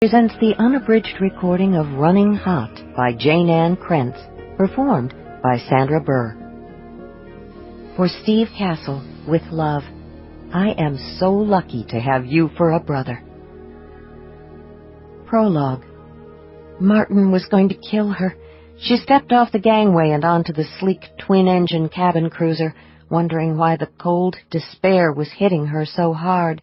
presents the unabridged recording of Running Hot by Jane Ann Krentz, performed by Sandra Burr. For Steve Castle, with love, I am so lucky to have you for a brother. Prologue. Martin was going to kill her. She stepped off the gangway and onto the sleek twin-engine cabin cruiser, wondering why the cold despair was hitting her so hard.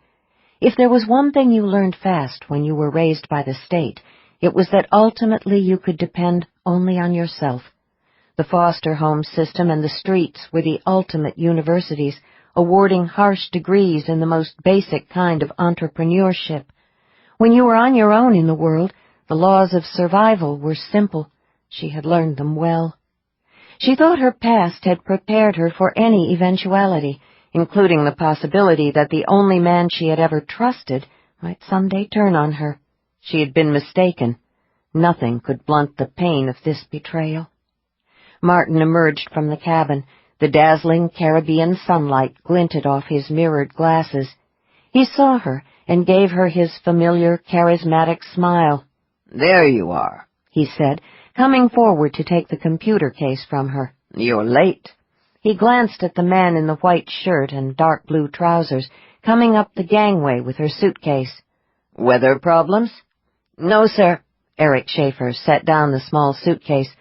If there was one thing you learned fast when you were raised by the state, it was that ultimately you could depend only on yourself. The foster home system and the streets were the ultimate universities, awarding harsh degrees in the most basic kind of entrepreneurship. When you were on your own in the world, the laws of survival were simple. She had learned them well. She thought her past had prepared her for any eventuality, including the possibility that the only man she had ever trusted might someday turn on her. She had been mistaken. Nothing could blunt the pain of this betrayal. Martin emerged from the cabin. The dazzling Caribbean sunlight glinted off his mirrored glasses. He saw her and gave her his familiar, charismatic smile. "There you are," he said, coming forward to take the computer case from her. "You're late." He glanced at the man in the white shirt and dark blue trousers, coming up the gangway with her suitcase. "Weather problems?" "No, sir." Eric Schaefer set down the small suitcase.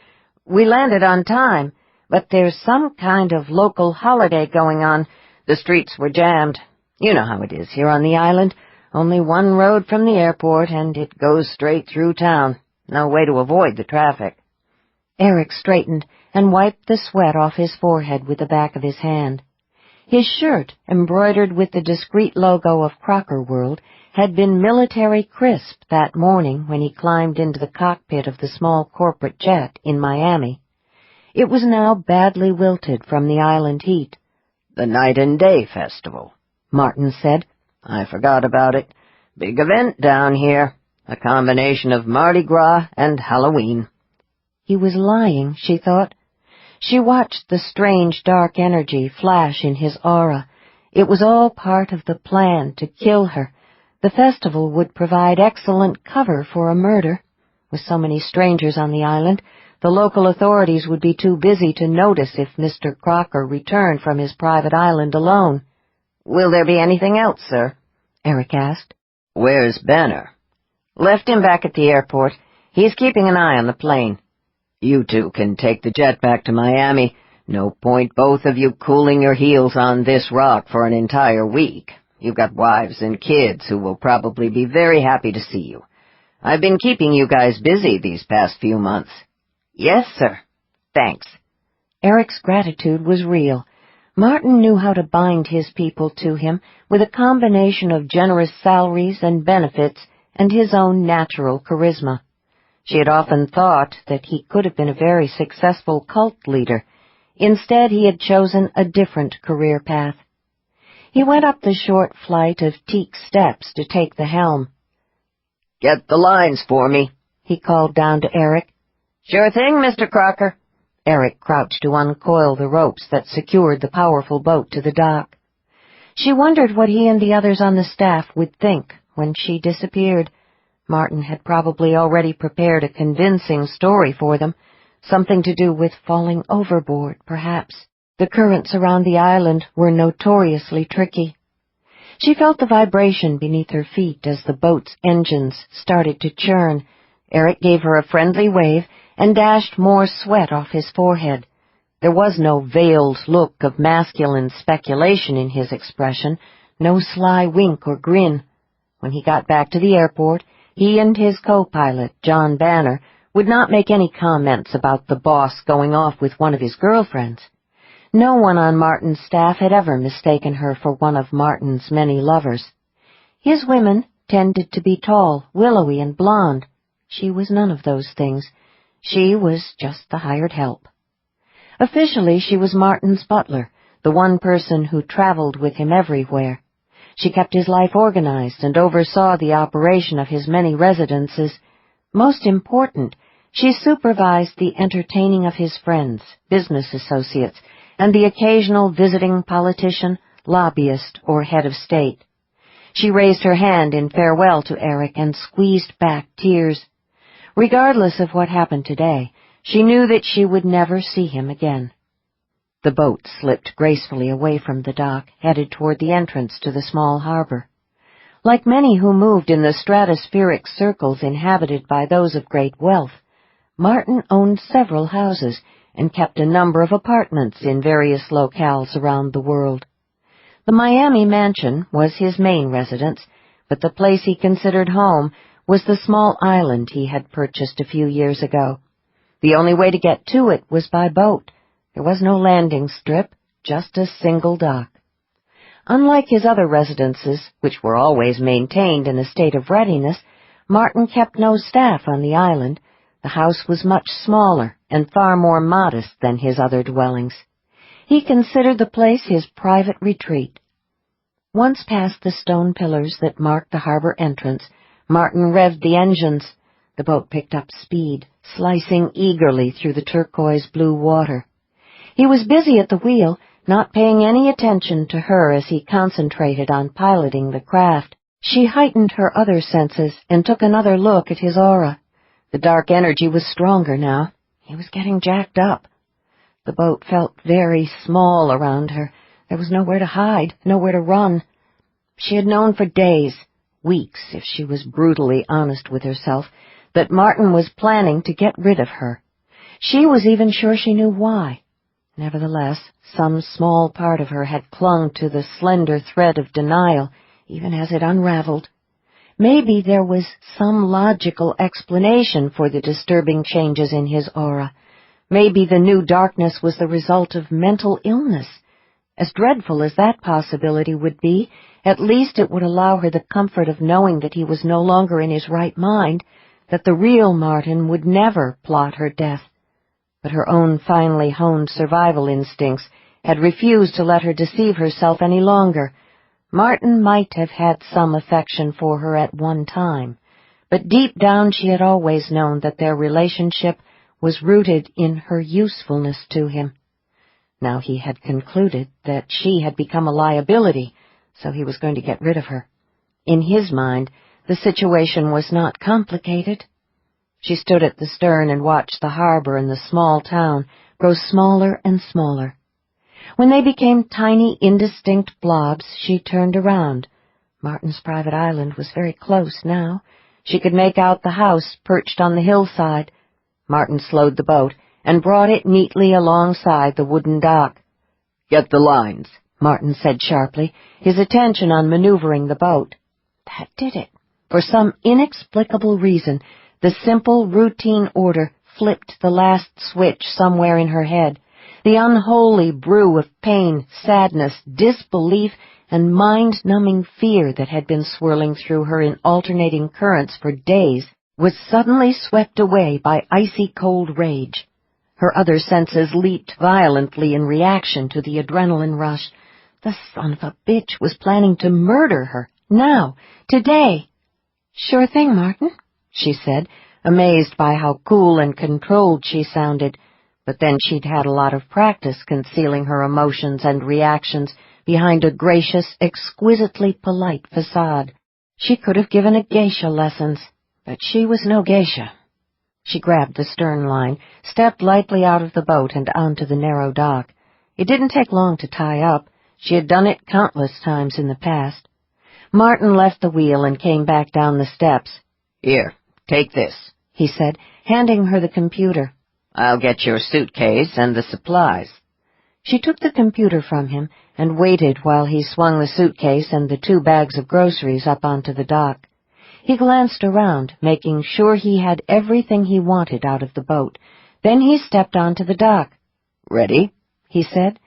"We landed on time, but there's some kind of local holiday going on. The streets were jammed. You know how it is here on the island. Only one road from the airport, and it goes straight through town. No way to avoid the traffic." Eric straightened and wiped the sweat off his forehead with the back of his hand. His shirt, embroidered with the discreet logo of Crocker World, had been military crisp that morning when he climbed into the cockpit of the small corporate jet in Miami. It was now badly wilted from the island heat. "The Night and Day Festival," Martin said. "I forgot about it. Big event down here. A combination of Mardi Gras and Halloween." He was lying, she thought. She watched the strange dark energy flash in his aura. It was all part of the plan to kill her. The festival would provide excellent cover for a murder. With so many strangers on the island, the local authorities would be too busy to notice if Mr. Crocker returned from his private island alone. "Will there be anything else, sir?" Eric asked. "Where's Banner?" "Left him back at the airport. He's keeping an eye on the plane." "You two can take the jet back to Miami. No point both of you cooling your heels on this rock for an entire week. You've got wives and kids who will probably be very happy to see you. I've been keeping you guys busy these past few months." "Yes, sir. Thanks." Eric's gratitude was real. Martin knew how to bind his people to him with a combination of generous salaries and benefits and his own natural charisma. She had often thought that he could have been a very successful cult leader. Instead, he had chosen a different career path. He went up the short flight of teak steps to take the helm. "Get the lines for me," he called down to Eric. "Sure thing, Mr. Crocker." Eric crouched to uncoil the ropes that secured the powerful boat to the dock. She wondered what he and the others on the staff would think when she disappeared. Martin had probably already prepared a convincing story for them, something to do with falling overboard, perhaps. The currents around the island were notoriously tricky. She felt the vibration beneath her feet as the boat's engines started to churn. Eric gave her a friendly wave and dashed more sweat off his forehead. There was no veiled look of masculine speculation in his expression, no sly wink or grin. When he got back to the airport, he and his co-pilot, John Banner, would not make any comments about the boss going off with one of his girlfriends. No one on Martin's staff had ever mistaken her for one of Martin's many lovers. His women tended to be tall, willowy, and blonde. She was none of those things. She was just the hired help. Officially, she was Martin's butler, the one person who traveled with him everywhere. She kept his life organized and oversaw the operation of his many residences. Most important, she supervised the entertaining of his friends, business associates, and the occasional visiting politician, lobbyist, or head of state. She raised her hand in farewell to Eric and squeezed back tears. Regardless of what happened today, she knew that she would never see him again. The boat slipped gracefully away from the dock, headed toward the entrance to the small harbor. Like many who moved in the stratospheric circles inhabited by those of great wealth, Martin owned several houses and kept a number of apartments in various locales around the world. The Miami mansion was his main residence, but the place he considered home was the small island he had purchased a few years ago. The only way to get to it was by boat. There was no landing strip, just a single dock. Unlike his other residences, which were always maintained in a state of readiness, Martin kept no staff on the island. The house was much smaller and far more modest than his other dwellings. He considered the place his private retreat. Once past the stone pillars that marked the harbor entrance, Martin revved the engines. The boat picked up speed, slicing eagerly through the turquoise-blue water. He was busy at the wheel, not paying any attention to her as he concentrated on piloting the craft. She heightened her other senses and took another look at his aura. The dark energy was stronger now. He was getting jacked up. The boat felt very small around her. There was nowhere to hide, nowhere to run. She had known for days, weeks if she was brutally honest with herself, that Martin was planning to get rid of her. She was even sure she knew why. Nevertheless, some small part of her had clung to the slender thread of denial, even as it unraveled. Maybe there was some logical explanation for the disturbing changes in his aura. Maybe the new darkness was the result of mental illness. As dreadful as that possibility would be, at least it would allow her the comfort of knowing that he was no longer in his right mind, that the real Martin would never plot her death. But her own finely honed survival instincts had refused to let her deceive herself any longer. Martin might have had some affection for her at one time, but deep down she had always known that their relationship was rooted in her usefulness to him. Now he had concluded that she had become a liability, so he was going to get rid of her. In his mind, the situation was not complicated. She stood at the stern and watched the harbor and the small town grow smaller and smaller. When they became tiny, indistinct blobs, she turned around. Martin's private island was very close now. She could make out the house perched on the hillside. Martin slowed the boat and brought it neatly alongside the wooden dock. "Get the lines," Martin said sharply, his attention on maneuvering the boat. That did it. For some inexplicable reason, the simple, routine order flipped the last switch somewhere in her head. The unholy brew of pain, sadness, disbelief, and mind-numbing fear that had been swirling through her in alternating currents for days was suddenly swept away by icy-cold rage. Her other senses leaped violently in reaction to the adrenaline rush. The son of a bitch was planning to murder her, now, today. "Sure thing, Martin," she said, amazed by how cool and controlled she sounded. But then she'd had a lot of practice concealing her emotions and reactions behind a gracious, exquisitely polite facade. She could have given a geisha lessons, but she was no geisha. She grabbed the stern line, stepped lightly out of the boat and onto the narrow dock. It didn't take long to tie up. She had done it countless times in the past. Martin left the wheel and came back down the steps. "Here, take this," he said, handing her the computer. "I'll get your suitcase and the supplies." She took the computer from him and waited while he swung the suitcase and the 2 bags of groceries up onto the dock. He glanced around, making sure he had everything he wanted out of the boat. Then he stepped onto the dock. "Ready?" he said.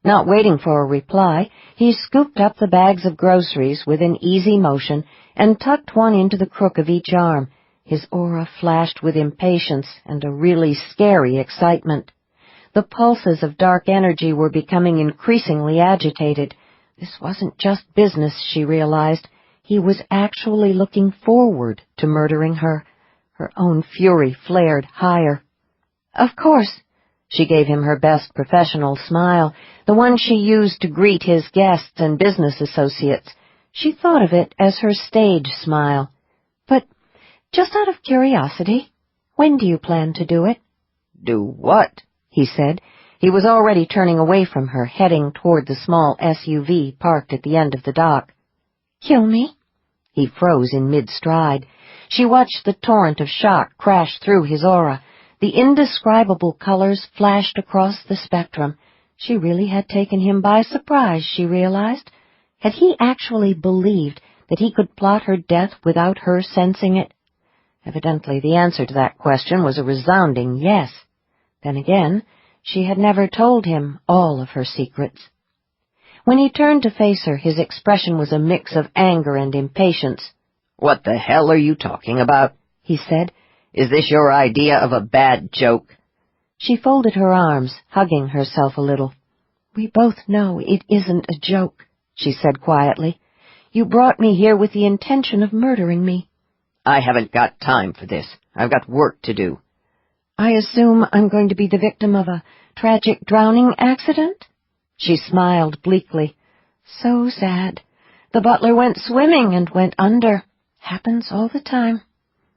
Not waiting for a reply, he scooped up the bags of groceries with an easy motion and tucked one into the crook of each arm. His aura flashed with impatience and a really scary excitement. The pulses of dark energy were becoming increasingly agitated. This wasn't just business, she realized. He was actually looking forward to murdering her. Her own fury flared higher. "Of course." She gave him her best professional smile, the one she used to greet his guests and business associates. She thought of it as her stage smile. "But just out of curiosity, when do you plan to do it?" "Do what?" he said. He was already turning away from her, heading toward the small SUV parked at the end of the dock. "Kill me?" He froze in mid-stride. She watched the torrent of shock crash through his aura. The indescribable colors flashed across the spectrum. She really had taken him by surprise, she realized. Had he actually believed that he could plot her death without her sensing it? Evidently the answer to that question was a resounding yes. Then again, she had never told him all of her secrets. When he turned to face her, his expression was a mix of anger and impatience. "What the hell are you talking about?" he said. "Is this your idea of a bad joke?" She folded her arms, hugging herself a little. "We both know it isn't a joke," she said quietly. "You brought me here with the intention of murdering me." "I haven't got time for this. I've got work to do." "I assume I'm going to be the victim of a tragic drowning accident?" She smiled bleakly. "So sad. The butler went swimming and went under. Happens all the time."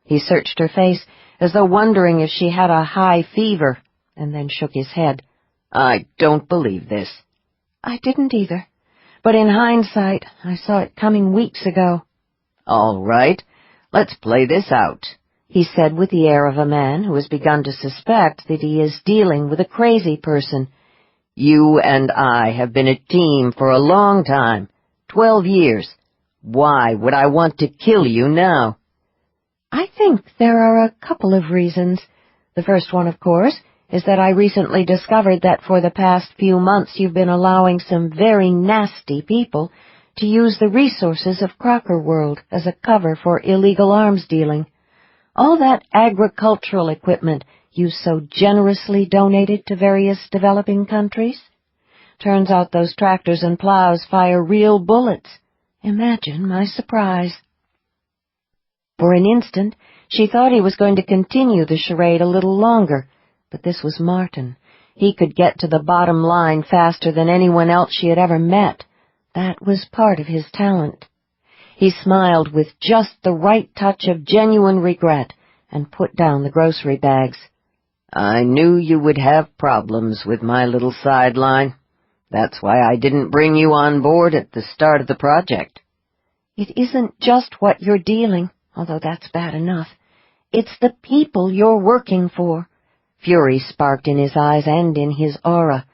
He searched her face, as though wondering if she had a high fever, and then shook his head. "I don't believe this." "I didn't either. But in hindsight, I saw it coming weeks ago." "All right, let's play this out," he said with the air of a man who has begun to suspect that he is dealing with a crazy person. "You and I have been a team for a long time, 12 years. Why would I want to kill you now?" "I think there are a couple of reasons. The first one, of course, is that I recently discovered that for the past few months you've been allowing some very nasty people to use the resources of Crocker World as a cover for illegal arms dealing. All that agricultural equipment you so generously donated to various developing countries. Turns out those tractors and plows fire real bullets. Imagine my surprise." For an instant, she thought he was going to continue the charade a little longer, but this was Martin. He could get to the bottom line faster than anyone else she had ever met. That was part of his talent. He smiled with just the right touch of genuine regret and put down the grocery bags. "I knew you would have problems with my little sideline. That's why I didn't bring you on board at the start of the project." "It isn't just what you're dealing, although that's bad enough. It's the people you're working for." Fury sparked in his eyes and in his aura.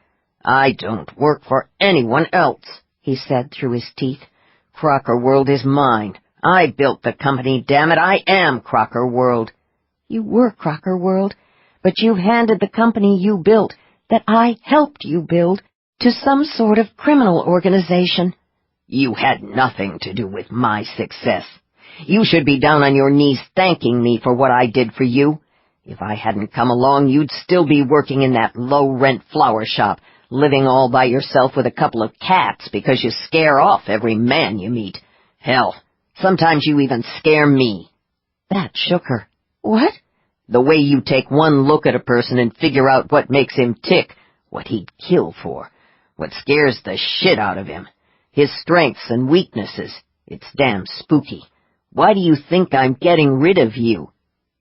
"I don't work for anyone else," he said through his teeth. "Crocker World is mine. I built the company, damn it. I am Crocker World." "You were Crocker World, but you've handed the company you built, that I helped you build, to some sort of criminal organization." "You had nothing to do with my success. You should be down on your knees thanking me for what I did for you. If I hadn't come along, you'd still be working in that low-rent flower shop, living all by yourself with a couple of cats because you scare off every man you meet. Hell, sometimes you even scare me." That shook her. "What?" "The way you take one look at a person and figure out what makes him tick, what he'd kill for, what scares the shit out of him, his strengths and weaknesses. It's damn spooky. Why do you think I'm getting rid of you?"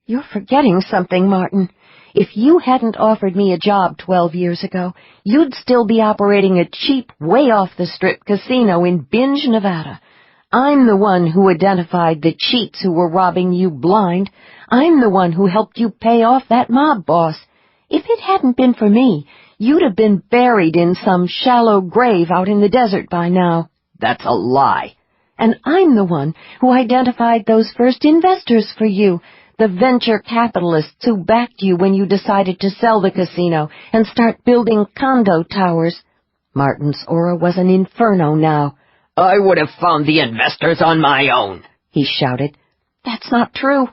"You're forgetting something, Martin. If you hadn't offered me a job 12 years ago, you'd still be operating a cheap, way-off-the-strip casino in Binge, Nevada. I'm the one who identified the cheats who were robbing you blind. I'm the one who helped you pay off that mob boss. If it hadn't been for me, you'd have been buried in some shallow grave out in the desert by now." "That's a lie." "And I'm the one who identified those first investors for you, the venture capitalists who backed you when you decided to sell the casino and start building condo towers." Martin's aura was an inferno now. "I would have found the investors on my own," he shouted. "That's not true.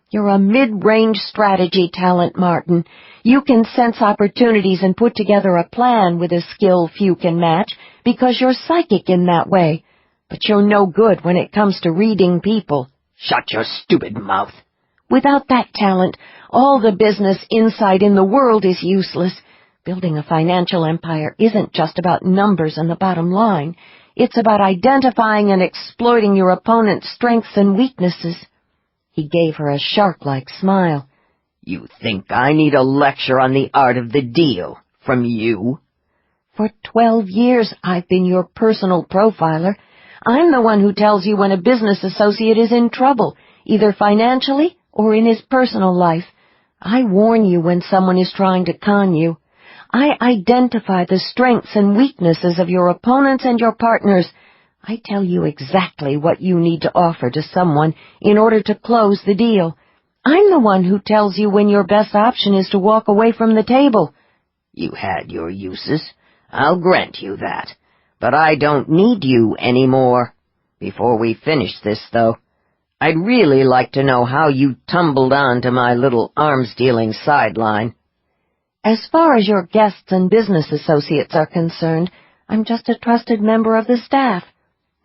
You're a mid-range strategy talent, Martin. You can sense opportunities and put together a plan with a skill few can match because you're psychic in that way. But you're no good when it comes to reading people." "Shut your stupid mouth." "Without that talent, all the business insight in the world is useless. Building a financial empire isn't just about numbers and the bottom line. It's about identifying and exploiting your opponent's strengths and weaknesses." He gave her a shark-like smile. "You think I need a lecture on the art of the deal from you?" "For 12 years I've been your personal profiler. I'm the one who tells you when a business associate is in trouble, either financially or in his personal life. I warn you when someone is trying to con you. I identify the strengths and weaknesses of your opponents and your partners. I tell you exactly what you need to offer to someone in order to close the deal. I'm the one who tells you when your best option is to walk away from the table." "You had your uses. I'll grant you that. But I don't need you anymore. Before we finish this, though, I'd really like to know how you tumbled onto my little arms-dealing sideline." "As far as your guests and business associates are concerned, I'm just a trusted member of the staff.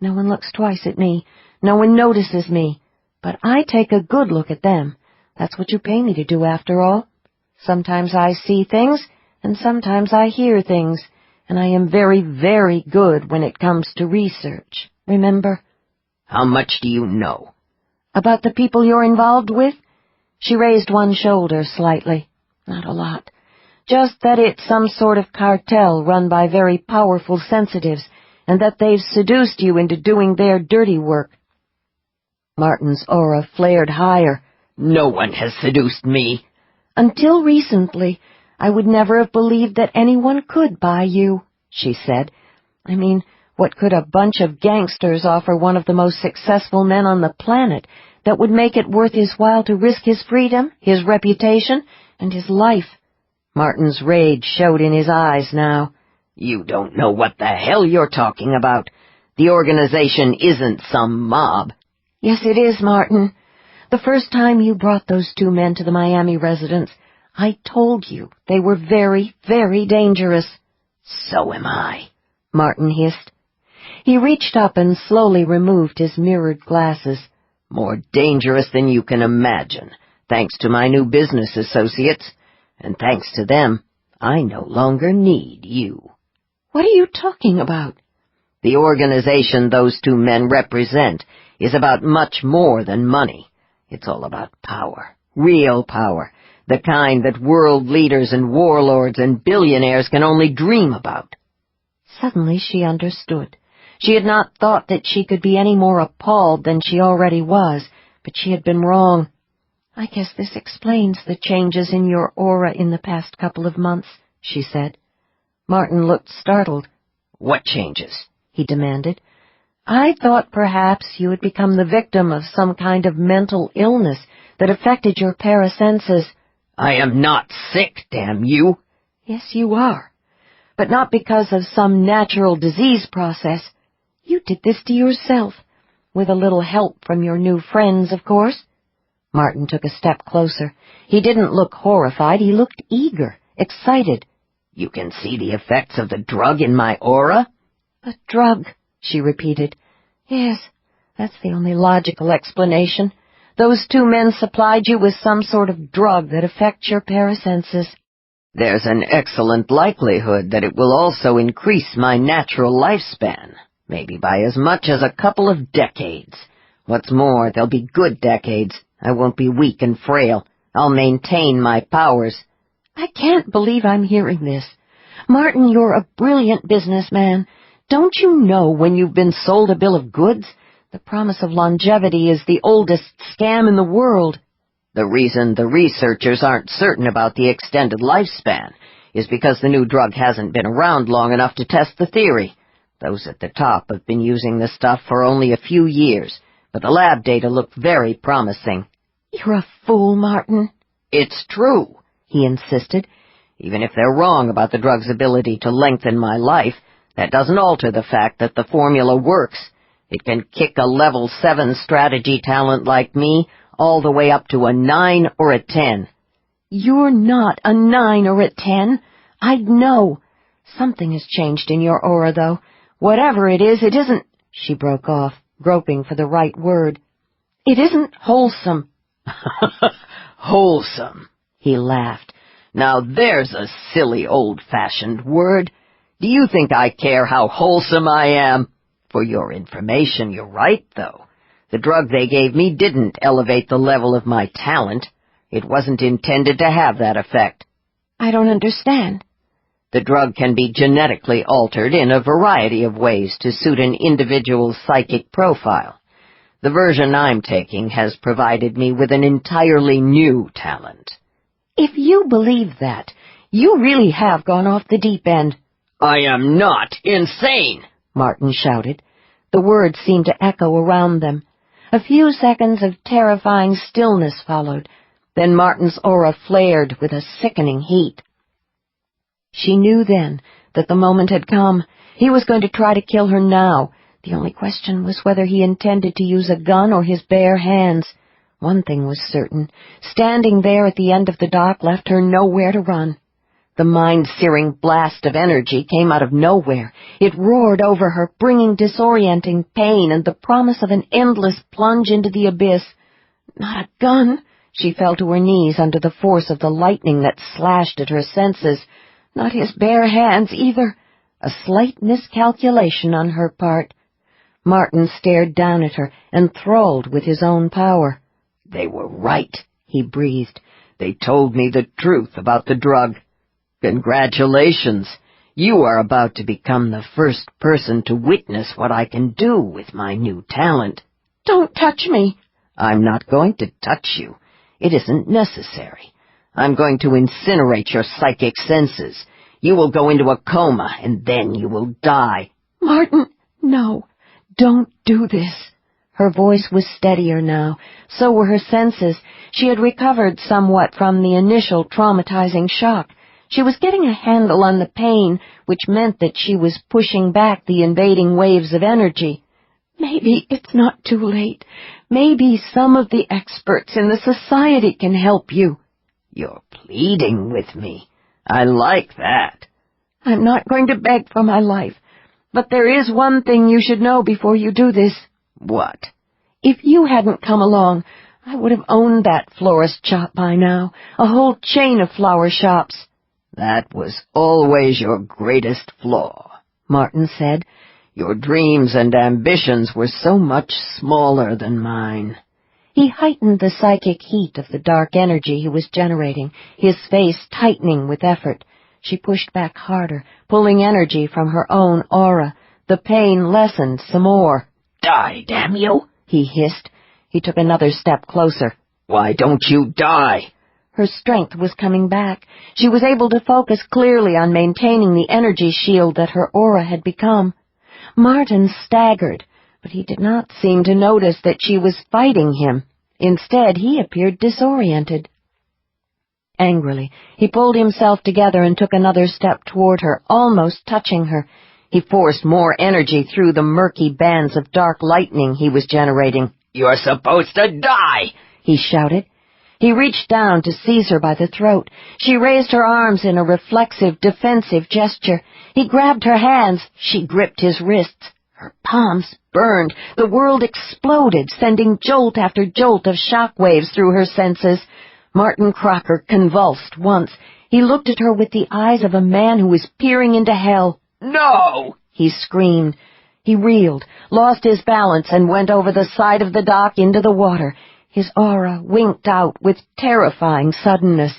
No one looks twice at me. No one notices me. But I take a good look at them. That's what you pay me to do, after all. Sometimes I see things, and sometimes I hear things, and I am very, very good when it comes to research. Remember?" "How much do you know?" "About the people you're involved with?" She raised one shoulder slightly. "Not a lot. Just that it's some sort of cartel run by very powerful sensitives, and that they've seduced you into doing their dirty work." Martin's aura flared higher. "No one has seduced me." "Until recently, I would never have believed that anyone could buy you," she said. "I mean, what could a bunch of gangsters offer one of the most successful men on the planet that would make it worth his while to risk his freedom, his reputation, and his life?" Martin's rage showed in his eyes now. "You don't know what the hell you're talking about. The organization isn't some mob." "Yes, it is, Martin. The first time you brought those 2 men to the Miami residence, I told you they were very, very dangerous." "So am I," Martin hissed. He reached up and slowly removed his mirrored glasses. "More dangerous than you can imagine, thanks to my new business associates. And thanks to them, I no longer need you." "What are you talking about?" "The organization those 2 men represent is about much more than money. It's all about power, real power, the kind that world leaders and warlords and billionaires can only dream about." Suddenly she understood. She had not thought that she could be any more appalled than she already was, but she had been wrong. "I guess this explains the changes in your aura in the past couple of months," she said. Martin looked startled. "What changes?" he demanded. "I thought perhaps you had become the victim of some kind of mental illness that affected your parasenses." "I am not sick, damn you." "Yes, you are. But not because of some natural disease process. You did this to yourself, with a little help from your new friends, of course." Martin took a step closer. He didn't look horrified. He looked eager, excited. "You can see the effects of the drug in my aura?" "The drug," she repeated. "Yes, that's the only logical explanation. Those 2 men supplied you with some sort of drug that affects your parasenses." "There's an excellent likelihood that it will also increase my natural lifespan, maybe by as much as a couple of decades. What's more, they'll be good decades. I won't be weak and frail. I'll maintain my powers." "I can't believe I'm hearing this. Martin, you're a brilliant businessman. Don't you know when you've been sold a bill of goods? The promise of longevity is the oldest scam in the world." "The reason the researchers aren't certain about the extended lifespan is because the new drug hasn't been around long enough to test the theory. Those at the top have been using the stuff for only a few years, but the lab data look very promising." "You're a fool, Martin." "It's true," he insisted. "Even if they're wrong about the drug's ability to lengthen my life, that doesn't alter the fact that the formula works. It can kick a level 7 strategy talent like me all the way up to a 9 or a 10. "You're not a 9 or a 10. I'd know. Something has changed in your aura, though. Whatever it is, it isn't—" She broke off, groping for the right word. "It isn't wholesome." "Wholesome," he laughed. "Now there's a silly old-fashioned word. Do you think I care how wholesome I am?" For your information, you're right, though. The drug they gave me didn't elevate the level of my talent. It wasn't intended to have that effect. I don't understand. The drug can be genetically altered in a variety of ways to suit an individual's psychic profile. The version I'm taking has provided me with an entirely new talent. If you believe that, you really have gone off the deep end. I am not insane, Martin shouted. The words seemed to echo around them. A few seconds of terrifying stillness followed. Then Martin's aura flared with a sickening heat. She knew then that the moment had come. He was going to try to kill her now. The only question was whether he intended to use a gun or his bare hands. One thing was certain. Standing there at the end of the dock left her nowhere to run. The mind-searing blast of energy came out of nowhere. It roared over her, bringing disorienting pain and the promise of an endless plunge into the abyss. Not a gun! She fell to her knees under the force of the lightning that slashed at her senses. Not his bare hands, either. A slight miscalculation on her part. Martin stared down at her, enthralled with his own power. They were right, he breathed. They told me the truth about the drug. Congratulations. You are about to become the first person to witness what I can do with my new talent. Don't touch me. I'm not going to touch you. It isn't necessary. I'm going to incinerate your psychic senses. You will go into a coma, and then you will die. Martin, no, don't do this. Her voice was steadier now. So were her senses. She had recovered somewhat from the initial traumatizing shock. She was getting a handle on the pain, which meant that she was pushing back the invading waves of energy. Maybe it's not too late. Maybe some of the experts in the society can help you. You're pleading with me. I like that. I'm not going to beg for my life, but there is one thing you should know before you do this. What? If you hadn't come along, I would have owned that florist shop by now, a whole chain of flower shops. That was always your greatest flaw, Martin said. Your dreams and ambitions were so much smaller than mine. He heightened the psychic heat of the dark energy he was generating, his face tightening with effort. She pushed back harder, pulling energy from her own aura. The pain lessened some more. Die, damn you! He hissed. He took another step closer. Why don't you die? Her strength was coming back. She was able to focus clearly on maintaining the energy shield that her aura had become. Martin staggered, but he did not seem to notice that she was fighting him. Instead, he appeared disoriented. Angrily, he pulled himself together and took another step toward her, almost touching her. He forced more energy through the murky bands of dark lightning he was generating. You're supposed to die! He shouted. He reached down to seize her by the throat. She raised her arms in a reflexive, defensive gesture. He grabbed her hands. She gripped his wrists. Her palms burned. The world exploded, sending jolt after jolt of shock waves through her senses. Martin Crocker convulsed once. He looked at her with the eyes of a man who was peering into hell. No! He screamed. He reeled, lost his balance, and went over the side of the dock into the water. His aura winked out with terrifying suddenness.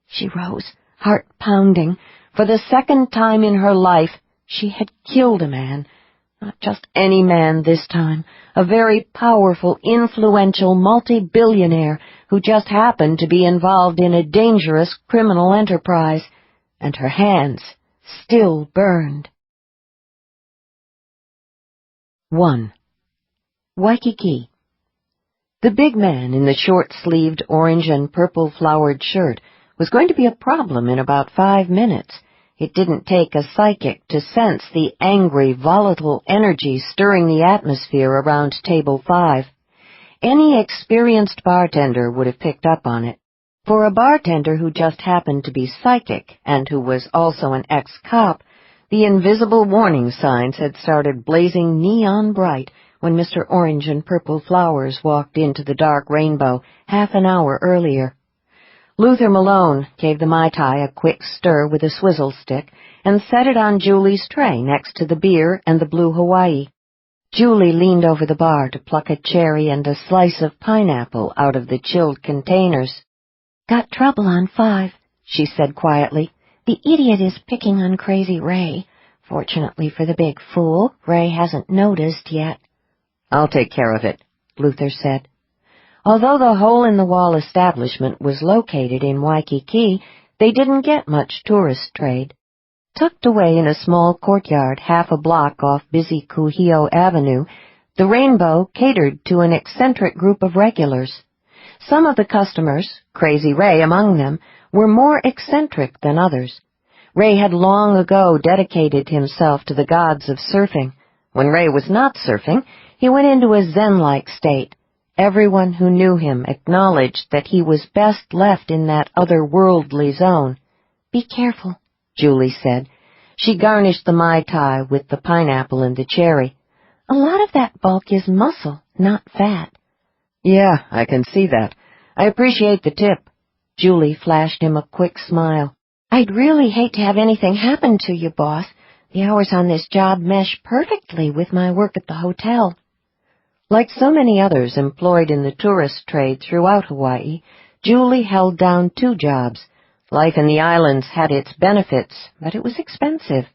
She rose, heart pounding. For the second time in her life, she had killed a man. Not just any man this time. A very powerful, influential multi-billionaire who just happened to be involved in a dangerous criminal enterprise. And her hands still burned. 1. Waikiki. The big man in the short-sleeved orange and purple-flowered shirt was going to be a problem in about 5 minutes. It didn't take a psychic to sense the angry, volatile energy stirring the atmosphere around table 5. Any experienced bartender would have picked up on it. For a bartender who just happened to be psychic and who was also an ex-cop, the invisible warning signs had started blazing neon bright when Mr. Orange and Purple Flowers walked into the dark rainbow half an hour earlier. Luther Malone gave the Mai Tai a quick stir with a swizzle stick and set it on Julie's tray next to the beer and the blue Hawaii. Julie leaned over the bar to pluck a cherry and a slice of pineapple out of the chilled containers. "Got trouble on 5, she said quietly. "The idiot is picking on Crazy Ray. Fortunately for the big fool, Ray hasn't noticed yet." "I'll take care of it," Luther said. Although the hole-in-the-wall establishment was located in Waikiki, they didn't get much tourist trade. Tucked away in a small courtyard half a block off busy Kuhio Avenue, the Rainbow catered to an eccentric group of regulars. Some of the customers, Crazy Ray among them, were more eccentric than others. Ray had long ago dedicated himself to the gods of surfing. When Ray was not surfing, he went into a zen-like state. Everyone who knew him acknowledged that he was best left in that otherworldly zone. "Be careful," Julie said. She garnished the Mai Tai with the pineapple and the cherry. "A lot of that bulk is muscle, not fat." "Yeah, I can see that. I appreciate the tip." Julie flashed him a quick smile. "I'd really hate to have anything happen to you, boss. The hours on this job mesh perfectly with my work at the hotel." Like so many others employed in the tourist trade throughout Hawaii, Julie held down 2 jobs. Life in the islands had its benefits, but it was expensive.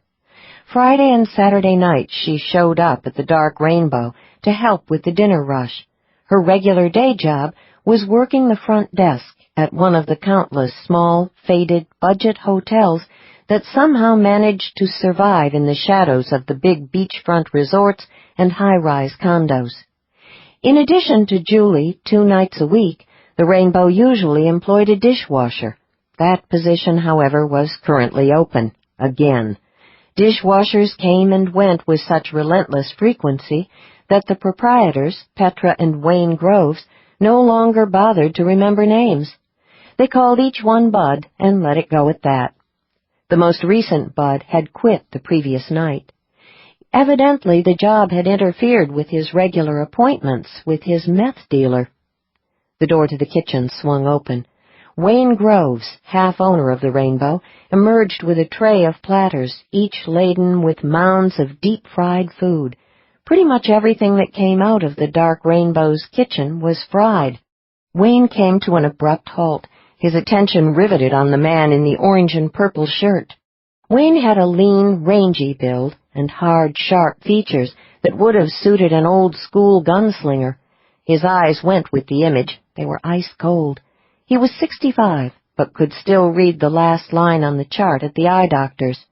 Friday and Saturday nights she showed up at the Dark Rainbow to help with the dinner rush. Her regular day job was working the front desk at one of the countless small, faded, budget hotels that somehow managed to survive in the shadows of the big beachfront resorts and high-rise condos. In addition to Julie, 2 nights a week, the Rainbow usually employed a dishwasher. That position, however, was currently open, again. Dishwashers came and went with such relentless frequency that the proprietors, Petra and Wayne Groves, no longer bothered to remember names. They called each one Bud and let it go at that. The most recent Bud had quit the previous night. Evidently, the job had interfered with his regular appointments with his meth dealer. The door to the kitchen swung open. Wayne Groves, half-owner of the Rainbow, emerged with a tray of platters, each laden with mounds of deep-fried food. Pretty much everything that came out of the Dark Rainbow's kitchen was fried. Wayne came to an abrupt halt, his attention riveted on the man in the orange and purple shirt. Wayne had a lean, rangy build and hard, sharp features that would have suited an old-school gunslinger. His eyes went with the image. They were ice-cold. He was 65, but could still read the last line on the chart at the eye doctor's.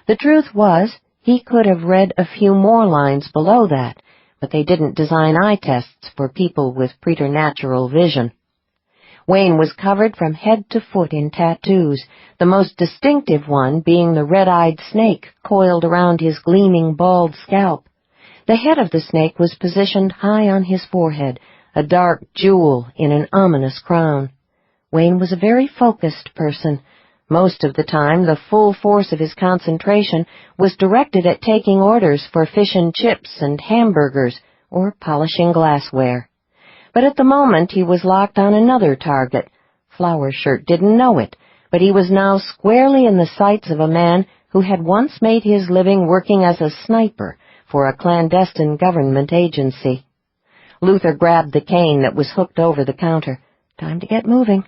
The truth was, he could have read a few more lines below that, but they didn't design eye tests for people with preternatural vision. Wayne was covered from head to foot in tattoos, the most distinctive one being the red-eyed snake coiled around his gleaming bald scalp. The head of the snake was positioned high on his forehead, a dark jewel in an ominous crown. Wayne was a very focused person. Most of the time, the full force of his concentration was directed at taking orders for fish and chips and hamburgers or polishing glassware. But at the moment, he was locked on another target. Flower Shirt didn't know it, but he was now squarely in the sights of a man who had once made his living working as a sniper for a clandestine government agency. Luther grabbed the cane that was hooked over the counter. Time to get moving.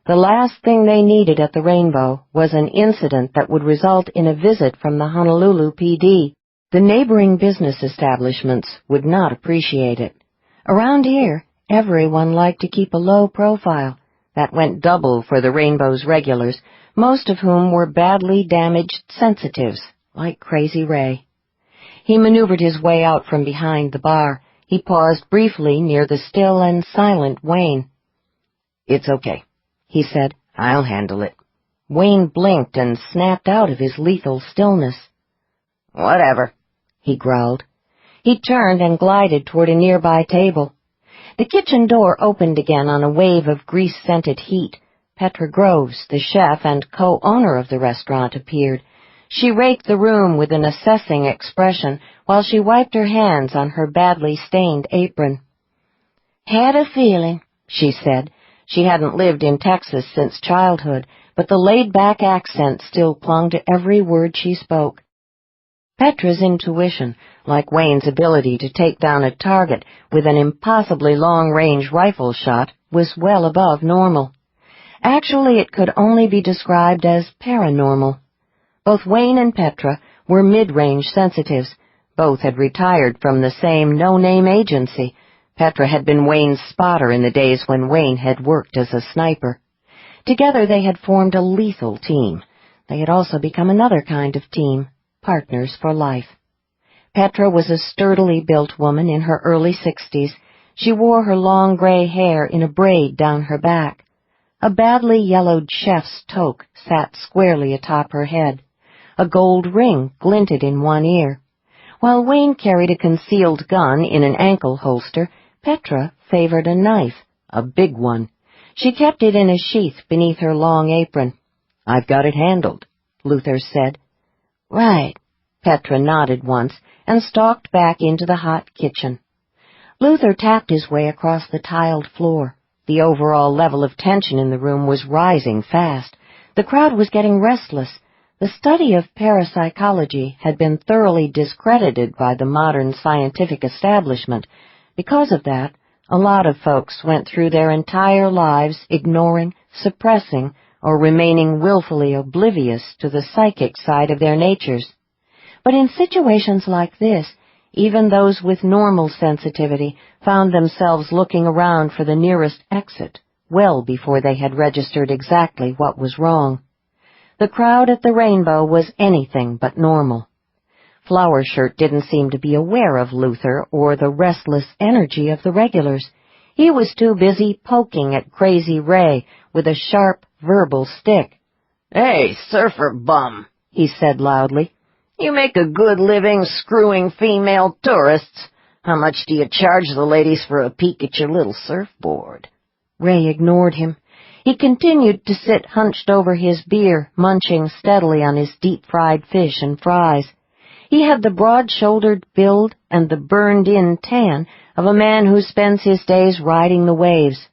The last thing they needed at the Rainbow was an incident that would result in a visit from the Honolulu PD. The neighboring business establishments would not appreciate it. Around here, everyone liked to keep a low profile. That went double for the Rainbow's regulars, most of whom were badly damaged sensitives, like Crazy Ray. He maneuvered his way out from behind the bar. He paused briefly near the still and silent Wayne. "It's okay," he said. "I'll handle it." Wayne blinked and snapped out of his lethal stillness. "Whatever," he growled. He turned and glided toward a nearby table. The kitchen door opened again on a wave of grease-scented heat. Petra Groves, the chef and co-owner of the restaurant, appeared. She raked the room with an assessing expression while she wiped her hands on her badly stained apron. "Had a feeling," she said. She hadn't lived in Texas since childhood, but the laid-back accent still clung to every word she spoke. Petra's intuition, like Wayne's ability to take down a target with an impossibly long-range rifle shot, was well above normal. Actually, it could only be described as paranormal. Both Wayne and Petra were mid-range sensitives. Both had retired from the same no-name agency. Petra had been Wayne's spotter in the days when Wayne had worked as a sniper. Together they had formed a lethal team. They had also become another kind of team, partners for life. Petra was a sturdily built woman in her early 60s. She wore her long gray hair in a braid down her back. A badly yellowed chef's toque sat squarely atop her head. A gold ring glinted in one ear. While Wayne carried a concealed gun in an ankle holster, Petra favored a knife, a big one. She kept it in a sheath beneath her long apron. "I've got it handled," Luther said. "Right." Petra nodded once and stalked back into the hot kitchen. Luther tapped his way across the tiled floor. The overall level of tension in the room was rising fast. The crowd was getting restless. The study of parapsychology had been thoroughly discredited by the modern scientific establishment. Because of that, a lot of folks went through their entire lives ignoring, suppressing, or remaining willfully oblivious to the psychic side of their natures. But in situations like this, even those with normal sensitivity found themselves looking around for the nearest exit, well before they had registered exactly what was wrong. The crowd at the Rainbow was anything but normal. Flower Shirt didn't seem to be aware of Luther or the restless energy of the regulars. He was too busy poking at Crazy Ray with a sharp, verbal stick. "Hey, surfer bum," he said loudly. "You make a good living screwing female tourists. How much do you charge the ladies for a peek at your little surfboard?" Ray ignored him. He continued to sit hunched over his beer, munching steadily on his deep-fried fish and fries. He had the broad-shouldered build and the burned-in tan of a man who spends his days riding the waves.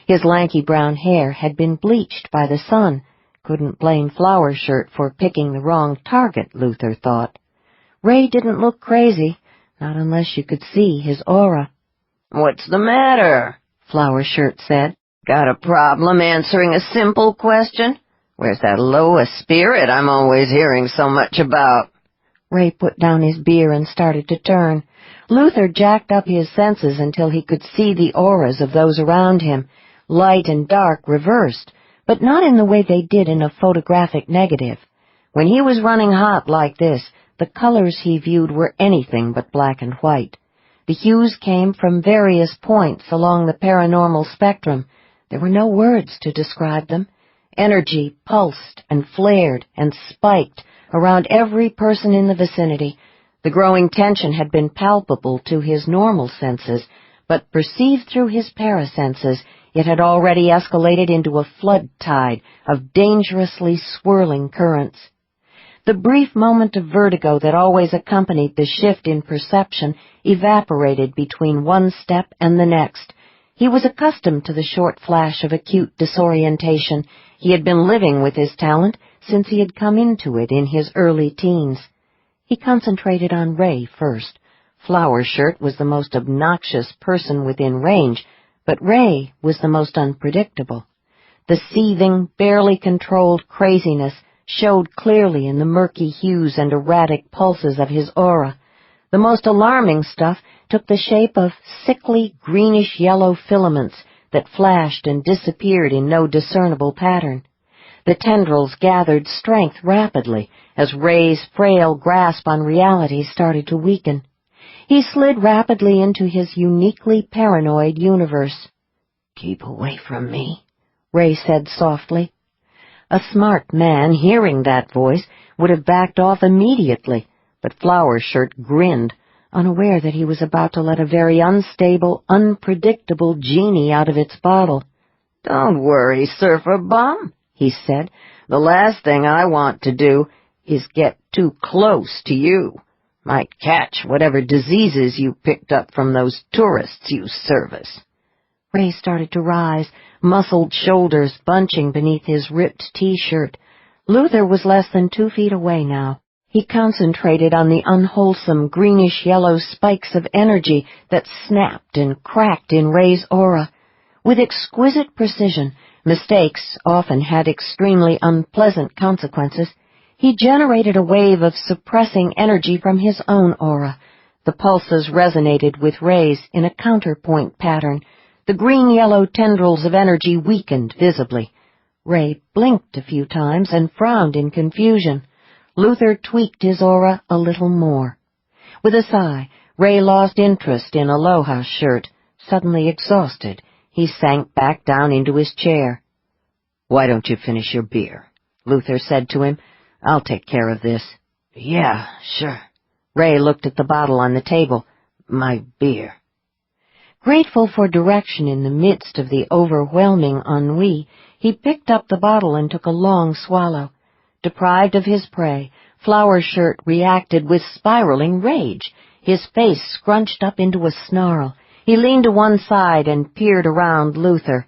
His lanky brown hair had been bleached by the sun. Couldn't blame Flower Shirt for picking the wrong target, Luther thought. Ray didn't look crazy, not unless you could see his aura. "What's the matter?" Flower Shirt said. "Got a problem answering a simple question? Where's that Loa spirit I'm always hearing so much about?" Ray put down his beer and started to turn. Luther jacked up his senses until he could see the auras of those around him, light and dark reversed, but not in the way they did in a photographic negative. When he was running hot like this, the colors he viewed were anything but black and white. The hues came from various points along the paranormal spectrum. There were no words to describe them. Energy pulsed and flared and spiked around every person in the vicinity. The growing tension had been palpable to his normal senses, but perceived through his parasenses, it had already escalated into a flood tide of dangerously swirling currents. The brief moment of vertigo that always accompanied the shift in perception evaporated between one step and the next. He was accustomed to the short flash of acute disorientation. He had been living with his talent since he had come into it in his early teens. He concentrated on Ray first. Flower Shirt was the most obnoxious person within range, but Ray was the most unpredictable. The seething, barely controlled craziness showed clearly in the murky hues and erratic pulses of his aura. The most alarming stuff took the shape of sickly greenish-yellow filaments that flashed and disappeared in no discernible pattern. The tendrils gathered strength rapidly as Ray's frail grasp on reality started to weaken. He slid rapidly into his uniquely paranoid universe. "Keep away from me," Ray said softly. A smart man, hearing that voice, would have backed off immediately, but Flower Shirt grinned, unaware that he was about to let a very unstable, unpredictable genie out of its bottle. "Don't worry, surfer bum," he said. "The last thing I want to do is get too close to you. Might catch whatever diseases you picked up from those tourists you service." Ray started to rise, muscled shoulders bunching beneath his ripped T-shirt. Luther was less than 2 feet away now. He concentrated on the unwholesome greenish-yellow spikes of energy that snapped and cracked in Ray's aura. With exquisite precision, mistakes often had extremely unpleasant consequences. He generated a wave of suppressing energy from his own aura. The pulses resonated with Ray's in a counterpoint pattern. The green-yellow tendrils of energy weakened visibly. Ray blinked a few times and frowned in confusion. Luther tweaked his aura a little more. With a sigh, Ray lost interest in Aloha's shirt. Suddenly exhausted, he sank back down into his chair. "Why don't you finish your beer?" Luther said to him. "I'll take care of this." "Yeah, sure." Ray looked at the bottle on the table. "My beer." Grateful for direction in the midst of the overwhelming ennui, he picked up the bottle and took a long swallow. Deprived of his prey, Flower Shirt reacted with spiraling rage. His face scrunched up into a snarl. He leaned to one side and peered around Luther.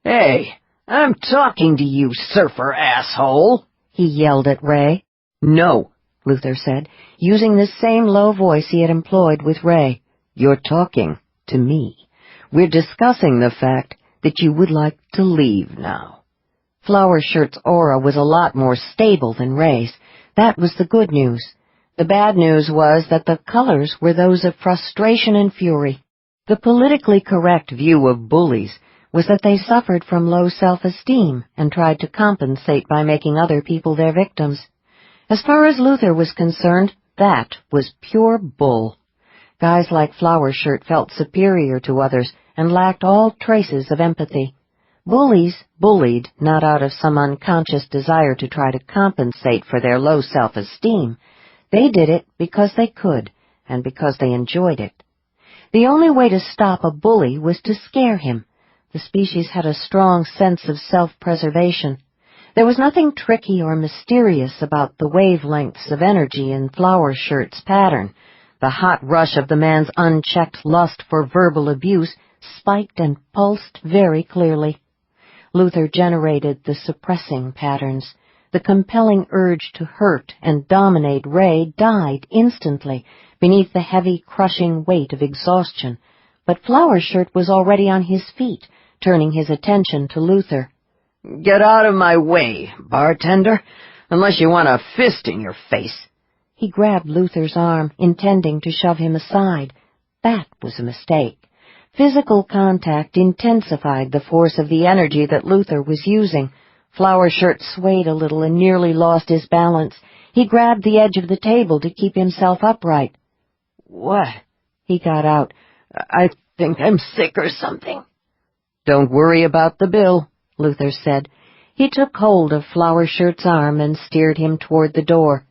"Hey, I'm talking to you, surfer asshole!" he yelled at Ray. "No," Luther said, using the same low voice he had employed with Ray. "You're talking to me. We're discussing the fact that you would like to leave now." Flower Shirt's aura was a lot more stable than Ray's. That was the good news. The bad news was that the colors were those of frustration and fury. The politically correct view of bullies was that they suffered from low self-esteem and tried to compensate by making other people their victims. As far as Luther was concerned, that was pure bull. Guys like Flower Shirt felt superior to others and lacked all traces of empathy. Bullies bullied not out of some unconscious desire to try to compensate for their low self-esteem. They did it because they could, and because they enjoyed it. The only way to stop a bully was to scare him. The species had a strong sense of self-preservation. There was nothing tricky or mysterious about the wavelengths of energy in Flower Shirt's pattern. The hot rush of the man's unchecked lust for verbal abuse spiked and pulsed very clearly. Luther generated the suppressing patterns. The compelling urge to hurt and dominate Ray died instantly beneath the heavy, crushing weight of exhaustion. But Flower Shirt was already on his feet, turning his attention to Luther. "Get out of my way, bartender, unless you want a fist in your face." He grabbed Luther's arm, intending to shove him aside. That was a mistake. Physical contact intensified the force of the energy that Luther was using. Flower Shirt swayed a little and nearly lost his balance. He grabbed the edge of the table to keep himself upright. "What?" he got out. I think I'm sick or something." "Don't worry about the bill," Luther said. He took hold of Flower Shirt's arm and steered him toward the door.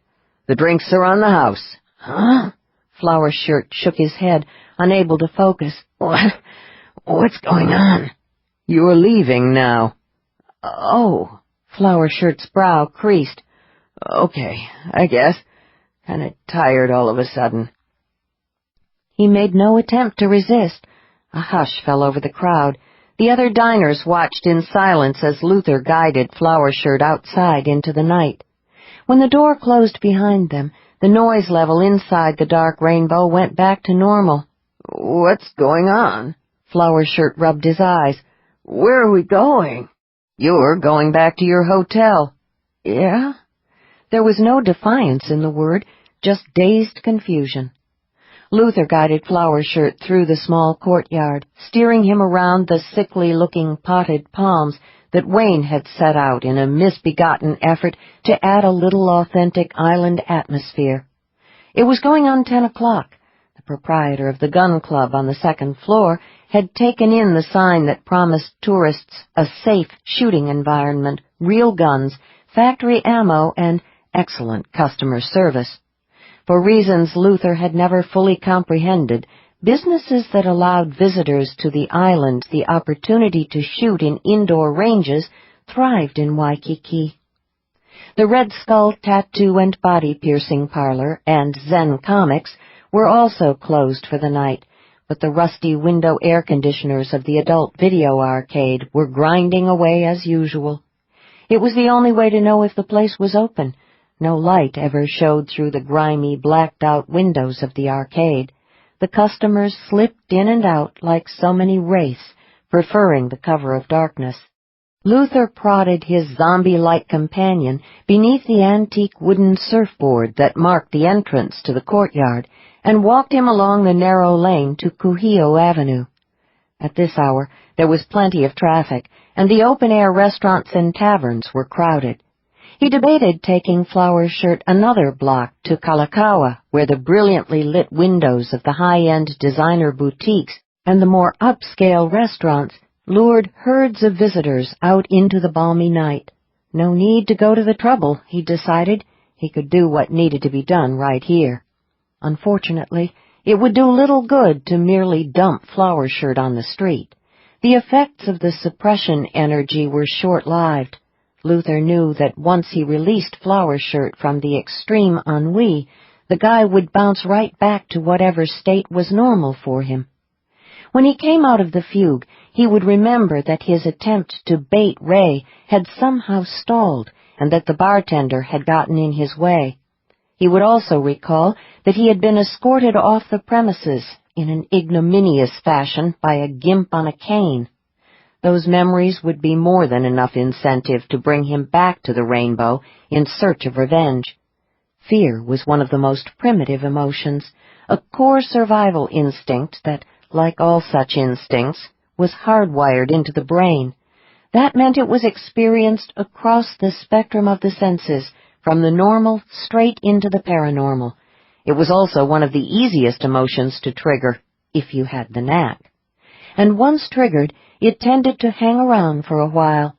"The drinks are on the house." "Huh?" Flower Shirt shook his head, unable to focus. What's going on?" "You're leaving now." "Oh." Flower Shirt's brow creased. "Okay, I guess. Kinda tired all of a sudden." He made no attempt to resist. A hush fell over the crowd. The other diners watched in silence as Luther guided Flower Shirt outside into the night. When the door closed behind them, the noise level inside the dark rainbow went back to normal. "What's going on?" Flower Shirt rubbed his eyes. "Where are we going?" "You're going back to your hotel." "Yeah?" There was no defiance in the word, just dazed confusion. Luther guided Flower Shirt through the small courtyard, steering him around the sickly-looking potted palms that Wayne had set out in a misbegotten effort to add a little authentic island atmosphere. It was going on 10 o'clock. The proprietor of the gun club on the second floor had taken in the sign that promised tourists a safe shooting environment, real guns, factory ammo, and excellent customer service. For reasons Luther had never fully comprehended, businesses that allowed visitors to the island the opportunity to shoot in indoor ranges thrived in Waikiki. The Red Skull Tattoo and Body Piercing Parlor and Zen Comics were also closed for the night, but the rusty window air conditioners of the adult video arcade were grinding away as usual. It was the only way to know if the place was open. No light ever showed through the grimy, blacked-out windows of the arcade. The customers slipped in and out like so many wraiths, preferring the cover of darkness. Luther prodded his zombie-like companion beneath the antique wooden surfboard that marked the entrance to the courtyard and walked him along the narrow lane to Kuhio Avenue. At this hour, there was plenty of traffic, and the open-air restaurants and taverns were crowded. He debated taking Flower Shirt another block to Kalakaua, where the brilliantly lit windows of the high-end designer boutiques and the more upscale restaurants lured herds of visitors out into the balmy night. No need to go to the trouble, he decided. He could do what needed to be done right here. Unfortunately, it would do little good to merely dump Flower Shirt on the street. The effects of the suppression energy were short-lived. Luther knew that once he released Flower Shirt from the extreme ennui, the guy would bounce right back to whatever state was normal for him. When he came out of the fugue, he would remember that his attempt to bait Ray had somehow stalled and that the bartender had gotten in his way. He would also recall that he had been escorted off the premises in an ignominious fashion by a gimp on a cane. Those memories would be more than enough incentive to bring him back to the Rainbow in search of revenge. Fear was one of the most primitive emotions, a core survival instinct that, like all such instincts, was hardwired into the brain. That meant it was experienced across the spectrum of the senses, from the normal straight into the paranormal. It was also one of the easiest emotions to trigger, if you had the knack. And once triggered, it tended to hang around for a while.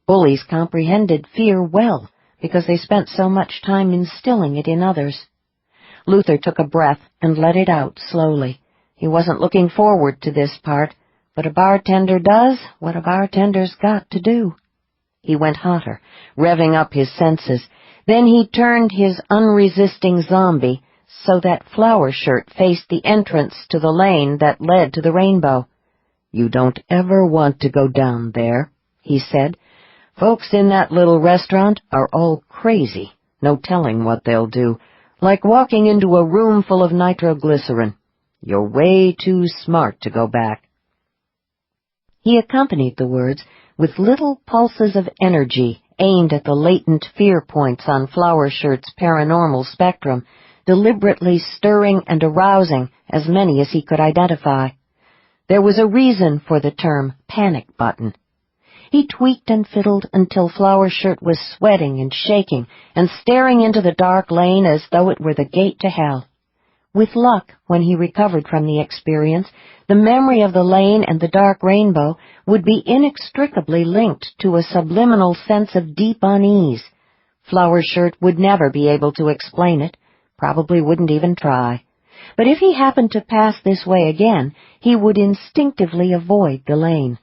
Bullies comprehended fear well, because they spent so much time instilling it in others. Luther took a breath and let it out slowly. He wasn't looking forward to this part, but a bartender does what a bartender's got to do. He went hotter, revving up his senses. Then he turned his unresisting zombie so that Flower Shirt faced the entrance to the lane that led to the Rainbow. "You don't ever want to go down there," he said. "Folks in that little restaurant are all crazy, no telling what they'll do, like walking into a room full of nitroglycerin. You're way too smart to go back." He accompanied the words with little pulses of energy aimed at the latent fear points on Flower Shirt's paranormal spectrum, deliberately stirring and arousing as many as he could identify. There was a reason for the term panic button. He tweaked and fiddled until Flower Shirt was sweating and shaking and staring into the dark lane as though it were the gate to hell. With luck, when he recovered from the experience, the memory of the lane and the dark Rainbow would be inextricably linked to a subliminal sense of deep unease. Flower Shirt would never be able to explain it, probably wouldn't even try. But if he happened to pass this way again, he would instinctively avoid the lane.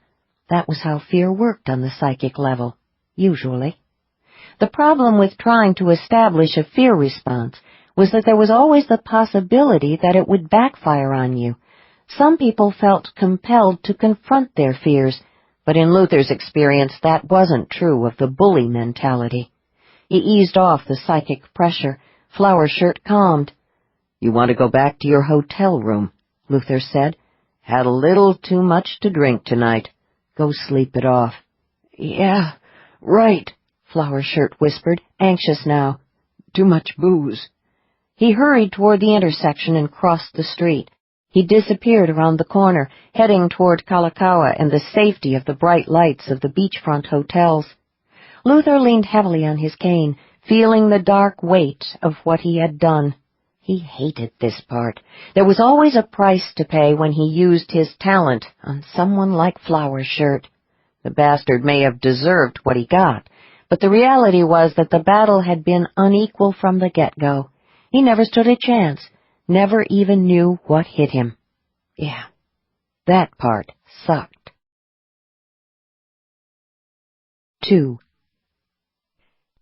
That was how fear worked on the psychic level, usually. The problem with trying to establish a fear response was that there was always the possibility that it would backfire on you. Some people felt compelled to confront their fears, but in Luther's experience that wasn't true of the bully mentality. He eased off the psychic pressure. Flower Shirt calmed. "You want to go back to your hotel room," Luther said. "Had a little too much to drink tonight. Go sleep it off." "Yeah, right," Flower Shirt whispered, anxious now. "Too much booze." He hurried toward the intersection and crossed the street. He disappeared around the corner, heading toward Kalakaua and the safety of the bright lights of the beachfront hotels. Luther leaned heavily on his cane, feeling the dark weight of what he had done. He hated this part. There was always a price to pay when he used his talent on someone like Flower Shirt. The bastard may have deserved what he got, but the reality was that the battle had been unequal from the get-go. He never stood a chance, never even knew what hit him. Yeah, that part sucked. 2.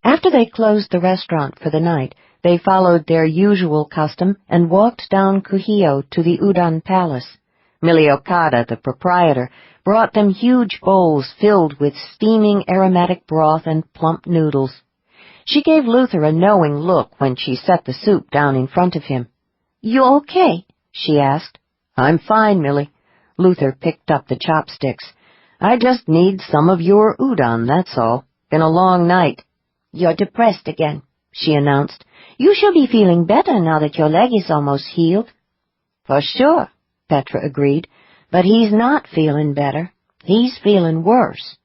After they closed the restaurant for the night, they followed their usual custom and walked down Kuhio to the Udon Palace. Millie Okada, the proprietor, brought them huge bowls filled with steaming aromatic broth and plump noodles. She gave Luther a knowing look when she set the soup down in front of him. "You okay?" she asked. "I'm fine, Millie." Luther picked up the chopsticks. "I just need some of your udon, that's all. Been a long night." "You're depressed again," she announced. "You should be feeling better now that your leg is almost healed." "For sure," Petra agreed, "but he's not feeling better. He's feeling worse."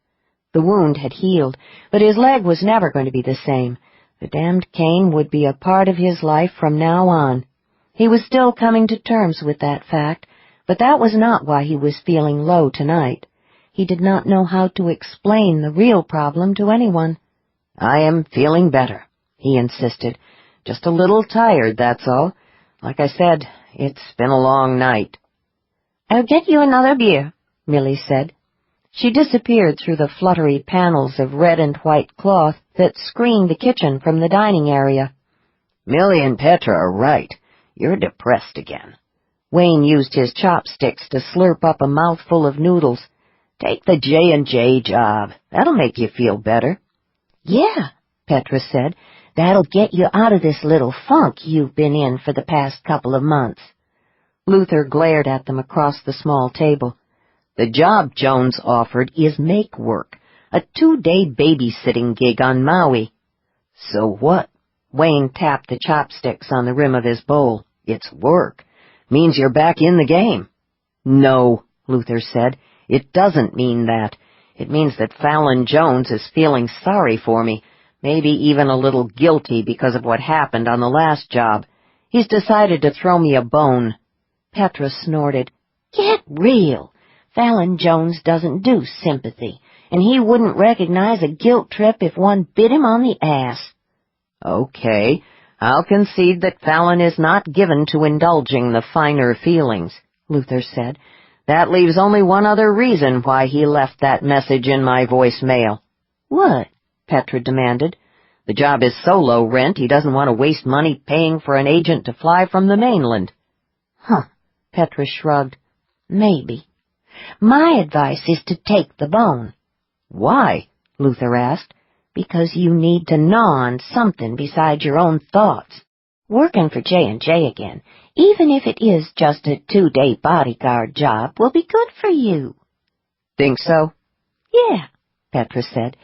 The wound had healed, but his leg was never going to be the same. The damned cane would be a part of his life from now on. He was still coming to terms with that fact, but that was not why he was feeling low tonight. He did not know how to explain the real problem to anyone. "I am feeling better," he insisted. "Just a little tired, that's all. Like I said, it's been a long night." "I'll get you another beer," Millie said. She disappeared through the fluttery panels of red and white cloth that screened the kitchen from the dining area. "Millie and Petra are right. You're depressed again." Wayne used his chopsticks to slurp up a mouthful of noodles. "Take the J&J job. That'll make you feel better." "Yeah," Petra said. "That'll get you out of this little funk you've been in for the past couple of months." Luther glared at them across the small table. "The job Jones offered is make work, a 2-day babysitting gig on Maui." "So what?" Wayne tapped the chopsticks on the rim of his bowl. "It's work. Means you're back in the game." "No," Luther said. "It doesn't mean that. It means that Fallon Jones is feeling sorry for me, maybe even a little guilty because of what happened on the last job. He's decided to throw me a bone." Petra snorted. "Get real. Fallon Jones doesn't do sympathy, and he wouldn't recognize a guilt trip if one bit him on the ass." "Okay, I'll concede that Fallon is not given to indulging the finer feelings," Luther said. "That leaves only one other reason why he left that message in my voicemail." "What?" Petra demanded. "The job is so low rent he doesn't want to waste money paying for an agent to fly from the mainland." "Huh," Petra shrugged. "Maybe. My advice is to take the bone." "Why?" Luther asked. "Because you need to gnaw on something besides your own thoughts. Working for J&J again, even if it is just a 2-day bodyguard job, will be good for you." "Think so?" "Yeah," Petra said.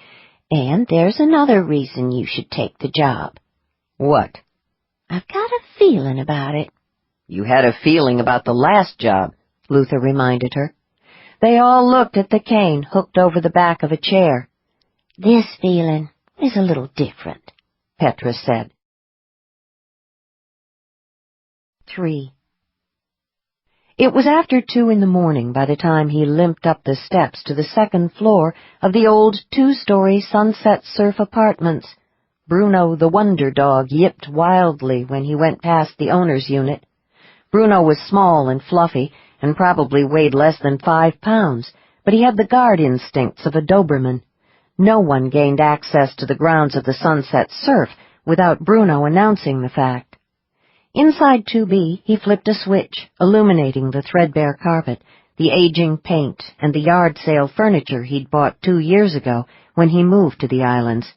"And there's another reason you should take the job." "What?" "I've got a feeling about it." "You had a feeling about the last job," Luther reminded her. They all looked at the cane hooked over the back of a chair. "This feeling is a little different," Petra said. 3. It was after 2 in the morning by the time he limped up the steps to the second floor of the old 2-story Sunset Surf apartments. Bruno the wonder dog yipped wildly when he went past the owner's unit. Bruno was small and fluffy, and probably weighed less than 5 pounds, but he had the guard instincts of a Doberman. No one gained access to the grounds of the Sunset Surf without Bruno announcing the fact. Inside 2B, he flipped a switch, illuminating the threadbare carpet, the aging paint, and the yard sale furniture he'd bought 2 years ago when he moved to the islands.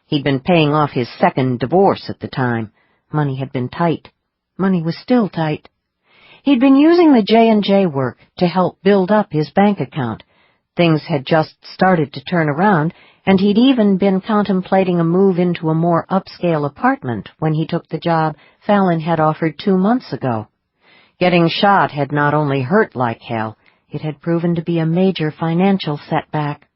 He'd been paying off his second divorce at the time. Money had been tight. Money was still tight. He'd been using the J&J work to help build up his bank account. Things had just started to turn around, and he'd even been contemplating a move into a more upscale apartment when he took the job Fallon had offered 2 months ago. Getting shot had not only hurt like hell, it had proven to be a major financial setback.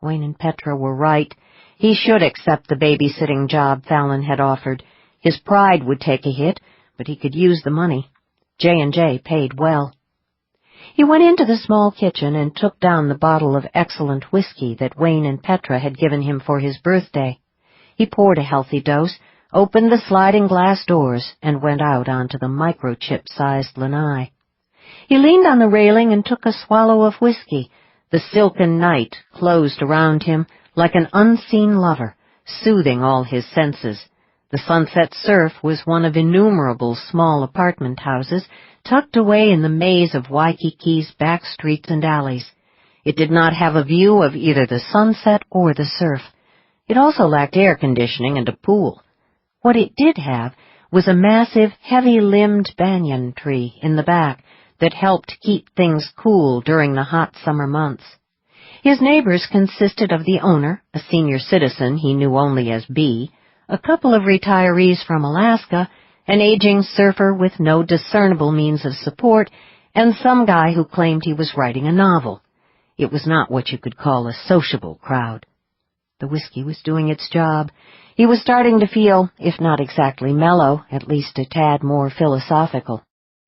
Wayne and Petra were right. He should accept the babysitting job Fallon had offered. His pride would take a hit, but he could use the money. J&J paid well. He went into the small kitchen and took down the bottle of excellent whiskey that Wayne and Petra had given him for his birthday. He poured a healthy dose, opened the sliding glass doors, and went out onto the microchip-sized lanai. He leaned on the railing and took a swallow of whiskey. The silken night closed around him like an unseen lover, soothing all his senses. The Sunset Surf was one of innumerable small apartment houses tucked away in the maze of Waikiki's back streets and alleys. It did not have a view of either the sunset or the surf. It also lacked air conditioning and a pool. What it did have was a massive, heavy-limbed banyan tree in the back that helped keep things cool during the hot summer months. His neighbors consisted of the owner, a senior citizen he knew only as B, a couple of retirees from Alaska, an aging surfer with no discernible means of support, and some guy who claimed he was writing a novel. It was not what you could call a sociable crowd. The whiskey was doing its job. He was starting to feel, if not exactly mellow, at least a tad more philosophical.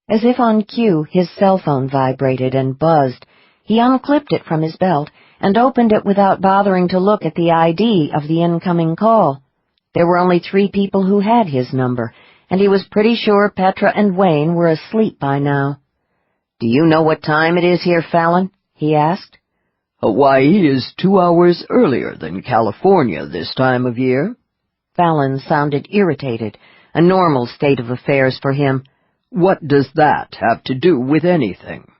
As if on cue, his cell phone vibrated and buzzed. He unclipped it from his belt and opened it without bothering to look at the ID of the incoming call. There were only 3 people who had his number, and he was pretty sure Petra and Wayne were asleep by now. "Do you know what time it is here, Fallon?" he asked. "Hawaii is 2 hours earlier than California this time of year." Fallon sounded irritated, a normal state of affairs for him. "What does that have to do with anything?"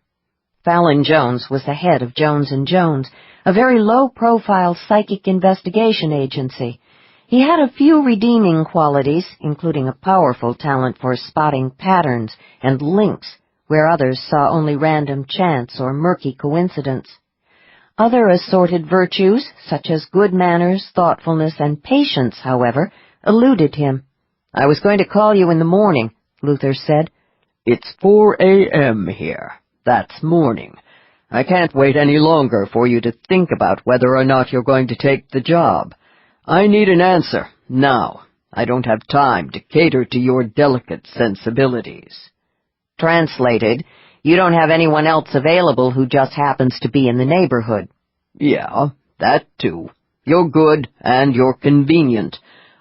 Fallon Jones was the head of Jones & Jones, a very low-profile psychic investigation agency. He had a few redeeming qualities, including a powerful talent for spotting patterns and links where others saw only random chance or murky coincidence. Other assorted virtues, such as good manners, thoughtfulness, and patience, however, eluded him. "I was going to call you in the morning," Luther said. "It's 4 a.m. here. That's morning. I can't wait any longer for you to think about whether or not you're going to take the job. I need an answer, now. I don't have time to cater to your delicate sensibilities." Translated, you don't have anyone else available who just happens to be in the neighborhood. "Yeah, that too. You're good and you're convenient.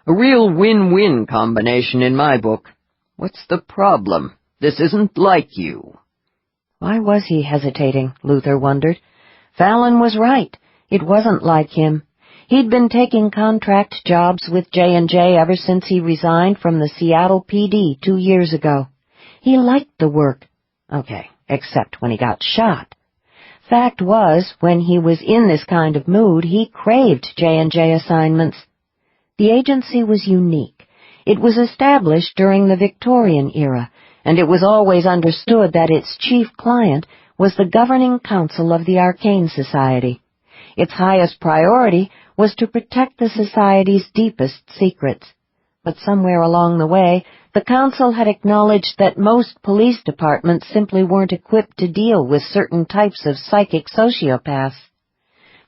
A real win-win combination in my book. What's the problem? This isn't like you." Why was he hesitating, Luther wondered. Fallon was right. It wasn't like him. He'd been taking contract jobs with J&J ever since he resigned from the Seattle PD 2 years ago. He liked the work. Okay, except when he got shot. Fact was, when he was in this kind of mood, he craved J&J assignments. The agency was unique. It was established during the Victorian era, and it was always understood that its chief client was the governing council of the Arcane Society. Its highest priority was to protect the society's deepest secrets. But somewhere along the way, the council had acknowledged that most police departments simply weren't equipped to deal with certain types of psychic sociopaths.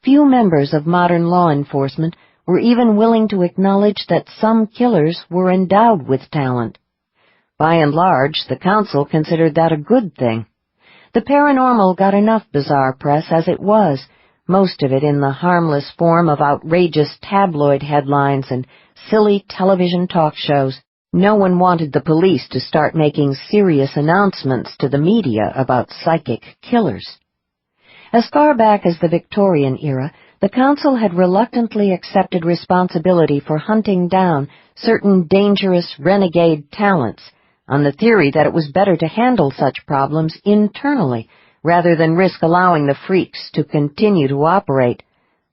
Few members of modern law enforcement were even willing to acknowledge that some killers were endowed with talent. By and large, the council considered that a good thing. The paranormal got enough bizarre press as it was, most of it in the harmless form of outrageous tabloid headlines and silly television talk shows. No one wanted the police to start making serious announcements to the media about psychic killers. As far back as the Victorian era, the council had reluctantly accepted responsibility for hunting down certain dangerous renegade talents, on the theory that it was better to handle such problems internally rather than risk allowing the freaks to continue to operate.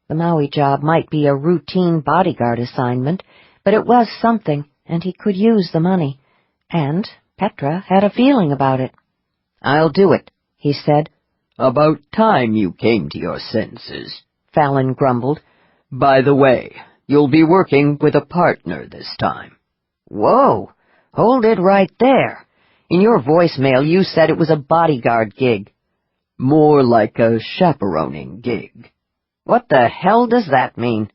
The Maui job might be a routine bodyguard assignment, but it was something, and he could use the money. And Petra had a feeling about it. "I'll do it," he said. "About time you came to your senses," Fallon grumbled. "By the way, you'll be working with a partner this time." "Whoa! Hold it right there. In your voicemail you said it was a bodyguard gig." "More like a chaperoning gig." "What the hell does that mean?"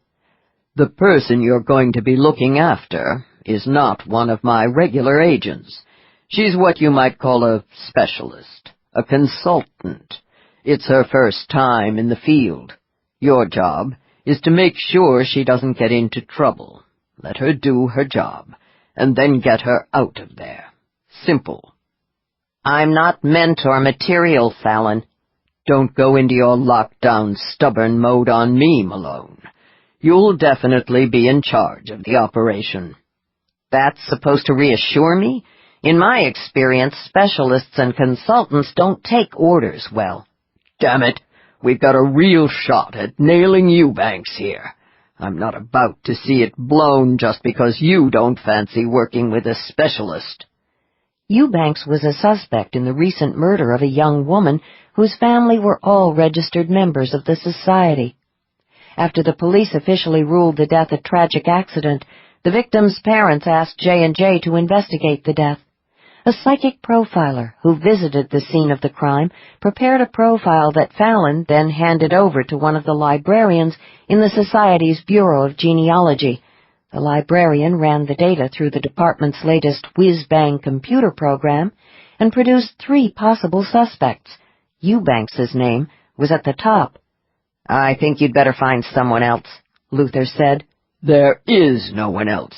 "The person you're going to be looking after is not one of my regular agents. She's what you might call a specialist, a consultant. It's her first time in the field. Your job is to make sure she doesn't get into trouble. Let her do her job, and then get her out of there. Simple." "I'm not mentor material, Fallon." "Don't go into your lockdown stubborn mode on me, Malone. You'll definitely be in charge of the operation." "That's supposed to reassure me? In my experience, specialists and consultants don't take orders well." "Damn it, we've got a real shot at nailing Eubanks here. I'm not about to see it blown just because you don't fancy working with a specialist." Eubanks was a suspect in the recent murder of a young woman whose family were all registered members of the society. After the police officially ruled the death a tragic accident, the victim's parents asked J&J to investigate the death. A psychic profiler who visited the scene of the crime prepared a profile that Fallon then handed over to one of the librarians in the Society's Bureau of Genealogy. The librarian ran the data through the department's latest whiz-bang computer program and produced 3 possible suspects. Eubanks's name was at the top. "I think you'd better find someone else," Luther said. "There is no one else.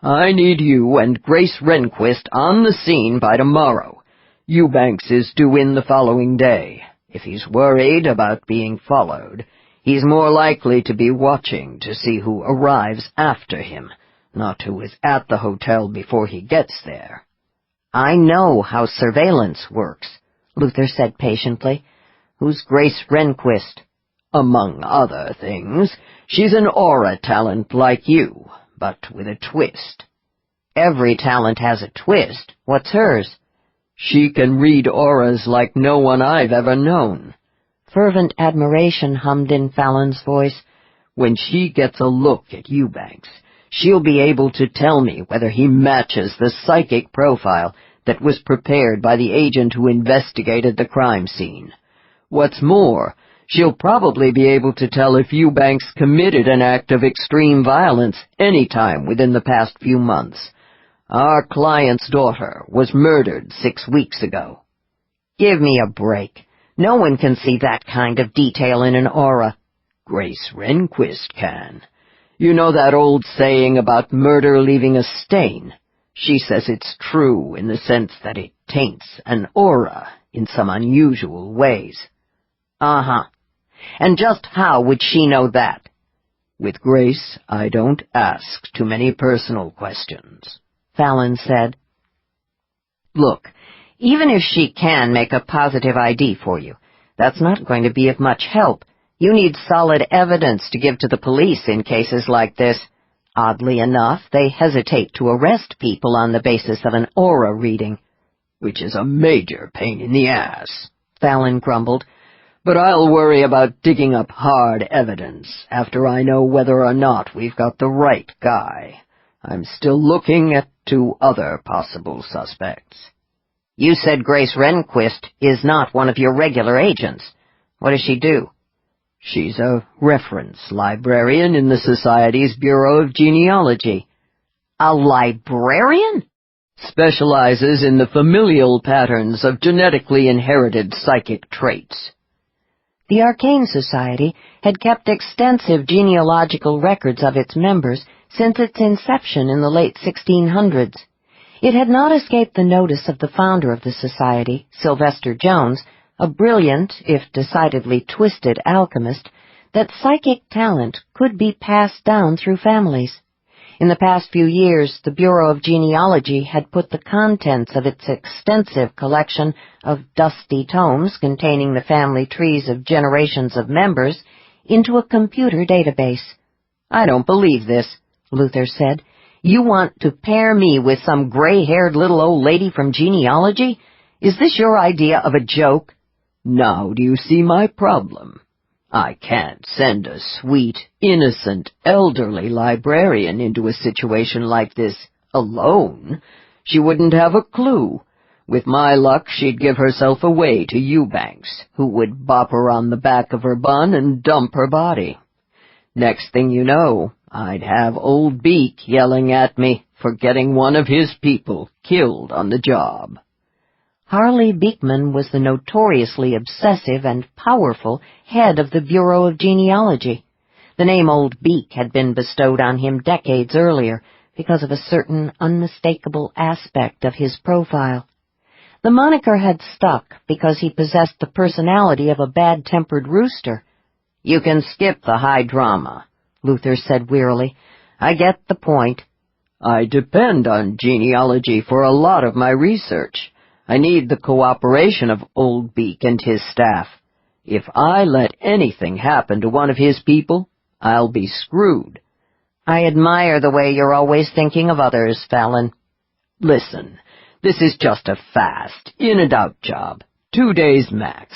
I need you and Grace Rehnquist on the scene by tomorrow. Eubanks is due in the following day. If he's worried about being followed, he's more likely to be watching to see who arrives after him, not who is at the hotel before he gets there." "I know how surveillance works," Luther said patiently. "Who's Grace Rehnquist?" "Among other things, she's an aura talent like you, but with a twist." "Every talent has a twist. What's hers?" "She can read auras like no one I've ever known." Fervent admiration hummed in Fallon's voice. "When she gets a look at Eubanks, she'll be able to tell me whether he matches the psychic profile that was prepared by the agent who investigated the crime scene. What's more, she'll probably be able to tell if Eubanks committed an act of extreme violence any time within the past few months. Our client's daughter was murdered 6 weeks ago." "Give me a break. No one can see that kind of detail in an aura." "Grace Rehnquist can. You know that old saying about murder leaving a stain? She says it's true in the sense that it taints an aura in some unusual ways." "Uh-huh. And just how would she know that?" "With Grace, I don't ask too many personal questions," Fallon said. "Look, even if she can make a positive ID for you, that's not going to be of much help. You need solid evidence to give to the police in cases like this. Oddly enough, they hesitate to arrest people on the basis of an aura reading." "Which is a major pain in the ass," Fallon grumbled. "But I'll worry about digging up hard evidence after I know whether or not we've got the right guy. I'm still looking at 2 other possible suspects." "You said Grace Rehnquist is not one of your regular agents. What does she do?" "She's a reference librarian in the Society's Bureau of Genealogy." "A librarian?" "Specializes in the familial patterns of genetically inherited psychic traits." The Arcane Society had kept extensive genealogical records of its members since its inception in the late 1600s. It had not escaped the notice of the founder of the Society, Sylvester Jones, a brilliant, if decidedly twisted alchemist, that psychic talent could be passed down through families. In the past few years, the Bureau of Genealogy had put the contents of its extensive collection of dusty tomes containing the family trees of generations of members into a computer database. "I don't believe this," Luther said. "You want to pair me with some gray-haired little old lady from genealogy? Is this your idea of a joke?" "Now do you see my problem? I can't send a sweet, innocent, elderly librarian into a situation like this alone. She wouldn't have a clue. With my luck, she'd give herself away to Eubanks, who would bop her on the back of her bun and dump her body. Next thing you know, I'd have old Beak yelling at me for getting one of his people killed on the job." Harley Beekman was the notoriously obsessive and powerful head of the Bureau of Genealogy. The name Old Beak had been bestowed on him decades earlier because of a certain unmistakable aspect of his profile. The moniker had stuck because he possessed the personality of a bad-tempered rooster. "You can skip the high drama," Luther said wearily. "I get the point." "I depend on genealogy for a lot of my research. I need the cooperation of Old Beak and his staff. If I let anything happen to one of his people, I'll be screwed. I admire the way you're always thinking of others, Fallon. Listen, this is just a fast, in-and-out job. 2 days max.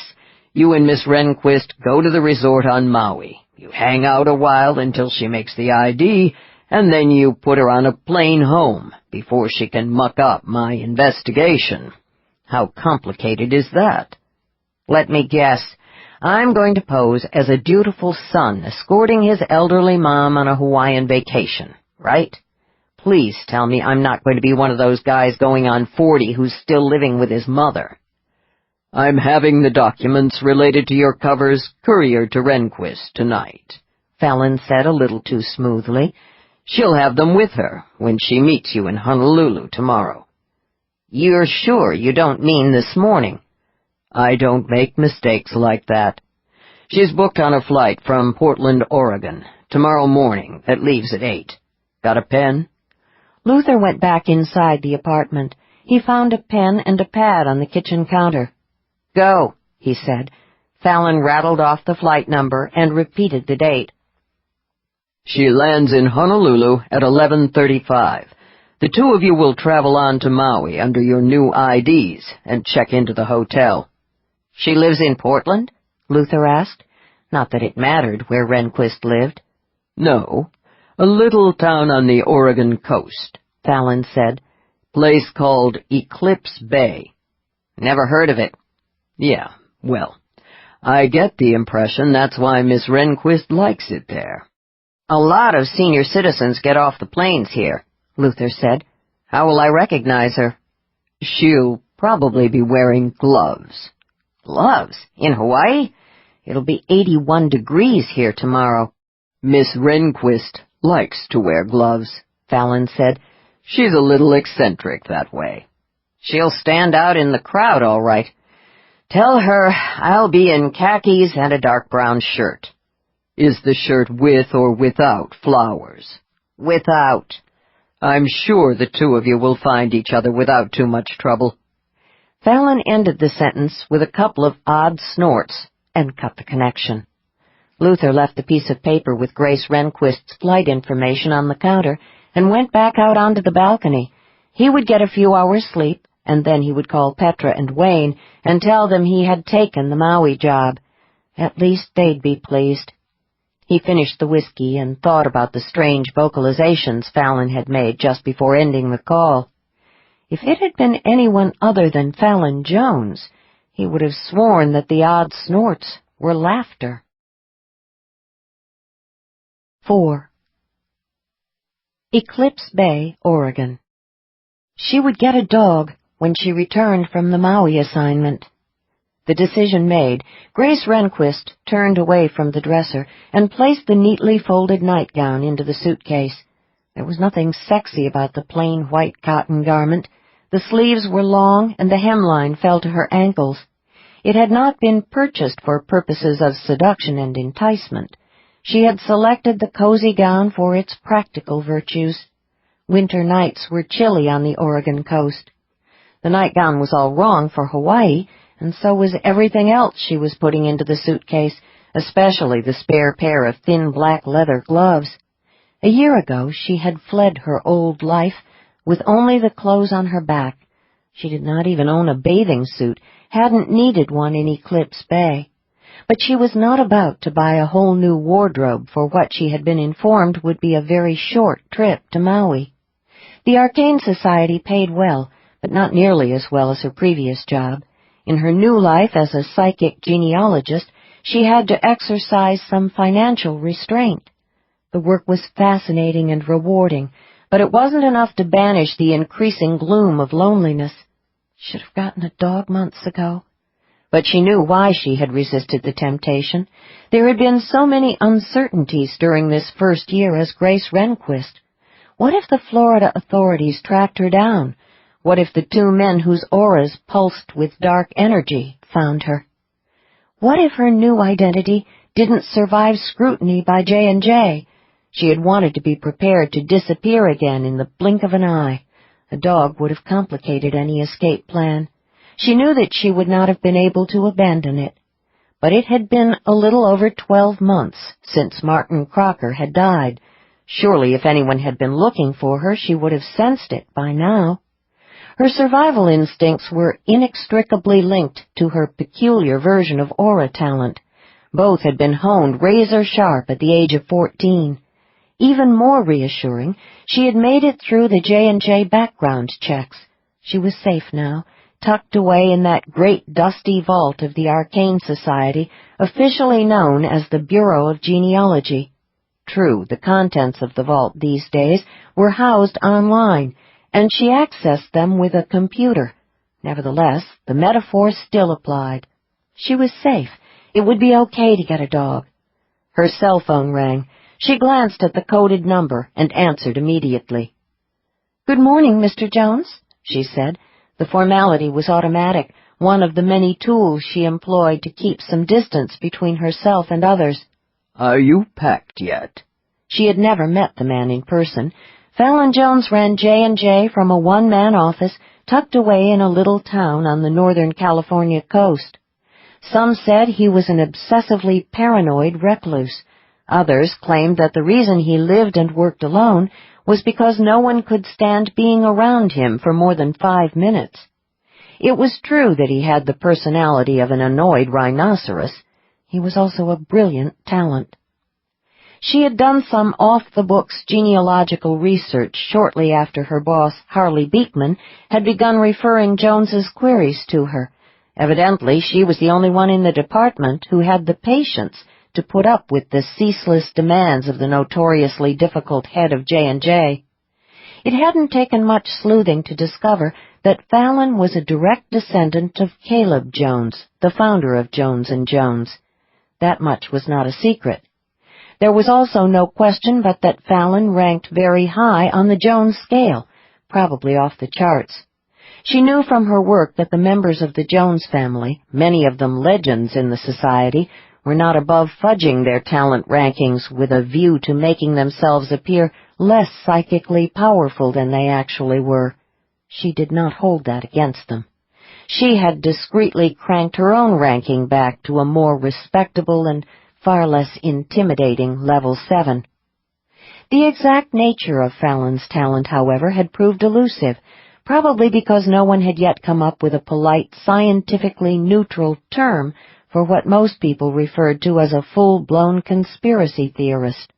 You and Miss Rehnquist go to the resort on Maui. You hang out a while until she makes the ID, and then you put her on a plane home before she can muck up my investigation. How complicated is that? Let me guess. I'm going to pose as a dutiful son escorting his elderly mom on a Hawaiian vacation, right? Please tell me I'm not going to be one of those guys going on 40 who's still living with his mother. I'm having the documents related to your covers couriered to Rehnquist tonight, Fallon said a little too smoothly. She'll have them with her when she meets you in Honolulu tomorrow. You're sure you don't mean this morning? I don't make mistakes like that. She's booked on a flight from Portland, Oregon, tomorrow morning that leaves at 8. Got a pen? Luther went back inside the apartment. He found a pen and a pad on the kitchen counter. Go, he said. Fallon rattled off the flight number and repeated the date. She lands in Honolulu at 11:35. The two of you will travel on to Maui under your new IDs and check into the hotel. She lives in Portland? Luther asked. Not that it mattered where Rehnquist lived. No, a little town on the Oregon coast, Fallon said. Place called Eclipse Bay. Never heard of it. Yeah, well, I get the impression that's why Miss Rehnquist likes it there. A lot of senior citizens get off the planes here, Luther said. How will I recognize her? She'll probably be wearing gloves. Gloves? In Hawaii? It'll be 81 degrees here tomorrow. Miss Rehnquist likes to wear gloves, Fallon said. She's a little eccentric that way. She'll stand out in the crowd, all right. Tell her I'll be in khakis and a dark brown shirt. Is the shirt with or without flowers? Without. I'm sure the two of you will find each other without too much trouble. Fallon ended the sentence with a couple of odd snorts and cut the connection. Luther left the piece of paper with Grace Rehnquist's flight information on the counter and went back out onto the balcony. He would get a few hours' sleep, and then he would call Petra and Wayne and tell them he had taken the Maui job. At least they'd be pleased. He finished the whiskey and thought about the strange vocalizations Fallon had made just before ending the call. If it had been anyone other than Fallon Jones, he would have sworn that the odd snorts were laughter. 4. Eclipse Bay, Oregon. She would get a dog when she returned from the Maui assignment. The decision made, Grace Rehnquist turned away from the dresser and placed the neatly folded nightgown into the suitcase. There was nothing sexy about the plain white cotton garment. The sleeves were long and the hemline fell to her ankles. It had not been purchased for purposes of seduction and enticement. She had selected the cozy gown for its practical virtues. Winter nights were chilly on the Oregon coast. The nightgown was all wrong for Hawaii, and so was everything else she was putting into the suitcase, especially the spare pair of thin black leather gloves. A year ago she had fled her old life, with only the clothes on her back. She did not even own a bathing suit, hadn't needed one in Eclipse Bay. But she was not about to buy a whole new wardrobe for what she had been informed would be a very short trip to Maui. The Arcane Society paid well, but not nearly as well as her previous job. In her new life as a psychic genealogist, she had to exercise some financial restraint. The work was fascinating and rewarding, but it wasn't enough to banish the increasing gloom of loneliness. Should have gotten a dog months ago. But she knew why she had resisted the temptation. There had been so many uncertainties during this first year as Grace Rehnquist. What if the Florida authorities tracked her down? What if the two men whose auras pulsed with dark energy found her? What if her new identity didn't survive scrutiny by J&J? She had wanted to be prepared to disappear again in the blink of an eye. A dog would have complicated any escape plan. She knew that she would not have been able to abandon it. but it had been a little over 12 months since Martin Crocker had died. Surely if anyone had been looking for her, she would have sensed it by now. Her survival instincts were inextricably linked to her peculiar version of aura talent. Both had been honed razor-sharp at the age of 14. Even more reassuring, she had made it through the J&J background checks. She was safe now, tucked away in that great dusty vault of the Arcane Society, officially known as the Bureau of Genealogy. True, the contents of the vault these days were housed online, and she accessed them with a computer. Nevertheless, the metaphor still applied. She was safe. It would be okay to get a dog. Her cell phone rang. She glanced at the coded number and answered immediately. "Good morning, Mr. Jones," she said. The formality was automatic, one of the many tools she employed to keep some distance between herself and others. "Are you packed yet?" She had never met the man in person. Fallon Jones ran J&J from a one-man office tucked away in a little town on the Northern California coast. Some said he was an obsessively paranoid recluse. Others claimed that the reason he lived and worked alone was because no one could stand being around him for more than 5 minutes. It was true that he had the personality of an annoyed rhinoceros. He was also a brilliant talent. She had done some off-the-books genealogical research shortly after her boss, Harley Beekman, had begun referring Jones's queries to her. Evidently, she was the only one in the department who had the patience to put up with the ceaseless demands of the notoriously difficult head of J&J. It hadn't taken much sleuthing to discover that Fallon was a direct descendant of Caleb Jones, the founder of Jones & Jones. That much was not a secret. There was also no question but that Fallon ranked very high on the Jones scale, probably off the charts. She knew from her work that the members of the Jones family, many of them legends in the society, were not above fudging their talent rankings with a view to making themselves appear less psychically powerful than they actually were. She did not hold that against them. She had discreetly cranked her own ranking back to a more respectable and far less intimidating level 7. The exact nature of Fallon's talent, however, had proved elusive, probably because no one had yet come up with a polite, scientifically neutral term for what most people referred to as a full-blown conspiracy theorist.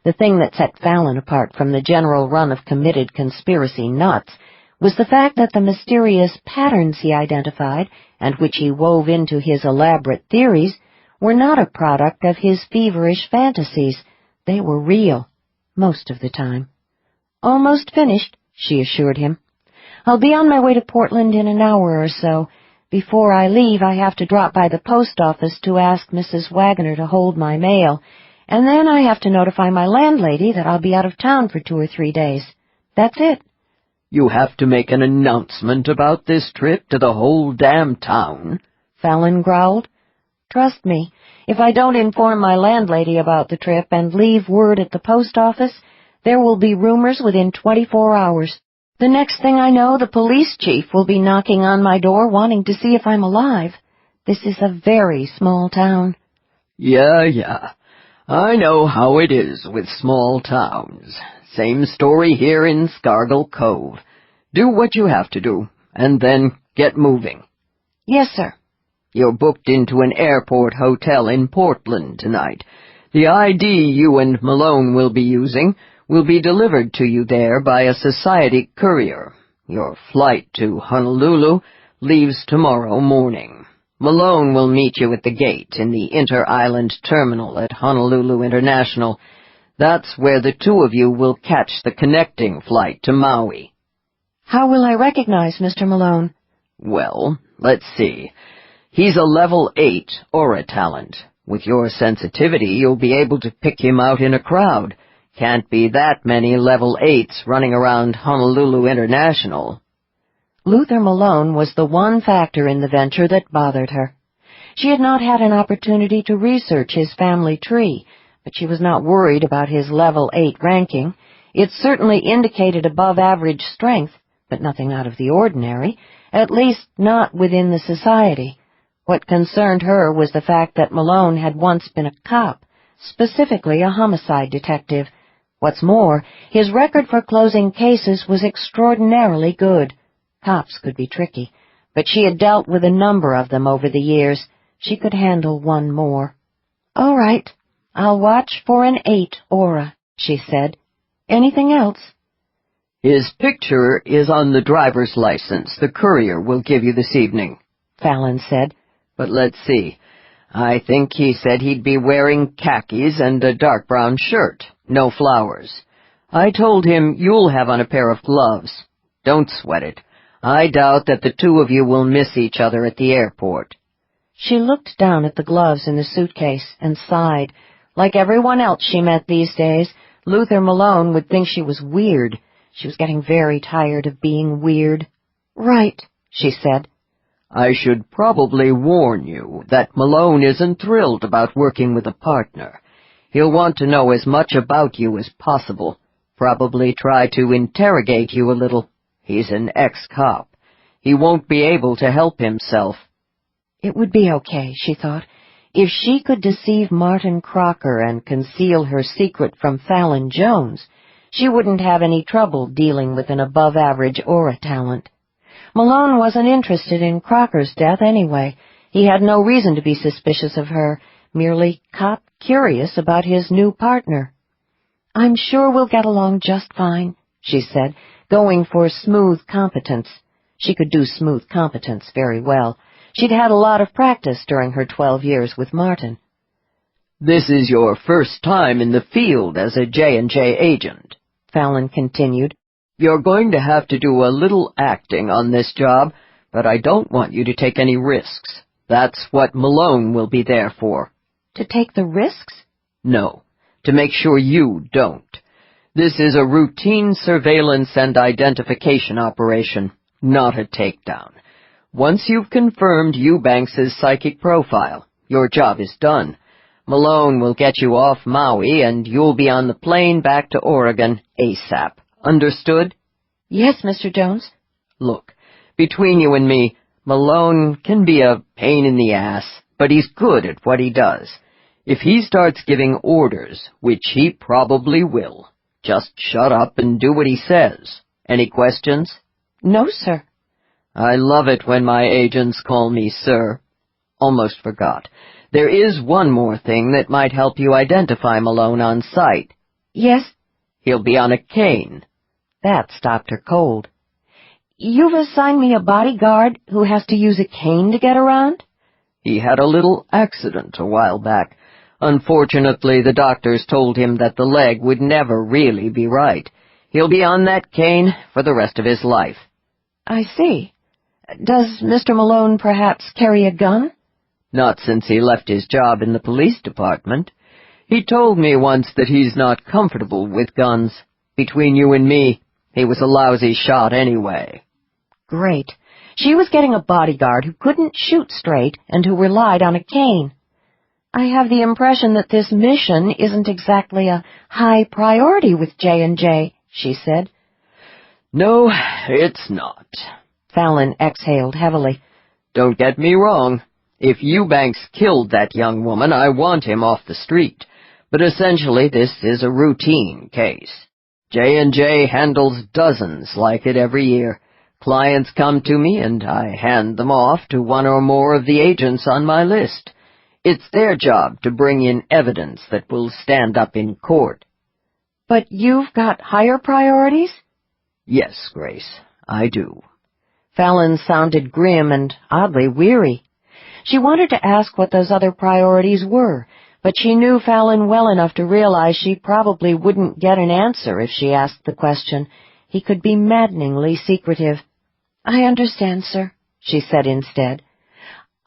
The thing that set Fallon apart from the general run of committed conspiracy nuts was the fact that the mysterious patterns he identified, and which he wove into his elaborate theories, were not a product of his feverish fantasies. They were real, most of the time. "Almost finished," she assured him. "I'll be on my way to Portland in an hour or so. Before I leave, I have to drop by the post office to ask Mrs. Wagner to hold my mail, and then I have to notify my landlady that I'll be out of town for 2 or 3 days. That's it." "You have to make an announcement about this trip to the whole damn town," Fallon growled. "Trust me, if I don't inform my landlady about the trip and leave word at the post office, there will be rumors within 24 hours. The next thing I know, the police chief will be knocking on my door wanting to see if I'm alive. This is a very small town." Yeah. I know how it is with small towns. Same story here in Scargill Cove. Do what you have to do, and then get moving." "Yes, sir." "You're booked into an airport hotel in Portland tonight. The ID you and Malone will be using will be delivered to you there by a society courier. Your flight to Honolulu leaves tomorrow morning. Malone will meet you at the gate in the inter-island terminal at Honolulu International. That's where the two of you will catch the connecting flight to Maui." "How will I recognize Mr. Malone?" "Well, let's see. He's a level 8 aura talent. With your sensitivity, you'll be able to pick him out in a crowd. Can't be that many level 8s running around Honolulu International." Luther Malone was the one factor in the venture that bothered her. She had not had an opportunity to research his family tree, but she was not worried about his level 8 ranking. It certainly indicated above-average strength, but nothing out of the ordinary, at least not within the society. What concerned her was the fact that Malone had once been a cop, specifically a homicide detective. What's more, his record for closing cases was extraordinarily good. Cops could be tricky, but she had dealt with a number of them over the years. She could handle one more. "All right, I'll watch for an 8 aura," she said. "Anything else?" "His picture is on the driver's license the courier will give you this evening," Fallon said. "But let's see. I think he said he'd be wearing khakis and a dark brown shirt, no flowers. I told him you'll have on a pair of gloves. Don't sweat it. I doubt that the two of you will miss each other at the airport." She looked down at the gloves in the suitcase and sighed. Like everyone else she met these days, Luther Malone would think she was weird. She was getting very tired of being weird. "Right," she said. "I should probably warn you that Malone isn't thrilled about working with a partner. He'll want to know as much about you as possible, probably try to interrogate you a little. He's an ex-cop. He won't be able to help himself." It would be okay, she thought. If she could deceive Martin Crocker and conceal her secret from Fallon Jones, she wouldn't have any trouble dealing with an above-average aura talent. Malone wasn't interested in Crocker's death anyway. He had no reason to be suspicious of her, merely cop-curious about his new partner. "I'm sure we'll get along just fine," she said, going for smooth competence. She could do smooth competence very well. She'd had a lot of practice during her 12 years with Martin. "This is your first time in the field as a J&J agent," Fallon continued. "You're going to have to do a little acting on this job, but I don't want you to take any risks. That's what Malone will be there for." "To take the risks?" "No, to make sure you don't. This is a routine surveillance and identification operation, not a takedown. Once you've confirmed Eubanks's psychic profile, your job is done. Malone will get you off Maui, and you'll be on the plane back to Oregon ASAP. Understood?" "Yes, Mr. Jones." "Look, between you and me, Malone can be a pain in the ass, but he's good at what he does. If he starts giving orders, which he probably will, just shut up and do what he says. Any questions?" "No, sir." "I love it when my agents call me sir. Almost forgot. There is one more thing that might help you identify Malone on sight." "Yes?" "He'll be on a cane." That stopped her cold. "You've assigned me a bodyguard who has to use a cane to get around?" "He had a little accident a while back. Unfortunately, the doctors told him that the leg would never really be right. He'll be on that cane for the rest of his life." "I see. Does Mr. Malone perhaps carry a gun?" "Not since he left his job in the police department. He told me once that he's not comfortable with guns. Between you and me, he was a lousy shot anyway." Great. She was getting a bodyguard who couldn't shoot straight and who relied on a cane. "I have the impression that this mission isn't exactly a high priority with J&J, she said. "No, it's not." Fallon exhaled heavily. "Don't get me wrong. If Eubanks killed that young woman, I want him off the street. But essentially, this is a routine case. J&J handles dozens like it every year. Clients come to me, and I hand them off to one or more of the agents on my list. It's their job to bring in evidence that will stand up in court." "But you've got higher priorities?" "Yes, Grace, I do." Fallon sounded grim and oddly weary. She wanted to ask what those other priorities were, but she knew Fallon well enough to realize she probably wouldn't get an answer if she asked the question. He could be maddeningly secretive. "I understand, sir," she said instead.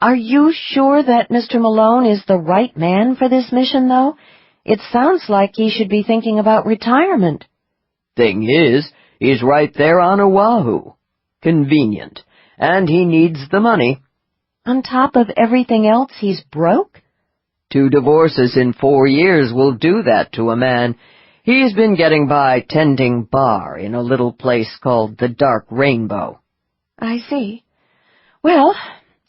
"Are you sure that Mr. Malone is the right man for this mission, though? It sounds like he should be thinking about retirement." "Thing is, he's right there on Oahu. Convenient. And he needs the money." "On top of everything else, he's broke?" 2 divorces in 4 years will do that to a man. He's been getting by tending bar in a little place called the Dark Rainbow." "I see. Well,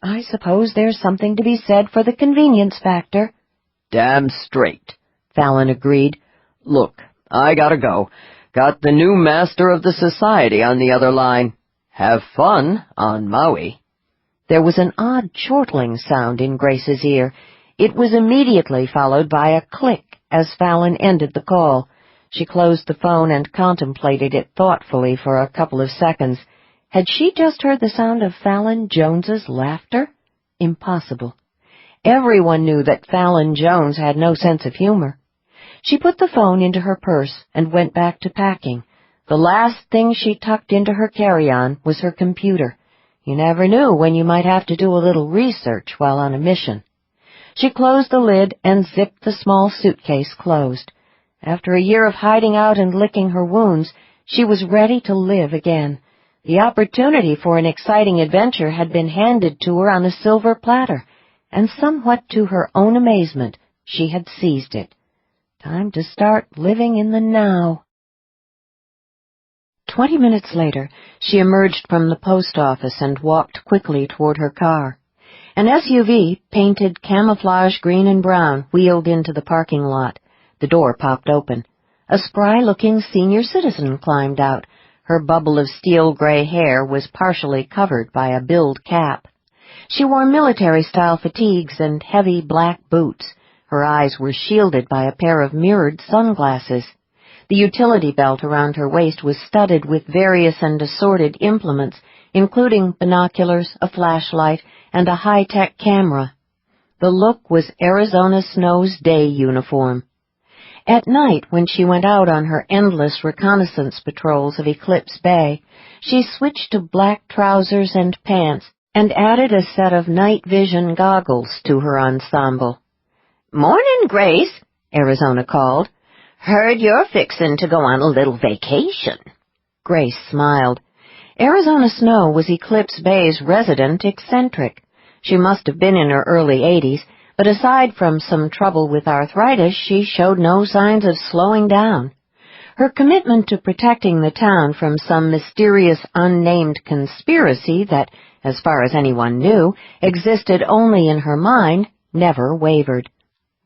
I suppose there's something to be said for the convenience factor. Damn straight, Fallon agreed. Look, I gotta go. Got the new master of the society on the other line. Have fun on Maui. There was an odd chortling sound in Grace's ear. It was immediately followed by a click as Fallon ended the call. She closed the phone and contemplated it thoughtfully for a couple of seconds. Had she just heard the sound of Fallon Jones's laughter? Impossible. Everyone knew that Fallon Jones had no sense of humor. She put the phone into her purse and went back to packing. The last thing she tucked into her carry-on was her computer. You never knew when you might have to do a little research while on a mission. She closed the lid and zipped the small suitcase closed. After a year of hiding out and licking her wounds, she was ready to live again. The opportunity for an exciting adventure had been handed to her on a silver platter, and somewhat to her own amazement, she had seized it. Time to start living in the now. 20 minutes later, she emerged from the post office and walked quickly toward her car. An SUV, painted camouflage green and brown, wheeled into the parking lot. The door popped open. A spry-looking senior citizen climbed out. Her bubble of steel-gray hair was partially covered by a billed cap. She wore military-style fatigues and heavy black boots. Her eyes were shielded by a pair of mirrored sunglasses. The utility belt around her waist was studded with various and assorted implements, including binoculars, a flashlight, and a high-tech camera. The look was Arizona Snow's day uniform. At night, when she went out on her endless reconnaissance patrols of Eclipse Bay, she switched to black trousers and pants and added a set of night vision goggles to her ensemble. "Morning, Grace," Arizona called. "Heard you're fixin' to go on a little vacation." Grace smiled. Arizona Snow was Eclipse Bay's resident eccentric. She must have been in her early 80s, but aside from some trouble with arthritis, she showed no signs of slowing down. Her commitment to protecting the town from some mysterious unnamed conspiracy that, as far as anyone knew, existed only in her mind, never wavered.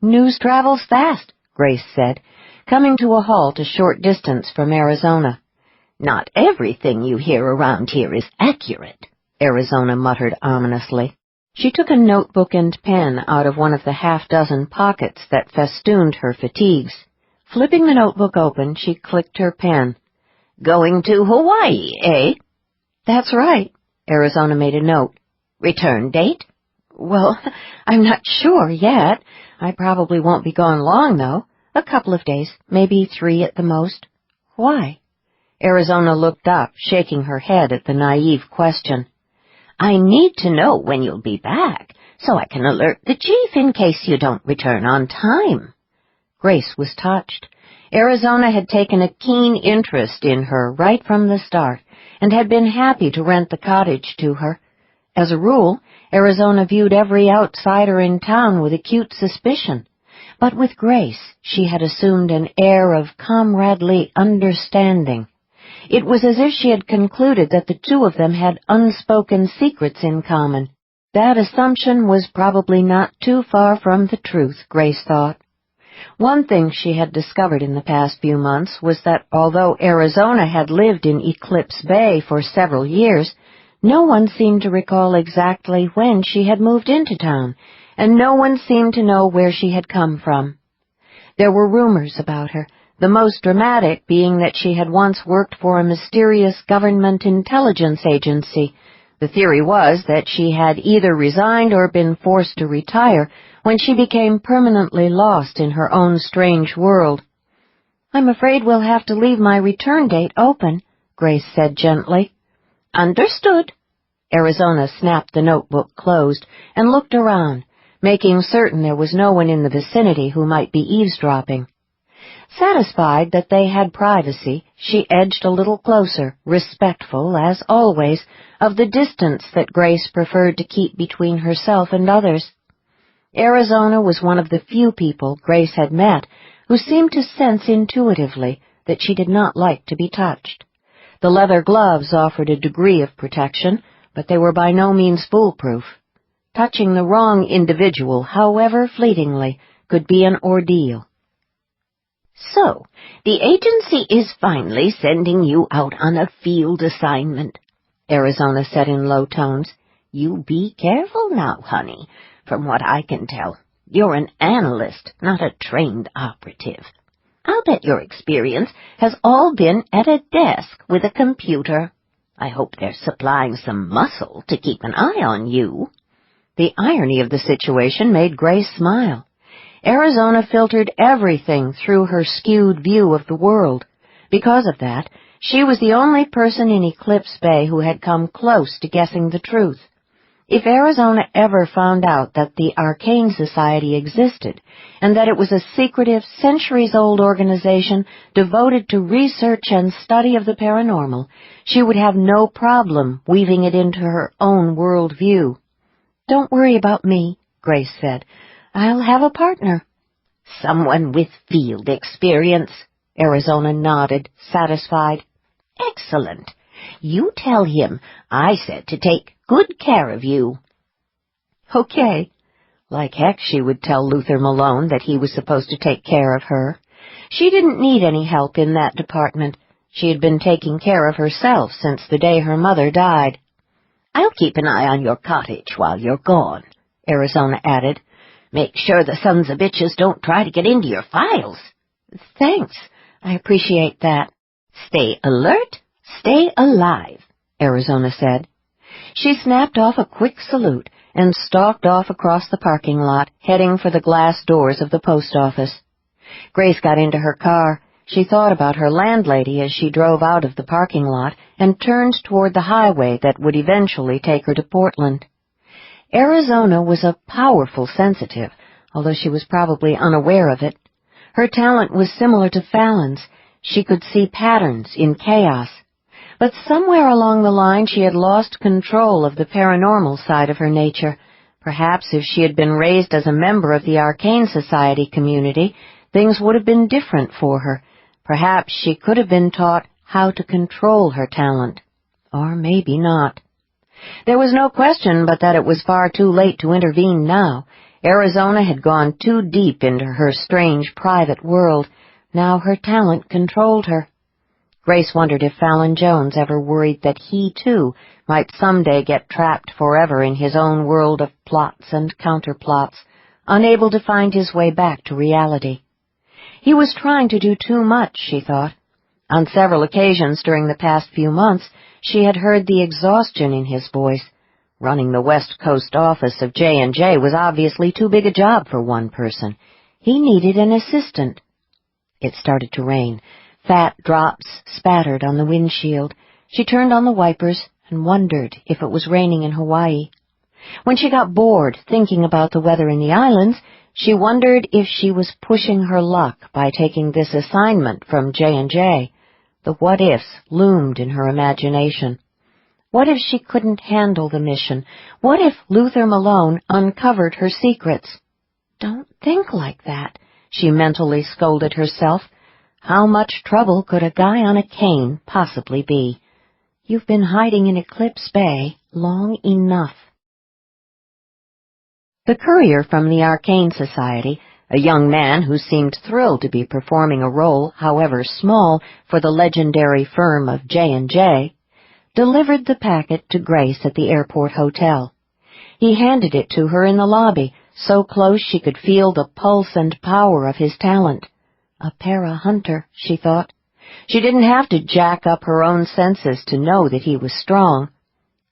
"News travels fast," Grace said, coming to a halt a short distance from Arizona. "Not everything you hear around here is accurate," Arizona muttered ominously. She took a notebook and pen out of one of the half-dozen pockets that festooned her fatigues. Flipping the notebook open, she clicked her pen. "Going to Hawaii, eh?" "That's right." Arizona made a note. "Return date?" "Well, I'm not sure yet. I probably won't be gone long, though. A couple of days, maybe 3 at the most." "Why?" Arizona looked up, shaking her head at the naive question. "I need to know when you'll be back, so I can alert the chief in case you don't return on time." Grace was touched. Arizona had taken a keen interest in her right from the start, and had been happy to rent the cottage to her. As a rule, Arizona viewed every outsider in town with acute suspicion, but with Grace she had assumed an air of comradely understanding. It was as if she had concluded that the two of them had unspoken secrets in common. That assumption was probably not too far from the truth, Grace thought. One thing she had discovered in the past few months was that although Arizona had lived in Eclipse Bay for several years, no one seemed to recall exactly when she had moved into town, and no one seemed to know where she had come from. There were rumors about her, the most dramatic being that she had once worked for a mysterious government intelligence agency. The theory was that she had either resigned or been forced to retire when she became permanently lost in her own strange world. "I'm afraid we'll have to leave my return date open," Grace said gently. "Understood." Arizona snapped the notebook closed and looked around, making certain there was no one in the vicinity who might be eavesdropping. Satisfied that they had privacy, she edged a little closer, respectful, as always, of the distance that Grace preferred to keep between herself and others. Arizona was one of the few people Grace had met who seemed to sense intuitively that she did not like to be touched. The leather gloves offered a degree of protection, but they were by no means foolproof. touching the wrong individual, however fleetingly, could be an ordeal. So, the agency is finally sending you out on a field assignment, Arizona said in low tones. You be careful now, honey. From what I can tell, you're an analyst, not a trained operative. I'll bet your experience has all been at a desk with a computer. I hope they're supplying some muscle to keep an eye on you. The irony of the situation made Grace smile. Arizona filtered everything through her skewed view of the world. Because of that, she was the only person in Eclipse Bay who had come close to guessing the truth. If Arizona ever found out that the Arcane Society existed, and that it was a secretive, centuries-old organization devoted to research and study of the paranormal, she would have no problem weaving it into her own world view. "Don't worry about me," Grace said. "I'll have a partner." "Someone with field experience?" Arizona nodded, satisfied. "Excellent. You tell him I said to take good care of you." Okay. Like heck she would tell Luther Malone that he was supposed to take care of her. She didn't need any help in that department. She had been taking care of herself since the day her mother died. "I'll keep an eye on your cottage while you're gone," Arizona added. "Make sure the sons of bitches don't try to get into your files." "Thanks. I appreciate that." "Stay alert, stay alive," Arizona said. She snapped off a quick salute and stalked off across the parking lot, heading for the glass doors of the post office. Grace got into her car. She thought about her landlady as she drove out of the parking lot and turned toward the highway that would eventually take her to Portland. Arizona was a powerful sensitive, although she was probably unaware of it. Her talent was similar to Fallon's. She could see patterns in chaos. But somewhere along the line she had lost control of the paranormal side of her nature. Perhaps if she had been raised as a member of the Arcane Society community, things would have been different for her. Perhaps she could have been taught how to control her talent. Or maybe not. There was no question but that it was far too late to intervene now. Arizona had gone too deep into her strange private world. Now her talent controlled her. Grace wondered if Fallon Jones ever worried that he, too, might someday get trapped forever in his own world of plots and counterplots, unable to find his way back to reality. He was trying to do too much, she thought. On several occasions during the past few months, she had heard the exhaustion in his voice. Running the West Coast office of J&J was obviously too big a job for one person. He needed an assistant. It started to rain. Fat drops spattered on the windshield. She turned on the wipers and wondered if it was raining in Hawaii. When she got bored thinking about the weather in the islands, she wondered if she was pushing her luck by taking this assignment from J&J. The what-ifs loomed in her imagination. What if she couldn't handle the mission? What if Luther Malone uncovered her secrets? "Don't think like that," she mentally scolded herself. How much trouble could a guy on a cane possibly be? You've been hiding in Eclipse Bay long enough. The courier from the Arcane Society, a young man who seemed thrilled to be performing a role, however small, for the legendary firm of J&J, delivered the packet to Grace at the airport hotel. He handed it to her in the lobby, so close she could feel the pulse and power of his talent. A para-hunter, she thought. She didn't have to jack up her own senses to know that he was strong.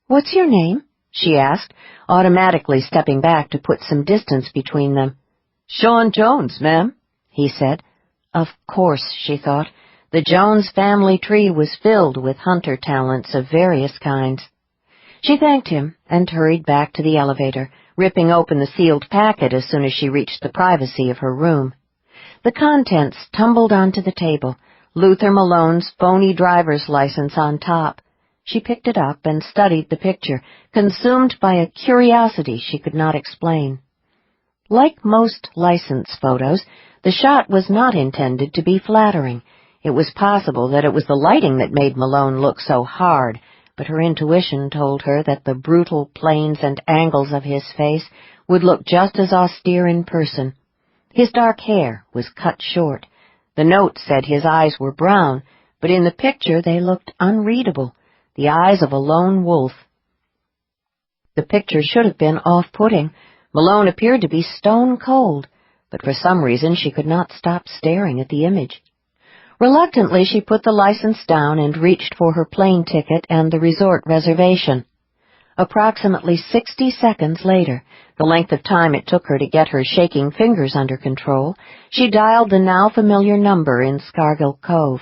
"What's your name?" she asked, automatically stepping back to put some distance between them. "Sean Jones, ma'am," he said. Of course, she thought. The Jones family tree was filled with hunter talents of various kinds. She thanked him and hurried back to the elevator, ripping open the sealed packet as soon as she reached the privacy of her room. The contents tumbled onto the table, Luther Malone's phony driver's license on top. She picked it up and studied the picture, consumed by a curiosity she could not explain. Like most license photos, the shot was not intended to be flattering. It was possible that it was the lighting that made Malone look so hard, but her intuition told her that the brutal planes and angles of his face would look just as austere in person. His dark hair was cut short. The note said his eyes were brown, but in the picture they looked unreadable, the eyes of a lone wolf. The picture should have been off-putting. Malone appeared to be stone cold, but for some reason she could not stop staring at the image. Reluctantly, she put the license down and reached for her plane ticket and the resort reservation. Approximately 60 seconds later, the length of time it took her to get her shaking fingers under control, she dialed the now familiar number in Scargill Cove.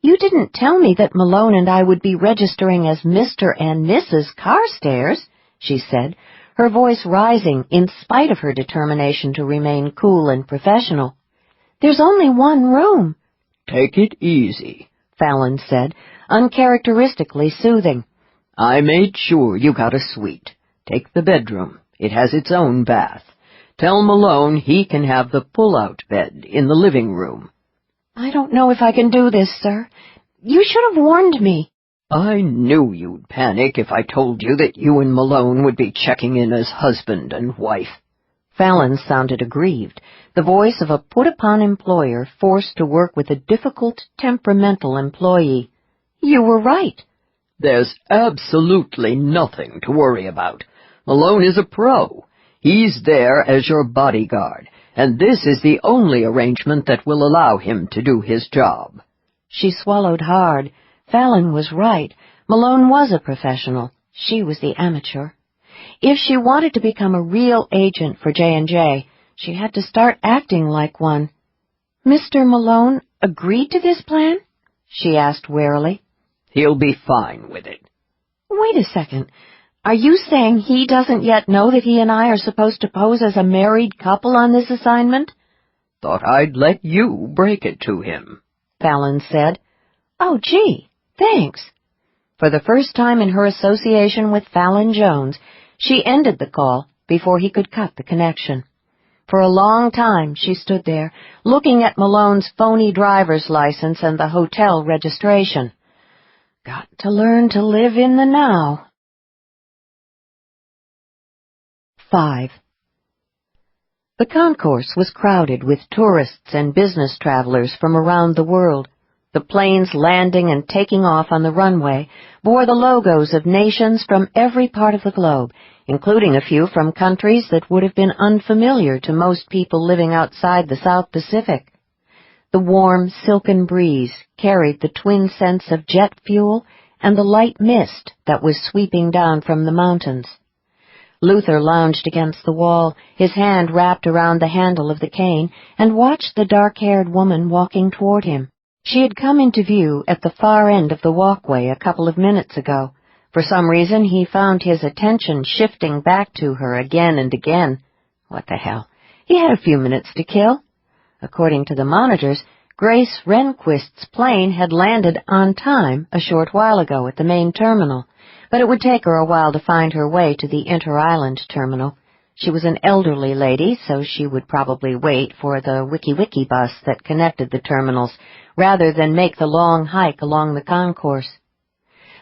"You didn't tell me that Malone and I would be registering as Mr. and Mrs. Carstairs," she said, her voice rising in spite of her determination to remain cool and professional. "There's only one room." "Take it easy," Fallon said, uncharacteristically soothing. "I made sure you got a suite. Take the bedroom. It has its own bath. Tell Malone he can have the pull-out bed in the living room." "I don't know if I can do this, sir. You should have warned me." "I knew you'd panic if I told you that you and Malone would be checking in as husband and wife." Fallon sounded aggrieved, the voice of a put-upon employer forced to work with a difficult, temperamental employee. "You were right." "There's absolutely nothing to worry about. Malone is a pro. He's there as your bodyguard, and this is the only arrangement that will allow him to do his job." She swallowed hard. Fallon was right. Malone was a professional. She was the amateur. If she wanted to become a real agent for J&J, she had to start acting like one. "Mr. Malone agreed to this plan?" she asked warily. "He'll be fine with it." "Wait a second. Are you saying he doesn't yet know that he and I are supposed to pose as a married couple on this assignment?" "Thought I'd let you break it to him," Fallon said. "Oh, gee, thanks." For the first time in her association with Fallon Jones, she ended the call before he could cut the connection. For a long time she stood there, looking at Malone's phony driver's license and the hotel registration. Got to learn to live in the now. 5. The concourse was crowded with tourists and business travelers from around the world. The planes landing and taking off on the runway bore the logos of nations from every part of the globe, including a few from countries that would have been unfamiliar to most people living outside the South Pacific. The warm, silken breeze carried the twin scents of jet fuel and the light mist that was sweeping down from the mountains. Luther lounged against the wall, his hand wrapped around the handle of the cane, and watched the dark-haired woman walking toward him. She had come into view at the far end of the walkway a couple of minutes ago. For some reason, he found his attention shifting back to her again and again. What the hell? He had a few minutes to kill. According to the monitors, Grace Rehnquist's plane had landed on time a short while ago at the main terminal, but it would take her a while to find her way to the inter-island terminal. She was an elderly lady, so she would probably wait for the Wiki-Wiki bus that connected the terminals, rather than make the long hike along the concourse.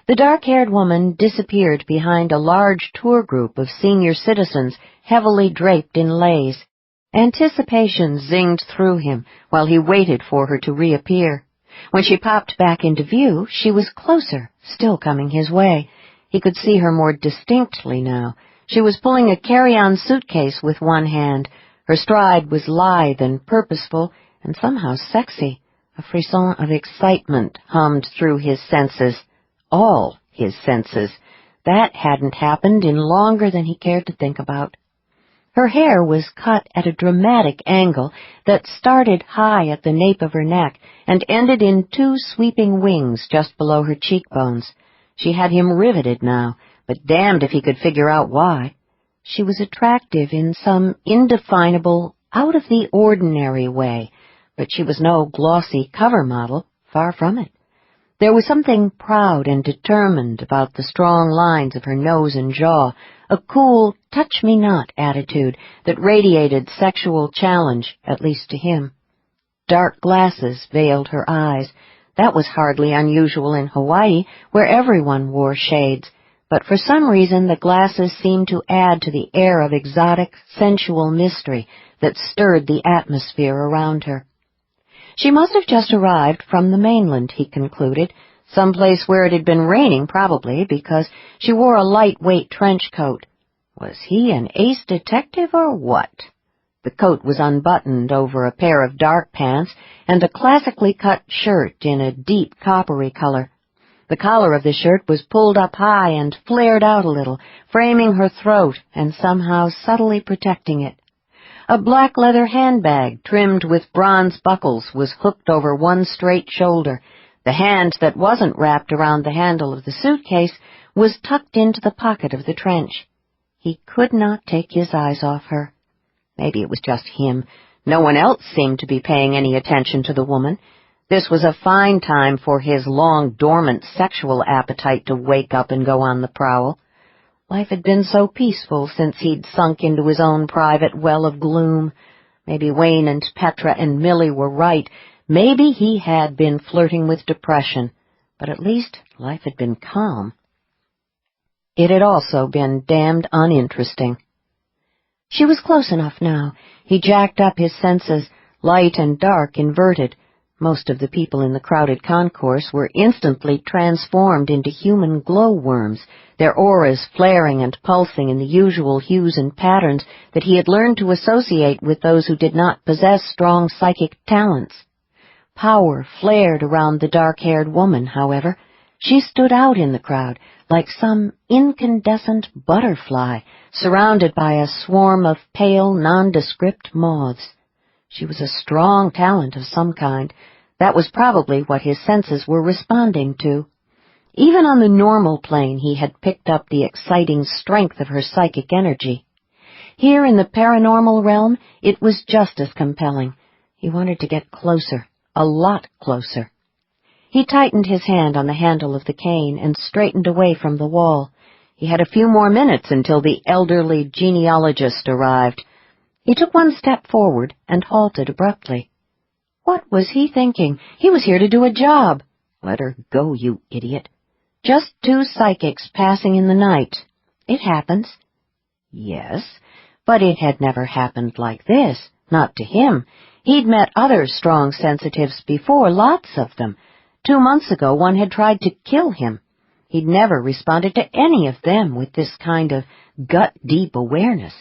The dark-haired woman disappeared behind a large tour group of senior citizens heavily draped in leis. Anticipation zinged through him while he waited for her to reappear. When she popped back into view, she was closer, still coming his way. He could see her more distinctly now. She was pulling a carry-on suitcase with one hand. Her stride was lithe and purposeful, and somehow sexy. A frisson of excitement hummed through his senses. All his senses. That hadn't happened in longer than he cared to think about. Her hair was cut at a dramatic angle that started high at the nape of her neck and ended in two sweeping wings just below her cheekbones. She had him riveted now, but damned if he could figure out why. She was attractive in some indefinable, out-of-the-ordinary way, but she was no glossy cover model, far from it. There was something proud and determined about the strong lines of her nose and jaw, a cool, touch-me-not attitude that radiated sexual challenge, at least to him. Dark glasses veiled her eyes. That was hardly unusual in Hawaii, where everyone wore shades, but for some reason the glasses seemed to add to the air of exotic, sensual mystery that stirred the atmosphere around her. She must have just arrived from the mainland, he concluded, someplace where it had been raining probably, because she wore a lightweight trench coat. Was he an ace detective or what? The coat was unbuttoned over a pair of dark pants and a classically cut shirt in a deep coppery color. The collar of the shirt was pulled up high and flared out a little, framing her throat and somehow subtly protecting it. A black leather handbag trimmed with bronze buckles was hooked over one straight shoulder. The hand that wasn't wrapped around the handle of the suitcase was tucked into the pocket of the trench. He could not take his eyes off her. Maybe it was just him. No one else seemed to be paying any attention to the woman. This was a fine time for his long-dormant sexual appetite to wake up and go on the prowl. Life had been so peaceful since he'd sunk into his own private well of gloom. Maybe Wayne and Petra and Millie were right. Maybe he had been flirting with depression. But at least life had been calm. It had also been damned uninteresting. She was close enough now. He jacked up his senses, light and dark inverted. Most of the people in the crowded concourse were instantly transformed into human glowworms, their auras flaring and pulsing in the usual hues and patterns that he had learned to associate with those who did not possess strong psychic talents. Power flared around the dark-haired woman, however. She stood out in the crowd, like some incandescent butterfly, surrounded by a swarm of pale, nondescript moths. She was a strong talent of some kind. That was probably what his senses were responding to. Even on the normal plane he had picked up the exciting strength of her psychic energy. Here in the paranormal realm it was just as compelling. He wanted to get closer, a lot closer. He tightened his hand on the handle of the cane and straightened away from the wall. He had a few more minutes until the elderly genealogist arrived. He took one step forward and halted abruptly. What was he thinking? He was here to do a job. Let her go, you idiot. Just two psychics passing in the night. It happens. Yes, but it had never happened like this. Not to him. He'd met other strong sensitives before, lots of them. 2 months ago one had tried to kill him. He'd never responded to any of them with this kind of gut-deep awareness.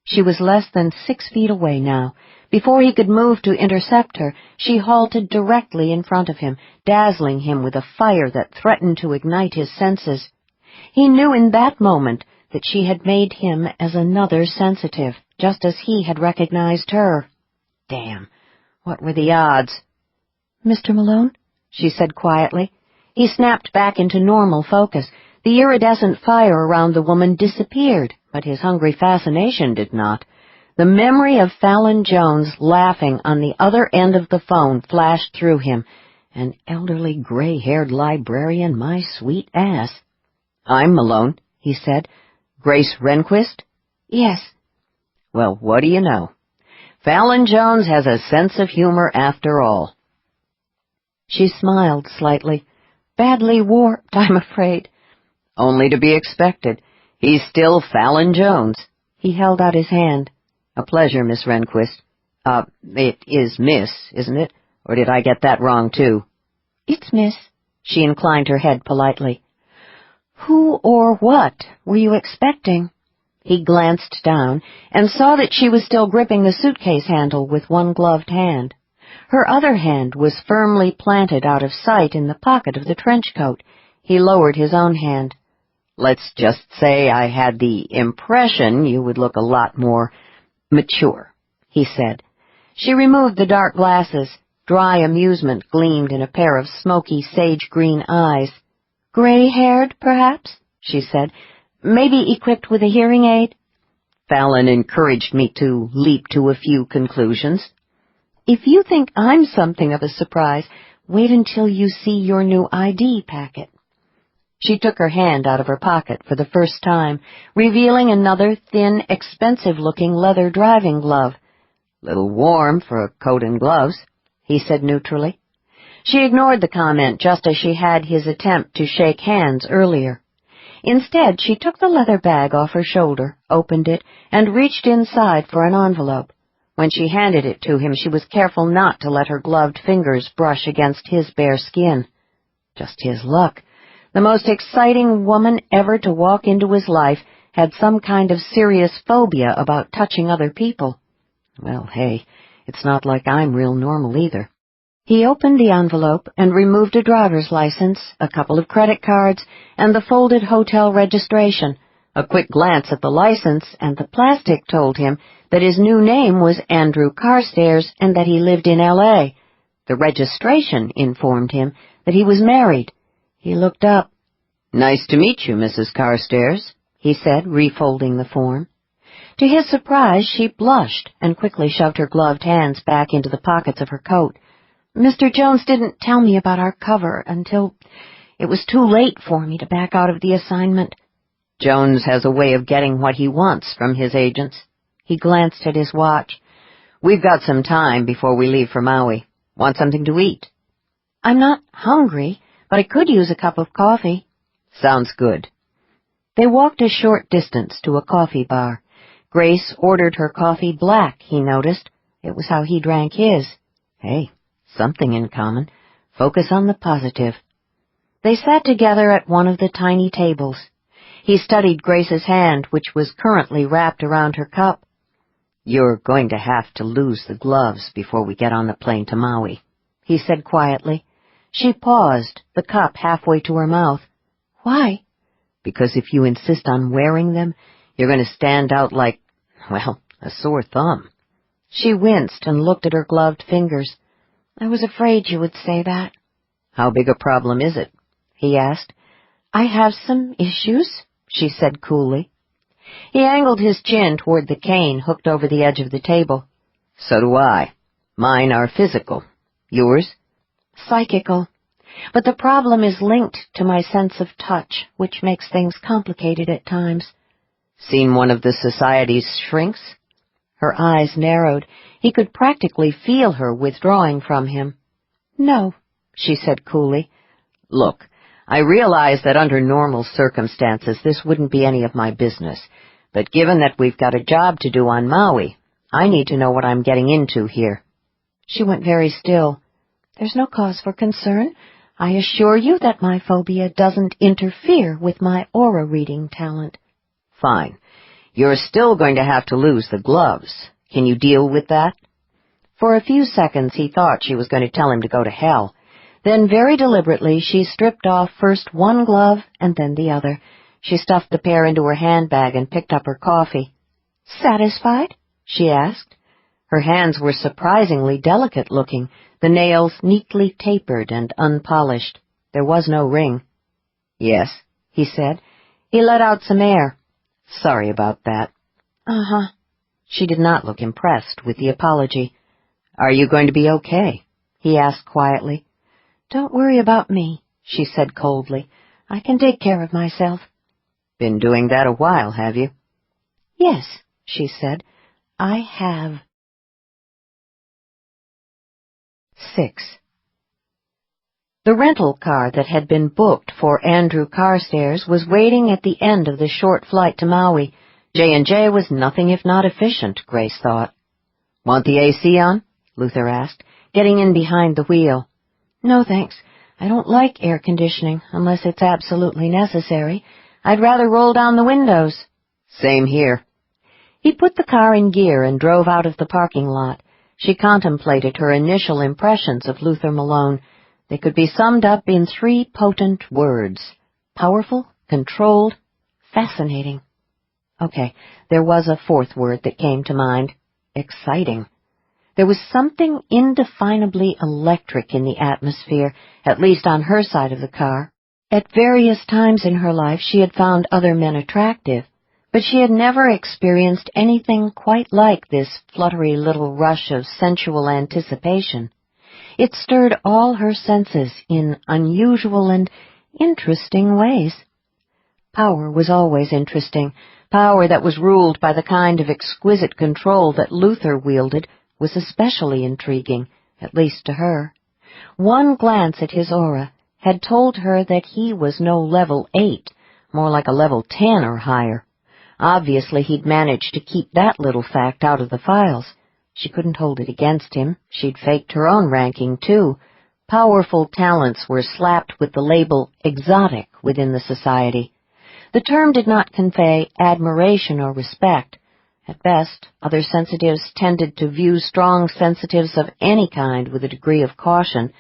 She was less than 6 feet away now. Before he could move to intercept her, she halted directly in front of him, dazzling him with a fire that threatened to ignite his senses. He knew in that moment that she had made him as another sensitive, just as he had recognized her. Damn, what were the odds? "Mr. Malone?" she said quietly. He snapped back into normal focus. The iridescent fire around the woman disappeared, but his hungry fascination did not. The memory of Fallon Jones laughing on the other end of the phone flashed through him. An elderly, gray-haired librarian, my sweet ass. "I'm Malone," he said. "Grace Rehnquist?" "Yes." "Well, what do you know? Fallon Jones has a sense of humor after all." She smiled slightly. "Badly warped, I'm afraid." "Only to be expected. He's still Fallon Jones." He held out his hand. "A pleasure, Miss Rehnquist." It is Miss, isn't it? Or did I get that wrong, too?" "It's Miss." She inclined her head politely. "Who or what were you expecting?" He glanced down and saw that she was still gripping the suitcase handle with one gloved hand. Her other hand was firmly planted out of sight in the pocket of the trench coat. He lowered his own hand. "Let's just say I had the impression you would look a lot more mature," he said. She removed the dark glasses. Dry amusement gleamed in a pair of smoky sage-green eyes. "Gray-haired, perhaps?" she said. "Maybe equipped with a hearing aid?" Fallon encouraged me to leap to a few conclusions. "If you think I'm something of a surprise, wait until you see your new ID packet." She took her hand out of her pocket for the first time, revealing another thin, expensive-looking leather driving glove. "Little warm for a coat and gloves," he said neutrally. She ignored the comment just as she had his attempt to shake hands earlier. Instead, she took the leather bag off her shoulder, opened it, and reached inside for an envelope. When she handed it to him, she was careful not to let her gloved fingers brush against his bare skin. Just his luck. The most exciting woman ever to walk into his life had some kind of serious phobia about touching other people. Well, hey, it's not like I'm real normal either. He opened the envelope and removed a driver's license, a couple of credit cards, and the folded hotel registration. A quick glance at the license and the plastic told him that his new name was Andrew Carstairs and that he lived in L.A. The registration informed him that he was married. He looked up. "Nice to meet you, Mrs. Carstairs," he said, refolding the form. To his surprise, she blushed and quickly shoved her gloved hands back into the pockets of her coat. "Mr. Jones didn't tell me about our cover until it was too late for me to back out of the assignment." "Jones has a way of getting what he wants from his agents." He glanced at his watch. "We've got some time before we leave for Maui. Want something to eat?" "I'm not hungry, but I could use a cup of coffee." "Sounds good." They walked a short distance to a coffee bar. Grace ordered her coffee black, he noticed. It was how he drank his. Hey, something in common. Focus on the positive. They sat together at one of the tiny tables. He studied Grace's hand, which was currently wrapped around her cup. "You're going to have to lose the gloves before we get on the plane to Maui," he said quietly. She paused, the cup halfway to her mouth. "Why?" "Because if you insist on wearing them, you're going to stand out like, well, a sore thumb." She winced and looked at her gloved fingers. "I was afraid you would say that." "How big a problem is it?" he asked. "I have some issues," she said coolly. He angled his chin toward the cane hooked over the edge of the table. "So do I. Mine are physical. Yours?" "Psychical. But the problem is linked to my sense of touch, which makes things complicated at times." "Seen one of the society's shrinks?" Her eyes narrowed. He could practically feel her withdrawing from him. "No," she said coolly. "Look, I realize that under normal circumstances this wouldn't be any of my business, but given that we've got a job to do on Maui, I need to know what I'm getting into here." She went very still. "There's no cause for concern. I assure you that my phobia doesn't interfere with my aura reading talent." "Fine. You're still going to have to lose the gloves. Can you deal with that?" For a few seconds he thought she was going to tell him to go to hell. Then very deliberately she stripped off first one glove and then the other. She stuffed the pair into her handbag and picked up her coffee. "Satisfied?" she asked. Her hands were surprisingly delicate-looking, the nails neatly tapered and unpolished. There was no ring. "Yes," he said. He let out some air. "Sorry about that." "Uh-huh." She did not look impressed with the apology. "Are you going to be okay?" he asked quietly. "Don't worry about me," she said coldly. "I can take care of myself." "Been doing that a while, have you?" "Yes," she said. "I have." 6. The rental car that had been booked for Andrew Carstairs was waiting at the end of the short flight to Maui. J&J was nothing if not efficient, Grace thought. "Want the AC on?" Luther asked, getting in behind the wheel. "No, thanks. I don't like air conditioning unless it's absolutely necessary. I'd rather roll down the windows." "Same here." He put the car in gear and drove out of the parking lot. She contemplated her initial impressions of Luther Malone. They could be summed up in 3 potent words: powerful, controlled, fascinating. Okay, there was a 4th word that came to mind: exciting. There was something indefinably electric in the atmosphere, at least on her side of the car. At various times in her life she had found other men attractive, but she had never experienced anything quite like this fluttery little rush of sensual anticipation. It stirred all her senses in unusual and interesting ways. Power was always interesting. Power that was ruled by the kind of exquisite control that Luther wielded was especially intriguing, at least to her. One glance at his aura had told her that he was no level 8, more like a level 10 or higher. Obviously he'd managed to keep that little fact out of the files. She couldn't hold it against him. She'd faked her own ranking, too. Powerful talents were slapped with the label exotic within the society. The term did not convey admiration or respect. At best, other sensitives tended to view strong sensitives of any kind with a degree of caution.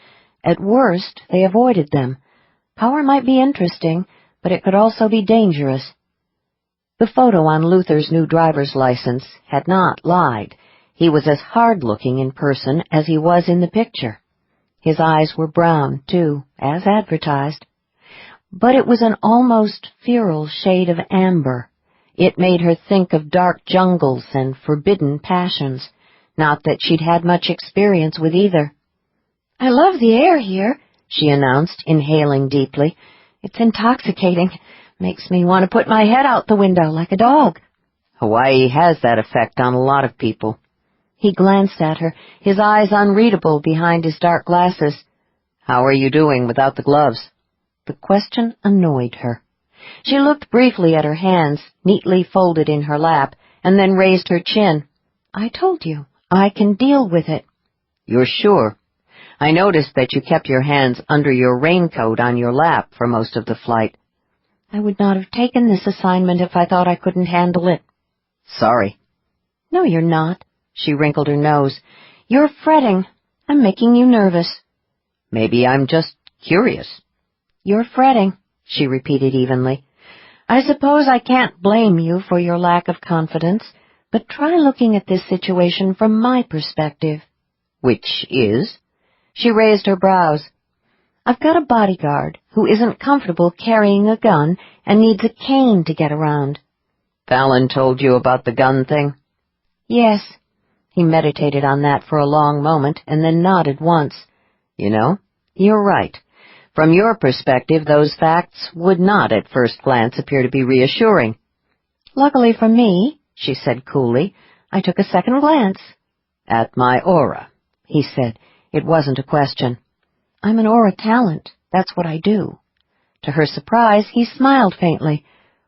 At worst, they avoided them. Power might be interesting, but it could also be dangerous. The photo on Luther's new driver's license had not lied. He was as hard-looking in person as he was in the picture. His eyes were brown, too, as advertised. But it was an almost feral shade of amber. It made her think of dark jungles and forbidden passions, not that she'd had much experience with either. "I love the air here," she announced, inhaling deeply. "It's intoxicating. Makes me want to put my head out the window like a dog." Hawaii has that effect on a lot of people. He glanced at her, his eyes unreadable behind his dark glasses. "How are you doing without the gloves?" The question annoyed her. She looked briefly at her hands, neatly folded in her lap, and then raised her chin. "I told you, I can deal with it." "You're sure? I noticed that you kept your hands under your raincoat on your lap for most of the flight." "I would not have taken this assignment if I thought I couldn't handle it." "Sorry." "No, you're not." She wrinkled her nose. "You're fretting. I'm making you nervous." "Maybe I'm just curious." "You're fretting," she repeated evenly. "I suppose I can't blame you for your lack of confidence, but try looking at this situation from my perspective." "Which is?" She raised her brows. "I've got a bodyguard who isn't comfortable carrying a gun and needs a cane to get around." "Fallon told you about the gun thing?" "Yes." He meditated on that for a long moment and then nodded once. "You know, you're right. From your perspective, those facts would not at first glance appear to be reassuring." "Luckily for me," she said coolly, "I took a second glance." "At my aura," he said. It wasn't a question. "I'm an aura talent. That's what I do." To her surprise, he smiled faintly.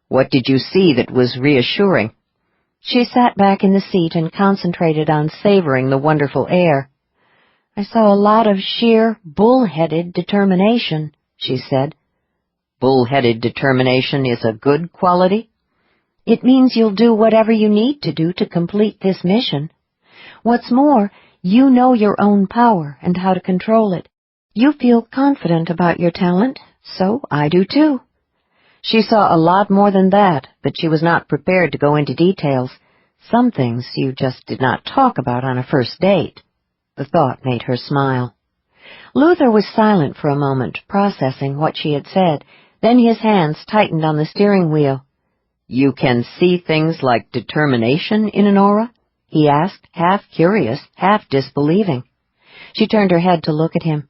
"What did you see that was reassuring?" She sat back in the seat and concentrated on savoring the wonderful air. "I saw a lot of sheer, bull-headed determination," she said. "Bull-headed determination is a good quality?" "It means you'll do whatever you need to do to complete this mission. What's more, you know your own power and how to control it. You feel confident about your talent, so I do too." She saw a lot more than that, but she was not prepared to go into details. Some things you just did not talk about on a first date. The thought made her smile. Luther was silent for a moment, processing what she had said. Then his hands tightened on the steering wheel. "You can see things like determination in an aura?" he asked, half curious, half disbelieving. She turned her head to look at him.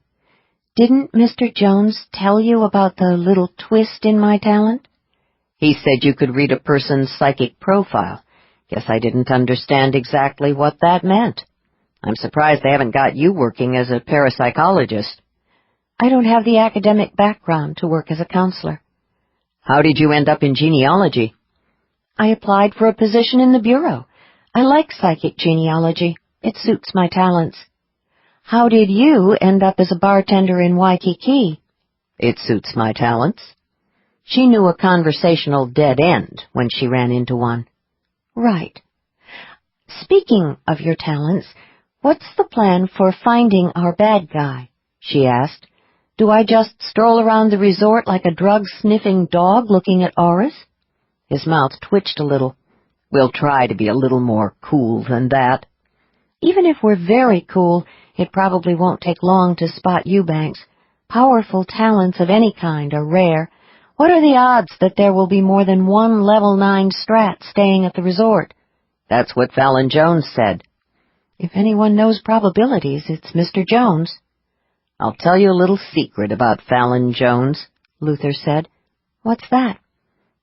"Didn't Mr. Jones tell you about the little twist in my talent?" "He said you could read a person's psychic profile. Guess I didn't understand exactly what that meant. I'm surprised they haven't got you working as a parapsychologist." "I don't have the academic background to work as a counselor." "How did you end up in genealogy?" "I applied for a position in the Bureau. I like psychic genealogy. It suits my talents." "How did you end up as a bartender in Waikiki?" "It suits my talents." She knew a conversational dead end when she ran into one. "Right. Speaking of your talents, what's the plan for finding our bad guy?" she asked. "Do I just stroll around the resort like a drug-sniffing dog looking at auras?" His mouth twitched a little. "We'll try to be a little more cool than that." "Even if we're very cool, it probably won't take long to spot Eubanks. Powerful talents of any kind are rare. What are the odds that there will be more than one level 9 strat staying at the resort?" "That's what Fallon Jones said." "If anyone knows probabilities, it's Mr. Jones." "I'll tell you a little secret about Fallon Jones," Luther said. "What's that?"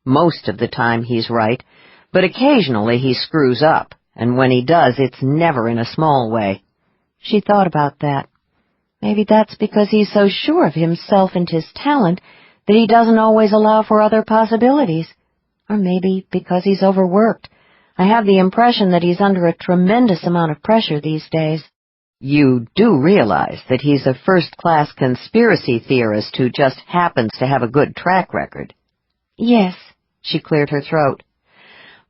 "Most of the time he's right, but occasionally he screws up, and when he does, it's never in a small way." She thought about that. Maybe that's because he's so sure of himself and his talent that he doesn't always allow for other possibilities. Or maybe because he's overworked. I have the impression that he's under a tremendous amount of pressure these days. You do realize that he's a first-class conspiracy theorist who just happens to have a good track record. Yes, she cleared her throat.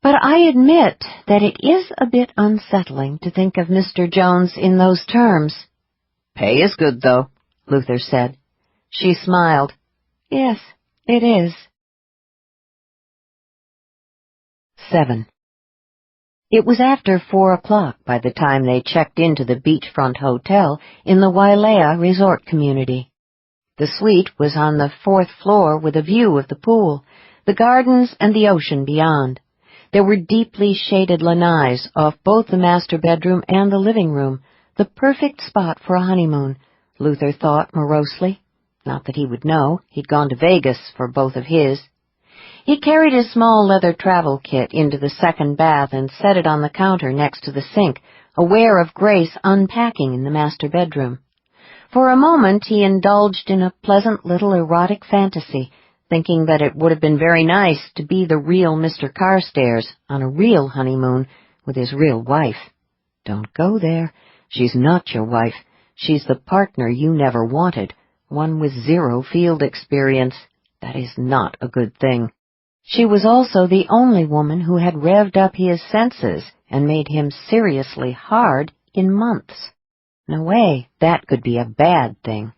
But I admit that it is a bit unsettling to think of Mr. Jones in those terms. Pay is good, though, Luther said. She smiled. Yes, it is. 7. It was after 4 o'clock by the time they checked into the beachfront hotel in the Wailea resort community. The suite was on the 4th floor with a view of the pool, the gardens, and the ocean beyond. There were deeply shaded lanais off both the master bedroom and the living room, the perfect spot for a honeymoon, Luther thought morosely. Not that he would know. He'd gone to Vegas for both of his. He carried his small leather travel kit into the second bath and set it on the counter next to the sink, aware of Grace unpacking in the master bedroom. For a moment he indulged in a pleasant little erotic fantasy, thinking that it would have been very nice to be the real Mr. Carstairs on a real honeymoon with his real wife. Don't go there. She's not your wife. She's the partner you never wanted, one with 0 field experience. That is not a good thing. She was also the only woman who had revved up his senses and made him seriously hard in months. No way, that could be a bad thing.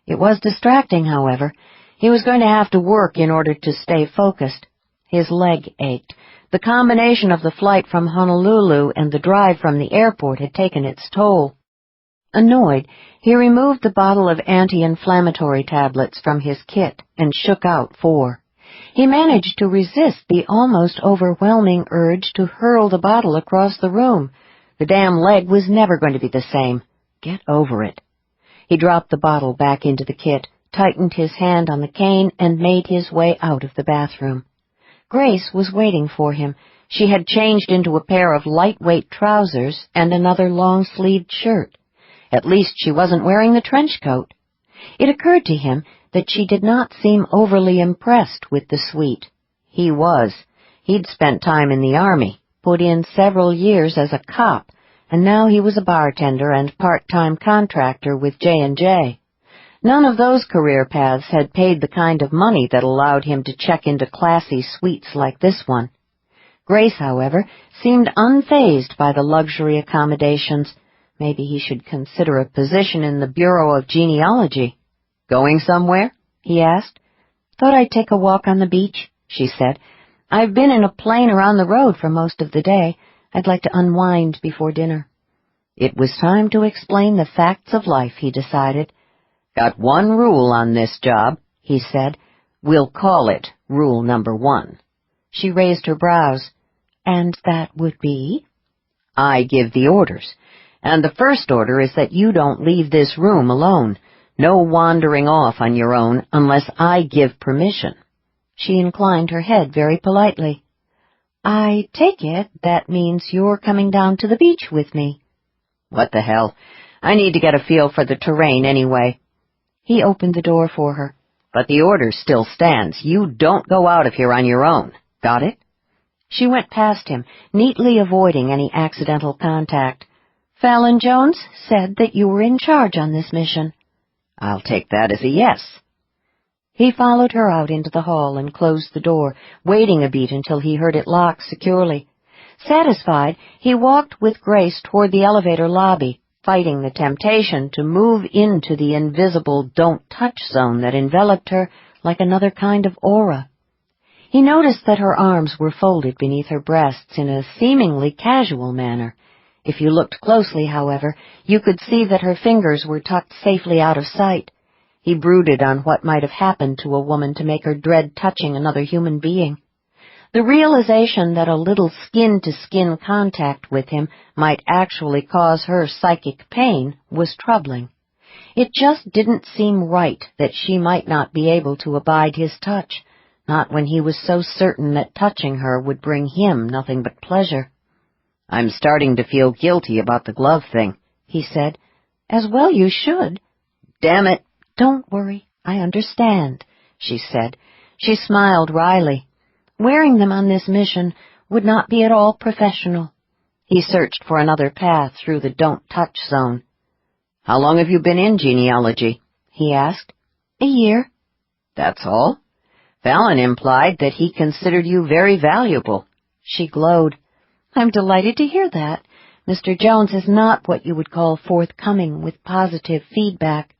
It was distracting, however. He was going to have to work in order to stay focused. His leg ached. The combination of the flight from Honolulu and the drive from the airport had taken its toll. Annoyed, he removed the bottle of anti-inflammatory tablets from his kit and shook out 4. He managed to resist the almost overwhelming urge to hurl the bottle across the room. The damn leg was never going to be the same. Get over it. He dropped the bottle back into the kit, tightened his hand on the cane, and made his way out of the bathroom. Grace was waiting for him. She had changed into a pair of lightweight trousers and another long-sleeved shirt. At least she wasn't wearing the trench coat. It occurred to him that she did not seem overly impressed with the suite. He was. He'd spent time in the Army, put in several years as a cop, and now he was a bartender and part-time contractor with J&J. None of those career paths had paid the kind of money that allowed him to check into classy suites like this one. Grace, however, seemed unfazed by the luxury accommodations. Maybe he should consider a position in the Bureau of Genealogy. Going somewhere? He asked. Thought I'd take a walk on the beach, she said. I've been in a plane around the road for most of the day. I'd like to unwind before dinner. It was time to explain the facts of life, he decided. Got one rule on this job, he said. We'll call it rule number 1. She raised her brows. And that would be? I give the orders. And the first order is that you don't leave this room alone. No wandering off on your own unless I give permission. She inclined her head very politely. I take it that means you're coming down to the beach with me. What the hell? I need to get a feel for the terrain anyway. He opened the door for her. But the order still stands. You don't go out of here on your own. Got it? She went past him, neatly avoiding any accidental contact. Fallon Jones said that you were in charge on this mission. I'll take that as a yes. He followed her out into the hall and closed the door, waiting a beat until he heard it lock securely. Satisfied, he walked with Grace toward the elevator lobby, fighting the temptation to move into the invisible don't-touch zone that enveloped her like another kind of aura. He noticed that her arms were folded beneath her breasts in a seemingly casual manner. If you looked closely, however, you could see that her fingers were tucked safely out of sight. He brooded on what might have happened to a woman to make her dread touching another human being. The realization that a little skin-to-skin contact with him might actually cause her psychic pain was troubling. It just didn't seem right that she might not be able to abide his touch, not when he was so certain that touching her would bring him nothing but pleasure. I'm starting to feel guilty about the glove thing, he said. As well you should. Damn it! Don't worry, I understand, she said. She smiled wryly. Wearing them on this mission would not be at all professional. He searched for another path through the don't-touch zone. How long have you been in genealogy? He asked. A year. That's all? Fallon implied that he considered you very valuable. She glowed. I'm delighted to hear that. Mr. Jones is not what you would call forthcoming with positive feedback.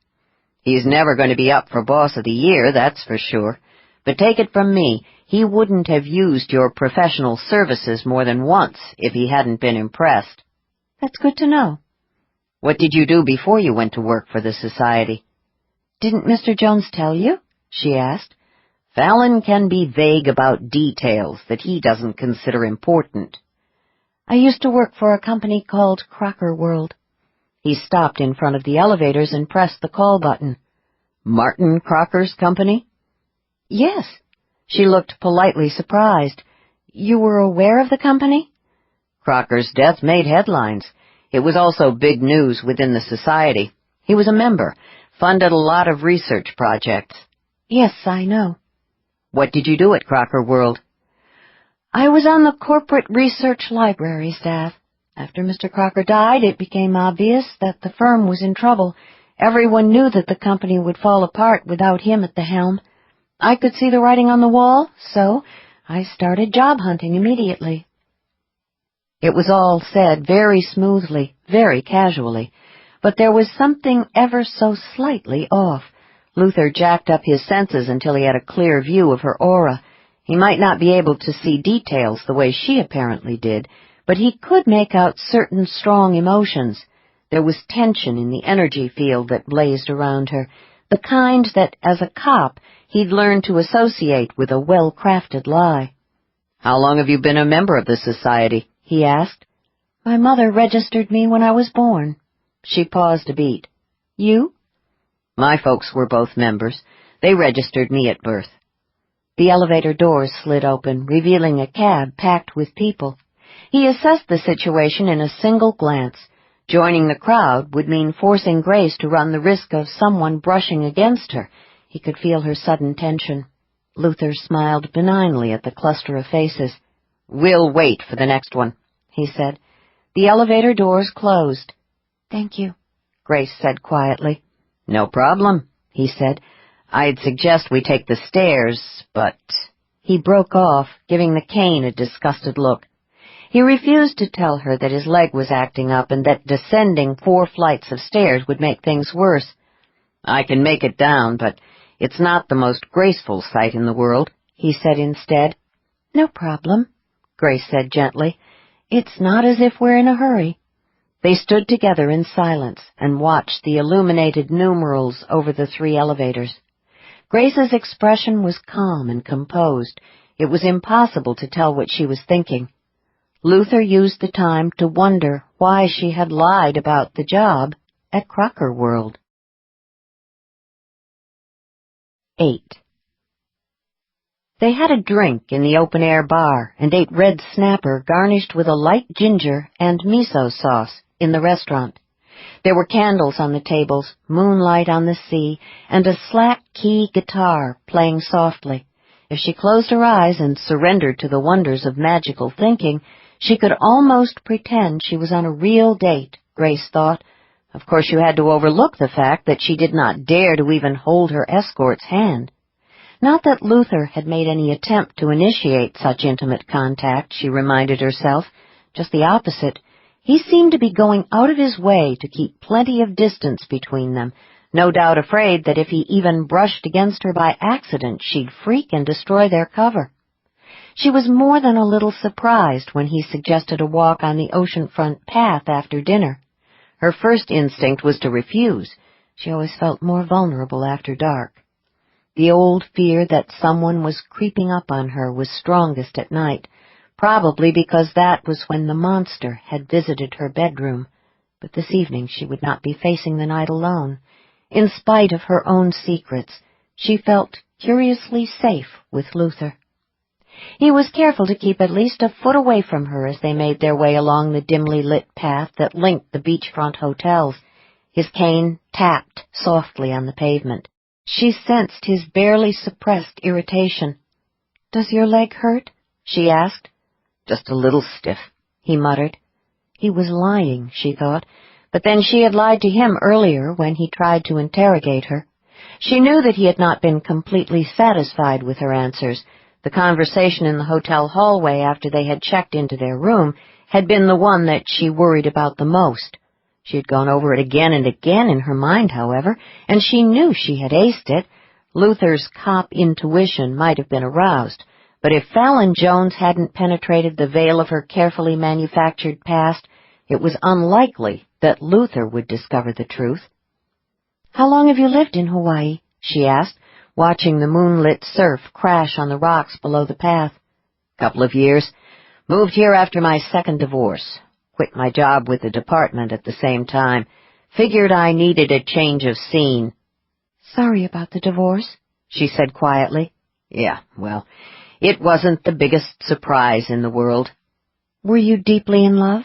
He's never going to be up for Boss of the Year, that's for sure. But take it from me, he wouldn't have used your professional services more than once if he hadn't been impressed. That's good to know. What did you do before you went to work for the Society? Didn't Mr. Jones tell you? She asked. Fallon can be vague about details that he doesn't consider important. I used to work for a company called Crocker World. He stopped in front of the elevators and pressed the call button. Martin Crocker's company? Yes. She looked politely surprised. You were aware of the company? Crocker's death made headlines. It was also big news within the Society. He was a member, funded a lot of research projects. Yes, I know. What did you do at Crocker World? I was on the corporate research library staff. After Mr. Crocker died, it became obvious that the firm was in trouble. Everyone knew that the company would fall apart without him at the helm. I could see the writing on the wall, so I started job hunting immediately. It was all said very smoothly, very casually, but there was something ever so slightly off. Luther jacked up his senses until he had a clear view of her aura. He might not be able to see details the way she apparently did, but he could make out certain strong emotions. There was tension in the energy field that blazed around her, the kind that, as a cop, he'd learned to associate with a well-crafted lie. How long have you been a member of the Society? He asked. My mother registered me when I was born. She paused a beat. You? My folks were both members. They registered me at birth. The elevator doors slid open, revealing a cab packed with people. He assessed the situation in a single glance. Joining the crowd would mean forcing Grace to run the risk of someone brushing against her. He could feel her sudden tension. Luther smiled benignly at the cluster of faces. We'll wait for the next one, he said. The elevator doors closed. Thank you, Grace said quietly. No problem, he said. I'd suggest we take the stairs, but... He broke off, giving the cane a disgusted look. He refused to tell her that his leg was acting up and that descending 4 flights of stairs would make things worse. I can make it down, but it's not the most graceful sight in the world, he said instead. No problem, Grace said gently. It's not as if we're in a hurry. They stood together in silence and watched the illuminated numerals over the 3 elevators. Grace's expression was calm and composed. It was impossible to tell what she was thinking. Luther used the time to wonder why she had lied about the job at Crocker World. 8. They had a drink in the open-air bar and ate red snapper garnished with a light ginger and miso sauce in the restaurant. There were candles on the tables, moonlight on the sea, and a slack-key guitar playing softly. If she closed her eyes and surrendered to the wonders of magical thinking, she could almost pretend she was on a real date, Grace thought. Of course, you had to overlook the fact that she did not dare to even hold her escort's hand. Not that Luther had made any attempt to initiate such intimate contact, she reminded herself. Just the opposite. He seemed to be going out of his way to keep plenty of distance between them, no doubt afraid that if he even brushed against her by accident, she'd freak and destroy their cover. She was more than a little surprised when he suggested a walk on the oceanfront path after dinner. Her first instinct was to refuse. She always felt more vulnerable after dark. The old fear that someone was creeping up on her was strongest at night, probably because that was when the monster had visited her bedroom. But this evening she would not be facing the night alone. In spite of her own secrets, she felt curiously safe with Luther. He was careful to keep at least a foot away from her as they made their way along the dimly lit path that linked the beachfront hotels. His cane tapped softly on the pavement. She sensed his barely suppressed irritation. "Does your leg hurt?" she asked. "Just a little stiff," he muttered. He was lying, she thought, but then she had lied to him earlier when he tried to interrogate her. She knew that he had not been completely satisfied with her answers. The conversation in the hotel hallway after they had checked into their room had been the one that she worried about the most. She had gone over it again and again in her mind, however, and she knew she had aced it. Luther's cop intuition might have been aroused, but if Fallon Jones hadn't penetrated the veil of her carefully manufactured past, it was unlikely that Luther would discover the truth. "How long have you lived in Hawaii?" she asked, watching the moonlit surf crash on the rocks below the path. "Couple of years. Moved here after my second divorce. Quit my job with the department at the same time. Figured I needed a change of scene." "Sorry about the divorce," she said quietly. "Yeah, well, it wasn't the biggest surprise in the world." "Were you deeply in love?"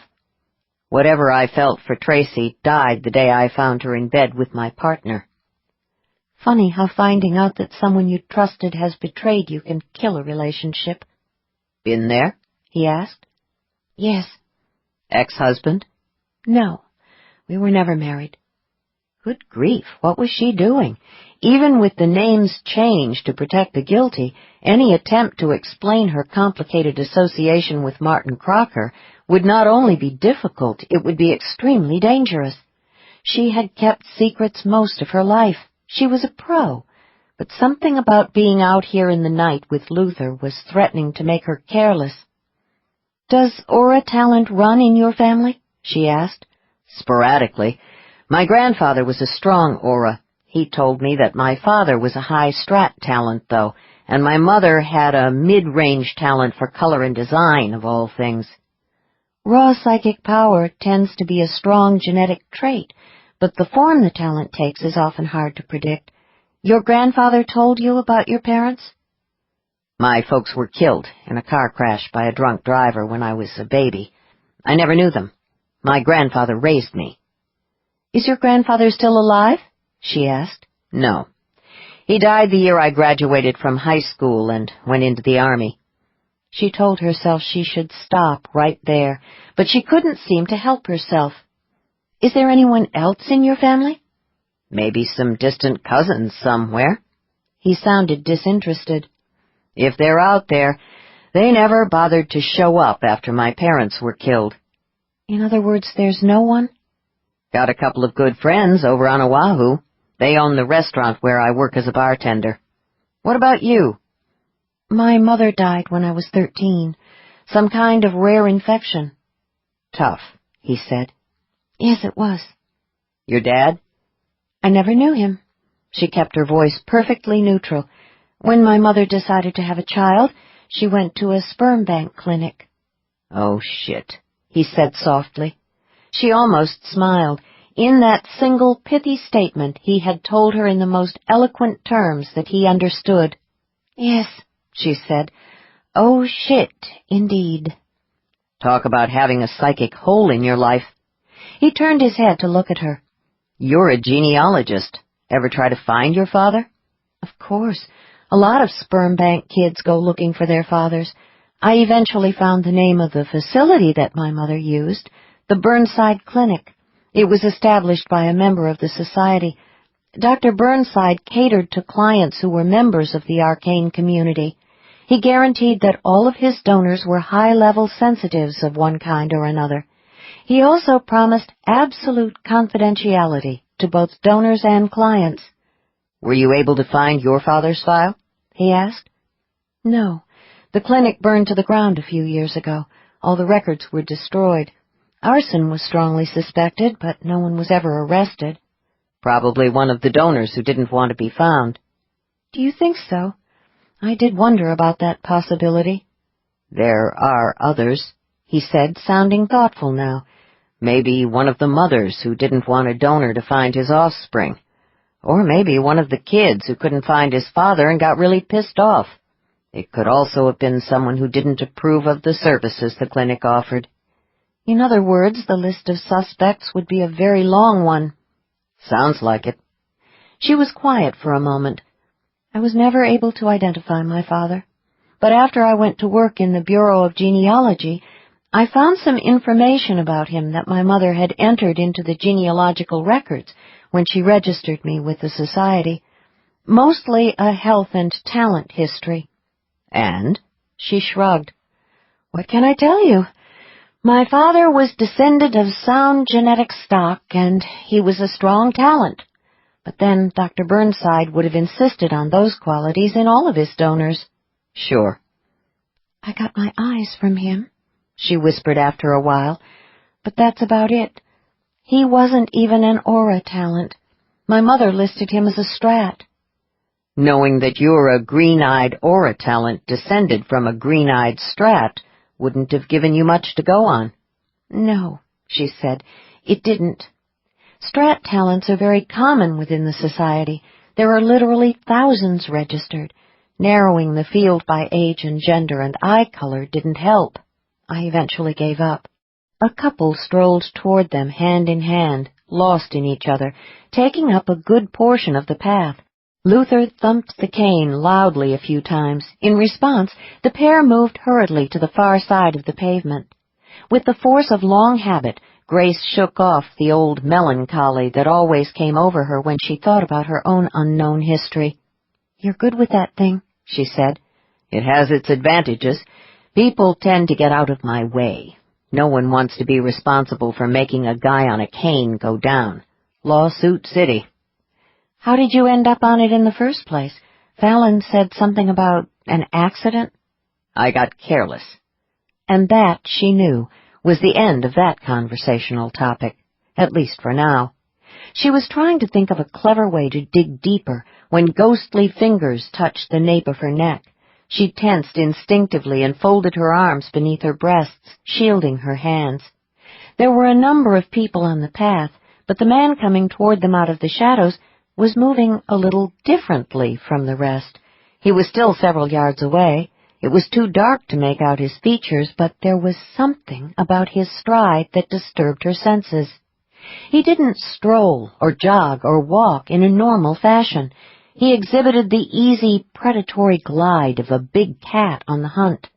"Whatever I felt for Tracy died the day I found her in bed with my partner." "Funny how finding out that someone you trusted has betrayed you can kill a relationship." "Been there?" he asked. "Yes." "Ex-husband?" "No, we were never married." Good grief, what was she doing? Even with the names changed to protect the guilty, any attempt to explain her complicated association with Martin Crocker would not only be difficult, it would be extremely dangerous. She had kept secrets most of her life. She was a pro, but something about being out here in the night with Luther was threatening to make her careless. "Does aura talent run in your family?" she asked. "Sporadically. My grandfather was a strong aura. He told me that my father was a high strat talent, though, and my mother had a mid-range talent for color and design, of all things." "Raw psychic power tends to be a strong genetic trait, but the form the talent takes is often hard to predict. Your grandfather told you about your parents?" "My folks were killed in a car crash by a drunk driver when I was a baby. I never knew them. My grandfather raised me." "Is your grandfather still alive?" she asked. "No. He died the year I graduated from high school and went into the Army." She told herself she should stop right there, but she couldn't seem to help herself. "Is there anyone else in your family?" "Maybe some distant cousins somewhere." He sounded disinterested. "If they're out there, they never bothered to show up after my parents were killed." "In other words, there's no one?" "Got a couple of good friends over on Oahu. They own the restaurant where I work as a bartender. What about you?" "My mother died when I was 13. Some kind of rare infection." "Tough," he said. "Yes, it was." "Your dad?" "I never knew him." She kept her voice perfectly neutral. "When my mother decided to have a child, she went to a sperm bank clinic." "Oh, shit," he said softly. She almost smiled. In that single pithy statement, he had told her in the most eloquent terms that he understood. "Yes," she said. "Oh, shit, indeed." Talk about having a psychic hole in your life. He turned his head to look at her. "You're a genealogist. Ever try to find your father?" "Of course. A lot of sperm bank kids go looking for their fathers. I eventually found the name of the facility that my mother used, the Burnside Clinic. It was established by a member of the society. Dr. Burnside catered to clients who were members of the arcane community. He guaranteed that all of his donors were high-level sensitives of one kind or another. He also promised absolute confidentiality to both donors and clients." "Were you able to find your father's file?" he asked. "No. The clinic burned to the ground a few years ago. All the records were destroyed. Arson was strongly suspected, but no one was ever arrested." "Probably one of the donors who didn't want to be found." "Do you think so? I did wonder about that possibility." "There are others," he said, sounding thoughtful now. "Maybe one of the mothers who didn't want a donor to find his offspring. Or maybe one of the kids who couldn't find his father and got really pissed off. It could also have been someone who didn't approve of the services the clinic offered." "In other words, the list of suspects would be a very long one." Sounds like it. She was quiet for a moment. I was never able to identify my father, but after I went to work in the Bureau of Genealogy, I found some information about him that my mother had entered into the genealogical records when she registered me with the society. Mostly a health and talent history. And? She shrugged. What can I tell you? My father was descended of sound genetic stock, and he was a strong talent. But then Dr. Burnside would have insisted on those qualities in all of his donors. Sure. I got my eyes from him, she whispered after a while, but that's about it. He wasn't even an aura talent. My mother listed him as a strat. Knowing that you're a green-eyed aura talent descended from a green-eyed strat wouldn't have given you much to go on. No, she said, it didn't. Strat talents are very common within the society. There are literally thousands registered. Narrowing the field by age and gender and eye color didn't help. I eventually gave up. A couple strolled toward them hand in hand, lost in each other, taking up a good portion of the path. Luther thumped the cane loudly a few times. In response, the pair moved hurriedly to the far side of the pavement. With the force of long habit, Grace shook off the old melancholy that always came over her when she thought about her own unknown history. "You're good with that thing," she said. "It has its advantages. People tend to get out of my way. No one wants to be responsible for making a guy on a cane go down. Lawsuit City." "How did you end up on it in the first place? Fallon said something about an accident?" "I got careless." And that, she knew, was the end of that conversational topic, at least for now. She was trying to think of a clever way to dig deeper when ghostly fingers touched the nape of her neck. She tensed instinctively and folded her arms beneath her breasts, shielding her hands. There were a number of people on the path, but the man coming toward them out of the shadows was moving a little differently from the rest. He was still several yards away. It was too dark to make out his features, but there was something about his stride that disturbed her senses. He didn't stroll or jog or walk in a normal fashion. He exhibited the easy, predatory glide of a big cat on the hunt.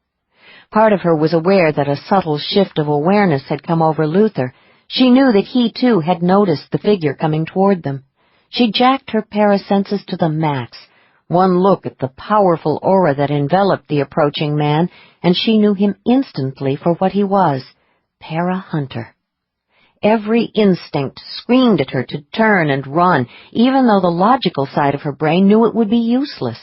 Part of her was aware that a subtle shift of awareness had come over Luther. She knew that he, too, had noticed the figure coming toward them. She jacked her parasenses to the max. One look at the powerful aura that enveloped the approaching man, and she knew him instantly for what he was, Para-Hunter. Every instinct screamed at her to turn and run, even though the logical side of her brain knew it would be useless.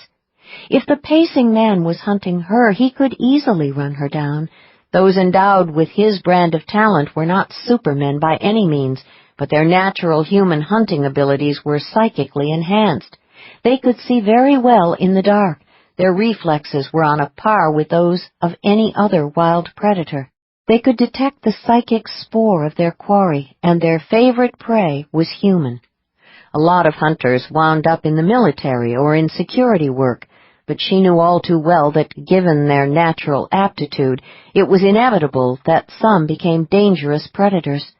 If the pacing man was hunting her, he could easily run her down. Those endowed with his brand of talent were not supermen by any means, but their natural human hunting abilities were psychically enhanced. They could see very well in the dark. Their reflexes were on a par with those of any other wild predator. They could detect the psychic spoor of their quarry, and their favorite prey was human. A lot of hunters wound up in the military or in security work, but she knew all too well that, given their natural aptitude, it was inevitable that some became dangerous predators.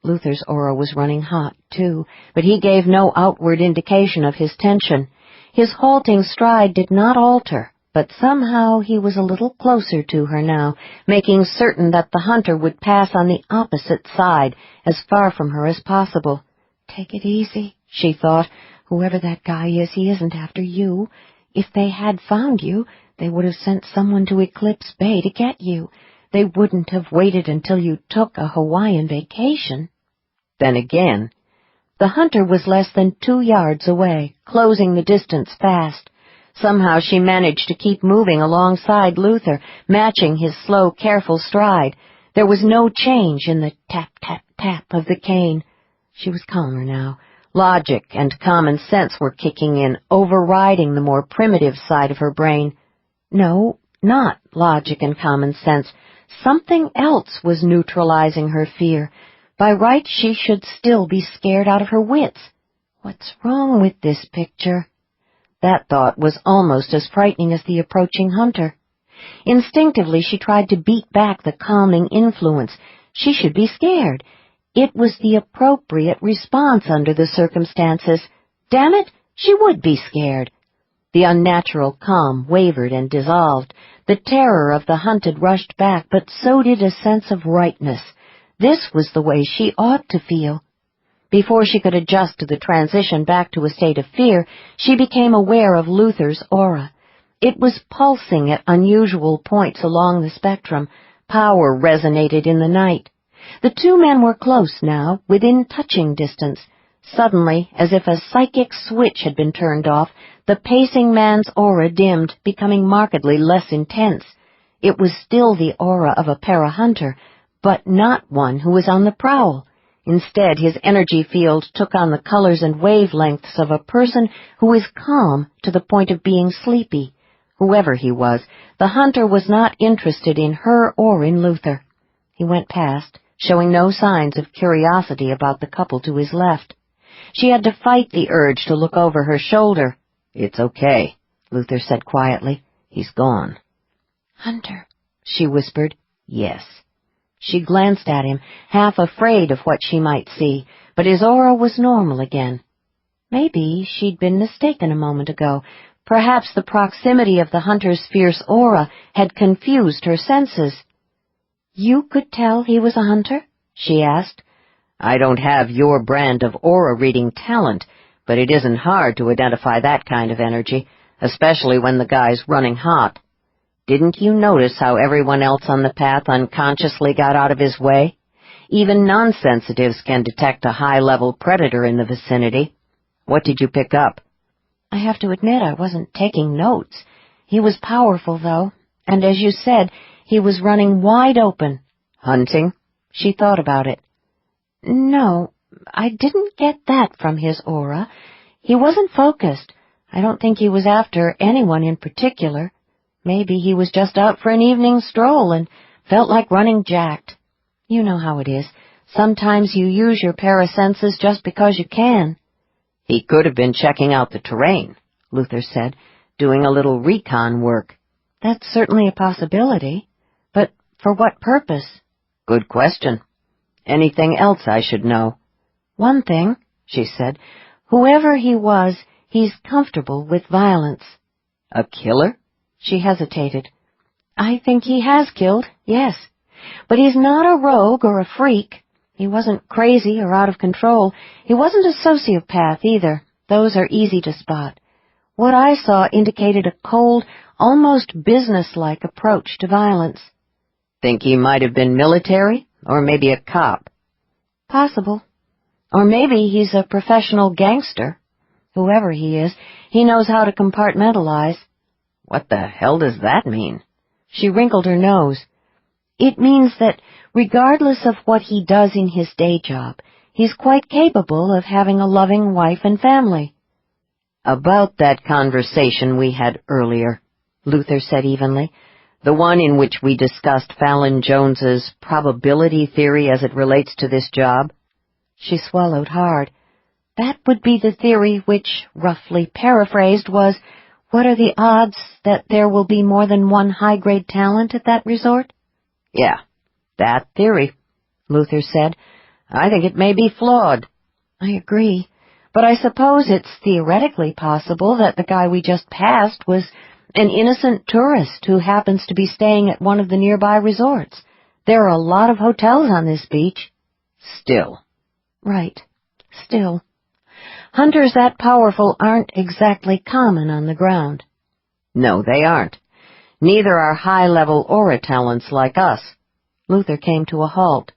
Luther's aura was running hot, too, but he gave no outward indication of his tension. His halting stride did not alter, but somehow he was a little closer to her now, making certain that the hunter would pass on the opposite side, as far from her as possible. "Take it easy," she thought. "Whoever that guy is, he isn't after you. If they had found you, they would have sent someone to Eclipse Bay to get you. They wouldn't have waited until you took a Hawaiian vacation." Then again, the hunter was less than 2 yards away, closing the distance fast. Somehow she managed to keep moving alongside Luther, matching his slow, careful stride. There was no change in the tap, tap, tap of the cane. She was calmer now. Logic and common sense were kicking in, overriding the more primitive side of her brain. No, not logic and common sense. Something else was neutralizing her fear. By right, she should still be scared out of her wits. What's wrong with this picture? That thought was almost as frightening as the approaching hunter. Instinctively, she tried to beat back the calming influence. She should be scared. It was the appropriate response under the circumstances. Damn it, she would be scared. The unnatural calm wavered and dissolved. The terror of the hunted rushed back, but so did a sense of rightness. This was the way she ought to feel. Before she could adjust to the transition back to a state of fear, she became aware of Luther's aura. It was pulsing at unusual points along the spectrum. Power resonated in the night. The two men were close now, within touching distance. Suddenly, as if a psychic switch had been turned off, the pacing man's aura dimmed, becoming markedly less intense. It was still the aura of a para-hunter, but not one who was on the prowl. Instead, his energy field took on the colors and wavelengths of a person who is calm to the point of being sleepy. Whoever he was, the hunter was not interested in her or in Luther. He went past, showing no signs of curiosity about the couple to his left. She had to fight the urge to look over her shoulder. "It's okay," Luther said quietly. "He's gone." "Hunter," she whispered. "Yes." She glanced at him, half afraid of what she might see, but his aura was normal again. Maybe she'd been mistaken a moment ago. Perhaps the proximity of the hunter's fierce aura had confused her senses. "You could tell he was a hunter?" she asked. "I don't have your brand of aura-reading talent, but it isn't hard to identify that kind of energy, especially when the guy's running hot. Didn't you notice how everyone else on the path unconsciously got out of his way? Even non-sensitives can detect a high-level predator in the vicinity. What did you pick up?" "I have to admit I wasn't taking notes. He was powerful, though, and as you said, he was running wide open." "Hunting?" She thought about it. "No, I didn't get that from his aura. He wasn't focused. I don't think he was after anyone in particular. Maybe he was just out for an evening stroll and felt like running jacked. You know how it is. Sometimes you use your parasenses just because you can." "He could have been checking out the terrain," Luther said, "doing a little recon work." "That's certainly a possibility. But for what purpose?" "Good question. Anything else I should know?" "One thing," she said. "Whoever he was, he's comfortable with violence." "A killer?" She hesitated. "I think he has killed, yes. But he's not a rogue or a freak. He wasn't crazy or out of control. He wasn't a sociopath either. Those are easy to spot. What I saw indicated a cold, almost businesslike approach to violence." "Think he might have been military, or maybe a cop?" "Possible. Or maybe he's a professional gangster. Whoever he is, he knows how to compartmentalize." "What the hell does that mean?" She wrinkled her nose. "It means that, regardless of what he does in his day job, he's quite capable of having a loving wife and family." "About that conversation we had earlier," Luther said evenly, "the one in which we discussed Fallon Jones's probability theory as it relates to this job." She swallowed hard. "That would be the theory which, roughly paraphrased, was, what are the odds that there will be more than one high-grade talent at that resort?" "Yeah, that theory," Luther said. "I think it may be flawed." "I agree. But I suppose it's theoretically possible that the guy we just passed was an innocent tourist who happens to be staying at one of the nearby resorts. There are a lot of hotels on this beach." "Still." "Right. Still. Hunters that powerful aren't exactly common on the ground." "No, they aren't. Neither are high-level aura talents like us." Luther came to a halt.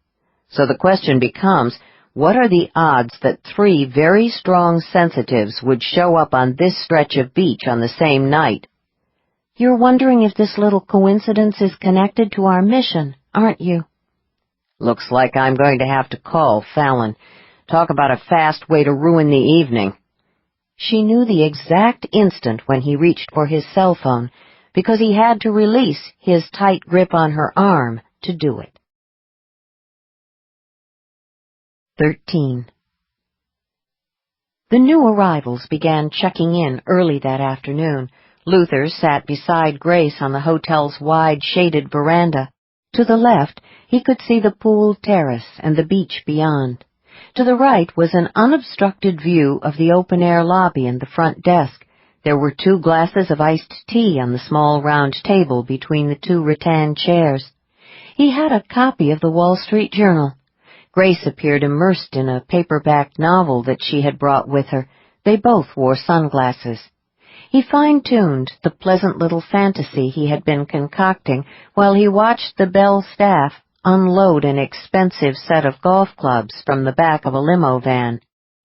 "So the question becomes, what are the odds that 3 very strong sensitives would show up on this stretch of beach on the same night?" "You're wondering if this little coincidence is connected to our mission, aren't you?" "Looks like I'm going to have to call Fallon. Talk about a fast way to ruin the evening." She knew the exact instant when he reached for his cell phone, because he had to release his tight grip on her arm to do it. 13. The new arrivals began checking in early that afternoon. Luther sat beside Grace on the hotel's wide, shaded veranda. To the left, he could see the pool terrace and the beach beyond. To the right was an unobstructed view of the open-air lobby and the front desk. There were 2 glasses of iced tea on the small round table between the 2 rattan chairs. He had a copy of the Wall Street Journal. Grace appeared immersed in a paperback novel that she had brought with her. They both wore sunglasses. He fine-tuned the pleasant little fantasy he had been concocting while he watched the Bell staff unload an expensive set of golf clubs from the back of a limo van.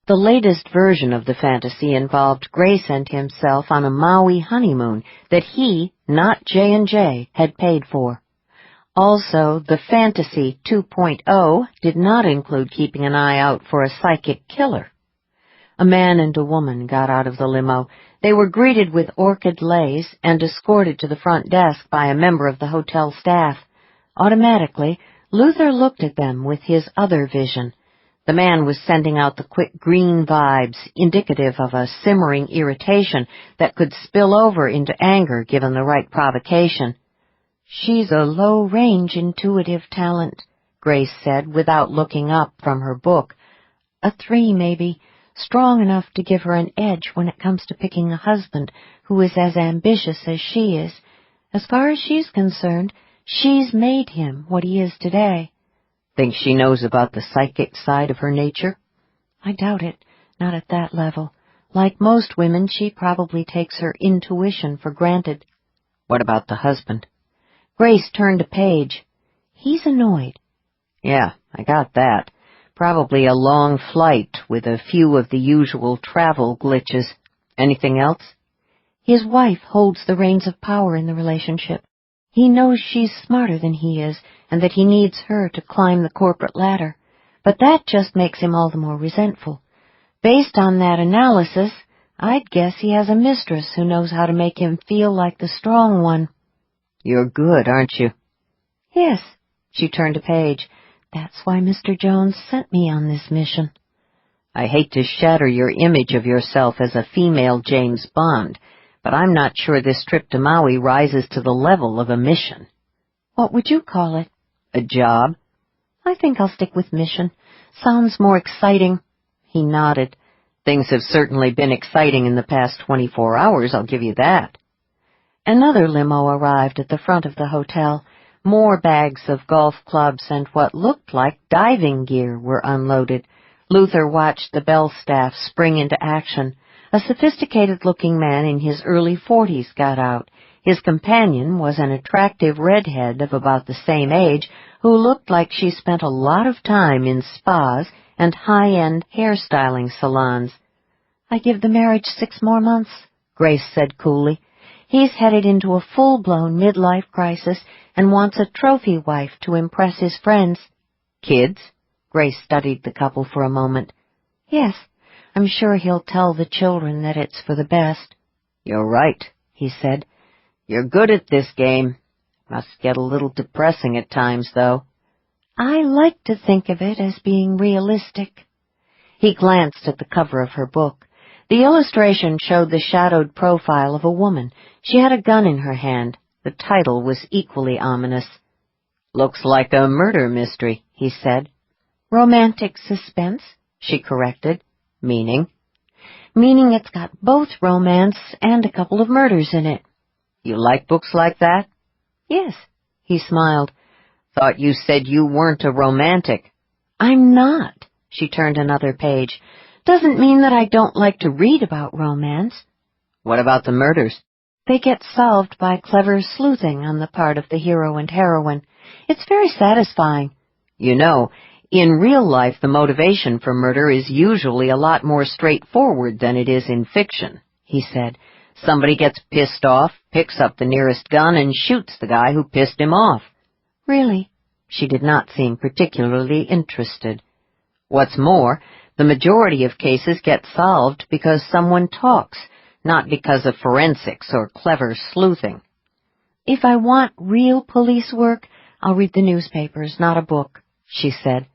The latest version of the fantasy involved Grace and himself on a Maui honeymoon that he, not J&J, had paid for. Also, the Fantasy 2.0 did not include keeping an eye out for a psychic killer. A man and a woman got out of the limo. They were greeted with orchid leis and escorted to the front desk by a member of the hotel staff. Automatically, Luther looked at them with his other vision. The man was sending out the quick green vibes, indicative of a simmering irritation that could spill over into anger given the right provocation. "She's a low-range intuitive talent," Grace said, without looking up from her book. "A 3, maybe. Strong enough to give her an edge when it comes to picking a husband who is as ambitious as she is. As far as she's concerned, she's made him what he is today." "Think she knows about the psychic side of her nature?" "I doubt it. Not at that level. Like most women, she probably takes her intuition for granted." "What about the husband?" Grace turned a page. "He's annoyed." "Yeah, I got that. Probably a long flight with a few of the usual travel glitches. Anything else?" "His wife holds the reins of power in the relationship. He knows she's smarter than he is, and that he needs her to climb the corporate ladder. But that just makes him all the more resentful. Based on that analysis, I'd guess he has a mistress who knows how to make him feel like the strong one." "You're good, aren't you?" "Yes." She turned a page. "That's why Mr. Jones sent me on this mission." "I hate to shatter your image of yourself as a female James Bond, but I'm not sure this trip to Maui rises to the level of a mission." "What would you call it?" "A job." "I think I'll stick with mission. Sounds more exciting." He nodded. "Things have certainly been exciting in the past 24 hours, I'll give you that." Another limo arrived at the front of the hotel. More bags of golf clubs and what looked like diving gear were unloaded. Luther watched the Bell staff spring into action. A sophisticated-looking man in his early 40s got out. His companion was an attractive redhead of about the same age who looked like she spent a lot of time in spas and high-end hairstyling salons. "I give the marriage 6 more months," Grace said coolly. "He's headed into a full-blown midlife crisis and wants a trophy wife to impress his friends." "Kids?" Grace studied the couple for a moment. "Yes, I'm sure he'll tell the children that it's for the best." "You're right," he said. "You're good at this game. Must get a little depressing at times, though." "I like to think of it as being realistic." He glanced at the cover of her book. The illustration showed the shadowed profile of a woman. She had a gun in her hand. The title was equally ominous. "Looks like a murder mystery," he said. "Romantic suspense," she corrected. "Meaning?" "Meaning it's got both romance and a couple of murders in it." "You like books like that?" "Yes." He smiled. "Thought you said you weren't a romantic." "I'm not." She turned another page. "Doesn't mean that I don't like to read about romance." "What about the murders?" "They get solved by clever sleuthing on the part of the hero and heroine. It's very satisfying." "You know, in real life the motivation for murder is usually a lot more straightforward than it is in fiction," he said. "Somebody gets pissed off, picks up the nearest gun, and shoots the guy who pissed him off." "Really?" She did not seem particularly interested. "What's more, the majority of cases get solved because someone talks, not because of forensics or clever sleuthing." "If I want real police work, I'll read the newspapers, not a book," she said.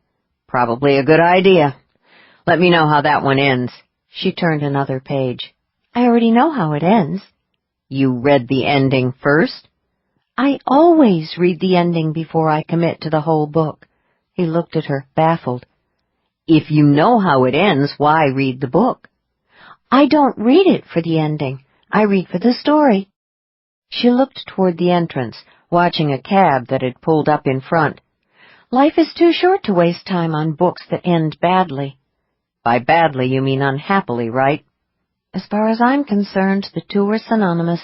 "Probably a good idea. Let me know how that one ends." She turned another page. "I already know how it ends." "You read the ending first?" I always read the ending before I commit to the whole book. He looked at her, baffled. If you know how it ends, why read the book? I don't read it for the ending. I read for the story. She looked toward the entrance, watching a cab that had pulled up in front. Life is too short to waste time on books that end badly. By badly, you mean unhappily, right? As far as I'm concerned, the two are synonymous.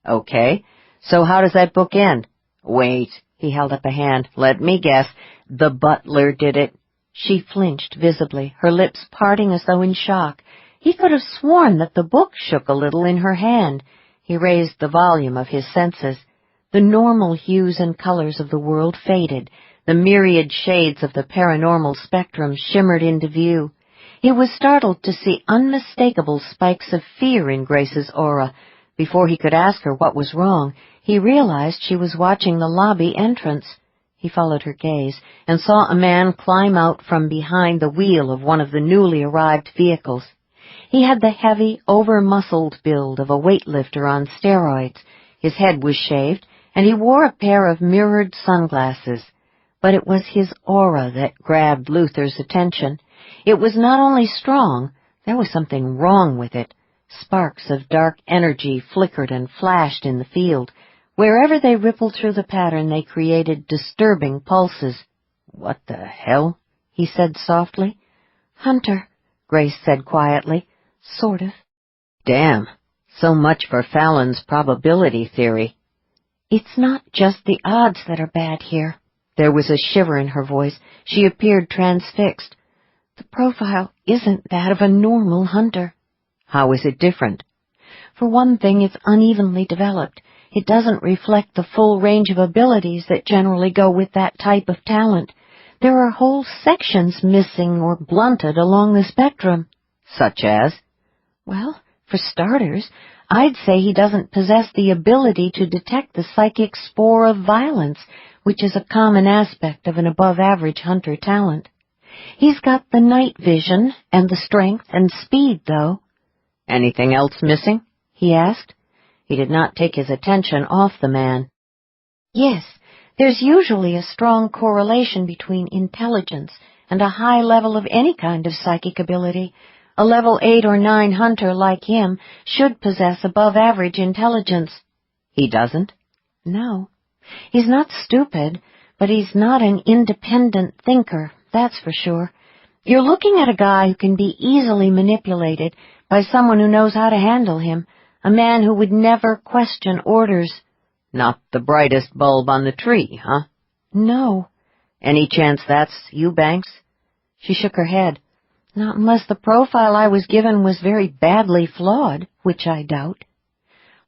Okay, so how does that book end? Wait, he held up a hand. Let me guess. The butler did it. She flinched visibly, her lips parting as though in shock. He could have sworn that the book shook a little in her hand. He raised the volume of his senses. The normal hues and colors of the world faded. The myriad shades of the paranormal spectrum shimmered into view. He was startled to see unmistakable spikes of fear in Grace's aura. Before he could ask her what was wrong, he realized she was watching the lobby entrance. He followed her gaze and saw a man climb out from behind the wheel of one of the newly arrived vehicles. He had the heavy, over-muscled build of a weightlifter on steroids. His head was shaved, and he wore a pair of mirrored sunglasses. But it was his aura that grabbed Luther's attention. It was not only strong, there was something wrong with it. Sparks of dark energy flickered and flashed in the field. Wherever they rippled through the pattern, they created disturbing pulses. "What the hell?" he said softly. "Hunter," Grace said quietly. "Sort of." Damn, so much for Fallon's probability theory. "It's not just the odds that are bad here." There was a shiver in her voice. She appeared transfixed. "The profile isn't that of a normal hunter." "How is it different?" "For one thing, it's unevenly developed. It doesn't reflect the full range of abilities that generally go with that type of talent. There are whole sections missing or blunted along the spectrum." "Such as?" "Well, for starters, I'd say he doesn't possess the ability to detect the psychic spore of violence, which is a common aspect of an above-average hunter talent. He's got the night vision and the strength and speed, though." "Anything else missing?" he asked. He did not take his attention off the man. "Yes, there's usually a strong correlation between intelligence and a high level of any kind of psychic ability. A level 8 or 9 hunter like him should possess above-average intelligence." "He doesn't?" "No. He's not stupid, but he's not an independent thinker, that's for sure. You're looking at a guy who can be easily manipulated by someone who knows how to handle him, a man who would never question orders." "Not the brightest bulb on the tree, huh?" "No." "Any chance that's Eubanks?" She shook her head. "Not unless the profile I was given was very badly flawed, which I doubt."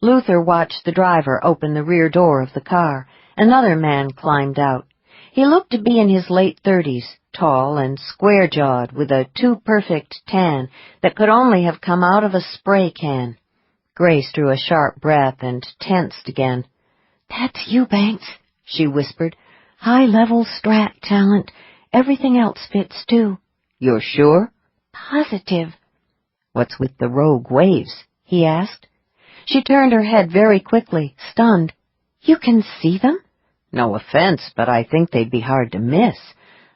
Luther watched the driver open the rear door of the car. Another man climbed out. He looked to be in his late 30s, tall and square-jawed, with a too-perfect tan that could only have come out of a spray can. Grace drew a sharp breath and tensed again. "That's Eubanks," she whispered. "High-level strat talent. Everything else fits, too." "You're sure?" "Positive." "What's with the rogue waves?" he asked. She turned her head very quickly, stunned. "You can see them?" "No offense, but I think they'd be hard to miss.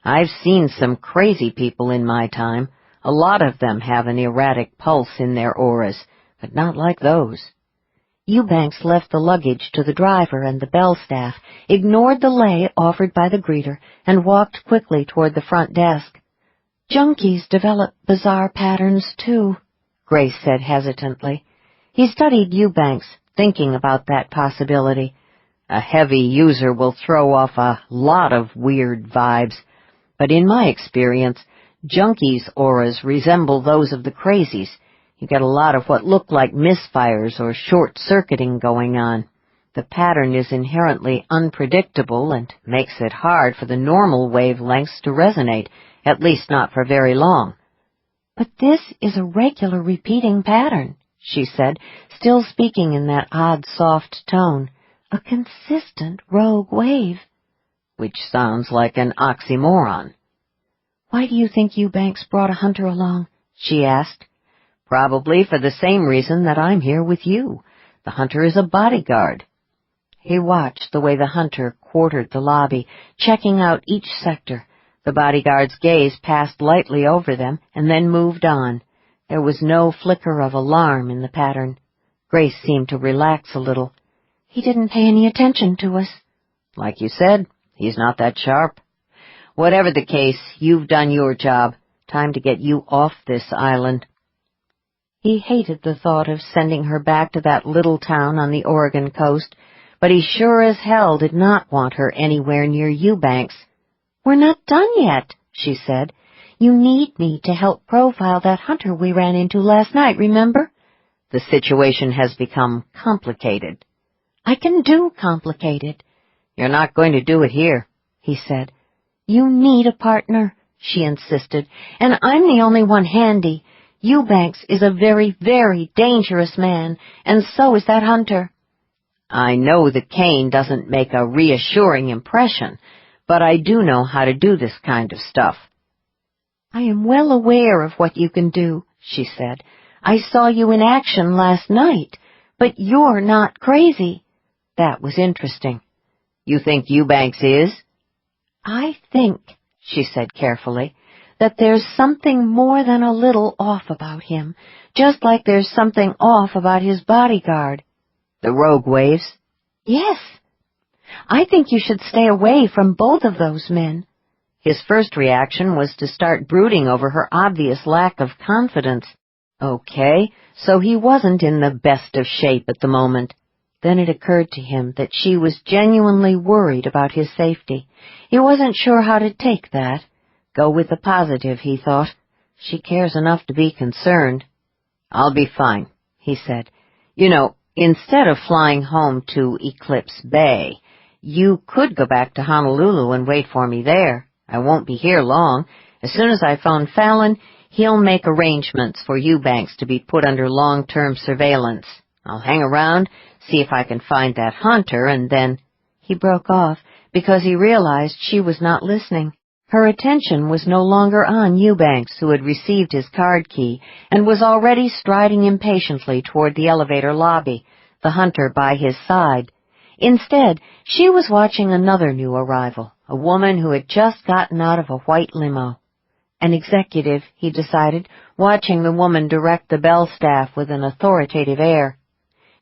I've seen some crazy people in my time. A lot of them have an erratic pulse in their auras, but not like those." Eubanks left the luggage to the driver and the bell staff, ignored the lay offered by the greeter, and walked quickly toward the front desk. "Junkies develop bizarre patterns, too," Grace said hesitantly. He studied Eubanks, thinking about that possibility. A heavy user will throw off a lot of weird vibes, but in my experience, junkies' auras resemble those of the crazies. You get a lot of what look like misfires or short-circuiting going on. The pattern is inherently unpredictable and makes it hard for the normal wavelengths to resonate, at least not for very long. "But this is a regular repeating pattern," she said, still speaking in that odd, soft tone. "A consistent rogue wave." Which sounds like an oxymoron. "Why do you think Eubanks brought a hunter along?" she asked. "Probably for the same reason that I'm here with you. The hunter is a bodyguard." He watched the way the hunter quartered the lobby, checking out each sector. The bodyguard's gaze passed lightly over them and then moved on. There was no flicker of alarm in the pattern. Grace seemed to relax a little. He didn't pay any attention to us. Like you said, he's not that sharp. Whatever the case, you've done your job. Time to get you off this island. He hated the thought of sending her back to that little town on the Oregon coast, but he sure as hell did not want her anywhere near Eubanks. "We're not done yet," she said. "You need me to help profile that hunter we ran into last night, remember?" The situation has become complicated. "I can do complicated." "You're not going to do it here," he said. "You need a partner," she insisted, "and I'm the only one handy. Eubanks is a very, very dangerous man, and so is that hunter." "I know that Kane doesn't make a reassuring impression, but I do know how to do this kind of stuff." "I am well aware of what you can do," she said. "I saw you in action last night, but you're not crazy." That was interesting. "You think Eubanks is?" "I think," she said carefully, "that there's something more than a little off about him, just like there's something off about his bodyguard." "The rogue waves?" "Yes. I think you should stay away from both of those men." His first reaction was to start brooding over her obvious lack of confidence. Okay, so he wasn't in the best of shape at the moment. Then it occurred to him that she was genuinely worried about his safety. He wasn't sure how to take that. Go with the positive, he thought. She cares enough to be concerned. "I'll be fine," he said. "You know, instead of flying home to Eclipse Bay, you could go back to Honolulu and wait for me there. I won't be here long. As soon as I phone Fallon, he'll make arrangements for Eubanks to be put under long-term surveillance. I'll hang around, see if I can find that hunter, and then—" He broke off because he realized she was not listening. Her attention was no longer on Eubanks, who had received his card key and was already striding impatiently toward the elevator lobby, the hunter by his side. Instead, she was watching another new arrival, a woman who had just gotten out of a white limo. An executive, he decided, watching the woman direct the bell staff with an authoritative air.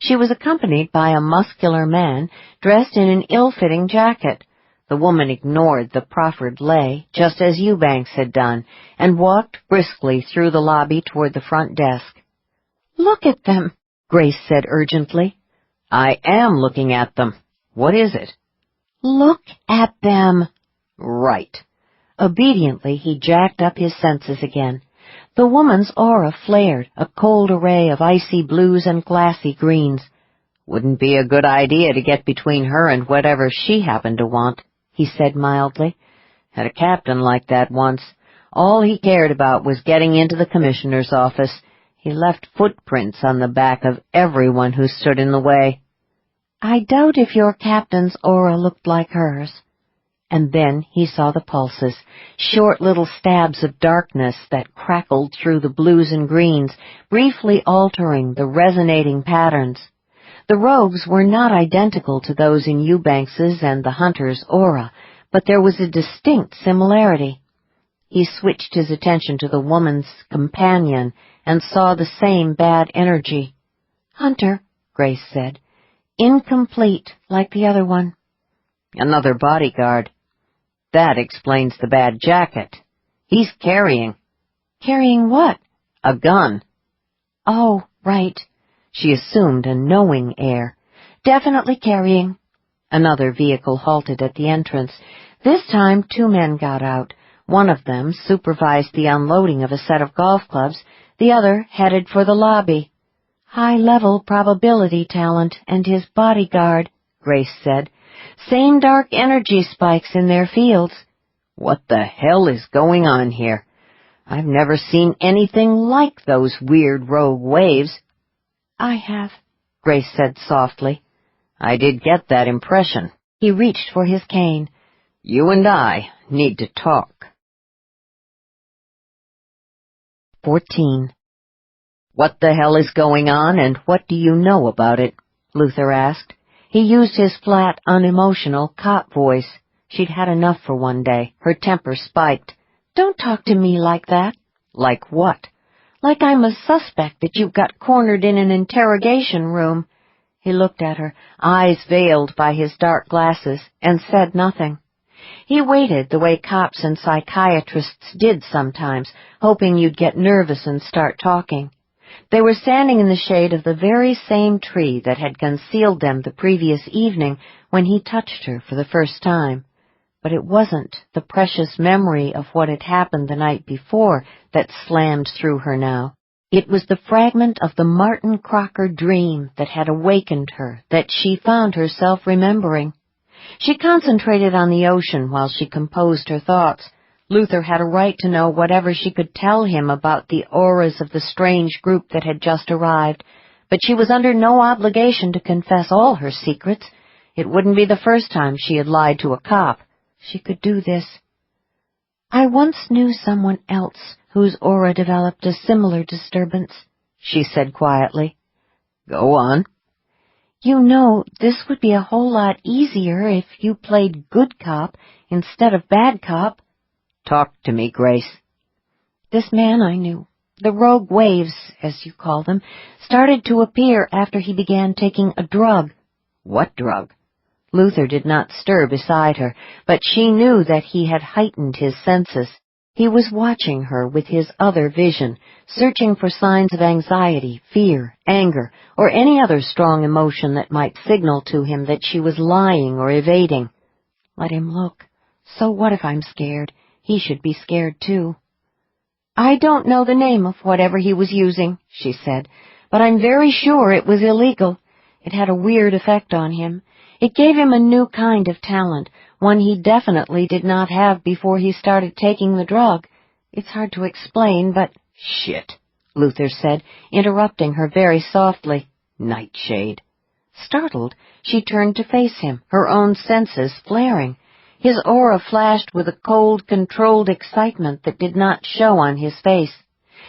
She was accompanied by a muscular man dressed in an ill-fitting jacket. The woman ignored the proffered lay, just as Eubanks had done, and walked briskly through the lobby toward the front desk. "Look at them," Grace said urgently. "I am looking at them. What is it?" "Look at them." "Right." Obediently, he jacked up his senses again. The woman's aura flared, a cold array of icy blues and glassy greens. "Wouldn't be a good idea to get between her and whatever she happened to want," he said mildly. "Had a captain like that once. All he cared about was getting into the commissioner's office. He left footprints on the back of everyone who stood in the way." "I doubt if your captain's aura looked like hers." And then he saw the pulses, short little stabs of darkness that crackled through the blues and greens, briefly altering the resonating patterns. The rogues were not identical to those in Eubanks's and the hunter's aura, but there was a distinct similarity. He switched his attention to the woman's companion and saw the same bad energy. "Hunter," Grace said. "Incomplete, like the other one." "Another bodyguard. That explains the bad jacket. He's carrying—" "Carrying what?" "A gun." "Oh, right." She assumed a knowing air. "Definitely carrying." Another vehicle halted at the entrance. This time 2 men got out. One of them supervised the unloading of a set of golf clubs, the other headed for the lobby. "High-level probability talent and his bodyguard," Grace said. "Same dark energy spikes in their fields." "What the hell is going on here? I've never seen anything like those weird rogue waves." "I have," Grace said softly. "I did get that impression." He reached for his cane. "You and I need to talk." 14. "What the hell is going on, and what do you know about it?" Luther asked. He used his flat, unemotional cop voice. She'd had enough for one day. Her temper spiked. "Don't talk to me like that." "Like what?" "Like I'm a suspect that you've got cornered in an interrogation room." He looked at her, eyes veiled by his dark glasses, and said nothing. He waited the way cops and psychiatrists did sometimes, hoping you'd get nervous and start talking. They were standing in the shade of the very same tree that had concealed them the previous evening when he touched her for the first time. But it wasn't the precious memory of what had happened the night before that slammed through her now. It was the fragment of the Martin Crocker dream that had awakened her, that she found herself remembering. She concentrated on the ocean while she composed her thoughts. Luther had a right to know whatever she could tell him about the auras of the strange group that had just arrived, but she was under no obligation to confess all her secrets. It wouldn't be the first time she had lied to a cop. She could do this. "I once knew someone else whose aura developed a similar disturbance," she said quietly. "Go on." "You know, this would be a whole lot easier if you played good cop instead of bad cop." "Talk to me, Grace." "This man I knew, the rogue waves, as you call them, started to appear after he began taking a drug." "What drug?" Luther did not stir beside her, but she knew that he had heightened his senses. He was watching her with his other vision, searching for signs of anxiety, fear, anger, or any other strong emotion that might signal to him that she was lying or evading. Let him look. So what if I'm scared? He should be scared too. "I don't know the name of whatever he was using," she said, "but I'm very sure it was illegal. It had a weird effect on him. It gave him a new kind of talent, one he definitely did not have before he started taking the drug. It's hard to explain, but—" "Shit," Luther said, interrupting her very softly. "Nightshade." Startled, she turned to face him, her own senses flaring. His aura flashed with a cold, controlled excitement that did not show on his face.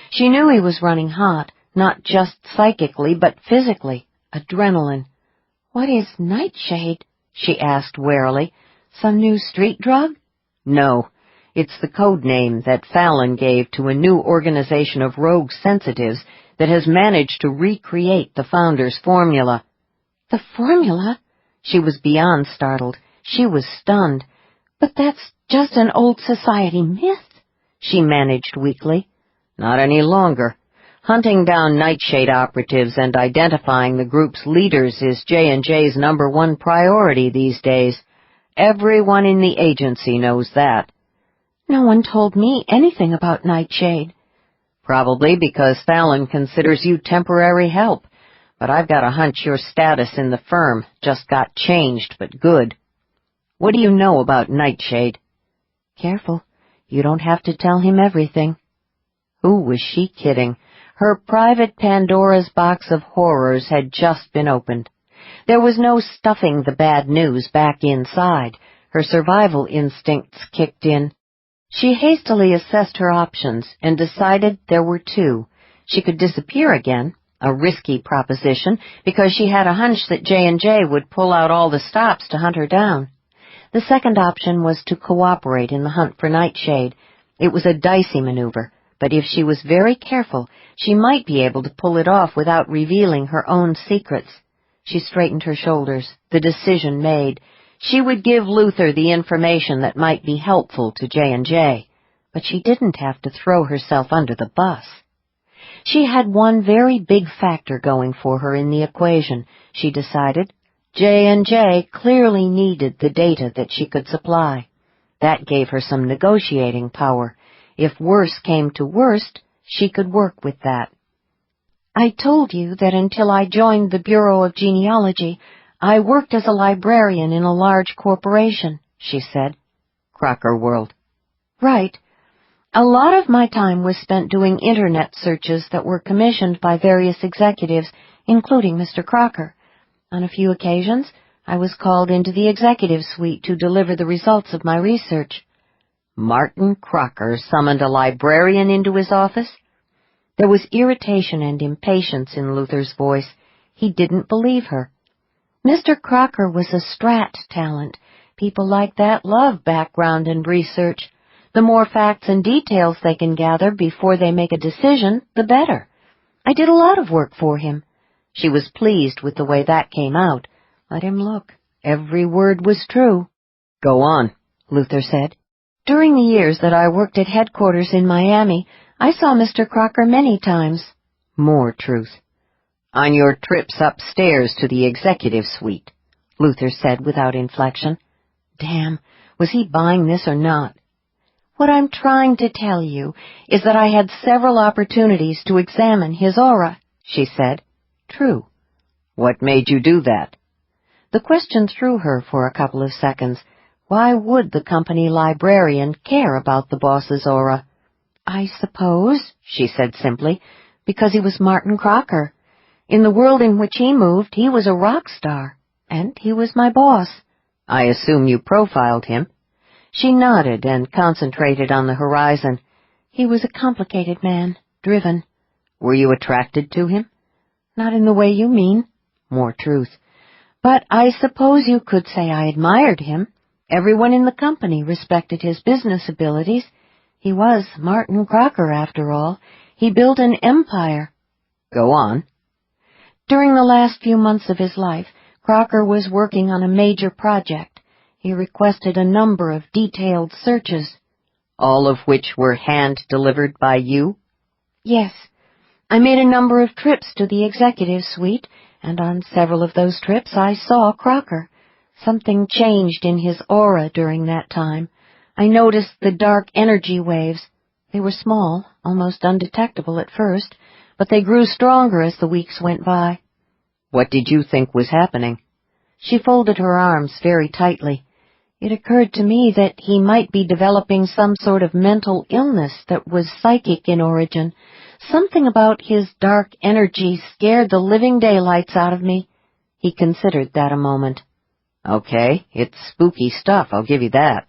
She knew he was running hot, not just psychically, but physically. Adrenaline. "What is Nightshade?" she asked warily. "Some new street drug?" "No, it's the code name that Fallon gave to a new organization of rogue sensitives that has managed to recreate the Founder's formula." "The formula?" She was beyond startled. She was stunned. "But that's just an old society myth," she managed weakly. "Not any longer. Hunting down Nightshade operatives and identifying the group's leaders is J&J's #1 priority these days. Everyone in the agency knows that." "No one told me anything about Nightshade." "Probably because Fallon considers you temporary help, but I've got a hunch your status in the firm just got changed, but good. What do you know about Nightshade?" "Careful. You don't have to tell him everything." Who was she kidding? Her private Pandora's box of horrors had just been opened. There was no stuffing the bad news back inside. Her survival instincts kicked in. She hastily assessed her options and decided there were two. She could disappear again, a risky proposition, because she had a hunch that J&J would pull out all the stops to hunt her down. The second option was to cooperate in the hunt for Nightshade. It was a dicey maneuver, but if she was very careful, she might be able to pull it off without revealing her own secrets. She straightened her shoulders, the decision made. She would give Luther the information that might be helpful to J&J, but she didn't have to throw herself under the bus. She had one very big factor going for her in the equation, she decided. J&J clearly needed the data that she could supply. That gave her some negotiating power. If worse came to worst, she could work with that. "I told you that until I joined the Bureau of Genealogy, I worked as a librarian in a large corporation," she said. Crocker World. "Right. A lot of my time was spent doing Internet searches that were commissioned by various executives, including Mr. Crocker. On a few occasions, I was called into the executive suite to deliver the results of my research." Martin Crocker summoned a librarian into his office? There was irritation and impatience in Luther's voice. He didn't believe her. Mr. Crocker was a strat talent. People like that love background and research. The more facts and details they can gather before they make a decision, the better. I did a lot of work for him. She was pleased with the way that came out. Let him look. Every word was true. Go on, Luther said. During the years that I worked at headquarters in Miami, I saw Mr. Crocker many times. More truth. On your trips upstairs to the executive suite, Luther said without inflection. Damn, was he buying this or not? What I'm trying to tell you is that I had several opportunities to examine his aura, she said. True. What made you do that? The question threw her for a couple of seconds. Why would the company librarian care about the boss's aura? I suppose, she said simply, because he was Martin Crocker. In the world in which he moved, he was a rock star, and he was my boss. I assume you profiled him. She nodded and concentrated on the horizon. He was a complicated man, driven. Were you attracted to him? Not in the way you mean. More truth. But I suppose you could say I admired him. Everyone in the company respected his business abilities. He was Martin Crocker, after all. He built an empire. Go on. During the last few months of his life, Crocker was working on a major project. He requested a number of detailed searches. All of which were hand-delivered by you? Yes. I made a number of trips to the executive suite, and on several of those trips I saw Crocker. Something changed in his aura during that time. I noticed the dark energy waves. They were small, almost undetectable at first, but they grew stronger as the weeks went by. What did you think was happening? She folded her arms very tightly. It occurred to me that he might be developing some sort of mental illness that was psychic in origin. Something about his dark energy scared the living daylights out of me. He considered that a moment. Okay, it's spooky stuff, I'll give you that.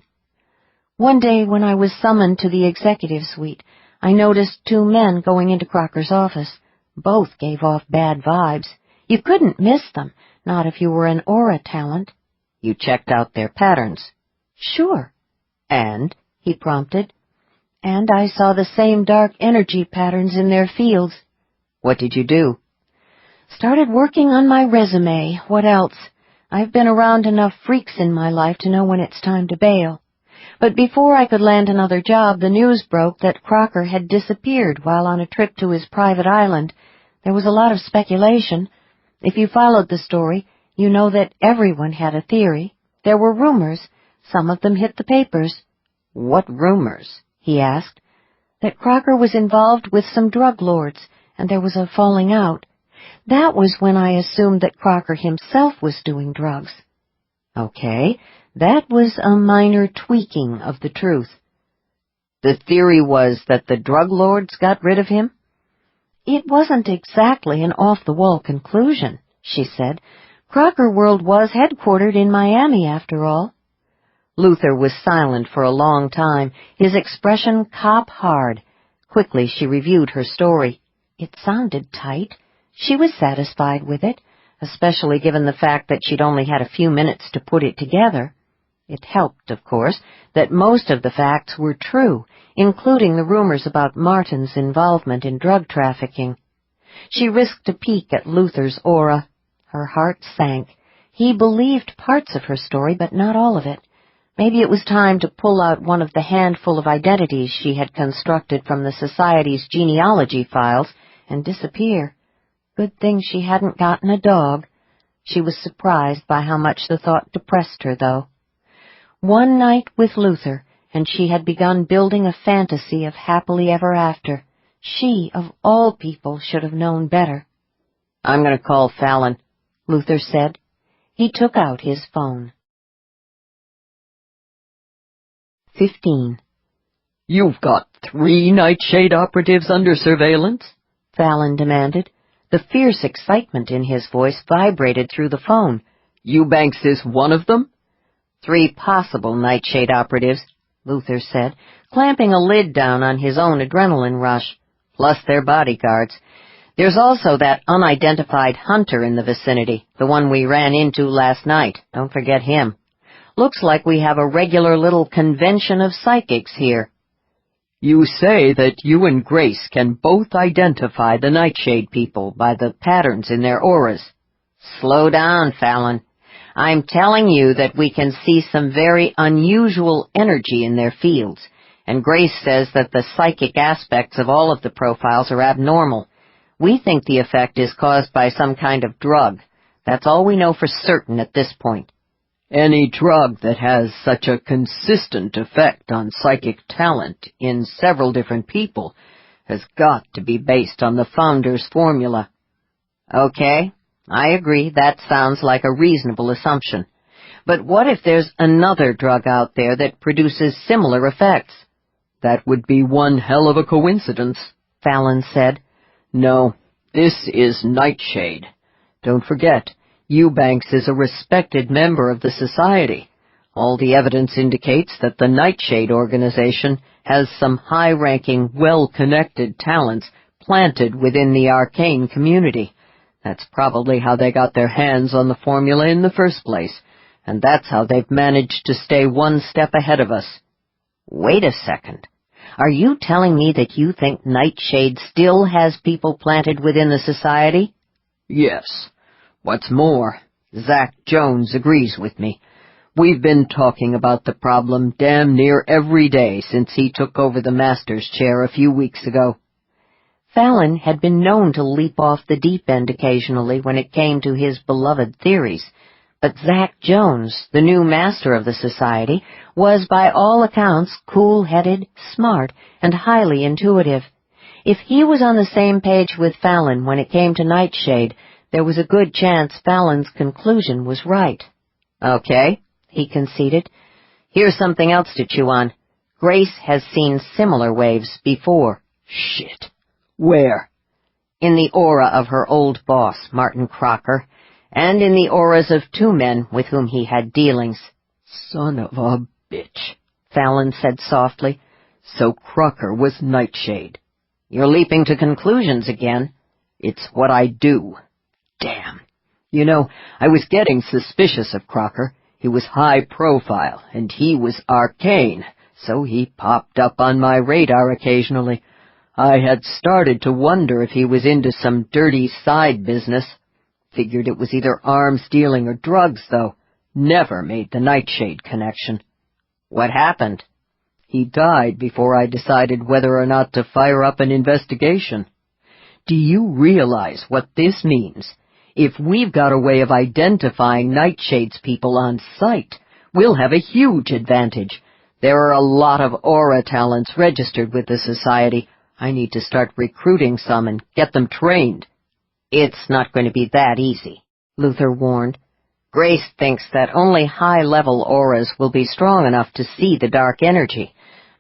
One day when I was summoned to the executive suite, I noticed two men going into Crocker's office. Both gave off bad vibes. You couldn't miss them, not if you were an aura talent. You checked out their patterns? Sure. And? He prompted. And I saw the same dark energy patterns in their fields. What did you do? Started working on my resume. What else? I've been around enough freaks in my life to know when it's time to bail. But before I could land another job, the news broke that Crocker had disappeared while on a trip to his private island. There was a lot of speculation. If you followed the story, you know that everyone had a theory. There were rumors. Some of them hit the papers. What rumors? He asked. That Crocker was involved with some drug lords, and there was a falling out. That was when I assumed that Crocker himself was doing drugs. Okay, that was a minor tweaking of the truth. The theory was that the drug lords got rid of him? It wasn't exactly an off-the-wall conclusion, she said. Crocker World was headquartered in Miami, after all. Luther was silent for a long time, his expression cop-hard. Quickly she reviewed her story. It sounded tight. She was satisfied with it, especially given the fact that she'd only had a few minutes to put it together. It helped, of course, that most of the facts were true, including the rumors about Martin's involvement in drug trafficking. She risked a peek at Luther's aura. Her heart sank. He believed parts of her story, but not all of it. Maybe it was time to pull out one of the handful of identities she had constructed from the Society's genealogy files and disappear. Good thing she hadn't gotten a dog. She was surprised by how much the thought depressed her, though. One night with Luther, and she had begun building a fantasy of happily ever after. She, of all people, should have known better. I'm going to call Fallon, Luther said. He took out his phone. 15. You've got 3 Nightshade operatives under surveillance? Fallon demanded. The fierce excitement in his voice vibrated through the phone. Eubanks is one of them? 3 possible Nightshade operatives, Luther said, clamping a lid down on his own adrenaline rush, plus their bodyguards. There's also that unidentified hunter in the vicinity, the one we ran into last night. Don't forget him. Looks like we have a regular little convention of psychics here. You say that you and Grace can both identify the Nightshade people by the patterns in their auras. Slow down, Fallon. I'm telling you that we can see some very unusual energy in their fields, and Grace says that the psychic aspects of all of the profiles are abnormal. We think the effect is caused by some kind of drug. That's all we know for certain at this point. Any drug that has such a consistent effect on psychic talent in several different people has got to be based on the founder's formula. Okay, I agree, that sounds like a reasonable assumption. But what if there's another drug out there that produces similar effects? That would be one hell of a coincidence, Fallon said. No, this is Nightshade. Don't forget, Eubanks is a respected member of the society. All the evidence indicates that the Nightshade organization has some high-ranking, well-connected talents planted within the arcane community. That's probably how they got their hands on the formula in the first place, and that's how they've managed to stay one step ahead of us. Wait a second. Are you telling me that you think Nightshade still has people planted within the society? Yes. What's more, Zach Jones agrees with me. We've been talking about the problem damn near every day since he took over the master's chair a few weeks ago. Fallon had been known to leap off the deep end occasionally when it came to his beloved theories, but Zach Jones, the new master of the society, was by all accounts cool-headed, smart, and highly intuitive. If he was on the same page with Fallon when it came to Nightshade, there was a good chance Fallon's conclusion was right. Okay, he conceded. Here's something else to chew on. Grace has seen similar waves before. Shit. Where? In the aura of her old boss, Martin Crocker, and in the auras of two men with whom he had dealings. Son of a bitch, Fallon said softly. So Crocker was Nightshade. You're leaping to conclusions again. It's what I do. Damn. You know, I was getting suspicious of Crocker. He was high profile, and he was arcane, so he popped up on my radar occasionally. I had started to wonder if he was into some dirty side business. Figured it was either arms dealing or drugs, though. Never made the Nightshade connection. What happened? He died before I decided whether or not to fire up an investigation. Do you realize what this means? If we've got a way of identifying Nightshade's people on sight, we'll have a huge advantage. There are a lot of aura talents registered with the society. I need to start recruiting some and get them trained. It's not going to be that easy, Luther warned. Grace thinks that only high-level auras will be strong enough to see the dark energy.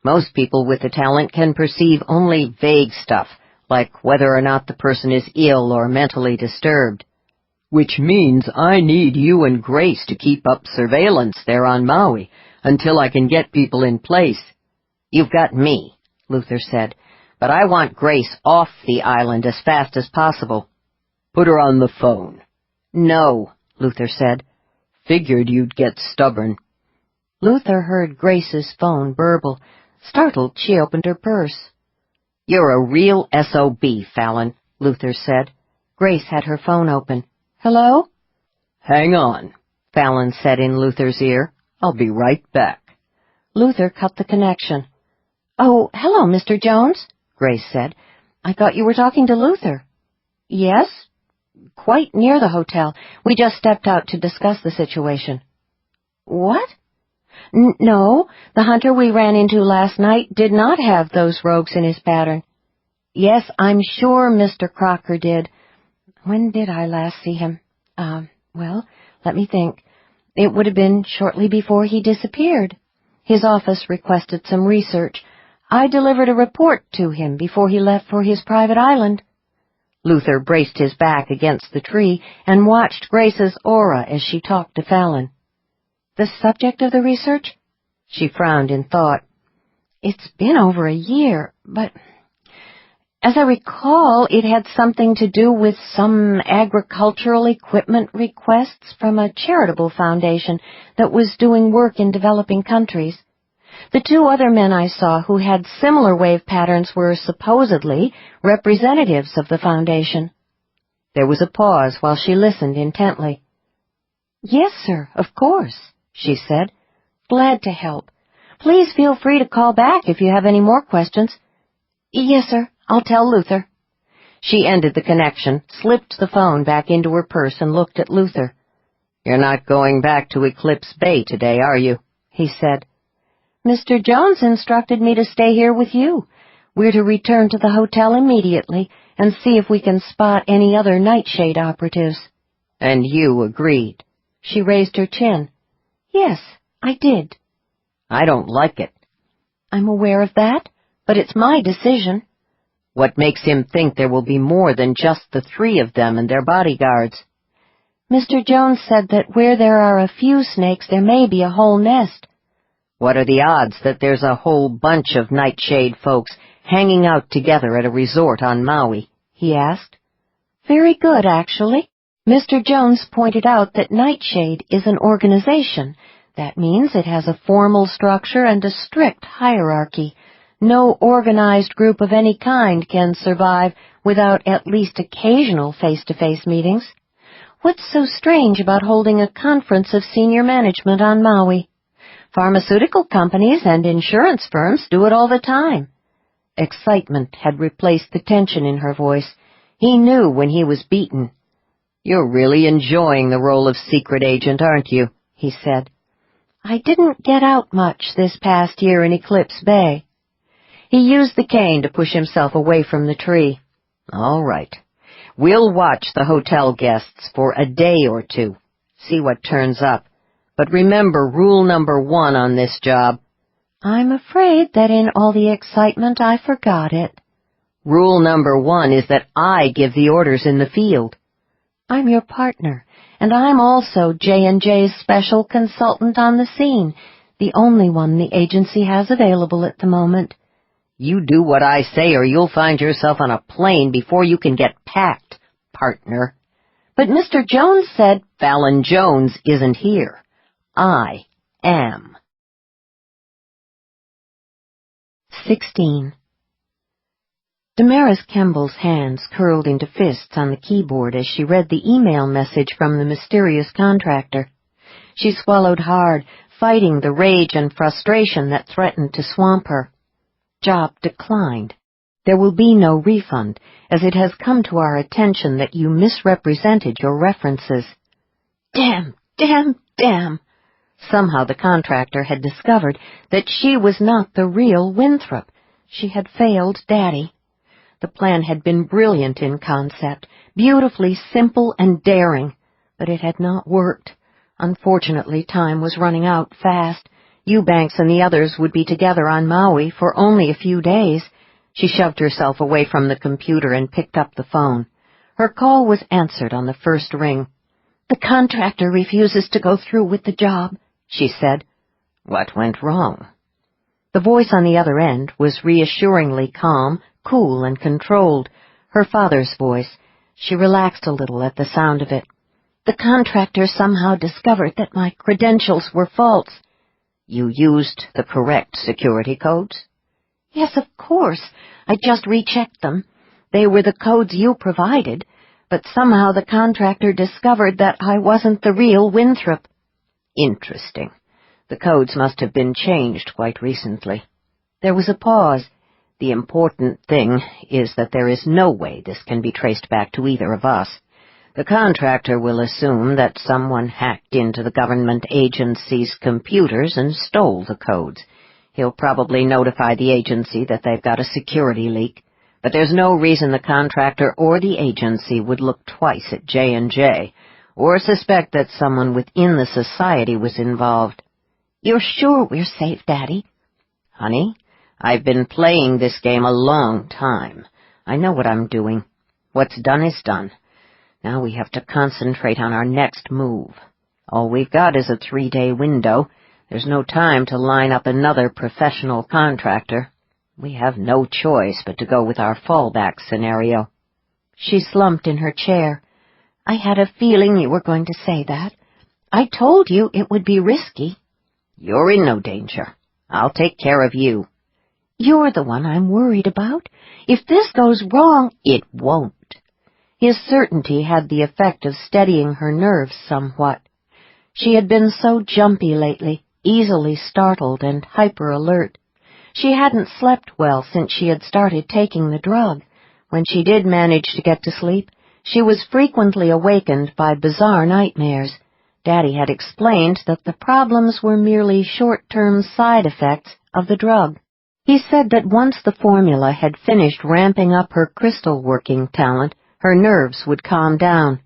Most people with the talent can perceive only vague stuff, like whether or not the person is ill or mentally disturbed. Which means I need you and Grace to keep up surveillance there on Maui until I can get people in place. You've got me, Luther said, but I want Grace off the island as fast as possible. Put her on the phone. No, Luther said. Figured you'd get stubborn. Luther heard Grace's phone burble. Startled, she opened her purse. You're a real S.O.B., Fallon, Luther said. Grace had her phone open. Hello? Hang on, Fallon said in Luther's ear. I'll be right back. Luther cut the connection. Oh, hello, Mr. Jones, Grace said. I thought you were talking to Luther. Yes? Quite near the hotel. We just stepped out to discuss the situation. What? No, the hunter we ran into last night did not have those rogues in his pattern. Yes, I'm sure Mr. Crocker did. When did I last see him? Well, let me think. It would have been shortly before he disappeared. His office requested some research. I delivered a report to him before he left for his private island. Luther braced his back against the tree and watched Grace's aura as she talked to Fallon. The subject of the research? She frowned in thought. It's been over a year, but As I recall, it had something to do with some agricultural equipment requests from a charitable foundation that was doing work in developing countries. The two other men I saw who had similar wave patterns were supposedly representatives of the foundation. There was a pause while she listened intently. "Yes, sir, of course," she said. "Glad to help. Please feel free to call back if you have any more questions." "Yes, sir. I'll tell Luther." She ended the connection, slipped the phone back into her purse, and looked at Luther. "You're not going back to Eclipse Bay today, are you?" he said. "Mr. Jones instructed me to stay here with you. We're to return to the hotel immediately and see if we can spot any other nightshade operatives." "And you agreed?" She raised her chin. "Yes, I did." "I don't like it." "I'm aware of that, but it's my decision." "What makes him think there will be more than just the three of them and their bodyguards?" "Mr. Jones said that where there are a few snakes, there may be a whole nest." "What are the odds that there's a whole bunch of Nightshade folks hanging out together at a resort on Maui?" he asked. "Very good, actually. Mr. Jones pointed out that Nightshade is an organization. That means it has a formal structure and a strict hierarchy. No organized group of any kind can survive without at least occasional face-to-face meetings. What's so strange about holding a conference of senior management on Maui? Pharmaceutical companies and insurance firms do it all the time." Excitement had replaced the tension in her voice. He knew when he was beaten. "You're really enjoying the role of secret agent, aren't you?" he said. "I didn't get out much this past year in Eclipse Bay." He used the cane to push himself away from the tree. "All right. We'll watch the hotel guests for a day or two, see what turns up. But remember rule number 1 on this job." "I'm afraid that in all the excitement I forgot it." "Rule number 1 is that I give the orders in the field." "I'm your partner, and I'm also J&J's special consultant on the scene, the only one the agency has available at the moment." "You do what I say or you'll find yourself on a plane before you can get packed, partner." "But Mr. Jones said—" "Fallon Jones isn't here. I am." 16. Damaris Kemble's hands curled into fists on the keyboard as she read the email message from the mysterious contractor. She swallowed hard, fighting the rage and frustration that threatened to swamp her. Job declined. There will be no refund, as it has come to our attention that you misrepresented your references. Damn, damn, damn! Somehow the contractor had discovered that she was not the real Winthrop. She had failed Daddy. The plan had been brilliant in concept, beautifully simple and daring, but it had not worked. Unfortunately, time was running out fast. Eubanks and the others would be together on Maui for only a few days. She shoved herself away from the computer and picked up the phone. Her call was answered on the first ring. "The contractor refuses to go through with the job," she said. "What went wrong?" The voice on the other end was reassuringly calm, cool, and controlled. Her father's voice. She relaxed a little at the sound of it. "The contractor somehow discovered that my credentials were false." "You used the correct security codes?" "Yes, of course. I just rechecked them. They were the codes you provided, but somehow the contractor discovered that I wasn't the real Winthrop." "Interesting. The codes must have been changed quite recently." There was a pause. "The important thing is that there is no way this can be traced back to either of us. The contractor will assume that someone hacked into the government agency's computers and stole the codes. He'll probably notify the agency that they've got a security leak, but there's no reason the contractor or the agency would look twice at J&J, or suspect that someone within the society was involved." "You're sure we're safe, Daddy?" "Honey, I've been playing this game a long time. I know what I'm doing. What's done is done. Now we have to concentrate on our next move. All we've got is a 3-day window. There's no time to line up another professional contractor. We have no choice but to go with our fallback scenario. She slumped in her chair. I had a feeling you were going to say that. I told you it would be risky. You're in no danger. I'll take care of you. You're the one I'm worried about. If this goes wrong, it won't. His certainty had the effect of steadying her nerves somewhat. She had been so jumpy lately, easily startled and hyper-alert. She hadn't slept well since she had started taking the drug. When she did manage to get to sleep, she was frequently awakened by bizarre nightmares. Daddy had explained that the problems were merely short-term side effects of the drug. He said that once the formula had finished ramping up her crystal-working talent, her nerves would calm down.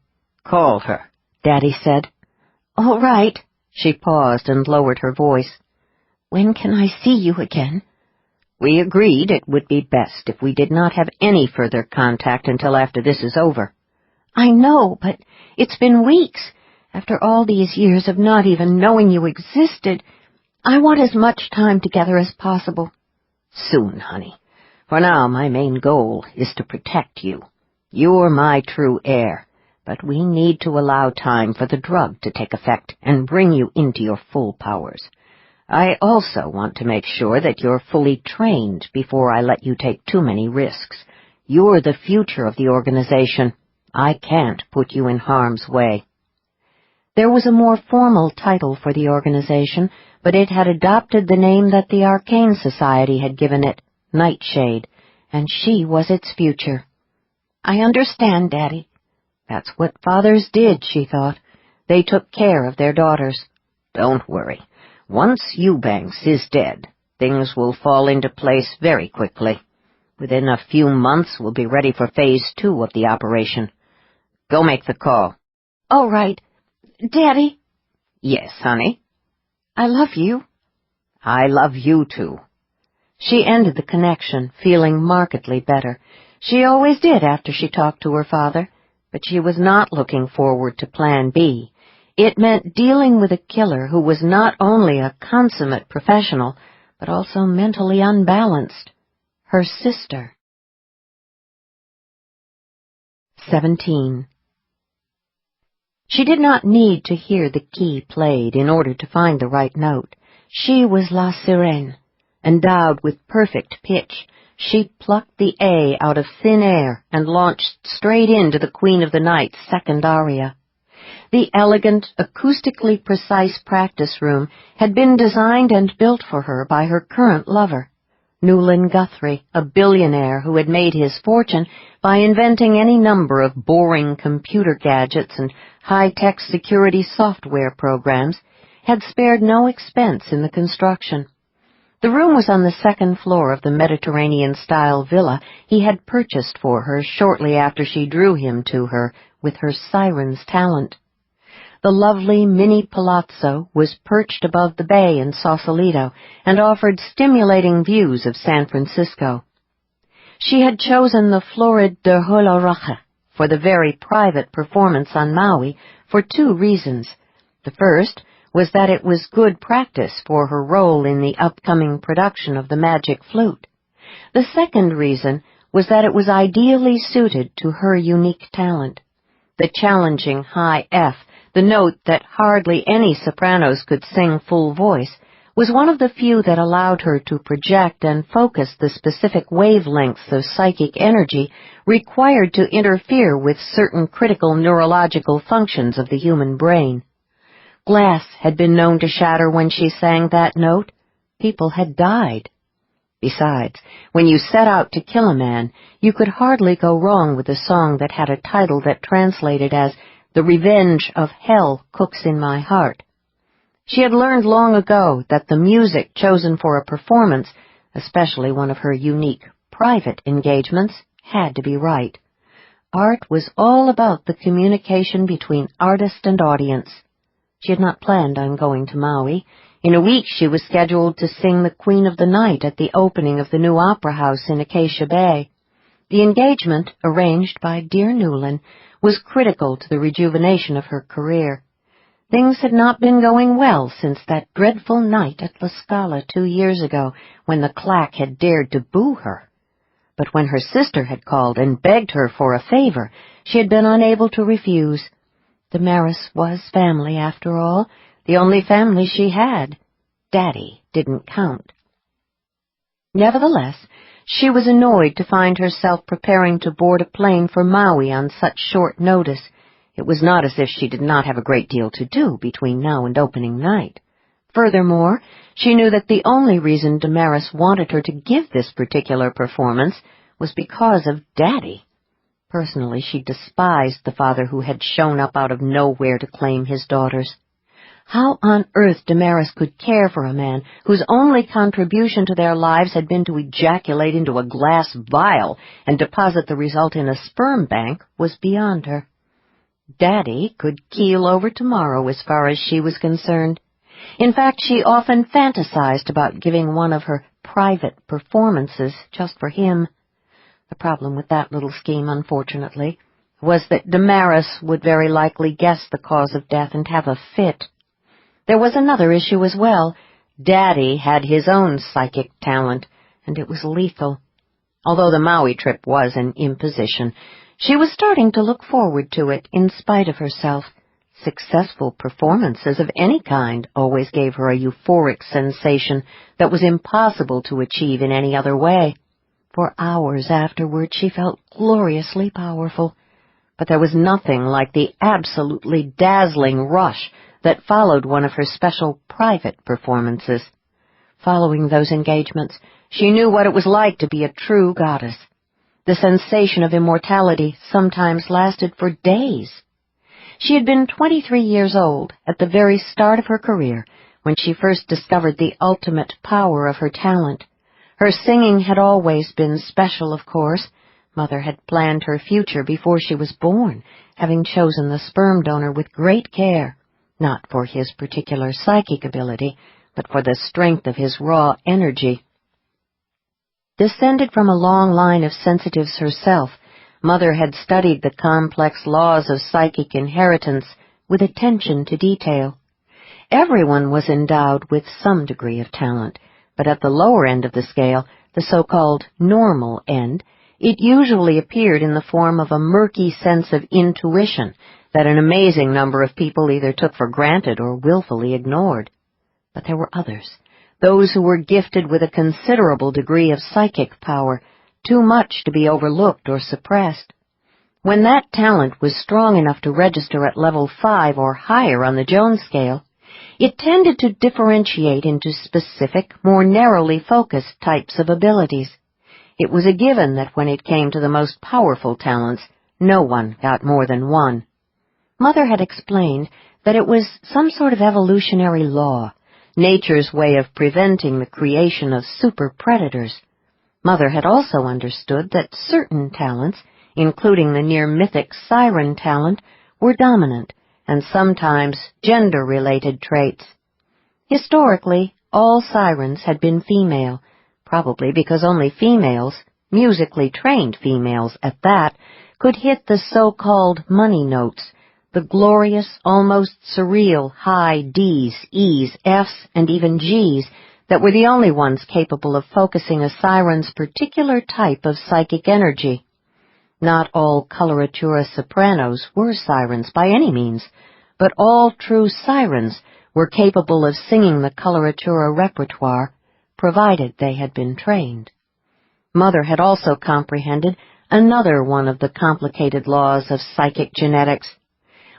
Call her, Daddy said. All right. She paused and lowered her voice. When can I see you again? We agreed it would be best if we did not have any further contact until after this is over. I know, but it's been weeks. After all these years of not even knowing you existed, I want as much time together as possible. Soon, honey. For now, my main goal is to protect you. You're my true heir, but we need to allow time for the drug to take effect and bring you into your full powers. I also want to make sure that you're fully trained before I let you take too many risks. You're the future of the organization. I can't put you in harm's way. There was a more formal title for the organization, but it had adopted the name that the Arcane Society had given it, Nightshade, and she was its future. I understand, Daddy. That's what fathers did, she thought. They took care of their daughters. Don't worry. Once Eubanks is dead, things will fall into place very quickly. Within a few months, we'll be ready for Phase 2 of the operation. Go make the call. All right. Daddy? Yes, honey? I love you. I love you, too. She ended the connection, feeling markedly better. She always did after she talked to her father, but she was not looking forward to Plan B. It meant dealing with a killer who was not only a consummate professional, but also mentally unbalanced. Her sister. 17. She did not need to hear the key played in order to find the right note. She was La Sirène. Endowed with perfect pitch, she plucked the A out of thin air and launched straight into the Queen of the Night's second aria. The elegant, acoustically precise practice room had been designed and built for her by her current lover, Newland Guthrie, a billionaire who had made his fortune by inventing any number of boring computer gadgets and high-tech security software programs, had spared no expense in the construction. The room was on the second floor of the Mediterranean-style villa he had purchased for her shortly after she drew him to her with her siren's talent. The lovely mini palazzo was perched above the bay in Sausalito and offered stimulating views of San Francisco. She had chosen the Florid de Holorache for the very private performance on Maui for two reasons. The first was that it was good practice for her role in the upcoming production of The Magic Flute. The second reason was that it was ideally suited to her unique talent. The challenging high F, the note that hardly any sopranos could sing full voice, was one of the few that allowed her to project and focus the specific wavelengths of psychic energy required to interfere with certain critical neurological functions of the human brain. Glass had been known to shatter when she sang that note. People had died. Besides, when you set out to kill a man, you could hardly go wrong with a song that had a title that translated as "The Revenge of Hell Cooks in My Heart." She had learned long ago that the music chosen for a performance, especially one of her unique private engagements, had to be right. Art was all about the communication between artist and audience. She had not planned on going to Maui. In a week she was scheduled to sing the Queen of the Night at the opening of the new opera house in Acacia Bay. The engagement, arranged by dear Newland, was critical to the rejuvenation of her career. Things had not been going well since that dreadful night at La Scala 2 years ago, when the clack had dared to boo her. But when her sister had called and begged her for a favor, she had been unable to refuse. Damaris was family, after all, the only family she had. Daddy didn't count. Nevertheless, she was annoyed to find herself preparing to board a plane for Maui on such short notice. It was not as if she did not have a great deal to do between now and opening night. Furthermore, she knew that the only reason Damaris wanted her to give this particular performance was because of Daddy. Personally, she despised the father who had shown up out of nowhere to claim his daughters. How on earth Damaris could care for a man whose only contribution to their lives had been to ejaculate into a glass vial and deposit the result in a sperm bank was beyond her. Daddy could keel over tomorrow as far as she was concerned. In fact, she often fantasized about giving one of her private performances just for him. The problem with that little scheme, unfortunately, was that Damaris would very likely guess the cause of death and have a fit. There was another issue as well. Daddy had his own psychic talent, and it was lethal. Although the Maui trip was an imposition, she was starting to look forward to it in spite of herself. Successful performances of any kind always gave her a euphoric sensation that was impossible to achieve in any other way. For hours afterward she felt gloriously powerful, but there was nothing like the absolutely dazzling rush that followed one of her special private performances. Following those engagements, she knew what it was like to be a true goddess. The sensation of immortality sometimes lasted for days. She had been 23 years old at the very start of her career when she first discovered the ultimate power of her talent. Her singing had always been special, of course. Mother had planned her future before she was born, having chosen the sperm donor with great care, not for his particular psychic ability, but for the strength of his raw energy. Descended from a long line of sensitives herself, Mother had studied the complex laws of psychic inheritance with attention to detail. Everyone was endowed with some degree of talent, but at the lower end of the scale, the so-called normal end, it usually appeared in the form of a murky sense of intuition that an amazing number of people either took for granted or willfully ignored. But there were others, those who were gifted with a considerable degree of psychic power, too much to be overlooked or suppressed. When that talent was strong enough to register at level 5 or higher on the Jones scale, it tended to differentiate into specific, more narrowly focused types of abilities. It was a given that when it came to the most powerful talents, no one got more than one. Mother had explained that it was some sort of evolutionary law, nature's way of preventing the creation of super-predators. Mother had also understood that certain talents, including the near-mythic siren talent, were dominant, and sometimes gender-related traits. Historically, all sirens had been female, probably because only females, musically trained females at that, could hit the so-called money notes, the glorious, almost surreal high Ds, Es, Fs, and even Gs that were the only ones capable of focusing a siren's particular type of psychic energy. Not all coloratura sopranos were sirens by any means, but all true sirens were capable of singing the coloratura repertoire, provided they had been trained. Mother had also comprehended another one of the complicated laws of psychic genetics.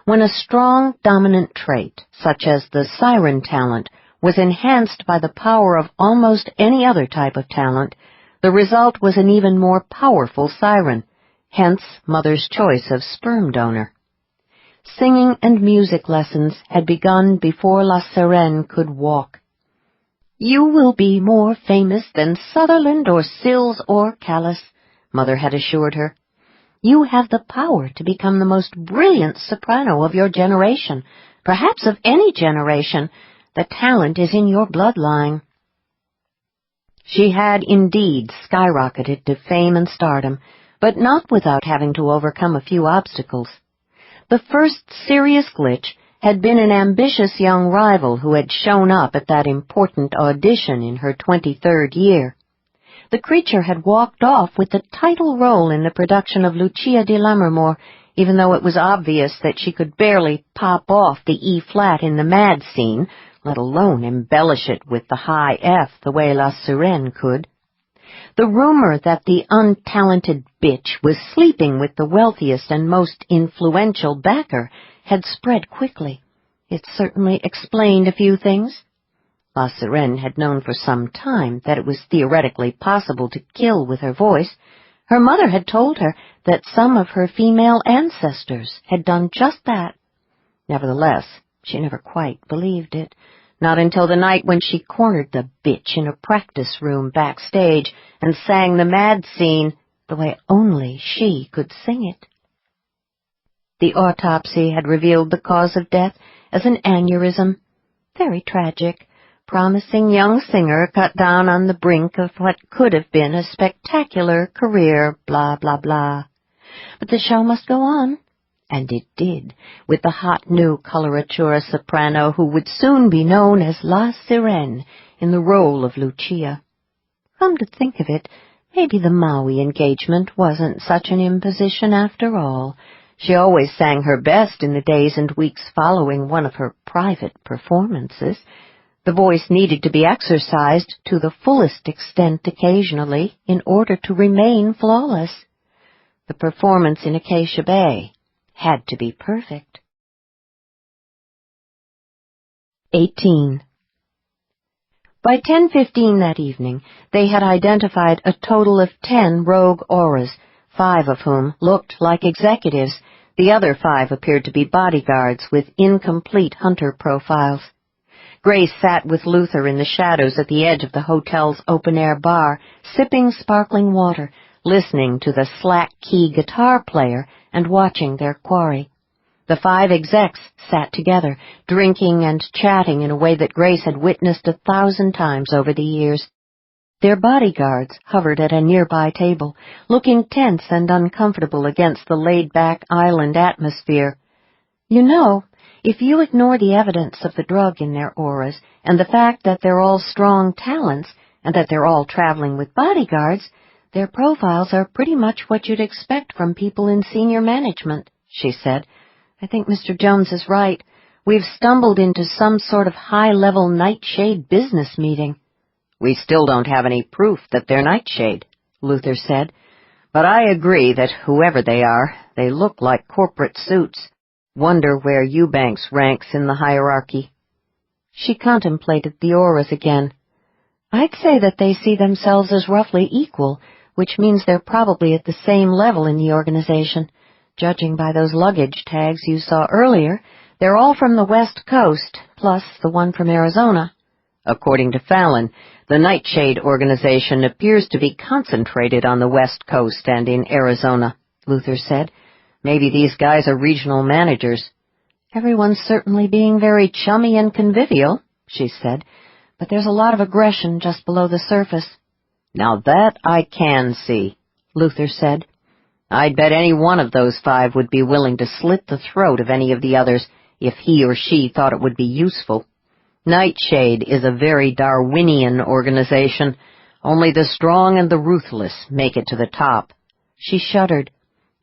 When a strong dominant trait, such as the siren talent, was enhanced by the power of almost any other type of talent, the result was an even more powerful siren, hence Mother's choice of sperm donor. Singing and music lessons had begun before La Sirène could walk. "You will be more famous than Sutherland or Sills or Callis," Mother had assured her. "You have the power to become the most brilliant soprano of your generation, perhaps of any generation. The talent is in your bloodline." She had indeed skyrocketed to fame and stardom, but not without having to overcome a few obstacles. The first serious glitch had been an ambitious young rival who had shown up at that important audition in her 23rd year. The creature had walked off with the title role in the production of Lucia di Lammermoor, even though it was obvious that she could barely pop off the E-flat in the mad scene, let alone embellish it with the high F the way La Sirène could. The rumor that the untalented bitch was sleeping with the wealthiest and most influential backer had spread quickly. It certainly explained a few things. La Sirène had known for some time that it was theoretically possible to kill with her voice. Her mother had told her that some of her female ancestors had done just that. Nevertheless, she never quite believed it, not until the night when she cornered the bitch in a practice room backstage and sang the mad scene the way only she could sing it. The autopsy had revealed the cause of death as an aneurysm. Very tragic. Promising young singer cut down on the brink of what could have been a spectacular career, blah, blah, blah. But the show must go on. And it did, with the hot new coloratura soprano who would soon be known as La Sirène in the role of Lucia. Come to think of it, maybe the Maui engagement wasn't such an imposition after all. She always sang her best in the days and weeks following one of her private performances. The voice needed to be exercised to the fullest extent occasionally in order to remain flawless. The performance in Acacia Bay had to be perfect. 18. By 10:15 that evening, they had identified a total of 10 rogue auras, 5 of whom looked like executives. The other 5 appeared to be bodyguards with incomplete hunter profiles. Grace sat with Luther in the shadows at the edge of the hotel's open-air bar, sipping sparkling water, listening to the slack-key guitar player and watching their quarry. The 5 execs sat together, drinking and chatting in a way that Grace had witnessed 1,000 times over the years. Their bodyguards hovered at a nearby table, looking tense and uncomfortable against the laid-back island atmosphere. You know, if you ignore the evidence of the drug in their auras and the fact that they're all strong talents and that they're all traveling with bodyguards, their profiles are pretty much what you'd expect from people in senior management, she said. I think Mr. Jones is right. We've stumbled into some sort of high-level nightshade business meeting. We still don't have any proof that they're nightshade, Luther said. But I agree that whoever they are, they look like corporate suits. Wonder where Eubanks ranks in the hierarchy. She contemplated the auras again. I'd say that they see themselves as roughly equal, which means they're probably at the same level in the organization. Judging by those luggage tags you saw earlier, they're all from the West Coast, plus the one from Arizona. According to Fallon, the Nightshade organization appears to be concentrated on the West Coast and in Arizona, Luther said. Maybe these guys are regional managers. Everyone's certainly being very chummy and convivial, she said, but there's a lot of aggression just below the surface. Now that I can see, Luther said. I'd bet any one of those 5 would be willing to slit the throat of any of the others if he or she thought it would be useful. Nightshade is a very Darwinian organization. Only the strong and the ruthless make it to the top. She shuddered.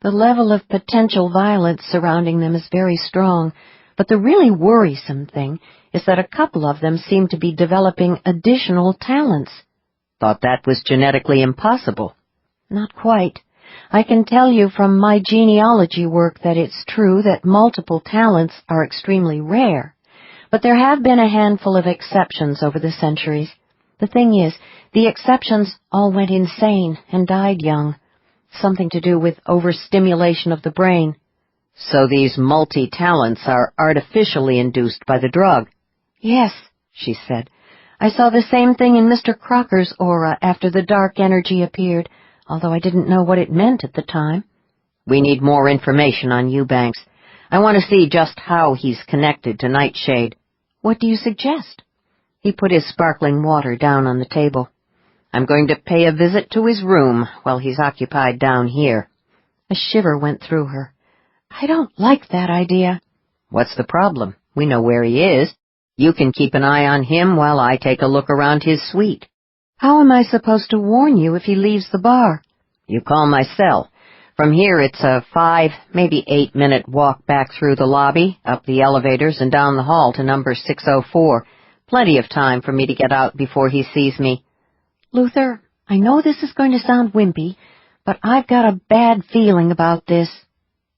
The level of potential violence surrounding them is very strong, but the really worrisome thing is that a couple of them seem to be developing additional talents. Thought that was genetically impossible. Not quite. I can tell you from my genealogy work that it's true that multiple talents are extremely rare, but there have been a handful of exceptions over the centuries. The thing is, the exceptions all went insane and died young. Something to do with overstimulation of the brain. So these multi-talents are artificially induced by the drug? Yes, she said. I saw the same thing in Mr. Crocker's aura after the dark energy appeared, although I didn't know what it meant at the time. We need more information on Eubanks. I want to see just how he's connected to Nightshade. What do you suggest? He put his sparkling water down on the table. I'm going to pay a visit to his room while he's occupied down here. A shiver went through her. I don't like that idea. What's the problem? We know where he is. You can keep an eye on him while I take a look around his suite. How am I supposed to warn you if he leaves the bar? You call my cell. From here it's a 5, maybe 8-minute walk back through the lobby, up the elevators, and down the hall to number 604. Plenty of time for me to get out before he sees me. Luther, I know this is going to sound wimpy, but I've got a bad feeling about this.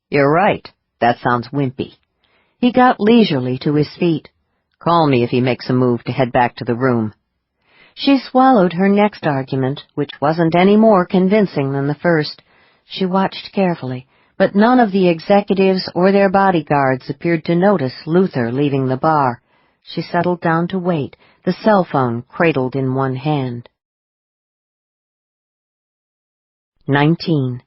You're right. That sounds wimpy. He got leisurely to his feet. Call me if he makes a move to head back to the room. She swallowed her next argument, which wasn't any more convincing than the first. She watched carefully, but none of the executives or their bodyguards appeared to notice Luther leaving the bar. She settled down to wait, the cell phone cradled in one hand. 19.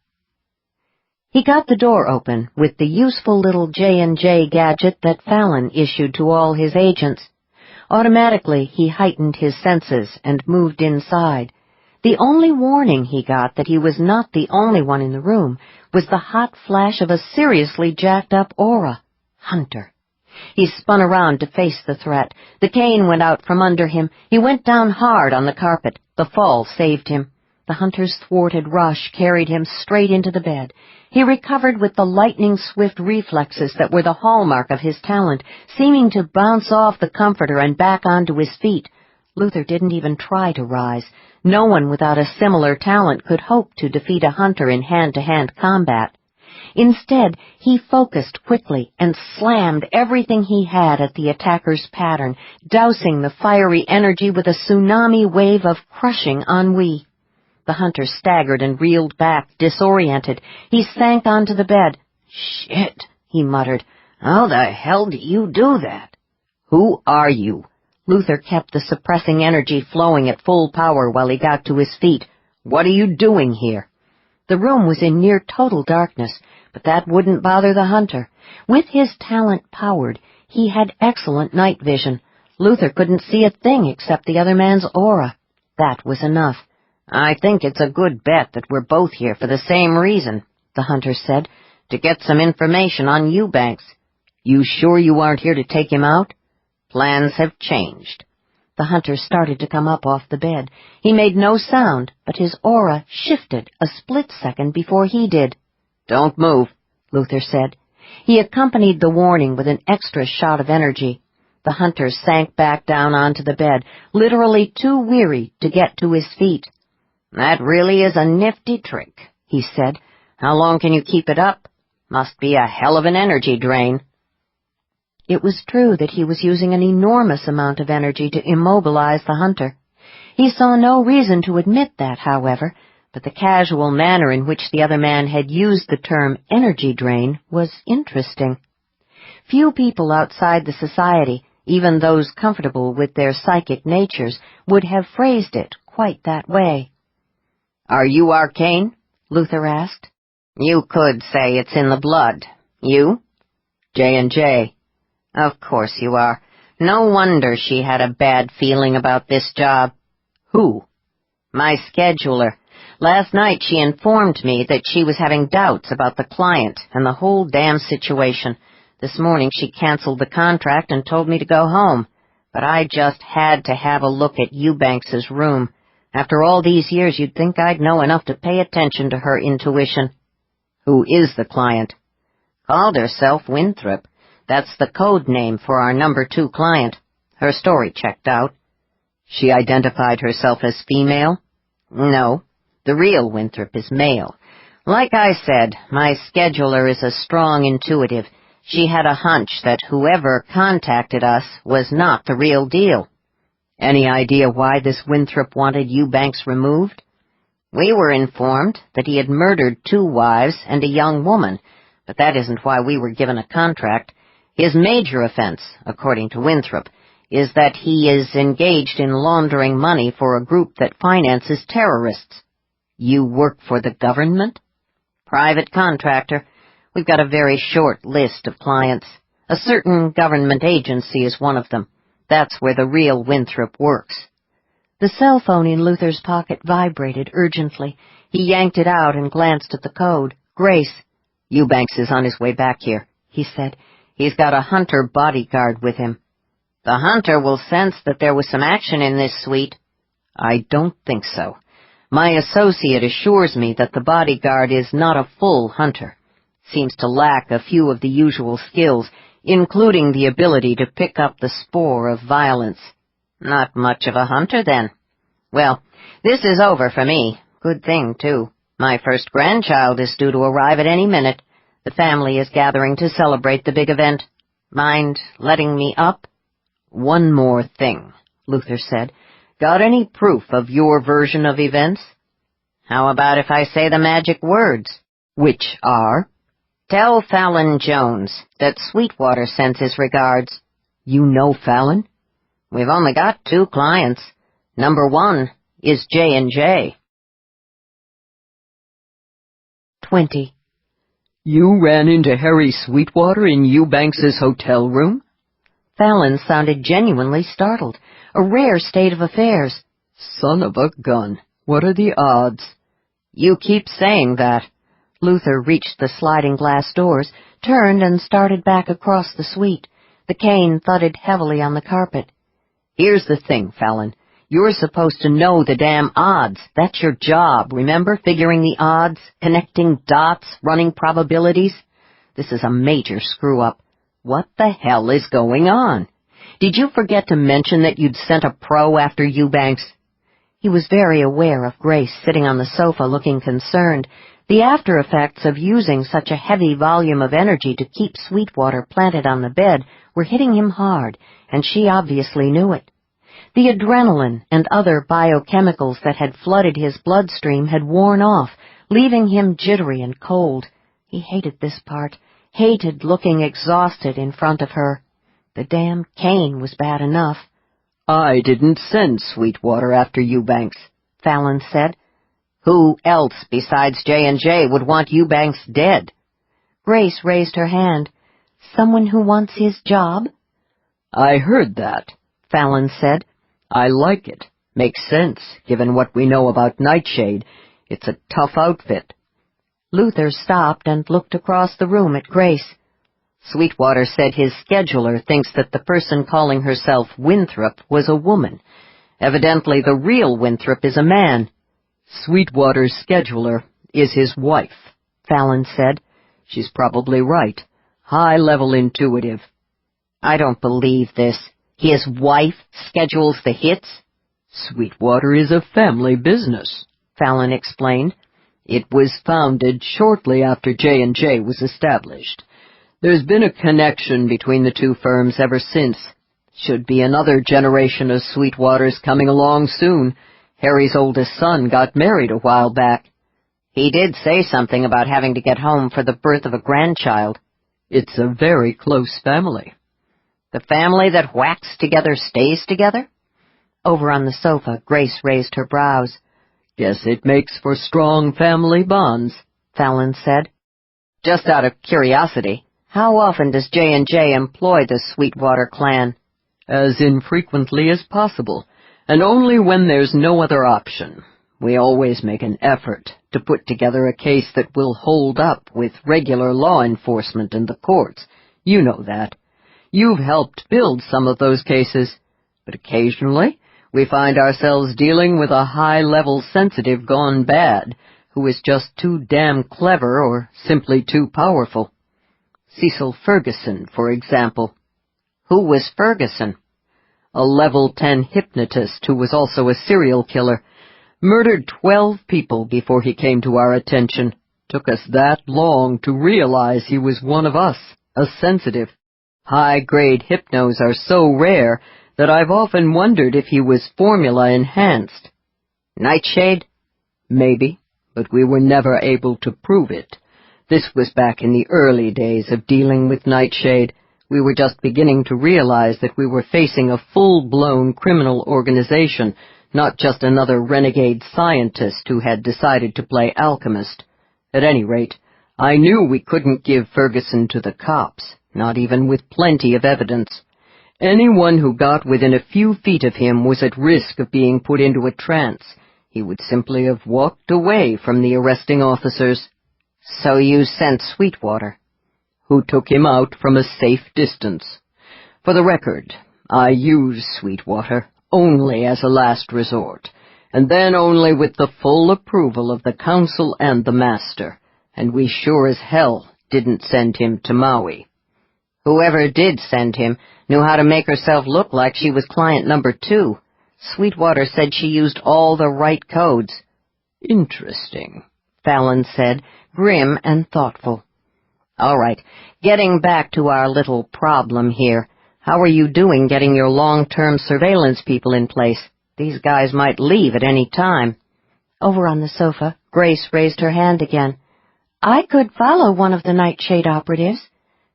He got the door open with the useful little J&J gadget that Fallon issued to all his agents. Automatically, he heightened his senses and moved inside. The only warning he got that he was not the only one in the room was the hot flash of a seriously jacked-up aura. Hunter. He spun around to face the threat. The cane went out from under him. He went down hard on the carpet. The fall saved him. The hunter's thwarted rush carried him straight into the bed. He recovered with the lightning-swift reflexes that were the hallmark of his talent, seeming to bounce off the comforter and back onto his feet. Luther didn't even try to rise. No one without a similar talent could hope to defeat a hunter in hand-to-hand combat. Instead, he focused quickly and slammed everything he had at the attacker's pattern, dousing the fiery energy with a tsunami wave of crushing ennui. The hunter staggered and reeled back, disoriented. He sank onto the bed. "Shit," he muttered. "How the hell do you do that?" "Who are you?" Luther kept the suppressing energy flowing at full power while he got to his feet. "What are you doing here?" The room was in near total darkness, but that wouldn't bother the hunter. With his talent powered, he had excellent night vision. Luther couldn't see a thing except the other man's aura. That was enough. "I think it's a good bet that we're both here for the same reason," the hunter said, "to get some information on Eubanks. You sure you aren't here to take him out?" "Plans have changed." The hunter started to come up off the bed. He made no sound, but his aura shifted a split second before he did. "Don't move," Luther said. He accompanied the warning with an extra shot of energy. The hunter sank back down onto the bed, literally too weary to get to his feet. "That really is a nifty trick," he said. "How long can you keep it up? Must be a hell of an energy drain." It was true that he was using an enormous amount of energy to immobilize the hunter. He saw no reason to admit that, however, but the casual manner in which the other man had used the term energy drain was interesting. Few people outside the society, even those comfortable with their psychic natures, would have phrased it quite that way. "Are you arcane?" Luther asked. "You could say it's in the blood. You?" "J&J. "Of course you are. No wonder she had a bad feeling about this job." "Who?" "My scheduler. Last night she informed me that she was having doubts about the client and the whole damn situation. This morning she canceled the contract and told me to go home. But I just had to have a look at Eubanks's room. After all these years, you'd think I'd know enough to pay attention to her intuition." "Who is the client?" "Called herself Winthrop. That's the code name for our number 2 client. Her story checked out." "She identified herself as female?" "No. The real Winthrop is male. Like I said, my scheduler is a strong intuitive. She had a hunch that whoever contacted us was not the real deal." "Any idea why this Winthrop wanted Eubanks removed?" "We were informed that he had murdered 2 wives and a young woman, but that isn't why we were given a contract. His major offense, according to Winthrop, is that he is engaged in laundering money for a group that finances terrorists." "You work for the government?" "Private contractor. We've got a very short list of clients. A certain government agency is one of them. That's where the real Winthrop works." The cell phone in Luther's pocket vibrated urgently. He yanked it out and glanced at the code. "Grace." "Eubanks is on his way back here," he said. He's got a hunter bodyguard with him. The hunter will sense that there was some action in this suite. I don't think so. My associate assures me that the bodyguard is not a full hunter. Seems to lack a few of the usual skills, including the ability to pick up the spore of violence. Not much of a hunter, then. Well, this is over for me. Good thing, too. My first grandchild is due to arrive at any minute. The family is gathering to celebrate the big event. Mind letting me up? One more thing, Luther said. Got any proof of your version of events? How about if I say the magic words? Which are? Tell Fallon Jones that Sweetwater sends his regards. You know Fallon? We've only got 2 clients. Number 1 is J&J. 20. You ran into Harry Sweetwater in Eubanks's hotel room? Fallon sounded genuinely startled. A rare state of affairs. Son of a gun. What are the odds? You keep saying that. Luther reached the sliding glass doors, turned and started back across the suite. The cane thudded heavily on the carpet. Here's the thing, Fallon. You're supposed to know the damn odds. That's your job, remember? Figuring the odds, connecting dots, running probabilities. This is a major screw-up. What the hell is going on? Did you forget to mention that you'd sent a pro after Eubanks? He was very aware of Grace sitting on the sofa looking concerned. The after-effects of using such a heavy volume of energy to keep Sweetwater planted on the bed were hitting him hard, and she obviously knew it. The adrenaline and other biochemicals that had flooded his bloodstream had worn off, leaving him jittery and cold. He hated this part, hated looking exhausted in front of her. The damn cane was bad enough. I didn't send Sweetwater after Eubanks, Fallon said. Who else besides J&J would want Eubanks dead? Grace raised her hand. Someone who wants his job? I heard that, Fallon said. I like it. Makes sense, given what we know about Nightshade. It's a tough outfit. Luther stopped and looked across the room at Grace. Sweetwater said his scheduler thinks that the person calling herself Winthrop was a woman. Evidently the real Winthrop is a man. Sweetwater's scheduler is his wife, Fallon said. She's probably right. High-level intuitive. I don't believe this. His wife schedules the hits? Sweetwater is a family business, Fallon explained. It was founded shortly after J&J was established. There's been a connection between the 2 firms ever since. Should be another generation of Sweetwaters coming along soon. Harry's oldest son got married a while back. He did say something about having to get home for the birth of a grandchild. It's a very close family. The family that whacks together stays together? Over on the sofa, Grace raised her brows. Guess it makes for strong family bonds, Fallon said. Just out of curiosity, how often does J&J employ the Sweetwater clan? As infrequently as possible, and only when there's no other option. We always make an effort to put together a case that will hold up with regular law enforcement and the courts. You know that. You've helped build some of those cases, but occasionally we find ourselves dealing with a high-level sensitive gone bad, who is just too damn clever or simply too powerful. Cecil Ferguson, for example. Who was Ferguson? A level 10 hypnotist who was also a serial killer. Murdered 12 people before he came to our attention. Took us that long to realize he was one of us, a sensitive. High-grade hypnos are so rare that I've often wondered if he was formula-enhanced. Nightshade? Maybe, but we were never able to prove it. This was back in the early days of dealing with Nightshade. We were just beginning to realize that we were facing a full-blown criminal organization, not just another renegade scientist who had decided to play alchemist. At any rate, I knew we couldn't give Ferguson to the cops, not even with plenty of evidence. Anyone who got within a few feet of him was at risk of being put into a trance. He would simply have walked away from the arresting officers. So you sent Sweetwater. who took him out from a safe distance. For the record, I use Sweetwater only as a last resort, and then only with the full approval of the Council and the Master, and we sure as hell didn't send him to Maui. Whoever did send him knew how to make herself look like she was client number 2. Sweetwater said she used all the right codes. Interesting, Fallon said, grim and thoughtful. All right, getting back to our little problem here. How are you doing getting your long-term surveillance people in place? These guys might leave at any time. Over on the sofa, Grace raised her hand again. I could follow one of the Nightshade operatives.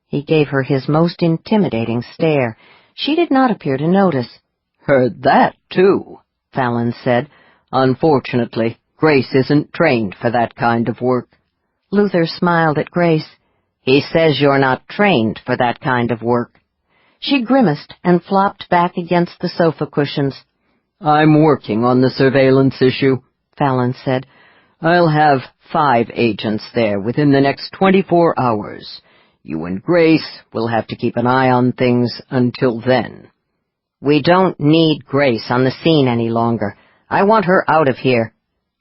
He gave her his most intimidating stare. She did not appear to notice. Heard that, too, Fallon said. Unfortunately, Grace isn't trained for that kind of work. Luther smiled at Grace. He says you're not trained for that kind of work. She grimaced and flopped back against the sofa cushions. I'm working on the surveillance issue, Fallon said. I'll have 5 agents there within the next 24 hours. You and Grace will have to keep an eye on things until then. We don't need Grace on the scene any longer. I want her out of here.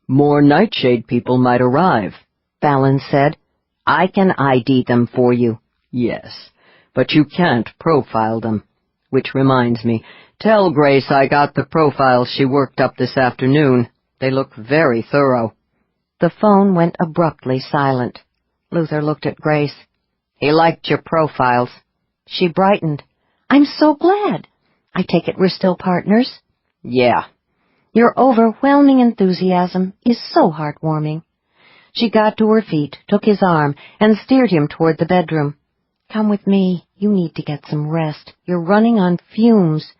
More Nightshade people might arrive, Fallon said. I can ID them for you. Yes, but you can't profile them. Which reminds me, tell Grace I got the profiles she worked up this afternoon. They look very thorough. The phone went abruptly silent. Luther looked at Grace. He liked your profiles. She brightened. I'm so glad. I take it we're still partners? Yeah. Your overwhelming enthusiasm is so heartwarming. She got to her feet, took his arm, and steered him toward the bedroom. Come with me. You need to get some rest. You're running on fumes.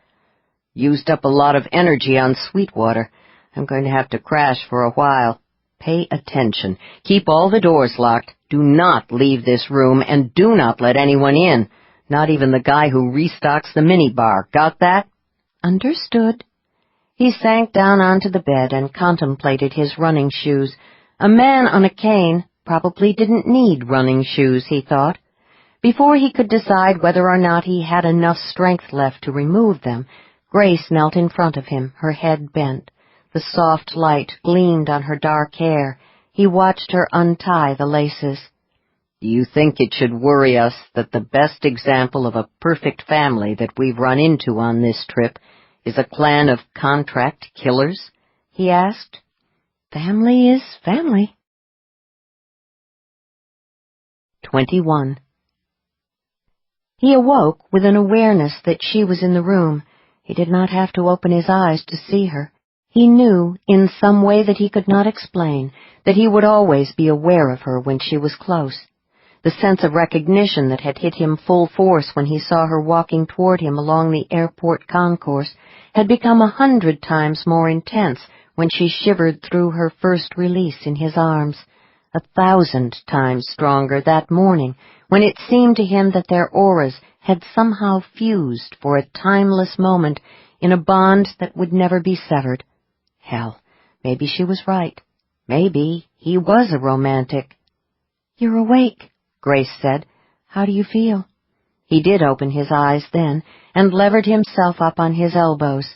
Used up a lot of energy on Sweetwater. I'm going to have to crash for a while. Pay attention. Keep all the doors locked. Do not leave this room, and do not let anyone in. Not even the guy who restocks the minibar. Got that? Understood. He sank down onto the bed and contemplated his running shoes. A man on a cane probably didn't need running shoes, he thought. Before he could decide whether or not he had enough strength left to remove them, Grace knelt in front of him, her head bent. The soft light gleamed on her dark hair. He watched her untie the laces. Do you think it should worry us that the best example of a perfect family that we've run into on this trip is a clan of contract killers? He asked. Family is family. 21. He awoke with an awareness that she was in the room. He did not have to open his eyes to see her. He knew, in some way that he could not explain, that he would always be aware of her when she was close. The sense of recognition that had hit him full force when he saw her walking toward him along the airport concourse had become 100 times more intense when she shivered through her first release in his arms, 1,000 times stronger that morning when it seemed to him that their auras had somehow fused for a timeless moment in a bond that would never be severed. Hell, maybe she was right. Maybe he was a romantic. You're awake, Grace said. How do you feel? He did open his eyes then, and levered himself up on his elbows.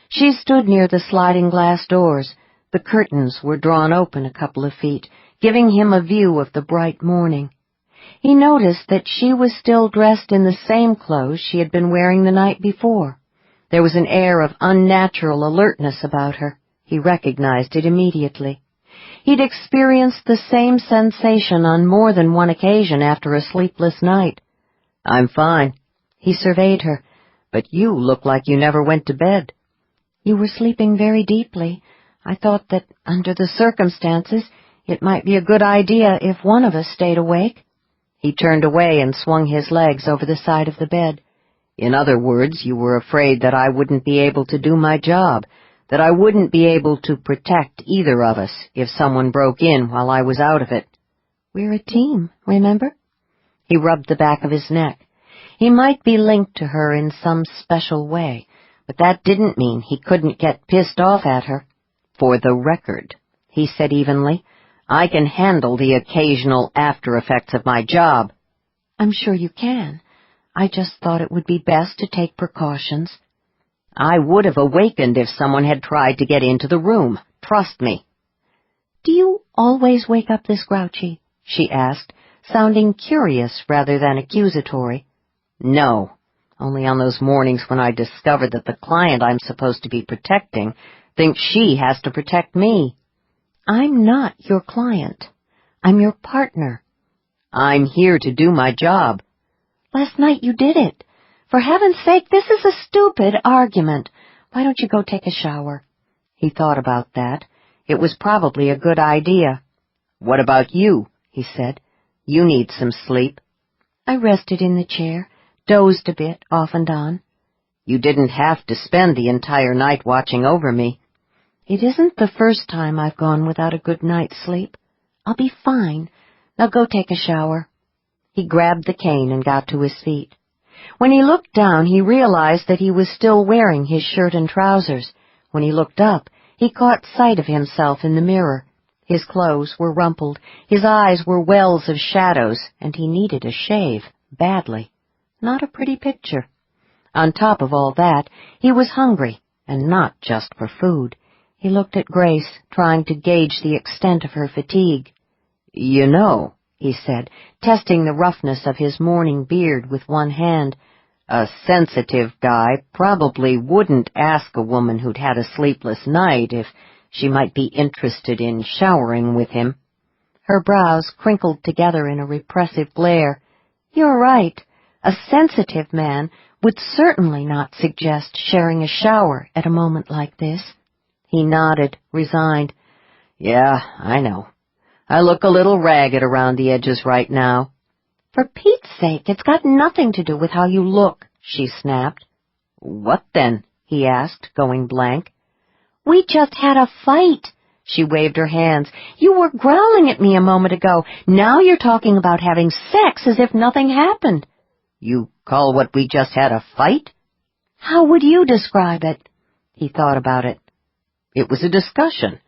She stood near the sliding glass doors. The curtains were drawn open a couple of feet, giving him a view of the bright morning. He noticed that she was still dressed in the same clothes she had been wearing the night before. There was an air of unnatural alertness about her. He recognized it immediately. He'd experienced the same sensation on more than one occasion after a sleepless night. I'm fine. He surveyed her. But you look like you never went to bed. You were sleeping very deeply. I thought that, under the circumstances, it might be a good idea if one of us stayed awake. He turned away and swung his legs over the side of the bed. In other words, you were afraid that I wouldn't be able to do my job, that I wouldn't be able to protect either of us if someone broke in while I was out of it. We're a team, remember? He rubbed the back of his neck. He might be linked to her in some special way, but that didn't mean he couldn't get pissed off at her. For the record, he said evenly, I can handle the occasional after effects of my job. I'm sure you can. I just thought it would be best to take precautions. I would have awakened if someone had tried to get into the room. Trust me. Do you always wake up this grouchy? She asked, sounding curious rather than accusatory. No, only on those mornings when I discover that the client I'm supposed to be protecting thinks she has to protect me. I'm not your client. I'm your partner. I'm here to do my job. Last night you did it. For heaven's sake, this is a stupid argument. Why don't you go take a shower? He thought about that. It was probably a good idea. What about you? He said. You need some sleep. I rested in the chair, dozed a bit, off and on. You didn't have to spend the entire night watching over me. It isn't the first time I've gone without a good night's sleep. I'll be fine. Now go take a shower. He grabbed the cane and got to his feet. When he looked down, he realized that he was still wearing his shirt and trousers. When he looked up, he caught sight of himself in the mirror. His clothes were rumpled, his eyes were wells of shadows, and he needed a shave, badly. Not a pretty picture. On top of all that, he was hungry, and not just for food. He looked at Grace, trying to gauge the extent of her fatigue. You know, he said, testing the roughness of his morning beard with one hand, a sensitive guy probably wouldn't ask a woman who'd had a sleepless night if she might be interested in showering with him. Her brows crinkled together in a repressive glare. You're right. A sensitive man would certainly not suggest sharing a shower at a moment like this. He nodded, resigned. Yeah, I know. I look a little ragged around the edges right now. For Pete's sake, it's got nothing to do with how you look, she snapped. What then? He asked, going blank. We just had a fight. She waved her hands. You were growling at me a moment ago. Now you're talking about having sex as if nothing happened. You call what we just had a fight? How would you describe it? He thought about it. It was a discussion.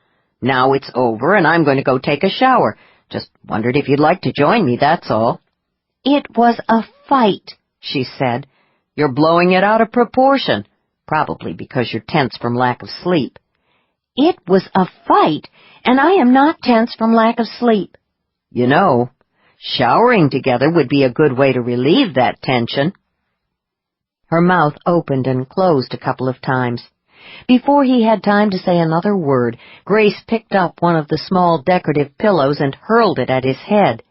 Now it's over and I'm going to go take a shower. Just wondered if you'd like to join me, that's all. It was a fight, she said. You're blowing it out of proportion, probably because you're tense from lack of sleep. It was a fight, and I am not tense from lack of sleep. You know, showering together would be a good way to relieve that tension. Her mouth opened and closed a couple of times. Before he had time to say another word, Grace picked up one of the small decorative pillows and hurled it at his head.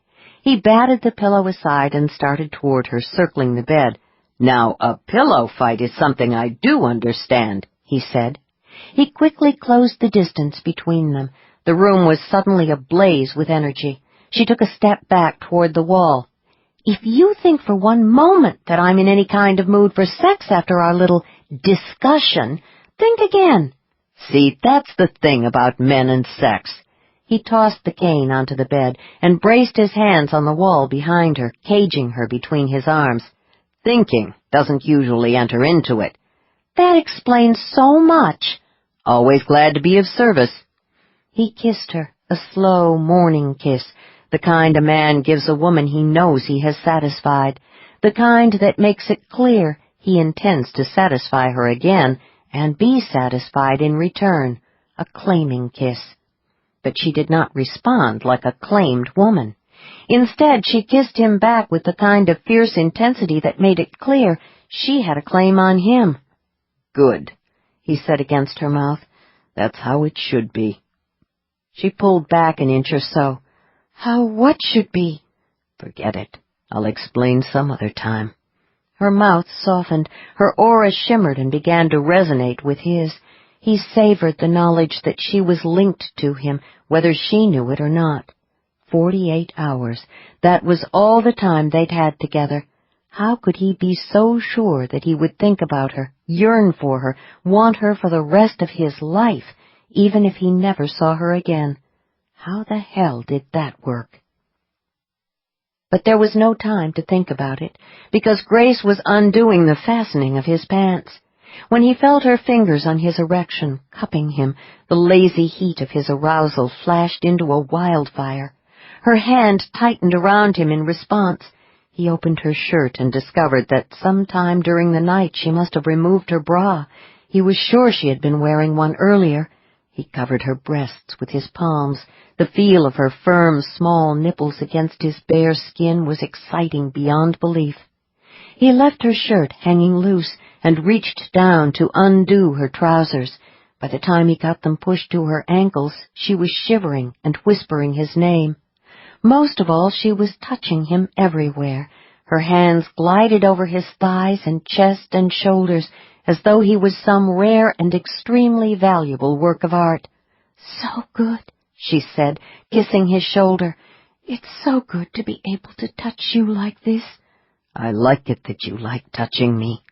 He batted the pillow aside and started toward her, circling the bed. Now, a pillow fight is something I do understand, he said. He quickly closed the distance between them. The room was suddenly ablaze with energy. She took a step back toward the wall. If you think for one moment that I'm in any kind of mood for sex after our little discussion, think again. See, that's the thing about men and sex. He tossed the cane onto the bed and braced his hands on the wall behind her, caging her between his arms. Thinking doesn't usually enter into it. That explains so much. Always glad to be of service. He kissed her, a slow morning kiss, the kind a man gives a woman he knows he has satisfied, the kind that makes it clear he intends to satisfy her again and be satisfied in return, a claiming kiss. But she did not respond like a claimed woman. Instead, she kissed him back with the kind of fierce intensity that made it clear she had a claim on him. Good, he said against her mouth. That's how it should be. She pulled back an inch or so. How what should be? Forget it. I'll explain some other time. Her mouth softened, her aura shimmered and began to resonate with his. He savored the knowledge that she was linked to him, whether she knew it or not. 48 hours. That was all the time they'd had together. How could he be so sure that he would think about her, yearn for her, want her for the rest of his life, even if he never saw her again? How the hell did that work? But there was no time to think about it, because Grace was undoing the fastening of his pants. When he felt her fingers on his erection, cupping him, the lazy heat of his arousal flashed into a wildfire. Her hand tightened around him in response. He opened her shirt and discovered that sometime during the night she must have removed her bra. He was sure she had been wearing one earlier. He covered her breasts with his palms. The feel of her firm, small nipples against his bare skin was exciting beyond belief. He left her shirt hanging loose and reached down to undo her trousers. By the time he got them pushed to her ankles, she was shivering and whispering his name. Most of all, she was touching him everywhere. Her hands glided over his thighs and chest and shoulders as though he was some rare and extremely valuable work of art. "So good," she said, kissing his shoulder. "It's so good to be able to touch you like this." "I like it that you like touching me."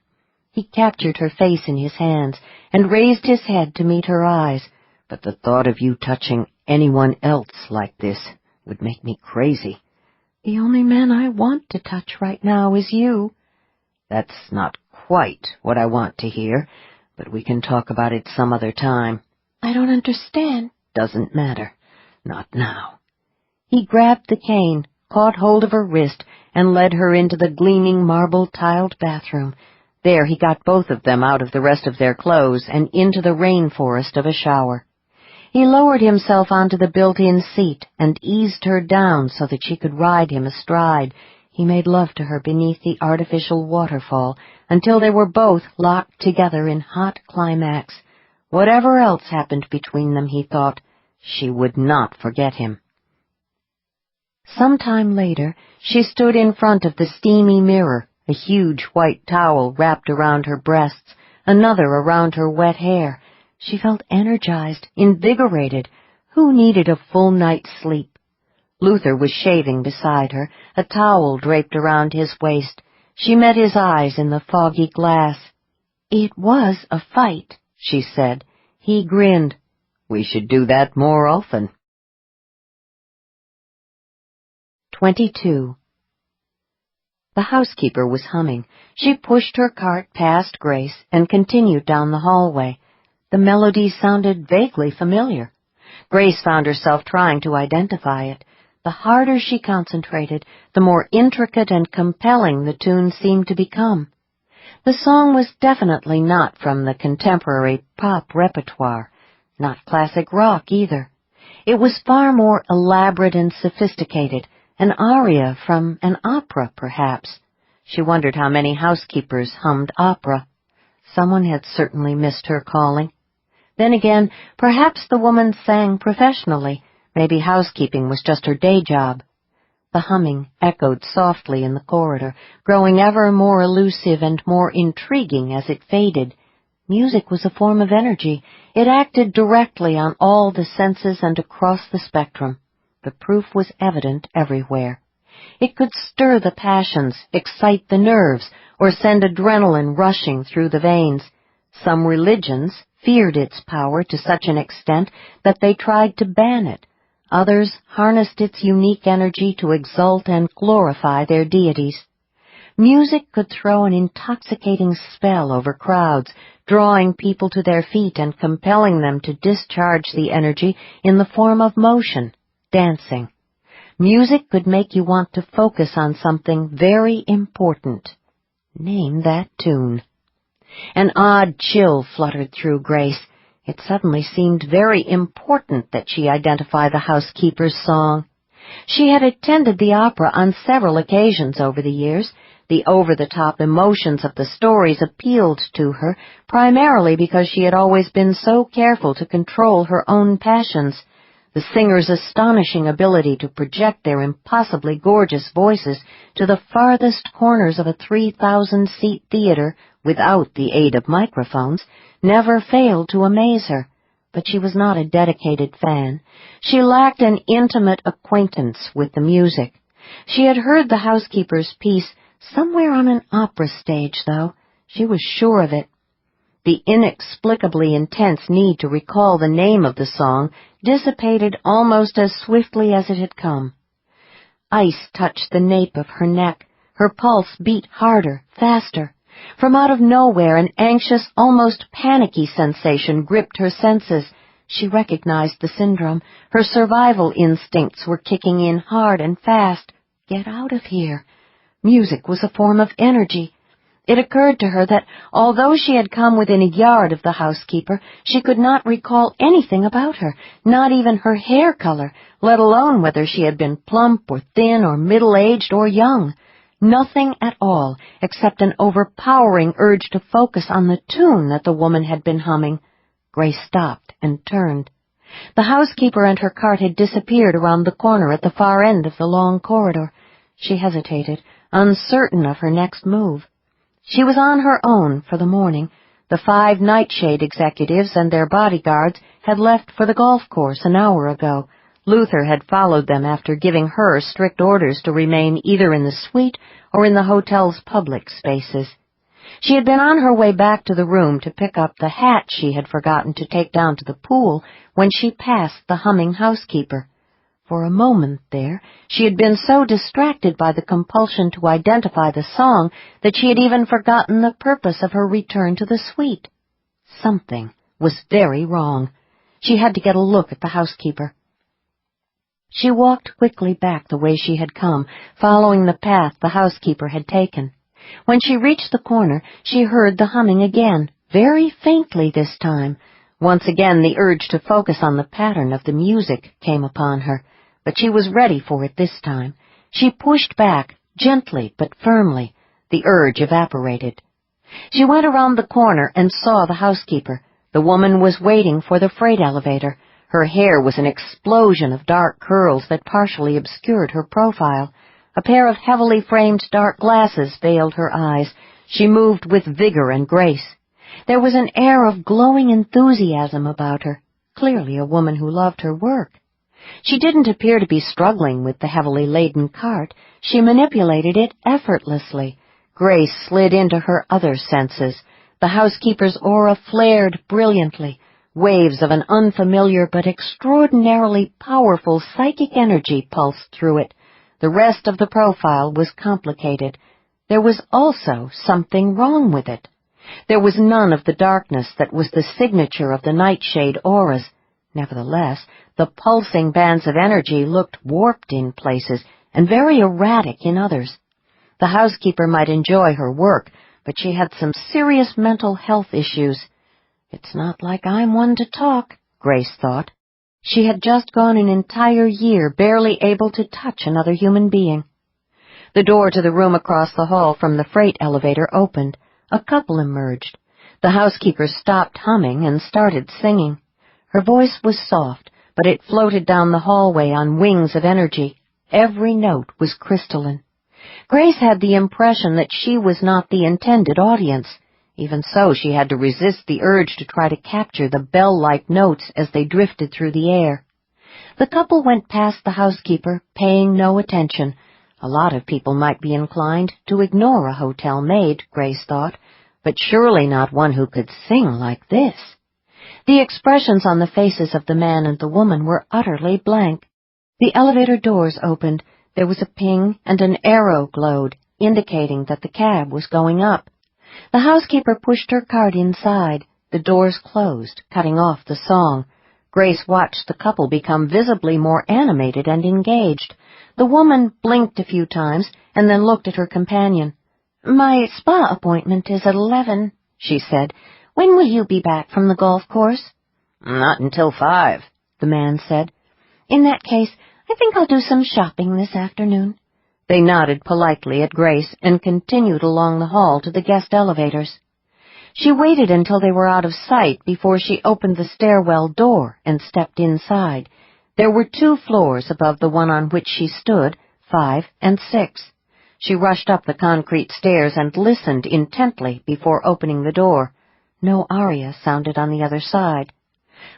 He captured her face in his hands and raised his head to meet her eyes. "But the thought of you touching anyone else like this would make me crazy." "The only man I want to touch right now is you." "That's not quite what I want to hear, but we can talk about it some other time." "I don't understand." "Doesn't matter. Not now." He grabbed the cane, caught hold of her wrist, and led her into the gleaming marble-tiled bathroom. There he got both of them out of the rest of their clothes and into the rainforest of a shower. He lowered himself onto the built-in seat and eased her down so that she could ride him astride. He made love to her beneath the artificial waterfall until they were both locked together in hot climax. Whatever else happened between them, he thought, she would not forget him. Some time later, she stood in front of the steamy mirror, a huge white towel wrapped around her breasts, another around her wet hair. She felt energized, invigorated. Who needed a full night's sleep? Luther was shaving beside her, a towel draped around his waist. She met his eyes in the foggy glass. "It was a fight," she said. He grinned. "We should do that more often." 22. The housekeeper was humming. She pushed her cart past Grace and continued down the hallway. The melody sounded vaguely familiar. Grace found herself trying to identify it. The harder she concentrated, the more intricate and compelling the tune seemed to become. The song was definitely not from the contemporary pop repertoire, not classic rock either. It was far more elaborate and sophisticated, an aria from an opera, perhaps. She wondered how many housekeepers hummed opera. Someone had certainly missed her calling. Then again, perhaps the woman sang professionally. Maybe housekeeping was just her day job. The humming echoed softly in the corridor, growing ever more elusive and more intriguing as it faded. Music was a form of energy. It acted directly on all the senses and across the spectrum. The proof was evident everywhere. It could stir the passions, excite the nerves, or send adrenaline rushing through the veins. Some religions feared its power to such an extent that they tried to ban it. Others harnessed its unique energy to exalt and glorify their deities. Music could throw an intoxicating spell over crowds, drawing people to their feet and compelling them to discharge the energy in the form of motion, dancing. Music could make you want to focus on something very important. Name that tune. An odd chill fluttered through Grace. It suddenly seemed very important that she identify the housekeeper's song. She had attended the opera on several occasions over the years. The over-the-top emotions of the stories appealed to her, primarily because she had always been so careful to control her own passions. The singers' astonishing ability to project their impossibly gorgeous voices to the farthest corners of a 3,000-seat theater without the aid of microphones never failed to amaze her. But she was not a dedicated fan. She lacked an intimate acquaintance with the music. She had heard the housekeeper's piece somewhere on an opera stage, though. She was sure of it. The inexplicably intense need to recall the name of the song dissipated almost as swiftly as it had come. Ice touched the nape of her neck. Her pulse beat harder, faster. From out of nowhere, an anxious, almost panicky sensation gripped her senses. She recognized the syndrome. Her survival instincts were kicking in hard and fast. Get out of here. Music was a form of energy. It occurred to her that, although she had come within a yard of the housekeeper, she could not recall anything about her, not even her hair color, let alone whether she had been plump or thin or middle-aged or young. Nothing at all, except an overpowering urge to focus on the tune that the woman had been humming. Grace stopped and turned. The housekeeper and her cart had disappeared around the corner at the far end of the long corridor. She hesitated, uncertain of her next move. She was on her own for the morning. The 5 nightshade executives and their bodyguards had left for the golf course an hour ago. Luther had followed them after giving her strict orders to remain either in the suite or in the hotel's public spaces. She had been on her way back to the room to pick up the hat she had forgotten to take down to the pool when she passed the humming housekeeper. For a moment there, she had been so distracted by the compulsion to identify the song that she had even forgotten the purpose of her return to the suite. Something was very wrong. She had to get a look at the housekeeper. She walked quickly back the way she had come, following the path the housekeeper had taken. When she reached the corner, she heard the humming again, very faintly this time. Once again the urge to focus on the pattern of the music came upon her, but she was ready for it this time. She pushed back, gently but firmly. The urge evaporated. She went around the corner and saw the housekeeper. The woman was waiting for the freight elevator. Her hair was an explosion of dark curls that partially obscured her profile. A pair of heavily framed dark glasses veiled her eyes. She moved with vigor and grace. There was an air of glowing enthusiasm about her, clearly a woman who loved her work. She didn't appear to be struggling with the heavily laden cart. She manipulated it effortlessly. Grace slid into her other senses. The housekeeper's aura flared brilliantly. Waves of an unfamiliar but extraordinarily powerful psychic energy pulsed through it. The rest of the profile was complicated. There was also something wrong with it. There was none of the darkness that was the signature of the nightshade auras. Nevertheless, the pulsing bands of energy looked warped in places and very erratic in others. The housekeeper might enjoy her work, but she had some serious mental health issues. It's not like I'm one to talk, Grace thought. She had just gone an entire year barely able to touch another human being. The door to the room across the hall from the freight elevator opened. A couple emerged. The housekeeper stopped humming and started singing. Her voice was soft, but it floated down the hallway on wings of energy. Every note was crystalline. Grace had the impression that she was not the intended audience. Even so, she had to resist the urge to try to capture the bell-like notes as they drifted through the air. The couple went past the housekeeper, paying no attention. A lot of people might be inclined to ignore a hotel maid, Grace thought, but surely not one who could sing like this. The expressions on the faces of the man and the woman were utterly blank. The elevator doors opened. There was a ping and an arrow glowed, indicating that the cab was going up. The housekeeper pushed her cart inside. The doors closed, cutting off the song. Grace watched the couple become visibly more animated and engaged. The woman blinked a few times and then looked at her companion. "My spa appointment is at 11, she said. "When will you be back from the golf course?" "Not until 5, the man said. "In that case, I think I'll do some shopping this afternoon." They nodded politely at Grace and continued along the hall to the guest elevators. She waited until they were out of sight before she opened the stairwell door and stepped inside. There were 2 floors above the one on which she stood, 5 and 6. She rushed up the concrete stairs and listened intently before opening the door. No aria sounded on the other side.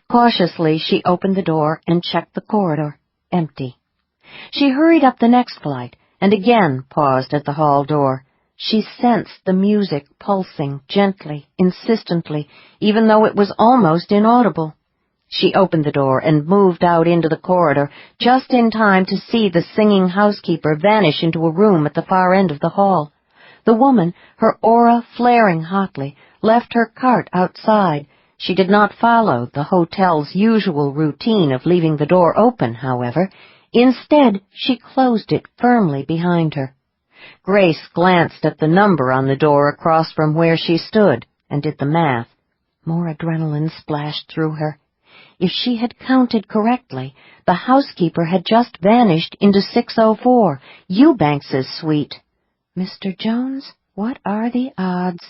Cautiously, she opened the door and checked the corridor. Empty. She hurried up the next flight and again paused at the hall door. She sensed the music pulsing gently, insistently, even though it was almost inaudible. She opened the door and moved out into the corridor, just in time to see the singing housekeeper vanish into a room at the far end of the hall. The woman, her aura flaring hotly, left her cart outside. She did not follow the hotel's usual routine of leaving the door open, however. Instead, she closed it firmly behind her. Grace glanced at the number on the door across from where she stood and did the math. More adrenaline splashed through her. If she had counted correctly, the housekeeper had just vanished into 604, Eubanks's suite. Mr. Jones, what are the odds?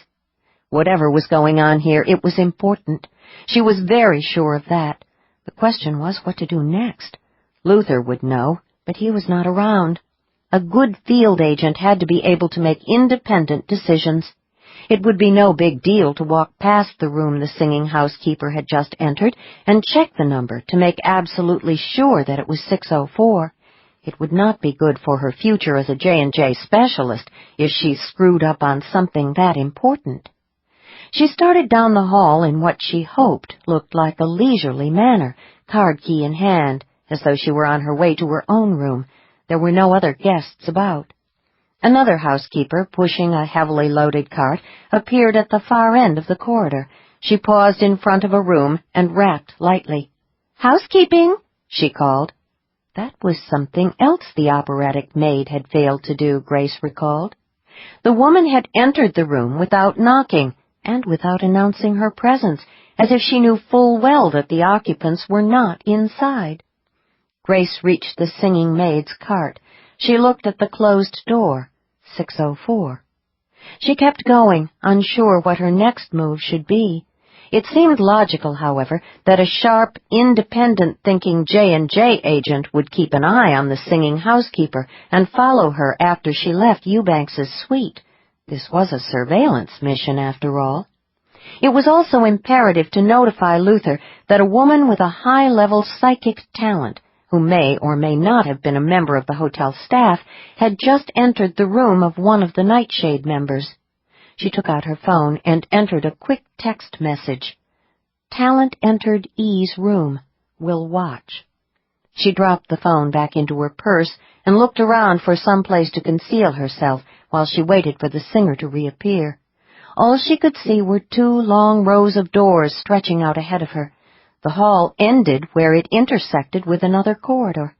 Whatever was going on here, it was important. She was very sure of that. The question was what to do next. Luther would know, but he was not around. A good field agent had to be able to make independent decisions. It would be no big deal to walk past the room the singing housekeeper had just entered and check the number to make absolutely sure that it was 604. It would not be good for her future as a J&J specialist if she screwed up on something that important. She started down the hall in what she hoped looked like a leisurely manner, card key in hand, as though she were on her way to her own room. There were no other guests about. Another housekeeper, pushing a heavily loaded cart, appeared at the far end of the corridor. She paused in front of a room and rapped lightly. "Housekeeping," she called. That was something else the operatic maid had failed to do, Grace recalled. The woman had entered the room without knocking and without announcing her presence, as if she knew full well that the occupants were not inside. Grace reached the singing maid's cart. She looked at the closed door, 604. She kept going, unsure what her next move should be. It seemed logical, however, that a sharp, independent-thinking J&J agent would keep an eye on the singing housekeeper and follow her after she left Eubanks's suite. This was a surveillance mission, after all. It was also imperative to notify Luther that a woman with a high-level psychic talent, who may or may not have been a member of the hotel staff, had just entered the room of one of the Nightshade members. She took out her phone and entered a quick text message. "Talent entered E's room. Will watch." She dropped the phone back into her purse and looked around for some place to conceal herself while she waited for the singer to reappear. All she could see were 2 long rows of doors stretching out ahead of her. The hall ended where it intersected with another corridor.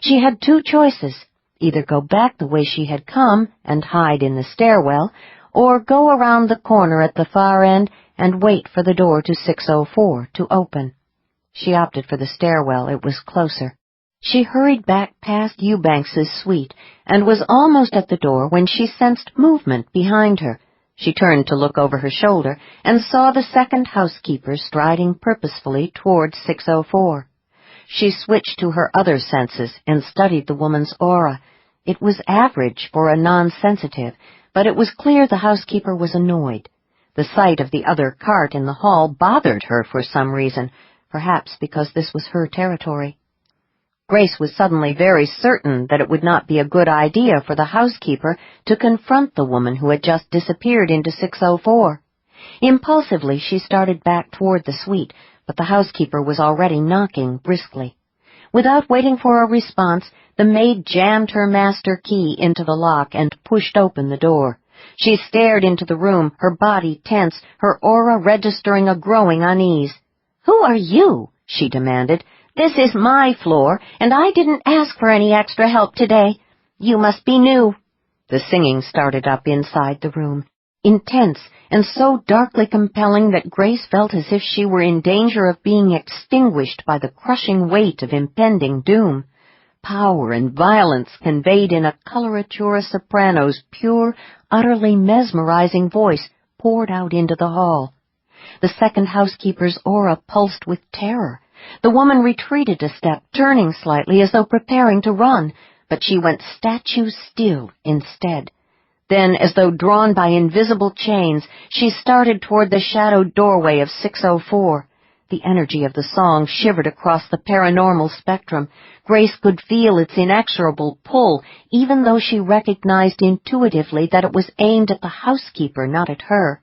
She had 2 choices, either go back the way she had come and hide in the stairwell, or go around the corner at the far end and wait for the door to 604 to open. She opted for the stairwell. It was closer. She hurried back past Eubanks's suite and was almost at the door when she sensed movement behind her. She turned to look over her shoulder and saw the second housekeeper striding purposefully toward 604. She switched to her other senses and studied the woman's aura. It was average for a non-sensitive, but it was clear the housekeeper was annoyed. The sight of the other cart in the hall bothered her for some reason, perhaps because this was her territory. Grace was suddenly very certain that it would not be a good idea for the housekeeper to confront the woman who had just disappeared into 604. Impulsively, she started back toward the suite, but the housekeeper was already knocking briskly. Without waiting for a response, the maid jammed her master key into the lock and pushed open the door. She stared into the room, her body tense, her aura registering a growing unease. "Who are you?" she demanded. "This is my floor, and I didn't ask for any extra help today. You must be new." The singing started up inside the room, intense and so darkly compelling that Grace felt as if she were in danger of being extinguished by the crushing weight of impending doom. Power and violence conveyed in a coloratura soprano's pure, utterly mesmerizing voice poured out into the hall. The second housekeeper's aura pulsed with terror. The woman retreated a step, turning slightly as though preparing to run, but she went statue still instead. Then, as though drawn by invisible chains, she started toward the shadowed doorway of 604. The energy of the song shivered across the paranormal spectrum. Grace could feel its inexorable pull, even though she recognized intuitively that it was aimed at the housekeeper, not at her.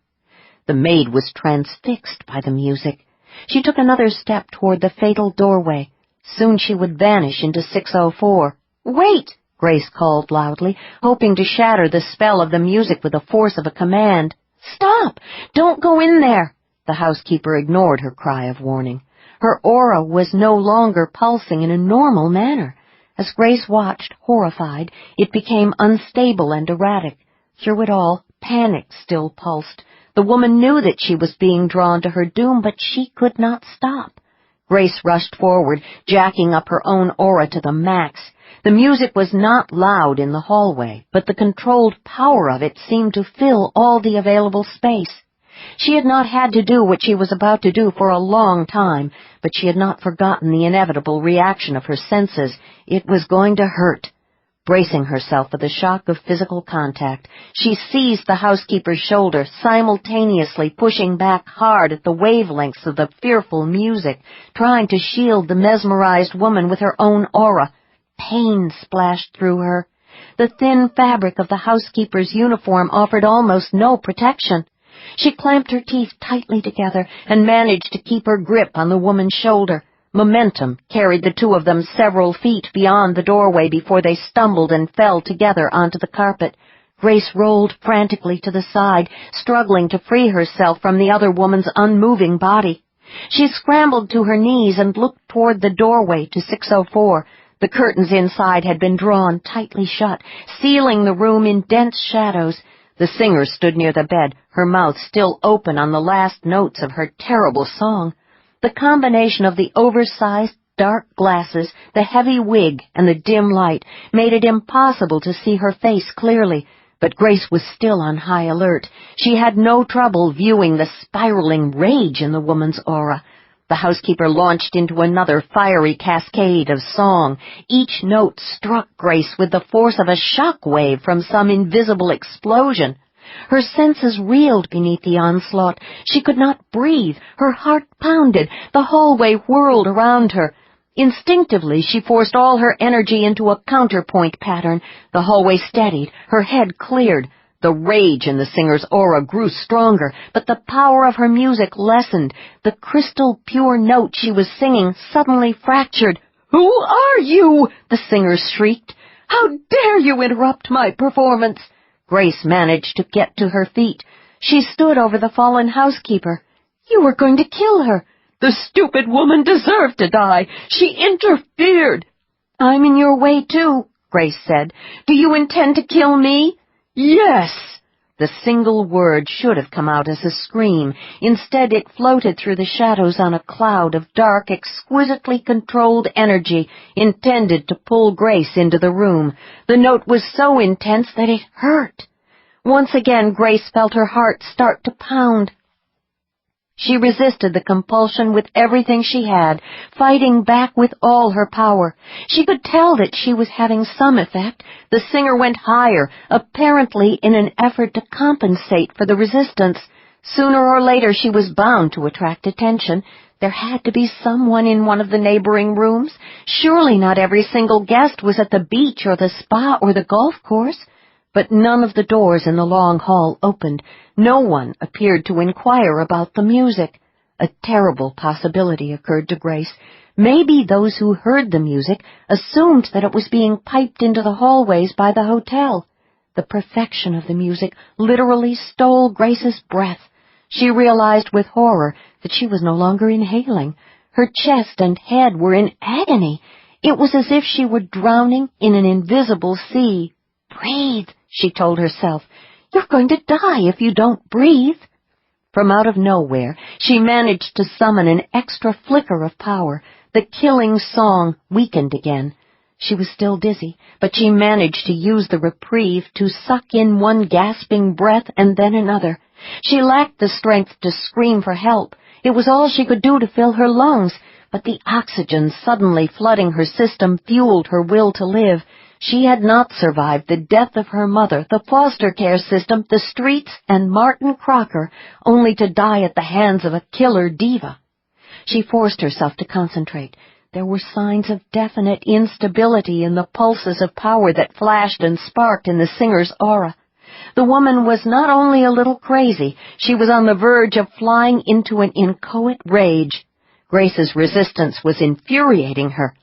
The maid was transfixed by the music. She took another step toward the fatal doorway. Soon she would vanish into 604. "Wait!" Grace called loudly, hoping to shatter the spell of the music with the force of a command. "Stop! Don't go in there!" The housekeeper ignored her cry of warning. Her aura was no longer pulsing in a normal manner. As Grace watched, horrified, it became unstable and erratic. Through it all, panic still pulsed. The woman knew that she was being drawn to her doom, but she could not stop. Grace rushed forward, jacking up her own aura to the max. The music was not loud in the hallway, but the controlled power of it seemed to fill all the available space. She had not had to do what she was about to do for a long time, but she had not forgotten the inevitable reaction of her senses. It was going to hurt. Bracing herself for the shock of physical contact, she seized the housekeeper's shoulder, simultaneously pushing back hard at the wavelengths of the fearful music, trying to shield the mesmerized woman with her own aura. Pain splashed through her. The thin fabric of the housekeeper's uniform offered almost no protection. She clamped her teeth tightly together and managed to keep her grip on the woman's shoulder. Momentum carried the two of them several feet beyond the doorway before they stumbled and fell together onto the carpet. Grace rolled frantically to the side, struggling to free herself from the other woman's unmoving body. She scrambled to her knees and looked toward the doorway to 604. The curtains inside had been drawn tightly shut, sealing the room in dense shadows. The singer stood near the bed, her mouth still open on the last notes of her terrible song. The combination of the oversized, dark glasses, the heavy wig, and the dim light made it impossible to see her face clearly, but Grace was still on high alert. She had no trouble viewing the spiraling rage in the woman's aura. The housekeeper launched into another fiery cascade of song. Each note struck Grace with the force of a shock wave from some invisible explosion. Her senses reeled beneath the onslaught. She could not breathe. Her heart pounded. The hallway whirled around her. Instinctively, she forced all her energy into a counterpoint pattern. The hallway steadied. Her head cleared. The rage in the singer's aura grew stronger, but the power of her music lessened. The crystal pure note she was singing suddenly fractured. "Who are you?" the singer shrieked. "How dare you interrupt my performance?" Grace managed to get to her feet. She stood over the fallen housekeeper. "You were going to kill her." "The stupid woman deserved to die. She interfered." "I'm in your way, too," Grace said. "Do you intend to kill me?" "Yes." The single word should have come out as a scream. Instead, it floated through the shadows on a cloud of dark, exquisitely controlled energy intended to pull Grace into the room. The note was so intense that it hurt. Once again, Grace felt her heart start to pound. She resisted the compulsion with everything she had, fighting back with all her power. She could tell that she was having some effect. The singer went higher, apparently in an effort to compensate for the resistance. Sooner or later she was bound to attract attention. There had to be someone in one of the neighboring rooms. Surely not every single guest was at the beach or the spa or the golf course. But none of the doors in the long hall opened. No one appeared to inquire about the music. A terrible possibility occurred to Grace. Maybe those who heard the music assumed that it was being piped into the hallways by the hotel. The perfection of the music literally stole Grace's breath. She realized with horror that she was no longer inhaling. Her chest and head were in agony. It was as if she were drowning in an invisible sea. "Breathe," she told herself. "You're going to die if you don't breathe." From out of nowhere, she managed to summon an extra flicker of power. The killing song weakened again. She was still dizzy, but she managed to use the reprieve to suck in one gasping breath and then another. She lacked the strength to scream for help. It was all she could do to fill her lungs, but the oxygen suddenly flooding her system fueled her will to live. She had not survived the death of her mother, the foster care system, the streets, and Martin Crocker, only to die at the hands of a killer diva. She forced herself to concentrate. There were signs of definite instability in the pulses of power that flashed and sparked in the singer's aura. The woman was not only a little crazy, she was on the verge of flying into an inchoate rage. Grace's resistance was infuriating her.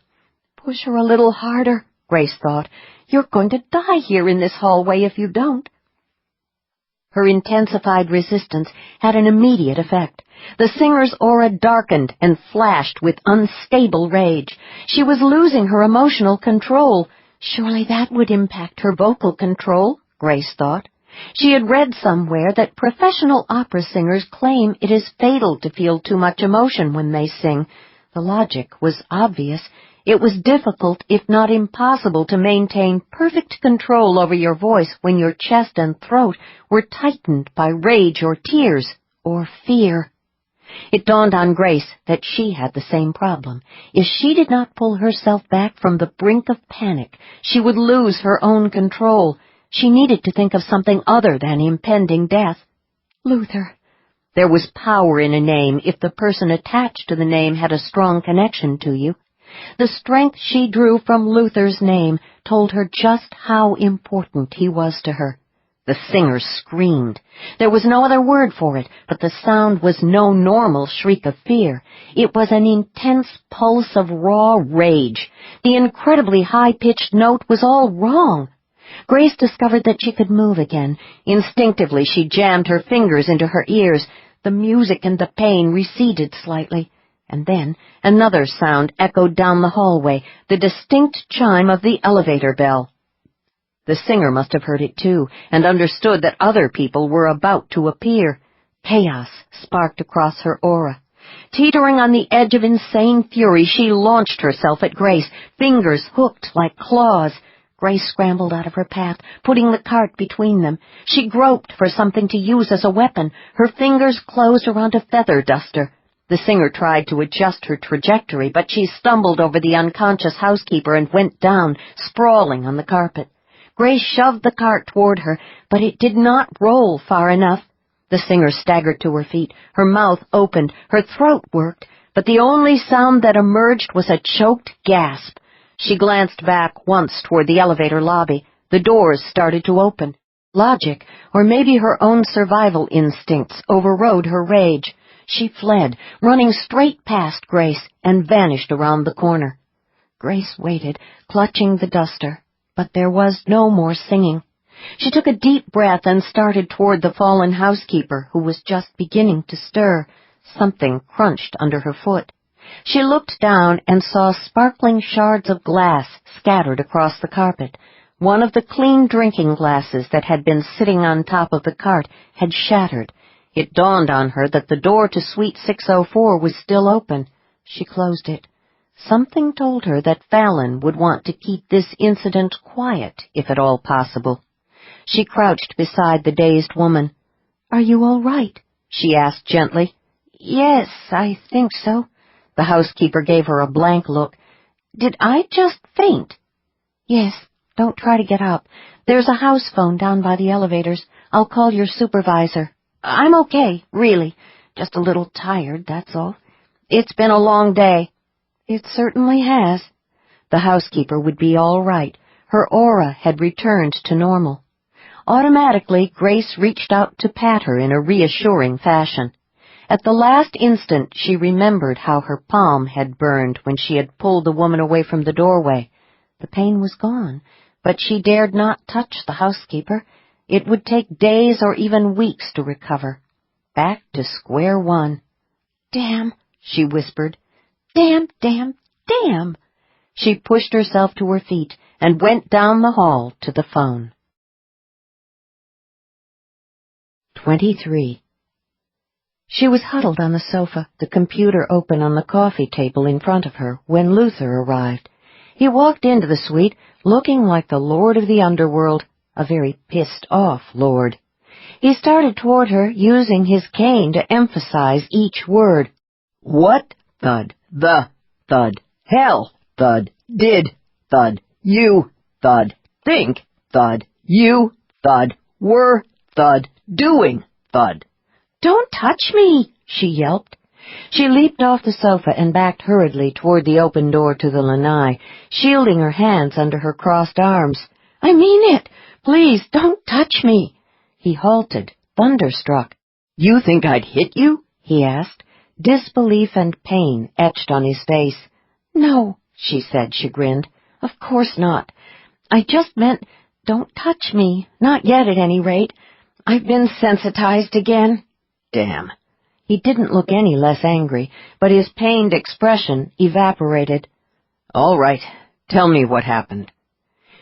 "Push her a little harder," Grace thought. "You're going to die here in this hallway if you don't." Her intensified resistance had an immediate effect. The singer's aura darkened and flashed with unstable rage. She was losing her emotional control. Surely that would impact her vocal control, Grace thought. She had read somewhere that professional opera singers claim it is fatal to feel too much emotion when they sing. The logic was obvious. It was difficult, if not impossible, to maintain perfect control over your voice when your chest and throat were tightened by rage or tears or fear. It dawned on Grace that she had the same problem. If she did not pull herself back from the brink of panic, she would lose her own control. She needed to think of something other than impending death. Luther. There was power in a name if the person attached to the name had a strong connection to you. The strength she drew from Luther's name told her just how important he was to her. The singer screamed. There was no other word for it, but the sound was no normal shriek of fear. It was an intense pulse of raw rage. The incredibly high-pitched note was all wrong. Grace discovered that she could move again. Instinctively, she jammed her fingers into her ears. The music and the pain receded slightly. And then another sound echoed down the hallway, the distinct chime of the elevator bell. The singer must have heard it too, and understood that other people were about to appear. Chaos sparked across her aura. Teetering on the edge of insane fury, she launched herself at Grace, fingers hooked like claws. Grace scrambled out of her path, putting the cart between them. She groped for something to use as a weapon. Her fingers closed around a feather duster. The singer tried to adjust her trajectory, but she stumbled over the unconscious housekeeper and went down, sprawling on the carpet. Grace shoved the cart toward her, but it did not roll far enough. The singer staggered to her feet. Her mouth opened, her throat worked, but the only sound that emerged was a choked gasp. She glanced back once toward the elevator lobby. The doors started to open. Logic, or maybe her own survival instincts, overrode her rage. She fled, running straight past Grace, and vanished around the corner. Grace waited, clutching the duster, but there was no more singing. She took a deep breath and started toward the fallen housekeeper, who was just beginning to stir. Something crunched under her foot. She looked down and saw sparkling shards of glass scattered across the carpet. One of the clean drinking glasses that had been sitting on top of the cart had shattered. It dawned on her that the door to Suite 604 was still open. She closed it. Something told her that Fallon would want to keep this incident quiet, if at all possible. She crouched beside the dazed woman. "Are you all right?" she asked gently. "Yes, I think so." The housekeeper gave her a blank look. "Did I just faint?" "Yes, don't try to get up. There's a house phone down by the elevators. I'll call your supervisor. I'm okay, really. Just a little tired, that's all. It's been a long day." "It certainly has." The housekeeper would be all right. Her aura had returned to normal. Automatically, Grace reached out to pat her in a reassuring fashion. At the last instant, she remembered how her palm had burned when she had pulled the woman away from the doorway. The pain was gone, but she dared not touch the housekeeper. It would take days or even weeks to recover. Back to square one. "Damn," she whispered. "Damn, damn, damn." She pushed herself to her feet and went down the hall to the phone. 23. She was huddled on the sofa, the computer open on the coffee table in front of her, when Luther arrived. He walked into the suite, looking like the lord of the underworld, a very pissed-off lord. He started toward her, using his cane to emphasize each word. What? Thud. The. Thud. Hell. Thud. Did. Thud. You. Thud. Think. Thud. You. Thud. Were. Thud. Doing. Thud. "Don't touch me!" she yelped. She leaped off the sofa and backed hurriedly toward the open door to the lanai, shielding her hands under her crossed arms. "I mean it! Please, don't touch me!" He halted, thunderstruck. "You think I'd hit you?" he asked. Disbelief and pain etched on his face. "No," she said, chagrined. "Of course not. I just meant, don't touch me. Not yet, at any rate. I've been sensitized again." Damn. He didn't look any less angry, but his pained expression evaporated. "All right, tell me what happened."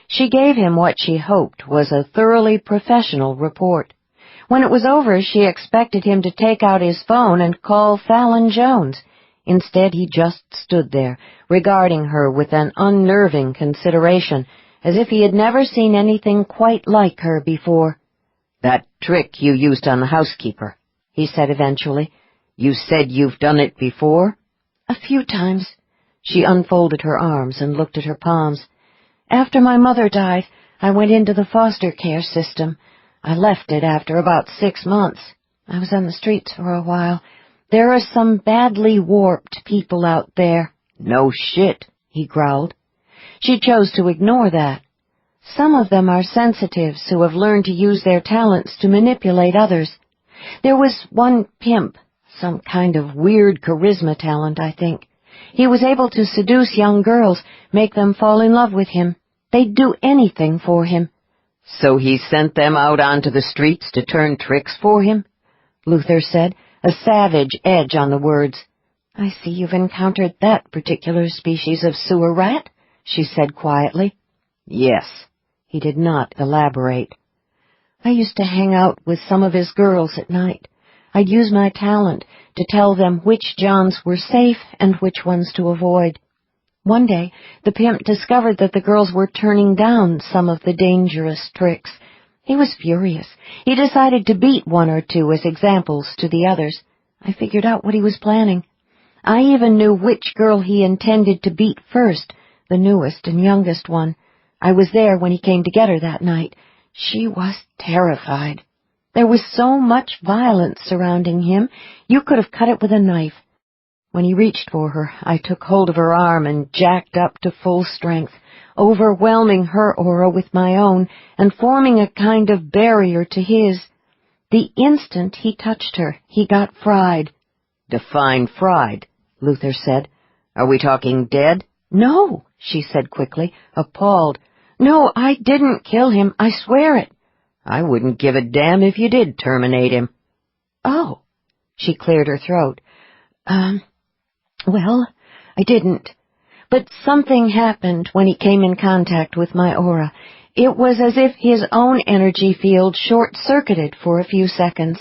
She gave him what she hoped was a thoroughly professional report. When it was over, she expected him to take out his phone and call Fallon Jones. Instead, he just stood there, regarding her with an unnerving consideration, as if he had never seen anything quite like her before. "That trick you used on the housekeeper," he said eventually. "You said you've done it before?" "A few times." She unfolded her arms and looked at her palms. "After my mother died, I went into the foster care system. I left it after about 6 months. I was on the streets for a while. There are some badly warped people out there." "No shit," he growled. She chose to ignore that. "Some of them are sensitives who have learned to use their talents to manipulate others. There was one pimp, some kind of weird charisma talent, I think. He was able to seduce young girls, make them fall in love with him. They'd do anything for him." "So he sent them out onto the streets to turn tricks for him?" Luther said, a savage edge on the words. "I see you've encountered that particular species of sewer rat," she said quietly. "Yes." He did not elaborate. "I used to hang out with some of his girls at night. I'd use my talent to tell them which Johns were safe and which ones to avoid. One day, the pimp discovered that the girls were turning down some of the dangerous tricks. He was furious. He decided to beat 1 or 2 as examples to the others. I figured out what he was planning. I even knew which girl he intended to beat first, the newest and youngest one. I was there when he came to get her that night. She was terrified. There was so much violence surrounding him, you could have cut it with a knife. When he reached for her, I took hold of her arm and jacked up to full strength, overwhelming her aura with my own and forming a kind of barrier to his. The instant he touched her, he got fried." "Define fried," Luther said. "Are we talking dead?" "No," she said quickly, appalled. "No, I didn't kill him, I swear it." "I wouldn't give a damn if you did terminate him." "Oh." She cleared her throat. Well, I didn't. But something happened when he came in contact with my aura. It was as if his own energy field short-circuited for a few seconds.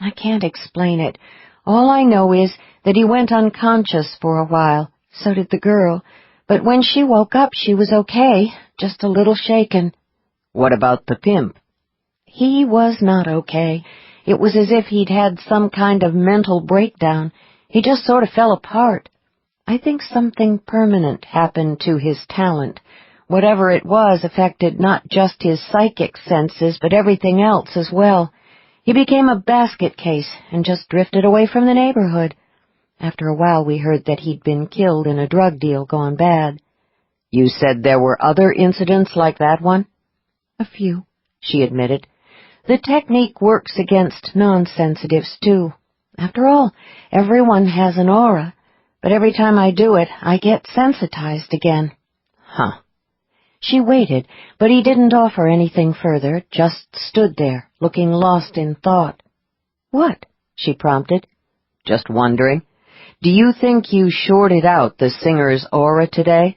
I can't explain it. All I know is that he went unconscious for a while. So did the girl. But when she woke up, she was okay, just a little shaken." "What about the pimp?" "He was not okay. It was as if he'd had some kind of mental breakdown. He just sort of fell apart. I think something permanent happened to his talent. Whatever it was affected not just his psychic senses, but everything else as well. He became a basket case and just drifted away from the neighborhood. After a while we heard that he'd been killed in a drug deal gone bad." "You said there were other incidents like that one?" "A few," she admitted. "The technique works against non-sensitives, too. After all, everyone has an aura, but every time I do it, I get sensitized again." "Huh." She waited, but he didn't offer anything further, just stood there, looking lost in thought. "What?" she prompted. "Just wondering. Do you think you shorted out the singer's aura today?"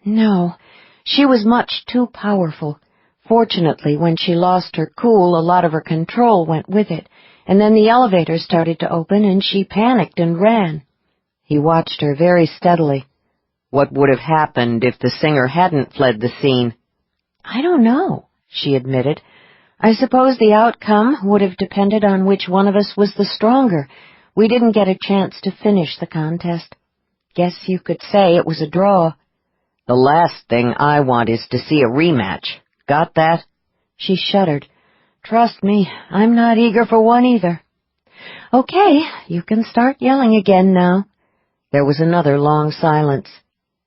"No. She was much too powerful. Fortunately, when she lost her cool, a lot of her control went with it, and then the elevator started to open, and she panicked and ran." He watched her very steadily. "What would have happened if the singer hadn't fled the scene?" "I don't know," she admitted. "I suppose the outcome would have depended on which one of us was the stronger. We didn't get a chance to finish the contest. Guess you could say it was a draw." "The last thing I want is to see a rematch. Got that?" She shuddered. "Trust me, I'm not eager for one either." "Okay, you can start yelling again now." There was another long silence.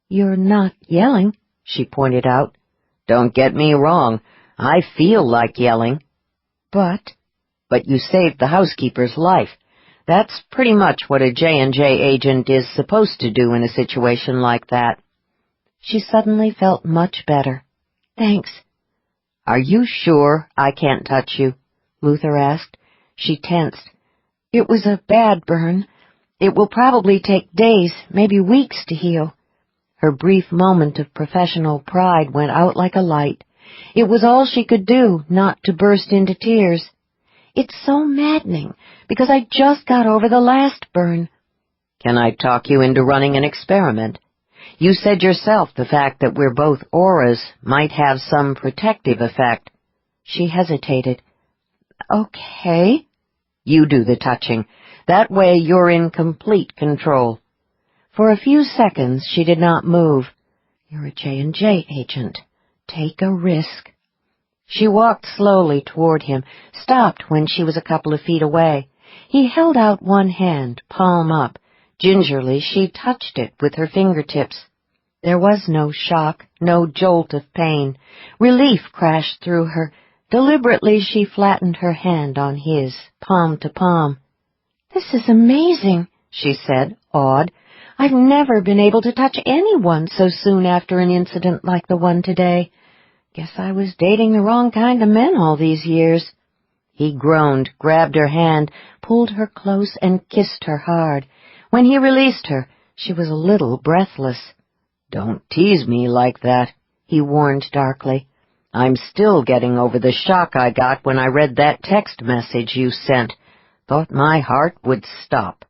"You're not yelling," she pointed out. "Don't get me wrong. I feel like yelling." But you saved the housekeeper's life. That's pretty much what a J&J agent is supposed to do in a situation like that." She suddenly felt much better. "Thanks." "Are you sure I can't touch you?" Luther asked. She tensed. It was a bad burn. It will probably take days, maybe weeks to heal. Her brief moment of professional pride went out like a light. It was all she could do not to burst into tears. It's so maddening, because I just got over the last burn. Can I talk you into running an experiment? You said yourself the fact that we're both auras might have some protective effect. She hesitated. Okay. You do the touching. That way you're in complete control. For a few seconds she did not move. You're a J&J agent. Take a risk. She walked slowly toward him, stopped when she was a couple of feet away. He held out one hand, palm up. Gingerly she touched it with her fingertips. There was no shock, no jolt of pain. Relief crashed through her. Deliberately she flattened her hand on his, palm to palm. This is amazing, she said, awed. I've never been able to touch anyone so soon after an incident like the one today. Guess I was dating the wrong kind of men all these years. He groaned, grabbed her hand, pulled her close, and kissed her hard. When he released her, she was a little breathless. Don't tease me like that, he warned darkly. I'm still getting over the shock I got when I read that text message you sent. Thought my heart would stop.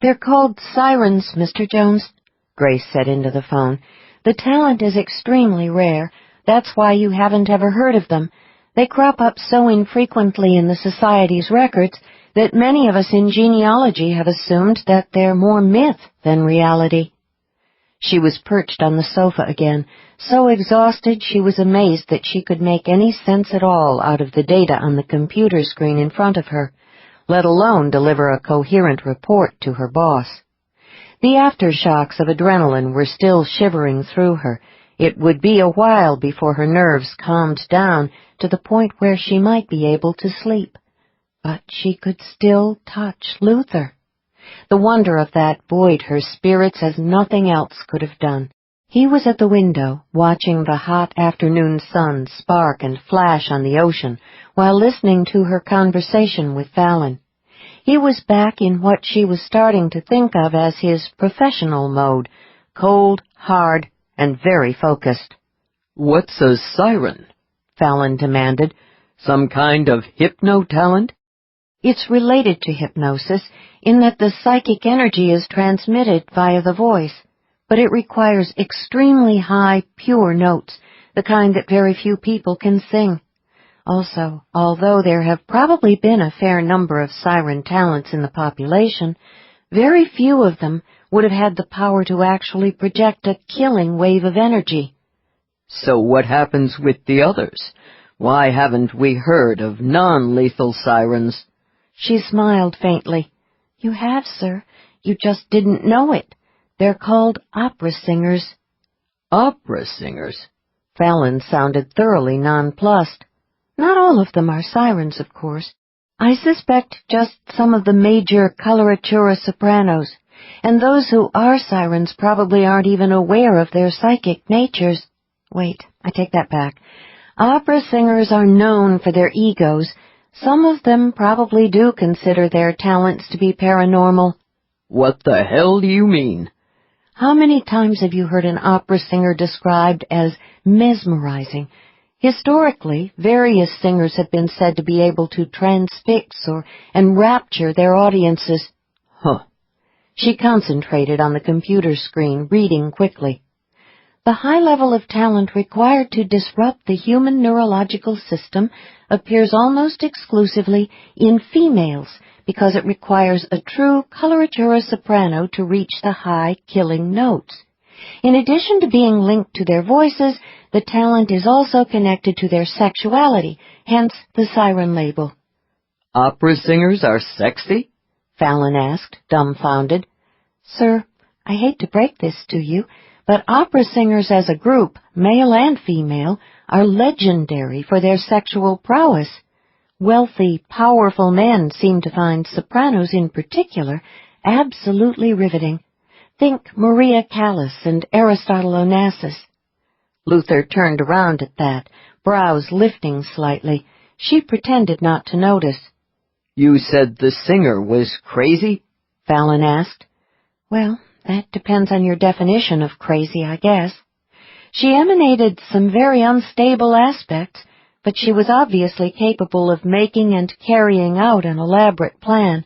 They're called sirens, Mr. Jones, Grace said into the phone. The talent is extremely rare. That's why you haven't ever heard of them. They crop up so infrequently in the Society's records that many of us in genealogy have assumed that they're more myth than reality. She was perched on the sofa again, so exhausted she was amazed that she could make any sense at all out of the data on the computer screen in front of her, let alone deliver a coherent report to her boss. The aftershocks of adrenaline were still shivering through her. It would be a while before her nerves calmed down to the point where she might be able to sleep. But she could still touch Luther. The wonder of that buoyed her spirits as nothing else could have done. He was at the window, watching the hot afternoon sun spark and flash on the ocean, while listening to her conversation with Fallon. He was back in what she was starting to think of as his professional mode, cold, hard, and very focused. "What's a siren?" Fallon demanded. "Some kind of hypno-talent?" It's related to hypnosis in that the psychic energy is transmitted via the voice, but it requires extremely high, pure notes, the kind that very few people can sing. Also, although there have probably been a fair number of siren talents in the population, very few of them would have had the power to actually project a killing wave of energy. "So what happens with the others? Why haven't we heard of non-lethal sirens?" She smiled faintly. You have, sir. You just didn't know it. They're called opera singers. Opera singers? Fallon sounded thoroughly nonplussed. Not all of them are sirens, of course. I suspect just some of the major coloratura sopranos, and those who are sirens probably aren't even aware of their psychic natures. Wait, I take that back. Opera singers are known for their egos. Some of them probably do consider their talents to be paranormal. What the hell do you mean? How many times have you heard an opera singer described as mesmerizing? Historically, various singers have been said to be able to transfix or enrapture their audiences. Huh. She concentrated on the computer screen, reading quickly. The high level of talent required to disrupt the human neurological system appears almost exclusively in females because it requires a true coloratura soprano to reach the high, killing notes. In addition to being linked to their voices, the talent is also connected to their sexuality, hence the siren label. Opera singers are sexy? Fallon asked, dumbfounded. Sir, I hate to break this to you, but opera singers as a group, male and female, are legendary for their sexual prowess. Wealthy, powerful men seem to find sopranos in particular absolutely riveting. Think Maria Callas and Aristotle Onassis. Luther turned around at that, brows lifting slightly. She pretended not to notice. You said the singer was crazy? Fallon asked. Well, that depends on your definition of crazy, I guess. She emanated some very unstable aspects, but she was obviously capable of making and carrying out an elaborate plan.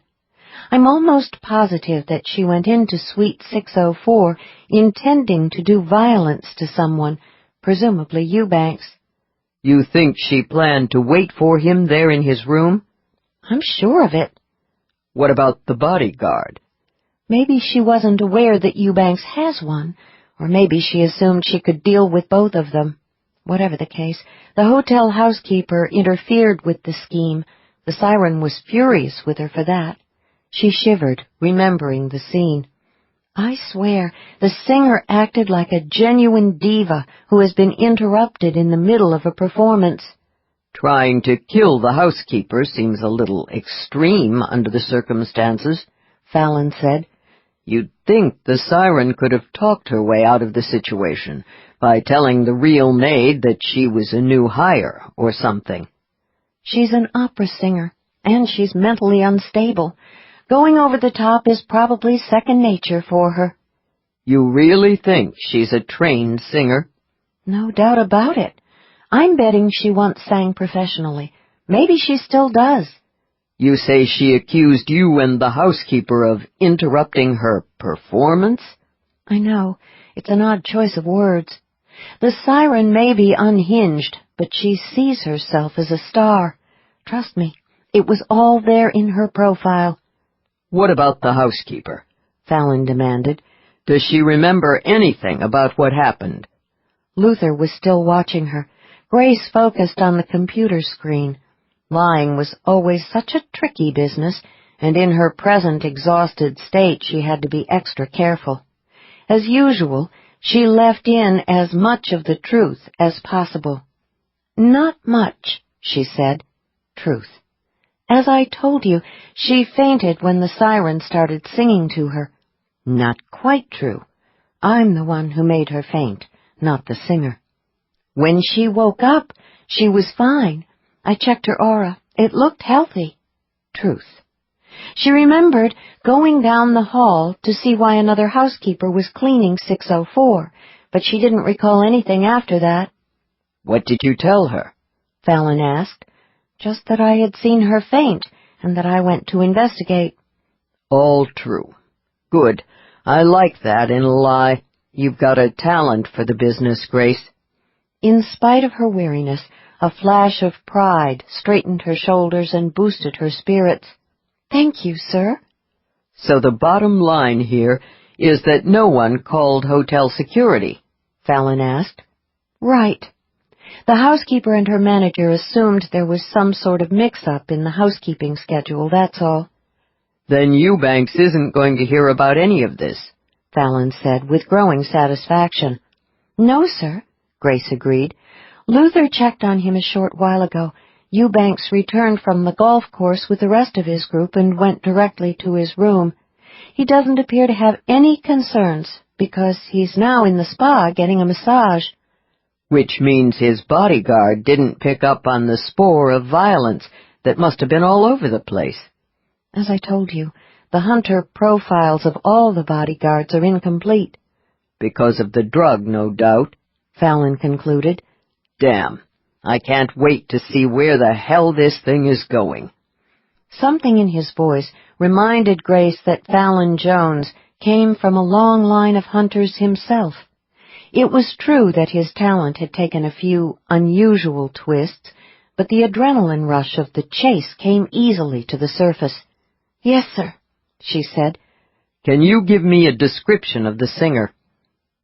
I'm almost positive that she went into Suite 604 intending to do violence to someone, presumably Eubanks. You think she planned to wait for him there in his room? I'm sure of it. What about the bodyguard? Maybe she wasn't aware that Eubanks has one, or maybe she assumed she could deal with both of them. Whatever the case, the hotel housekeeper interfered with the scheme. The siren was furious with her for that. She shivered, remembering the scene. I swear, the singer acted like a genuine diva who has been interrupted in the middle of a performance. Trying to kill the housekeeper seems a little extreme under the circumstances, Fallon said. You'd think the siren could have talked her way out of the situation by telling the real maid that she was a new hire or something. She's an opera singer, and she's mentally unstable. Going over the top is probably second nature for her. You really think she's a trained singer? No doubt about it. I'm betting she once sang professionally. Maybe she still does. You say she accused you and the housekeeper of interrupting her performance? I know. It's an odd choice of words. The siren may be unhinged, but she sees herself as a star. Trust me, it was all there in her profile. What about the housekeeper? Fallon demanded. Does she remember anything about what happened? Luther was still watching her. Grace focused on the computer screen. Lying was always such a tricky business, and in her present exhausted state she had to be extra careful. As usual, she left in as much of the truth as possible. Not much, she said. Truth. As I told you, she fainted when the siren started singing to her. Not quite true. I'm the one who made her faint, not the singer. When she woke up, she was fine. I checked her aura. It looked healthy. Truth. She remembered going down the hall to see why another housekeeper was cleaning 604, but she didn't recall anything after that. What did you tell her? Fallon asked. Just that I had seen her faint, and that I went to investigate. All true. Good. I like that in a lie. You've got a talent for the business, Grace. In spite of her weariness, a flash of pride straightened her shoulders and boosted her spirits. Thank you, sir. So the bottom line here is that no one called hotel security? Fallon asked. Right. The housekeeper and her manager assumed there was some sort of mix-up in the housekeeping schedule, that's all. Then Eubanks isn't going to hear about any of this, Fallon said with growing satisfaction. No, sir, Grace agreed. Luther checked on him a short while ago. Eubanks returned from the golf course with the rest of his group and went directly to his room. He doesn't appear to have any concerns, because he's now in the spa getting a massage. Which means his bodyguard didn't pick up on the spore of violence that must have been all over the place. As I told you, the hunter profiles of all the bodyguards are incomplete. Because of the drug, no doubt, Fallon concluded. Damn, I can't wait to see where the hell this thing is going. Something in his voice reminded Grace that Fallon Jones came from a long line of hunters himself. It was true that his talent had taken a few unusual twists, but the adrenaline rush of the chase came easily to the surface. Yes, sir, she said. Can you give me a description of the singer?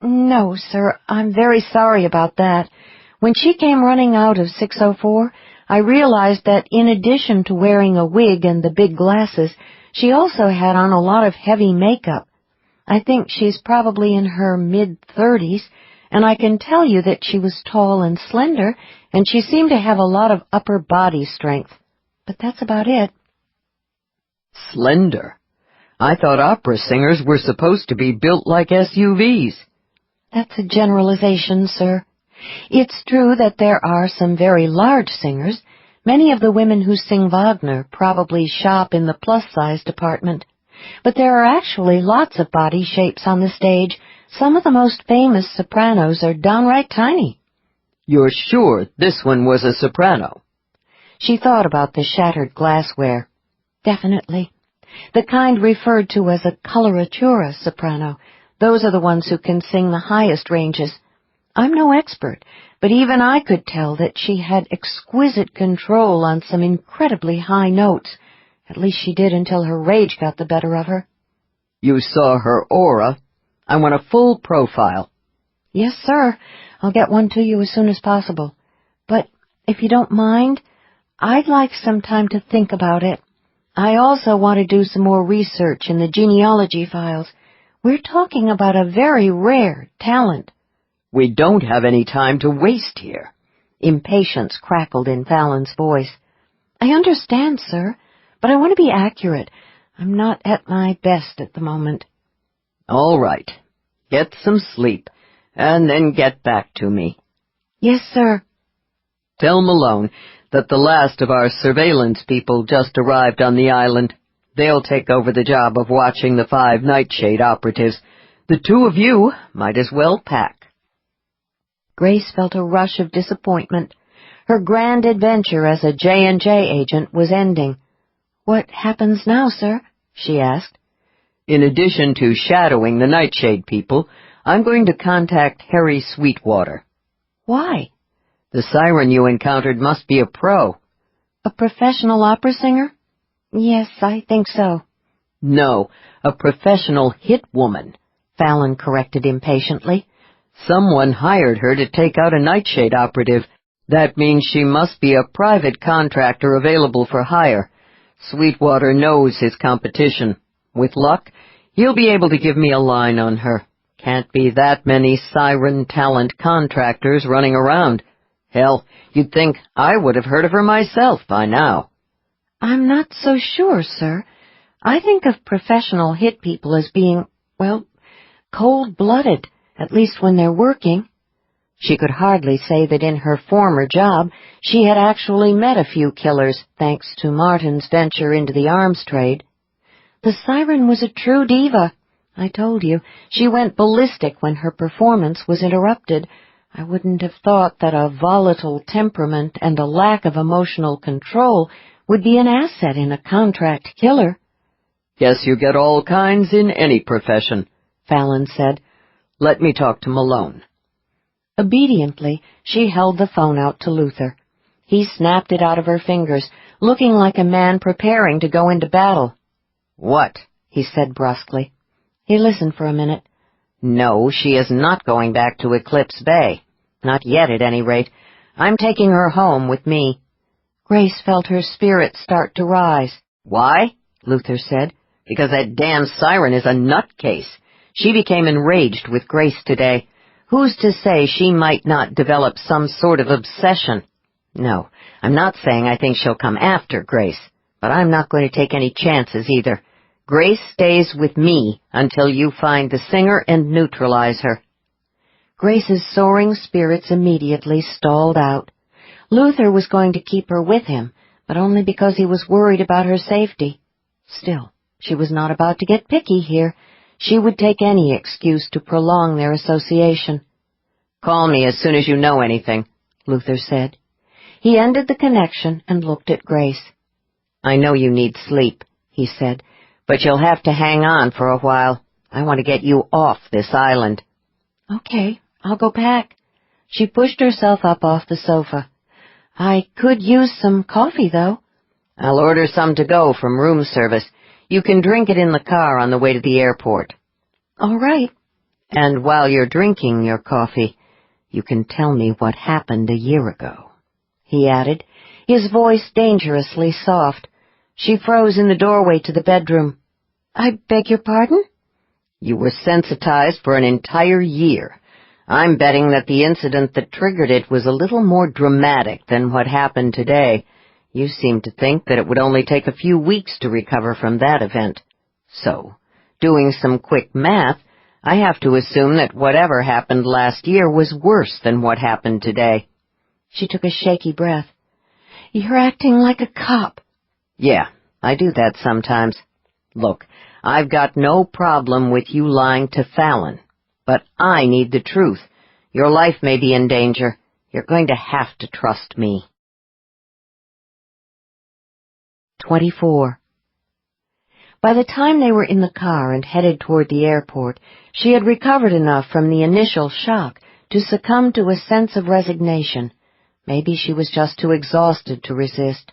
No, sir, I'm very sorry about that. When she came running out of 604, I realized that in addition to wearing a wig and the big glasses, she also had on a lot of heavy makeup. I think she's probably in her mid-30s, and I can tell you that she was tall and slender, and she seemed to have a lot of upper body strength. But that's about it. Slender? I thought opera singers were supposed to be built like SUVs. That's a generalization, sir. It's true that there are some very large singers. Many of the women who sing Wagner probably shop in the plus-size department. But there are actually lots of body shapes on the stage. Some of the most famous sopranos are downright tiny. You're sure this one was a soprano? She thought about the shattered glassware. Definitely. The kind referred to as a coloratura soprano. Those are the ones who can sing the highest ranges. I'm no expert, but even I could tell that she had exquisite control on some incredibly high notes. At least she did until her rage got the better of her. You saw her aura. I want a full profile. Yes, sir. I'll get one to you as soon as possible. But if you don't mind, I'd like some time to think about it. I also want to do some more research in the genealogy files. We're talking about a very rare talent. We don't have any time to waste here. Impatience crackled in Fallon's voice. I understand, sir, but I want to be accurate. I'm not at my best at the moment. All right. Get some sleep, and then get back to me. Yes, sir. Tell Malone that the last of our surveillance people just arrived on the island. They'll take over the job of watching the 5 Nightshade operatives. The 2 of you might as well pack. Grace felt a rush of disappointment. Her grand adventure as a J&J agent was ending. What happens now, sir? She asked. In addition to shadowing the Nightshade people, I'm going to contact Harry Sweetwater. Why? The siren you encountered must be a pro. A professional opera singer? Yes, I think so. No, a professional hit woman, Fallon corrected impatiently. Someone hired her to take out a Nightshade operative. That means she must be a private contractor available for hire. Sweetwater knows his competition. With luck, he'll be able to give me a line on her. Can't be that many siren talent contractors running around. Hell, you'd think I would have heard of her myself by now. I'm not so sure, sir. I think of professional hit people as being, well, cold-blooded, at least when they're working. She could hardly say that in her former job she had actually met a few killers, thanks to Martin's venture into the arms trade. The siren was a true diva. I told you, she went ballistic when her performance was interrupted. I wouldn't have thought that a volatile temperament and a lack of emotional control would be an asset in a contract killer. Guess you get all kinds in any profession, Fallon said. Let me talk to Malone. Obediently, she held the phone out to Luther. He snapped it out of her fingers, looking like a man preparing to go into battle. What? He said brusquely. He listened for a minute. No, she is not going back to Eclipse Bay. Not yet, at any rate. I'm taking her home with me. Grace felt her spirits start to rise. Why? Luther said. Because that damn siren is a nutcase. She became enraged with Grace today. Who's to say she might not develop some sort of obsession? No, I'm not saying I think she'll come after Grace, but I'm not going to take any chances either. Grace stays with me until you find the singer and neutralize her. Grace's soaring spirits immediately stalled out. Luther was going to keep her with him, but only because he was worried about her safety. Still, she was not about to get picky here. She would take any excuse to prolong their association. Call me as soon as you know anything, Luther said. He ended the connection and looked at Grace. I know you need sleep, he said, but you'll have to hang on for a while. I want to get you off this island. Okay, I'll go back. She pushed herself up off the sofa. I could use some coffee, though. I'll order some to go from room service. You can drink it in the car on the way to the airport. All right. And while you're drinking your coffee, you can tell me what happened a year ago, he added, his voice dangerously soft. She froze in the doorway to the bedroom. I beg your pardon? You were sensitized for an entire year. I'm betting that the incident that triggered it was a little more dramatic than what happened today. You seem to think that it would only take a few weeks to recover from that event. So, doing some quick math, I have to assume that whatever happened last year was worse than what happened today. She took a shaky breath. You're acting like a cop. Yeah, I do that sometimes. Look, I've got no problem with you lying to Fallon, but I need the truth. Your life may be in danger. You're going to have to trust me. 24. By the time they were in the car and headed toward the airport, she had recovered enough from the initial shock to succumb to a sense of resignation. Maybe she was just too exhausted to resist.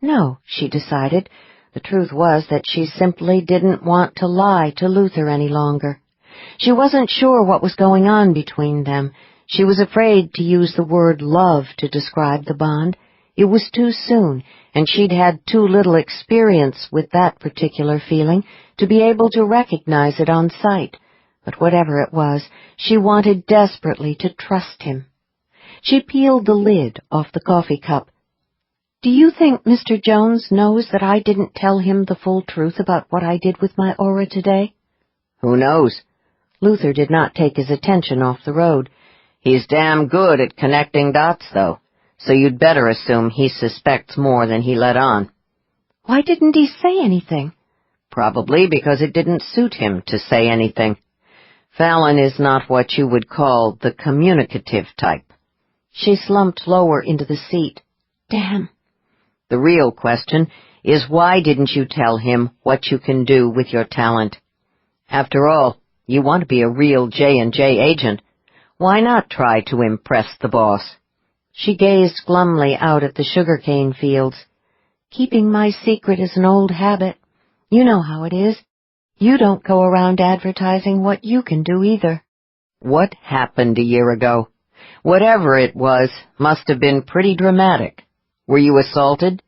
No, she decided. The truth was that she simply didn't want to lie to Luther any longer. She wasn't sure what was going on between them. She was afraid to use the word love to describe the bond. It was too soon, and she'd had too little experience with that particular feeling to be able to recognize it on sight. But whatever it was, she wanted desperately to trust him. She peeled the lid off the coffee cup. Do you think Mr. Jones knows that I didn't tell him the full truth about what I did with my aura today? Who knows? Luther did not take his attention off the road. He's damn good at connecting dots, though, so you'd better assume he suspects more than he let on. Why didn't he say anything? Probably because it didn't suit him to say anything. Fallon is not what you would call the communicative type. She slumped lower into the seat. Damn. The real question is, why didn't you tell him what you can do with your talent? After all, you want to be a real J&J agent. Why not try to impress the boss? She gazed glumly out at the sugarcane fields. Keeping my secret is an old habit. You know how it is. You don't go around advertising what you can do either. What happened a year ago? Whatever it was, must have been pretty dramatic. Were you assaulted?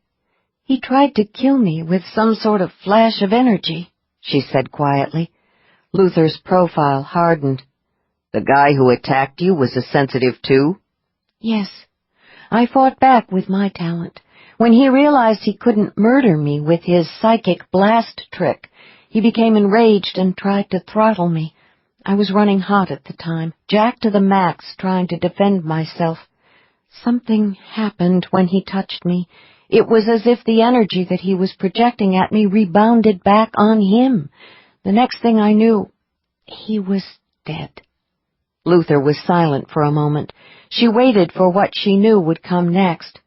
He tried to kill me with some sort of flash of energy, she said quietly. Luther's profile hardened. The guy who attacked you was a sensitive too? Yes. I fought back with my talent. When he realized he couldn't murder me with his psychic blast trick, he became enraged and tried to throttle me. I was running hot at the time, jacked to the max, trying to defend myself. Something happened when he touched me. It was as if the energy that he was projecting at me rebounded back on him. The next thing I knew, he was dead. Luther was silent for a moment. She waited for what she knew would come next.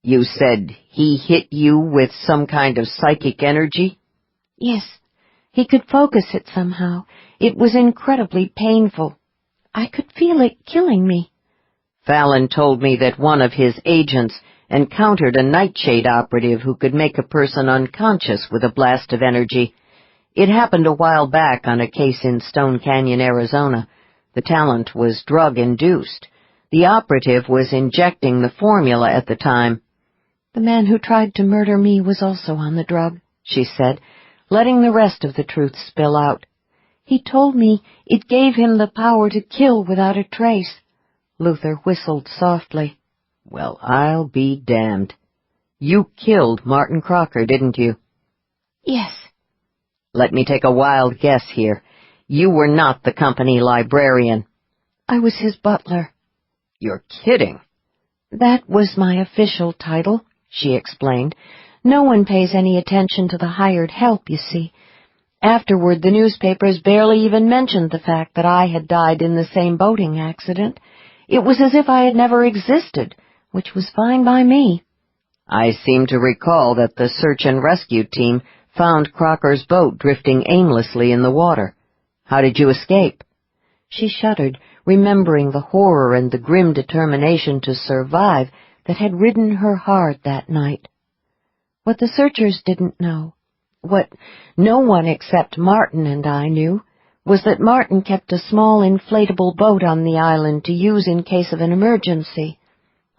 You said he hit you with some kind of psychic energy? Yes. He could focus it somehow. It was incredibly painful. I could feel it killing me. Fallon told me that one of his agents encountered a nightshade operative who could make a person unconscious with a blast of energy. It happened a while back on a case in Stone Canyon, Arizona. The talent was drug-induced. The operative was injecting the formula at the time. The man who tried to murder me was also on the drug, she said, letting the rest of the truth spill out. He told me it gave him the power to kill without a trace. Luther whistled softly. Well, I'll be damned. You killed Martin Crocker, didn't you? Yes. Let me take a wild guess here. You were not the company librarian. I was his butler. You're kidding. That was my official title, she explained. No one pays any attention to the hired help, you see. Afterward, the newspapers barely even mentioned the fact that I had died in the same boating accident. It was as if I had never existed, which was fine by me. I seem to recall that the search and rescue team found Crocker's boat drifting aimlessly in the water. How did you escape? She shuddered, remembering the horror and the grim determination to survive that had ridden her hard that night. What the searchers didn't know, what no one except Martin and I knew, was that Martin kept a small inflatable boat on the island to use in case of an emergency.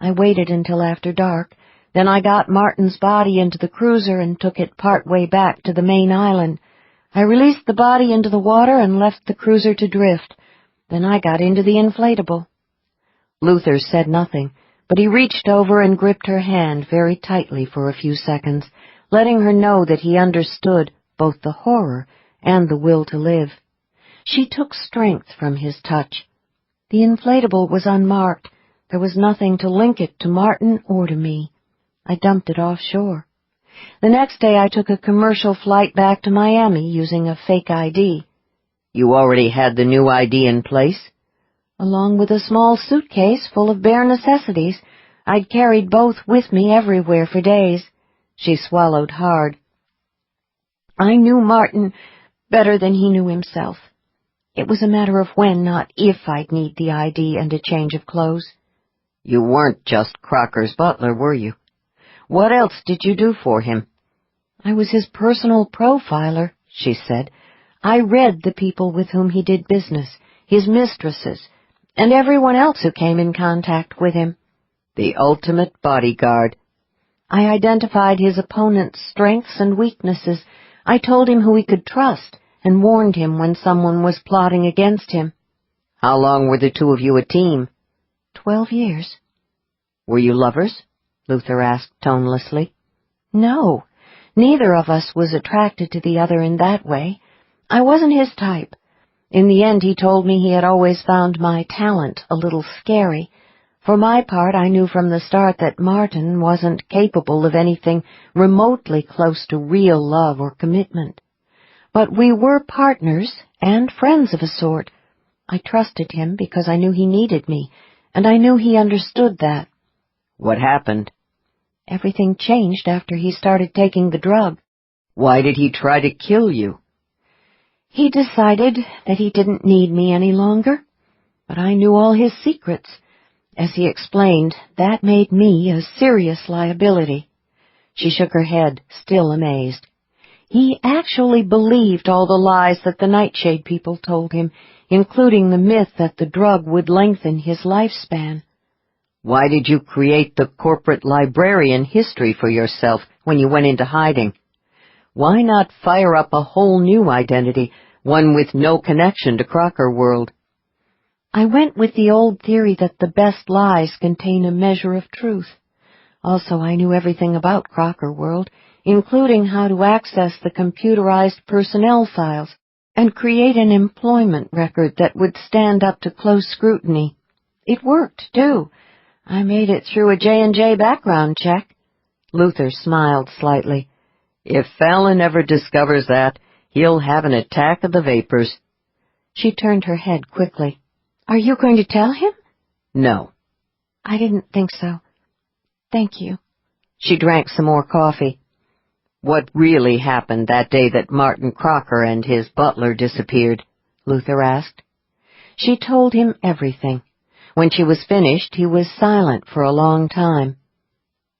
I waited until after dark. Then I got Martin's body into the cruiser and took it part way back to the main island. I released the body into the water and left the cruiser to drift. Then I got into the inflatable. Luther said nothing, but he reached over and gripped her hand very tightly for a few seconds, letting her know that he understood both the horror and the will to live. She took strength from his touch. The inflatable was unmarked. There was nothing to link it to Martin or to me. I dumped it offshore. The next day I took a commercial flight back to Miami using a fake ID. You already had the new ID in place? Along with a small suitcase full of bare necessities. I'd carried both with me everywhere for days. She swallowed hard. I knew Martin better than he knew himself. It was a matter of when, not if, I'd need the ID and a change of clothes. You weren't just Crocker's butler, were you? What else did you do for him? I was his personal profiler, she said. I read the people with whom he did business, his mistresses, and everyone else who came in contact with him. The ultimate bodyguard. I identified his opponent's strengths and weaknesses. I told him who he could trust, and warned him when someone was plotting against him. How long were the two of you a team? 12 years. Were you lovers? Luther asked tonelessly. No, neither of us was attracted to the other in that way. I wasn't his type. In the end, he told me he had always found my talent a little scary. For my part, I knew from the start that Martin wasn't capable of anything remotely close to real love or commitment. But we were partners and friends of a sort. I trusted him because I knew he needed me, and I knew he understood that. What happened? Everything changed after he started taking the drug. Why did he try to kill you? He decided that he didn't need me any longer, but I knew all his secrets. As he explained, that made me a serious liability. She shook her head, still amazed. He actually believed all the lies that the Nightshade people told him, including the myth that the drug would lengthen his lifespan. Why did you create the corporate librarian history for yourself when you went into hiding? Why not fire up a whole new identity, one with no connection to Crocker World? I went with the old theory that the best lies contain a measure of truth. Also, I knew everything about Crocker World, including how to access the computerized personnel files and create an employment record that would stand up to close scrutiny. It worked, too. I made it through a J&J background check. Luther smiled slightly. If Fallon ever discovers that, he'll have an attack of the vapors. She turned her head quickly. Are you going to tell him? No. I didn't think so. Thank you. She drank some more coffee. What really happened that day that Martin Crocker and his butler disappeared? Luther asked. She told him everything. When she was finished, he was silent for a long time.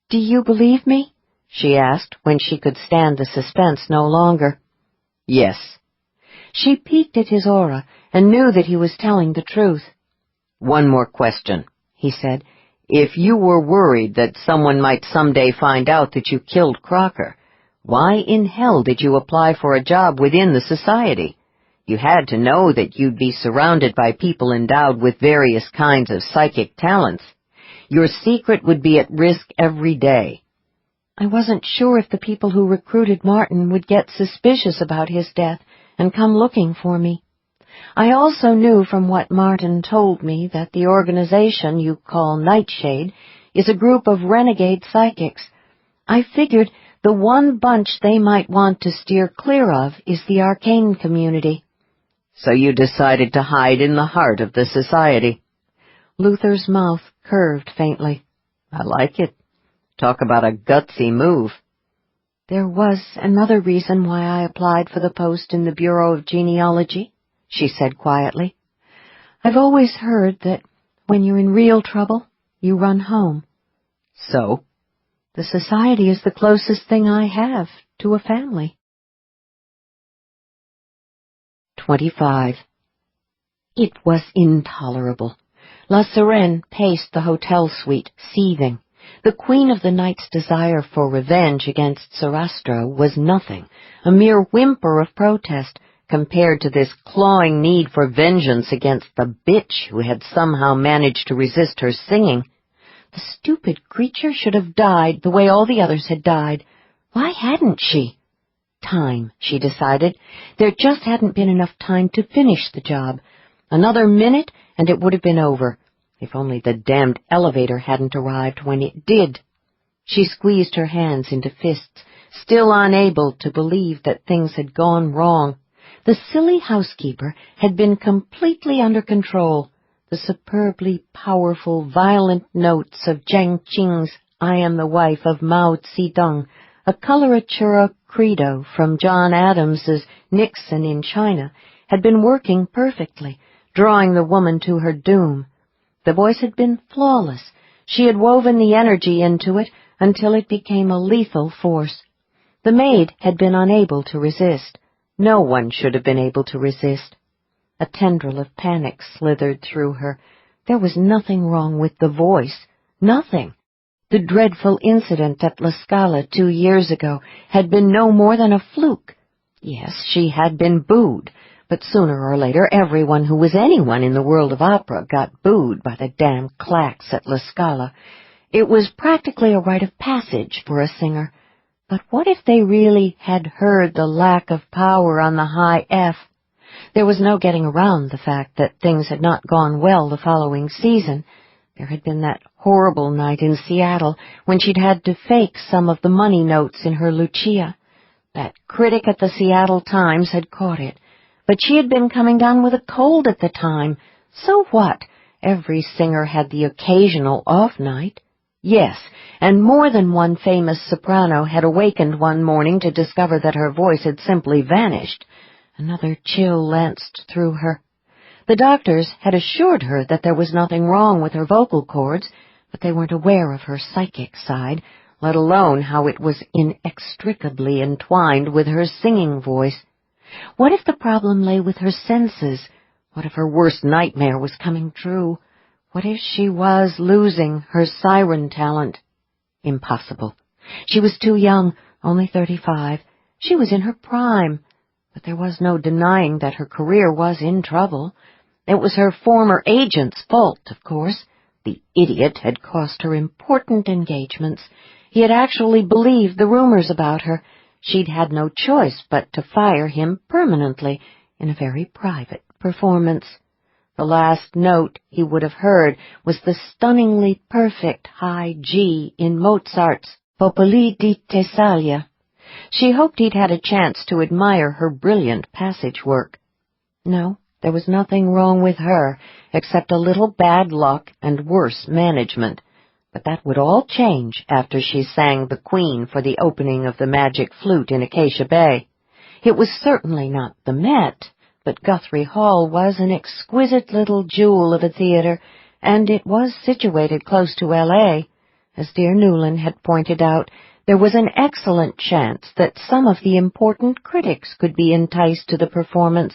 Do you believe me? She asked when she could stand the suspense no longer. Yes. She peeked at his aura and knew that he was telling the truth. One more question, he said. If you were worried that someone might someday find out that you killed Crocker, why in hell did you apply for a job within the society? You had to know that you'd be surrounded by people endowed with various kinds of psychic talents. Your secret would be at risk every day. I wasn't sure if the people who recruited Martin would get suspicious about his death and come looking for me. I also knew from what Martin told me that the organization you call Nightshade is a group of renegade psychics. I figured the one bunch they might want to steer clear of is the arcane community. So you decided to hide in the heart of the society. Luther's mouth curved faintly. I like it. Talk about a gutsy move. There was another reason why I applied for the post in the Bureau of Genealogy, she said quietly. I've always heard that when you're in real trouble, you run home. So? The society is the closest thing I have to a family. 25. It was intolerable. La Sirène paced the hotel suite, seething. The Queen of the Night's desire for revenge against Sarastro was nothing, a mere whimper of protest, compared to this clawing need for vengeance against the bitch who had somehow managed to resist her singing. The stupid creature should have died the way all the others had died. Why hadn't she? Time, she decided. There just hadn't been enough time to finish the job. Another minute, and it would have been over. If only the damned elevator hadn't arrived when it did. She squeezed her hands into fists, still unable to believe that things had gone wrong. The silly housekeeper had been completely under control. The superbly powerful, violent notes of Jiang Qing's "I am the wife of Mao Zedong," a coloratura credo from John Adams's Nixon in China, had been working perfectly, drawing the woman to her doom. The voice had been flawless. She had woven the energy into it until it became a lethal force. The maid had been unable to resist. No one should have been able to resist. A tendril of panic slithered through her. There was nothing wrong with the voice. Nothing. The dreadful incident at La Scala 2 years ago had been no more than a fluke. Yes, she had been booed, but sooner or later everyone who was anyone in the world of opera got booed by the damn claques at La Scala. It was practically a rite of passage for a singer. But what if they really had heard the lack of power on the high F? There was no getting around the fact that things had not gone well the following season. There had been that horrible night in Seattle when she'd had to fake some of the money notes in her Lucia. That critic at the Seattle Times had caught it. But she had been coming down with a cold at the time. So what? Every singer had the occasional off night. Yes, and more than one famous soprano had awakened one morning to discover that her voice had simply vanished. Another chill lanced through her. The doctors had assured her that there was nothing wrong with her vocal cords, but they weren't aware of her psychic side, let alone how it was inextricably entwined with her singing voice. What if the problem lay with her senses? What if her worst nightmare was coming true? What if she was losing her siren talent? Impossible. She was too young, only 35. She was in her prime. But there was no denying that her career was in trouble. It was her former agent's fault, of course. The idiot had cost her important engagements. He had actually believed the rumors about her. She'd had no choice but to fire him permanently in a very private performance. The last note he would have heard was the stunningly perfect high G in Mozart's Popoli di Tessalia. She hoped he'd had a chance to admire her brilliant passage work. No, there was nothing wrong with her, except a little bad luck and worse management. But that would all change after she sang the Queen for the opening of the Magic Flute in Acacia Bay. It was certainly not the Met, but Guthrie Hall was an exquisite little jewel of a theater, and it was situated close to L.A. As dear Newland had pointed out, there was an excellent chance that some of the important critics could be enticed to the performance.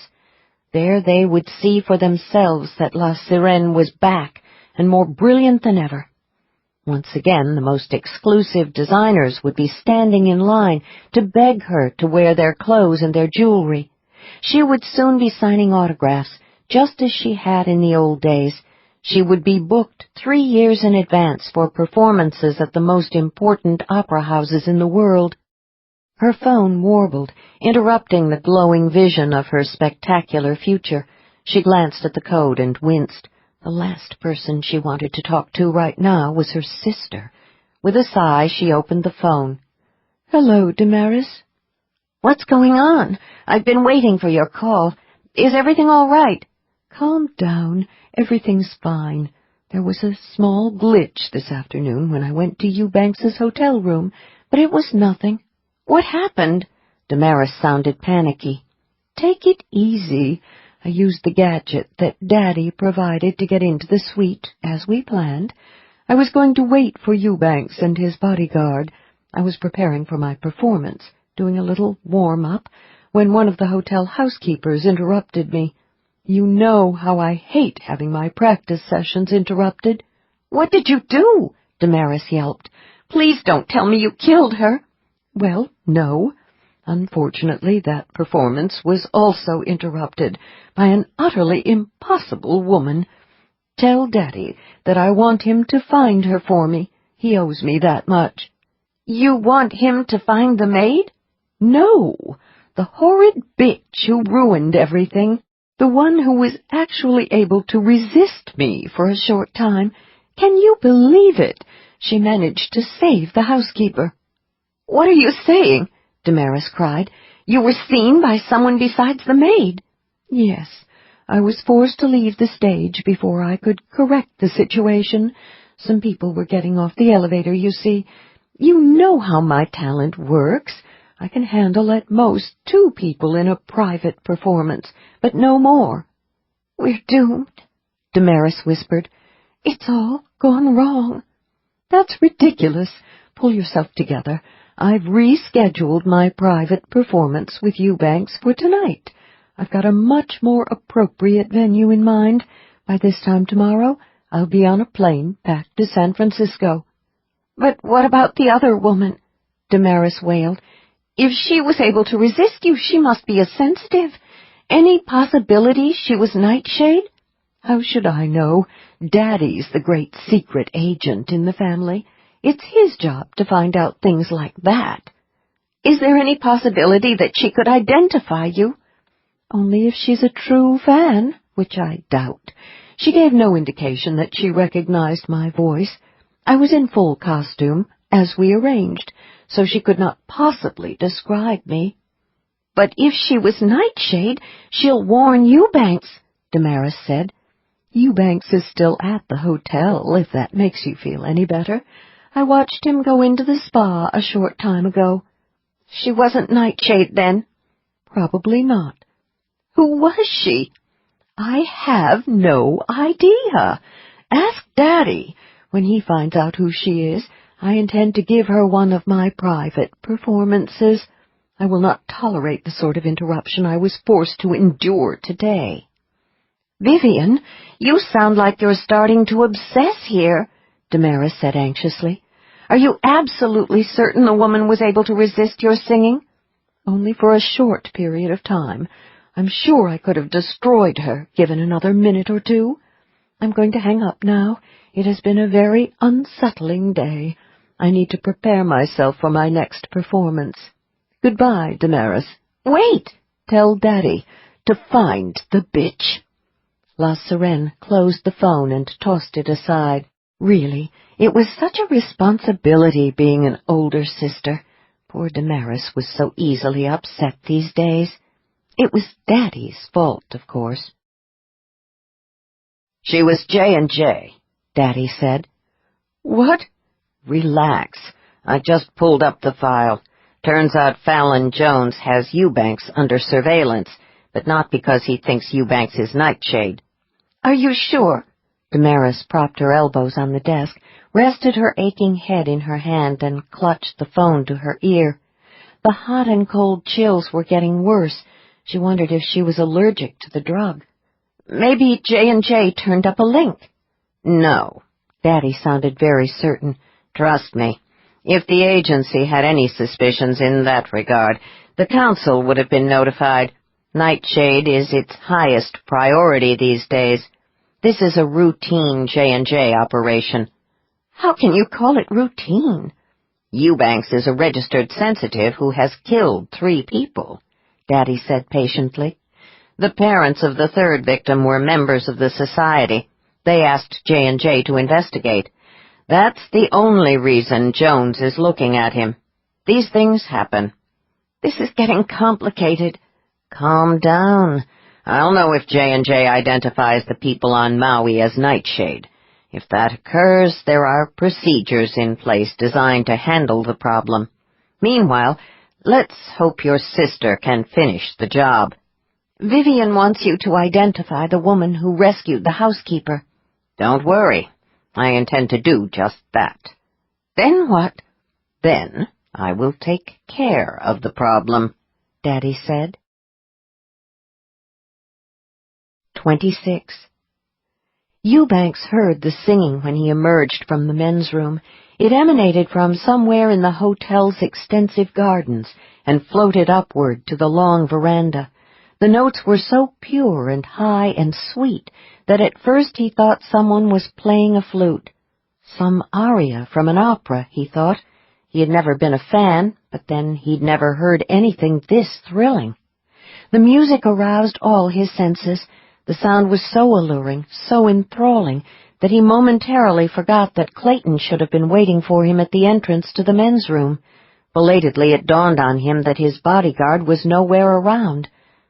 There they would see for themselves that La Sirène was back, and more brilliant than ever. Once again, the most exclusive designers would be standing in line to beg her to wear their clothes and their jewelry. She would soon be signing autographs, just as she had in the old days. She would be booked 3 years in advance for performances at the most important opera houses in the world. Her phone warbled, interrupting the glowing vision of her spectacular future. She glanced at the code and winced. The last person she wanted to talk to right now was her sister. With a sigh, she opened the phone. "Hello, Damaris." "What's going on? I've been waiting for your call. Is everything all right?" "Calm down. Everything's fine. There was a small glitch this afternoon when I went to Eubanks's hotel room, but it was nothing." "What happened?" Damaris sounded panicky. "Take it easy. I used the gadget that Daddy provided to get into the suite, as we planned. I was going to wait for Eubanks and his bodyguard. I was preparing for my performance, doing a little warm-up, when one of the hotel housekeepers interrupted me. You know how I hate having my practice sessions interrupted." "What did you do?" Damaris yelped. "Please don't tell me you killed her." "Well, no. Unfortunately, that performance was also interrupted by an utterly impossible woman. Tell Daddy that I want him to find her for me. He owes me that much." "You want him to find the maid?" "No, the horrid bitch who ruined everything. The one who was actually able to resist me for a short time. Can you believe it? She managed to save the housekeeper." "What are you saying?" Damaris cried. "You were seen by someone besides the maid?" "Yes. I was forced to leave the stage before I could correct the situation. Some people were getting off the elevator, you see. You know how my talent works. I can handle at most 2 people in a private performance, but no more." "We're doomed," Damaris whispered. "It's all gone wrong." "That's ridiculous. Pull yourself together. I've rescheduled my private performance with Eubanks for tonight. I've got a much more appropriate venue in mind. By this time tomorrow, I'll be on a plane back to San Francisco." "But what about the other woman?" Damaris wailed. "If she was able to resist you, she must be a sensitive. Any possibility she was Nightshade?" "How should I know? Daddy's the great secret agent in the family. It's his job to find out things like that." "Is there any possibility that she could identify you?" "Only if she's a true fan, which I doubt. She gave no indication that she recognized my voice. I was in full costume, as we arranged, so she could not possibly describe me." "But if she was Nightshade, she'll warn Eubanks," Damaris said. "Eubanks is still at the hotel, if that makes you feel any better. I watched him go into the spa a short time ago." "She wasn't Nightshade, then?" "Probably not." "Who was she?" "I have no idea. Ask Daddy. When he finds out who she is, I intend to give her one of my private performances. I will not tolerate the sort of interruption I was forced to endure today." "Vivian, you sound like you're starting to obsess here," Damaris said anxiously. "Are you absolutely certain the woman was able to resist your singing?" "Only for a short period of time. I'm sure I could have destroyed her, given another minute or 2. I'm going to hang up now. It has been a very unsettling day. I need to prepare myself for my next performance. Goodbye, Damaris." "Wait!" "Tell Daddy to find the bitch." La Sirène closed the phone and tossed it aside. Really, it was such a responsibility being an older sister. Poor Damaris was so easily upset these days. It was Daddy's fault, of course. "She was J&J, Daddy said. "What?" "Relax. I just pulled up the file. Turns out Fallon Jones has Eubanks under surveillance, but not because he thinks Eubanks is Nightshade." "Are you sure?" Damaris propped her elbows on the desk, rested her aching head in her hand, and clutched the phone to her ear. The hot and cold chills were getting worse. She wondered if she was allergic to the drug. "Maybe J&J turned up a link." "No." Daddy sounded very certain. "Trust me. If the agency had any suspicions in that regard, the council would have been notified. Nightshade is its highest priority these days. This is a routine J&J operation." "How can you call it routine?" "Eubanks is a registered sensitive who has killed 3 people, Daddy said patiently. The parents of the 3rd victim were members of the society. They asked J&J to investigate. That's the only reason Jones is looking at him. These things happen." "This is getting complicated." "Calm down. I'll know if J&J identifies the people on Maui as Nightshade. If that occurs, there are procedures in place designed to handle the problem. Meanwhile, let's hope your sister can finish the job." "Vivian wants you to identify the woman who rescued the housekeeper." "Don't worry. I intend to do just that." "Then what?" "Then I will take care of the problem," Daddy said. 26. Eubanks heard the singing when he emerged from the men's room. It emanated from somewhere in the hotel's extensive gardens and floated upward to the long veranda. The notes were so pure and high and sweet that at first he thought someone was playing a flute. Some aria from an opera, he thought. He had never been a fan, but then he'd never heard anything this thrilling. The music aroused all his senses. The sound was so alluring, so enthralling, that he momentarily forgot that Clayton should have been waiting for him at the entrance to the men's room. Belatedly, it dawned on him that his bodyguard was nowhere around.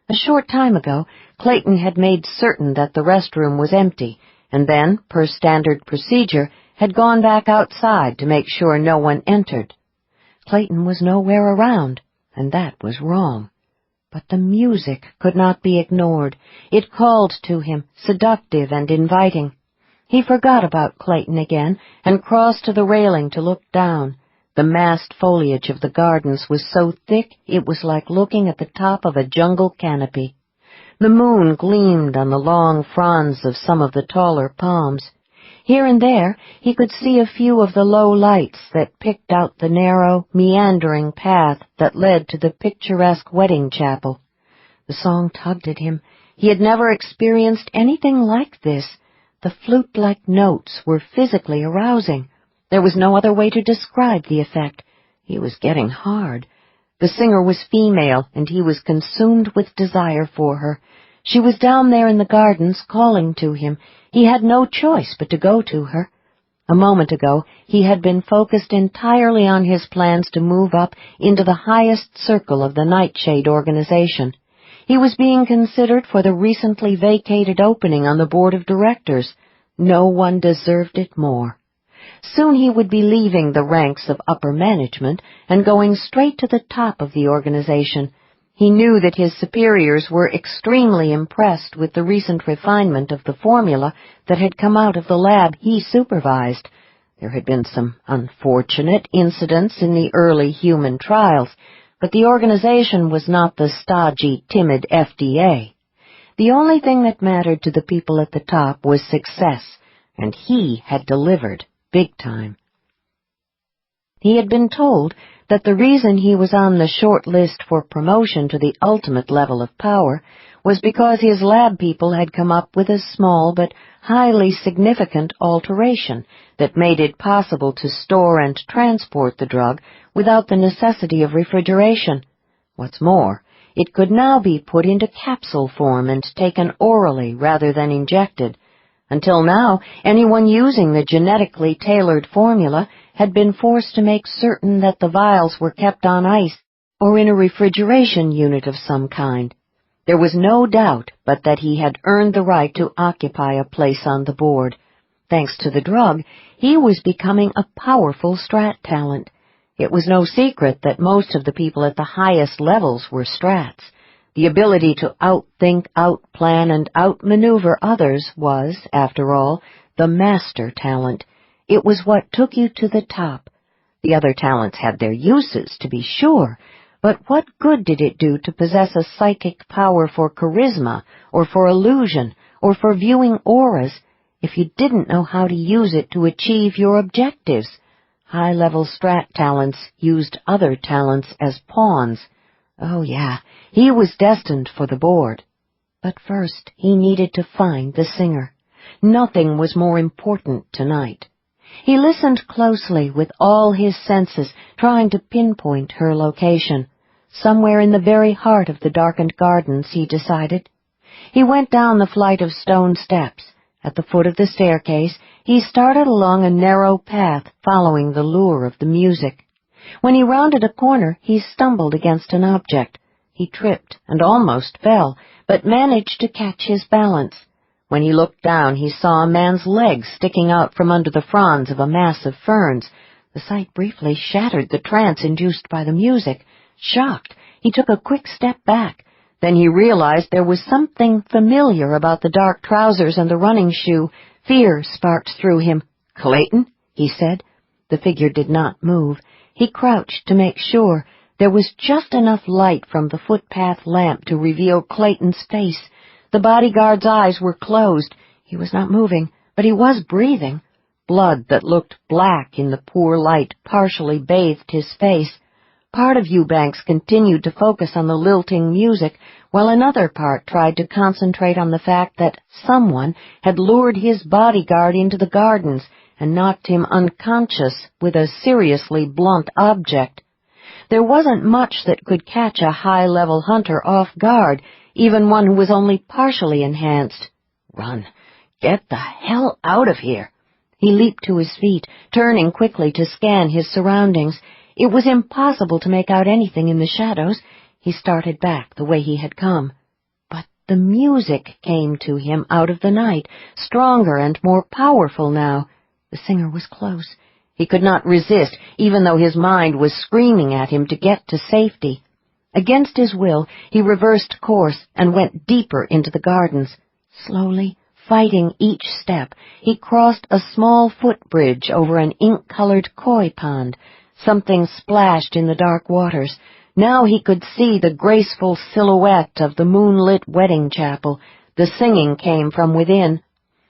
A short time ago, Clayton had made certain that the restroom was empty, and then, per standard procedure, had gone back outside to make sure no one entered. Clayton was nowhere around, and that was wrong. But the music could not be ignored. It called to him, seductive and inviting. He forgot about Clayton again and crossed to the railing to look down. The massed foliage of the gardens was so thick it was like looking at the top of a jungle canopy. The moon gleamed on the long fronds of some of the taller palms. Here and there he could see a few of the low lights that picked out the narrow, meandering path that led to the picturesque wedding chapel. The song tugged at him. He had never experienced anything like this. The flute-like notes were physically arousing. There was no other way to describe the effect. He was getting hard. The singer was female, and he was consumed with desire for her. She was down there in the gardens calling to him. He had no choice but to go to her. A moment ago, he had been focused entirely on his plans to move up into the highest circle of the Nightshade organization. He was being considered for the recently vacated opening on the board of directors. No one deserved it more. Soon he would be leaving the ranks of upper management and going straight to the top of the organization. He knew that his superiors were extremely impressed with the recent refinement of the formula that had come out of the lab he supervised. There had been some unfortunate incidents in the early human trials, but the organization was not the stodgy, timid FDA. The only thing that mattered to the people at the top was success, and he had delivered big time. He had been told that the reason he was on the short list for promotion to the ultimate level of power was because his lab people had come up with a small but highly significant alteration that made it possible to store and transport the drug without the necessity of refrigeration. What's more, it could now be put into capsule form and taken orally rather than injected. Until now, anyone using the genetically tailored formula had been forced to make certain that the vials were kept on ice or in a refrigeration unit of some kind. There was no doubt but that he had earned the right to occupy a place on the board. Thanks to the drug, he was becoming a powerful strat talent. It was no secret that most of the people at the highest levels were strats. The ability to outthink, outplan, and outmaneuver others was, after all, the master talent. It was what took you to the top. The other talents had their uses, to be sure, but what good did it do to possess a psychic power for charisma, or for illusion, or for viewing auras, if you didn't know how to use it to achieve your objectives? High-level strat talents used other talents as pawns. Oh, yeah, he was destined for the board. But first, he needed to find the singer. Nothing was more important tonight. He listened closely with all his senses, trying to pinpoint her location. Somewhere in the very heart of the darkened gardens, he decided. He went down the flight of stone steps. At the foot of the staircase, he started along a narrow path, following the lure of the music. When he rounded a corner, he stumbled against an object. He tripped and almost fell, but managed to catch his balance. When he looked down, he saw a man's legs sticking out from under the fronds of a mass of ferns. The sight briefly shattered the trance induced by the music. Shocked, he took a quick step back. Then he realized there was something familiar about the dark trousers and the running shoe. Fear sparked through him. "Clayton?" he said. The figure did not move. He crouched to make sure. There was just enough light from the footpath lamp to reveal Clayton's face. The bodyguard's eyes were closed. He was not moving, but he was breathing. Blood that looked black in the poor light partially bathed his face. Part of Eubanks continued to focus on the lilting music, while another part tried to concentrate on the fact that someone had lured his bodyguard into the gardens and knocked him unconscious with a seriously blunt object. There wasn't much that could catch a high-level hunter off guard, even one who was only partially enhanced. Run. Get the hell out of here. He leaped to his feet, turning quickly to scan his surroundings. It was impossible to make out anything in the shadows. He started back the way he had come. But the music came to him out of the night, stronger and more powerful now. The singer was close. He could not resist, even though his mind was screaming at him to get to safety. Against his will, he reversed course and went deeper into the gardens. Slowly, fighting each step, he crossed a small footbridge over an ink-colored koi pond. Something splashed in the dark waters. Now he could see the graceful silhouette of the moonlit wedding chapel. The singing came from within.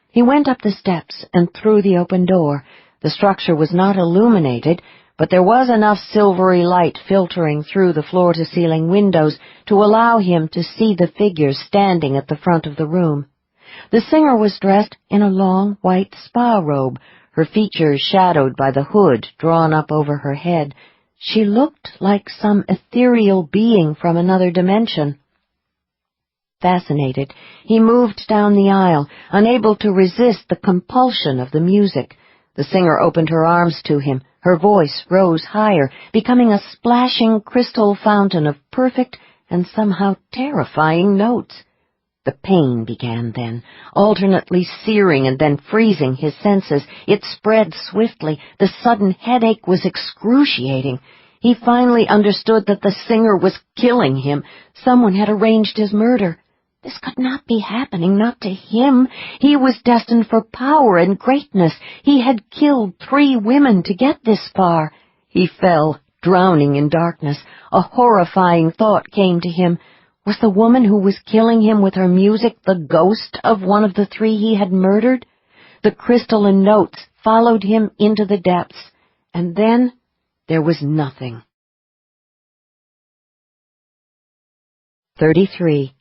He went up the steps and through the open door. The structure was not illuminated, but there was enough silvery light filtering through the floor-to-ceiling windows to allow him to see the figures standing at the front of the room. The singer was dressed in a long white spa robe, her features shadowed by the hood drawn up over her head. She looked like some ethereal being from another dimension. Fascinated, he moved down the aisle, unable to resist the compulsion of the music. The singer opened her arms to him. Her voice rose higher, becoming a splashing crystal fountain of perfect and somehow terrifying notes. The pain began then, alternately searing and then freezing his senses. It spread swiftly. The sudden headache was excruciating. He finally understood that the singer was killing him. Someone had arranged his murder. This could not be happening, not to him. He was destined for power and greatness. He had killed 3 women to get this far. He fell, drowning in darkness. A horrifying thought came to him. Was the woman who was killing him with her music the ghost of one of the 3 he had murdered? The crystalline notes followed him into the depths, and then there was nothing. 33.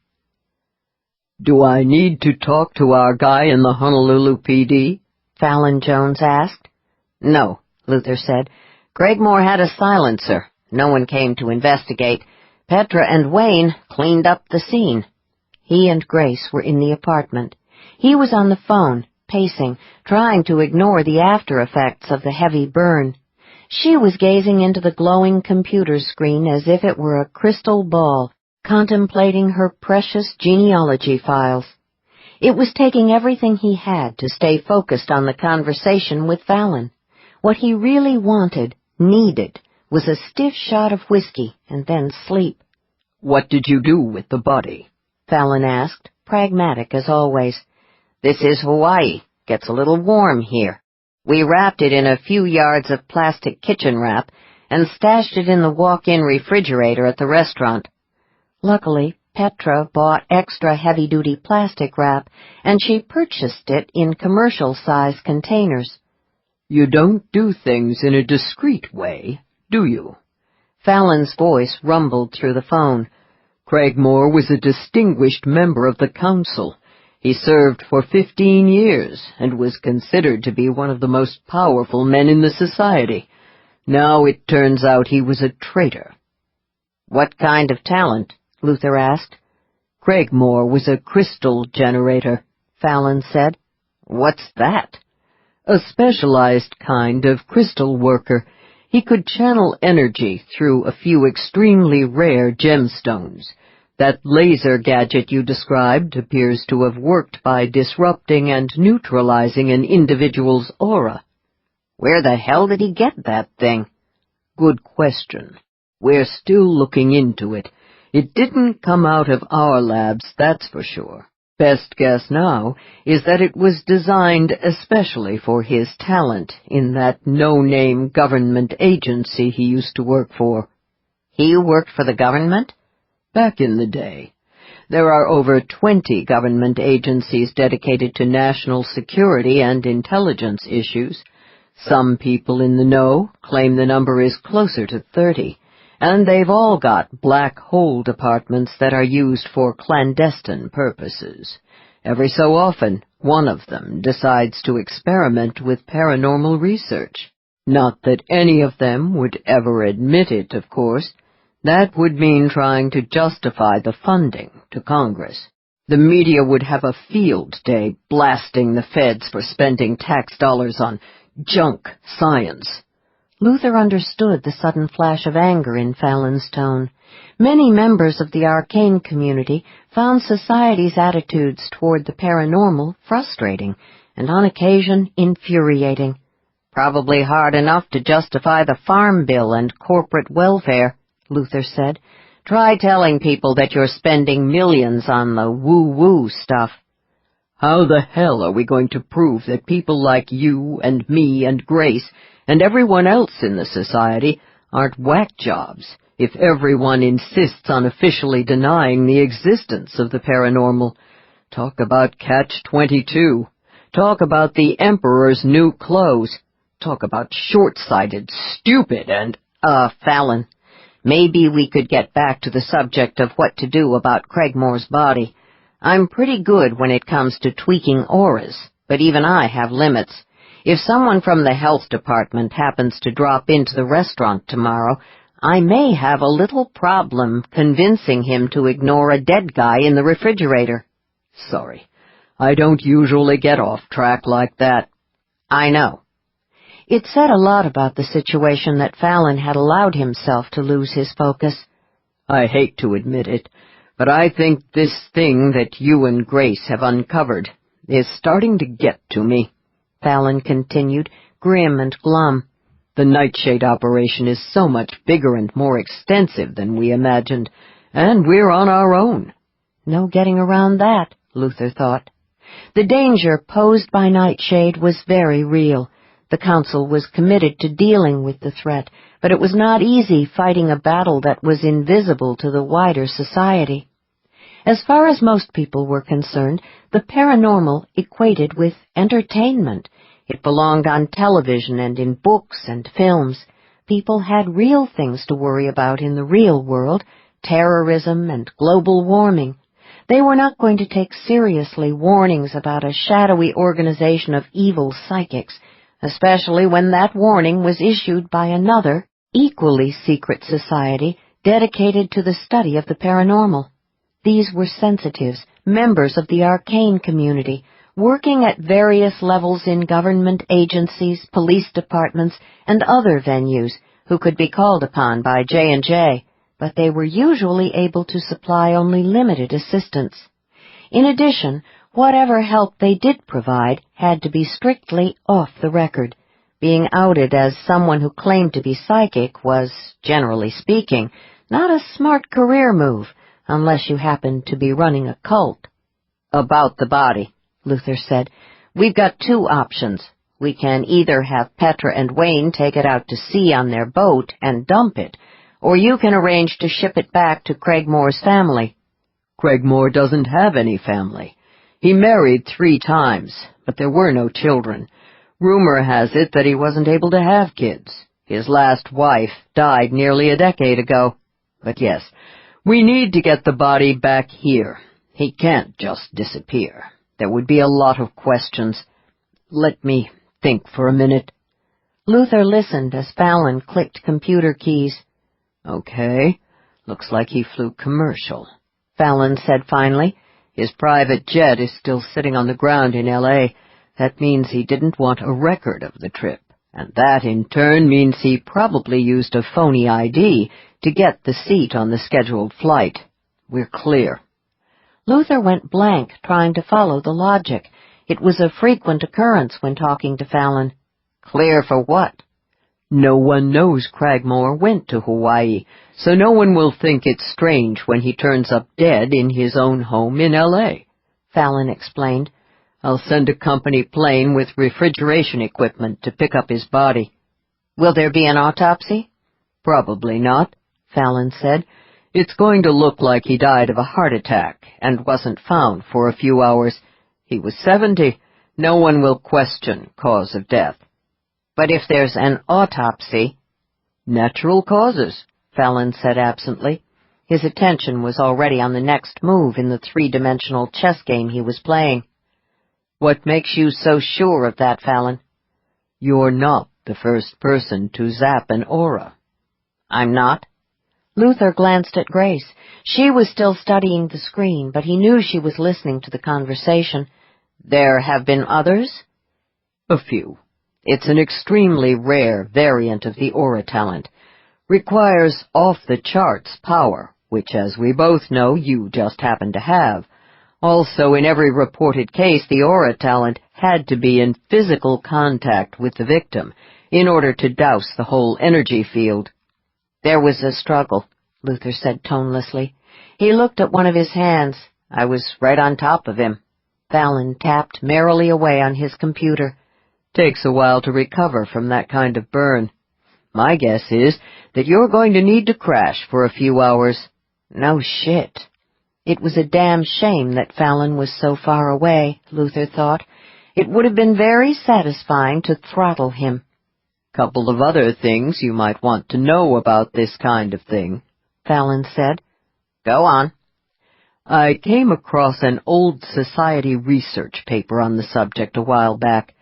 Do I need to talk to our guy in the Honolulu PD? Fallon Jones asked. No, Luther said. Craigmore had a silencer. No one came to investigate. Petra and Wayne cleaned up the scene. He and Grace were in the apartment. He was on the phone, pacing, trying to ignore the after-effects of the heavy burn. She was gazing into the glowing computer screen as if it were a crystal ball, contemplating her precious genealogy files. It was taking everything he had to stay focused on the conversation with Fallon. What he really wanted, needed, was a stiff shot of whiskey and then sleep. What did you do with the body? Fallon asked, pragmatic as always. This is Hawaii. Gets a little warm here. We wrapped it in a few yards of plastic kitchen wrap and stashed it in the walk-in refrigerator at the restaurant. Luckily, Petra bought extra heavy-duty plastic wrap, and she purchased it in commercial-size containers. You don't do things in a discreet way, do you? Fallon's voice rumbled through the phone. Craigmore was a distinguished member of the council. He served for 15 years and was considered to be one of the most powerful men in the society. Now it turns out he was a traitor. What kind of talent? Luther asked. Craigmore was a crystal generator, Fallon said. What's that? A specialized kind of crystal worker. He could channel energy through a few extremely rare gemstones. That laser gadget you described appears to have worked by disrupting and neutralizing an individual's aura. Where the hell did he get that thing? Good question. We're still looking into it. It didn't come out of our labs, that's for sure. Best guess now is that it was designed especially for his talent in that no-name government agency he used to work for. He worked for the government? Back in the day. There are over 20 government agencies dedicated to national security and intelligence issues. Some people in the know claim the number is closer to 30. And they've all got black hole departments that are used for clandestine purposes. Every so often, one of them decides to experiment with paranormal research. Not that any of them would ever admit it, of course. That would mean trying to justify the funding to Congress. The media would have a field day blasting the feds for spending tax dollars on junk science. Luther understood the sudden flash of anger in Fallon's tone. Many members of the arcane community found society's attitudes toward the paranormal frustrating, and on occasion infuriating. Probably hard enough to justify the farm bill and corporate welfare, Luther said. Try telling people that you're spending millions on the woo-woo stuff. How the hell are we going to prove that people like you and me and Grace and everyone else in the society aren't whack jobs if everyone insists on officially denying the existence of the paranormal? Talk about catch-22. Talk about the Emperor's new clothes. Talk about short-sighted, stupid, and... Fallon, maybe we could get back to the subject of what to do about Craigmore's body. I'm pretty good when it comes to tweaking auras, but even I have limits. If someone from the health department happens to drop into the restaurant tomorrow, I may have a little problem convincing him to ignore a dead guy in the refrigerator. Sorry, I don't usually get off track like that. I know. It said a lot about the situation that Fallon had allowed himself to lose his focus. I hate to admit it, but I think this thing that you and Grace have uncovered is starting to get to me, Fallon continued, grim and glum. The Nightshade operation is so much bigger and more extensive than we imagined, and we're on our own. No getting around that, Luther thought. The danger posed by Nightshade was very real. The Council was committed to dealing with the threat, but it was not easy fighting a battle that was invisible to the wider society. As far as most people were concerned, the paranormal equated with entertainment. It belonged on television and in books and films. People had real things to worry about in the real world, terrorism and global warming. They were not going to take seriously warnings about a shadowy organization of evil psychics, especially when that warning was issued by another, equally secret society dedicated to the study of the paranormal. These were sensitives, members of the arcane community, working at various levels in government agencies, police departments, and other venues, who could be called upon by J&J, but they were usually able to supply only limited assistance. In addition, whatever help they did provide had to be strictly off the record. Being outed as someone who claimed to be psychic was, generally speaking, not a smart career move, unless you happened to be running a cult. About the body, Luther said, we've got two options. We can either have Petra and Wayne take it out to sea on their boat and dump it, or you can arrange to ship it back to Craigmore's family. Craigmore doesn't have any family. He married 3 times, but there were no children. Rumor has it that he wasn't able to have kids. His last wife died nearly a decade ago. But yes, we need to get the body back here. He can't just disappear. There would be a lot of questions. Let me think for a minute. Luther listened as Fallon clicked computer keys. Okay, looks like he flew commercial, Fallon said finally. His private jet is still sitting on the ground in L.A. That means he didn't want a record of the trip, and that in turn means he probably used a phony ID to get the seat on the scheduled flight. We're clear. Luther went blank, trying to follow the logic. It was a frequent occurrence when talking to Fallon. Clear for what? No one knows Craigmore went to Hawaii, so no one will think it's strange when he turns up dead in his own home in L.A., Fallon explained. I'll send a company plane with refrigeration equipment to pick up his body. Will there be an autopsy? Probably not, Fallon said. It's going to look like he died of a heart attack and wasn't found for a few hours. He was 70. No one will question cause of death. But if there's an autopsy... Natural causes, Fallon said absently. His attention was already on the next move in the 3-dimensional chess game he was playing. What makes you so sure of that, Fallon? You're not the first person to zap an aura. I'm not? Luther glanced at Grace. She was still studying the screen, but he knew she was listening to the conversation. There have been others? A few. It's an extremely rare variant of the aura talent. Requires off-the-charts power, which, as we both know, you just happen to have. Also, in every reported case, the aura talent had to be in physical contact with the victim in order to douse the whole energy field. There was a struggle, Luther said tonelessly. He looked at one of his hands. I was right on top of him. Fallon tapped merrily away on his computer. Takes a while to recover from that kind of burn. My guess is that you're going to need to crash for a few hours. No shit. It was a damn shame that Fallon was so far away, Luther thought. It would have been very satisfying to throttle him. Couple of other things you might want to know about this kind of thing, Fallon said. Go on. I came across an old society research paper on the subject a while back.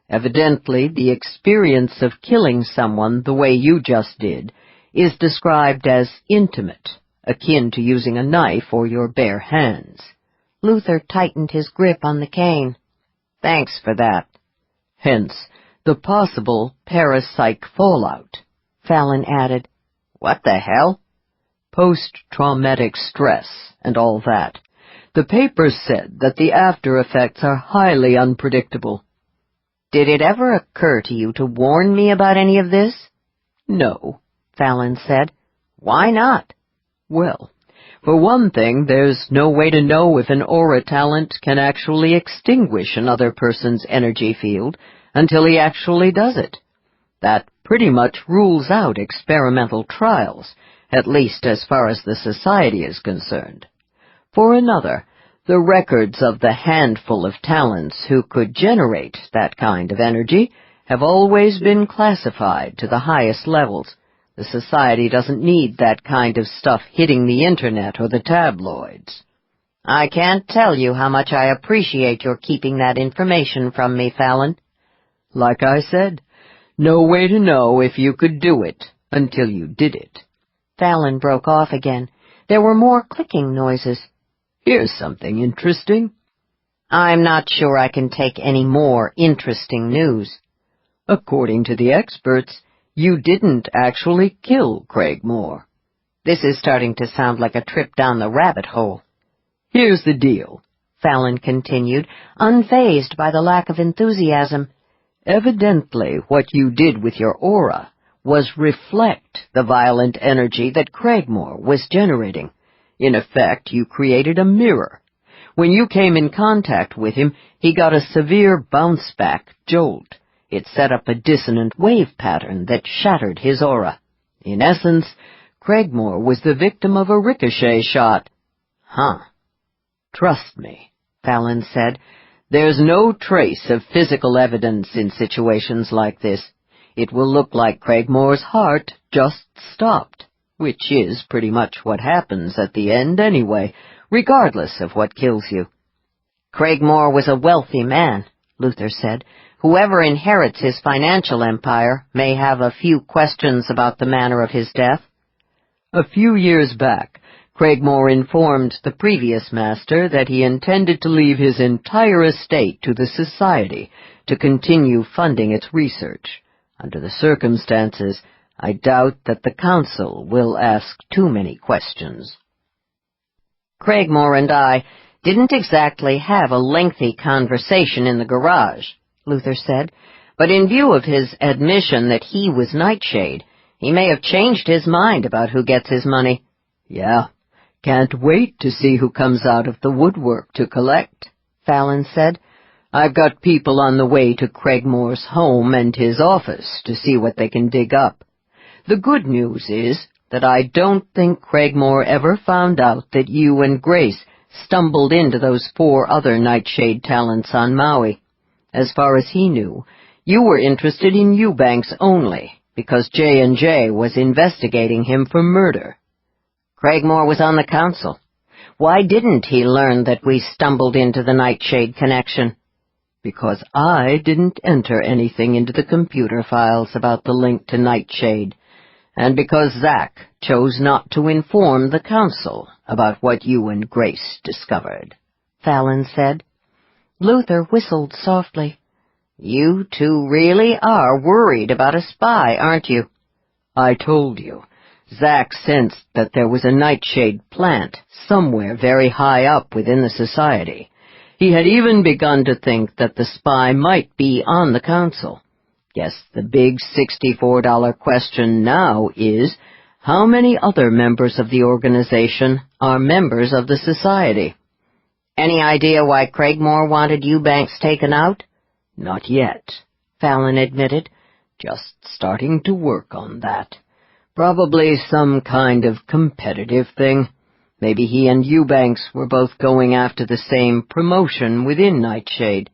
Evidently, the experience of killing someone the way you just did is described as intimate, akin to using a knife or your bare hands. Luther tightened his grip on the cane. Thanks for that. Hence, the possible parapsych fallout, Fallon added. What the hell? Post-traumatic stress and all that. The paper said that the after effects are highly unpredictable. Did it ever occur to you to warn me about any of this? No, Fallon said. Why not? Well, for one thing, there's no way to know if an aura talent can actually extinguish another person's energy field until he actually does it. That pretty much rules out experimental trials, at least as far as the society is concerned. For another, the records of the handful of talents who could generate that kind of energy have always been classified to the highest levels. The society doesn't need that kind of stuff hitting the internet or the tabloids. I can't tell you how much I appreciate your keeping that information from me, Fallon. Like I said, no way to know if you could do it until you did it. Fallon broke off again. There were more clicking noises. Here's something interesting. I'm not sure I can take any more interesting news. According to the experts, you didn't actually kill Craig Moore. This is starting to sound like a trip down the rabbit hole. Here's the deal, Fallon continued, unfazed by the lack of enthusiasm. Evidently, what you did with your aura was reflect the violent energy that Craigmore was generating. In effect, you created a mirror. When you came in contact with him, he got a severe bounce-back jolt. It set up a dissonant wave pattern that shattered his aura. In essence, Craigmore was the victim of a ricochet shot. Huh. Trust me, Fallon said. There's no trace of physical evidence in situations like this. It will look like Craigmore's heart just stopped, which is pretty much what happens at the end anyway, regardless of what kills you. Craigmore was a wealthy man, Luther said. Whoever inherits his financial empire may have a few questions about the manner of his death. A few years back, Craigmore informed the previous master that he intended to leave his entire estate to the society to continue funding its research. Under the circumstances, I doubt that the council will ask too many questions. Craigmore and I didn't exactly have a lengthy conversation in the garage, Luther said, but in view of his admission that he was Nightshade, he may have changed his mind about who gets his money. Yeah, can't wait to see who comes out of the woodwork to collect, Fallon said. I've got people on the way to Craigmore's home and his office to see what they can dig up. The good news is that I don't think Craigmore ever found out that you and Grace stumbled into those 4 other Nightshade talents on Maui. As far as he knew, you were interested in Eubanks only, because J&J was investigating him for murder. Craigmore was on the council. Why didn't he learn that we stumbled into the Nightshade connection? Because I didn't enter anything into the computer files about the link to Nightshade. and because Zack chose not to inform the council about what you and Grace discovered," Fallon said. Luther whistled softly. "You two really are worried about a spy, aren't you?" "I told you. Zack sensed that there was a nightshade plant somewhere very high up within the society. He had even begun to think that the spy might be on the council. Guess the big $64 question now is, how many other members of the organization are members of the society?" "Any idea why Craigmore wanted Eubanks taken out?" "Not yet," Fallon admitted. "Just starting to work on that. Probably some kind of competitive thing. Maybe he and Eubanks were both going after the same promotion within Nightshade."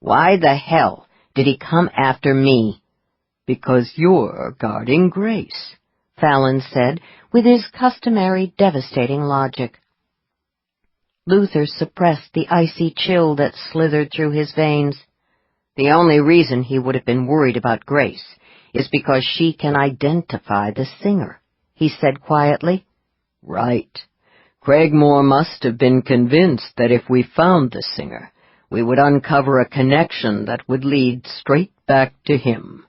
"Why the hell did he come after me?" "Because you're guarding Grace," Fallon said, with his customary devastating logic. Luther suppressed the icy chill that slithered through his veins. "The only reason he would have been worried about Grace is because she can identify the singer," he said quietly. "Right. Craigmore must have been convinced that if we found the singer, we would uncover a connection that would lead straight back to him."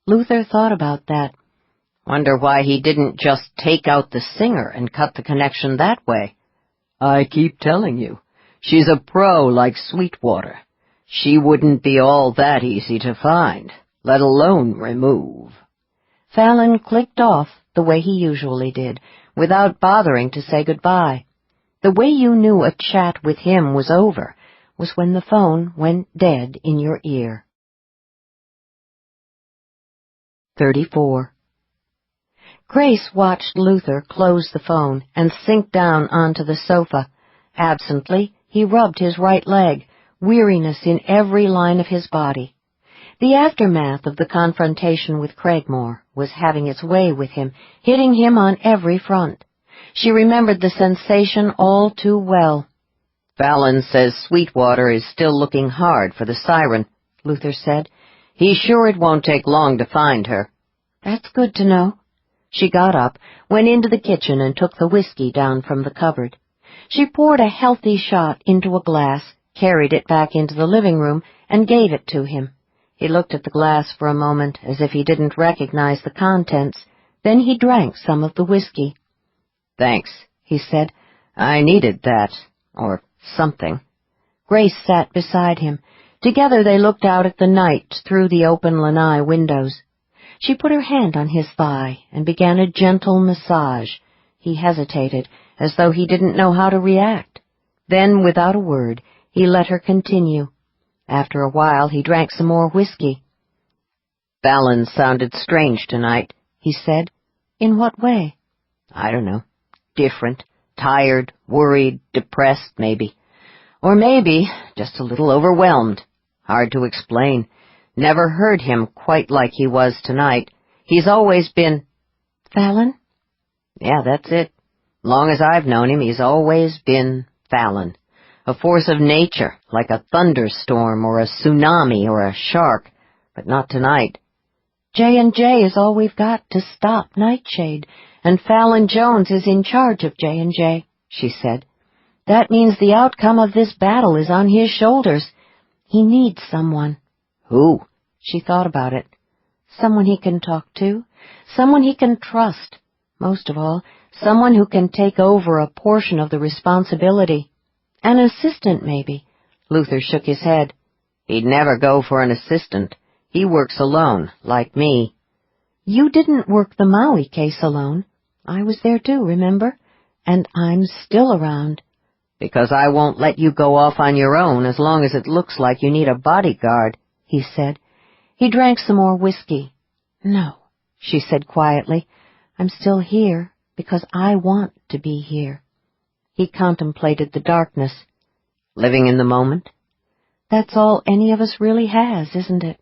Luther thought about that. "Wonder why he didn't just take out the singer and cut the connection that way." "I keep telling you, she's a pro like Sweetwater. She wouldn't be all that easy to find, let alone remove." Fallon clicked off the way he usually did, without bothering to say goodbye. The way you knew a chat with him was over was when the phone went dead in your ear. 34. Grace watched Luther close the phone and sink down onto the sofa. Absently, he rubbed his right leg, weariness in every line of his body. The aftermath of the confrontation with Craigmore was having its way with him, hitting him on every front. She remembered the sensation all too well. "Fallon says Sweetwater is still looking hard for the siren," Luther said. "He's sure it won't take long to find her." "That's good to know." She got up, went into the kitchen, and took the whiskey down from the cupboard. She poured a healthy shot into a glass, carried it back into the living room, and gave it to him. He looked at the glass for a moment, as if he didn't recognize the contents. Then he drank some of the whiskey. "Thanks," he said. "I needed that, or something." Grace sat beside him. Together they looked out at the night through the open lanai windows. She put her hand on his thigh and began a gentle massage. He hesitated, as though he didn't know how to react. Then, without a word, he let her continue. After a while, he drank some more whiskey. "Fallon sounded strange tonight," he said. "In what way?" "I don't know. Different. Tired, worried, depressed, maybe. Or maybe just a little overwhelmed. Hard to explain. Never heard him quite like he was tonight. He's always been—" "Fallon?" "Yeah, that's it. Long as I've known him, he's always been Fallon. A force of nature, like a thunderstorm or a tsunami or a shark, but not tonight." J&J is all we've got to stop Nightshade, and Fallon Jones is in charge of J&J, she said. "That means the outcome of this battle is on his shoulders. He needs someone." "Who?" She thought about it. Someone he can talk to, someone he can trust. Most of all, someone who can take over a portion of the responsibility. An assistant, maybe. Luther shook his head. "He'd never go for an assistant. He works alone, like me." "You didn't work the Maui case alone. I was there too, remember? And I'm still around." "Because I won't let you go off on your own as long as it looks like you need a bodyguard," he said. He drank some more whiskey. "No," she said quietly. "I'm still here because I want to be here." He contemplated the darkness. "Living in the moment?" "That's all any of us really has, isn't it?"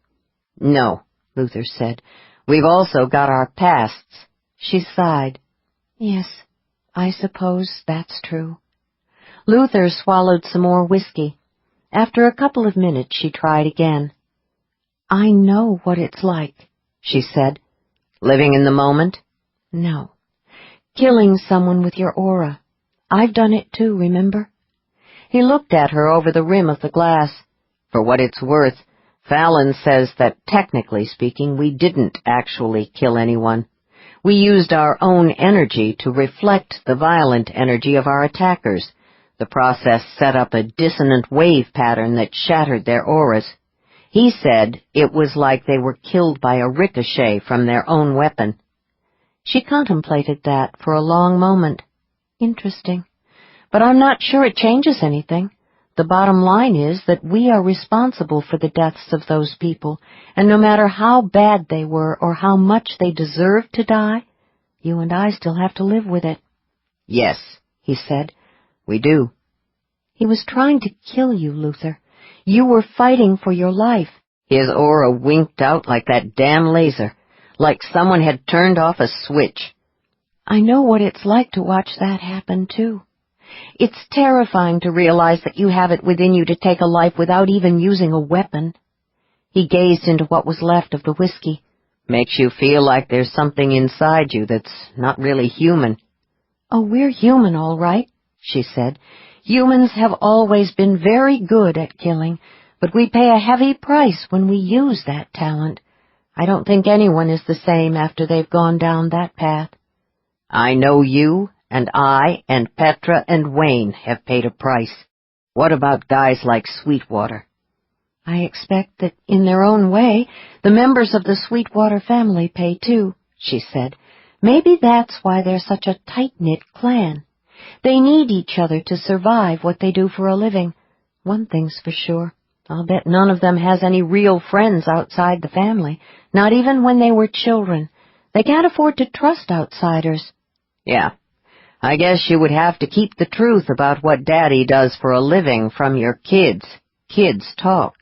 "No," Luther said. "We've also got our pasts." She sighed. "Yes, I suppose that's true." Luther swallowed some more whiskey. After a couple of minutes, she tried again. "I know what it's like," she said. "Living in the moment?" No. Killing someone with your aura. I've done it too, remember? He looked at her over the rim of the glass. For what it's worth, Fallon says that, technically speaking, we didn't actually kill anyone. We used our own energy to reflect the violent energy of our attackers. The process set up a dissonant wave pattern that shattered their auras. He said it was like they were killed by a ricochet from their own weapon. She contemplated that for a long moment. Interesting. But I'm not sure it changes anything. The bottom line is that we are responsible for the deaths of those people, and no matter how bad they were or how much they deserved to die, you and I still have to live with it. Yes, he said, we do. He was trying to kill you, Luther. You were fighting for your life. His aura winked out like that damn laser, like someone had turned off a switch. I know what it's like to watch that happen, too. It's terrifying to realize that you have it within you to take a life without even using a weapon. He gazed into what was left of the whiskey. Makes you feel like there's something inside you that's not really human. Oh, we're human, all right, she said. Humans have always been very good at killing, but we pay a heavy price when we use that talent. I don't think anyone is the same after they've gone down that path. I know you, and I, and Petra, and Wayne have paid a price. What about guys like Sweetwater? I expect that, in their own way, the members of the Sweetwater family pay too, she said. Maybe that's why they're such a tight-knit clan. They need each other to survive what they do for a living. One thing's for sure. I'll bet none of them has any real friends outside the family, not even when they were children. They can't afford to trust outsiders. Yeah. I guess you would have to keep the truth about what Daddy does for a living from your kids. Kids talk.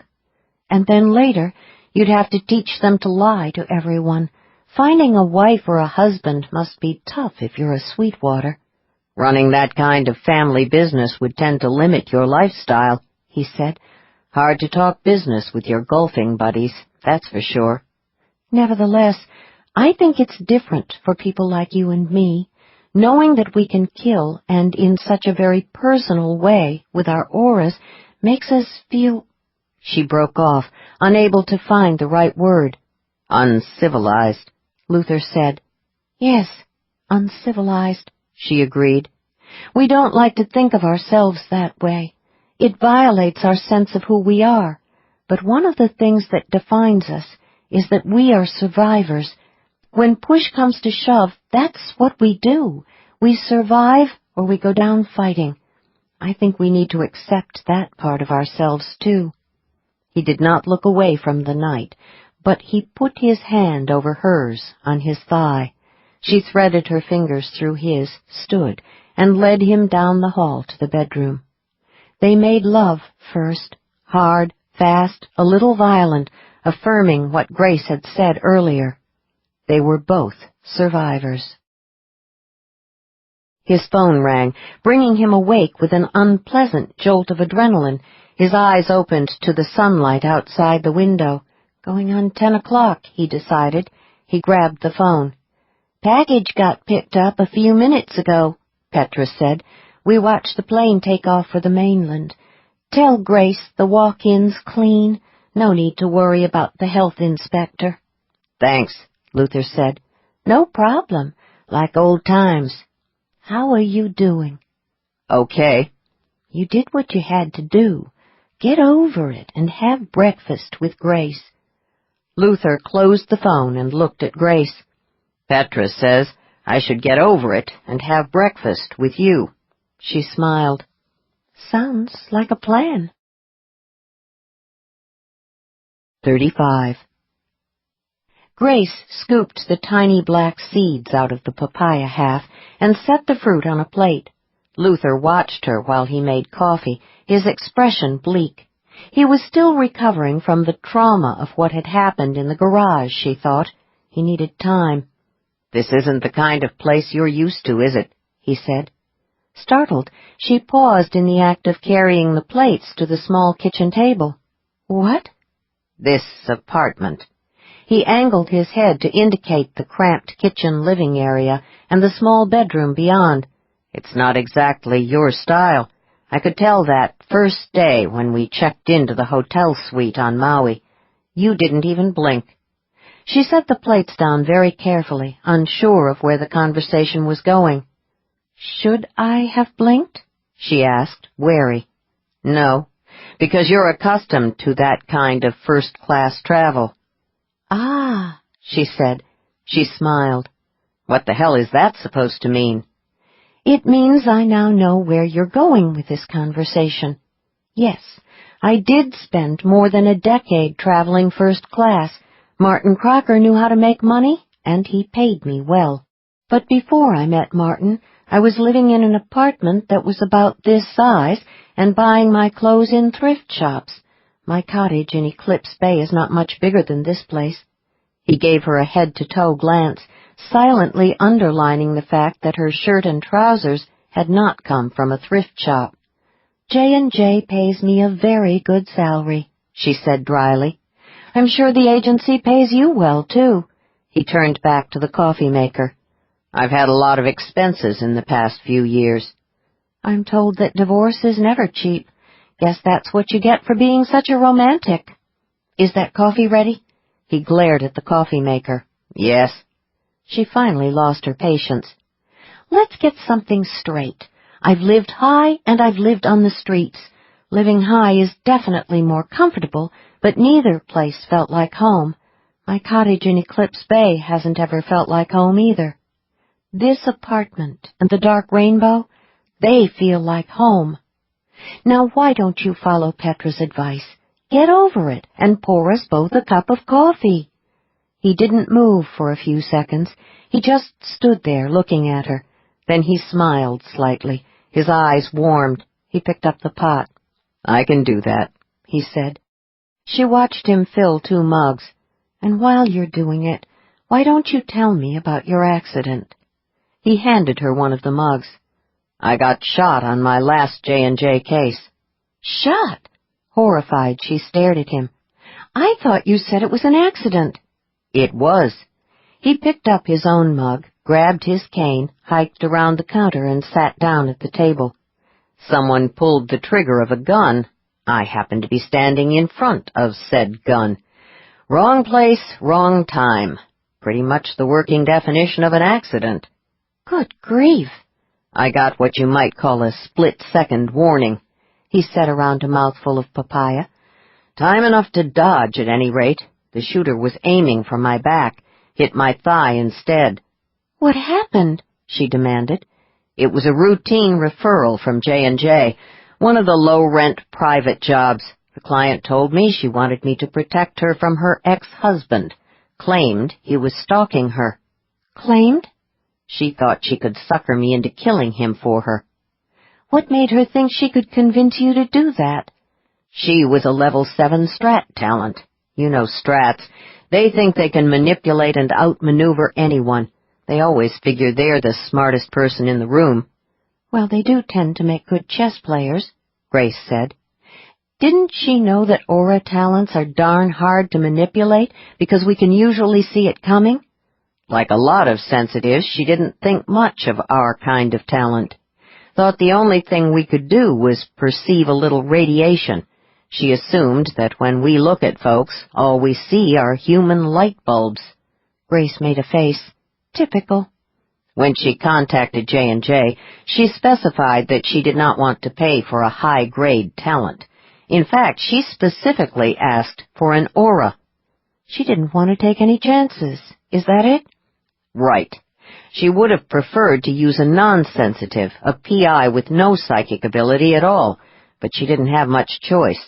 And then later, you'd have to teach them to lie to everyone. Finding a wife or a husband must be tough if you're a Sweetwater. Running that kind of family business would tend to limit your lifestyle, he said. Hard to talk business with your golfing buddies, that's for sure. Nevertheless, I think it's different for people like you and me. Knowing that we can kill, and in such a very personal way, with our auras, makes us feel— She broke off, unable to find the right word. Uncivilized, Luther said. Yes, uncivilized, she agreed. We don't like to think of ourselves that way. It violates our sense of who we are. But one of the things that defines us is that we are survivors. When push comes to shove, that's what we do. We survive or we go down fighting. I think we need to accept that part of ourselves, too. He did not look away from the night, but he put his hand over hers on his thigh. She threaded her fingers through his, stood, and led him down the hall to the bedroom. They made love first, hard, fast, a little violent, affirming what Grace had said earlier. They were both survivors. His phone rang, bringing him awake with an unpleasant jolt of adrenaline. His eyes opened to the sunlight outside the window. Going on 10 o'clock, he decided. He grabbed the phone. Package got picked up a few minutes ago, Petra said. We watched the plane take off for the mainland. Tell Grace the walk-in's clean. No need to worry about the health inspector. Thanks, Luther said. No problem. Like old times. How are you doing? Okay. You did what you had to do. Get over it and have breakfast with Grace. Luther closed the phone and looked at Grace. Petra says I should get over it and have breakfast with you. She smiled. Sounds like a plan. 35. Grace scooped the tiny black seeds out of the papaya half and set the fruit on a plate. Luther watched her while he made coffee, his expression bleak. He was still recovering from the trauma of what had happened in the garage, she thought. He needed time. This isn't the kind of place you're used to, is it? He said. Startled, she paused in the act of carrying the plates to the small kitchen table. What? This apartment. He angled his head to indicate the cramped kitchen-living area and the small bedroom beyond. "It's not exactly your style. I could tell that first day when we checked into the hotel suite on Maui. You didn't even blink." She set the plates down very carefully, unsure of where the conversation was going. "Should I have blinked?" she asked, wary. "No, because you're accustomed to that kind of first-class travel." "Ah," she said. She smiled. "What the hell is that supposed to mean?" "It means I now know where you're going with this conversation. Yes, I did spend more than a decade traveling first class. Martin Crocker knew how to make money, and he paid me well. But before I met Martin, I was living in an apartment that was about this size and buying my clothes in thrift shops. My cottage in Eclipse Bay is not much bigger than this place." He gave her a head-to-toe glance, silently underlining the fact that her shirt and trousers had not come from a thrift shop. "J&J pays me a very good salary," she said dryly. "I'm sure the agency pays you well, too." He turned back to the coffee maker. "I've had a lot of expenses in the past few years." "I'm told that divorce is never cheap. Guess that's what you get for being such a romantic. Is that coffee ready?" He glared at the coffee maker. "Yes." She finally lost her patience. "Let's get something straight. I've lived high and I've lived on the streets. Living high is definitely more comfortable, but neither place felt like home. My cottage in Eclipse Bay hasn't ever felt like home either. This apartment and the dark rainbow, they feel like home. Now why don't you follow Petra's advice? Get over it and pour us both a cup of coffee." He didn't move for a few seconds. He just stood there looking at her. Then he smiled slightly. His eyes warmed. He picked up the pot. "I can do that," he said. She watched him fill 2 mugs. "And while you're doing it, why don't you tell me about your accident?" He handed her one of the mugs. "I got shot on my last J&J case." "Shot?" Horrified, she stared at him. "I thought you said it was an accident." "It was." He picked up his own mug, grabbed his cane, hiked around the counter, and sat down at the table. "Someone pulled the trigger of a gun. I happened to be standing in front of said gun. Wrong place, wrong time. Pretty much the working definition of an accident." "Good grief." "I got what you might call a split-second warning." He set around a mouthful of papaya. "Time enough to dodge, at any rate. The shooter was aiming for my back, hit my thigh instead." "What happened?" she demanded. "It was a routine referral from J&J, one of the low-rent private jobs. The client told me she wanted me to protect her from her ex-husband. Claimed he was stalking her." "Claimed?" "She thought she could sucker me into killing him for her." "What made her think she could convince you to do that?" "She was a level 7 strat talent. You know strats. They think they can manipulate and outmaneuver anyone. They always figure they're the smartest person in the room." "Well, they do tend to make good chess players," Grace said. "Didn't she know that aura talents are darn hard to manipulate because we can usually see it coming?" "Like a lot of sensitives, she didn't think much of our kind of talent. Thought the only thing we could do was perceive a little radiation. She assumed that when we look at folks, all we see are human light bulbs." Grace made a face. "Typical." When she contacted J&J, she specified that she did not want to pay for a high-grade talent. In fact, she specifically asked for an aura. She didn't want to take any chances. Is that it? Right. She would have preferred to use a non-sensitive, a PI with no psychic ability at all, but she didn't have much choice.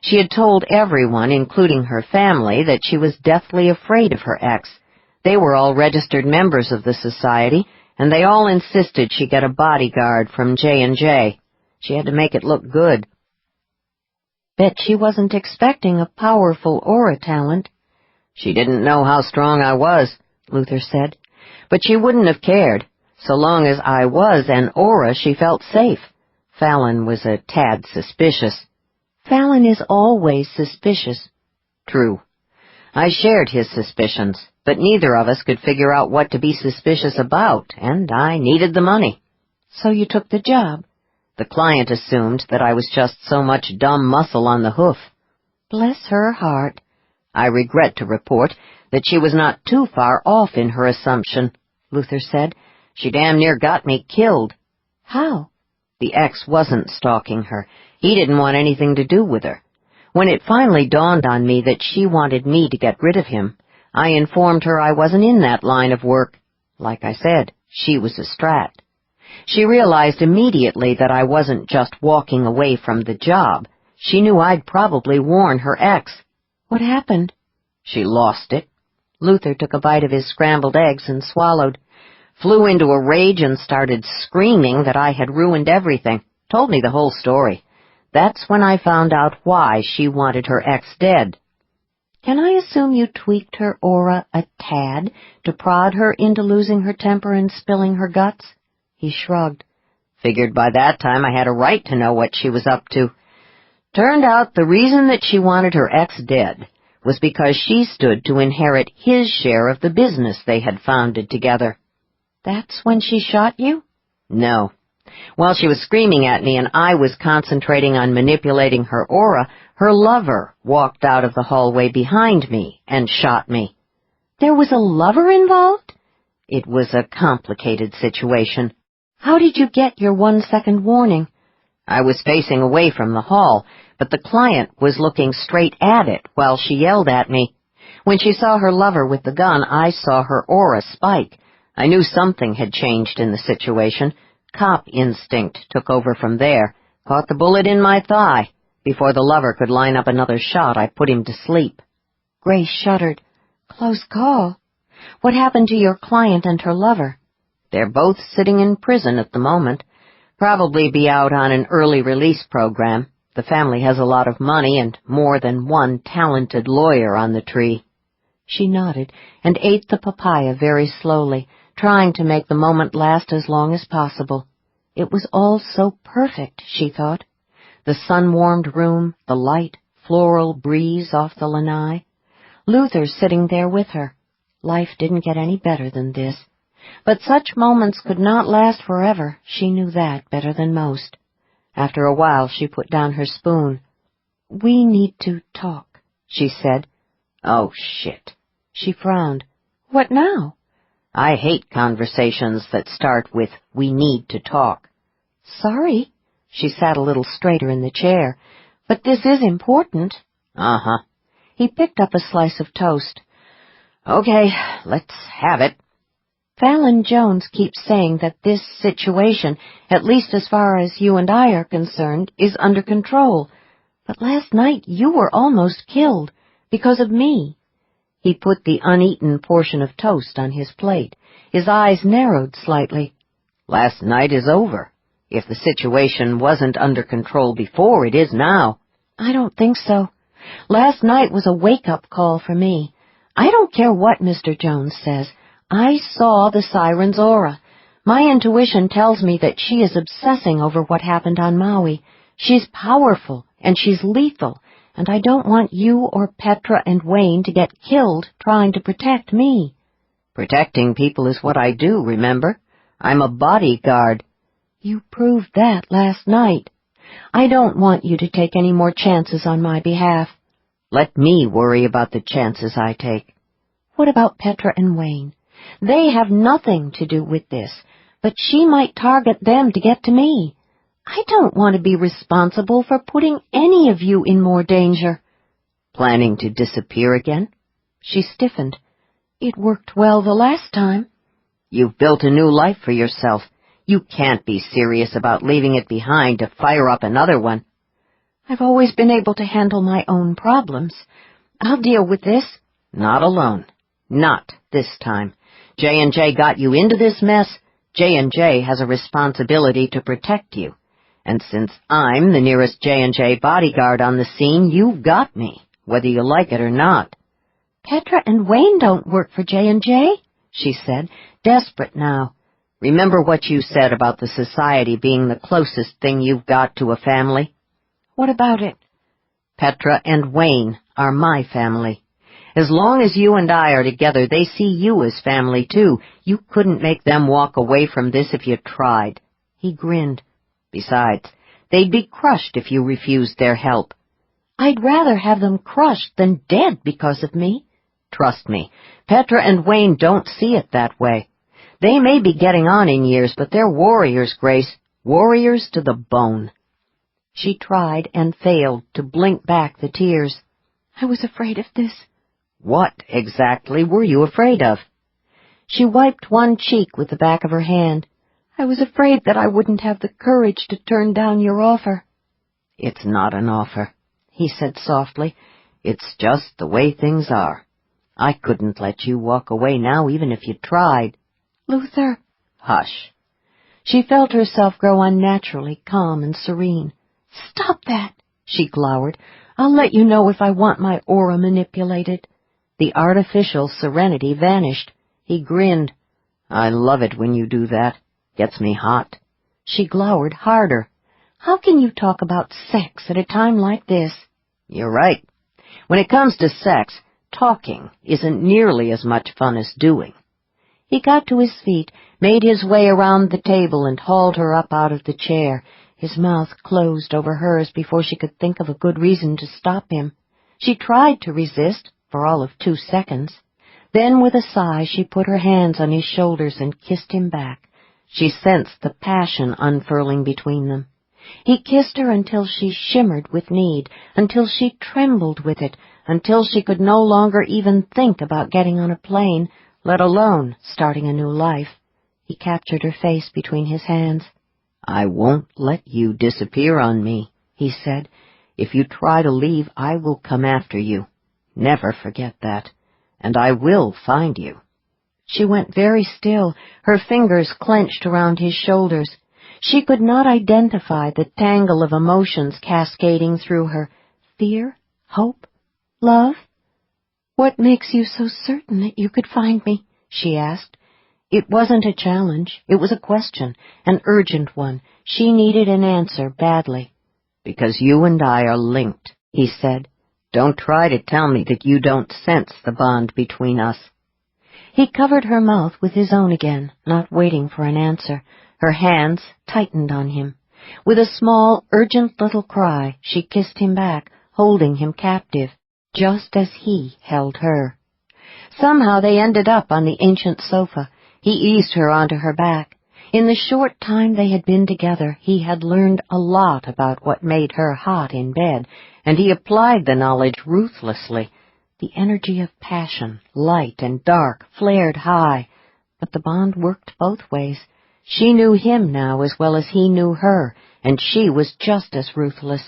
She had told everyone, including her family, that she was deathly afraid of her ex. They were all registered members of the society, and they all insisted she get a bodyguard from J&J. She had to make it look good. Bet she wasn't expecting a powerful aura talent. "She didn't know how strong I was," Luther said. "But she wouldn't have cared. So long as I was an aura, she felt safe." Fallon was a tad suspicious. "Fallon is always suspicious." "True. I shared his suspicions, but neither of us could figure out what to be suspicious about, and I needed the money. So you took the job? The client assumed that I was just so much dumb muscle on the hoof. Bless her heart. I regret to report that she was not too far off in her assumption, Luther said. She damn near got me killed. How? The ex wasn't stalking her. He didn't want anything to do with her. When it finally dawned on me that she wanted me to get rid of him, I informed her I wasn't in that line of work. Like I said, she was a strat. She realized immediately that I wasn't just walking away from the job. She knew I'd probably warn her ex. What happened? She lost it. Luther took a bite of his scrambled eggs and swallowed. Flew into a rage and started screaming that I had ruined everything. Told me the whole story. That's when I found out why she wanted her ex dead. Can I assume you tweaked her aura a tad to prod her into losing her temper and spilling her guts? He shrugged. Figured by that time I had a right to know what she was up to. Turned out the reason that she wanted her ex dead was because she stood to inherit his share of the business they had founded together. That's when she shot you? No. While she was screaming at me and I was concentrating on manipulating her aura, her lover walked out of the hallway behind me and shot me. There was a lover involved? It was a complicated situation. How did you get your 1-second warning? I was facing away from the hall, but the client was looking straight at it while she yelled at me. When she saw her lover with the gun, I saw her aura spike. I knew something had changed in the situation. Cop instinct took over from there, caught the bullet in my thigh. Before the lover could line up another shot, I put him to sleep. Grace shuddered. Close call. What happened to your client and her lover? They're both sitting in prison at the moment. Probably be out on an early release program. The family has a lot of money and more than one talented lawyer on the tree. She nodded and ate the papaya very slowly, trying to make the moment last as long as possible. It was all so perfect, she thought. The sun-warmed room, the light, floral breeze off the lanai. Luther sitting there with her. Life didn't get any better than this. But such moments could not last forever. She knew that better than most. After a while, she put down her spoon. "We need to talk," she said. "Oh, shit." She frowned. "What now?" "I hate conversations that start with, 'we need to talk.'" "Sorry." She sat a little straighter in the chair. "But this is important." "Uh-huh." He picked up a slice of toast. "Okay, let's have it." Fallon Jones keeps saying that this situation, at least as far as you and I are concerned, is under control. But last night you were almost killed, because of me. He put the uneaten portion of toast on his plate. His eyes narrowed slightly. "Last night is over. If the situation wasn't under control before, it is now." "I don't think so. Last night was a wake-up call for me. I don't care what Mr. Jones says. I saw the siren's aura. My intuition tells me that she is obsessing over what happened on Maui. She's powerful, and she's lethal, and I don't want you or Petra and Wayne to get killed trying to protect me." "Protecting people is what I do, remember? I'm a bodyguard." "You proved that last night. I don't want you to take any more chances on my behalf." "Let me worry about the chances I take." "What about Petra and Wayne? They have nothing to do with this, but she might target them to get to me. I don't want to be responsible for putting any of you in more danger." "Planning to disappear again?" She stiffened. "It worked well the last time." "You've built a new life for yourself. You can't be serious about leaving it behind to fire up another one." "I've always been able to handle my own problems. I'll deal with this." "Not alone. Not this time. J&J got you into this mess. J&J has a responsibility to protect you. And since I'm the nearest J&J bodyguard on the scene, you've got me, whether you like it or not." "Petra and Wayne don't work for J&J," she said, desperate now. "Remember what you said about the society being the closest thing you've got to a family?" "What about it?" "Petra and Wayne are my family. As long as you and I are together, they see you as family, too. You couldn't make them walk away from this if you tried." He grinned. "Besides, they'd be crushed if you refused their help." "I'd rather have them crushed than dead because of me." "Trust me, Petra and Wayne don't see it that way. They may be getting on in years, but they're warriors, Grace. Warriors to the bone." She tried and failed to blink back the tears. "I was afraid of this." "What exactly were you afraid of?" She wiped one cheek with the back of her hand. "I was afraid that I wouldn't have the courage to turn down your offer." "It's not an offer," he said softly. "It's just the way things are. I couldn't let you walk away now even if you tried." "Luther." "Hush." She felt herself grow unnaturally calm and serene. "Stop that," she glowered. "I'll let you know if I want my aura manipulated." The artificial serenity vanished. He grinned. "I love it when you do that. Gets me hot." She glowered harder. "How can you talk about sex at a time like this?" "You're right. When it comes to sex, talking isn't nearly as much fun as doing." He got to his feet, made his way around the table, and hauled her up out of the chair. His mouth closed over hers before she could think of a good reason to stop him. She tried to resist, for all of 2 seconds. Then, with a sigh, she put her hands on his shoulders and kissed him back. She sensed the passion unfurling between them. He kissed her until she shimmered with need, until she trembled with it, until she could no longer even think about getting on a plane, let alone starting a new life. He captured her face between his hands. "I won't let you disappear on me," he said. "If you try to leave, I will come after you. Never forget that. And I will find you." She went very still, her fingers clenched around his shoulders. She could not identify the tangle of emotions cascading through her. Fear? Hope? Love? "What makes you so certain that you could find me?" she asked. It wasn't a challenge. It was a question, an urgent one. She needed an answer badly. "Because you and I are linked," he said. "Don't try to tell me that you don't sense the bond between us." He covered her mouth with his own again, not waiting for an answer. Her hands tightened on him. With a small, urgent little cry, she kissed him back, holding him captive, just as he held her. Somehow they ended up on the ancient sofa. He eased her onto her back. In the short time they had been together, he had learned a lot about what made her hot in bed, and he applied the knowledge ruthlessly. The energy of passion, light and dark, flared high, but the bond worked both ways. She knew him now as well as he knew her, and she was just as ruthless.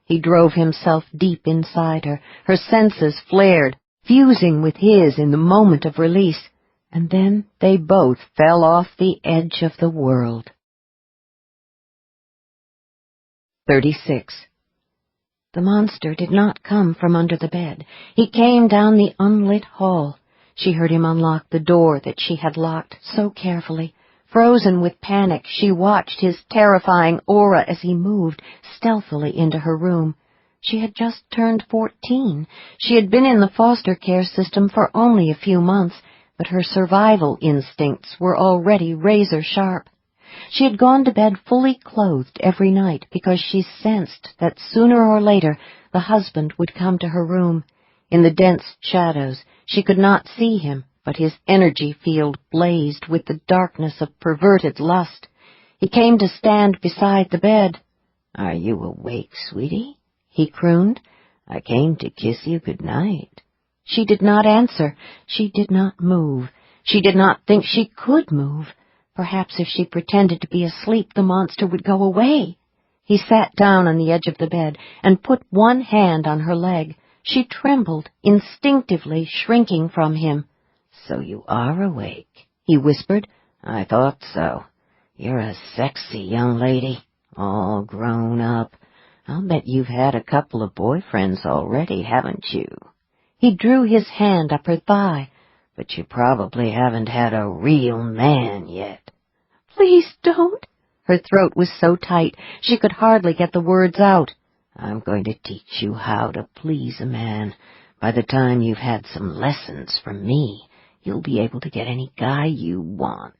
He drove himself deep inside her. Her senses flared, fusing with his in the moment of release, and then they both fell off the edge of the world. 36. The monster did not come from under the bed. He came down the unlit hall. She heard him unlock the door that she had locked so carefully. Frozen with panic, she watched his terrifying aura as he moved stealthily into her room. She had just turned 14. She had been in the foster care system for only a few months, but her survival instincts were already razor-sharp. She had gone to bed fully clothed every night because she sensed that sooner or later the husband would come to her room. In the dense shadows, she could not see him, but his energy field blazed with the darkness of perverted lust. He came to stand beside the bed. "Are you awake, sweetie?" he crooned. "I came to kiss you good night." She did not answer. She did not move. She did not think she could move. Perhaps if she pretended to be asleep, the monster would go away. He sat down on the edge of the bed and put one hand on her leg. She trembled, instinctively shrinking from him. "So you are awake," he whispered. "I thought so. You're a sexy young lady, all grown up. I'll bet you've had a couple of boyfriends already, haven't you?" He drew his hand up her thigh. "But you probably haven't had a real man yet." "Please don't." Her throat was so tight she could hardly get the words out. "I'm going to teach you how to please a man, By the time you've had some lessons from me, you'll be able to get any guy you want.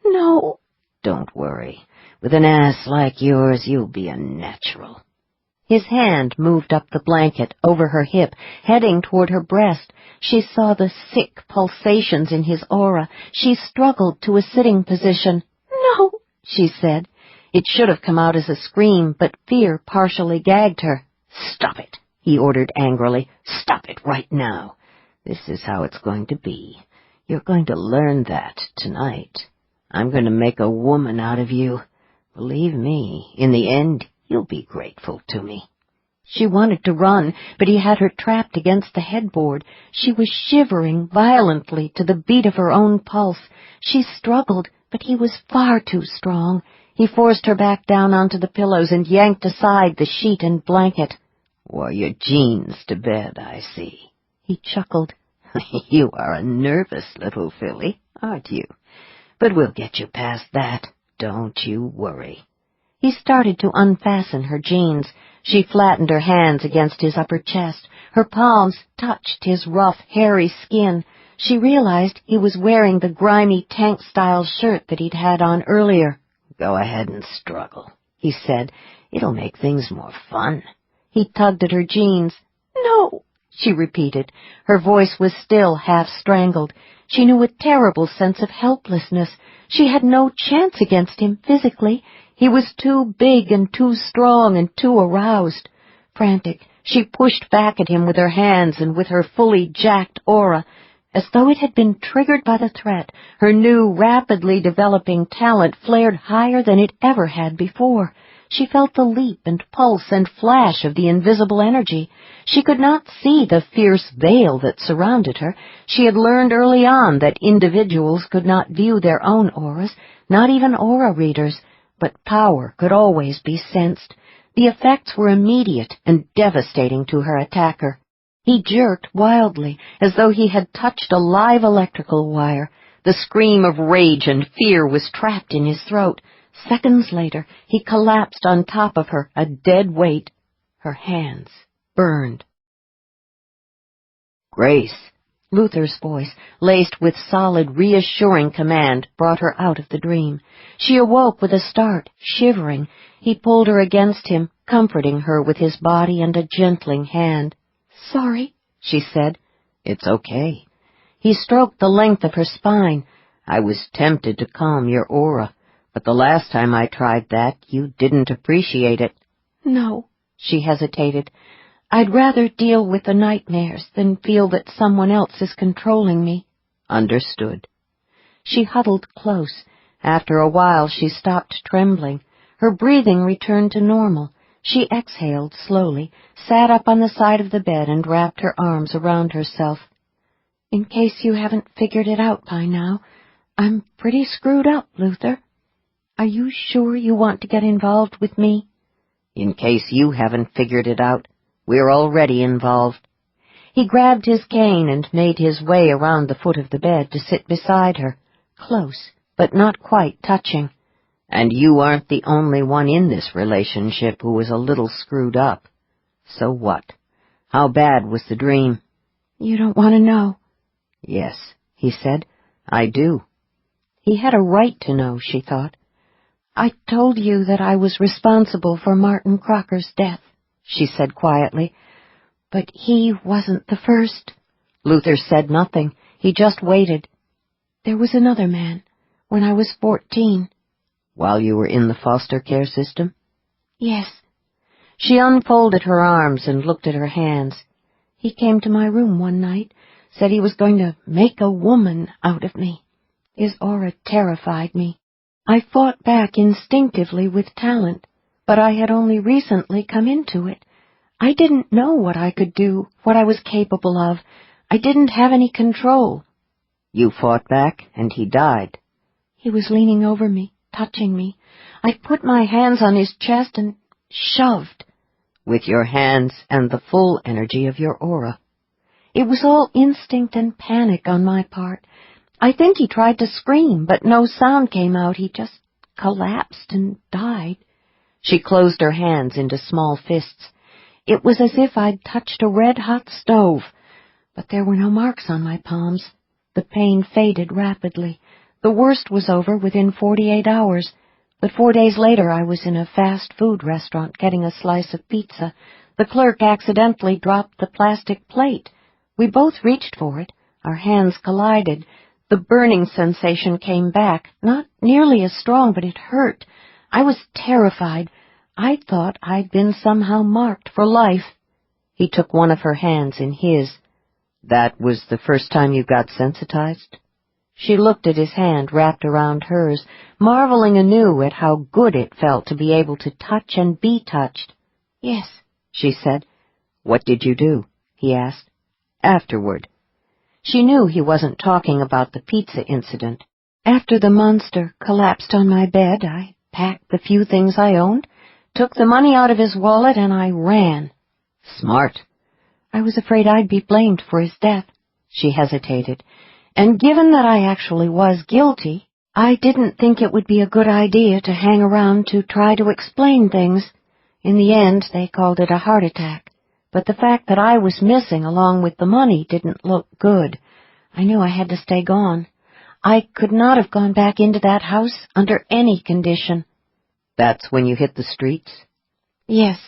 No. Don't worry. With an ass like yours, you'll be a natural. His hand moved up the blanket, over her hip, heading toward her breast. She saw the sick pulsations in his aura. She struggled to a sitting position. No, she said. It should have come out as a scream, but fear partially gagged her. Stop it, he ordered angrily. Stop it right now. This is how it's going to be. You're going to learn that tonight. I'm going to make a woman out of you. Believe me, in the end, you'll be grateful to me. She wanted to run, but he had her trapped against the headboard. She was shivering violently to the beat of her own pulse. She struggled, but he was far too strong. He forced her back down onto the pillows and yanked aside the sheet and blanket. Wore your jeans to bed, I see. He chuckled. You are a nervous little filly, aren't you? But we'll get you past that. Don't you worry. He started to unfasten her jeans. She flattened her hands against his upper chest. Her palms touched his rough, hairy skin. She realized he was wearing the grimy tank-style shirt that he'd had on earlier. Go ahead and struggle, he said. It'll make things more fun. He tugged at her jeans. No, she repeated. Her voice was still half-strangled. She knew a terrible sense of helplessness. She had no chance against him physically. He was too big and too strong and too aroused. Frantic, she pushed back at him with her hands and with her fully jacked aura. As though it had been triggered by the threat, her new, rapidly developing talent flared higher than it ever had before. She felt the leap and pulse and flash of the invisible energy. She could not see the fierce veil that surrounded her. She had learned early on that individuals could not view their own auras, not even aura readers, but power could always be sensed. The effects were immediate and devastating to her attacker. He jerked wildly, as though he had touched a live electrical wire. The scream of rage and fear was trapped in his throat. Seconds later, he collapsed on top of her, a dead weight. Her hands burned. Grace, Luther's voice, laced with solid, reassuring command, brought her out of the dream. She awoke with a start, shivering. He pulled her against him, comforting her with his body and a gentling hand. "Sorry," she said. "It's okay." He stroked the length of her spine. "I was tempted to calm your aura, but the last time I tried that, you didn't appreciate it." "No," she hesitated. "I'd rather deal with the nightmares than feel that someone else is controlling me." "Understood." She huddled close. After a while, she stopped trembling. Her breathing returned to normal. She exhaled slowly, sat up on the side of the bed, and wrapped her arms around herself. "In case you haven't figured it out by now, I'm pretty screwed up, Luther. Are you sure you want to get involved with me?" "In case you haven't figured it out, we're already involved." He grabbed his cane and made his way around the foot of the bed to sit beside her, close, but not quite touching. "And you aren't the only one in this relationship who was a little screwed up. So what? How bad was the dream?" "You don't want to know." "Yes," he said, "I do." He had a right to know, she thought. "I told you that I was responsible for Martin Crocker's death," she said quietly. "But he wasn't the first." Luther said nothing. He just waited. "There was another man, when I was 14. "While you were in the foster care system?" "Yes." She unfolded her arms and looked at her hands. "He came to my room one night, said he was going to make a woman out of me. His aura terrified me. I fought back instinctively with talent, but I had only recently come into it. I didn't know what I could do, what I was capable of. I didn't have any control." "You fought back, and he died?" "He was leaning over me, touching me. I put my hands on his chest and shoved." "With your hands and the full energy of your aura?" "It was all instinct and panic on my part. I think he tried to scream, but no sound came out. He just collapsed and died." She closed her hands into small fists. "It was as if I'd touched a red-hot stove. But there were no marks on my palms. The pain faded rapidly. The worst was over within 48 hours, but 4 days later I was in a fast food restaurant getting a slice of pizza. The clerk accidentally dropped the plastic plate. We both reached for it. Our hands collided. The burning sensation came back, not nearly as strong, but it hurt. I was terrified. I thought I'd been somehow marked for life. He took one of her hands in his. That was the first time you got sensitized? She looked at his hand wrapped around hers, marveling anew at how good it felt to be able to touch and be touched. Yes, she said. What did you do? He asked. Afterward. She knew he wasn't talking about the pizza incident. After the monster collapsed on my bed, I packed the few things I owned, took the money out of his wallet, and I ran. Smart. I was afraid I'd be blamed for his death. She hesitated. And given that I actually was guilty, I didn't think it would be a good idea to hang around to try to explain things. In the end, they called it a heart attack. But the fact that I was missing along with the money didn't look good. I knew I had to stay gone. I could not have gone back into that house under any condition. That's when you hit the streets? Yes.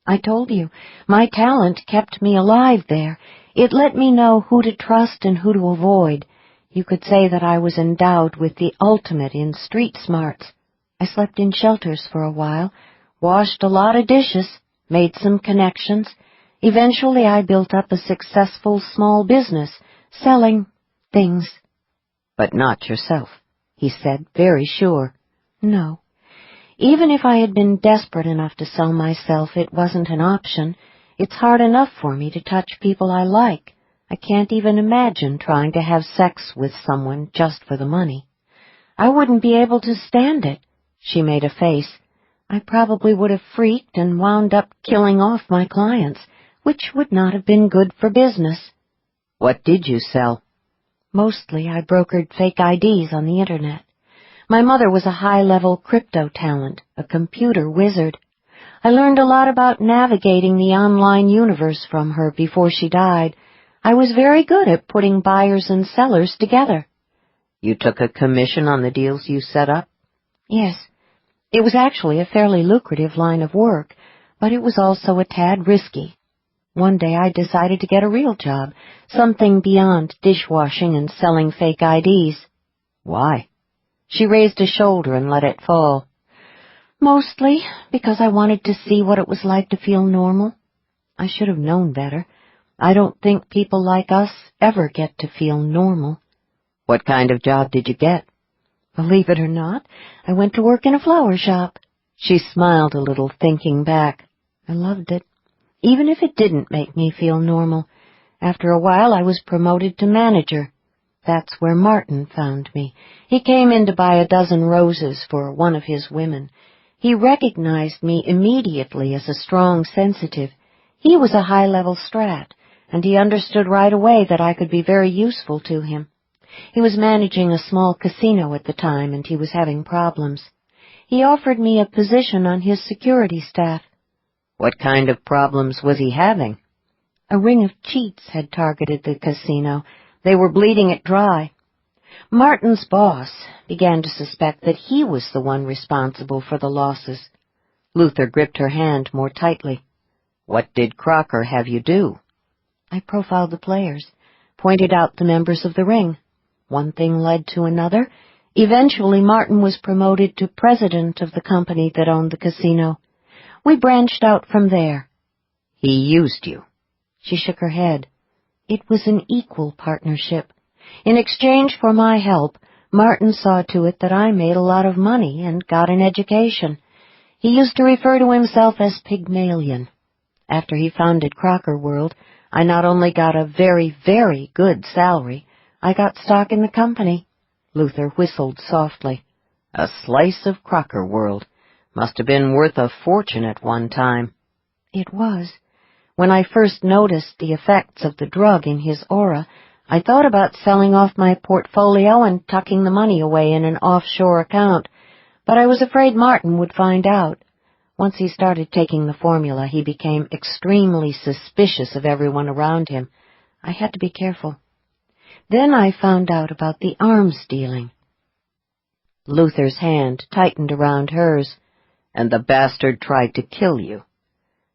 I told you, my talent kept me alive there. It let me know who to trust and who to avoid. You could say that I was endowed with the ultimate in street smarts. I slept in shelters for a while, washed a lot of dishes, made some connections. Eventually I built up a successful small business, selling things. But not yourself, he said, very sure. No. Even if I had been desperate enough to sell myself, it wasn't an option. It's hard enough for me to touch people I like. I can't even imagine trying to have sex with someone just for the money. I wouldn't be able to stand it. She made a face. I probably would have freaked and wound up killing off my clients, which would not have been good for business. What did you sell? Mostly I brokered fake IDs on the Internet. My mother was a high-level crypto talent, a computer wizard. I learned a lot about navigating the online universe from her before she died. I was very good at putting buyers and sellers together. You took a commission on the deals you set up? Yes. It was actually a fairly lucrative line of work, but it was also a tad risky. One day I decided to get a real job, something beyond dishwashing and selling fake IDs. Why? She raised a shoulder and let it fall. Mostly because I wanted to see what it was like to feel normal. I should have known better. I don't think people like us ever get to feel normal. What kind of job did you get? Believe it or not, I went to work in a flower shop. She smiled a little, thinking back. I loved it, even if it didn't make me feel normal. After a while, I was promoted to manager. That's where Martin found me. He came in to buy a dozen roses for one of his women. He recognized me immediately as a strong sensitive. He was a high-level strat, and he understood right away that I could be very useful to him. He was managing a small casino at the time, and he was having problems. He offered me a position on his security staff. What kind of problems was he having? A ring of cheats had targeted the casino. They were bleeding it dry. Martin's boss began to suspect that he was the one responsible for the losses. Luther gripped her hand more tightly. What did Crocker have you do? I profiled the players, pointed out the members of the ring. One thing led to another. Eventually, Martin was promoted to president of the company that owned the casino. We branched out from there. He used you. She shook her head. It was an equal partnership. In exchange for my help, Martin saw to it that I made a lot of money and got an education. He used to refer to himself as Pygmalion. After he founded Crocker World, I not only got a very, very good salary, I got stock in the company. Luther whistled softly. A slice of Crocker World. Must have been worth a fortune at one time. It was. When I first noticed the effects of the drug in his aura, I thought about selling off my portfolio and tucking the money away in an offshore account, but I was afraid Martin would find out. Once he started taking the formula, he became extremely suspicious of everyone around him. I had to be careful. Then I found out about the arms dealing. Luther's hand tightened around hers. And the bastard tried to kill you.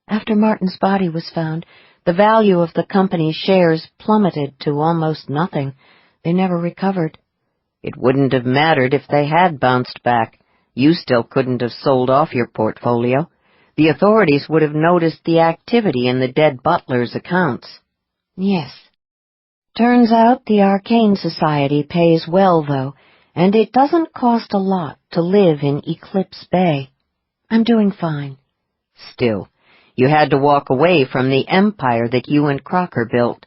After Martin's body was found, the value of the company's shares plummeted to almost nothing. They never recovered. It wouldn't have mattered if they had bounced back. You still couldn't have sold off your portfolio. The authorities would have noticed the activity in the dead butler's accounts. Yes. Turns out the Arcane Society pays well, though, and it doesn't cost a lot to live in Eclipse Bay. I'm doing fine. Still, you had to walk away from the empire that you and Crocker built.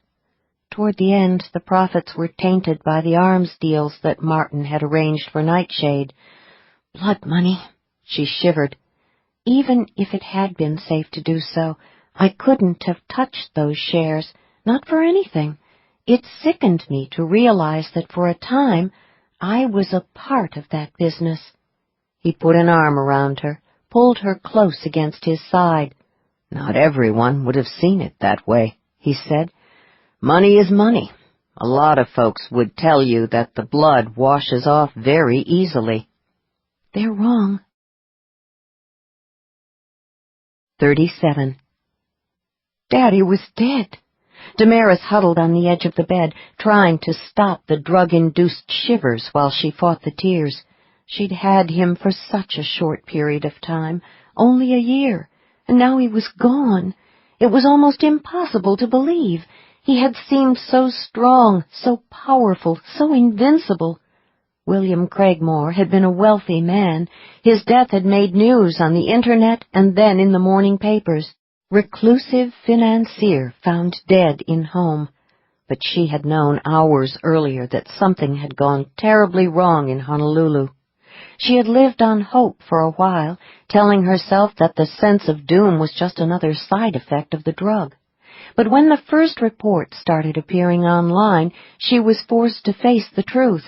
Toward the end, the profits were tainted by the arms deals that Martin had arranged for Nightshade. Blood money. She shivered. Even if it had been safe to do so, I couldn't have touched those shares, not for anything. It sickened me to realize that for a time I was a part of that business. He put an arm around her, pulled her close against his side. Not everyone would have seen it that way, he said. Money is money. A lot of folks would tell you that the blood washes off very easily. They're wrong. 37. Daddy was dead. Damaris huddled on the edge of the bed, trying to stop the drug-induced shivers while she fought the tears. She'd had him for such a short period of time, only a year, and now he was gone. It was almost impossible to believe. He had seemed so strong, so powerful, so invincible. William Craigmore had been a wealthy man. His death had made news on the Internet and then in the morning papers. Reclusive financier found dead in home. But she had known hours earlier that something had gone terribly wrong in Honolulu. She had lived on hope for a while, telling herself that the sense of doom was just another side effect of the drug. But when the first reports started appearing online, she was forced to face the truth.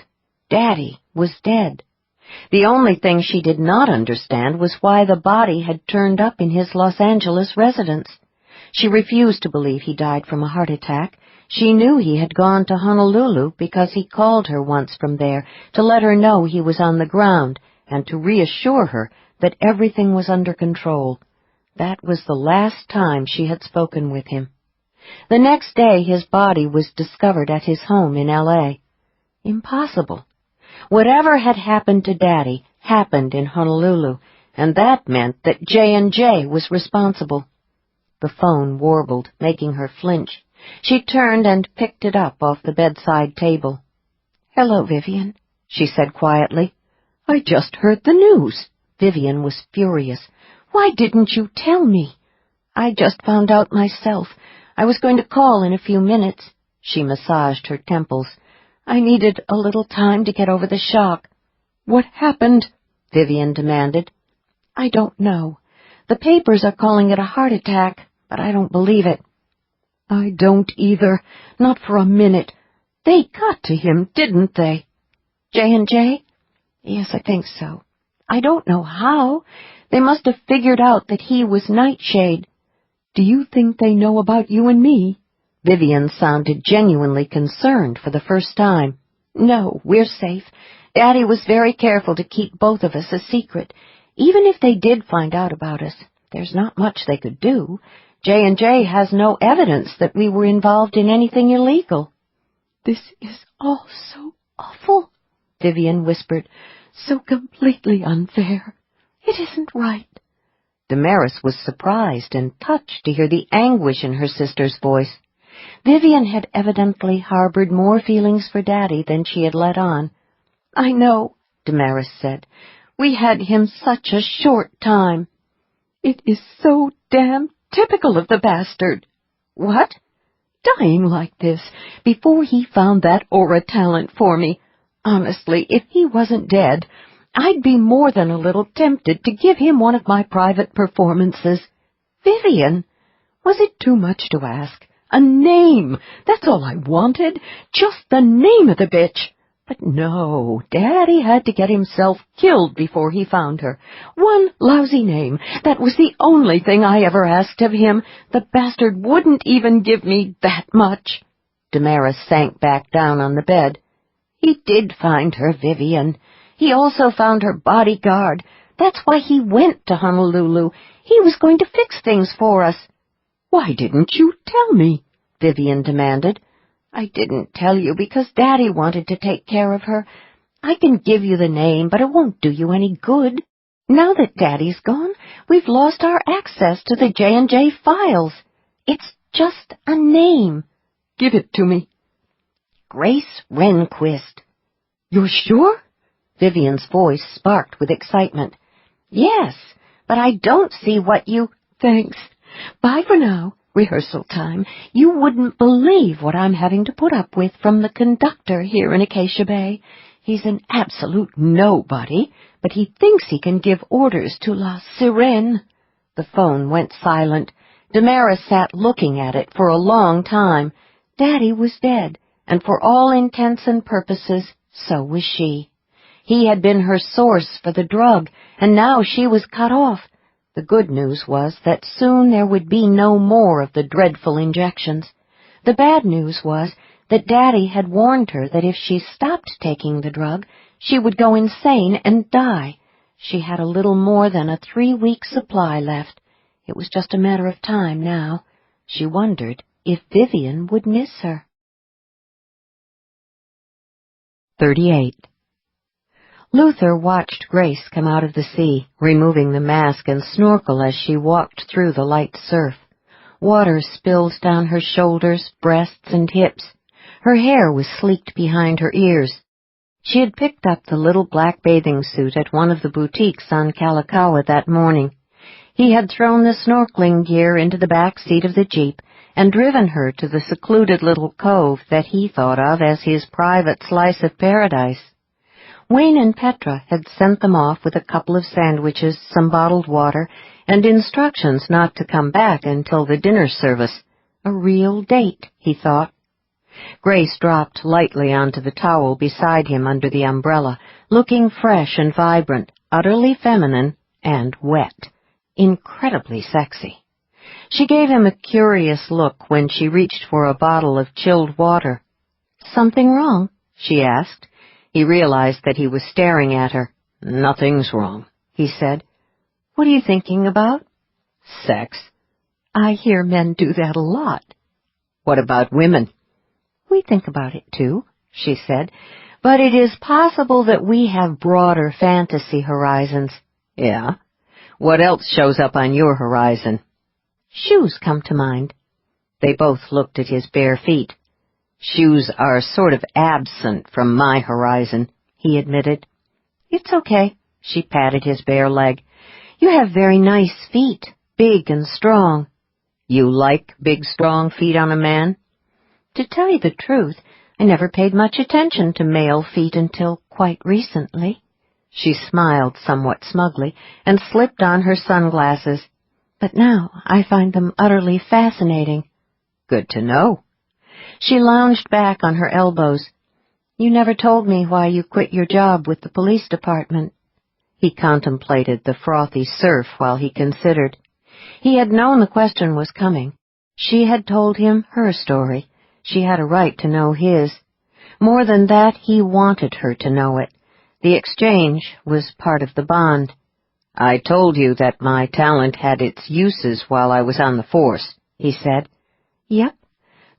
Daddy was dead. The only thing she did not understand was why the body had turned up in his Los Angeles residence. She refused to believe he died from a heart attack. She knew he had gone to Honolulu because he called her once from there to let her know he was on the ground and to reassure her that everything was under control. That was the last time she had spoken with him. The next day his body was discovered at his home in L.A. Impossible. Whatever had happened to Daddy happened in Honolulu, and that meant that J&J was responsible. The phone warbled, making her flinch. She turned and picked it up off the bedside table. "Hello, Vivian," she said quietly. "I just heard the news." Vivian was furious. "Why didn't you tell me?" "I just found out myself. I was going to call in a few minutes." She massaged her temples. "I needed a little time to get over the shock." "What happened?" Vivian demanded. "I don't know. The papers are calling it a heart attack, but I don't believe it." "I don't either. Not for a minute. They got to him, didn't they?" "J&J? Yes, I think so. I don't know how. They must have figured out that he was Nightshade." "Do you think they know about you and me?" Vivian sounded genuinely concerned for the first time. "No, we're safe. Daddy was very careful to keep both of us a secret. Even if they did find out about us, there's not much they could do. J&J has no evidence that we were involved in anything illegal." "This is all so awful," Vivian whispered. "So completely unfair. It isn't right." Damaris was surprised and touched to hear the anguish in her sister's voice. Vivian had evidently harbored more feelings for Daddy than she had let on. "I know," Damaris said. "We had him such a short time." "It is so damn typical of the bastard." "What?" "Dying like this, before he found that aura talent for me. Honestly, if he wasn't dead, I'd be more than a little tempted to give him one of my private performances." "Vivian, was it too much to ask? A name, that's all I wanted, just the name of the bitch. But no, Daddy had to get himself killed before he found her. One lousy name, that was the only thing I ever asked of him. The bastard wouldn't even give me that much." Damaris sank back down on the bed. "He did find her, Vivian. He also found her bodyguard. That's why he went to Honolulu. He was going to fix things for us." "Why didn't you tell me?" Vivian demanded. "I didn't tell you because Daddy wanted to take care of her. I can give you the name, but it won't do you any good. Now that Daddy's gone, we've lost our access to the J&J files. It's just a name." "Give it to me." "Grace Rehnquist." "You're sure?" Vivian's voice sparked with excitement. "Yes, but I don't see what you—" "Thanks. Bye for now. Rehearsal time. You wouldn't believe what I'm having to put up with from the conductor here in Acacia Bay. He's an absolute nobody, but he thinks he can give orders to La Sirene." The phone went silent. Damaris sat looking at it for a long time. Daddy was dead, and for all intents and purposes, so was she. He had been her source for the drug, and now she was cut off. The good news was that soon there would be no more of the dreadful injections. The bad news was that Daddy had warned her that if she stopped taking the drug, she would go insane and die. She had a little more than a 3-week supply left. It was just a matter of time now. She wondered if Vivian would miss her. 38. Luther watched Grace come out of the sea, removing the mask and snorkel as she walked through the light surf. Water spilled down her shoulders, breasts, and hips. Her hair was sleeked behind her ears. She had picked up the little black bathing suit at one of the boutiques on Kalakaua that morning. He had thrown the snorkeling gear into the back seat of the Jeep and driven her to the secluded little cove that he thought of as his private slice of paradise. Wayne and Petra had sent them off with a couple of sandwiches, some bottled water, and instructions not to come back until the dinner service. A real date, he thought. Grace dropped lightly onto the towel beside him under the umbrella, looking fresh and vibrant, utterly feminine, and wet. Incredibly sexy. She gave him a curious look when she reached for a bottle of chilled water. "Something wrong?" she asked. He realized that he was staring at her. "Nothing's wrong," he said. "What are you thinking about?" "Sex." "I hear men do that a lot." "What about women?" "We think about it, too," she said, "but it is possible that we have broader fantasy horizons." "Yeah? What else shows up on your horizon?" "Shoes come to mind." They both looked at his bare feet. "Shoes are sort of absent from my horizon," he admitted. "It's okay," she patted his bare leg. "You have very nice feet, big and strong." "You like big, strong feet on a man?" "To tell you the truth, I never paid much attention to male feet until quite recently." She smiled somewhat smugly and slipped on her sunglasses. "But now I find them utterly fascinating." "Good to know." She lounged back on her elbows. "You never told me why you quit your job with the police department." He contemplated the frothy surf while he considered. He had known the question was coming. She had told him her story. She had a right to know his. More than that, he wanted her to know it. The exchange was part of the bond. "I told you that my talent had its uses while I was on the force," he said. "Yep.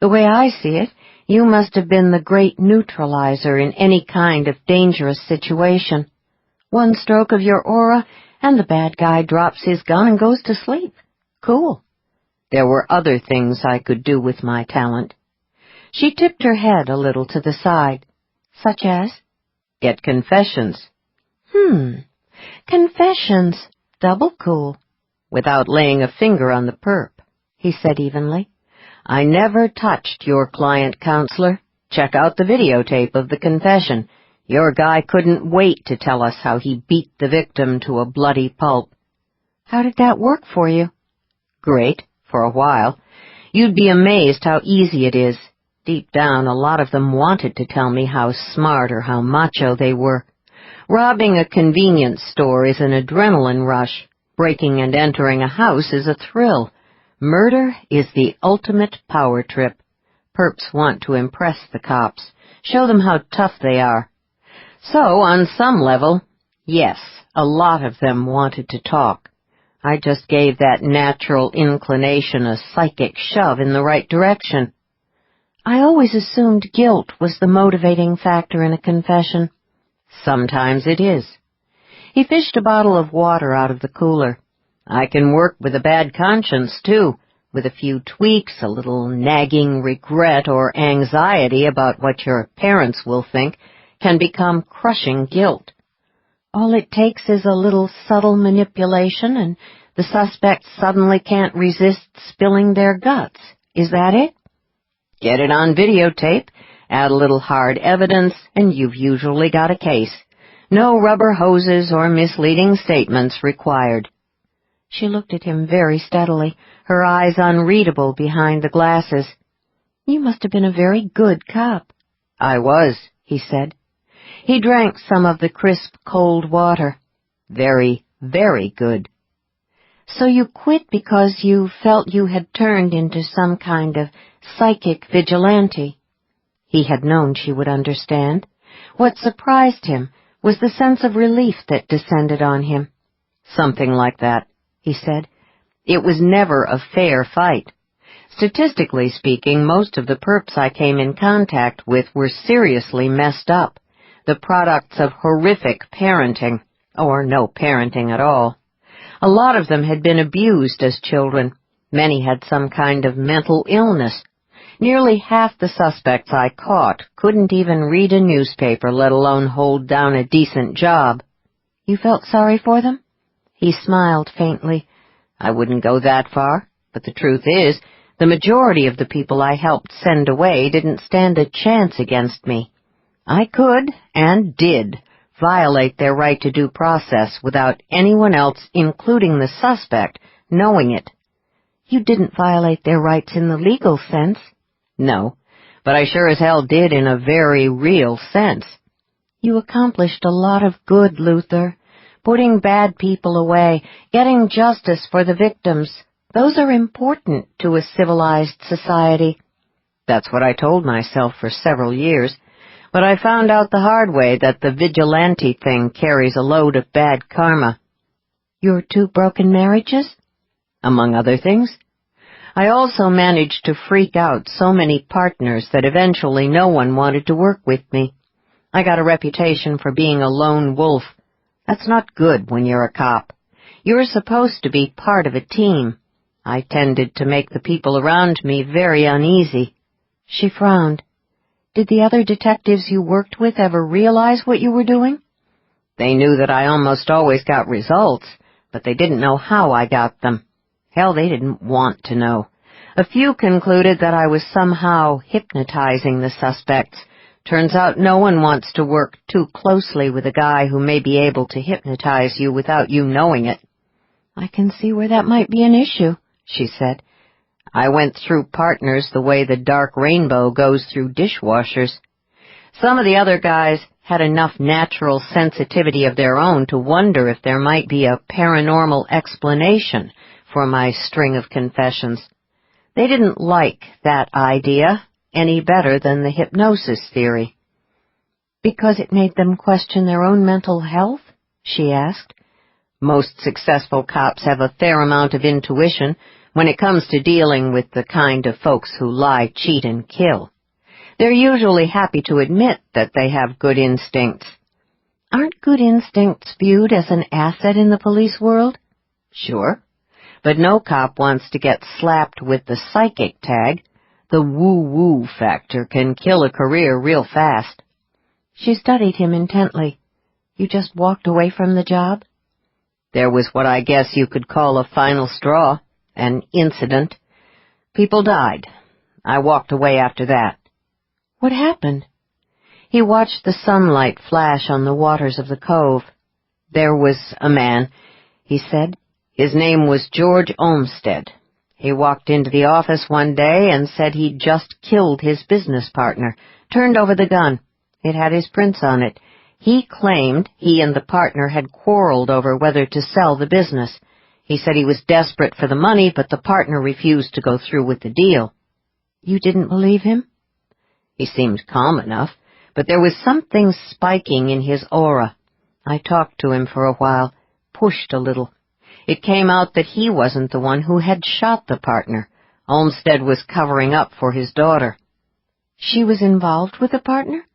The way I see it, you must have been the great neutralizer in any kind of dangerous situation. One stroke of your aura, and the bad guy drops his gun and goes to sleep. Cool. There were other things I could do with my talent." She tipped her head a little to the side. "Such as?" "Get confessions." Confessions. Double cool." "Without laying a finger on the perp," he said evenly. "I never touched your client, counselor. Check out the videotape of the confession. Your guy couldn't wait to tell us how he beat the victim to a bloody pulp." "How did that work for you?" "Great, for a while. You'd be amazed how easy it is. Deep down, a lot of them wanted to tell me how smart or how macho they were. Robbing a convenience store is an adrenaline rush. Breaking and entering a house is a thrill. Murder is the ultimate power trip. Perps want to impress the cops, show them how tough they are. So, on some level, yes, a lot of them wanted to talk. I just gave that natural inclination a psychic shove in the right direction. I always assumed guilt was the motivating factor in a confession. Sometimes it is. He fished a bottle of water out of the cooler. I can work with a bad conscience, too, with a few tweaks, a little nagging regret or anxiety about what your parents will think can become crushing guilt. All it takes is a little subtle manipulation, and the suspect suddenly can't resist spilling their guts. Is that it? Get it on videotape, add a little hard evidence, and you've usually got a case. No rubber hoses or misleading statements required. She looked at him very steadily, her eyes unreadable behind the glasses. You must have been a very good cop. I was, he said. He drank some of the crisp, cold water. Very, very good. So you quit because you felt you had turned into some kind of psychic vigilante. He had known she would understand. What surprised him was the sense of relief that descended on him. Something like that, he said. It was never a fair fight. Statistically speaking, most of the perps I came in contact with were seriously messed up, the products of horrific parenting, or no parenting at all. A lot of them had been abused as children. Many had some kind of mental illness. Nearly half the suspects I caught couldn't even read a newspaper, let alone hold down a decent job. You felt sorry for them? He smiled faintly. I wouldn't go that far, but the truth is, the majority of the people I helped send away didn't stand a chance against me. I could, and did, violate their right to due process without anyone else, including the suspect, knowing it. You didn't violate their rights in the legal sense. No, but I sure as hell did in a very real sense. You accomplished a lot of good, Luther. Putting bad people away, getting justice for the victims. Those are important to a civilized society. That's what I told myself for several years. But I found out the hard way that the vigilante thing carries a load of bad karma. Your 2 broken marriages? Among other things. I also managed to freak out so many partners that eventually no one wanted to work with me. I got a reputation for being a lone wolf. That's not good when you're a cop. You're supposed to be part of a team. I tended to make the people around me very uneasy. She frowned. Did the other detectives you worked with ever realize what you were doing? They knew that I almost always got results, but they didn't know how I got them. Hell, they didn't want to know. A few concluded that I was somehow hypnotizing the suspects. Turns out no one wants to work too closely with a guy who may be able to hypnotize you without you knowing it. I can see where that might be an issue, she said. I went through partners the way the dark rainbow goes through dishwashers. Some of the other guys had enough natural sensitivity of their own to wonder if there might be a paranormal explanation for my string of confessions. They didn't like that idea any better than the hypnosis theory. Because it made them question their own mental health? She asked. Most successful cops have a fair amount of intuition when it comes to dealing with the kind of folks who lie, cheat, and kill. They're usually happy to admit that they have good instincts. Aren't good instincts viewed as an asset in the police world? Sure. But no cop wants to get slapped with the psychic tag. The woo-woo factor can kill a career real fast. She studied him intently. You just walked away from the job? There was what I guess you could call a final straw, an incident. People died. I walked away after that. What happened? He watched the sunlight flash on the waters of the cove. There was a man, he said. His name was George Olmsted. He walked into the office one day and said he'd just killed his business partner, turned over the gun. It had his prints on it. He claimed he and the partner had quarreled over whether to sell the business. He said he was desperate for the money, but the partner refused to go through with the deal. You didn't believe him? He seemed calm enough, but there was something spiking in his aura. I talked to him for a while, pushed a little. It came out that he wasn't the one who had shot the partner. Olmsted was covering up for his daughter. She was involved with the partner?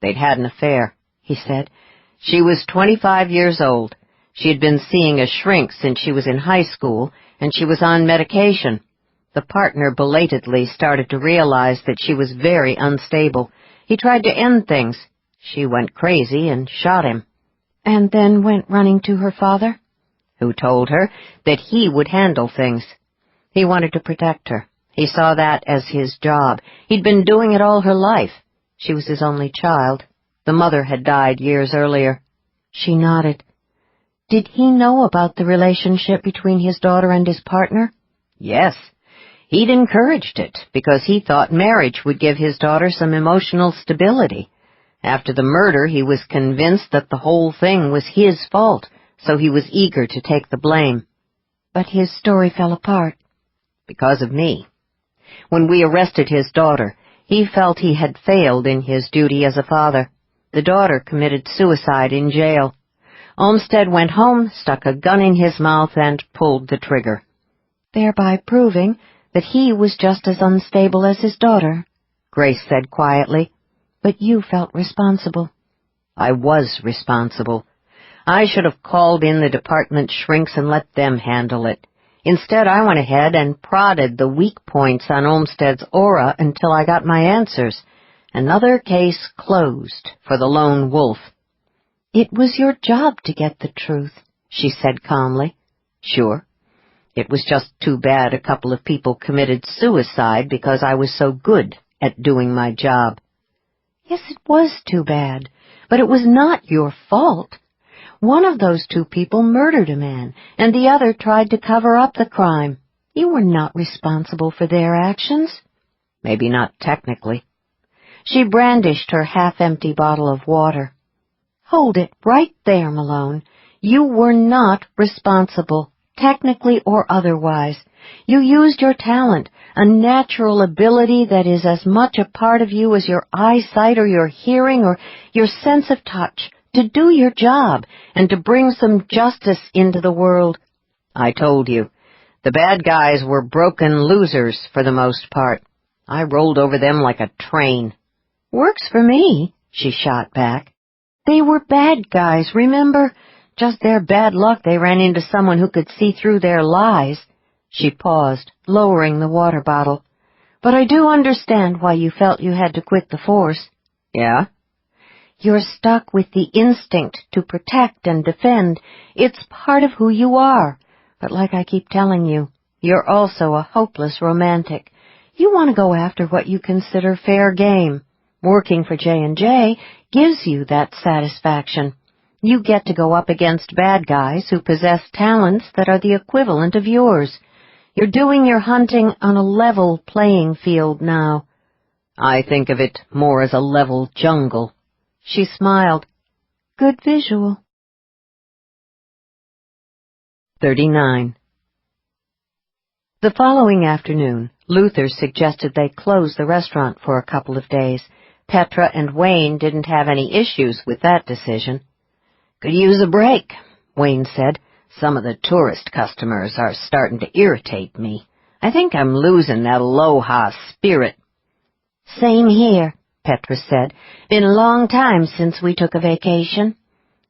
They'd had an affair, he said. She was 25 years old. She had been seeing a shrink since she was in high school, and she was on medication. The partner belatedly started to realize that she was very unstable. He tried to end things. She went crazy and shot him. And then went running to her father? Who told her that he would handle things. He wanted to protect her. He saw that as his job. He'd been doing it all her life. She was his only child. The mother had died years earlier. She nodded. Did he know about the relationship between his daughter and his partner? Yes. He'd encouraged it because he thought marriage would give his daughter some emotional stability. After the murder, he was convinced that the whole thing was his fault, so he was eager to take the blame. But his story fell apart. Because of me. When we arrested his daughter, he felt he had failed in his duty as a father. The daughter committed suicide in jail. Olmsted went home, stuck a gun in his mouth, and pulled the trigger. Thereby proving that he was just as unstable as his daughter, Grace said quietly. But you felt responsible. I was responsible. I should have called in the department shrinks and let them handle it. Instead, I went ahead and prodded the weak points on Olmsted's aura until I got my answers. Another case closed for the lone wolf. It was your job to get the truth, she said calmly. Sure. It was just too bad a couple of people committed suicide because I was so good at doing my job. Yes, it was too bad, but it was not your fault. One of those two people murdered a man, and the other tried to cover up the crime. You were not responsible for their actions. Maybe not technically. She brandished her half-empty bottle of water. Hold it right there, Malone. You were not responsible, technically or otherwise. You used your talent, a natural ability that is as much a part of you as your eyesight or your hearing or your sense of touch, to do your job and to bring some justice into the world. I told you, the bad guys were broken losers for the most part. I rolled over them like a train. Works for me, she shot back. They were bad guys, remember? Just their bad luck they ran into someone who could see through their lies. She paused, lowering the water bottle. But I do understand why you felt you had to quit the force. Yeah? You're stuck with the instinct to protect and defend. It's part of who you are. But like I keep telling you, you're also a hopeless romantic. You want to go after what you consider fair game. Working for J&J gives you that satisfaction. You get to go up against bad guys who possess talents that are the equivalent of yours. You're doing your hunting on a level playing field now. I think of it more as a level jungle. She smiled. Good visual. 39. The following afternoon, Luther suggested they close the restaurant for a couple of days. Petra and Wayne didn't have any issues with that decision. Could use a break, Wayne said. Some of the tourist customers are starting to irritate me. I think I'm losing that aloha spirit. Same here, Petra said. Been a long time since we took a vacation.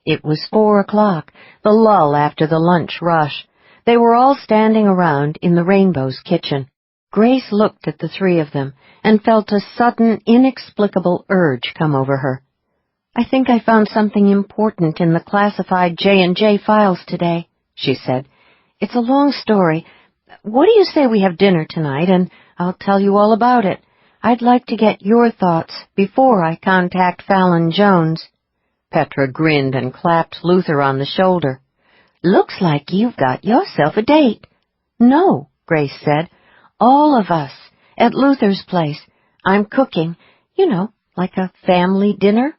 It was 4 o'clock, the lull after the lunch rush. They were all standing around in the Rainbow's kitchen. Grace looked at the three of them and felt a sudden, inexplicable urge come over her. I think I found something important in the classified J&J files today, she said. It's a long story. What do you say we have dinner tonight, and I'll tell you all about it. I'd like to get your thoughts before I contact Fallon Jones. Petra grinned and clapped Luther on the shoulder. Looks like you've got yourself a date. No, Grace said. All of us, at Luther's place. I'm cooking, like a family dinner.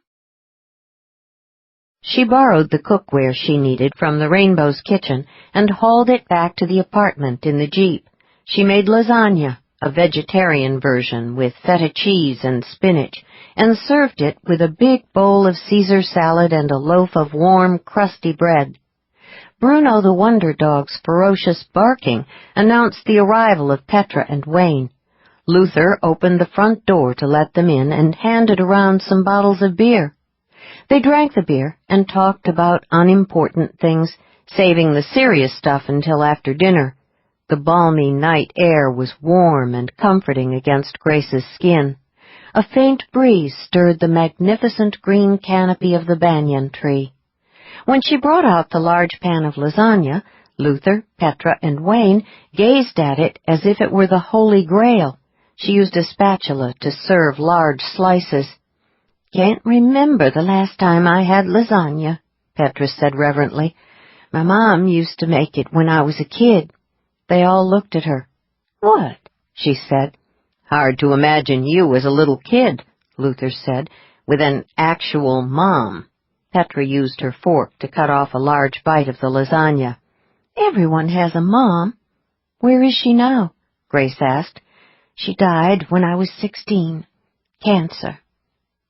She borrowed the cookware she needed from the Rainbow's kitchen and hauled it back to the apartment in the Jeep. She made lasagna, a vegetarian version with feta cheese and spinach, and served it with a big bowl of Caesar salad and a loaf of warm, crusty bread. Bruno the Wonder Dog's ferocious barking announced the arrival of Petra and Wayne. Luther opened the front door to let them in and handed around some bottles of beer. They drank the beer and talked about unimportant things, saving the serious stuff until after dinner. The balmy night air was warm and comforting against Grace's skin. A faint breeze stirred the magnificent green canopy of the banyan tree. When she brought out the large pan of lasagna, Luther, Petra, and Wayne gazed at it as if it were the Holy Grail. She used a spatula to serve large slices. "Can't remember the last time I had lasagna," Petra said reverently. "My mom used to make it when I was a kid." They all looked at her. "What?" she said. "Hard to imagine you as a little kid," Luther said, "with an actual mom." Petra used her fork to cut off a large bite of the lasagna. "Everyone has a mom." "Where is she now?" Grace asked. "She died when I was 16. Cancer."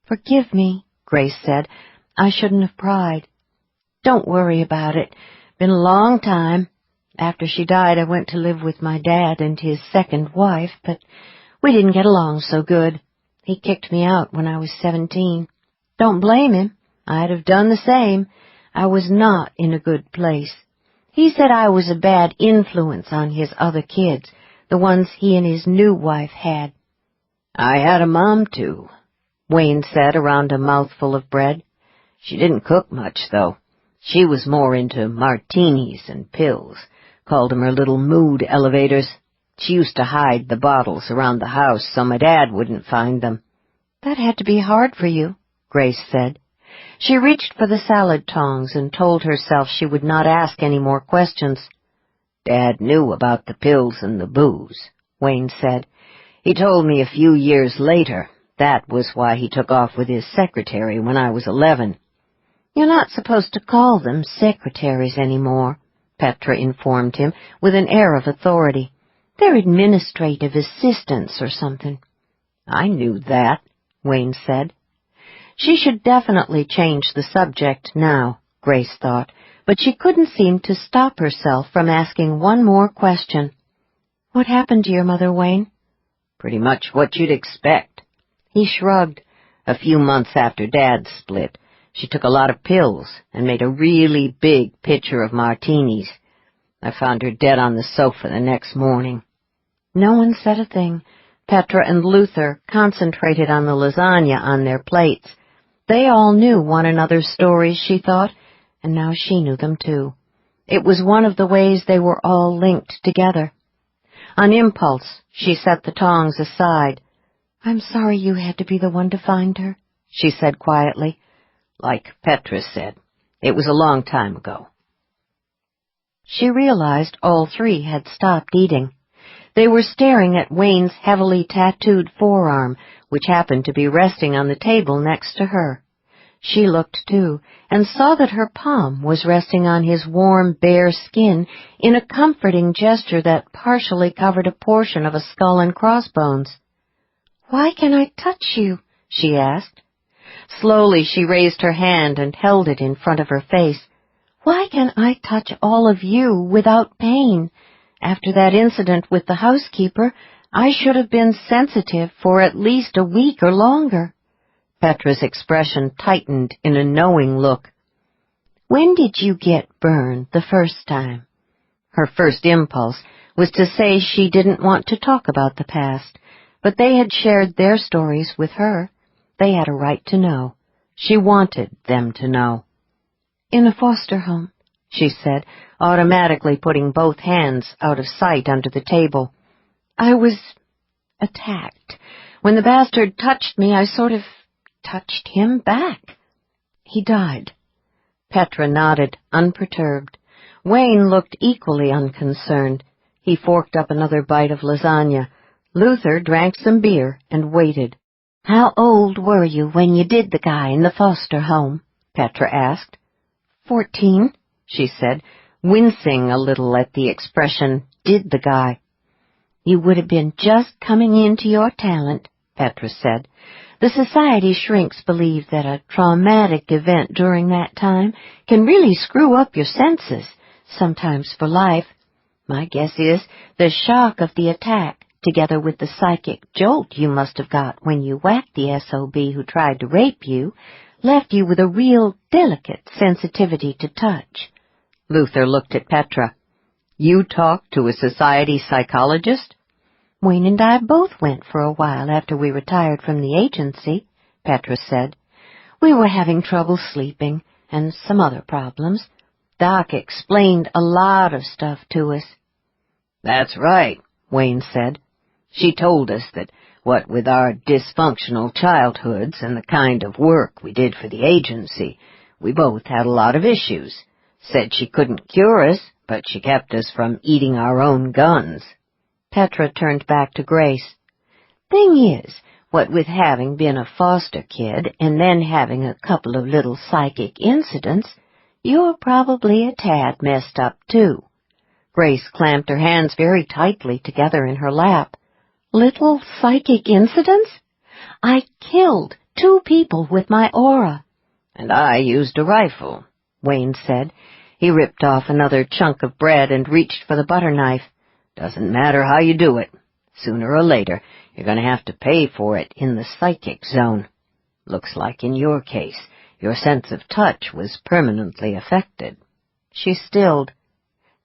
"Forgive me," Grace said. "I shouldn't have pried." "Don't worry about it. Been a long time. After she died, I went to live with my dad and his second wife, but we didn't get along so good. He kicked me out when I was 17. Don't blame him. I'd have done the same. I was not in a good place. He said I was a bad influence on his other kids, the ones he and his new wife had." "I had a mom, too," Wayne said around a mouthful of bread. "She didn't cook much, though. She was more into martinis and pills. Called them her little mood elevators. She used to hide the bottles around the house so my dad wouldn't find them." "That had to be hard for you," Grace said. She reached for the salad tongs and told herself she would not ask any more questions. "Dad knew about the pills and the booze," Wayne said. "He told me a few years later. That was why he took off with his secretary when I was 11. "You're not supposed to call them secretaries anymore," Petra informed him with an air of authority. "They're administrative assistants or something." "I knew that," Wayne said. She should definitely change the subject now, Grace thought, but she couldn't seem to stop herself from asking one more question. "What happened to your mother, Wayne?" "Pretty much what you'd expect." He shrugged. "A few months after Dad split, she took a lot of pills and made a really big pitcher of martinis. I found her dead on the sofa the next morning." No one said a thing. Petra and Luther concentrated on the lasagna on their plates. They all knew one another's stories, she thought, and now she knew them too. It was one of the ways they were all linked together. On impulse, she set the tongs aside. "I'm sorry you had to be the one to find her," she said quietly. "Like Petra said, it was a long time ago." She realized all three had stopped eating. They were staring at Wayne's heavily tattooed forearm, which happened to be resting on the table next to her. She looked, too, and saw that her palm was resting on his warm, bare skin in a comforting gesture that partially covered a portion of a skull and crossbones. "Why can I touch you?" she asked. Slowly she raised her hand and held it in front of her face. "Why can I touch all of you without pain? After that incident with the housekeeper, I should have been sensitive for at least a week or longer." Petra's expression tightened in a knowing look. "When did you get burned the first time?" Her first impulse was to say she didn't want to talk about the past, but they had shared their stories with her. They had a right to know. She wanted them to know. "In a foster home," she said, automatically putting both hands out of sight under the table. "I was attacked. When the bastard touched me, I sort of touched him back. He died." Petra nodded, unperturbed. Wayne looked equally unconcerned. He forked up another bite of lasagna. Luther drank some beer and waited. "How old were you when you did the guy in the foster home?" Petra asked. 14, she said, wincing a little at the expression, "did the guy." You would have been just coming into your talent, Petra said. The Society shrinks believe that a traumatic event during that time can really screw up your senses, sometimes for life. My guess is the shock of the attack, together with the psychic jolt you must have got when you whacked the SOB who tried to rape you, left you with a real delicate sensitivity to touch. Luther looked at Petra. You talked to a Society psychologist? Wayne and I both went for a while after we retired from the agency, Petra said. We were having trouble sleeping and some other problems. Doc explained a lot of stuff to us. That's right, Wayne said. She told us that, what with our dysfunctional childhoods and the kind of work we did for the agency, we both had a lot of issues. Said she couldn't cure us, but she kept us from eating our own guns. Petra turned back to Grace. Thing is, what with having been a foster kid and then having a couple of little psychic incidents, you're probably a tad messed up, too. Grace clamped her hands very tightly together in her lap. Little psychic incidents? I killed 2 people with my aura. And I used a rifle, Wayne said. He ripped off another chunk of bread and reached for the butter knife. Doesn't matter how you do it. Sooner or later, you're going to have to pay for it in the psychic zone. Looks like in your case, your sense of touch was permanently affected. She stilled.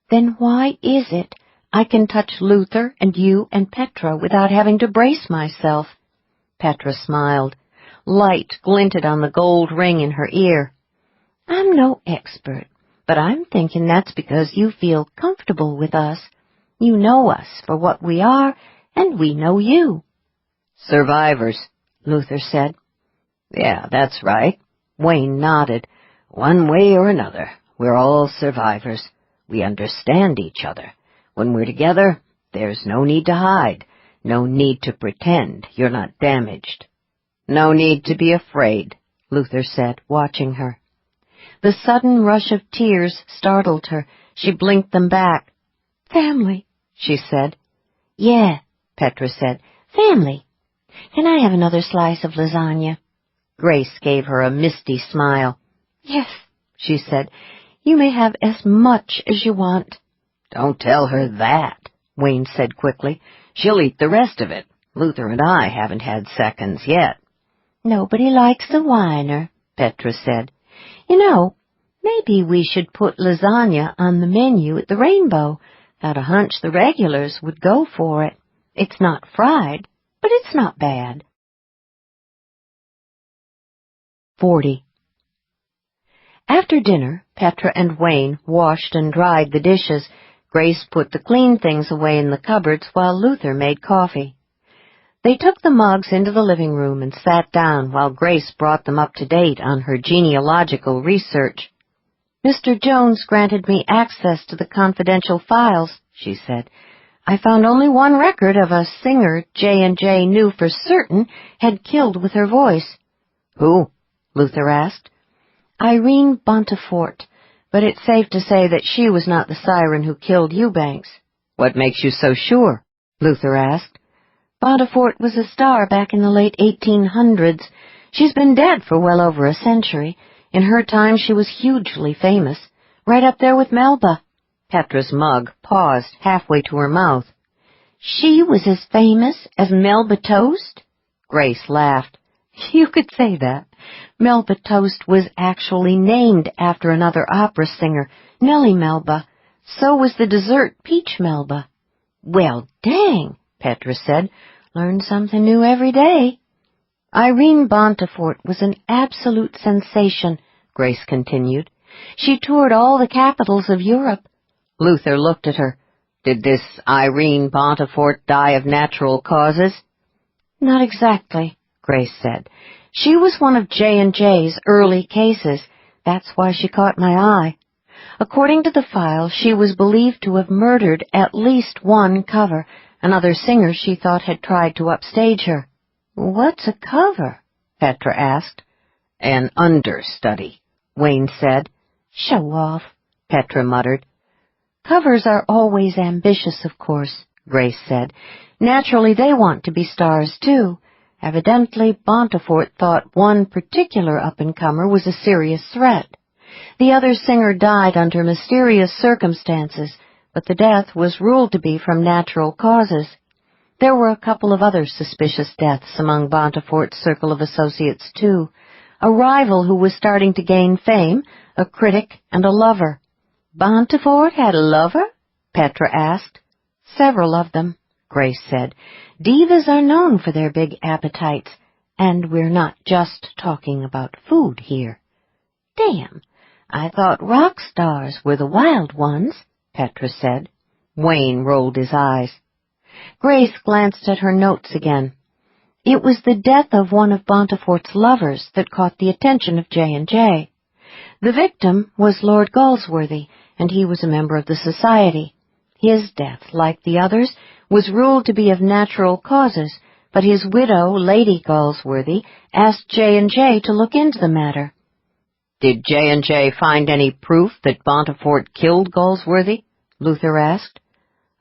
Then why is it I can touch Luther and you and Petra without having to brace myself? Petra smiled. Light glinted on the gold ring in her ear. I'm no expert, but I'm thinking that's because you feel comfortable with us. You know us for what we are, and we know you. Survivors, Luther said. Yeah, that's right. Wayne nodded. One way or another, we're all survivors. We understand each other. When we're together, there's no need to hide, no need to pretend you're not damaged. No need to be afraid, Luther said, watching her. The sudden rush of tears startled her. She blinked them back. Family, she said. Yeah, Petra said. Family. Can I have another slice of lasagna? Grace gave her a misty smile. Yes, she said. You may have as much as you want. Don't tell her that, Wayne said quickly. She'll eat the rest of it. Luther and I haven't had seconds yet. Nobody likes a whiner, Petra said. You know, maybe we should put lasagna on the menu at the Rainbow. Got a hunch the regulars would go for it. It's not fried, but it's not bad. 40. After dinner, Petra and Wayne washed and dried the dishes. Grace put the clean things away in the cupboards while Luther made coffee. They took the mugs into the living room and sat down while Grace brought them up to date on her genealogical research. Mr. Jones granted me access to the confidential files, she said. I found only one record of a singer J&J knew for certain had killed with her voice. Who? Luther asked. Irene Bontefort, but it's safe to say that she was not the siren who killed Eubanks. What makes you so sure? Luther asked. Bontefort was a star back in the late 1800s. She's been dead for well over a century. In her time she was hugely famous, right up there with Melba. Petra's mug paused halfway to her mouth. She was as famous as Melba Toast? Grace laughed. You could say that. Melba Toast was actually named after another opera singer, Nellie Melba. So was the dessert Peach Melba. Well, dang, Petra said. Learn something new every day. Irene Bontefort was an absolute sensation, Grace continued. She toured all the capitals of Europe. Luther looked at her. Did this Irene Bontefort die of natural causes? Not exactly, Grace said. She was one of J&J's early cases. That's why she caught my eye. According to the file, she was believed to have murdered at least one cover, another singer she thought had tried to upstage her. What's a cover? Petra asked. An understudy, Wayne said. Show off, Petra muttered. Covers are always ambitious, of course, Grace said. Naturally, they want to be stars, too. Evidently, Bontefort thought one particular up-and-comer was a serious threat. The other singer died under mysterious circumstances, but the death was ruled to be from natural causes. There were a couple of other suspicious deaths among Bontefort's circle of associates, too. A rival who was starting to gain fame, a critic, and a lover. Bontefort had a lover? Petra asked. Several of them, Grace said. Divas are known for their big appetites, and we're not just talking about food here. Damn, I thought rock stars were the wild ones, Petra said. Wayne rolled his eyes. Grace glanced at her notes again. It was the death of one of Bontefort's lovers that caught the attention of J&J. The victim was Lord Galsworthy, and he was a member of the society. His death, like the others, was ruled to be of natural causes, but his widow, Lady Galsworthy, asked J&J to look into the matter. Did J&J find any proof that Bontefort killed Galsworthy? Luther asked.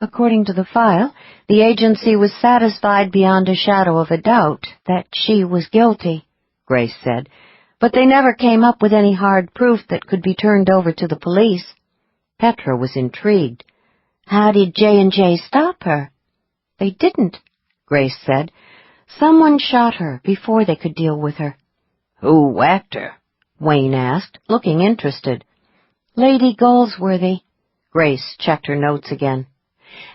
According to the file, the agency was satisfied beyond a shadow of a doubt that she was guilty, Grace said, but they never came up with any hard proof that could be turned over to the police. Petra was intrigued. How did J&J stop her? They didn't, Grace said. Someone shot her before they could deal with her. Who whacked her? Wayne asked, looking interested. Lady Galsworthy. Grace checked her notes again.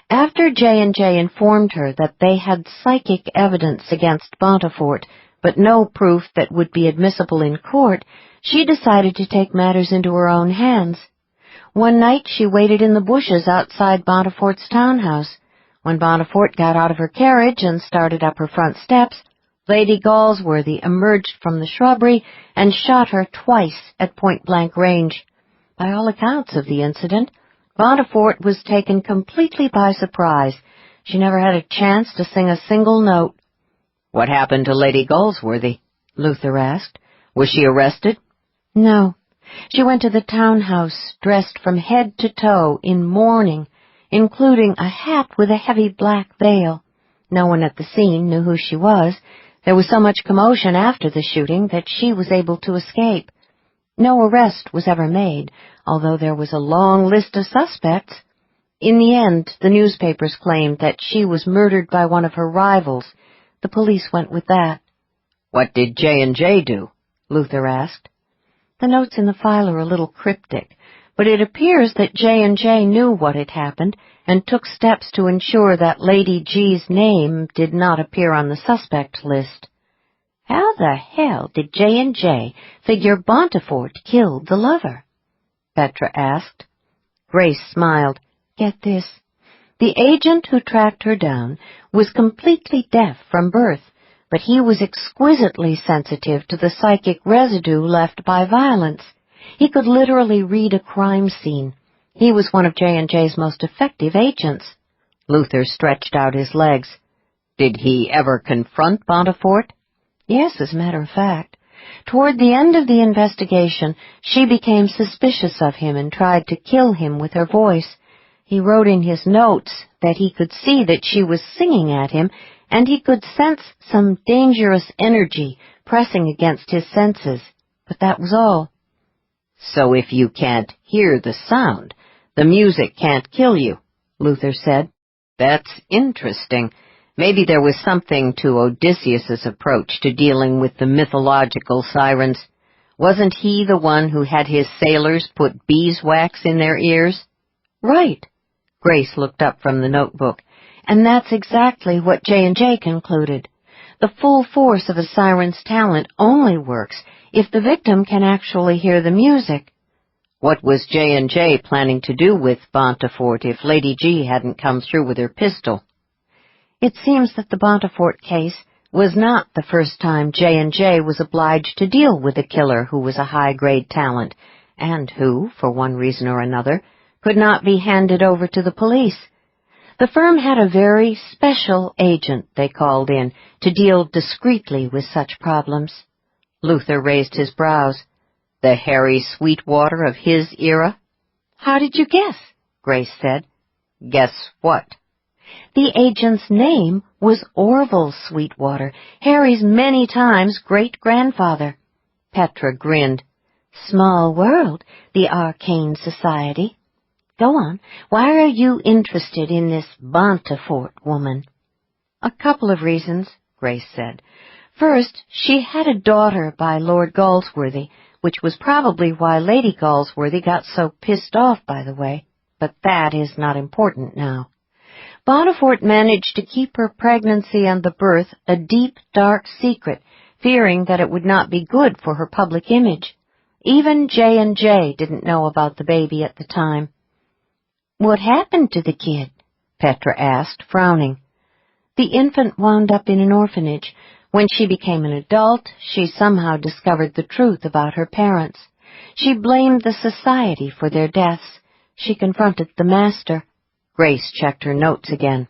After J&J informed her that they had psychic evidence against Bontefort, but no proof that would be admissible in court, she decided to take matters into her own hands. One night she waited in the bushes outside Bontefort's townhouse. When Bontefort got out of her carriage and started up her front steps, Lady Galsworthy emerged from the shrubbery and shot her twice at point-blank range. By all accounts of the incident, Bontefort was taken completely by surprise. She never had a chance to sing a single note. What happened to Lady Galsworthy? Luther asked. Was she arrested? No. She went to the townhouse, dressed from head to toe in mourning, including a hat with a heavy black veil. No one at the scene knew who she was. There was so much commotion after the shooting that she was able to escape. No arrest was ever made, although there was a long list of suspects. In the end, the newspapers claimed that she was murdered by one of her rivals. The police went with that. What did J&J do? Luther asked. The notes in the file are a little cryptic, but it appears that J&J knew what had happened and took steps to ensure that Lady G's name did not appear on the suspect list. How the hell did J&J figure Bontefort killed the lover? Petra asked. Grace smiled. Get this. The agent who tracked her down was completely deaf from birth, but he was exquisitely sensitive to the psychic residue left by violence. He could literally read a crime scene. He was one of J&J's most effective agents. Luther stretched out his legs. Did he ever confront Bontefort? Yes, as a matter of fact. Toward the end of the investigation, she became suspicious of him and tried to kill him with her voice. He wrote in his notes that he could see that she was singing at him, and he could sense some dangerous energy pressing against his senses. But that was all. So if you can't hear the sound, the music can't kill you, Luther said. That's interesting. Maybe there was something to Odysseus's approach to dealing with the mythological sirens. Wasn't he the one who had his sailors put beeswax in their ears? Right. Grace looked up from the notebook. And that's exactly what J&J concluded. The full force of a siren's talent only works if the victim can actually hear the music. What was J&J planning to do with Bontefort if Lady G hadn't come through with her pistol? It seems that the Bontefort case was not the first time J&J was obliged to deal with a killer who was a high-grade talent, and who, for one reason or another, could not be handed over to the police. The firm had a very special agent they called in to deal discreetly with such problems. Luther raised his brows. The Harry Sweetwater of his era? How did you guess? Grace said. Guess what? The agent's name was Orville Sweetwater, Harry's many times great-grandfather. Petra grinned. Small world, the Arcane Society. Go on. Why are you interested in this Bontefort woman? A couple of reasons, Grace said. First, she had a daughter by Lord Galsworthy, which was probably why Lady Galsworthy got so pissed off, by the way. But that is not important now. Bontefort managed to keep her pregnancy and the birth a deep, dark secret, fearing that it would not be good for her public image. Even J&J didn't know about the baby at the time. What happened to the kid? Petra asked, frowning. The infant wound up in an orphanage. When she became an adult, she somehow discovered the truth about her parents. She blamed the society for their deaths. She confronted the master. Grace checked her notes again.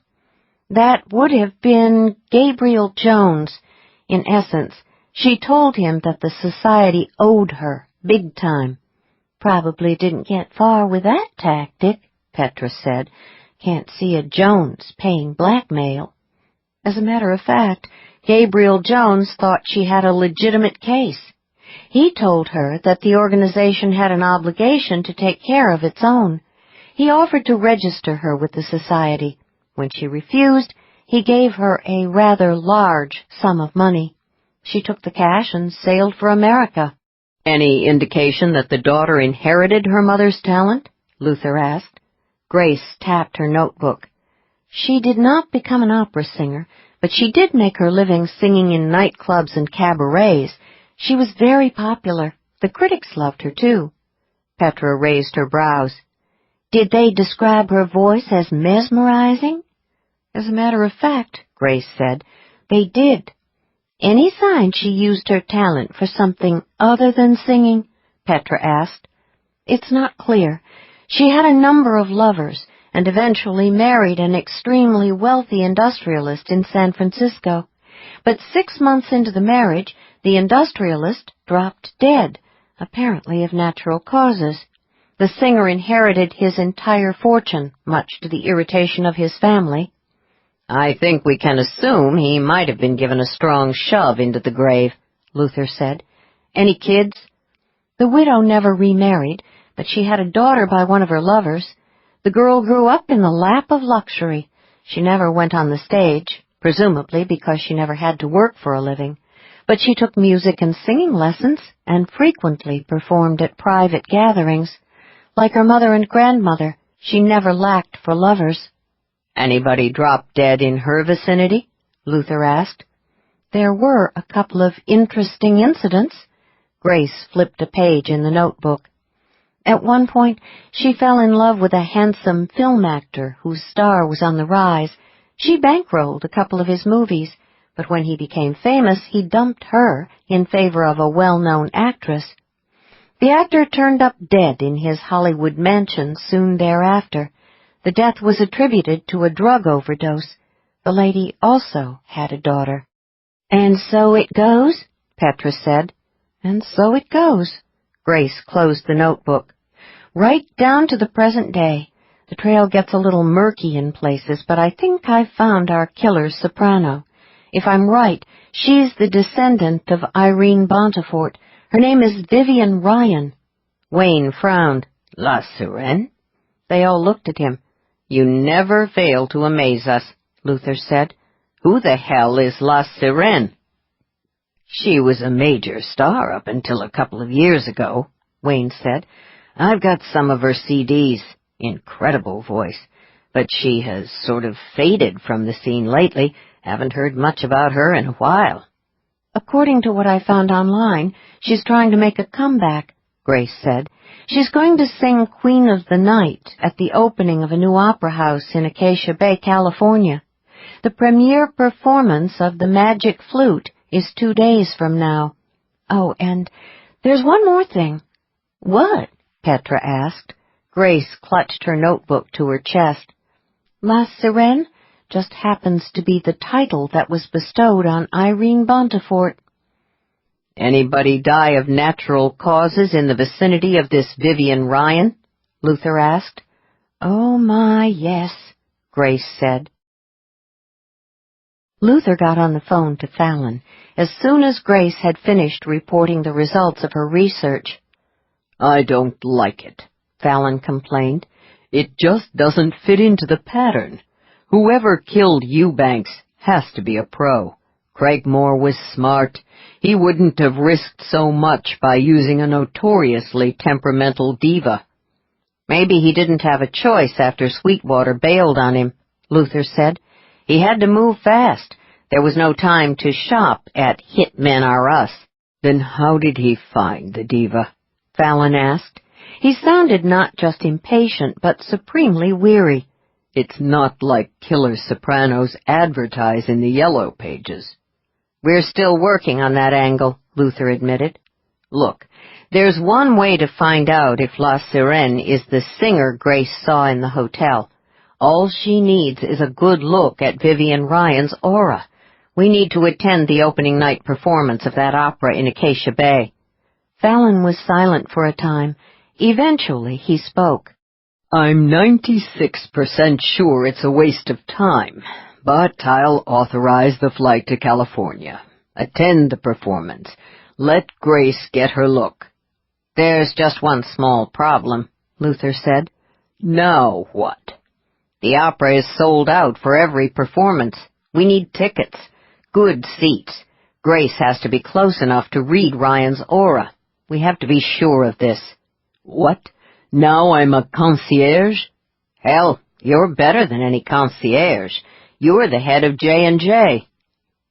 That would have been Gabriel Jones. In essence, she told him that the society owed her, big time. Probably didn't get far with that tactic, Petra said. Can't see a Jones paying blackmail. As a matter of fact, Gabriel Jones thought she had a legitimate case. He told her that the organization had an obligation to take care of its own. He offered to register her with the society. When she refused, he gave her a rather large sum of money. She took the cash and sailed for America. Any indication that the daughter inherited her mother's talent? Luther asked. Grace tapped her notebook. She did not become an opera singer, but she did make her living singing in nightclubs and cabarets. She was very popular. The critics loved her, too. Petra raised her brows. Did they describe her voice as mesmerizing? As a matter of fact, Grace said, they did. Any sign she used her talent for something other than singing? Petra asked. It's not clear. She had a number of lovers and eventually married an extremely wealthy industrialist in San Francisco. But 6 months into the marriage, the industrialist dropped dead, apparently of natural causes. The singer inherited his entire fortune, much to the irritation of his family. I think we can assume he might have been given a strong shove into the grave, Luther said. Any kids? The widow never remarried, but she had a daughter by one of her lovers. The girl grew up in the lap of luxury. She never went on the stage, presumably because she never had to work for a living. But she took music and singing lessons and frequently performed at private gatherings. Like her mother and grandmother, she never lacked for lovers. Anybody drop dead in her vicinity? Luther asked. There were a couple of interesting incidents. Grace flipped a page in the notebook. At one point, she fell in love with a handsome film actor whose star was on the rise. She bankrolled a couple of his movies, but when he became famous, he dumped her in favor of a well-known actress. The actor turned up dead in his Hollywood mansion soon thereafter. The death was attributed to a drug overdose. The lady also had a daughter. And so it goes? Petra said. And so it goes. Grace closed the notebook. Right down to the present day. The trail gets a little murky in places, but I think I've found our killer's soprano. If I'm right, she's the descendant of Irene Bontefort. Her name is Vivian Ryan. Wayne frowned. La Sirène? They all looked at him. You never fail to amaze us, Luther said. Who the hell is La Sirène? She was a major star up until a couple of years ago, Wayne said. I've got some of her CDs. Incredible voice. But she has sort of faded from the scene lately. Haven't heard much about her in a while. According to what I found online, she's trying to make a comeback, Grace said. She's going to sing Queen of the Night at the opening of a new opera house in Acacia Bay, California. The premiere performance of The Magic Flute is 2 days from now. Oh, and there's one more thing. What? Petra asked. Grace clutched her notebook to her chest. La Sirène just happens to be the title that was bestowed on Irene Bontefort. Anybody die of natural causes in the vicinity of this Vivian Ryan? Luther asked. Oh, my, yes, Grace said. Luther got on the phone to Fallon as soon as Grace had finished reporting the results of her research. "I don't like it," Fallon complained. "It just doesn't fit into the pattern. Whoever killed Eubanks has to be a pro. Craigmore was smart. He wouldn't have risked so much by using a notoriously temperamental diva." "Maybe he didn't have a choice after Sweetwater bailed on him," Luther said. "He had to move fast. There was no time to shop at Hitmen Are Us." "Then how did he find the diva?" Fallon asked. He sounded not just impatient, but supremely weary. "It's not like Killer Sopranos advertise in the yellow pages." "We're still working on that angle," Luther admitted. "Look, there's one way to find out if La Sirene is the singer Grace saw in the hotel. All she needs is a good look at Vivian Ryan's aura. We need to attend the opening night performance of that opera in Acacia Bay." Fallon was silent for a time. Eventually he spoke. "I'm 96% sure it's a waste of time, but I'll authorize the flight to California. Attend the performance. Let Grace get her look." "There's just one small problem," Luther said. "Now what?" "The opera is sold out for every performance. We need tickets. Good seats. Grace has to be close enough to read Ryan's aura. We have to be sure of this." "What? Now I'm a concierge?" "Hell, you're better than any concierge. You're the head of J&J.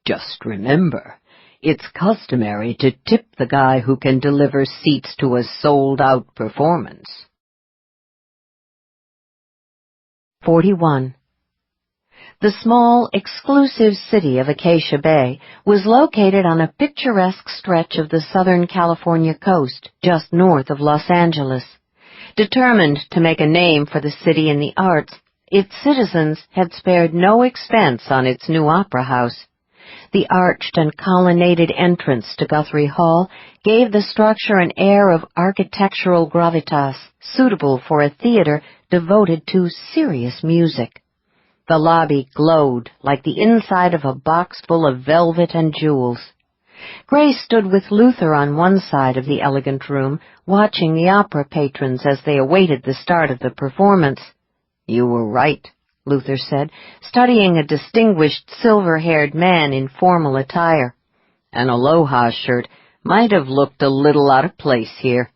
"Just remember, it's customary to tip the guy who can deliver seats to a sold-out performance." 41. The small, exclusive city of Acacia Bay was located on a picturesque stretch of the Southern California coast, just north of Los Angeles. Determined to make a name for the city in the arts, its citizens had spared no expense on its new opera house. The arched and colonnaded entrance to Guthrie Hall gave the structure an air of architectural gravitas suitable for a theater devoted to serious music. The lobby glowed like the inside of a box full of velvet and jewels. Grace stood with Luther on one side of the elegant room, watching the opera patrons as they awaited the start of the performance. "You were right," Luther said, studying a distinguished silver-haired man in formal attire. "An aloha shirt might have looked a little out of place here.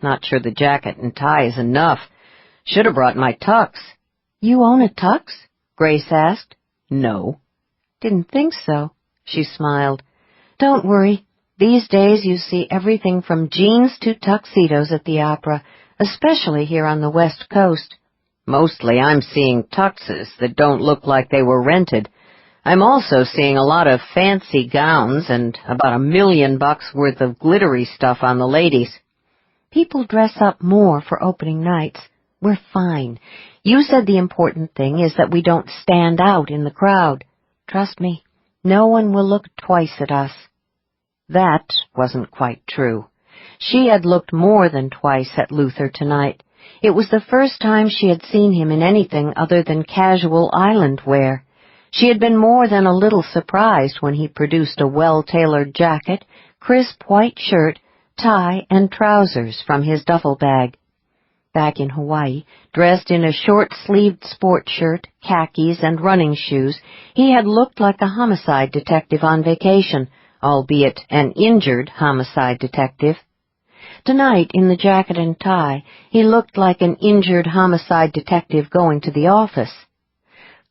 Not sure the jacket and tie is enough. Should have brought my tux." "You own a tux?" Grace asked. "No." "Didn't think so." She smiled. "Don't worry. These days you see everything from jeans to tuxedos at the opera, especially here on the West Coast." "Mostly I'm seeing tuxes that don't look like they were rented. I'm also seeing a lot of fancy gowns and about $1 million worth of glittery stuff on the ladies." "People dress up more for opening nights. We're fine. You said the important thing is that we don't stand out in the crowd. Trust me, no one will look twice at us." That wasn't quite true. She had looked more than twice at Luther tonight. It was the first time she had seen him in anything other than casual island wear. She had been more than a little surprised when he produced a well-tailored jacket, crisp white shirt, tie, and trousers from his duffel bag. Back in Hawaii, dressed in a short-sleeved sport shirt, khakis, and running shoes, he had looked like a homicide detective on vacation, albeit an injured homicide detective. Tonight, in the jacket and tie, he looked like an injured homicide detective going to the office.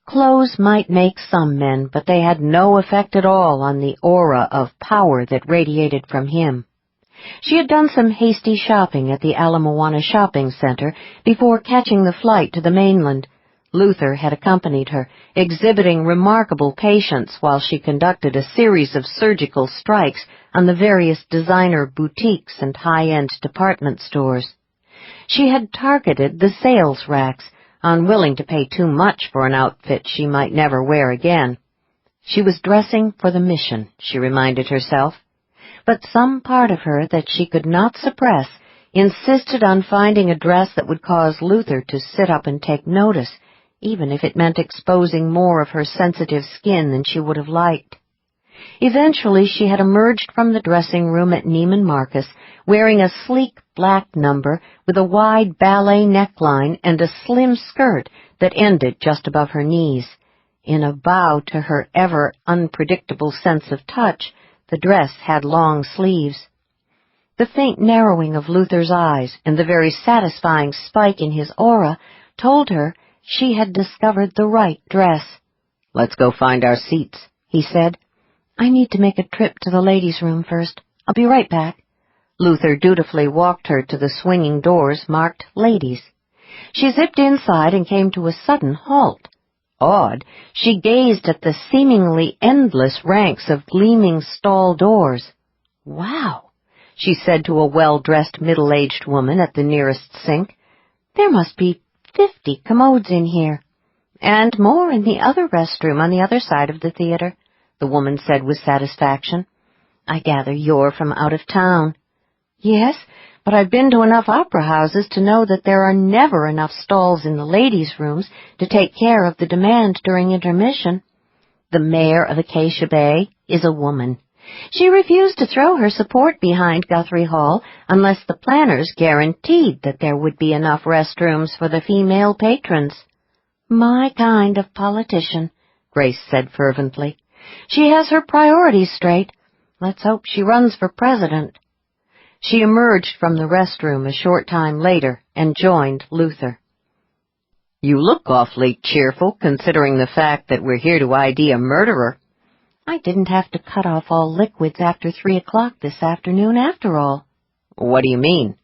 Clothes might make some men, but they had no effect at all on the aura of power that radiated from him. She had done some hasty shopping at the Ala Moana Shopping Center before catching the flight to the mainland. Luther had accompanied her, exhibiting remarkable patience while she conducted a series of surgical strikes on the various designer boutiques and high-end department stores. She had targeted the sales racks, unwilling to pay too much for an outfit she might never wear again. She was dressing for the mission, she reminded herself. But some part of her that she could not suppress insisted on finding a dress that would cause Luther to sit up and take notice, even if it meant exposing more of her sensitive skin than she would have liked. Eventually she had emerged from the dressing room at Neiman Marcus, wearing a sleek black number with a wide ballet neckline and a slim skirt that ended just above her knees. In a bow to her ever unpredictable sense of touch, the dress had long sleeves. The faint narrowing of Luther's eyes and the very satisfying spike in his aura told her she had discovered the right dress. "Let's go find our seats," he said. "I need to make a trip to the ladies' room first. I'll be right back." Luther dutifully walked her to the swinging doors marked Ladies. She zipped inside and came to a sudden halt. Awed, she gazed at the seemingly endless ranks of gleaming stall doors. "Wow," she said to a well-dressed middle-aged woman at the nearest sink. "There must be 50 commodes in here." "And more in the other restroom on the other side of the theater," the woman said with satisfaction. "I gather you're from out of town." "Yes, but I've been to enough opera houses to know that there are never enough stalls in the ladies' rooms to take care of the demand during intermission." The mayor of Acacia Bay is a woman. She refused to throw her support behind Guthrie Hall unless the planners guaranteed that there would be enough restrooms for the female patrons. "My kind of politician," Grace said fervently. "She has her priorities straight. Let's hope she runs for president." She emerged from the restroom a short time later and joined Luther. "You look awfully cheerful, considering the fact that we're here to ID a murderer." "I didn't have to cut off all liquids after 3 o'clock this afternoon, after all." "What do you mean?"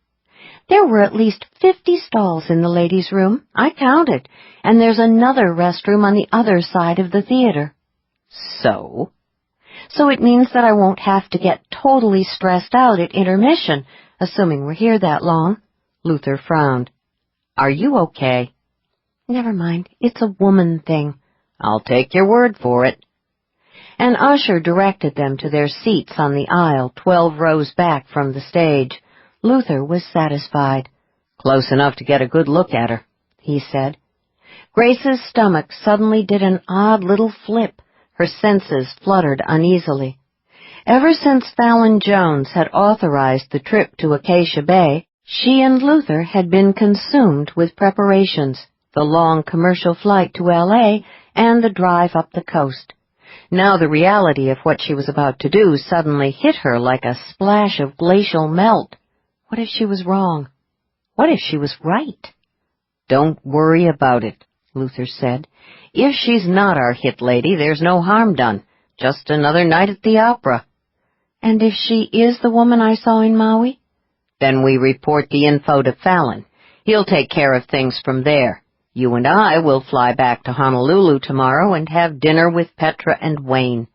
"There were at least 50 stalls in the ladies' room. I counted, and there's another restroom on the other side of the theater." "So?" "So it means that I won't have to get totally stressed out at intermission, assuming we're here that long." Luther frowned. "Are you okay?" "Never mind, it's a woman thing." "I'll take your word for it." An usher directed them to their seats on the aisle 12 rows back from the stage. Luther was satisfied. "Close enough to get a good look at her," he said. Grace's stomach suddenly did an odd little flip. Her senses fluttered uneasily. Ever since Fallon Jones had authorized the trip to Acacia Bay, she and Luther had been consumed with preparations, the long commercial flight to L.A. and the drive up the coast. Now the reality of what she was about to do suddenly hit her like a splash of glacial melt. What if she was wrong? What if she was right? "Don't worry about it," Luther said. "If she's not our hit lady, there's no harm done. Just another night at the opera." "And if she is the woman I saw in Maui?" "Then we report the info to Fallon. He'll take care of things from there. You and I will fly back to Honolulu tomorrow and have dinner with Petra and Wayne."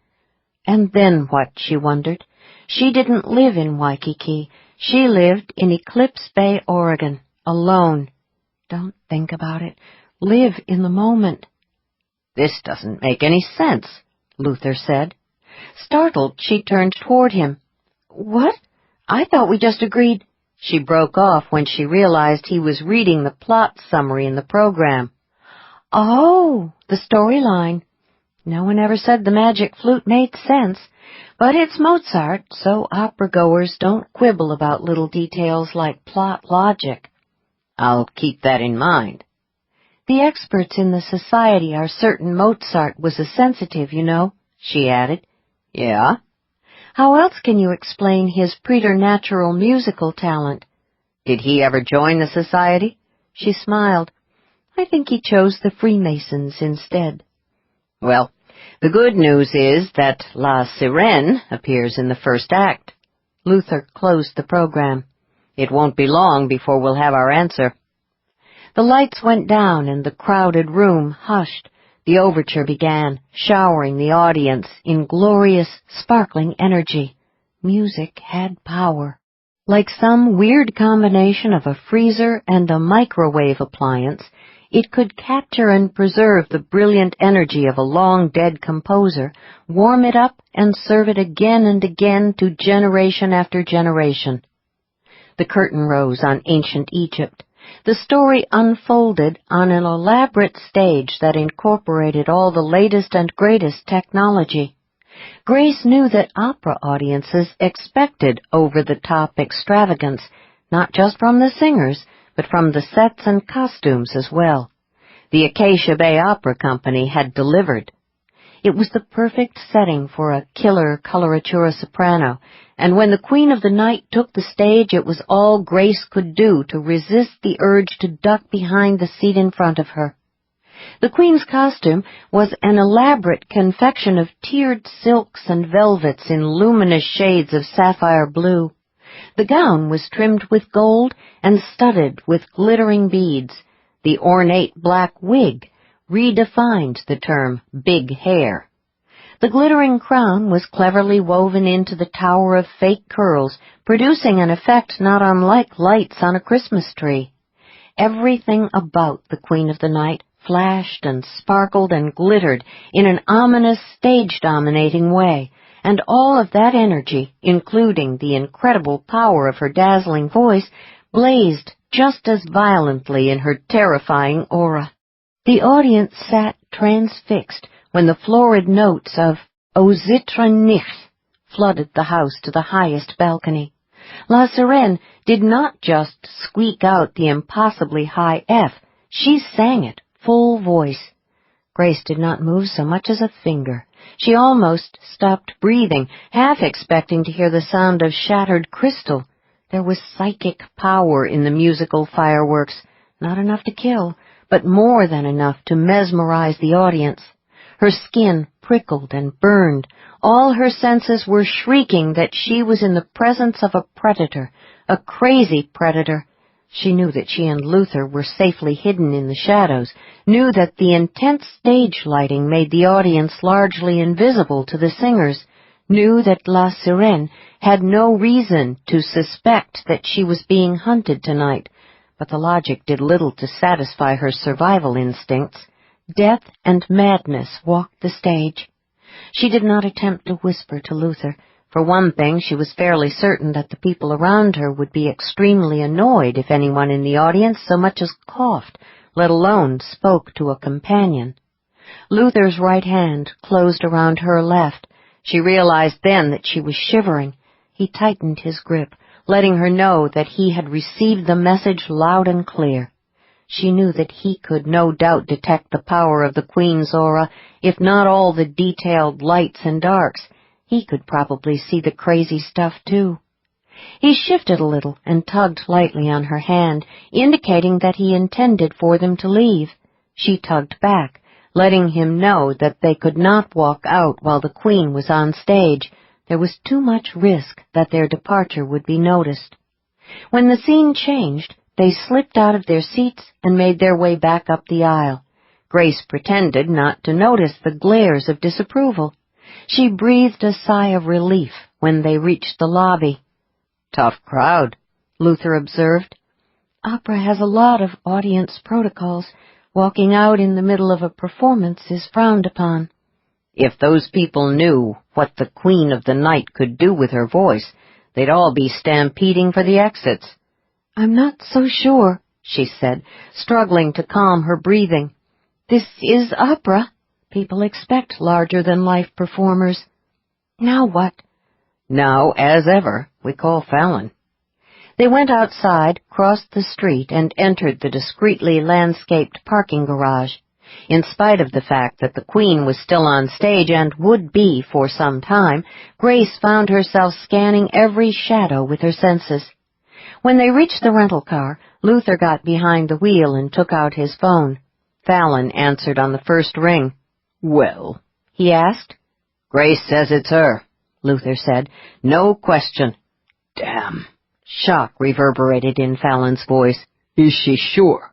And then what, she wondered? She didn't live in Waikiki. She lived in Eclipse Bay, Oregon, alone. Don't think about it. Live in the moment. "This doesn't make any sense," Luther said. Startled, she turned toward him. "What? I thought we just agreed—" She broke off when she realized he was reading the plot summary in the program. "Oh, the storyline. No one ever said the magic flute made sense, but it's Mozart, so opera-goers don't quibble about little details like plot logic." "I'll keep that in mind." "The experts in the society are certain Mozart was a sensitive, you know," she added. "Yeah?" "How else can you explain his preternatural musical talent?" "Did he ever join the society?" She smiled. "I think he chose the Freemasons instead." "Well, the good news is that La Sirène appears in the first act." Luther closed the program. "It won't be long before we'll have our answer." The lights went down and the crowded room hushed. The overture began, showering the audience in glorious, sparkling energy. Music had power. Like some weird combination of a freezer and a microwave appliance, it could capture and preserve the brilliant energy of a long-dead composer, warm it up, and serve it again and again to generation after generation. The curtain rose on ancient Egypt. The story unfolded on an elaborate stage that incorporated all the latest and greatest technology. Grace knew that opera audiences expected over-the-top extravagance, not just from the singers, but from the sets and costumes as well. The Acacia Bay Opera Company had delivered. It was the perfect setting for a killer coloratura soprano, and when the Queen of the Night took the stage, it was all Grace could do to resist the urge to duck behind the seat in front of her. The Queen's costume was an elaborate confection of tiered silks and velvets in luminous shades of sapphire blue. The gown was trimmed with gold and studded with glittering beads. The ornate black wig redefined the term big hair. The glittering crown was cleverly woven into the tower of fake curls, producing an effect not unlike lights on a Christmas tree. Everything about the Queen of the Night flashed and sparkled and glittered in an ominous, stage-dominating way, and all of that energy, including the incredible power of her dazzling voice, blazed just as violently in her terrifying aura. The audience sat transfixed when the florid notes of O Zitre Nicht flooded the house to the highest balcony. La Sirène did not just squeak out the impossibly high F, she sang it full voice. Grace did not move so much as a finger. She almost stopped breathing, half expecting to hear the sound of shattered crystal. There was psychic power in the musical fireworks, not enough to kill, but more than enough to mesmerize the audience. Her skin prickled and burned. All her senses were shrieking that she was in the presence of a predator, a crazy predator. She knew that she and Luther were safely hidden in the shadows, knew that the intense stage lighting made the audience largely invisible to the singers, knew that La Sirène had no reason to suspect that she was being hunted tonight, but the logic did little to satisfy her survival instincts. Death and madness walked the stage. She did not attempt to whisper to Luther. For one thing, she was fairly certain that the people around her would be extremely annoyed if anyone in the audience so much as coughed, let alone spoke to a companion. Luther's right hand closed around her left. She realized then that she was shivering. He tightened his grip, letting her know that he had received the message loud and clear. She knew that he could no doubt detect the power of the Queen's aura, if not all the detailed lights and darks. He could probably see the crazy stuff, too. He shifted a little and tugged lightly on her hand, indicating that he intended for them to leave. She tugged back, letting him know that they could not walk out while the Queen was on stage. There was too much risk that their departure would be noticed. When the scene changed, they slipped out of their seats and made their way back up the aisle. Grace pretended not to notice the glares of disapproval. She breathed a sigh of relief when they reached the lobby. Tough crowd, Luther observed. Opera has a lot of audience protocols. Walking out in the middle of a performance is frowned upon. If those people knew what the Queen of the Night could do with her voice, they'd all be stampeding for the exits. I'm not so sure, she said, struggling to calm her breathing. This is opera. People expect larger-than-life performers. Now what? Now, as ever, we call Fallon. They went outside, crossed the street, and entered the discreetly landscaped parking garage. In spite of the fact that the Queen was still on stage and would be for some time, Grace found herself scanning every shadow with her senses. When they reached the rental car, Luther got behind the wheel and took out his phone. Fallon answered on the first ring. Well, he asked. Grace says it's her, Luther said. No question. Damn. Shock reverberated in Fallon's voice. Is she sure?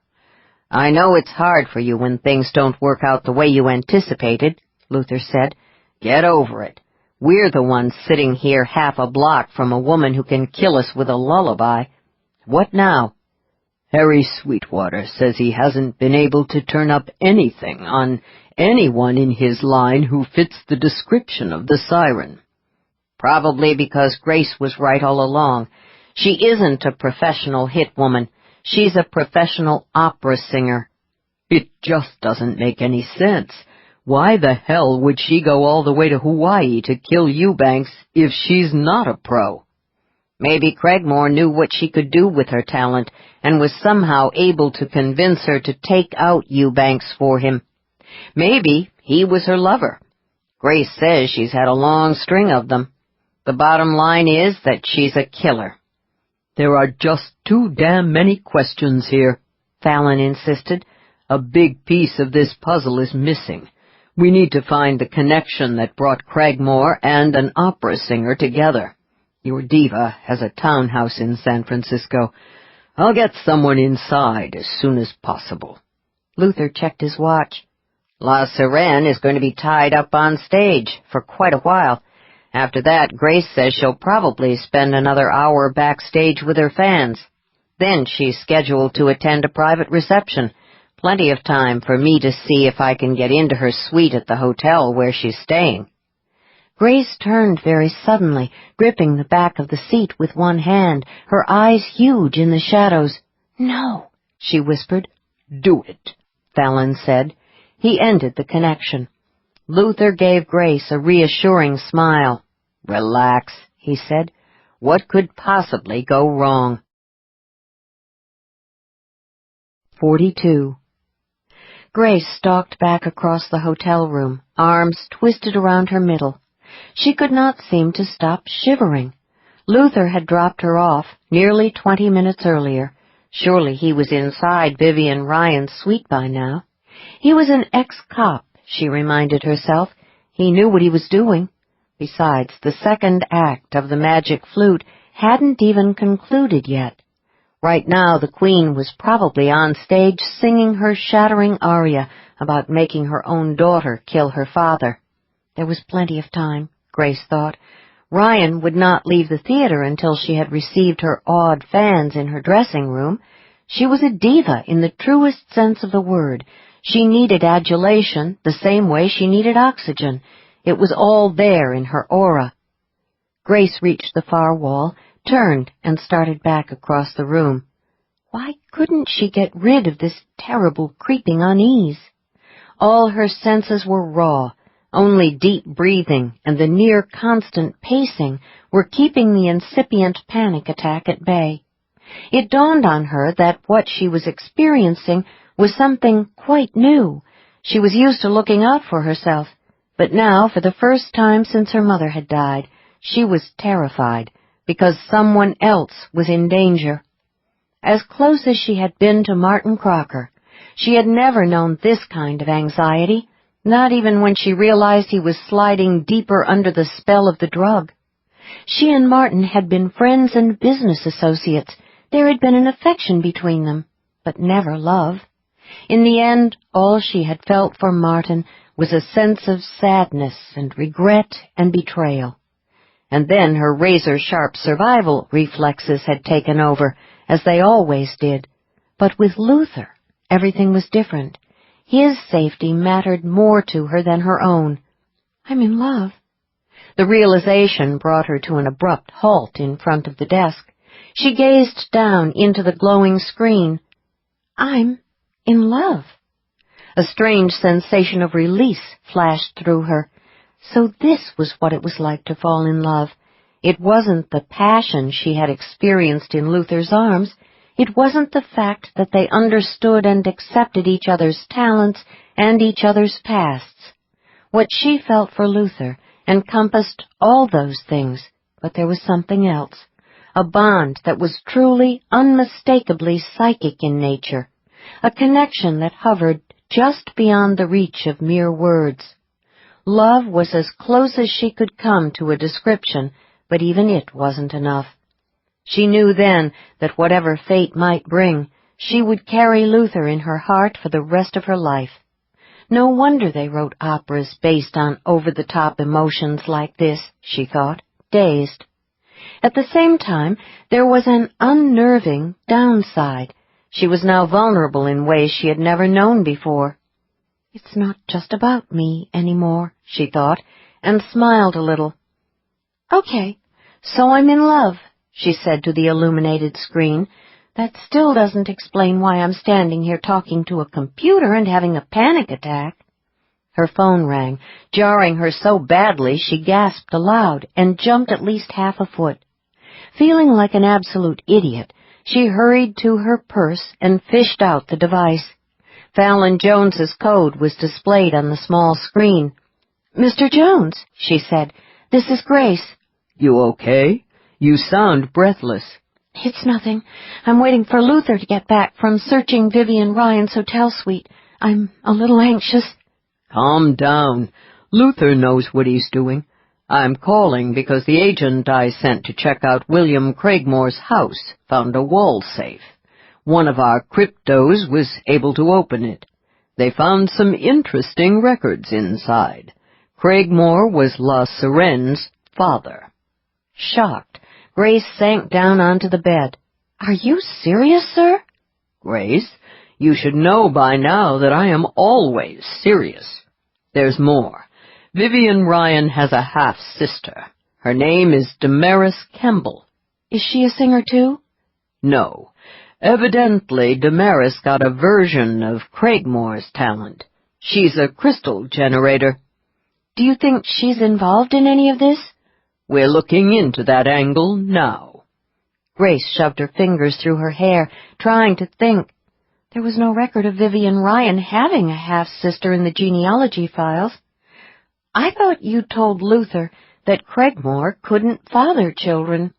I know it's hard for you when things don't work out the way you anticipated, Luther said. Get over it. We're the ones sitting here half a block from a woman who can kill us with a lullaby. What now? Harry Sweetwater says he hasn't been able to turn up anything on anyone in his line who fits the description of the siren. Probably because Grace was right all along. She isn't a professional hit woman. She's a professional opera singer." "It just doesn't make any sense. Why the hell would she go all the way to Hawaii to kill Eubanks if she's not a pro?" Maybe Cragmore knew what she could do with her talent and was somehow able to convince her to take out Eubanks for him. Maybe he was her lover. Grace says she's had a long string of them. The bottom line is that she's a killer. "There are just too damn many questions here," Fallon insisted. "A big piece of this puzzle is missing. We need to find the connection that brought Cragmore and an opera singer together. Your diva has a townhouse in San Francisco. I'll get someone inside as soon as possible." Luther checked his watch. La Sirène is going to be tied up on stage for quite a while. After that, Grace says she'll probably spend another hour backstage with her fans. Then she's scheduled to attend a private reception. Plenty of time for me to see if I can get into her suite at the hotel where she's staying. Grace turned very suddenly, gripping the back of the seat with one hand, her eyes huge in the shadows. "No," she whispered. "Do it," Fallon said. He ended the connection. Luther gave Grace a reassuring smile. "Relax," he said. "What could possibly go wrong?" 42. Grace stalked back across the hotel room, arms twisted around her middle. She could not seem to stop shivering. Luther had dropped her off nearly 20 minutes earlier. Surely he was inside Vivian Ryan's suite by now. He was an ex-cop, she reminded herself. He knew what he was doing. Besides, the second act of the Magic Flute hadn't even concluded yet. Right now the Queen was probably on stage singing her shattering aria about making her own daughter kill her father. There was plenty of time, Grace thought. Ryan would not leave the theater until she had received her awed fans in her dressing room. She was a diva in the truest sense of the word. She needed adulation the same way she needed oxygen. It was all there in her aura. Grace reached the far wall, turned, and started back across the room. Why couldn't she get rid of this terrible creeping unease? All her senses were raw. Only deep breathing and the near constant pacing were keeping the incipient panic attack at bay. It dawned on her that what she was experiencing was something quite new. She was used to looking out for herself, but now, for the first time since her mother had died, she was terrified because someone else was in danger. As close as she had been to Martin Crocker, she had never known this kind of anxiety, not even when she realized he was sliding deeper under the spell of the drug. She and Martin had been friends and business associates. There had been an affection between them, but never love. In the end, all she had felt for Martin was a sense of sadness and regret and betrayal. And then her razor-sharp survival reflexes had taken over, as they always did. But with Luther, everything was different. His safety mattered more to her than her own. "I'm in love." The realization brought her to an abrupt halt in front of the desk. She gazed down into the glowing screen. "I'm in love." A strange sensation of release flashed through her. So this was what it was like to fall in love. It wasn't the passion she had experienced in Luther's arms. It wasn't the fact that they understood and accepted each other's talents and each other's pasts. What she felt for Luther encompassed all those things, but there was something else, a bond that was truly, unmistakably psychic in nature, a connection that hovered just beyond the reach of mere words. Love was as close as she could come to a description, but even it wasn't enough. She knew then that whatever fate might bring, she would carry Luther in her heart for the rest of her life. No wonder they wrote operas based on over-the-top emotions like this, she thought, dazed. At the same time, there was an unnerving downside. She was now vulnerable in ways she had never known before. "It's not just about me anymore," she thought, and smiled a little. "Okay, so I'm in love," she said to the illuminated screen. That still doesn't explain why I'm standing here talking to a computer and having a panic attack. Her phone rang, jarring her so badly she gasped aloud and jumped at least half a foot. Feeling like an absolute idiot, she hurried to her purse and fished out the device. Fallon Jones's code was displayed on the small screen. "Mr. Jones," she said, "this is Grace." "You okay? You sound breathless." "It's nothing. I'm waiting for Luther to get back from searching Vivian Ryan's hotel suite. I'm a little anxious." "Calm down. Luther knows what he's doing. I'm calling because the agent I sent to check out William Craigmore's house found a wall safe. One of our cryptos was able to open it. They found some interesting records inside. Craigmore was La Serene's father." Shocked, Grace sank down onto the bed. "Are you serious, sir?" "Grace, you should know by now that I am always serious. There's more. Vivian Ryan has a half-sister. Her name is Damaris Kemble." "Is she a singer, too?" "No. Evidently, Damaris got a version of Craigmore's talent. She's a crystal generator." "Do you think she's involved in any of this?" "We're looking into that angle now." Grace shoved her fingers through her hair, trying to think. There was no record of Vivian Ryan having a half-sister in the genealogy files. "I thought you told Luther that Craigmore couldn't father children."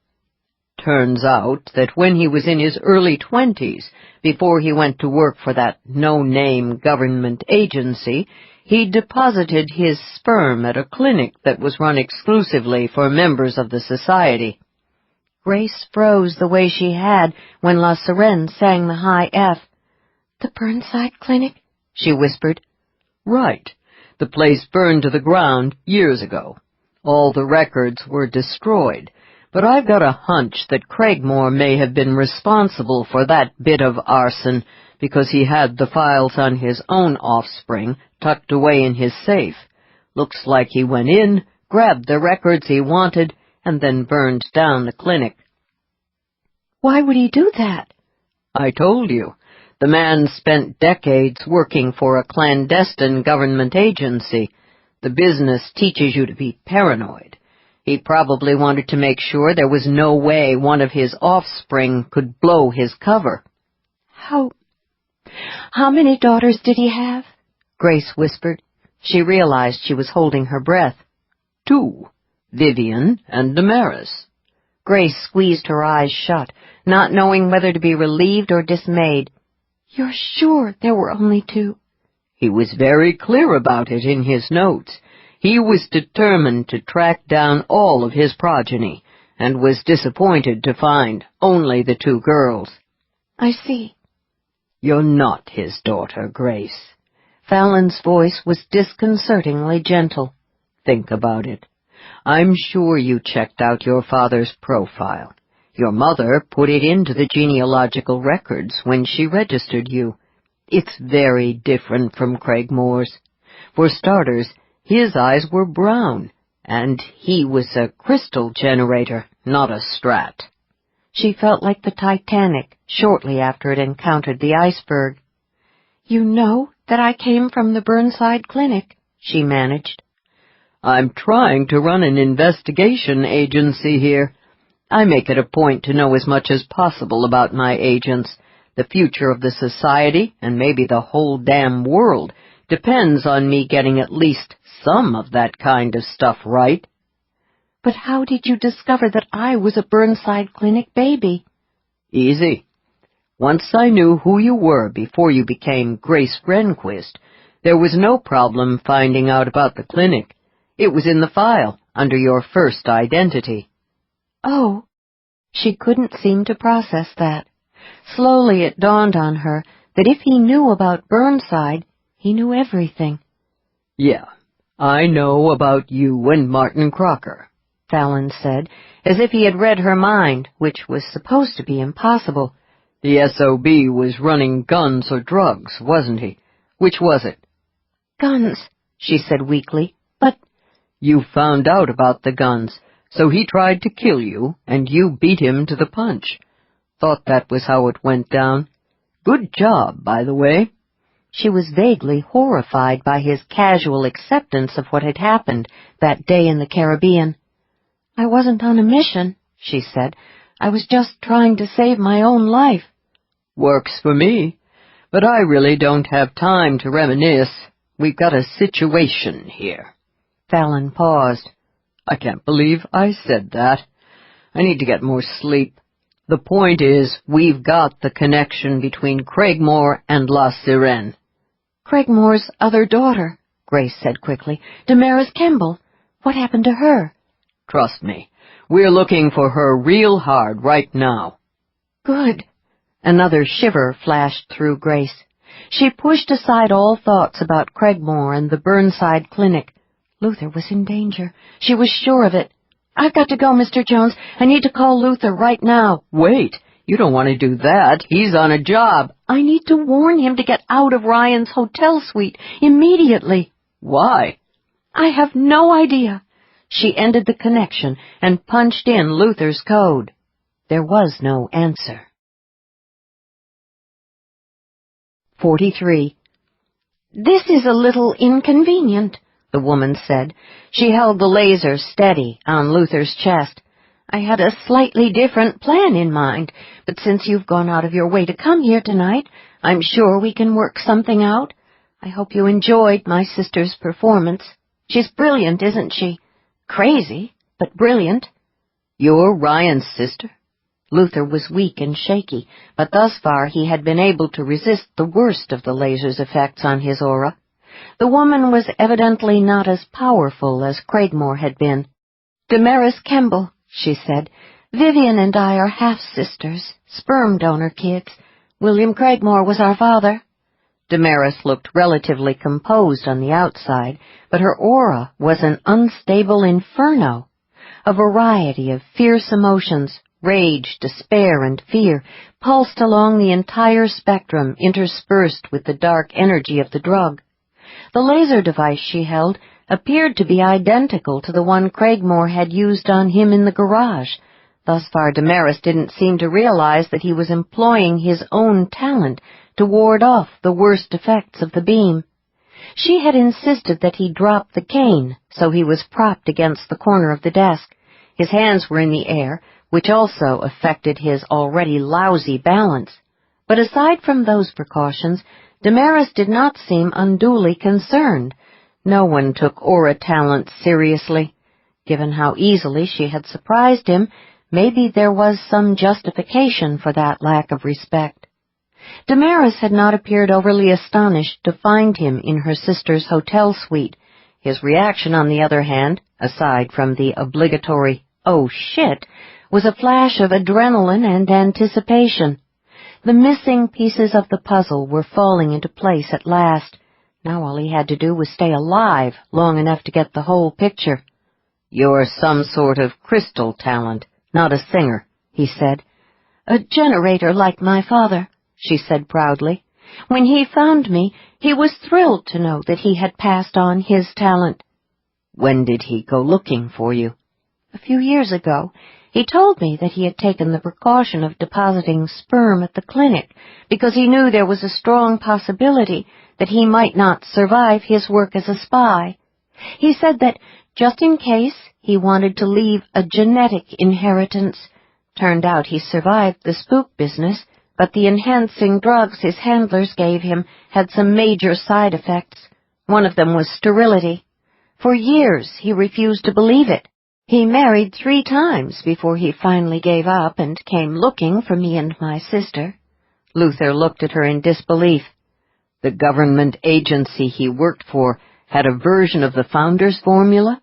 "Turns out that when he was in his early 20s, before he went to work for that no-name government agency, he deposited his sperm at a clinic that was run exclusively for members of the society." Grace froze the way she had when La Serene sang the high F. "The Burnside Clinic?" she whispered. "Right. The place burned to the ground years ago. All the records were destroyed, but I've got a hunch that Craigmore may have been responsible for that bit of arson because he had the files on his own offspring tucked away in his safe. Looks like he went in, grabbed the records he wanted, and then burned down the clinic." "Why would he do that?" "I told you. The man spent decades working for a clandestine government agency. The business teaches you to be paranoid. He probably wanted to make sure there was no way one of his offspring could blow his cover." How many daughters did he have?" Grace whispered. She realized she was holding her breath. "2, Vivian and Damaris." Grace squeezed her eyes shut, not knowing whether to be relieved or dismayed. "You're sure there were only 2? He was very clear about it in his notes. He was determined to track down all of his progeny, and was disappointed to find only the 2 girls. "I see." "You're not his daughter, Grace." Fallon's voice was disconcertingly gentle. "Think about it. I'm sure you checked out your father's profile. Your mother put it into the genealogical records when she registered you. It's very different from Craigmore's. For starters, his eyes were brown, and he was a crystal generator, not a strat." She felt like the Titanic shortly after it encountered the iceberg. "You know that I came from the Burnside Clinic," she managed. "I'm trying to run an investigation agency here. I make it a point to know as much as possible about my agents. The future of the society, and maybe the whole damn world, depends on me getting at least some of that kind of stuff right." "But how did you discover that I was a Burnside Clinic baby?" "Easy. Once I knew who you were before you became Grace Rehnquist, there was no problem finding out about the clinic. It was in the file, under your first identity." "Oh." She couldn't seem to process that. Slowly it dawned on her that if he knew about Burnside, he knew everything. "Yeah, I know about you and Martin Crocker," Fallon said, as if he had read her mind, which was supposed to be impossible. "The SOB was running guns or drugs, wasn't he? Which was it?" "Guns," she said weakly. "But—" "You found out about the guns, so he tried to kill you, and you beat him to the punch. Thought that was how it went down. Good job, by the way." She was vaguely horrified by his casual acceptance of what had happened that day in the Caribbean. "I wasn't on a mission," she said. "I was just trying to save my own life." "Works for me. But I really don't have time to reminisce. We've got a situation here." Fallon paused. "I can't believe I said that. I need to get more sleep. The point is, we've got the connection between Craigmore and La Sirene." "Craigmore's other daughter," Grace said quickly. "Damaris Kemble. What happened to her?" "Trust me, we're looking for her real hard right now." "Good." Another shiver flashed through Grace. She pushed aside all thoughts about Craigmore and the Burnside Clinic. Luther was in danger. She was sure of it. "I've got to go, Mr. Jones. I need to call Luther right now." "Wait, you don't want to do that. He's on a job." "I need to warn him to get out of Ryan's hotel suite immediately." "Why?" "I have no idea." She ended the connection and punched in Luther's code. There was no answer. 43. "This is a little inconvenient," the woman said. She held the laser steady on Luther's chest. "I had a slightly different plan in mind, but since you've gone out of your way to come here tonight, I'm sure we can work something out. I hope you enjoyed my sister's performance. She's brilliant, isn't she? Crazy, but brilliant." "You're Ryan's sister?" Luther was weak and shaky, but thus far he had been able to resist the worst of the laser's effects on his aura. The woman was evidently not as powerful as Craigmore had been. "Damaris Kemble," she said. "Vivian and I are half-sisters, sperm donor kids. William Craigmore was our father." Damaris looked relatively composed on the outside, but her aura was an unstable inferno. A variety of fierce emotions, rage, despair, and fear, pulsed along the entire spectrum, interspersed with the dark energy of the drug. The laser device she held appeared to be identical to the one Craigmore had used on him in the garage. Thus far, Damaris didn't seem to realize that he was employing his own talent to ward off the worst effects of the beam. She had insisted that he drop the cane, so he was propped against the corner of the desk. His hands were in the air, which also affected his already lousy balance. But aside from those precautions, Damaris did not seem unduly concerned. No one took aura talent seriously. Given how easily she had surprised him, maybe there was some justification for that lack of respect. Damaris had not appeared overly astonished to find him in her sister's hotel suite. His reaction, on the other hand, aside from the obligatory, "Oh, shit," was a flash of adrenaline and anticipation. The missing pieces of the puzzle were falling into place at last. Now all he had to do was stay alive long enough to get the whole picture. "You're some sort of crystal talent, not a singer," he said. "A generator like my father," she said proudly. "When he found me, he was thrilled to know that he had passed on his talent." "When did he go looking for you?" "A few years ago. He told me that he had taken the precaution of depositing sperm at the clinic because he knew there was a strong possibility that he might not survive his work as a spy. He said that, just in case, he wanted to leave a genetic inheritance. Turned out he survived the spook business, but the enhancing drugs his handlers gave him had some major side effects. One of them was sterility. For years he refused to believe it. He married 3 times before he finally gave up and came looking for me and my sister." Luther looked at her in disbelief. The government agency he worked for had a version of the Founder's formula?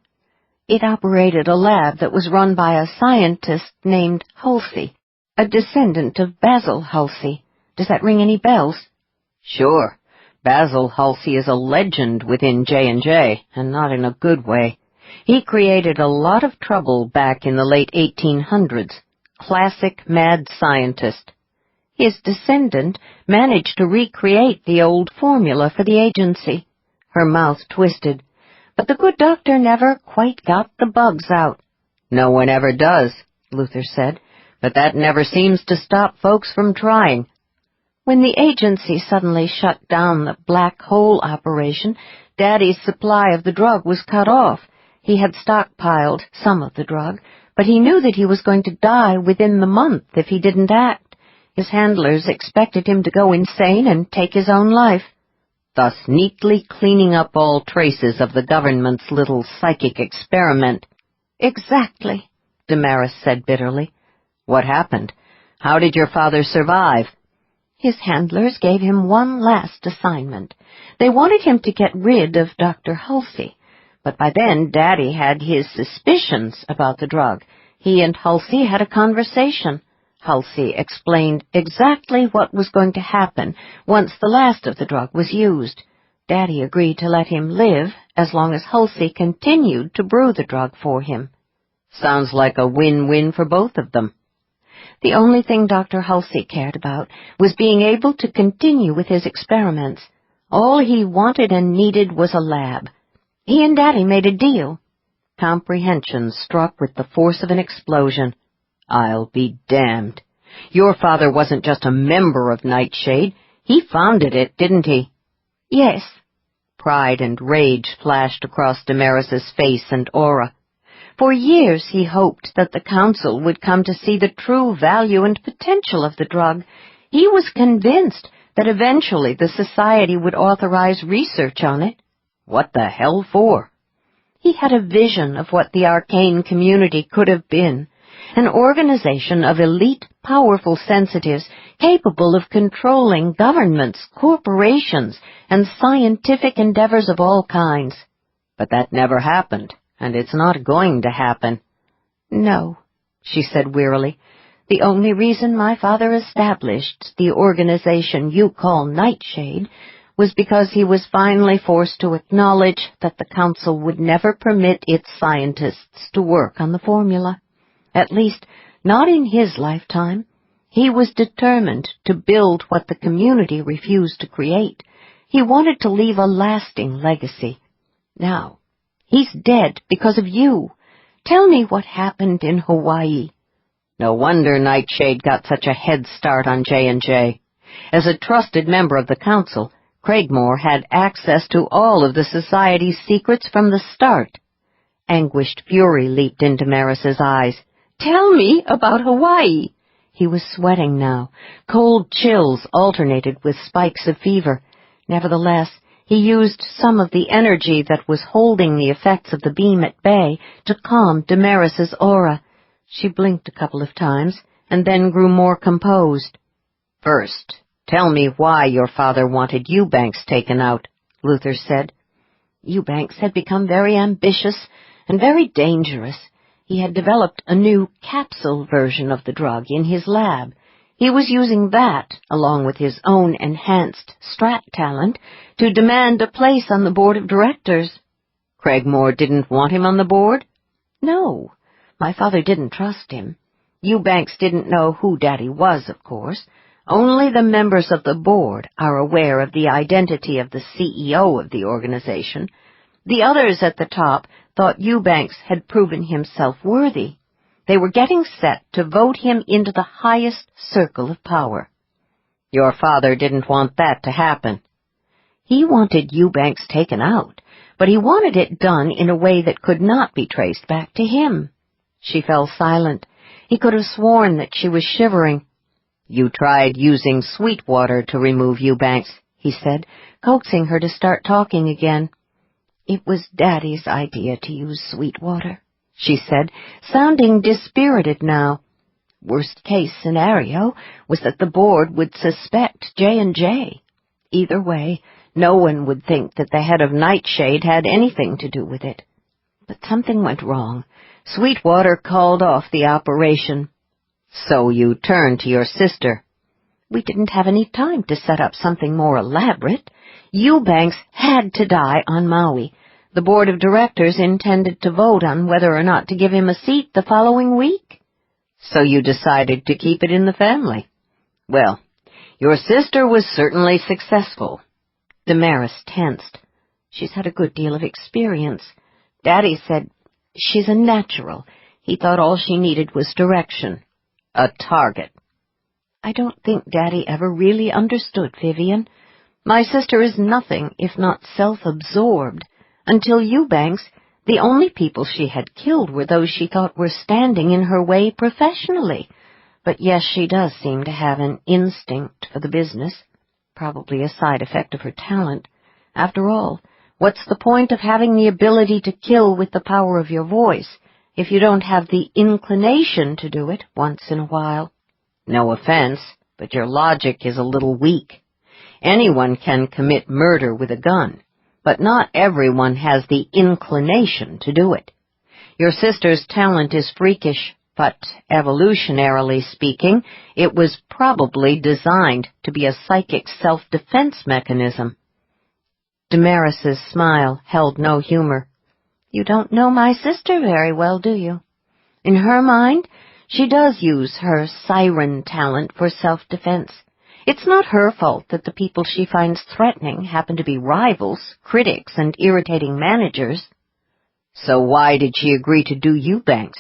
"It operated a lab that was run by a scientist named Hulsey, a descendant of Basil Hulsey. Does that ring any bells?" "Sure. Basil Hulsey is a legend within J&J, and not in a good way. He created a lot of trouble back in the late 1800s. Classic mad scientist. His descendant managed to recreate the old formula for the agency." Her mouth twisted. "But the good doctor never quite got the bugs out." "No one ever does," Luther said. but that never seems to stop folks from trying. When the agency suddenly shut down the black hole operation, Daddy's supply of the drug was cut off. He had stockpiled some of the drug, but he knew that he was going to die within the month if he didn't act. His handlers expected him to go insane and take his own life, thus neatly cleaning up all traces of the government's little psychic experiment. Exactly, Damaris said bitterly. What happened? How did your father survive? His handlers gave him one last assignment. They wanted him to get rid of Dr. Halsey, but by then Daddy had his suspicions about the drug. He and Halsey had a conversation. Halsey explained exactly what was going to happen once the last of the drug was used. Daddy agreed to let him live as long as Halsey continued to brew the drug for him. Sounds like a win-win for both of them. The only thing Dr. Halsey cared about was being able to continue with his experiments. All he wanted and needed was a lab. He and Daddy made a deal. Comprehension struck with the force of an explosion. I'll be damned. Your father wasn't just a member of Nightshade. He founded it, didn't he? Yes. Pride and rage flashed across Damaris's face and aura. For years he hoped that the council would come to see the true value and potential of the drug. He was convinced that eventually the society would authorize research on it. What the hell for? He had a vision of what the arcane community could have been, an organization of elite, powerful sensitives capable of controlling governments, corporations, and scientific endeavors of all kinds. But that never happened. And it's not going to happen. No, she said wearily. The only reason my father established the organization you call Nightshade was because he was finally forced to acknowledge that the council would never permit its scientists to work on the formula. At least, not in his lifetime. He was determined to build what the community refused to create. He wanted to leave a lasting legacy. Now, he's dead because of you. Tell me what happened in Hawaii. No wonder Nightshade got such a head start on J&J. As a trusted member of the council, Craigmore had access to all of the society's secrets from the start. Anguished fury leaped into Damaris's eyes. Tell me about Hawaii. He was sweating now. Cold chills alternated with spikes of fever. Nevertheless, he used some of the energy that was holding the effects of the beam at bay to calm Damaris's aura. She blinked a couple of times, and then grew more composed. First, tell me why your father wanted Eubanks taken out, Luther said. Eubanks had become very ambitious and very dangerous. He had developed a new capsule version of the drug in his lab. He was using that, along with his own enhanced strat talent, to demand a place on the board of directors. Craigmore didn't want him on the board? No, my father didn't trust him. Eubanks didn't know who Daddy was, of course. Only the members of the board are aware of the identity of the CEO of the organization. The others at the top thought Eubanks had proven himself worthy. They were getting set to vote him into the highest circle of power. Your father didn't want that to happen. He wanted Eubanks taken out, but he wanted it done in a way that could not be traced back to him. She fell silent. He could have sworn that she was shivering. You tried using Sweetwater to remove Eubanks, he said, coaxing her to start talking again. It was Daddy's idea to use Sweetwater, she said, sounding dispirited now. Worst-case scenario was that the board would suspect J&J. Either way, no one would think that the head of Nightshade had anything to do with it. But something went wrong. Sweetwater called off the operation. So you turned to your sister. We didn't have any time to set up something more elaborate. Eubanks had to die on Maui. The board of directors intended to vote on whether or not to give him a seat the following week. So you decided to keep it in the family. Well, your sister was certainly successful. Damaris tensed. She's had a good deal of experience. Daddy said she's a natural. He thought all she needed was direction. A target. I don't think Daddy ever really understood Vivian. My sister is nothing if not self-absorbed. Until Eubanks, the only people she had killed were those she thought were standing in her way professionally. But yes, she does seem to have an instinct for the business, probably a side effect of her talent. After all, what's the point of having the ability to kill with the power of your voice if you don't have the inclination to do it once in a while? No offense, but your logic is a little weak. Anyone can commit murder with a gun, but not everyone has the inclination to do it. Your sister's talent is freakish, but evolutionarily speaking, it was probably designed to be a psychic self-defense mechanism. Damaris's smile held no humor. You don't know my sister very well, do you? In her mind, she does use her siren talent for self-defense. It's not her fault that the people she finds threatening happen to be rivals, critics, and irritating managers. So why did she agree to do Eubanks?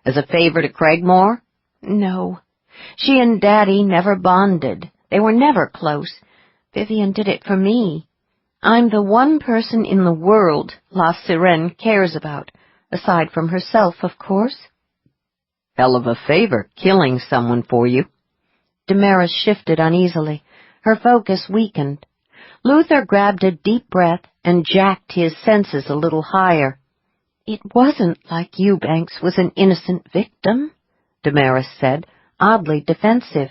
As a favor to Craigmore? No. She and Daddy never bonded. They were never close. Vivian did it for me. I'm the one person in the world La Sirene cares about, aside from herself, of course. Hell of a favor, killing someone for you. Damaris shifted uneasily. Her focus weakened. Luther grabbed a deep breath and jacked his senses a little higher. It wasn't like Eubanks was an innocent victim, Damaris said, oddly defensive.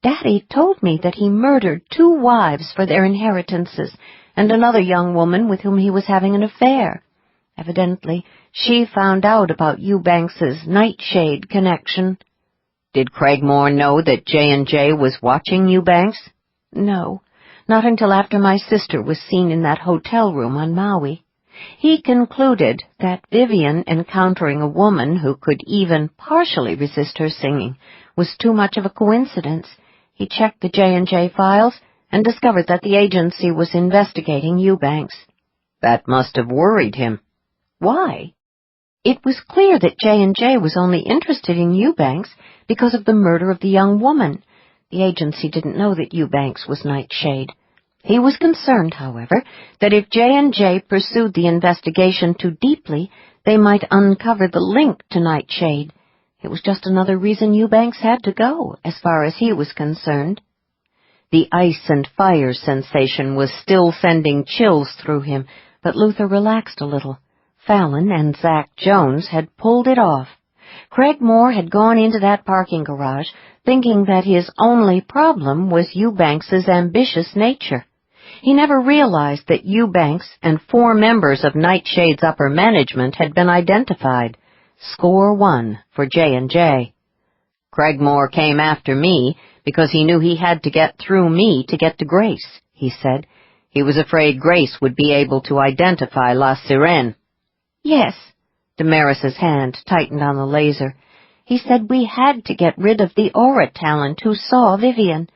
Daddy told me that he murdered 2 wives for their inheritances and another young woman with whom he was having an affair. Evidently, she found out about Eubanks's nightshade connection. Did Craigmore know that J&J was watching Eubanks? No, not until after my sister was seen in that hotel room on Maui. He concluded that Vivian encountering a woman who could even partially resist her singing was too much of a coincidence. He checked the J&J files and discovered that the agency was investigating Eubanks. That must have worried him. Why? It was clear that J&J was only interested in Eubanks because of the murder of the young woman. The agency didn't know that Eubanks was Nightshade. He was concerned, however, that if J&J pursued the investigation too deeply, they might uncover the link to Nightshade. It was just another reason Eubanks had to go, as far as he was concerned. The ice and fire sensation was still sending chills through him, but Luther relaxed a little. Fallon and Zach Jones had pulled it off. Craigmore had gone into that parking garage thinking that his only problem was Eubanks's ambitious nature. He never realized that Eubanks and 4 members of Nightshade's upper management had been identified. Score 1 for J&J. Craigmore came after me because he knew he had to get through me to get to Grace, he said. He was afraid Grace would be able to identify La Sirene. Yes. Damaris's hand tightened on the laser. He said we had to get rid of the aura talent who saw Vivian.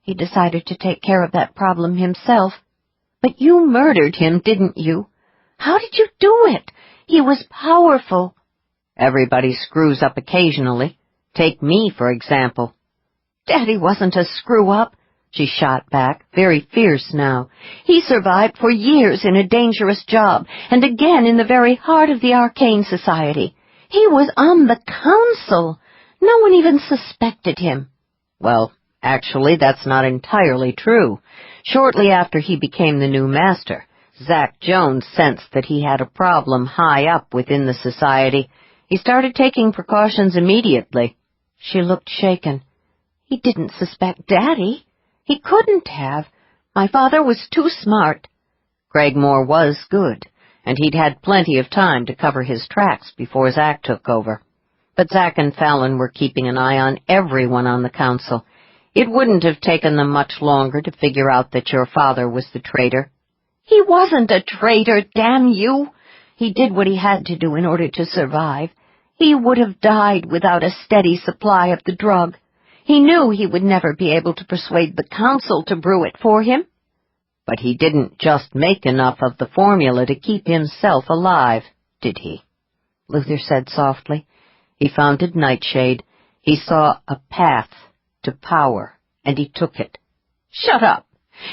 He decided to take care of that problem himself. But you murdered him, didn't you? How did you do it? He was powerful. Everybody screws up occasionally. Take me, for example. Daddy wasn't a screw-up, she shot back, very fierce now. He survived for years in a dangerous job, and again in the very heart of the Arcane Society. He was on the council. No one even suspected him. Well, actually, that's not entirely true. Shortly after he became the new master, Zach Jones sensed that he had a problem high up within the society. He started taking precautions immediately. She looked shaken. He didn't suspect Daddy. He couldn't have. My father was too smart. Craigmore was good, and he'd had plenty of time to cover his tracks before Zach took over. But Zach and Fallon were keeping an eye on everyone on the council. It wouldn't have taken them much longer to figure out that your father was the traitor. He wasn't a traitor, damn you! He did what he had to do in order to survive. He would have died without a steady supply of the drug. He knew he would never be able to persuade the council to brew it for him. But he didn't just make enough of the formula to keep himself alive, did he? Luther said softly. He founded Nightshade. He saw a path to power, and he took it. "Shut up!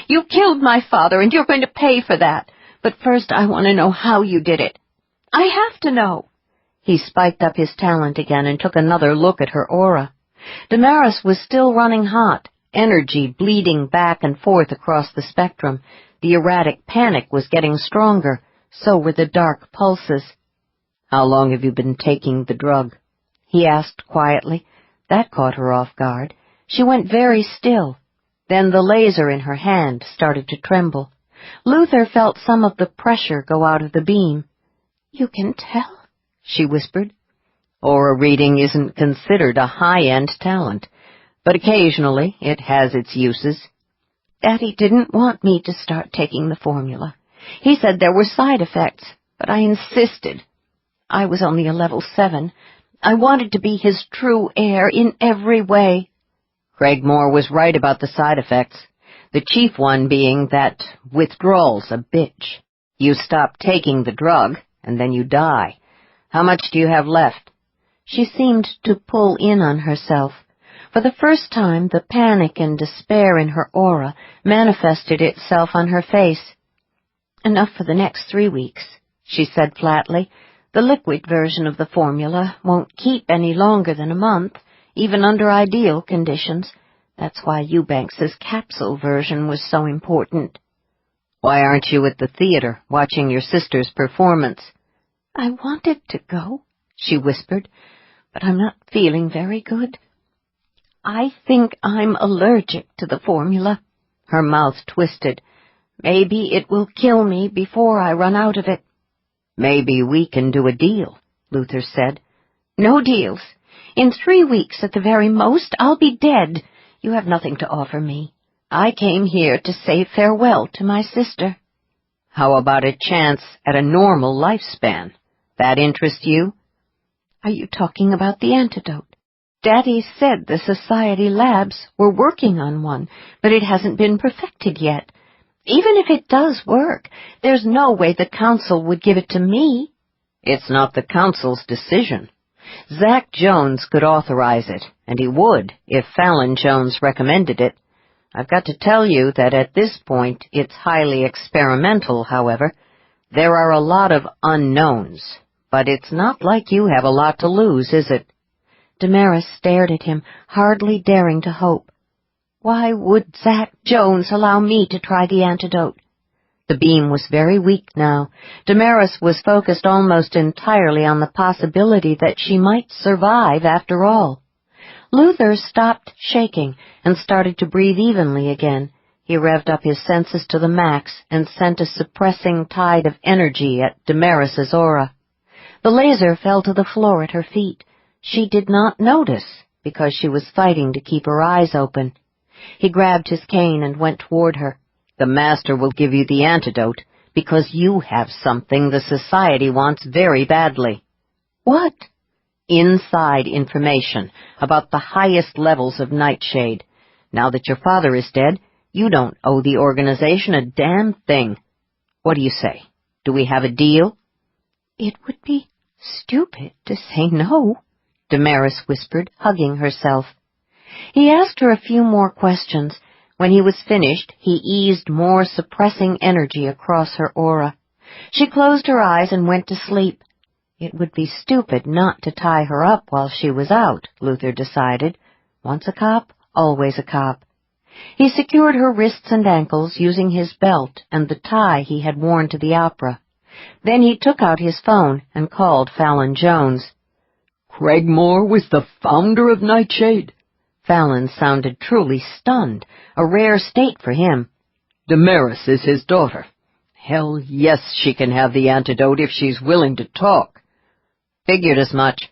You killed my father, and you're going to pay for that. But first I want to know how you did it. I have to know." He spiked up his talent again and took another look at her aura. Damaris was still running hot, energy bleeding back and forth across the spectrum. The erratic panic was getting stronger, so were the dark pulses. "How long have you been taking the drug?" he asked quietly. That caught her off guard. She went very still. Then the laser in her hand started to tremble. Luther felt some of the pressure go out of the beam. "You can tell?" she whispered. Aura reading isn't considered a high-end talent, but occasionally it has its uses. "Daddy didn't want me to start taking the formula. He said there were side effects, but I insisted. I was only a level 7. I wanted to be his true heir in every way." Craigmore was right about the side effects, the chief one being that withdrawal's a bitch. You stop taking the drug, and then you die. How much do you have left? She seemed to pull in on herself. For the first time, the panic and despair in her aura manifested itself on her face. "Enough for the next 3 weeks," she said flatly. "The liquid version of the formula won't keep any longer than a month, even under ideal conditions. That's why Eubanks's capsule version was so important." "Why aren't you at the theater, watching your sister's performance?" "I wanted to go," she whispered, "but I'm not feeling very good. I think I'm allergic to the formula." Her mouth twisted. "Maybe it will kill me before I run out of it." "Maybe we can do a deal," Luther said. "No deals. In 3 weeks at the very most, I'll be dead. You have nothing to offer me. I came here to say farewell to my sister." "How about a chance at a normal lifespan? That interest you?" "Are you talking about the antidote? Daddy said the Society labs were working on one, but it hasn't been perfected yet. Even if it does work, there's no way the Council would give it to me." "It's not the Council's decision. Zach Jones could authorize it, and he would if Fallon Jones recommended it. I've got to tell you that at this point it's highly experimental, however. There are a lot of unknowns, but it's not like you have a lot to lose, is it?" Damaris stared at him, hardly daring to hope. "Why would Zach Jones allow me to try the antidote?" The beam was very weak now. Damaris was focused almost entirely on the possibility that she might survive after all. Luther stopped shaking and started to breathe evenly again. He revved up his senses to the max and sent a suppressing tide of energy at Damaris's aura. The laser fell to the floor at her feet. She did not notice, because she was fighting to keep her eyes open. He grabbed his cane and went toward her. "The Master will give you the antidote, because you have something the Society wants very badly." "What?" "Inside information about the highest levels of Nightshade. Now that your father is dead, you don't owe the organization a damn thing. What do you say? Do we have a deal?" "It would be stupid to say no," Damaris whispered, hugging herself. He asked her a few more questions. When he was finished, he eased more suppressing energy across her aura. She closed her eyes and went to sleep. It would be stupid not to tie her up while she was out, Luther decided. Once a cop, always a cop. He secured her wrists and ankles using his belt and the tie he had worn to the opera. Then he took out his phone and called Fallon Jones. "Craigmore was the founder of Nightshade?" Fallon sounded truly stunned, a rare state for him. "Damaris is his daughter. Hell, yes, she can have the antidote if she's willing to talk." "Figured as much.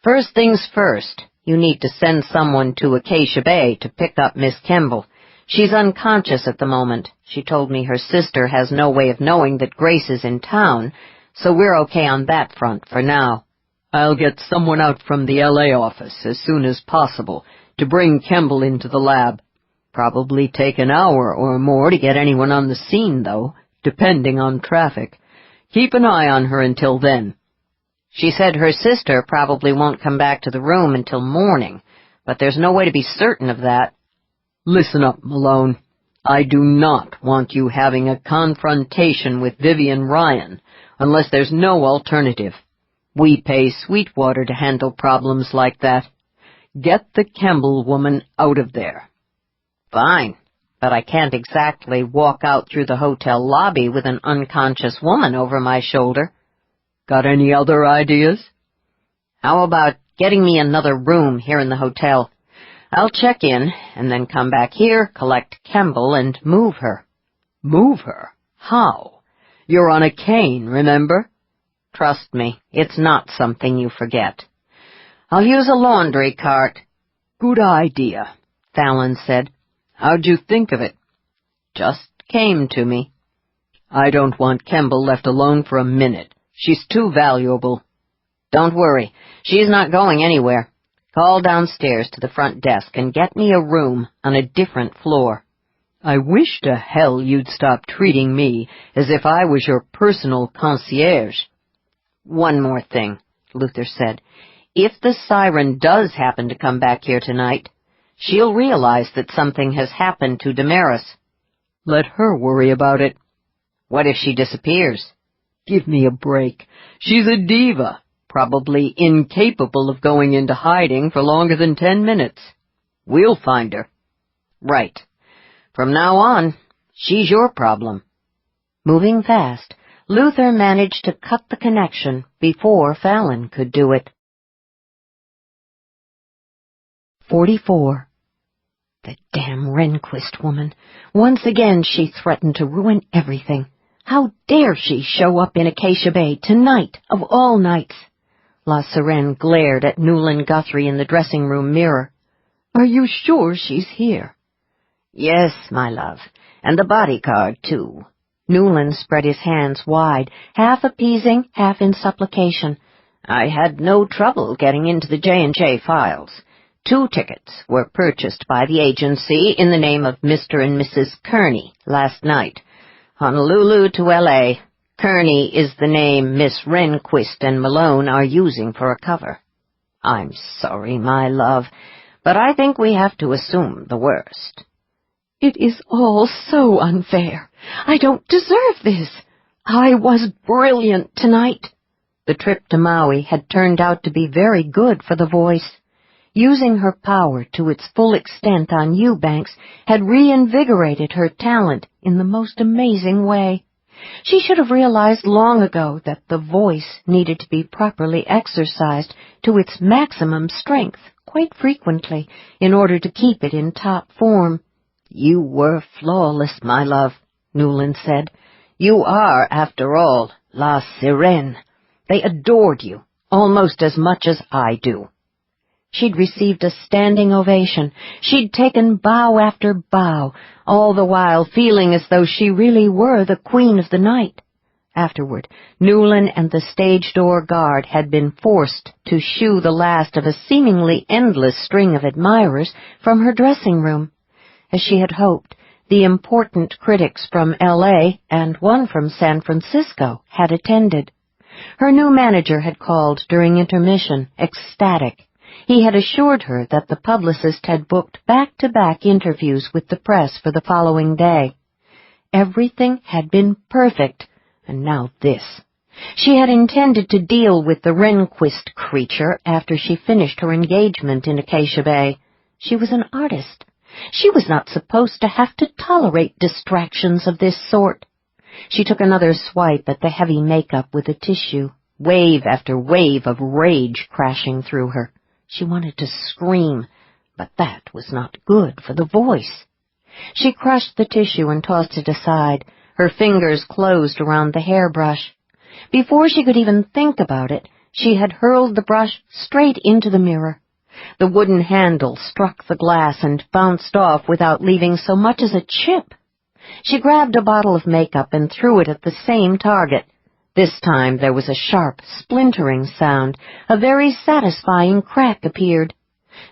First things first, you need to send someone to Acacia Bay to pick up Miss Kemble. She's unconscious at the moment. She told me her sister has no way of knowing that Grace is in town, so we're okay on that front for now." "I'll get someone out from the L.A. office as soon as possible to bring Kemble into the lab. Probably take an hour or more to get anyone on the scene, though, depending on traffic. Keep an eye on her until then." She said her sister probably won't come back to the room until morning, but there's no way to be certain of that. Listen up, Malone. I do not want you having a confrontation with Vivian Ryan, unless there's no alternative. We pay Sweetwater to handle problems like that. Get the Kemble woman out of there. Fine, but I can't exactly walk out through the hotel lobby with an unconscious woman over my shoulder. Got any other ideas? How about getting me another room here in the hotel? I'll check in, and then come back here, collect Kemble, and move her. Move her? How? You're on a cane, remember? Trust me, it's not something you forget. I'll use a laundry cart. Good idea, Fallon said. How'd you think of it? Just came to me. I don't want Kemble left alone for a minute. She's too valuable. Don't worry, she's not going anywhere. Call downstairs to the front desk and get me a room on a different floor. I wish to hell you'd stop treating me as if I was your personal concierge. One more thing, Luther said. If the siren does happen to come back here tonight, she'll realize that something has happened to Damaris. Let her worry about it. What if she disappears? Give me a break. She's a diva, probably incapable of going into hiding for longer than 10 minutes. We'll find her. Right. From now on, she's your problem. Moving fast, Luther managed to cut the connection before Fallon could do it. 44. The damn Rehnquist woman. Once again she threatened to ruin everything. How dare she show up in Acacia Bay tonight, of all nights? La Sirène glared at Newland Guthrie in the dressing-room mirror. Are you sure she's here? Yes, my love, and the bodyguard, too. Newland spread his hands wide, half appeasing, half in supplication. I had no trouble getting into the J&J files. 2 tickets were purchased by the agency in the name of Mr. and Mrs. Kearney last night. Honolulu to L.A. Kearney is the name Miss Rehnquist and Malone are using for a cover. I'm sorry, my love, but I think we have to assume the worst. It is all so unfair. I don't deserve this. I was brilliant tonight. The trip to Maui had turned out to be very good for the voice. Using her power to its full extent on Eubanks had reinvigorated her talent in the most amazing way. She should have realized long ago that the voice needed to be properly exercised to its maximum strength quite frequently in order to keep it in top form. You were flawless, my love, Newland said. You are, after all, La Sirène. They adored you, almost as much as I do. She'd received a standing ovation. She'd taken bow after bow, all the while feeling as though she really were the queen of the night. Afterward, Newland and the stage door guard had been forced to shoo the last of a seemingly endless string of admirers from her dressing room. As she had hoped, the important critics from L.A. and one from San Francisco had attended. Her new manager had called during intermission, ecstatic. He had assured her that the publicist had booked back-to-back interviews with the press for the following day. Everything had been perfect, and now this. She had intended to deal with the Rehnquist creature after she finished her engagement in Acacia Bay. She was an artist. She was not supposed to have to tolerate distractions of this sort. She took another swipe at the heavy makeup with a tissue, wave after wave of rage crashing through her. She wanted to scream, but that was not good for the voice. She crushed the tissue and tossed it aside. Her fingers closed around the hairbrush. Before she could even think about it, she had hurled the brush straight into the mirror. The wooden handle struck the glass and bounced off without leaving so much as a chip. She grabbed a bottle of makeup and threw it at the same target. This time there was a sharp, splintering sound. A very satisfying crack appeared.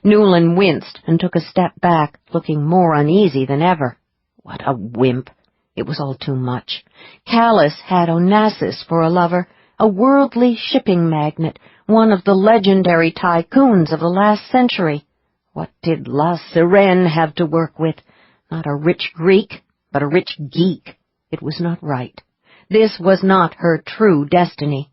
Newland winced and took a step back, looking more uneasy than ever. What a wimp! It was all too much. Callus had Onassis for a lover, a worldly shipping magnate, one of the legendary tycoons of the last century. What did La Sirène have to work with? Not a rich Greek, but a rich geek. It was not right. This was not her true destiny.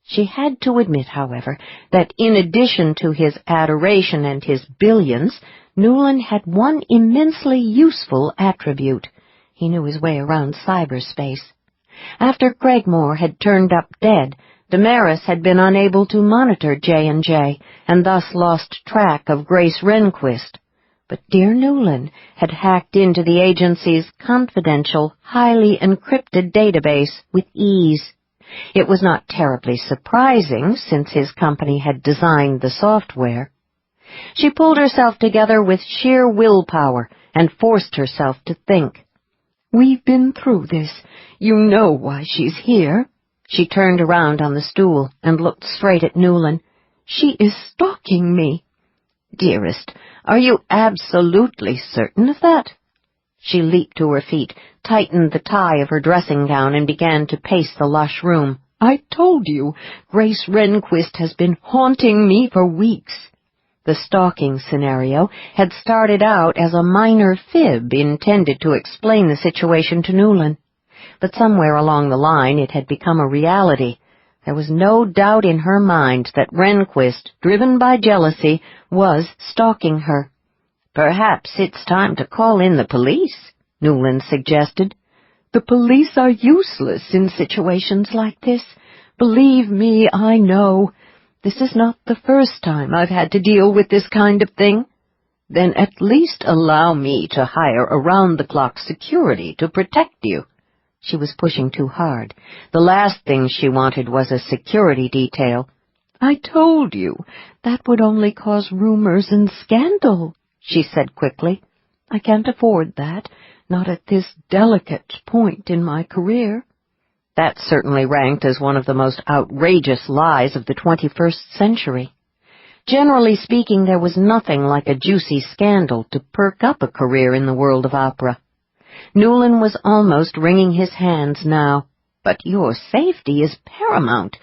She had to admit, however, that in addition to his adoration and his billions, Newland had one immensely useful attribute. He knew his way around cyberspace. After Craigmore had turned up dead, Damaris had been unable to monitor J&J, and thus lost track of Grace Rehnquist. But dear Newland had hacked into the agency's confidential, highly encrypted database with ease. It was not terribly surprising, since his company had designed the software. She pulled herself together with sheer willpower and forced herself to think. "We've been through this. You know why she's here." She turned around on the stool and looked straight at Newland. "She is stalking me." "Dearest, are you absolutely certain of that?" She leaped to her feet, tightened the tie of her dressing gown, and began to pace the lush room. "I told you, Grace Rehnquist has been haunting me for weeks." The stalking scenario had started out as a minor fib intended to explain the situation to Newland. But somewhere along the line it had become a reality. There was no doubt in her mind that Rehnquist, driven by jealousy, was stalking her. "Perhaps it's time to call in the police," Newland suggested. "The police are useless in situations like this. Believe me, I know. This is not the first time I've had to deal with this kind of thing." "Then at least allow me to hire around-the-clock security to protect you." She was pushing too hard. The last thing she wanted was a security detail. "I told you, that would only cause rumors and scandal," she said quickly. "I can't afford that, not at this delicate point in my career." That certainly ranked as one of the most outrageous lies of the 21st century. Generally speaking, there was nothing like a juicy scandal to perk up a career in the world of opera. Newland was almost wringing his hands now. "But your safety is paramount.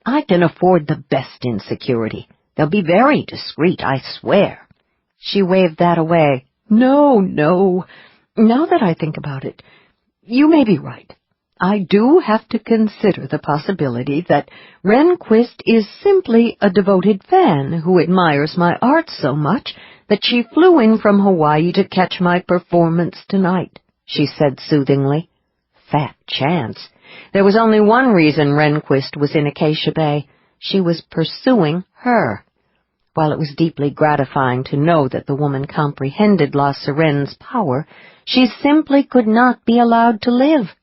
I can afford the best in security. They'll be very discreet, I swear." She waved that away. No. Now that I think about it, you may be right. I do have to consider the possibility that Rehnquist is simply a devoted fan who admires my art so much that she flew in from Hawaii to catch my performance tonight," she said soothingly. Fat chance. There was only one reason Rehnquist was in Acacia Bay. She was pursuing her. While it was deeply gratifying to know that the woman comprehended La Sirène's power, she simply could not be allowed to live.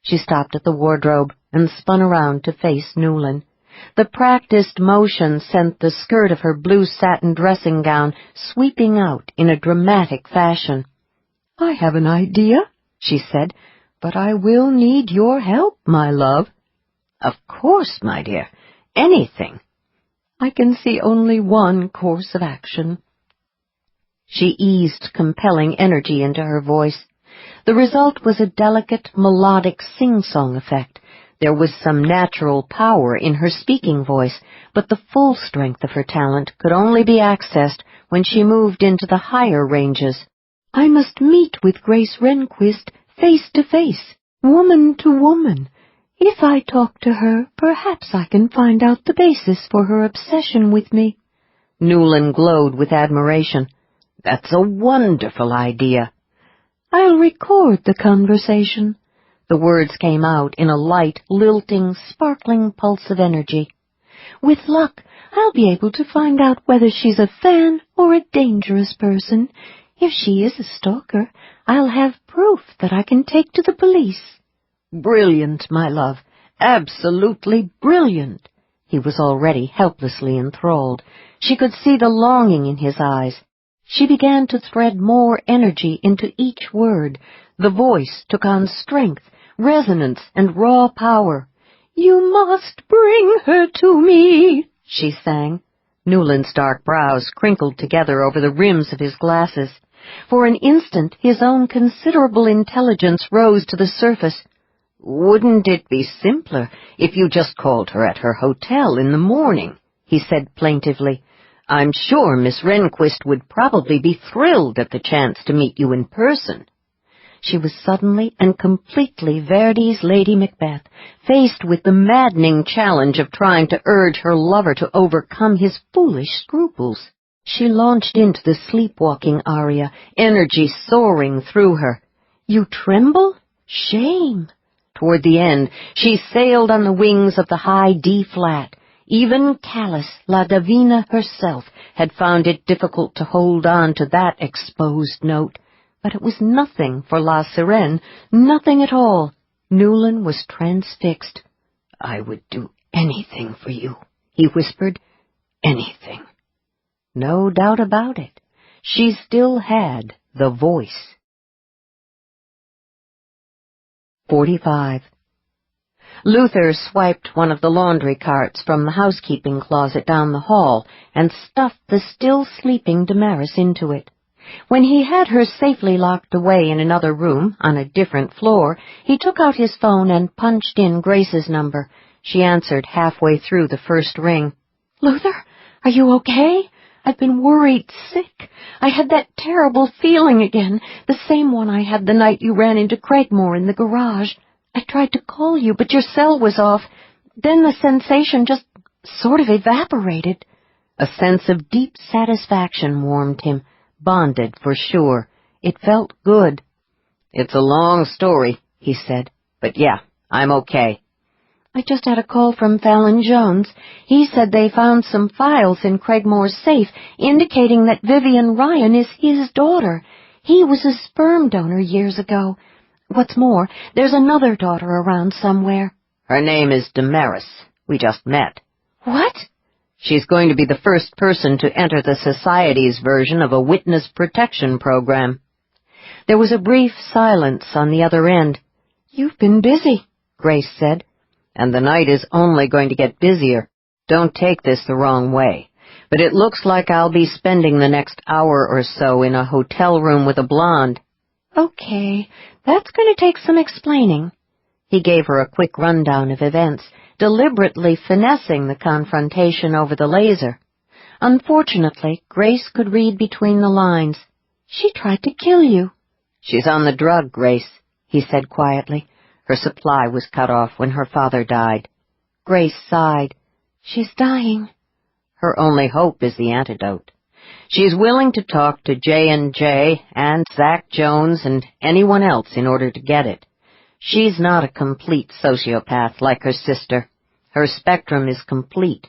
She stopped at the wardrobe and spun around to face Newland. The practiced motion sent the skirt of her blue satin dressing gown sweeping out in a dramatic fashion. "I have an idea," she said, "but I will need your help, my love." "Of course, my dear. Anything." "I can see only one course of action." She eased compelling energy into her voice. The result was a delicate, melodic sing-song effect. There was some natural power in her speaking voice, but the full strength of her talent could only be accessed when she moved into the higher ranges. "I must meet with Grace Rehnquist face to face, woman to woman. If I talk to her, perhaps I can find out the basis for her obsession with me." Newland glowed with admiration. "That's a wonderful idea." "I'll record the conversation." The words came out in a light, lilting, sparkling pulse of energy. "With luck, I'll be able to find out whether she's a fan or a dangerous person. If she is a stalker, I'll have proof that I can take to the police." "Brilliant, my love. Absolutely brilliant." He was already helplessly enthralled. She could see the longing in his eyes. She began to thread more energy into each word. The voice took on strength, resonance, and raw power. "You must bring her to me," she sang. Newland's dark brows crinkled together over the rims of his glasses. For an instant his own considerable intelligence rose to the surface. Wouldn't it be simpler if you just called her at her hotel in the morning? He said plaintively. I'm sure Miss Rehnquist would probably be thrilled at the chance to meet you in person. She was suddenly and completely Verdi's Lady Macbeth, faced with the maddening challenge of trying to urge her lover to overcome his foolish scruples. She launched into the sleepwalking aria, energy soaring through her. You tremble? Shame! Toward the end, she sailed on the wings of the high D-flat. Even callous La Divina herself had found it difficult to hold on to that exposed note. But it was nothing for La Sirène, nothing at all. Newland was transfixed. I would do anything for you, he whispered. Anything. No doubt about it. She still had the voice. 45. Luther swiped one of the laundry carts from the housekeeping closet down the hall and stuffed the still sleeping Damaris into it. When he had her safely locked away in another room, on a different floor, he took out his phone and punched in Grace's number. She answered halfway through the first ring. Luther, are you okay? I've been worried sick. I had that terrible feeling again, the same one I had the night you ran into Craigmore in the garage. I tried to call you, but your cell was off. Then the sensation just sort of evaporated. A sense of deep satisfaction warmed him. Bonded, for sure. It felt good. It's a long story, he said. But yeah, I'm okay. I just had a call from Fallon Jones. He said they found some files in Craigmore's safe indicating that Vivian Ryan is his daughter. He was a sperm donor years ago. What's more, there's another daughter around somewhere. Her name is Damaris. We just met. What? She's going to be the first person to enter the Society's version of a witness protection program. There was a brief silence on the other end. You've been busy, Grace said. And the night is only going to get busier. Don't take this the wrong way, but it looks like I'll be spending the next hour or so in a hotel room with a blonde. Okay, that's going to take some explaining. He gave her a quick rundown of events, deliberately finessing the confrontation over the laser. Unfortunately, Grace could read between the lines. She tried to kill you. She's on the drug, Grace, he said quietly. Her supply was cut off when her father died. Grace sighed. She's dying. Her only hope is the antidote. She's willing to talk to J&J and Zach Jones and anyone else in order to get it. She's not a complete sociopath like her sister. Her spectrum is complete.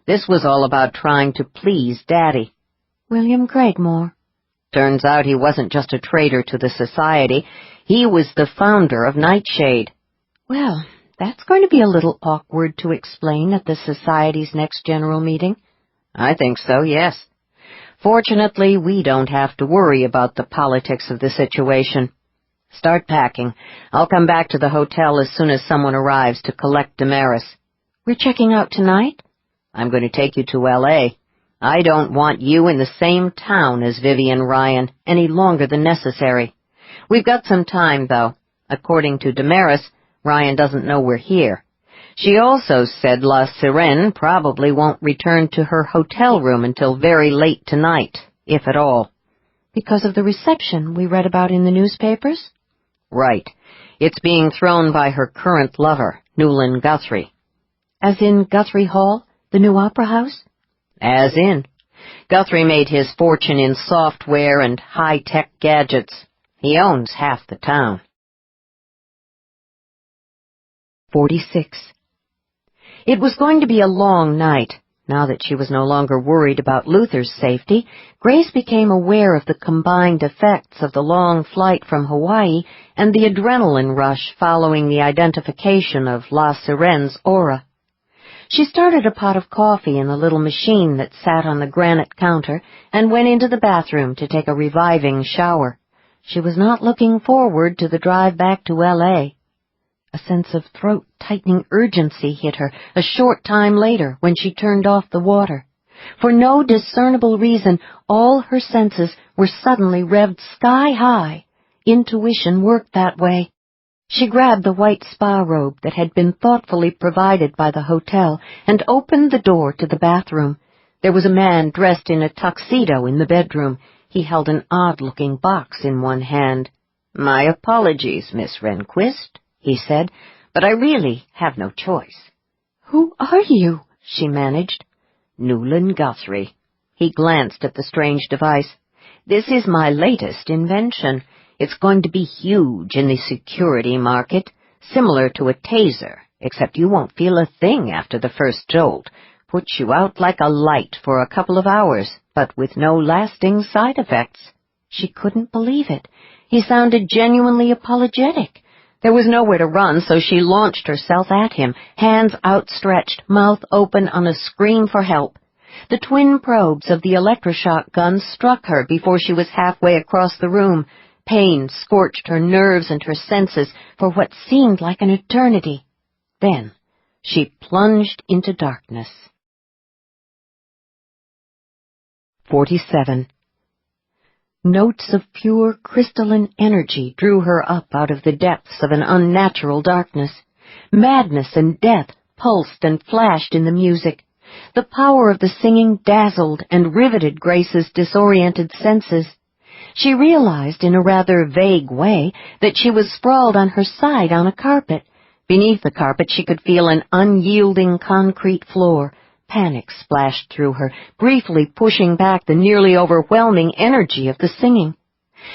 This was all about trying to please Daddy. William Craigmore. Turns out he wasn't just a traitor to the Society. He was the founder of Nightshade. Well, that's going to be a little awkward to explain at the Society's next general meeting. I think so, yes. Fortunately, we don't have to worry about the politics of the situation. Start packing. I'll come back to the hotel as soon as someone arrives to collect Damaris. We're checking out tonight? I'm going to take you to L.A. I don't want you in the same town as Vivian Ryan any longer than necessary. We've got some time, though. According to Damaris, Ryan doesn't know we're here. She also said La Sirène probably won't return to her hotel room until very late tonight, if at all. Because of the reception we read about in the newspapers? Right. It's being thrown by her current lover, Newland Guthrie. As in Guthrie Hall, the new opera house? As in. Guthrie made his fortune in software and high-tech gadgets. He owns half the town. 46. It was going to be a long night. Now that she was no longer worried about Luther's safety, Grace became aware of the combined effects of the long flight from Hawaii and the adrenaline rush following the identification of La Sirène's aura. She started a pot of coffee in the little machine that sat on the granite counter and went into the bathroom to take a reviving shower. She was not looking forward to the drive back to L.A. A sense of throat-tightening urgency hit her a short time later when she turned off the water. For no discernible reason, all her senses were suddenly revved sky-high. Intuition worked that way. She grabbed the white spa robe that had been thoughtfully provided by the hotel and opened the door to the bathroom. There was a man dressed in a tuxedo in the bedroom. He held an odd-looking box in one hand. "My apologies, Miss Rehnquist," he said, "but I really have no choice." "Who are you?" she managed. "Newland Guthrie." He glanced at the strange device. "This is my latest invention. It's going to be huge in the security market, similar to a taser, except you won't feel a thing after the first jolt. Puts you out like a light for a couple of hours, but with no lasting side effects." She couldn't believe it. He sounded genuinely apologetic. There was nowhere to run, so she launched herself at him, hands outstretched, mouth open on a scream for help. The twin probes of the electroshock gun struck her before she was halfway across the room. Pain scorched her nerves and her senses for what seemed like an eternity. Then she plunged into darkness. 47. Notes of pure crystalline energy drew her up out of the depths of an unnatural darkness. Madness and death pulsed and flashed in the music. The power of the singing dazzled and riveted Grace's disoriented senses. She realized in a rather vague way that she was sprawled on her side on a carpet. Beneath the carpet she could feel an unyielding concrete floor. Panic splashed through her, briefly pushing back the nearly overwhelming energy of the singing.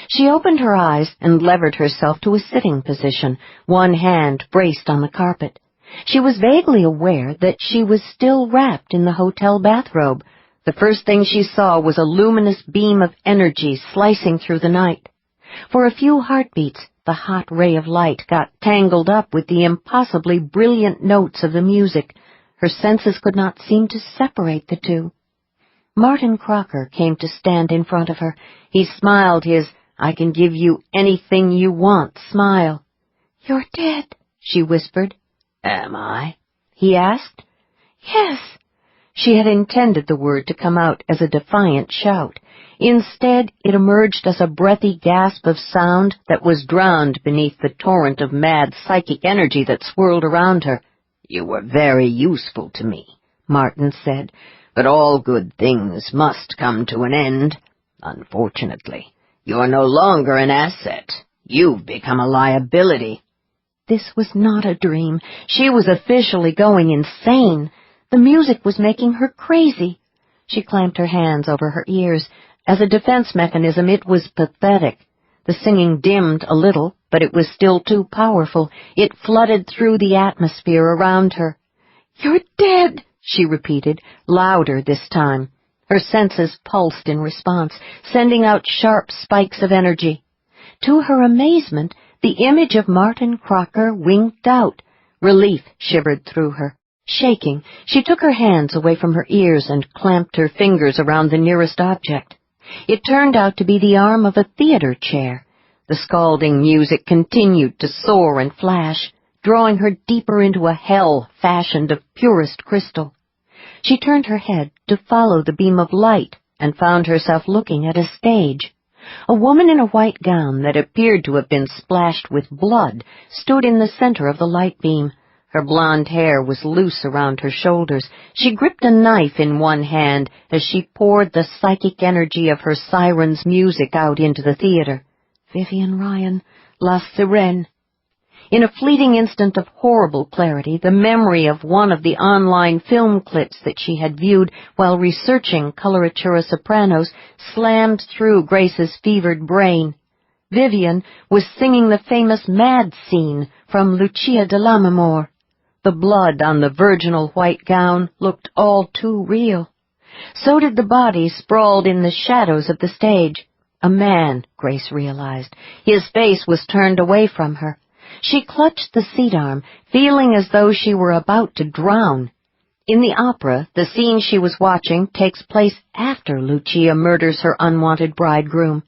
She opened her eyes and levered herself to a sitting position, one hand braced on the carpet. She was vaguely aware that she was still wrapped in the hotel bathrobe. The first thing she saw was a luminous beam of energy slicing through the night. For a few heartbeats, the hot ray of light got tangled up with the impossibly brilliant notes of the music. Her senses could not seem to separate the two. Martin Crocker came to stand in front of her. He smiled his "I can give you anything you want" smile. "You're dead," she whispered. "Am I?" he asked. "Yes." She had intended the word to come out as a defiant shout. Instead, it emerged as a breathy gasp of sound that was drowned beneath the torrent of mad psychic energy that swirled around her. "You were very useful to me," Martin said, "but all good things must come to an end. Unfortunately, you're no longer an asset. You've become a liability." This was not a dream. She was officially going insane. The music was making her crazy. She clamped her hands over her ears. As a defense mechanism, it was pathetic. The singing dimmed a little, but it was still too powerful. It flooded through the atmosphere around her. "You're dead," she repeated, louder this time. Her senses pulsed in response, sending out sharp spikes of energy. To her amazement, the image of Martin Crocker winked out. Relief shivered through her. Shaking, she took her hands away from her ears and clamped her fingers around the nearest object. It turned out to be the arm of a theater chair. The scalding music continued to soar and flash, drawing her deeper into a hell fashioned of purest crystal. She turned her head to follow the beam of light and found herself looking at a stage. A woman in a white gown that appeared to have been splashed with blood stood in the center of the light beam. Her blonde hair was loose around her shoulders. She gripped a knife in one hand as she poured the psychic energy of her siren's music out into the theater. Vivian Ryan, La Sirène. In a fleeting instant of horrible clarity, the memory of one of the online film clips that she had viewed while researching coloratura sopranos slammed through Grace's fevered brain. Vivian was singing the famous Mad scene from Lucia de Lammermoor. The blood on the virginal white gown looked all too real. So did the body sprawled in the shadows of the stage. A man, Grace realized. His face was turned away from her. She clutched the seat arm, feeling as though she were about to drown. In the opera, the scene she was watching takes place after Lucia murders her unwanted bridegroom.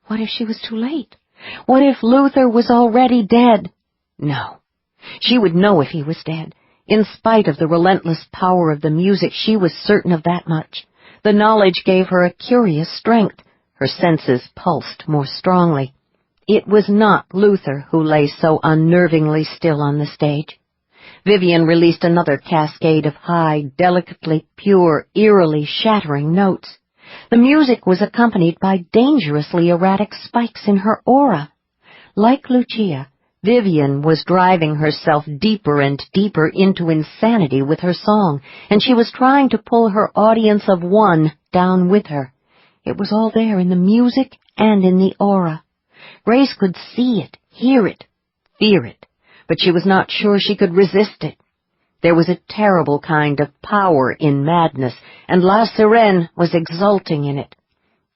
What if she was too late? What if Luther was already dead? No. She would know if he was dead. In spite of the relentless power of the music, she was certain of that much. The knowledge gave her a curious strength. Her senses pulsed more strongly. It was not Luther who lay so unnervingly still on the stage. Vivian released another cascade of high, delicately pure, eerily shattering notes. The music was accompanied by dangerously erratic spikes in her aura. Like Lucia, Vivian was driving herself deeper and deeper into insanity with her song, and she was trying to pull her audience of one down with her. It was all there in the music and in the aura. Grace could see it, hear it, fear it, but she was not sure she could resist it. There was a terrible kind of power in madness, and La Sirène was exulting in it.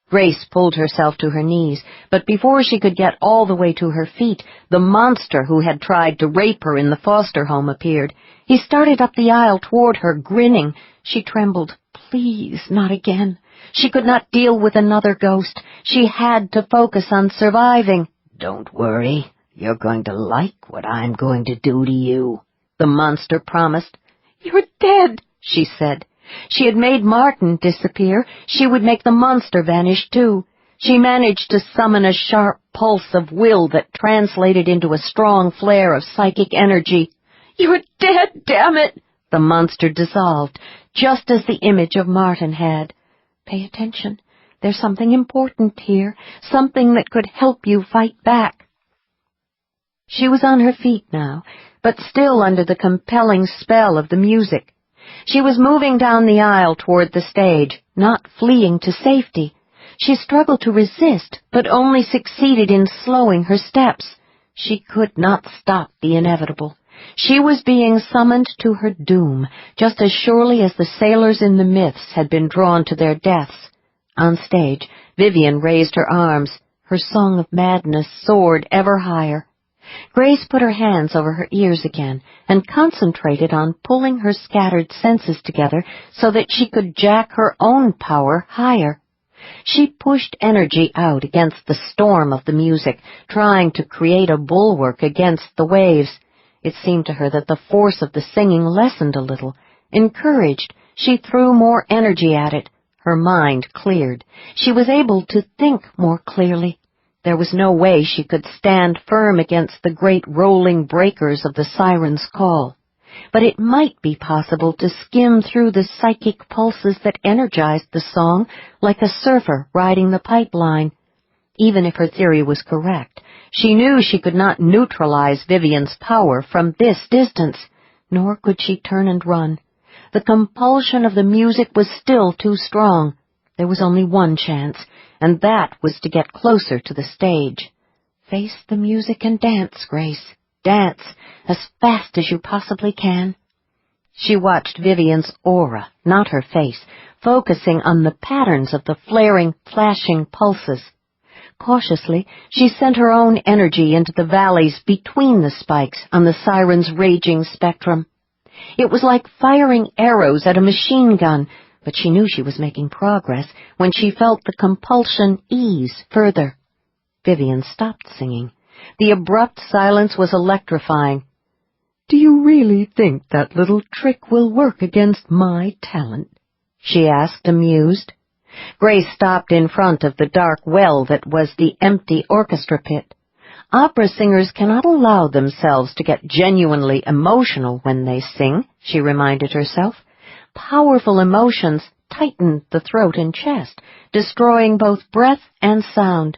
Grace pulled herself to her knees, but before she could get all the way to her feet, the monster who had tried to rape her in the foster home appeared. He started up the aisle toward her, grinning. She trembled. Please, not again. She could not deal with another ghost. She had to focus on surviving. Don't worry. You're going to like what I'm going to do to you, the monster promised. You're dead, she said. She had made Martin disappear. She would make the monster vanish, too. She managed to summon a sharp pulse of will that translated into a strong flare of psychic energy. You're dead, damn it! The monster dissolved, just as the image of Martin had. Pay attention. There's something important here, something that could help you fight back. She was on her feet now, but still under the compelling spell of the music. She was moving down the aisle toward the stage, not fleeing to safety. She struggled to resist, but only succeeded in slowing her steps. She could not stop the inevitable. She was being summoned to her doom, just as surely as the sailors in the myths had been drawn to their deaths. On stage, Vivian raised her arms. Her song of madness soared ever higher. Grace put her hands over her ears again and concentrated on pulling her scattered senses together so that she could jack her own power higher. She pushed energy out against the storm of the music, trying to create a bulwark against the waves. It seemed to her that the force of the singing lessened a little. Encouraged, she threw more energy at it. Her mind cleared. She was able to think more clearly. There was no way she could stand firm against the great rolling breakers of the siren's call. But it might be possible to skim through the psychic pulses that energized the song like a surfer riding the pipeline. Even if her theory was correct, she knew she could not neutralize Vivian's power from this distance, nor could she turn and run. The compulsion of the music was still too strong. There was only one chance, and that was to get closer to the stage. Face the music and dance, Grace. Dance as fast as you possibly can. She watched Vivian's aura, not her face, focusing on the patterns of the flaring, flashing pulses. Cautiously, she sent her own energy into the valleys between the spikes on the siren's raging spectrum. It was like firing arrows at a machine gun, but she knew she was making progress when she felt the compulsion ease further. Vivian stopped singing. The abrupt silence was electrifying. "Do you really think that little trick will work against my talent?" she asked, amused. Grace stopped in front of the dark well that was the empty orchestra pit. Opera singers cannot allow themselves to get genuinely emotional when they sing, she reminded herself. Powerful emotions tightened the throat and chest, destroying both breath and sound.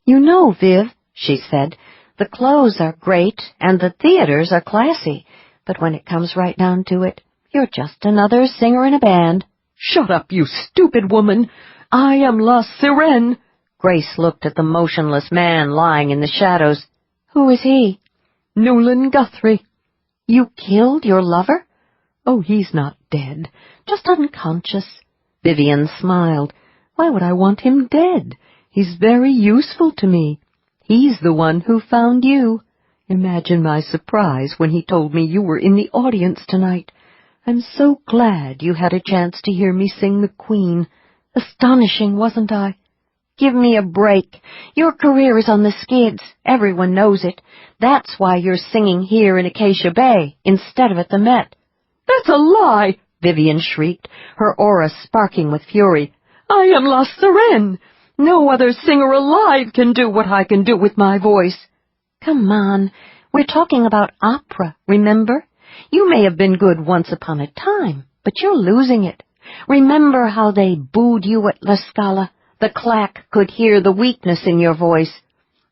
"You know, Viv," she said, "the clothes are great and the theaters are classy, but when it comes right down to it, you're just another singer in a band." "Shut up, you stupid woman! I am La Sirène!" Grace looked at the motionless man lying in the shadows. "Who is he?" "Newland Guthrie." "You killed your lover?" "Oh, he's not dead, just unconscious." Vivian smiled. "Why would I want him dead? He's very useful to me. He's the one who found you. Imagine my surprise when he told me you were in the audience tonight. I'm so glad you had a chance to hear me sing the Queen. Astonishing, wasn't I?" "Give me a break. Your career is on the skids. Everyone knows it. That's why you're singing here in Acacia Bay instead of at the Met." "That's a lie!" Vivian shrieked, her aura sparking with fury. "I am La Sirène. No other singer alive can do what I can do with my voice." "Come on, we're talking about opera, remember? You may have been good once upon a time, but you're losing it. Remember how they booed you at La Scala? The claque could hear the weakness in your voice."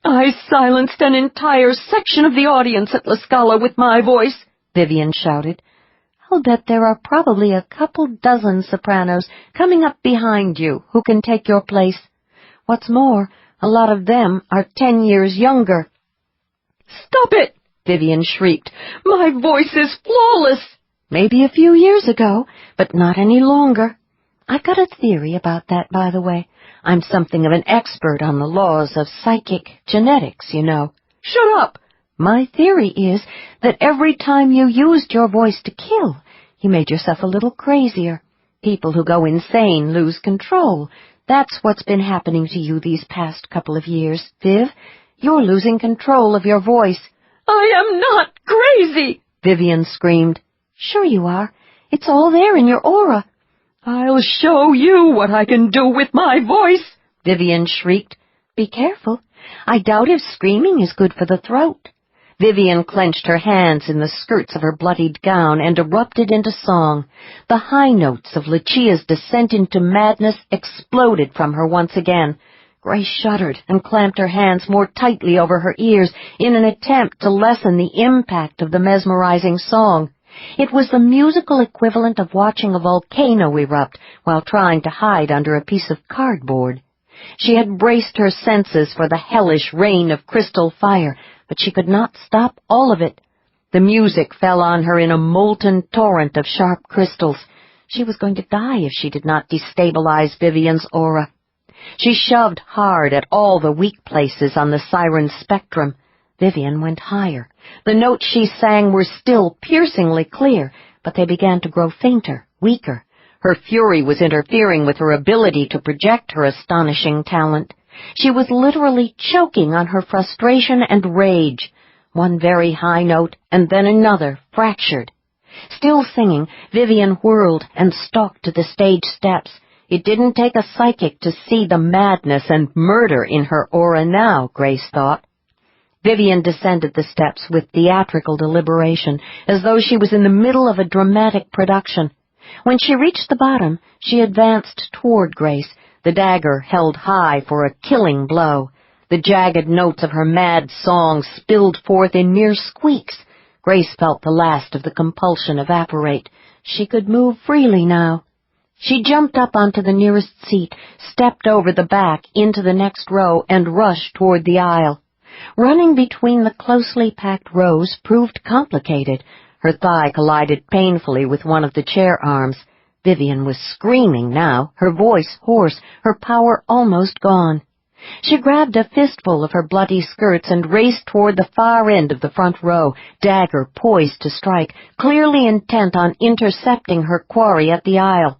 "I silenced an entire section of the audience at La Scala with my voice," Vivian shouted. "I'll bet there are probably a couple dozen sopranos coming up behind you who can take your place. What's more, a lot of them are 10 years younger." "Stop it!" Vivian shrieked. "My voice is flawless." "Maybe a few years ago, but not any longer. I've got a theory about that, by the way. I'm something of an expert on the laws of psychic genetics, you know." "Shut up!" "My theory is that every time you used your voice to kill, you made yourself a little crazier. People who go insane lose control. That's what's been happening to you these past couple of years, Viv. You're losing control of your voice." "I am not crazy!" Vivian screamed. "Sure you are. It's all there in your aura." "I'll show you what I can do with my voice," Vivian shrieked. "Be careful. I doubt if screaming is good for the throat." Vivian clenched her hands in the skirts of her bloodied gown and erupted into song. The high notes of Lucia's descent into madness exploded from her once again. Grace shuddered and clamped her hands more tightly over her ears in an attempt to lessen the impact of the mesmerizing song. It was the musical equivalent of watching a volcano erupt while trying to hide under a piece of cardboard. She had braced her senses for the hellish rain of crystal fire, but she could not stop all of it. The music fell on her in a molten torrent of sharp crystals. She was going to die if she did not destabilize Vivian's aura. She shoved hard at all the weak places on the siren's spectrum. Vivian went higher. The notes she sang were still piercingly clear, but they began to grow fainter, weaker. Her fury was interfering with her ability to project her astonishing talent. She was literally choking on her frustration and rage. One very high note, and then another, fractured. Still singing, Vivian whirled and stalked to the stage steps. It didn't take a psychic to see the madness and murder in her aura now, Grace thought. Vivian descended the steps with theatrical deliberation, as though she was in the middle of a dramatic production. When she reached the bottom, she advanced toward Grace, the dagger held high for a killing blow. The jagged notes of her mad song spilled forth in mere squeaks. Grace felt the last of the compulsion evaporate. She could move freely now. She jumped up onto the nearest seat, stepped over the back into the next row, and rushed toward the aisle. Running between the closely packed rows proved complicated. Her thigh collided painfully with one of the chair arms. Vivian was screaming now, her voice hoarse, her power almost gone. She grabbed a fistful of her bloody skirts and raced toward the far end of the front row, dagger poised to strike, clearly intent on intercepting her quarry at the aisle.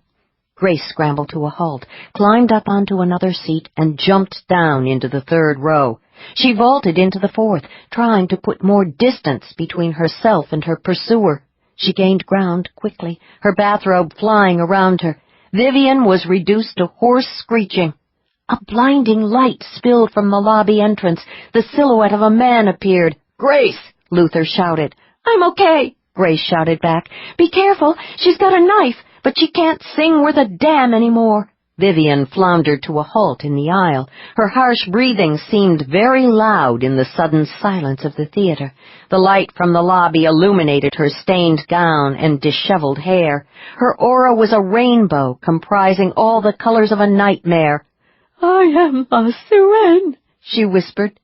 Grace scrambled to a halt, climbed up onto another seat, and jumped down into the third row. She vaulted into the fourth, trying to put more distance between herself and her pursuer. She gained ground quickly, her bathrobe flying around her. Vivian was reduced to hoarse screeching. A blinding light spilled from the lobby entrance. The silhouette of a man appeared. "Grace!" Luther shouted. "I'm okay," Grace shouted back. "Be careful, she's got a knife, but she can't sing worth a damn anymore." Vivian floundered to a halt in the aisle. Her harsh breathing seemed very loud in the sudden silence of the theater. The light from the lobby illuminated her stained gown and disheveled hair. Her aura was a rainbow comprising all the colors of a nightmare. "I am a siren," she whispered.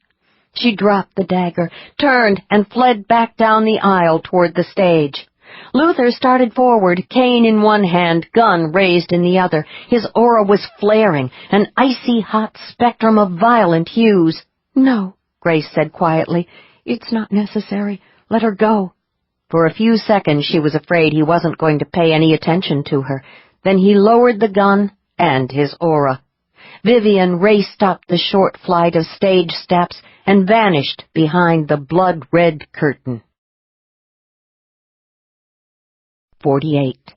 She dropped the dagger, turned, and fled back down the aisle toward the stage. Luther started forward, cane in one hand, gun raised in the other. His aura was flaring, an icy hot spectrum of violent hues. "No," Grace said quietly. "It's not necessary. Let her go." For a few seconds she was afraid he wasn't going to pay any attention to her. Then he lowered the gun and his aura. Vivian raced up the short flight of stage steps and vanished behind the blood-red curtain. 48.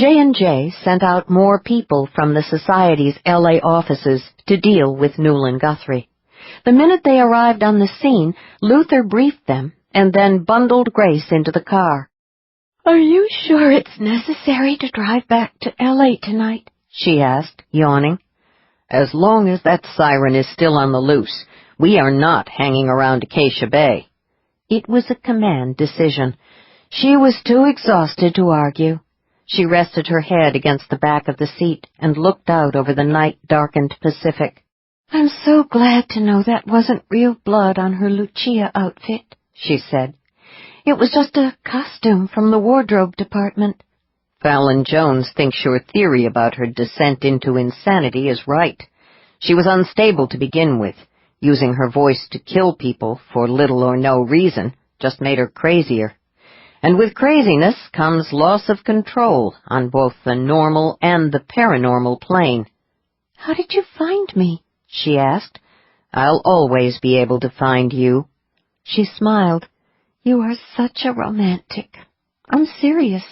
J&J sent out more people from the Society's L.A. offices to deal with Newland Guthrie. The minute they arrived on the scene, Luther briefed them and then bundled Grace into the car. "Are you sure it's necessary to drive back to L.A. tonight?" she asked, yawning. "As long as that siren is still on the loose, we are not hanging around Acacia Bay." It was a command decision. She was too exhausted to argue. She rested her head against the back of the seat and looked out over the night-darkened Pacific. "I'm so glad to know that wasn't real blood on her Lucia outfit," she said. "It was just a costume from the wardrobe department." Fallon Jones thinks your theory about her descent into insanity is right. She was unstable to begin with. Using her voice to kill people for little or no reason just made her crazier. And with craziness comes loss of control on both the normal and the paranormal plane. "How did you find me?" she asked. "I'll always be able to find you." She smiled. "You are such a romantic. I'm serious."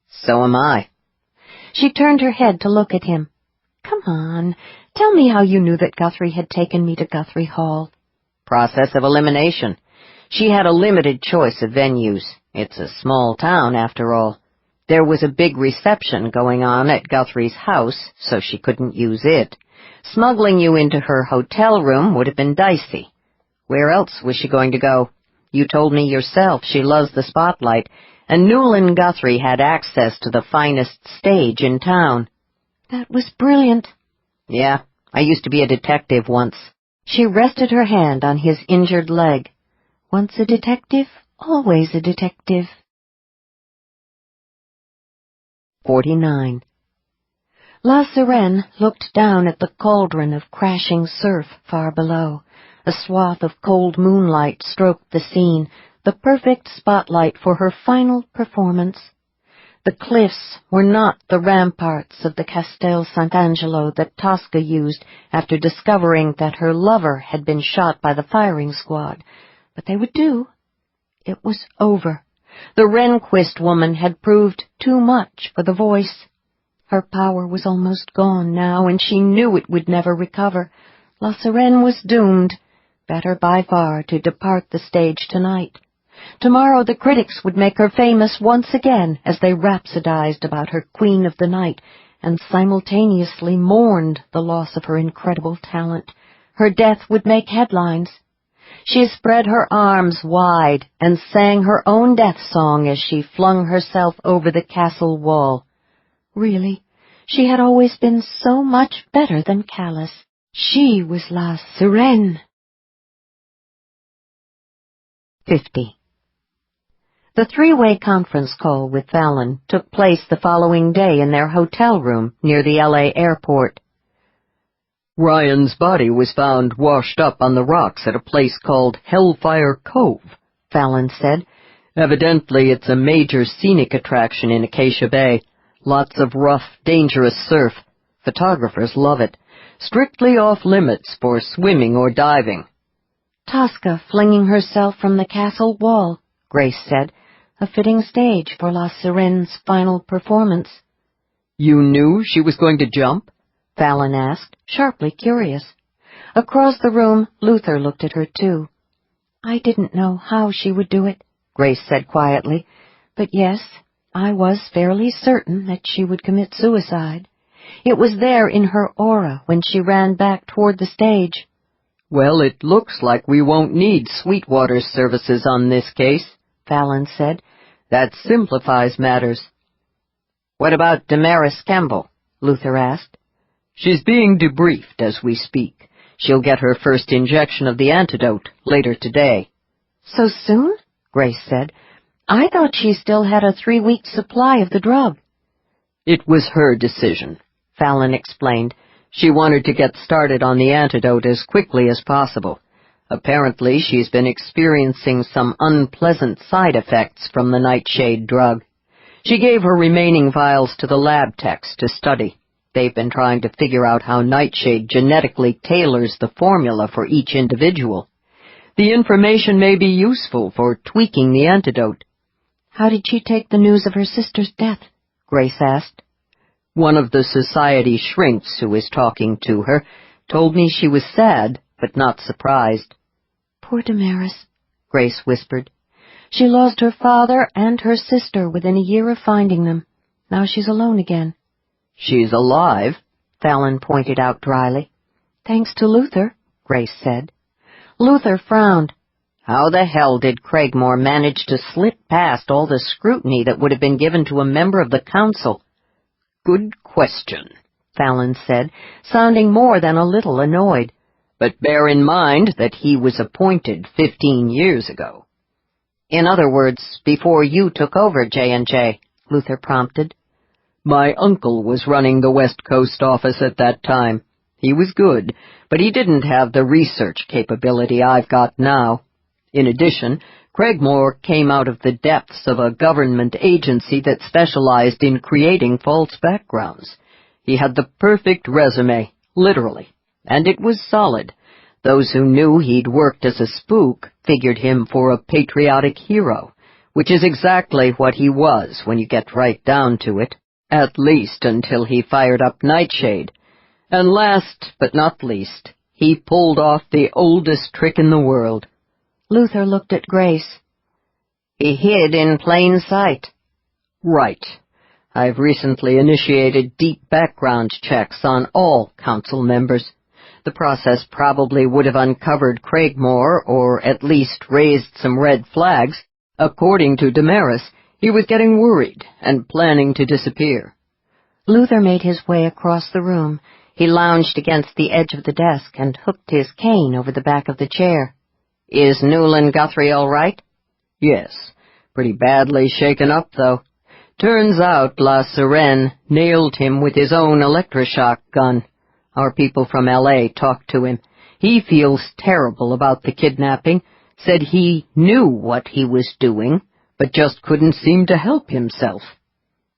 "So am I." She turned her head to look at him. "Come on, tell me how you knew that Guthrie had taken me to Guthrie Hall." "Process of elimination. She had a limited choice of venues. It's a small town, after all. There was a big reception going on at Guthrie's house, so she couldn't use it. Smuggling you into her hotel room would have been dicey. Where else was she going to go? You told me yourself she loves the spotlight, and Newland Guthrie had access to the finest stage in town." "That was brilliant." "Yeah, I used to be a detective once." She rested her hand on his injured leg. "Once a detective, always a detective." 49. La Sirène looked down at the cauldron of crashing surf far below. A swath of cold moonlight stroked the scene, the perfect spotlight for her final performance. The cliffs were not the ramparts of the Castel Sant'Angelo that Tosca used after discovering that her lover had been shot by the firing squad, but they would do. It was over. The Rehnquist woman had proved too much for the voice. Her power was almost gone now, and she knew it would never recover. La Sirène was doomed. Better by far to depart the stage tonight. Tomorrow the critics would make her famous once again as they rhapsodized about her Queen of the Night and simultaneously mourned the loss of her incredible talent. Her death would make headlines. She spread her arms wide and sang her own death song as she flung herself over the castle wall. Really, she had always been so much better than callous. She was La Sirène. 50. The three-way conference call with Fallon took place the following day in their hotel room near the L.A. airport. "Ryan's body was found washed up on the rocks at a place called Hellfire Cove," Fallon said. "Evidently it's a major scenic attraction in Acacia Bay. Lots of rough, dangerous surf. Photographers love it. Strictly off-limits for swimming or diving." "Tosca flinging herself from the castle wall," Grace said. "A fitting stage for La Sirène's final performance." "You knew she was going to jump?" Fallon asked, sharply curious. Across the room, Luther looked at her, too. "I didn't know how she would do it," Grace said quietly. "But yes, I was fairly certain that she would commit suicide. It was there in her aura when she ran back toward the stage." "Well, it looks like we won't need Sweetwater's services on this case," Fallon said. "That simplifies matters." "What about Damaris Kemble?" Luther asked. "She's being debriefed as we speak. She'll get her first injection of the antidote later today." "So soon?" Grace said. "I thought she still had a 3-week supply of the drug." "It was her decision," Fallon explained. "She wanted to get started on the antidote as quickly as possible. Apparently she's been experiencing some unpleasant side effects from the nightshade drug. She gave her remaining vials to the lab techs to study. They've been trying to figure out how nightshade genetically tailors the formula for each individual. The information may be useful for tweaking the antidote." "How did she take the news of her sister's death?" Grace asked. One of the society shrinks who was talking to her told me she was sad, but not surprised. "Poor Damaris," Grace whispered. "She lost her father and her sister within a year of finding them. Now she's alone again." "She's alive," Fallon pointed out dryly. "Thanks to Luther," Grace said. Luther frowned. How the hell did Craigmore manage to slip past all the scrutiny that would have been given to a member of the council? "Good question," Fallon said, sounding more than a little annoyed. "But bear in mind that he was appointed 15 years ago." "In other words, before you took over J&J, Luther prompted. "My uncle was running the West Coast office at that time. He was good, but he didn't have the research capability I've got now. In addition, Craigmore came out of the depths of a government agency that specialized in creating false backgrounds. He had the perfect resume, literally, and it was solid. Those who knew he'd worked as a spook figured him for a patriotic hero, which is exactly what he was when you get right down to it, at least until he fired up Nightshade. And last but not least, he pulled off the oldest trick in the world." Luther looked at Grace. "He hid in plain sight." "Right. I've recently initiated deep background checks on all council members. The process probably would have uncovered Craigmore, or at least raised some red flags. According to Damaris, he was getting worried and planning to disappear." Luther made his way across the room. He lounged against the edge of the desk and hooked his cane over the back of the chair. "Is Newland Guthrie all right?" "Yes. Pretty badly shaken up, though. Turns out La Sirene nailed him with his own electroshock gun. Our people from L.A. talked to him. He feels terrible about the kidnapping, said he knew what he was doing, but just couldn't seem to help himself."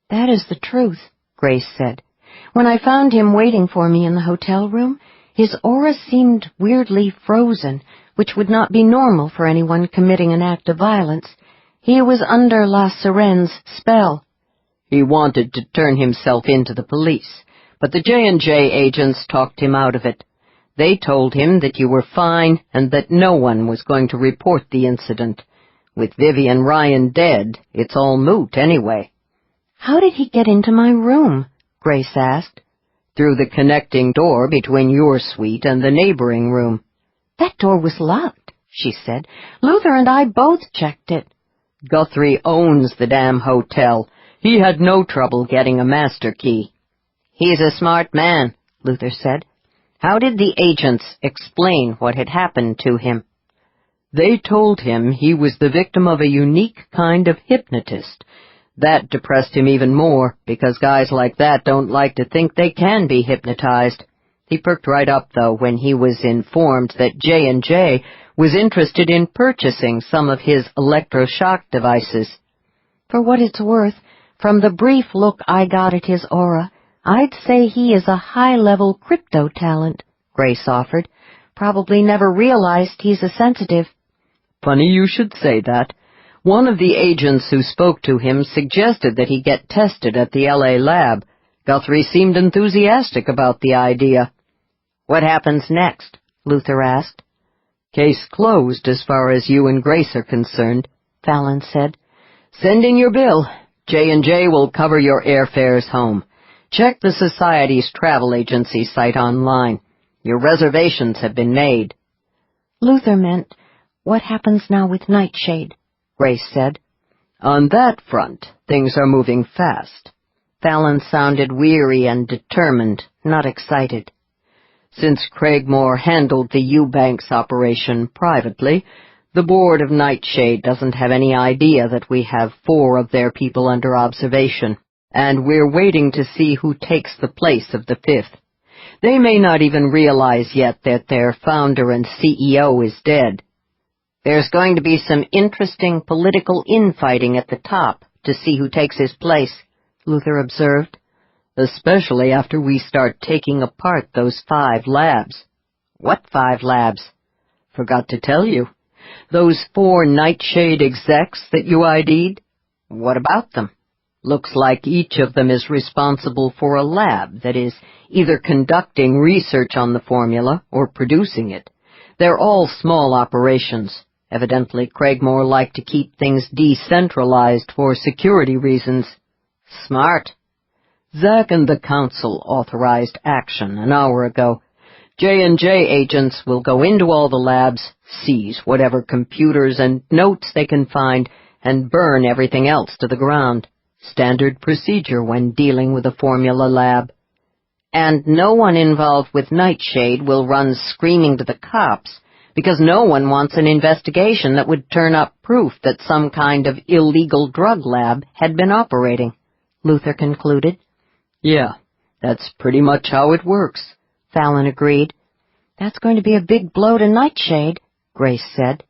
"That is the truth," Grace said. "When I found him waiting for me in the hotel room, his aura seemed weirdly frozen, which would not be normal for anyone committing an act of violence. He was under La Sirene's spell." "He wanted to turn himself into the police, but the J&J agents talked him out of it. They told him that you were fine and that no one was going to report the incident. With Vivian Ryan dead, it's all moot anyway." "How did he get into my room?" Grace asked. "Through the connecting door between your suite and the neighboring room." "That door was locked," she said. "Luther and I both checked it." "Guthrie owns the damn hotel. He had no trouble getting a master key." "He's a smart man," Luther said. "How did the agents explain what had happened to him?" "They told him he was the victim of a unique kind of hypnotist. That depressed him even more, because guys like that don't like to think they can be hypnotized. He perked right up, though, when he was informed that J&J was interested in purchasing some of his electroshock devices." "For what it's worth, from the brief look I got at his aura, I'd say he is a high-level crypto talent," Grace offered. "Probably never realized he's a sensitive." "Funny you should say that. One of the agents who spoke to him suggested that he get tested at the L.A. lab. Guthrie seemed enthusiastic about the idea." "What happens next?" Luther asked. "Case closed as far as you and Grace are concerned," Fallon said. "Send in your bill. J&J will cover your airfares home. Check the Society's travel agency site online. Your reservations have been made." Luther meant, "What happens now with Nightshade?" Grace said. "On that front, things are moving fast." Fallon sounded weary and determined, not excited. "Since Craigmore handled the Eubanks operation privately, the board of Nightshade doesn't have any idea that we have 4 of their people under observation, and we're waiting to see who takes the place of the 5th. They may not even realize yet that their founder and CEO is dead." "There's going to be some interesting political infighting at the top to see who takes his place," Luther observed. "Especially after we start taking apart those 5 labs." "What 5 labs?" "Forgot to tell you. Those 4 Nightshade execs that you ID'd." "What about them?" Looks like each of them is responsible for a lab, that is, either conducting research on the formula or producing it. They're all small operations. Evidently, Craigmore liked to keep things decentralized for security reasons. Smart. Zack and the Council authorized action an hour ago. J&J agents will go into all the labs, seize whatever computers and notes they can find, and burn everything else to the ground. Standard procedure when dealing with a formula lab. And no one involved with Nightshade will run screaming to the cops, because no one wants an investigation that would turn up proof that some kind of illegal drug lab had been operating, Luther concluded. Yeah, that's pretty much how it works, Fallon agreed. That's going to be a big blow to Nightshade, Grace said.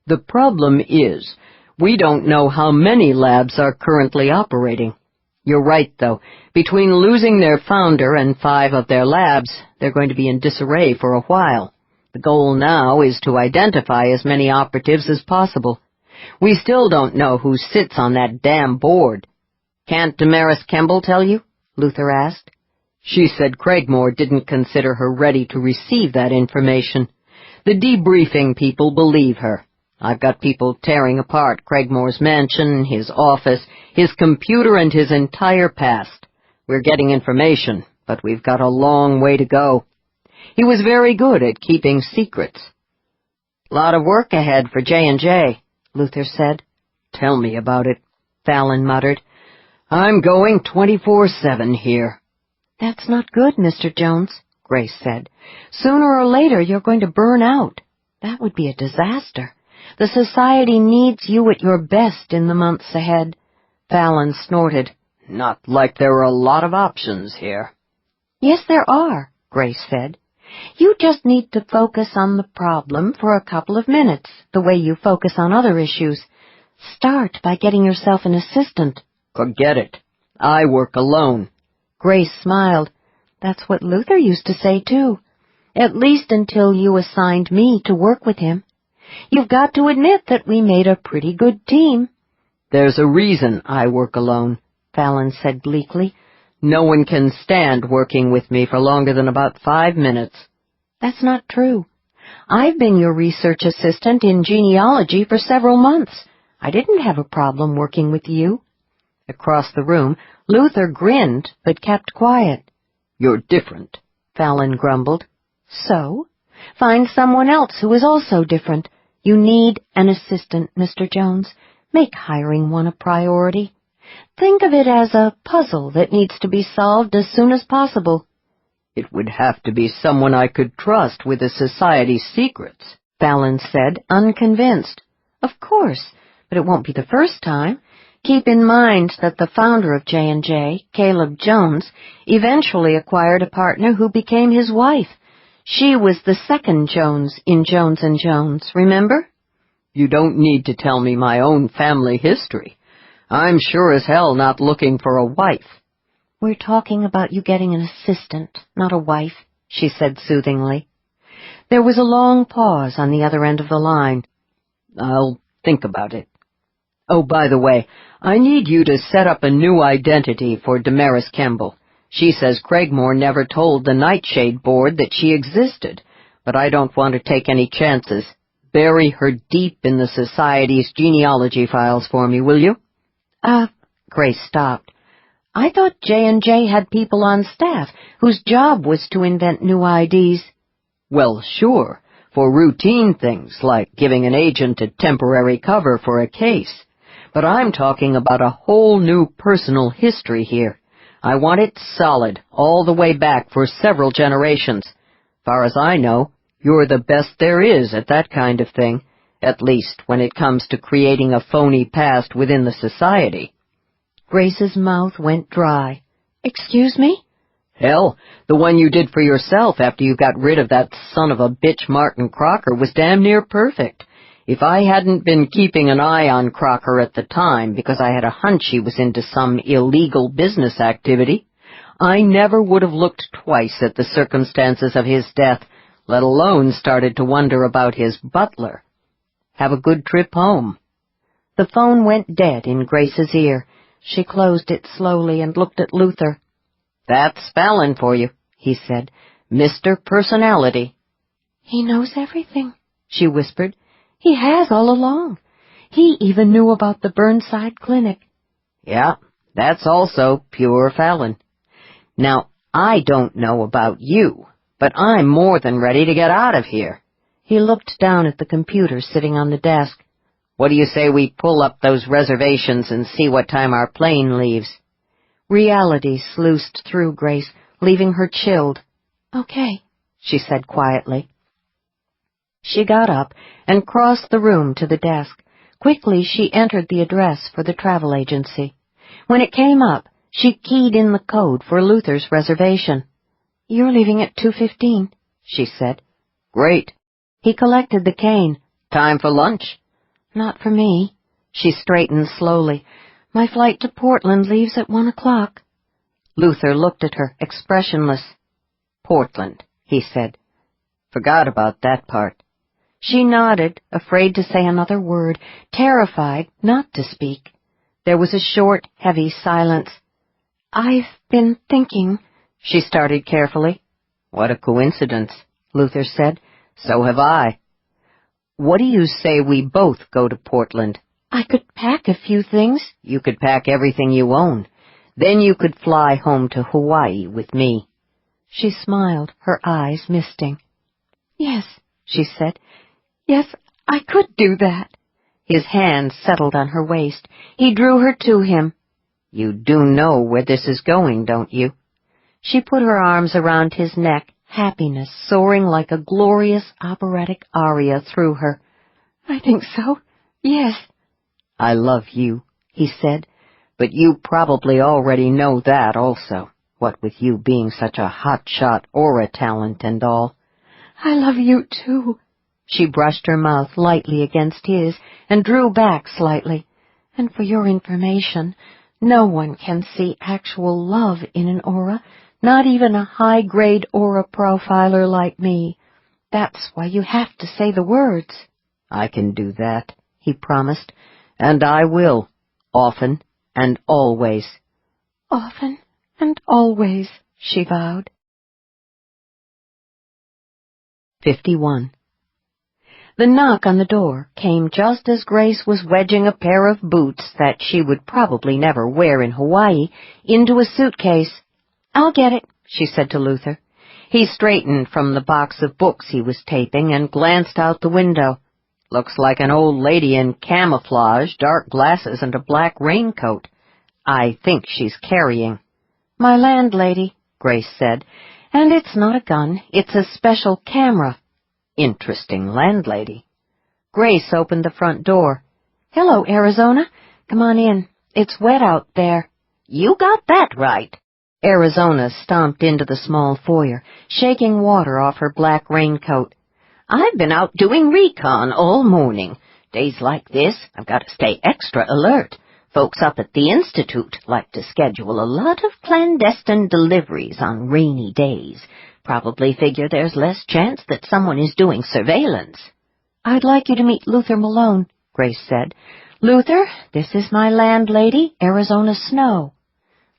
The problem is, we don't know how many labs are currently operating. You're right, though. Between losing their founder and 5 of their labs, they're going to be in disarray for a while. The goal now is to identify as many operatives as possible. We still don't know who sits on that damn board. Can't Damaris Kemble tell you? Luther asked. She said Craigmore didn't consider her ready to receive that information. The debriefing people believe her. I've got people tearing apart Craigmore's mansion, his office, his computer, and his entire past. We're getting information, but we've got a long way to go. He was very good at keeping secrets. Lot of work ahead for J&J, Luther said. Tell me about it, Fallon muttered. I'm going 24/7 here. That's not good, Mr. Jones, Grace said. Sooner or later you're going to burn out. That would be a disaster. The society needs you at your best in the months ahead. Fallon snorted. Not like there are a lot of options here. Yes, there are, Grace said. You just need to focus on the problem for a couple of minutes, the way you focus on other issues. Start by getting yourself an assistant. Forget it. I work alone. Grace smiled. That's what Luther used to say, too. At least until you assigned me to work with him. You've got to admit that we made a pretty good team. There's a reason I work alone, Fallon said bleakly. No one can stand working with me for longer than about 5 minutes. That's not true. I've been your research assistant in genealogy for several months. I didn't have a problem working with you. Across the room, Luther grinned, but kept quiet. You're different, Fallon grumbled. So? Find someone else who is also different. You need an assistant, Mr. Jones. Make hiring one a priority. Think of it as a puzzle that needs to be solved as soon as possible. It would have to be someone I could trust with the society's secrets, Fallon said, unconvinced. Of course, but it won't be the first time. Keep in mind that the founder of J&J, Caleb Jones, eventually acquired a partner who became his wife. She was the second Jones in Jones & Jones, remember? You don't need to tell me my own family history. I'm sure as hell not looking for a wife. We're talking about you getting an assistant, not a wife, she said soothingly. There was a long pause on the other end of the line. I'll think about it. Oh, by the way, I need you to set up a new identity for Damaris Kemble. She says Craigmore never told the Nightshade board that she existed, but I don't want to take any chances. Bury her deep in the Society's genealogy files for me, will you? Grace stopped. I thought J&J had people on staff whose job was to invent new IDs. Well, sure, for routine things like giving an agent a temporary cover for a case. But I'm talking about a whole new personal history here. I want it solid, all the way back for several generations. Far as I know, you're the best there is at that kind of thing, at least when it comes to creating a phony past within the society. Grace's mouth went dry. Excuse me? Hell, the one you did for yourself after you got rid of that son of a bitch Martin Crocker was damn near perfect. If I hadn't been keeping an eye on Crocker at the time because I had a hunch he was into some illegal business activity, I never would have looked twice at the circumstances of his death, let alone started to wonder about his butler. Have a good trip home. The phone went dead in Grace's ear. She closed it slowly and looked at Luther. "That's Fallon for you," he said. "Mr. Personality." "He knows everything," she whispered. "He has all along. He even knew about the Burnside Clinic." "Yeah, that's also pure Fallon. Now, I don't know about you, but I'm more than ready to get out of here." He looked down at the computer sitting on the desk. "What do you say we pull up those reservations and see what time our plane leaves?" Reality sluiced through Grace, leaving her chilled. "Okay," she said quietly. She got up and crossed the room to the desk. Quickly she entered the address for the travel agency. When it came up, she keyed in the code for Luther's reservation. "You're leaving at 2:15, she said. "Great." He collected the cane. "Time for lunch?" "Not for me." She straightened slowly. "My flight to Portland leaves at 1 o'clock. Luther looked at her, expressionless. "Portland," he said. "Forgot about that part." She nodded, afraid to say another word, terrified not to speak. There was a short, heavy silence. "I've been thinking," she started carefully. "What a coincidence," Luther said. "So have I. What do you say we both go to Portland?" "I could pack a few things." "You could pack everything you own. Then you could fly home to Hawaii with me." She smiled, her eyes misting. "Yes," she said. "Yes, I could do that." His hand settled on her waist. He drew her to him. "You do know where this is going, don't you?" She put her arms around his neck, happiness soaring like a glorious operatic aria through her. "I think so, yes." "I love you," he said, "but you probably already know that also, what with you being such a hot-shot aura talent and all." "I love you, too." She brushed her mouth lightly against his and drew back slightly. "And for your information, no one can see actual love in an aura, not even a high-grade aura profiler like me. That's why you have to say the words." "I can do that," he promised, "and I will, often and always." "Often and always," she vowed. 51. The knock on the door came just as Grace was wedging a pair of boots that she would probably never wear in Hawaii into a suitcase. "I'll get it," she said to Luther. He straightened from the box of books he was taping and glanced out the window. "Looks like an old lady in camouflage, dark glasses, and a black raincoat. I think she's carrying." "My landlady," Grace said. "And it's not a gun, it's a special camera." "Interesting landlady." Grace opened the front door. "Hello, Arizona. Come on in. It's wet out there." "You got that right." Arizona stomped into the small foyer, shaking water off her black raincoat. "I've been out doing recon all morning. Days like this, I've got to stay extra alert. Folks up at the Institute like to schedule a lot of clandestine deliveries on rainy days. Probably figure there's less chance that someone is doing surveillance." "I'd like you to meet Luther Malone," Grace said. "Luther, this is my landlady, Arizona Snow."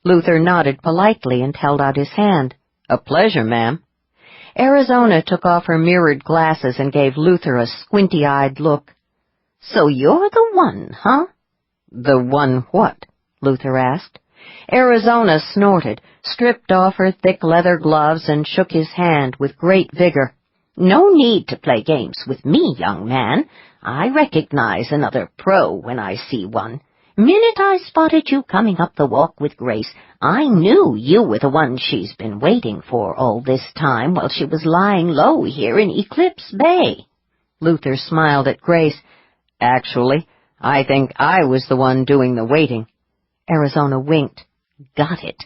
Luther nodded politely and held out his hand. "A pleasure, ma'am." Arizona took off her mirrored glasses and gave Luther a squinty-eyed look. "So you're the one, huh?" "The one what?" Luther asked. Arizona snorted, stripped off her thick leather gloves, and shook his hand with great vigor. "No need to play games with me, young man. I recognize another pro when I see one. Minute I spotted you coming up the walk with Grace, I knew you were the one she's been waiting for all this time while she was lying low here in Eclipse Bay." Luther smiled at Grace. "Actually, I think I was the one doing the waiting." Arizona winked. "Got it.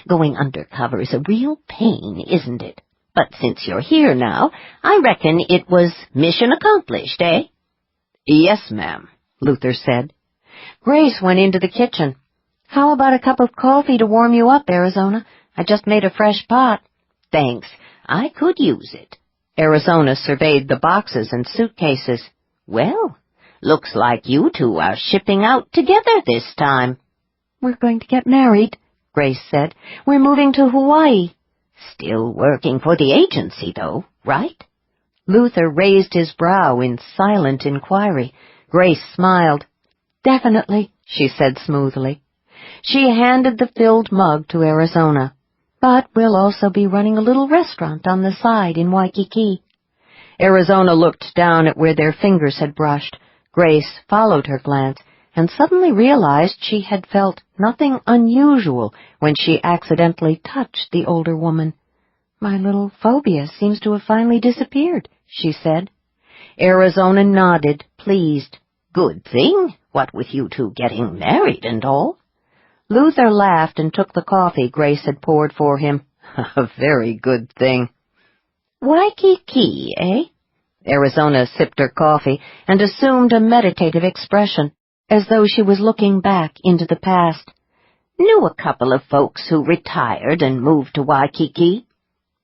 Going undercover is a real pain, isn't it? But since you're here now, I reckon it was mission accomplished, eh?" "Yes, ma'am," Luther said. Grace went into the kitchen. "How about a cup of coffee to warm you up, Arizona? I just made a fresh pot." "Thanks. I could use it." Arizona surveyed the boxes and suitcases. "Well, looks like you two are shipping out together this time." "We're going to get married," Grace said. "We're moving to Hawaii." "Still working for the agency, though, right?" Luther raised his brow in silent inquiry. Grace smiled. "Definitely," she said smoothly. She handed the filled mug to Arizona. "But we'll also be running a little restaurant on the side in Waikiki." Arizona looked down at where their fingers had brushed. Grace followed her glance and suddenly realized she had felt nothing unusual when she accidentally touched the older woman. "My little phobia seems to have finally disappeared," she said. Arizona nodded, pleased. "Good thing, what with you two getting married and all." Luther laughed and took the coffee Grace had poured for him. A very good thing. "Waikiki, eh?" Arizona sipped her coffee and assumed a meditative expression, as though she was looking back into the past. "Knew a couple of folks who retired and moved to Waikiki."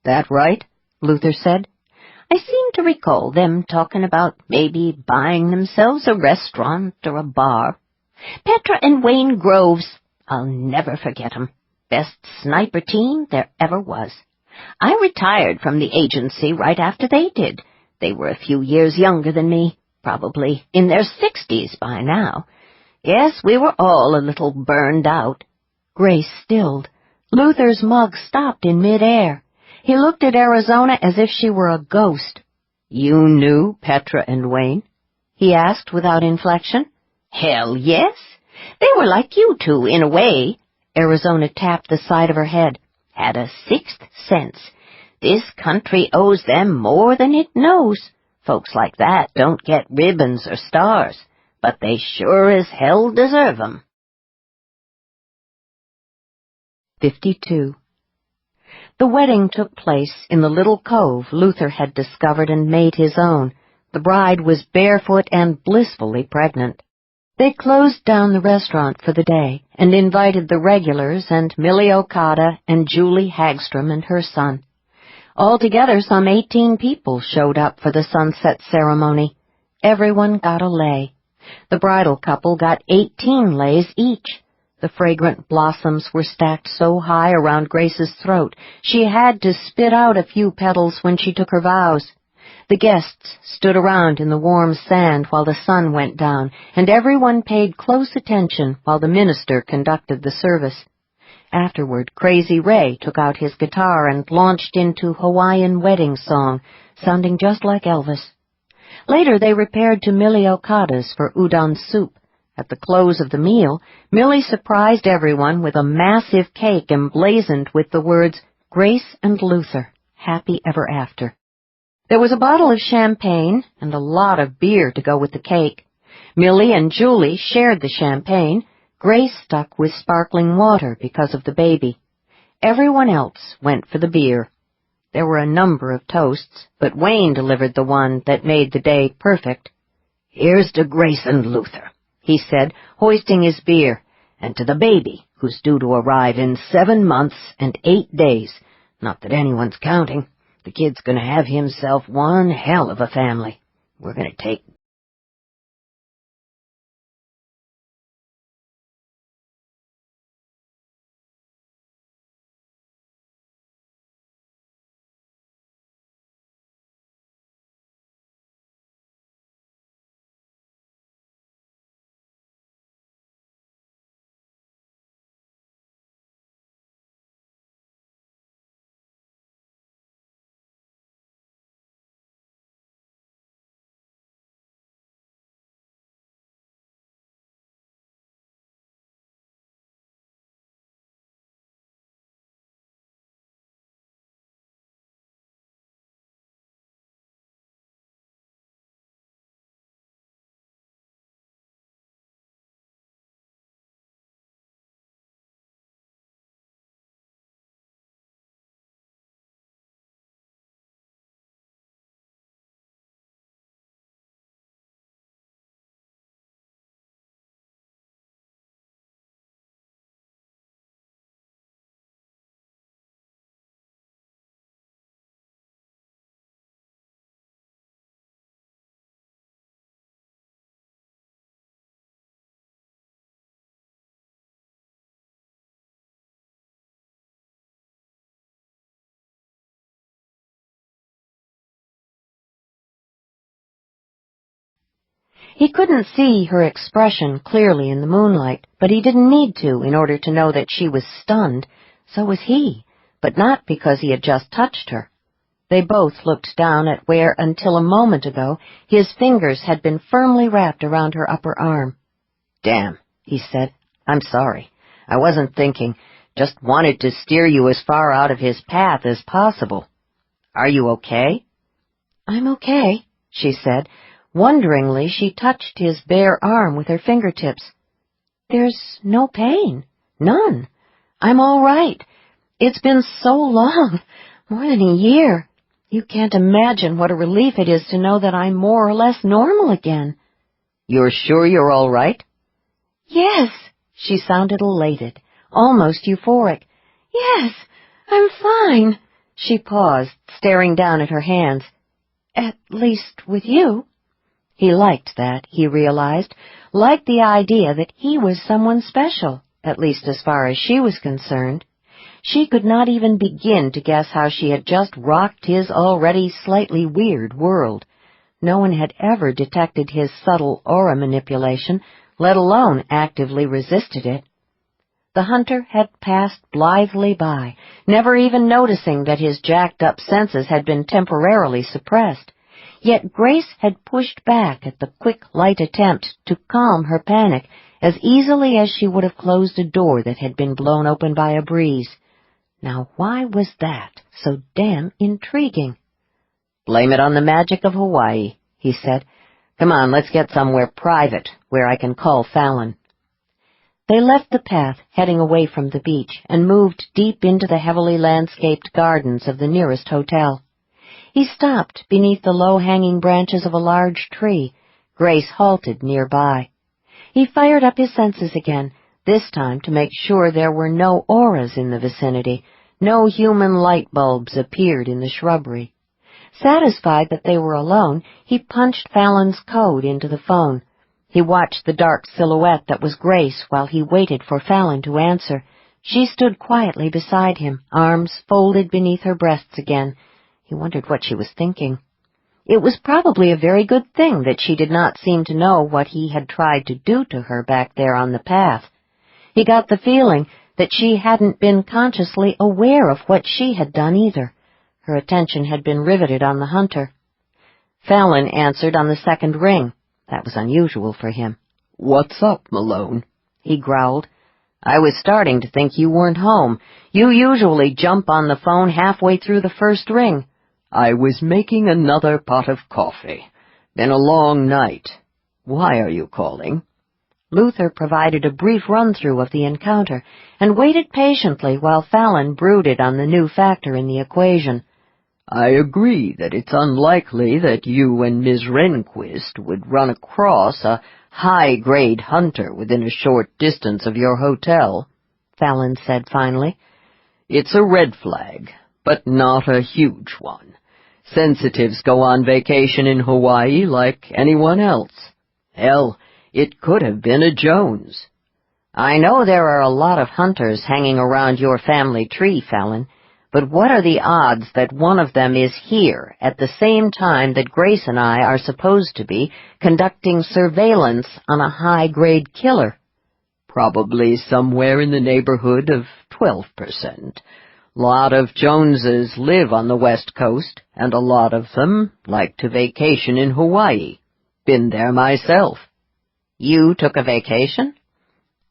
"That right?" Luther said. "I seem to recall them talking about maybe buying themselves a restaurant or a bar. Petra and Wayne Groves, I'll never forget 'em. Best sniper team there ever was. I retired from the agency right after they did. They were a few years younger than me, probably in their 60s by now. Guess we were all a little burned out." Grace stilled. Luther's mug stopped in mid-air. He looked at Arizona as if she were a ghost. "You knew Petra and Wayne?" he asked without inflection. "Hell, yes. They were like you two in a way." Arizona tapped the side of her head. "Had a sixth sense. This country owes them more than it knows. Folks like that don't get ribbons or stars, but they sure as hell deserve 'em." 52. The wedding took place in the little cove Luther had discovered and made his own. The bride was barefoot and blissfully pregnant. They closed down the restaurant for the day and invited the regulars and Millie Okada and Julie Hagstrom and her son. Altogether, some 18 people showed up for the sunset ceremony. Everyone got a lei. The bridal couple got 18 leis each. The fragrant blossoms were stacked so high around Grace's throat she had to spit out a few petals when she took her vows. The guests stood around in the warm sand while the sun went down, and everyone paid close attention while the minister conducted the service. Afterward, Crazy Ray took out his guitar and launched into Hawaiian wedding song, sounding just like Elvis. Later they repaired to Millie Okada's for udon soup. At the close of the meal, Millie surprised everyone with a massive cake emblazoned with the words, "Grace and Luther, happy ever after." There was a bottle of champagne and a lot of beer to go with the cake. Millie and Julie shared the champagne. Grace stuck with sparkling water because of the baby. Everyone else went for the beer. There were a number of toasts, but Wayne delivered the one that made the day perfect. "Here's to Grace and Luther," he said, hoisting his beer, "and to the baby, who's due to arrive in 7 months and 8 days. Not that anyone's counting. The kid's going to have himself one hell of a family. We're going to take He couldn't see her expression clearly in the moonlight, but he didn't need to in order to know that she was stunned. So was he, but not because he had just touched her. They both looked down at where, until a moment ago, his fingers had been firmly wrapped around her upper arm. "Damn," he said. "I'm sorry. I wasn't thinking. Just wanted to steer you as far out of his path as possible. Are you okay?" "I'm okay," she said. Wonderingly, she touched his bare arm with her fingertips. "There's no pain. None. I'm all right. It's been so long, more than a year. You can't imagine what a relief it is to know that I'm more or less normal again." "You're sure you're all right?" "Yes," she sounded elated, almost euphoric. "Yes, I'm fine." She paused, staring down at her hands. "At least with you." He liked that, he realized, liked the idea that he was someone special, at least as far as she was concerned. She could not even begin to guess how she had just rocked his already slightly weird world. No one had ever detected his subtle aura manipulation, let alone actively resisted it. The hunter had passed blithely by, never even noticing that his jacked-up senses had been temporarily suppressed. Yet Grace had pushed back at the quick, light attempt to calm her panic as easily as she would have closed a door that had been blown open by a breeze. Now why was that so damn intriguing? "Blame it on the magic of Hawaii," he said. "Come on, let's get somewhere private, where I can call Fallon." They left the path, heading away from the beach, and moved deep into the heavily landscaped gardens of the nearest hotel. He stopped beneath the low-hanging branches of a large tree. Grace halted nearby. He fired up his senses again, this time to make sure there were no auras in the vicinity. No human light bulbs appeared in the shrubbery. Satisfied that they were alone, he punched Fallon's code into the phone. He watched the dark silhouette that was Grace while he waited for Fallon to answer. She stood quietly beside him, arms folded beneath her breasts again. He wondered what she was thinking. It was probably a very good thing that she did not seem to know what he had tried to do to her back there on the path. He got the feeling that she hadn't been consciously aware of what she had done either. Her attention had been riveted on the hunter. Fallon answered on the second ring. That was unusual for him. "What's up, Malone?" he growled. "I was starting to think you weren't home. You usually jump on the phone halfway through the first ring." "I was making another pot of coffee. Been a long night. Why are you calling?" Luther provided a brief run-through of the encounter and waited patiently while Fallon brooded on the new factor in the equation. "I agree that it's unlikely that you and Ms. Rehnquist would run across a high-grade hunter within a short distance of your hotel," Fallon said finally. "It's a red flag, but not a huge one. Sensitives go on vacation in Hawaii like anyone else. Hell, it could have been a Jones." "I know there are a lot of hunters hanging around your family tree, Fallon, but what are the odds that one of them is here at the same time that Grace and I are supposed to be conducting surveillance on a high-grade killer?" "Probably somewhere in the neighborhood of 12%. Lot of Joneses live on the West Coast, and a lot of them like to vacation in Hawaii. Been there myself." "You took a vacation?"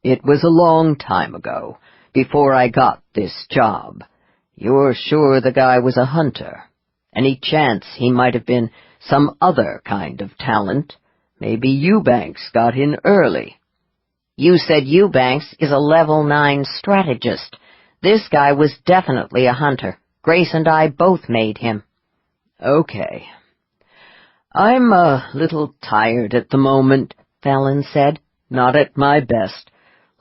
"It was a long time ago, before I got this job. You're sure the guy was a hunter? Any chance he might have been some other kind of talent? Maybe Eubanks got in early." "You said Eubanks is a level 9 strategist. This guy was definitely a hunter. Grace and I both made him." "Okay. I'm a little tired at the moment," Fallon said. "Not at my best.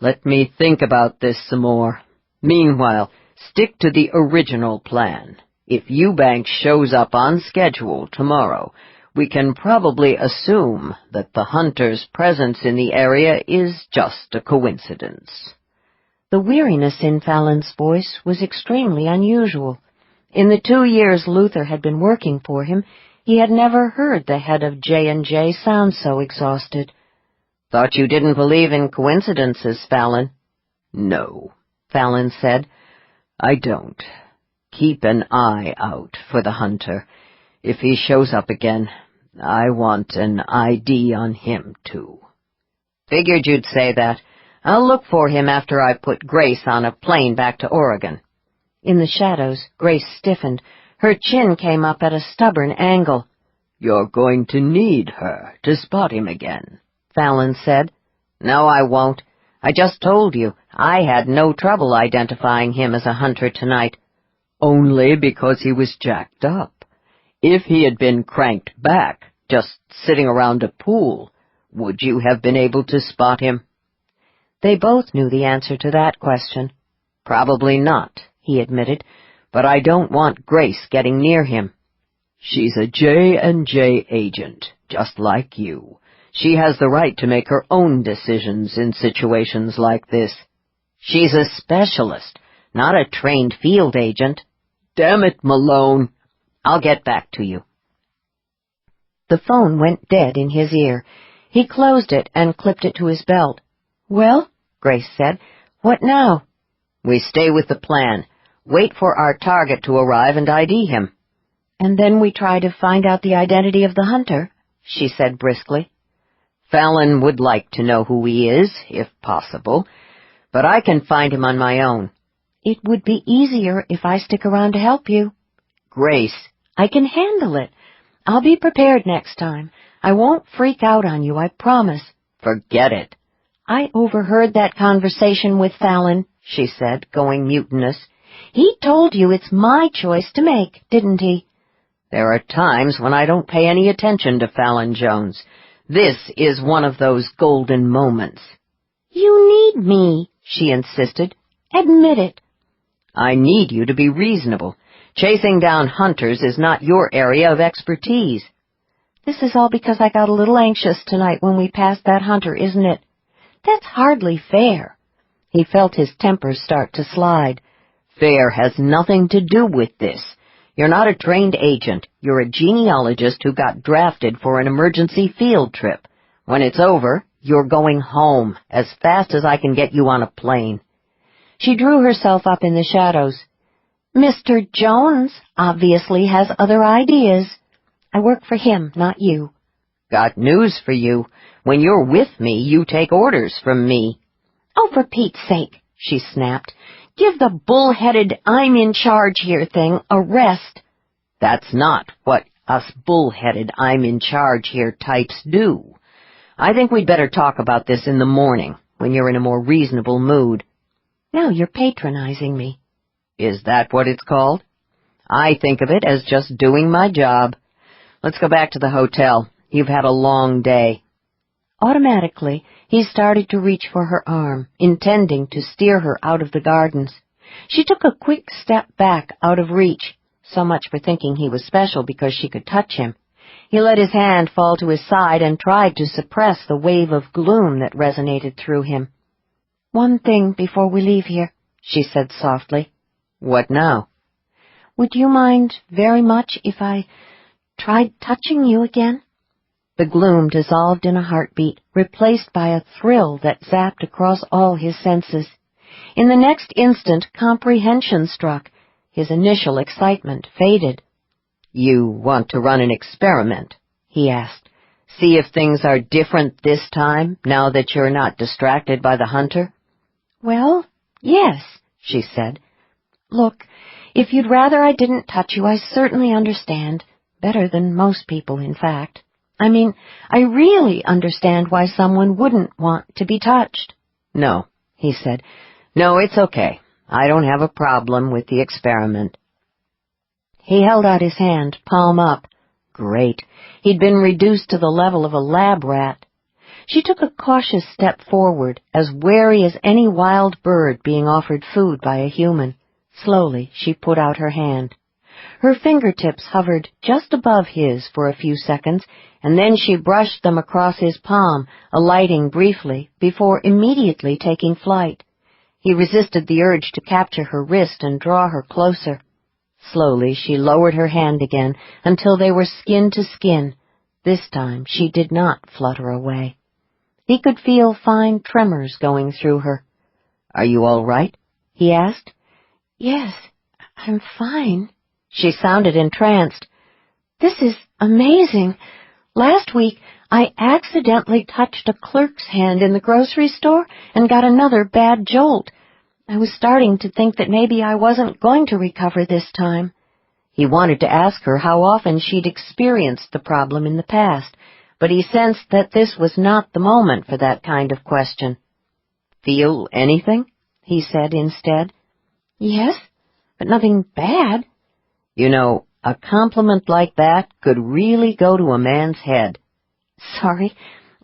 Let me think about this some more. Meanwhile, stick to the original plan. If Eubanks shows up on schedule tomorrow, we can probably assume that the hunter's presence in the area is just a coincidence." The weariness in Fallon's voice was extremely unusual. In the 2 years Luther had been working for him, He had never heard the head of J&J sound so exhausted. "Thought you didn't believe in coincidences, Fallon." "No," Fallon said. "I don't. Keep an eye out for the hunter. If he shows up again, I want an ID on him, too." "Figured you'd say that. I'll look for him after I put Grace on a plane back to Oregon." In the shadows, Grace stiffened. Her chin came up at a stubborn angle. "You're going to need her to spot him again," Fallon said. "No, I won't. I just told you, I had no trouble identifying him as a hunter tonight." "Only because he was jacked up. If he had been cranked back, just sitting around a pool, would you have been able to spot him?" They both knew the answer to that question. "Probably not," he admitted, "but I don't want Grace getting near him." "She's a J&J agent, just like you. She has the right to make her own decisions in situations like this." "She's a specialist, not a trained field agent." "Damn it, Malone." "I'll get back to you." The phone went dead in his ear. He closed it and clipped it to his belt. "Well," Grace said, "what now?" "We stay with the plan. Wait for our target to arrive and ID him." "And then we try to find out the identity of the hunter," she said briskly. "Fallon would like to know who he is, if possible, but I can find him on my own." "It would be easier if I stick around to help you." "Grace." "I can handle it. I'll be prepared next time. I won't freak out on you, I promise." "Forget it." "I overheard that conversation with Fallon," she said, going mutinous. "He told you it's my choice to make, didn't he?" "There are times when I don't pay any attention to Fallon Jones. This is one of those golden moments." "You need me," she insisted. "Admit it." "I need you to be reasonable. Chasing down hunters is not your area of expertise." "This is all because I got a little anxious tonight when we passed that hunter, isn't it? That's hardly fair." He felt his temper start to slide. "Fair has nothing to do with this. You're not a trained agent. You're a genealogist who got drafted for an emergency field trip. When it's over, you're going home as fast as I can get you on a plane." She drew herself up in the shadows. "Mr. Jones obviously has other ideas. I work for him, not you." "Got news for you. When you're with me, you take orders from me." "Oh, for Pete's sake," she snapped. "Give the bull-headed I'm-in-charge-here thing a rest." "That's not what us bull-headed I'm-in-charge-here types do. I think we'd better talk about this in the morning, when you're in a more reasonable mood." "Now you're patronizing me." "Is that what it's called? I think of it as just doing my job. Let's go back to the hotel. You've had a long day." Automatically, he started to reach for her arm, intending to steer her out of the gardens. She took a quick step back out of reach, so much for thinking he was special because she could touch him. He let his hand fall to his side and tried to suppress the wave of gloom that resonated through him. "One thing before we leave here," she said softly. "What now?" "Would you mind very much if I tried touching you again?" The gloom dissolved in a heartbeat, replaced by a thrill that zapped across all his senses. In the next instant, comprehension struck. His initial excitement faded. "You want to run an experiment?" he asked. "See if things are different this time, now that you're not distracted by the hunter?" "Well, yes," she said. "Look, if you'd rather I didn't touch you, I certainly understand. Better than most people, in fact. I mean, I really understand why someone wouldn't want to be touched." "No," he said. "No, it's okay. I don't have a problem with the experiment." He held out his hand, palm up. Great. He'd been reduced to the level of a lab rat. She took a cautious step forward, as wary as any wild bird being offered food by a human. Slowly, she put out her hand. Her fingertips hovered just above his for a few seconds, and then she brushed them across his palm, alighting briefly, before immediately taking flight. He resisted the urge to capture her wrist and draw her closer. Slowly she lowered her hand again until they were skin to skin. This time she did not flutter away. He could feel fine tremors going through her. "Are you all right?" he asked. "Yes, I'm fine." She sounded entranced. "This is amazing. Last week I accidentally touched a clerk's hand in the grocery store and got another bad jolt. I was starting to think that maybe I wasn't going to recover this time." He wanted to ask her how often she'd experienced the problem in the past, but he sensed that this was not the moment for that kind of question. "Feel anything?" he said instead. "Yes, but nothing bad." "You know, a compliment like that could really go to a man's head." "Sorry,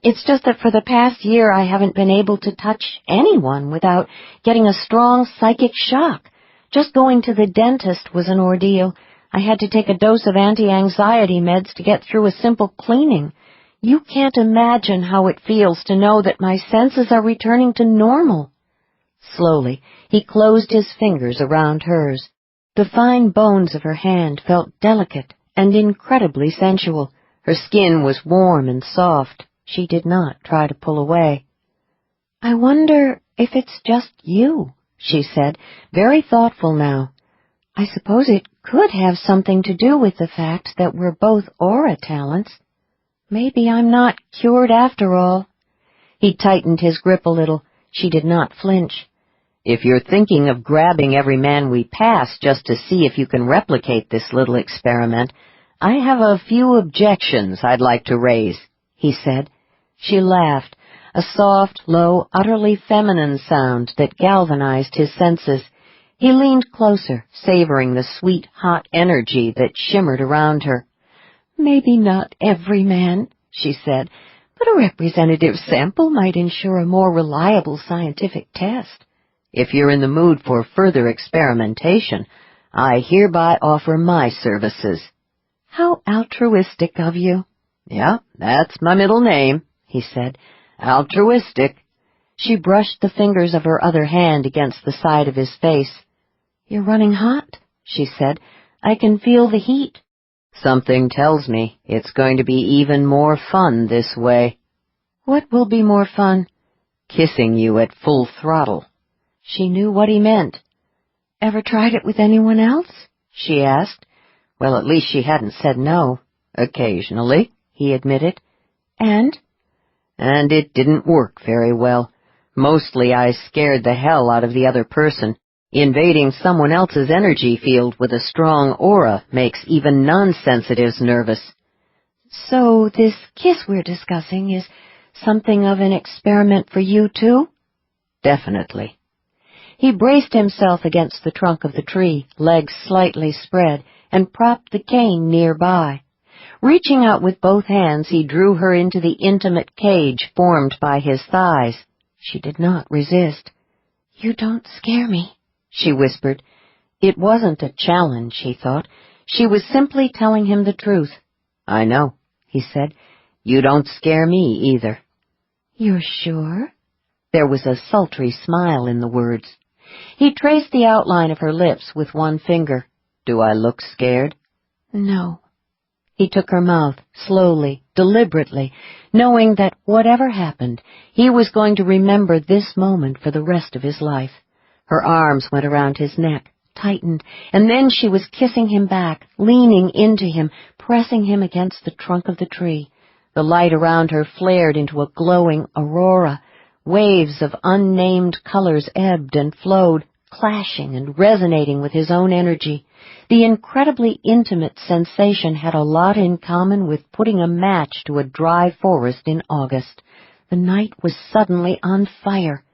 it's just that for the past year I haven't been able to touch anyone without getting a strong psychic shock. Just going to the dentist was an ordeal. I had to take a dose of anti-anxiety meds to get through a simple cleaning. You can't imagine how it feels to know that my senses are returning to normal." Slowly, he closed his fingers around hers. The fine bones of her hand felt delicate and incredibly sensual. Her skin was warm and soft. She did not try to pull away. "I wonder if it's just you," she said, very thoughtful now. "I suppose it could have something to do with the fact that we're both aura talents. Maybe I'm not cured after all." He tightened his grip a little. She did not flinch. "If you're thinking of grabbing every man we pass just to see if you can replicate this little experiment, I have a few objections I'd like to raise," he said. She laughed, a soft, low, utterly feminine sound that galvanized his senses. He leaned closer, savoring the sweet, hot energy that shimmered around her. "Maybe not every man," she said, "but a representative sample might ensure a more reliable scientific test." "If you're in the mood for further experimentation, I hereby offer my services." "How altruistic of you." "Yeah, that's my middle name," he said. "Altruistic." She brushed the fingers of her other hand against the side of his face. "You're running hot," she said. "I can feel the heat." "Something tells me it's going to be even more fun this way." "What will be more fun?" "Kissing you at full throttle." She knew what he meant. "Ever tried it with anyone else?" she asked. Well, at least she hadn't said no. "Occasionally," he admitted. "And?" "And it didn't work very well. Mostly I scared the hell out of the other person. Invading someone else's energy field with a strong aura makes even non-sensitives nervous." "So this kiss we're discussing is something of an experiment for you, too?" "Definitely." He braced himself against the trunk of the tree, legs slightly spread, and propped the cane nearby. Reaching out with both hands, he drew her into the intimate cage formed by his thighs. She did not resist. "You don't scare me," she whispered. It wasn't a challenge, he thought. She was simply telling him the truth. "I know," he said. "You don't scare me either." "You're sure?" There was a sultry smile in the words. He traced the outline of her lips with one finger. "Do I look scared?" "No." He took her mouth, slowly, deliberately, knowing that whatever happened, he was going to remember this moment for the rest of his life. Her arms went around his neck, tightened, and then she was kissing him back, leaning into him, pressing him against the trunk of the tree. The light around her flared into a glowing aurora. Waves of unnamed colors ebbed and flowed, clashing and resonating with his own energy. The incredibly intimate sensation had a lot in common with putting a match to a dry forest in August. The night was suddenly on fire.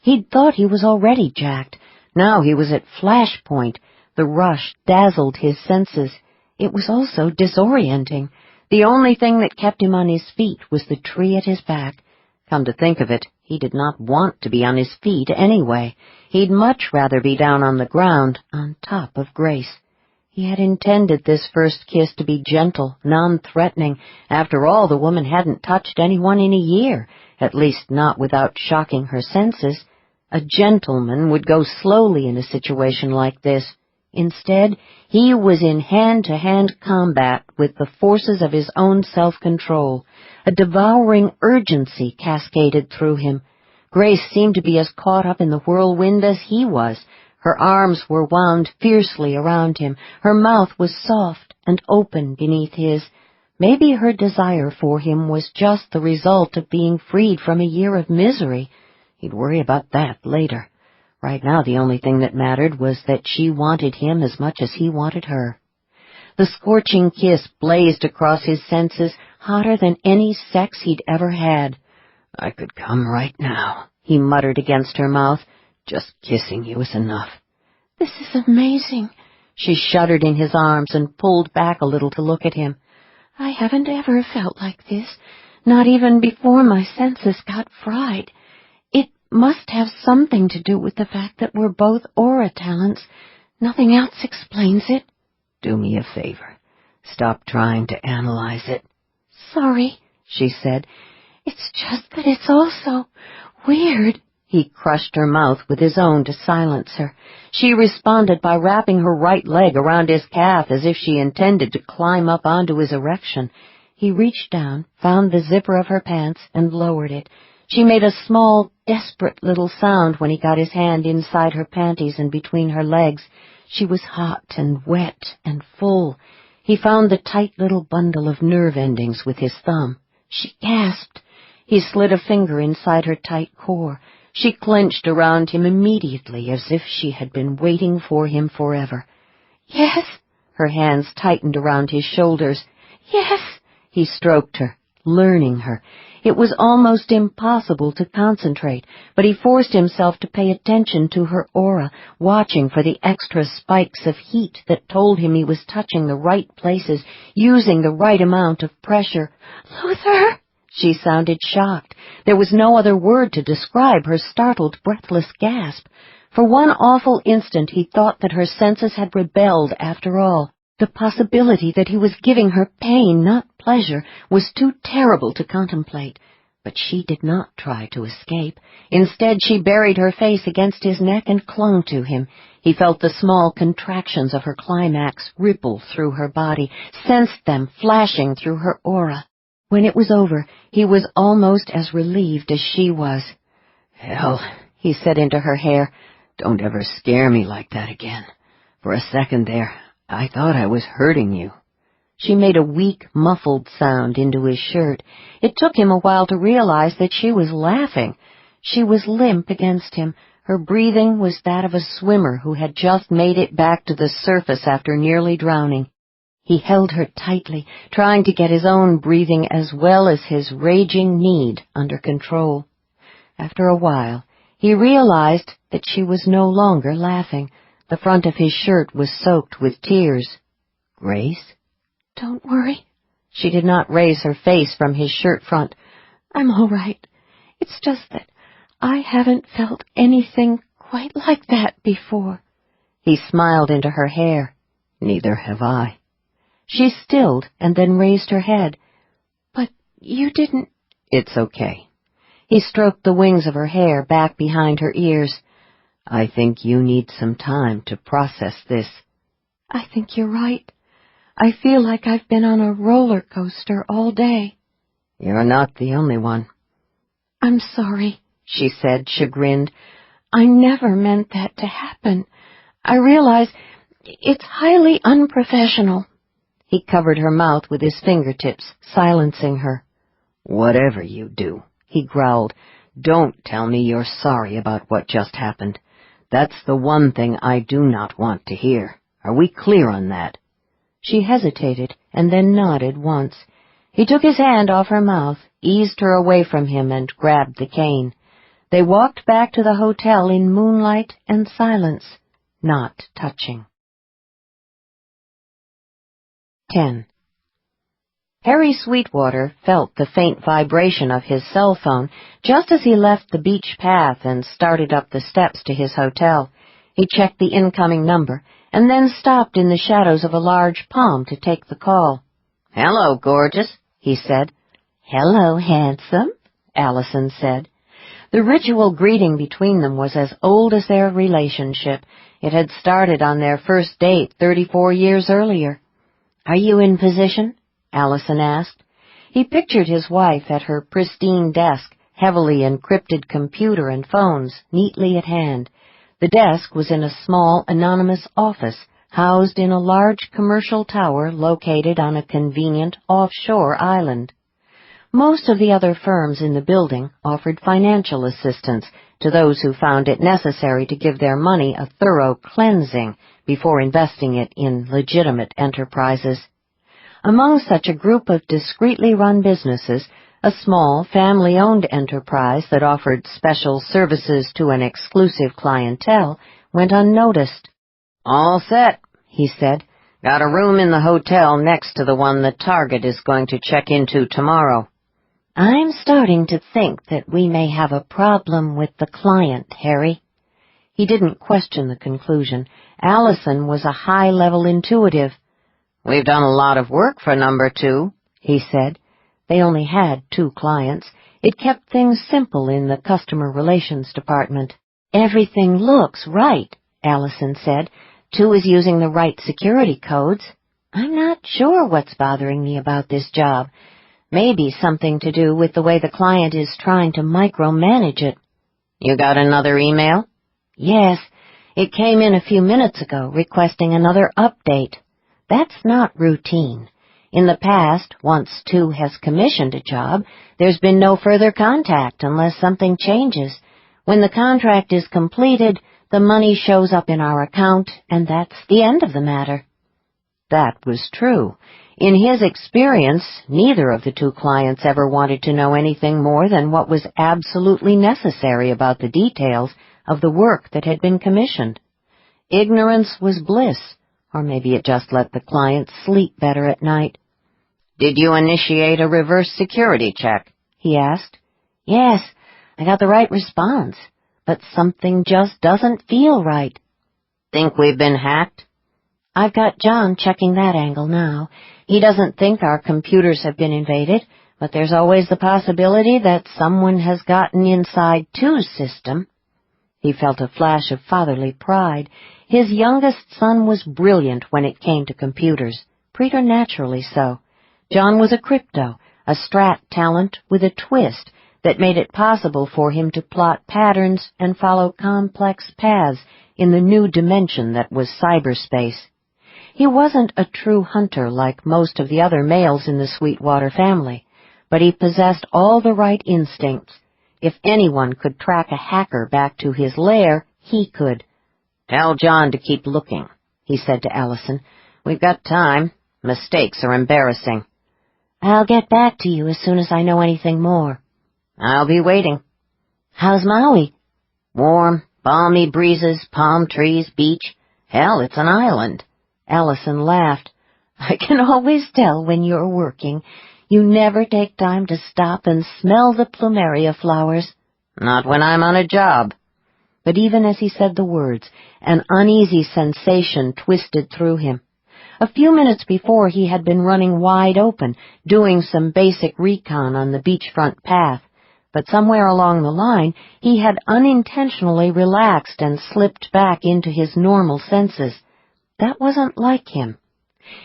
He'd thought he was already jacked. Now he was at flash point. The rush dazzled his senses. It was also disorienting. The only thing that kept him on his feet was the tree at his back. Come to think of it, he did not want to be on his feet anyway. He'd much rather be down on the ground, on top of Grace. He had intended this first kiss to be gentle, non-threatening. After all, the woman hadn't touched anyone in a year, at least not without shocking her senses. A gentleman would go slowly in a situation like this. Instead, he was in hand-to-hand combat with the forces of his own self-control. A devouring urgency cascaded through him. Grace seemed to be as caught up in the whirlwind as he was. Her arms were wound fiercely around him. Her mouth was soft and open beneath his. Maybe her desire for him was just the result of being freed from a year of misery. He'd worry about that later. Right now the only thing that mattered was that she wanted him as much as he wanted her. The scorching kiss blazed across his senses, hotter than any sex he'd ever had. "I could come right now," he muttered against her mouth. "Just kissing you is enough." "This is amazing." She shuddered in his arms and pulled back a little to look at him. "I haven't ever felt like this, not even before my senses got fried. It must have something to do with the fact that we're both aura talents. Nothing else explains it." "Do me a favor. Stop trying to analyze it." "Sorry," she said. "It's just that it's all so weird." He crushed her mouth with his own to silence her. She responded by wrapping her right leg around his calf as if she intended to climb up onto his erection. He reached down, found the zipper of her pants, and lowered it. She made a small, desperate little sound when he got his hand inside her panties and between her legs. She was hot and wet and full. He found the tight little bundle of nerve endings with his thumb. She gasped. He slid a finger inside her tight core. She clenched around him immediately as if she had been waiting for him forever. "Yes." Her hands tightened around his shoulders. "Yes." He stroked her, learning her. It was almost impossible to concentrate, but he forced himself to pay attention to her aura, watching for the extra spikes of heat that told him he was touching the right places, using the right amount of pressure. "Luther!" She sounded shocked. There was no other word to describe her startled, breathless gasp. For one awful instant he thought that her senses had rebelled after all. The possibility that he was giving her pain, not pleasure, was too terrible to contemplate. But she did not try to escape. Instead, she buried her face against his neck and clung to him. He felt the small contractions of her climax ripple through her body, sensed them flashing through her aura. When it was over, he was almost as relieved as she was. "Hell," he said into her hair, "don't ever scare me like that again. For a second there, I thought I was hurting you." She made a weak, muffled sound into his shirt. It took him a while to realize that she was laughing. She was limp against him. Her breathing was that of a swimmer who had just made it back to the surface after nearly drowning. He held her tightly, trying to get his own breathing as well as his raging need under control. After a while, he realized that she was no longer laughing. The front of his shirt was soaked with tears. "Grace?" "Don't worry." She did not raise her face from his shirt front. "I'm all right. It's just that I haven't felt anything quite like that before." He smiled into her hair. "Neither have I." She stilled and then raised her head. "But you didn't—" "It's okay." He stroked the wings of her hair back behind her ears. "I think you need some time to process this." "I think you're right. I feel like I've been on a roller coaster all day." "You're not the only one." "I'm sorry," she said, chagrined. "I never meant that to happen. I realize it's highly unprofessional." He covered her mouth with his fingertips, silencing her. "Whatever you do," he growled, "don't tell me you're sorry about what just happened. That's the one thing I do not want to hear. Are we clear on that?" She hesitated and then nodded once. He took his hand off her mouth, eased her away from him, and grabbed the cane. They walked back to the hotel in moonlight and silence, not touching. 10. Harry Sweetwater felt the faint vibration of his cell phone just as he left the beach path and started up the steps to his hotel. He checked the incoming number and then stopped in the shadows of a large palm to take the call. "Hello, gorgeous," he said. "Hello, handsome," Allison said. The ritual greeting between them was as old as their relationship. It had started on their first date 34 years earlier. "Are you in position?" Allison asked. He pictured his wife at her pristine desk, heavily encrypted computer and phones neatly at hand. The desk was in a small, anonymous office, housed in a large commercial tower located on a convenient offshore island. Most of the other firms in the building offered financial assistance to those who found it necessary to give their money a thorough cleansing before investing it in legitimate enterprises. Among such a group of discreetly run businesses, a small, family-owned enterprise that offered special services to an exclusive clientele went unnoticed. "All set," he said. "Got a room in the hotel next to the one the target is going to check into tomorrow." "I'm starting to think that we may have a problem with the client, Harry." He didn't question the conclusion. Allison was a high-level intuitive. "We've done a lot of work for number 2, he said. They only had 2 clients. It kept things simple in the customer relations department. "Everything looks right," Allison said. 2 is using the right security codes. "I'm not sure what's bothering me about this job. Maybe something to do with the way the client is trying to micromanage it." "You got another email?" "Yes. It came in a few minutes ago requesting another update. That's not routine. In the past, once 2 has commissioned a job, there's been no further contact unless something changes. When the contract is completed, the money shows up in our account, and that's the end of the matter." That was true. In his experience, neither of the 2 clients ever wanted to know anything more than what was absolutely necessary about the details of the work that had been commissioned. Ignorance was bliss, or maybe it just let the client sleep better at night. "Did you initiate a reverse security check?" he asked. "Yes, I got the right response, but something just doesn't feel right." "Think we've been hacked?" "I've got John checking that angle now. He doesn't think our computers have been invaded, but there's always the possibility that someone has gotten inside 2's system." He felt a flash of fatherly pride. His youngest son was brilliant when it came to computers, preternaturally so. John was a crypto, a strat talent with a twist that made it possible for him to plot patterns and follow complex paths in the new dimension that was cyberspace. He wasn't a true hunter like most of the other males in the Sweetwater family, but he possessed all the right instincts. If anyone could track a hacker back to his lair, he could. "Tell John to keep looking," he said to Allison. "We've got time. Mistakes are embarrassing." "I'll get back to you as soon as I know anything more." "I'll be waiting." "How's Maui?" "Warm, balmy breezes, palm trees, beach. Hell, it's an island." Allison laughed. "I can always tell when you're working. You never take time to stop and smell the plumeria flowers." "Not when I'm on a job." But even as he said the words, an uneasy sensation twisted through him. A few minutes before, he had been running wide open, doing some basic recon on the beachfront path. But somewhere along the line, he had unintentionally relaxed and slipped back into his normal senses. That wasn't like him.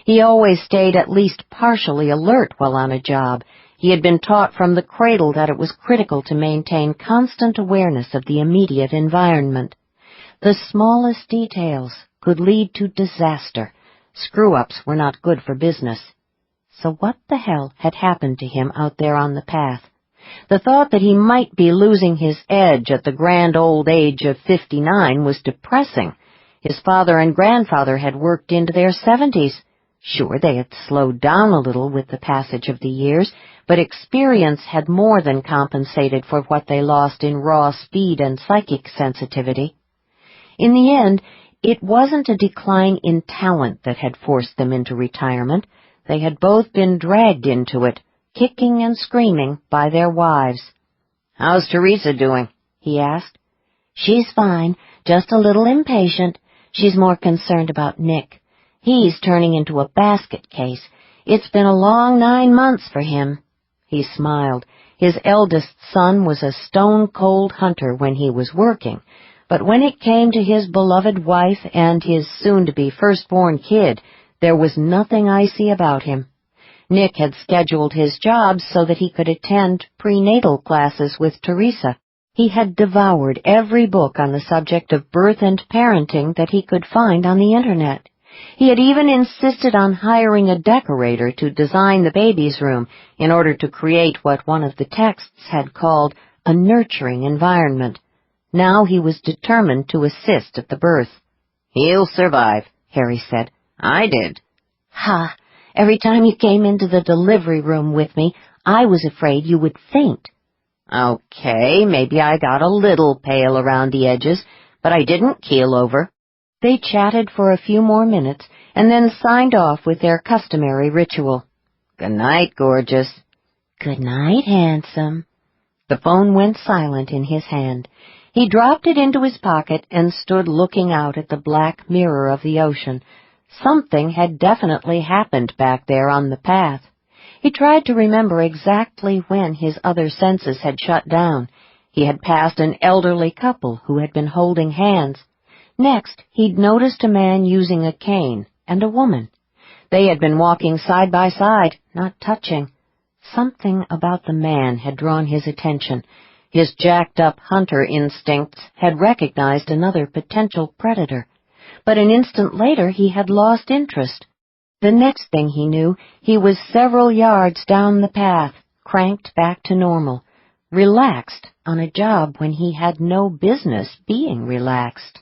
He always stayed at least partially alert while on a job. He had been taught from the cradle that it was critical to maintain constant awareness of the immediate environment. The smallest details could lead to disaster. Screw-ups were not good for business. So what the hell had happened to him out there on the path? The thought that he might be losing his edge at the grand old age of 59 was depressing. His father and grandfather had worked into their 70s. Sure, they had slowed down a little with the passage of the years, but experience had more than compensated for what they lost in raw speed and psychic sensitivity. In the end, it wasn't a decline in talent that had forced them into retirement. They had both been dragged into it, kicking and screaming, by their wives. "How's Teresa doing?" he asked. "She's fine, just a little impatient. She's more concerned about Nick. He's turning into a basket case. It's been a long 9 months for him." He smiled. His eldest son was a stone-cold hunter when he was working, but when it came to his beloved wife and his soon-to-be firstborn kid, there was nothing icy about him. Nick had scheduled his jobs so that he could attend prenatal classes with Teresa. He had devoured every book on the subject of birth and parenting that he could find on the Internet. He had even insisted on hiring a decorator to design the baby's room in order to create what one of the texts had called a nurturing environment. Now he was determined to assist at the birth. "He'll survive," Harry said. "I did." "Ha! Every time you came into the delivery room with me, I was afraid you would faint." "Okay, maybe I got a little pale around the edges, but I didn't keel over." They chatted for a few more minutes and then signed off with their customary ritual. "Good night, gorgeous." "Good night, handsome." The phone went silent in his hand. He dropped it into his pocket and stood looking out at the black mirror of the ocean. Something had definitely happened back there on the path. He tried to remember exactly when his other senses had shut down. He had passed an elderly couple who had been holding hands. Next, he'd noticed a man using a cane and a woman. They had been walking side by side, not touching. Something about the man had drawn his attention. His jacked-up hunter instincts had recognized another potential predator. But an instant later he had lost interest. The next thing he knew, he was several yards down the path, cranked back to normal, relaxed on a job when he had no business being relaxed.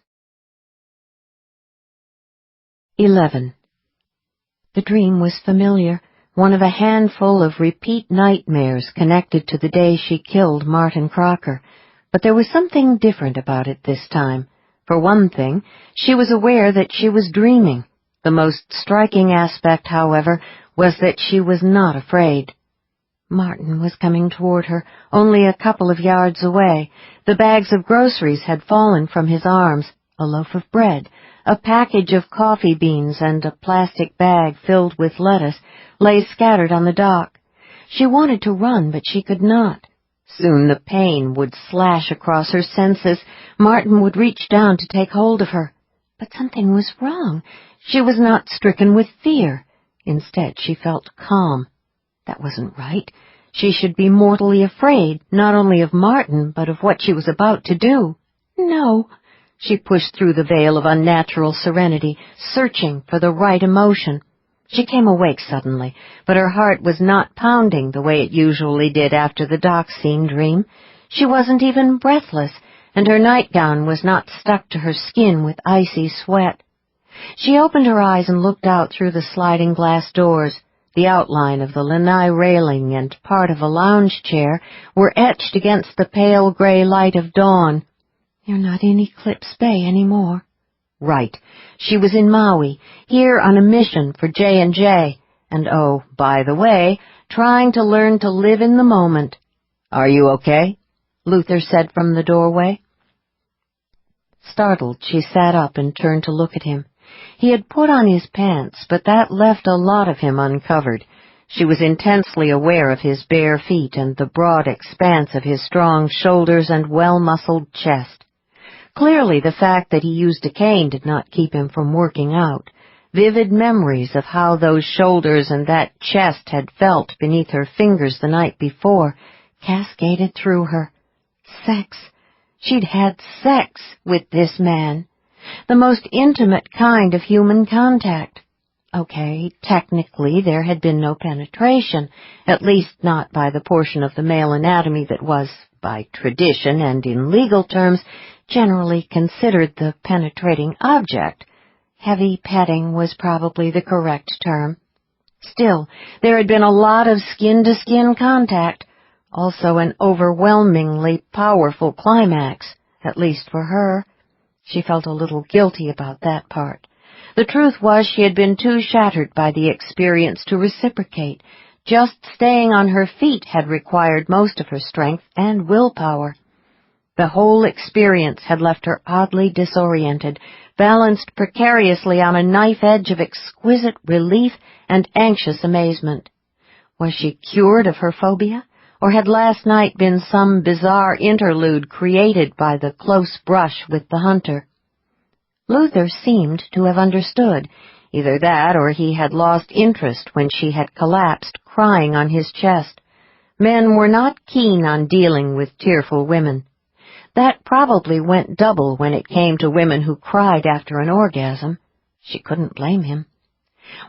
11. The dream was familiar, one of a handful of repeat nightmares connected to the day she killed Martin Crocker, but there was something different about it this time. For one thing, she was aware that she was dreaming. The most striking aspect, however, was that she was not afraid. Martin was coming toward her, only a couple of yards away. The bags of groceries had fallen from his arms, a loaf of bread, a package of coffee beans and a plastic bag filled with lettuce lay scattered on the dock. She wanted to run, but she could not. Soon the pain would slash across her senses. Martin would reach down to take hold of her. But something was wrong. She was not stricken with fear. Instead, she felt calm. That wasn't right. She should be mortally afraid, not only of Martin, but of what she was about to do. No. She pushed through the veil of unnatural serenity, searching for the right emotion. She came awake suddenly, but her heart was not pounding the way it usually did after the dock scene dream. She wasn't even breathless, and her nightgown was not stuck to her skin with icy sweat. She opened her eyes and looked out through the sliding glass doors. The outline of the lanai railing and part of a lounge chair were etched against the pale gray light of dawn. "You're not in Eclipse Bay anymore." Right. She was in Maui, here on a mission for J&J, and oh, by the way, trying to learn to live in the moment. "Are you okay?" Luther said from the doorway. Startled, she sat up and turned to look at him. He had put on his pants, but that left a lot of him uncovered. She was intensely aware of his bare feet and the broad expanse of his strong shoulders and well-muscled chest. Clearly, the fact that he used a cane did not keep him from working out. Vivid memories of how those shoulders and that chest had felt beneath her fingers the night before cascaded through her. Sex. She'd had sex with this man. The most intimate kind of human contact. Okay, technically there had been no penetration, at least not by the portion of the male anatomy that was, by tradition and in legal terms, generally considered the penetrating object. Heavy petting was probably the correct term. Still, there had been a lot of skin-to-skin contact, also an overwhelmingly powerful climax, at least for her. She felt a little guilty about that part. The truth was she had been too shattered by the experience to reciprocate. Just staying on her feet had required most of her strength and willpower. The whole experience had left her oddly disoriented, balanced precariously on a knife edge of exquisite relief and anxious amazement. Was she cured of her phobia? or had last night been some bizarre interlude created by the close brush with the hunter? Luther seemed to have understood. Either that or he had lost interest when she had collapsed, crying on his chest. Men were not keen on dealing with tearful women. That probably went double when it came to women who cried after an orgasm. She couldn't blame him.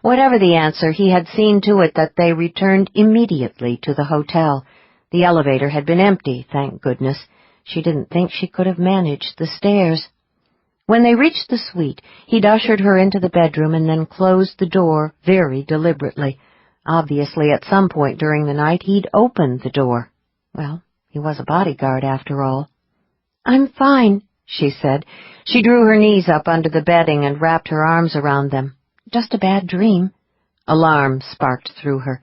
Whatever the answer, he had seen to it that they returned immediately to the hotel. The elevator had been empty, thank goodness. She didn't think she could have managed the stairs. When they reached the suite, he'd ushered her into the bedroom and then closed the door very deliberately. Obviously, at some point during the night, he'd opened the door. Well, he was a bodyguard after all. "I'm fine," she said. She drew her knees up under the bedding and wrapped her arms around them. "Just a bad dream." Alarm sparked through her.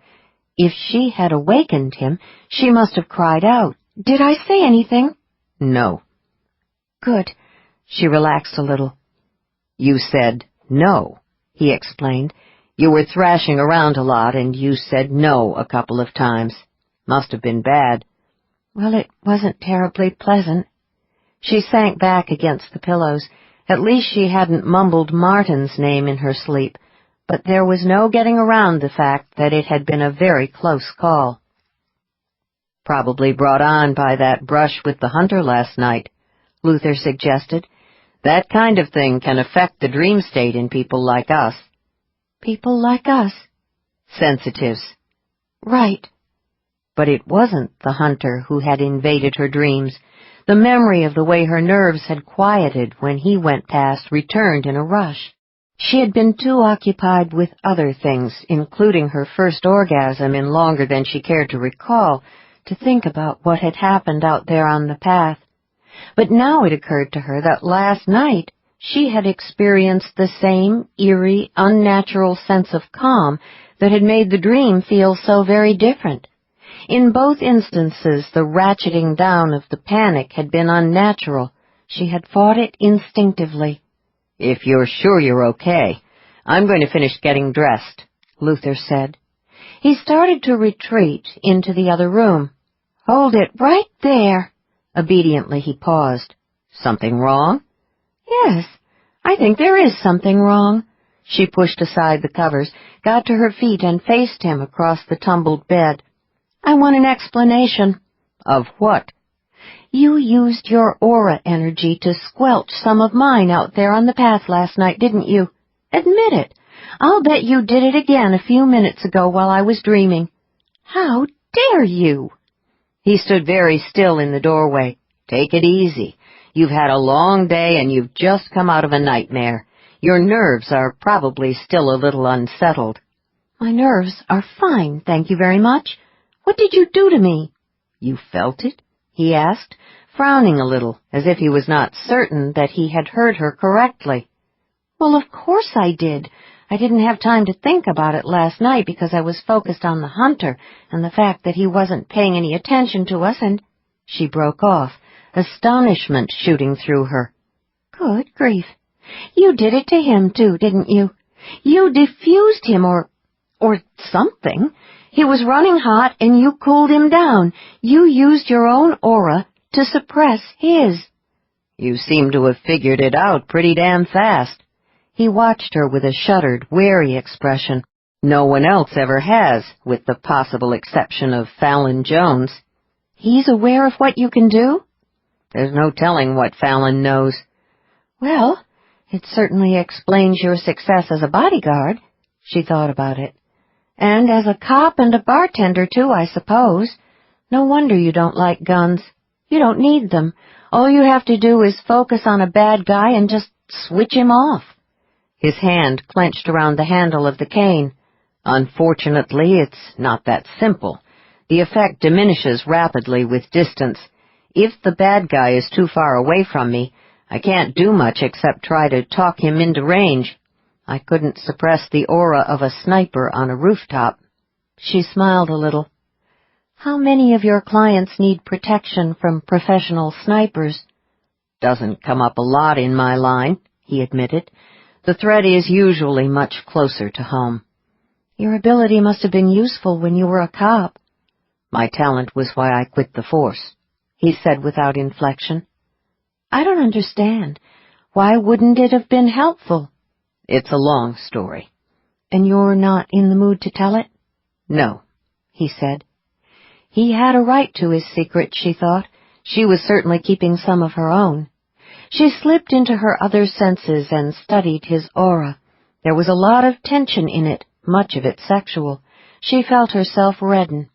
If she had awakened him, she must have cried out. "Did I say anything?" "No." "Good." She relaxed a little. "You said no," he explained. "You were thrashing around a lot, and you said no a couple of times. Must have been bad." "Well, it wasn't terribly pleasant." She sank back against the pillows. At least she hadn't mumbled Martin's name in her sleep, but there was no getting around the fact that it had been a very close call. "Probably brought on by that brush with the hunter last night," Luther suggested. "That kind of thing can affect the dream state in people like us." "People like us?" "Sensitives." "Right." But it wasn't the hunter who had invaded her dreams. The memory of the way her nerves had quieted when he went past returned in a rush. She had been too occupied with other things, including her first orgasm in longer than she cared to recall, to think about what had happened out there on the path. But now it occurred to her that last night she had experienced the same eerie, unnatural sense of calm that had made the dream feel so very different. In both instances, the ratcheting down of the panic had been unnatural. She had fought it instinctively. "If you're sure you're okay, I'm going to finish getting dressed," Luther said. He started to retreat into the other room. "Hold it right there." Obediently he paused. "Something wrong?" "Yes, I think there is something wrong." She pushed aside the covers, got to her feet, and faced him across the tumbled bed. "I want an explanation." "Of what?" "You used your aura energy to squelch some of mine out there on the path last night, didn't you? Admit it. I'll bet you did it again a few minutes ago while I was dreaming." "How dare you?" He stood very still in the doorway. "Take it easy. You've had a long day and you've just come out of a nightmare. Your nerves are probably still a little unsettled." "My nerves are fine, thank you very much. What did you do to me?" "You felt it?" he asked, frowning a little, as if he was not certain that he had heard her correctly. "Well, of course I did. I didn't have time to think about it last night because I was focused on the hunter and the fact that he wasn't paying any attention to us, and—" She broke off, astonishment shooting through her. "Good grief. You did it to him, too, didn't you? You diffused him or something. He was running hot, and you cooled him down. You used your own aura to suppress his." "You seem to have figured it out pretty damn fast." He watched her with a shuttered, wary expression. "No one else ever has, with the possible exception of Fallon Jones." "He's aware of what you can do?" "There's no telling what Fallon knows." "Well, it certainly explains your success as a bodyguard." She thought about it. "And as a cop and a bartender, too, I suppose. No wonder you don't like guns. You don't need them. All you have to do is focus on a bad guy and just switch him off." His hand clenched around the handle of the cane. "Unfortunately, it's not that simple. The effect diminishes rapidly with distance. If the bad guy is too far away from me, I can't do much except try to talk him into range. I couldn't suppress the aura of a sniper on a rooftop." She smiled a little. "How many of your clients need protection from professional snipers?" "Doesn't come up a lot in my line," he admitted. "The threat is usually much closer to home." "Your ability must have been useful when you were a cop." My talent was why I quit the force," he said without inflection. "I don't understand. Why wouldn't it have been helpful?" "It's a long story." "And you're not in the mood to tell it?" "No," he said. He had a right to his secret, she thought. She was certainly keeping some of her own. She slipped into her other senses and studied his aura. There was a lot of tension in it, much of it sexual. She felt herself redden.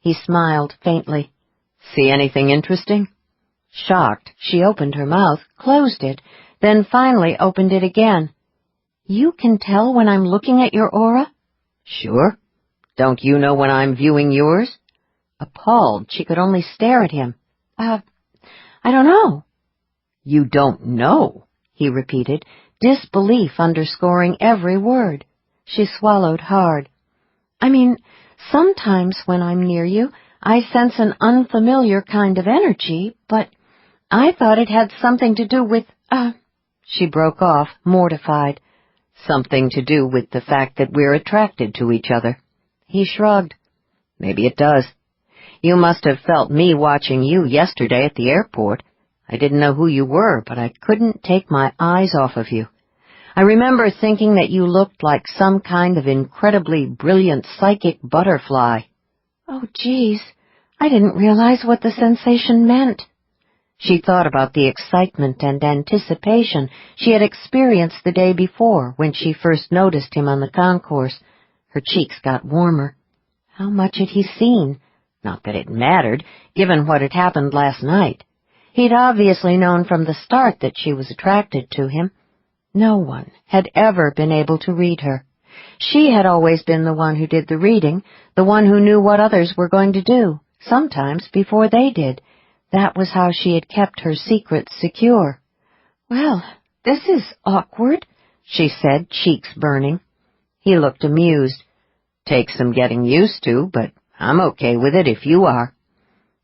He smiled faintly. "See anything interesting?" Shocked, she opened her mouth, closed it, then finally opened it again. "You can tell when I'm looking at your aura?" "Sure. Don't you know when I'm viewing yours?" Appalled, she could only stare at him. I don't know." "You don't know?" he repeated, disbelief underscoring every word. She swallowed hard. "I mean, sometimes when I'm near you, I sense an unfamiliar kind of energy, but I thought it had something to do with, She broke off, mortified. "Something to do with the fact that we're attracted to each other." He shrugged. "Maybe it does. You must have felt me watching you yesterday at the airport. I didn't know who you were, but I couldn't take my eyes off of you. I remember thinking that you looked like some kind of incredibly brilliant psychic butterfly." "Oh, geez, I didn't realize what the sensation meant." She thought about the excitement and anticipation she had experienced the day before when she first noticed him on the concourse. Her cheeks got warmer. How much had he seen? Not that it mattered, given what had happened last night. He'd obviously known from the start that she was attracted to him. No one had ever been able to read her. She had always been the one who did the reading, the one who knew what others were going to do, sometimes before they did. That was how she had kept her secrets secure. "Well, this is awkward," she said, cheeks burning. He looked amused. "Takes some getting used to, but I'm okay with it if you are."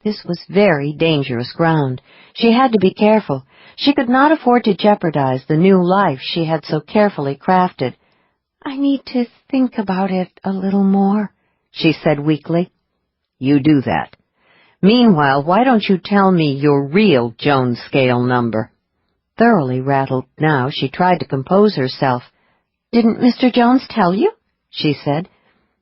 This was very dangerous ground. She had to be careful. She could not afford to jeopardize the new life she had so carefully crafted. "I need to think about it a little more," she said weakly. "You do that. Meanwhile, why don't you tell me your real Jones scale number?" Thoroughly rattled now, she tried to compose herself. "Didn't Mr. Jones tell you?" she said.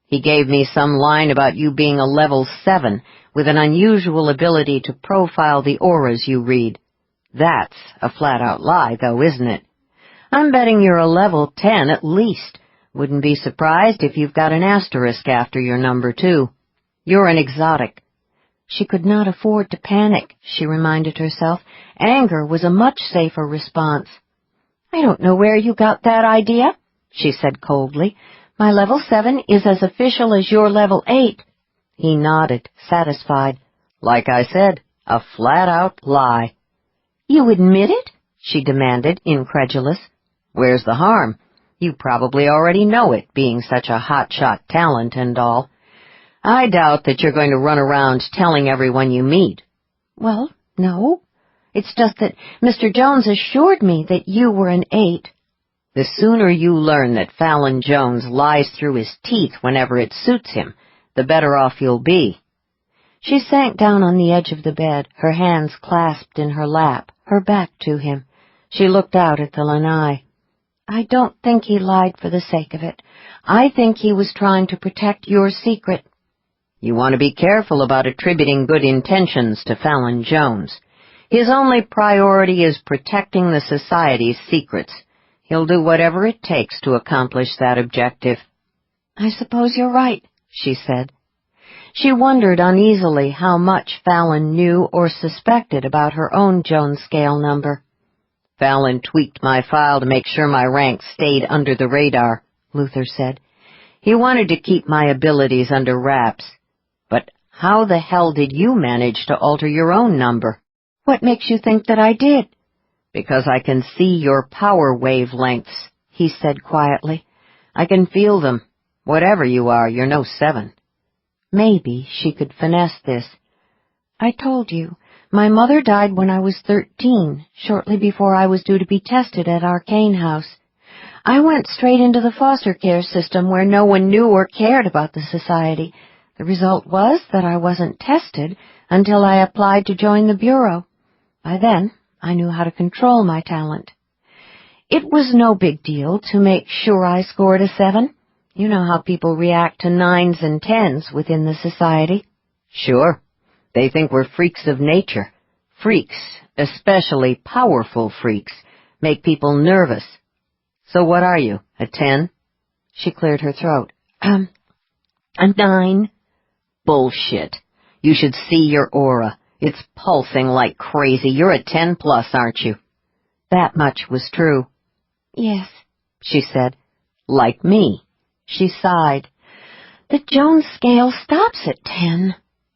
"He gave me some line about you being a level 7, with an unusual ability to profile the auras you read. That's a flat-out lie, though, isn't it? I'm betting you're a level 10 at least. Wouldn't be surprised if you've got an asterisk after your number, too. You're an exotic." She could not afford to panic, she reminded herself. Anger was a much safer response. "I don't know where you got that idea," she said coldly. "My level 7 is as official as your level 8. He nodded, satisfied. "Like I said, a flat-out lie." "You admit it?" she demanded, incredulous. "Where's the harm? You probably already know it, being such a hotshot talent and all. I doubt that you're going to run around telling everyone you meet." "Well, no. It's just that Mr. Jones assured me that you were an 8. "The sooner you learn that Fallon Jones lies through his teeth whenever it suits him, the better off you'll be." She sank down on the edge of the bed, her hands clasped in her lap, her back to him. She looked out at the lanai. "I don't think he lied for the sake of it. I think he was trying to protect your secret." "You want to be careful about attributing good intentions to Fallon Jones. His only priority is protecting the society's secrets. He'll do whatever it takes to accomplish that objective." "I suppose you're right," she said. She wondered uneasily how much Fallon knew or suspected about her own Jones scale number. "Fallon tweaked my file to make sure my rank stayed under the radar," Luther said. "He wanted to keep my abilities under wraps. But how the hell did you manage to alter your own number?" "What makes you think that I did?" "Because I can see your power wavelengths," he said quietly. "I can feel them. Whatever you are, you're no 7. Maybe she could finesse this. "I told you, my mother died when I was 13, shortly before I was due to be tested at Arcane House. I went straight into the foster care system where no one knew or cared about the society. The result was that I wasn't tested until I applied to join the Bureau. By then, I knew how to control my talent. It was no big deal to make sure I scored a 7. You know how people react to 9s and 10s within the society. Sure. They think we're freaks of nature. Freaks, especially powerful freaks, make people nervous. So what are you, a 10? She cleared her throat. A 9. Bullshit. You should see your aura. It's pulsing like crazy. You're a 10+, aren't you? That much was true. Yes, she said. Like me. She sighed. The Jones scale stops at 10.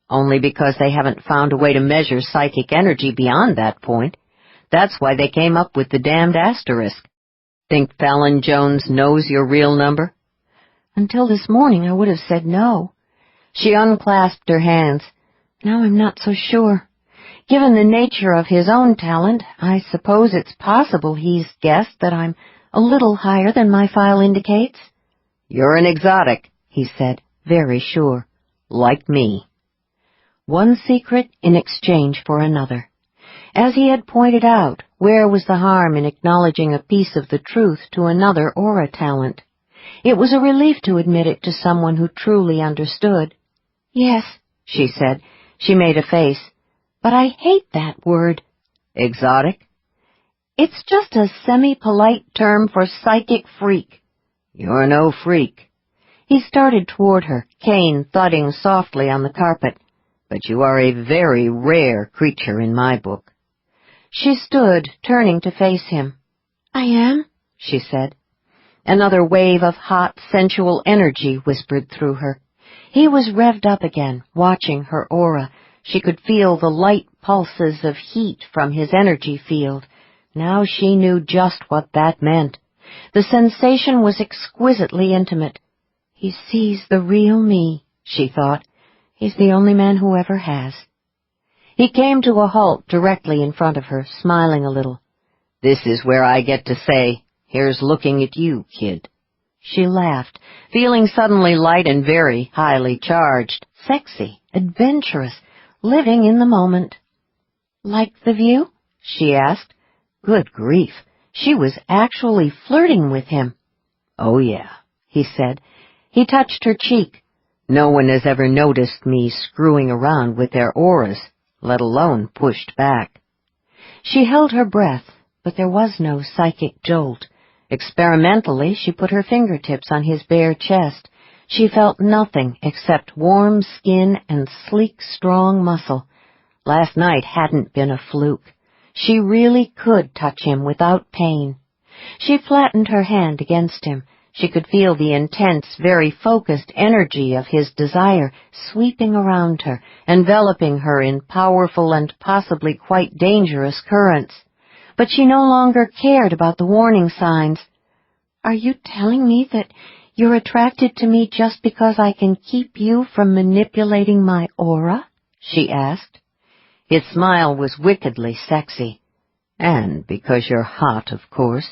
Only because they haven't found a way to measure psychic energy beyond that point. That's why they came up with the damned asterisk. Think Fallon Jones knows your real number? Until this morning, I would have said no. She unclasped her hands. Now I'm not so sure. Given the nature of his own talent, I suppose it's possible he's guessed that I'm a little higher than my file indicates. You're an exotic, he said, very sure. Like me. One secret in exchange for another. As he had pointed out, where was the harm in acknowledging a piece of the truth to another aura talent? It was a relief to admit it to someone who truly understood. Yes, she said. She made a face. But I hate that word. Exotic? It's just a semi-polite term for psychic freak. You're no freak. He started toward her, cane thudding softly on the carpet. But you are a very rare creature in my book. She stood, turning to face him. I am, she said. Another wave of hot, sensual energy whispered through her. He was revved up again, watching her aura. She could feel the light pulses of heat from his energy field. Now she knew just what that meant. The sensation was exquisitely intimate. He sees the real me, she thought. He's the only man who ever has. He came to a halt directly in front of her, smiling a little. This is where I get to say, here's looking at you, kid. She laughed, feeling suddenly light and very highly charged. Sexy, adventurous, living in the moment. Like the view? She asked. Good grief, she was actually flirting with him. Oh, yeah, he said. He touched her cheek. No one has ever noticed me screwing around with their auras, let alone pushed back. She held her breath, but there was no psychic jolt. Experimentally, she put her fingertips on his bare chest. She felt nothing except warm skin and sleek, strong muscle. Last night hadn't been a fluke. She really could touch him without pain. She flattened her hand against him. She could feel the intense, very focused energy of his desire sweeping around her, enveloping her in powerful and possibly quite dangerous currents. But she no longer cared about the warning signs. Are you telling me that you're attracted to me just because I can keep you from manipulating my aura? She asked. His smile was wickedly sexy. And because you're hot, of course.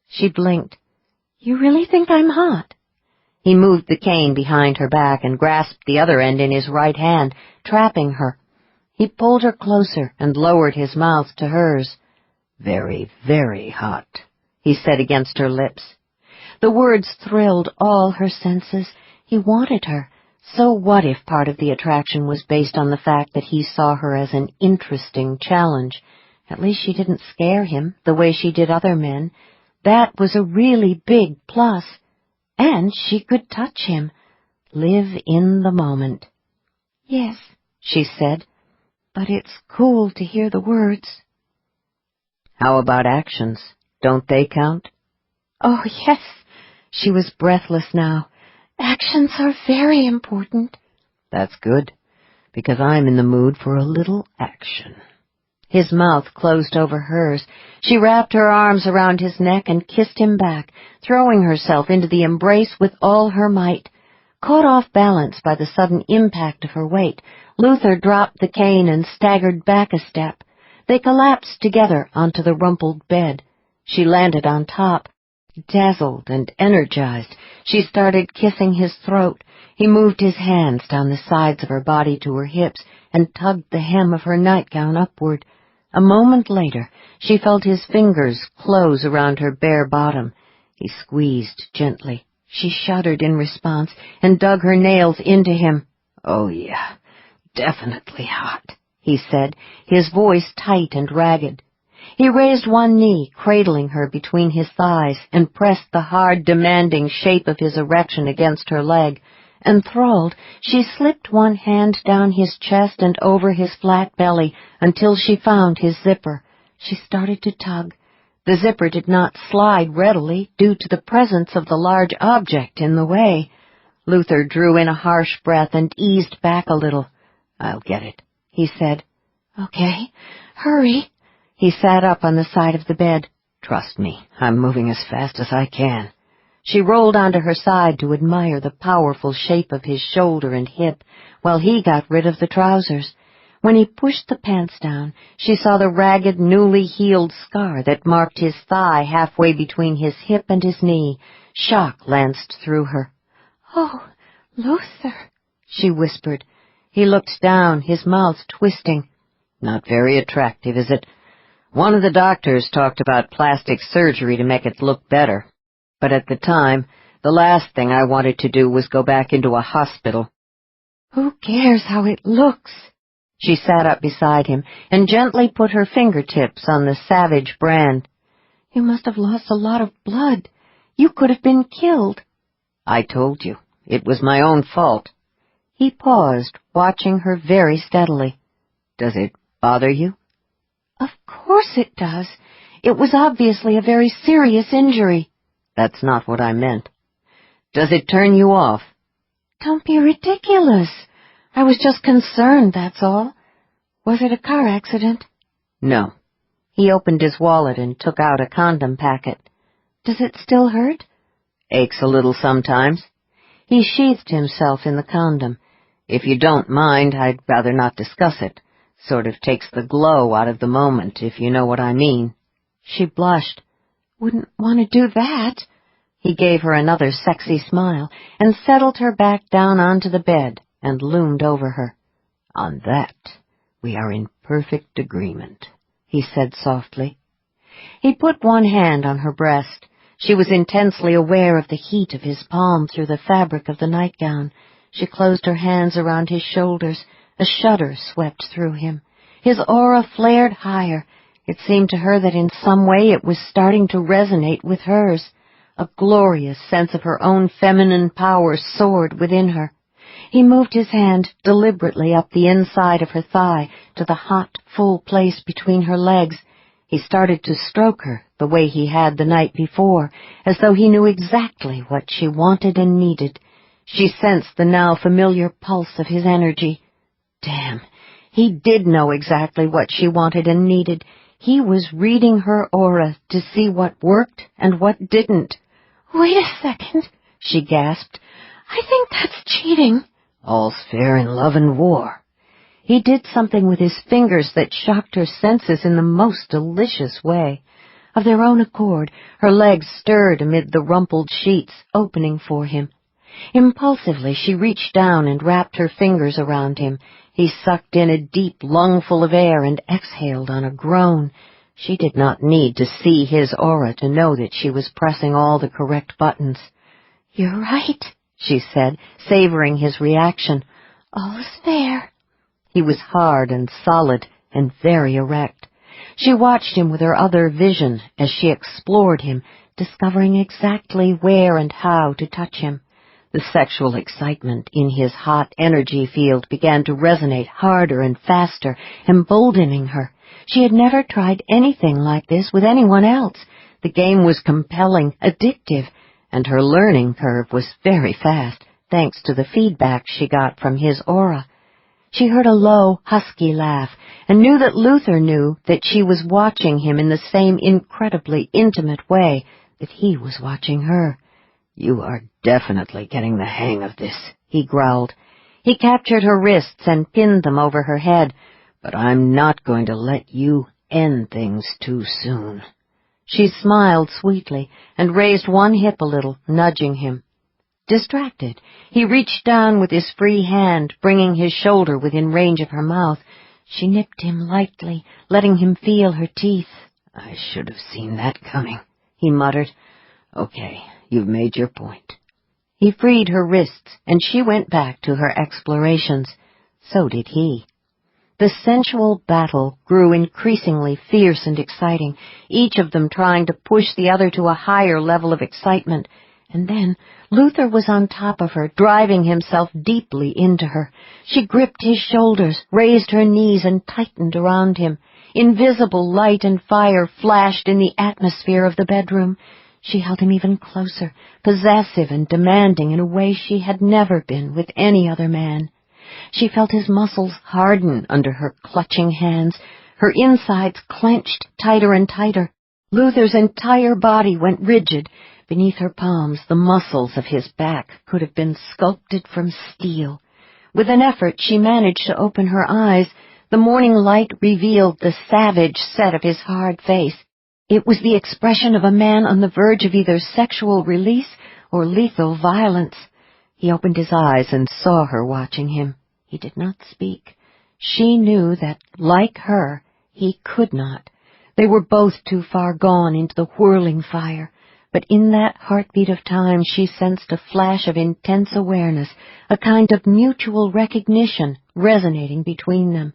She blinked. You really think I'm hot? He moved the cane behind her back and grasped the other end in his right hand, trapping her. He pulled her closer and lowered his mouth to hers. Very, very hot, he said against her lips. The words thrilled all her senses. He wanted her. So what if part of the attraction was based on the fact that he saw her as an interesting challenge? At least she didn't scare him the way she did other men. That was a really big plus. And she could touch him. Live in the moment. Yes, she said, but it's cool to hear the words. How about actions? Don't they count? Oh, yes. She was breathless now. Actions are very important. That's good, because I'm in the mood for a little action. His mouth closed over hers. She wrapped her arms around his neck and kissed him back, throwing herself into the embrace with all her might. Caught off balance by the sudden impact of her weight, Luther dropped the cane and staggered back a step. They collapsed together onto the rumpled bed. She landed on top. Dazzled and energized, she started kissing his throat. He moved his hands down the sides of her body to her hips and tugged the hem of her nightgown upward. A moment later, she felt his fingers close around her bare bottom. He squeezed gently. She shuddered in response and dug her nails into him. "Oh, yeah, definitely hot," he said, his voice tight and ragged. He raised one knee, cradling her between his thighs, and pressed the hard, demanding shape of his erection against her leg. Enthralled, she slipped one hand down his chest and over his flat belly until she found his zipper. She started to tug. The zipper did not slide readily due to the presence of the large object in the way. Luther drew in a harsh breath and eased back a little. "I'll get it," he said. "Okay, hurry." He sat up on the side of the bed. "Trust me, I'm moving as fast as I can." She rolled onto her side to admire the powerful shape of his shoulder and hip, while he got rid of the trousers. When he pushed the pants down, she saw the ragged, newly healed scar that marked his thigh halfway between his hip and his knee. Shock lanced through her. "Oh, Luther," she whispered. He looked down, his mouth twisting. "Not very attractive, is it? One of the doctors talked about plastic surgery to make it look better. But at the time, the last thing I wanted to do was go back into a hospital." "Who cares how it looks?" She sat up beside him and gently put her fingertips on the savage brand. "You must have lost a lot of blood. You could have been killed." "I told you. It was my own fault." He paused, watching her very steadily. "Does it bother you?" "Of course it does. It was obviously a very serious injury." "That's not what I meant. Does it turn you off?" "Don't be ridiculous. I was just concerned, that's all. Was it a car accident?" "No." He opened his wallet and took out a condom packet. "Does it still hurt?" "Aches a little sometimes." He sheathed himself in the condom. "If you don't mind, I'd rather not discuss it. Sort of takes the glow out of the moment, if you know what I mean." She blushed. "Wouldn't want to do that." He gave her another sexy smile and settled her back down onto the bed and loomed over her. "On that, we are in perfect agreement," he said softly. He put one hand on her breast. She was intensely aware of the heat of his palm through the fabric of the nightgown. She closed her hands around his shoulders. A shudder swept through him. His aura flared higher. It seemed to her that in some way it was starting to resonate with hers. A glorious sense of her own feminine power soared within her. He moved his hand deliberately up the inside of her thigh to the hot, full place between her legs. He started to stroke her the way he had the night before, as though he knew exactly what she wanted and needed. She sensed the now familiar pulse of his energy. Damn, he did know exactly what she wanted and needed. He was reading her aura to see what worked and what didn't. "Wait a second," she gasped. "I think that's cheating." "All's fair in love and war." He did something with his fingers that shocked her senses in the most delicious way. Of their own accord, her legs stirred amid the rumpled sheets, opening for him. Impulsively, she reached down and wrapped her fingers around him. He sucked in a deep lungful of air and exhaled on a groan. She did not need to see his aura to know that she was pressing all the correct buttons. "You're right," she said, savoring his reaction. "All's fair." He was hard and solid and very erect. She watched him with her other vision as she explored him, discovering exactly where and how to touch him. The sexual excitement in his hot energy field began to resonate harder and faster, emboldening her. She had never tried anything like this with anyone else. The game was compelling, addictive, and her learning curve was very fast, thanks to the feedback she got from his aura. She heard a low, husky laugh, and knew that Luther knew that she was watching him in the same incredibly intimate way that he was watching her. "You are definitely getting the hang of this," he growled. He captured her wrists and pinned them over her head. "But I'm not going to let you end things too soon." She smiled sweetly and raised one hip a little, nudging him. Distracted, he reached down with his free hand, bringing his shoulder within range of her mouth. She nipped him lightly, letting him feel her teeth. "I should have seen that coming," he muttered. "Okay, you've made your point." He freed her wrists, and she went back to her explorations. So did he. The sensual battle grew increasingly fierce and exciting, each of them trying to push the other to a higher level of excitement. And then Luther was on top of her, driving himself deeply into her. She gripped his shoulders, raised her knees, and tightened around him. Invisible light and fire flashed in the atmosphere of the bedroom. She held him even closer, possessive and demanding in a way she had never been with any other man. She felt his muscles harden under her clutching hands. Her insides clenched tighter and tighter. Luther's entire body went rigid. Beneath her palms, the muscles of his back could have been sculpted from steel. With an effort, she managed to open her eyes. The morning light revealed the savage set of his hard face. It was the expression of a man on the verge of either sexual release or lethal violence. He opened his eyes and saw her watching him. He did not speak. She knew that, like her, he could not. They were both too far gone into the whirling fire. But in that heartbeat of time she sensed a flash of intense awareness, a kind of mutual recognition resonating between them.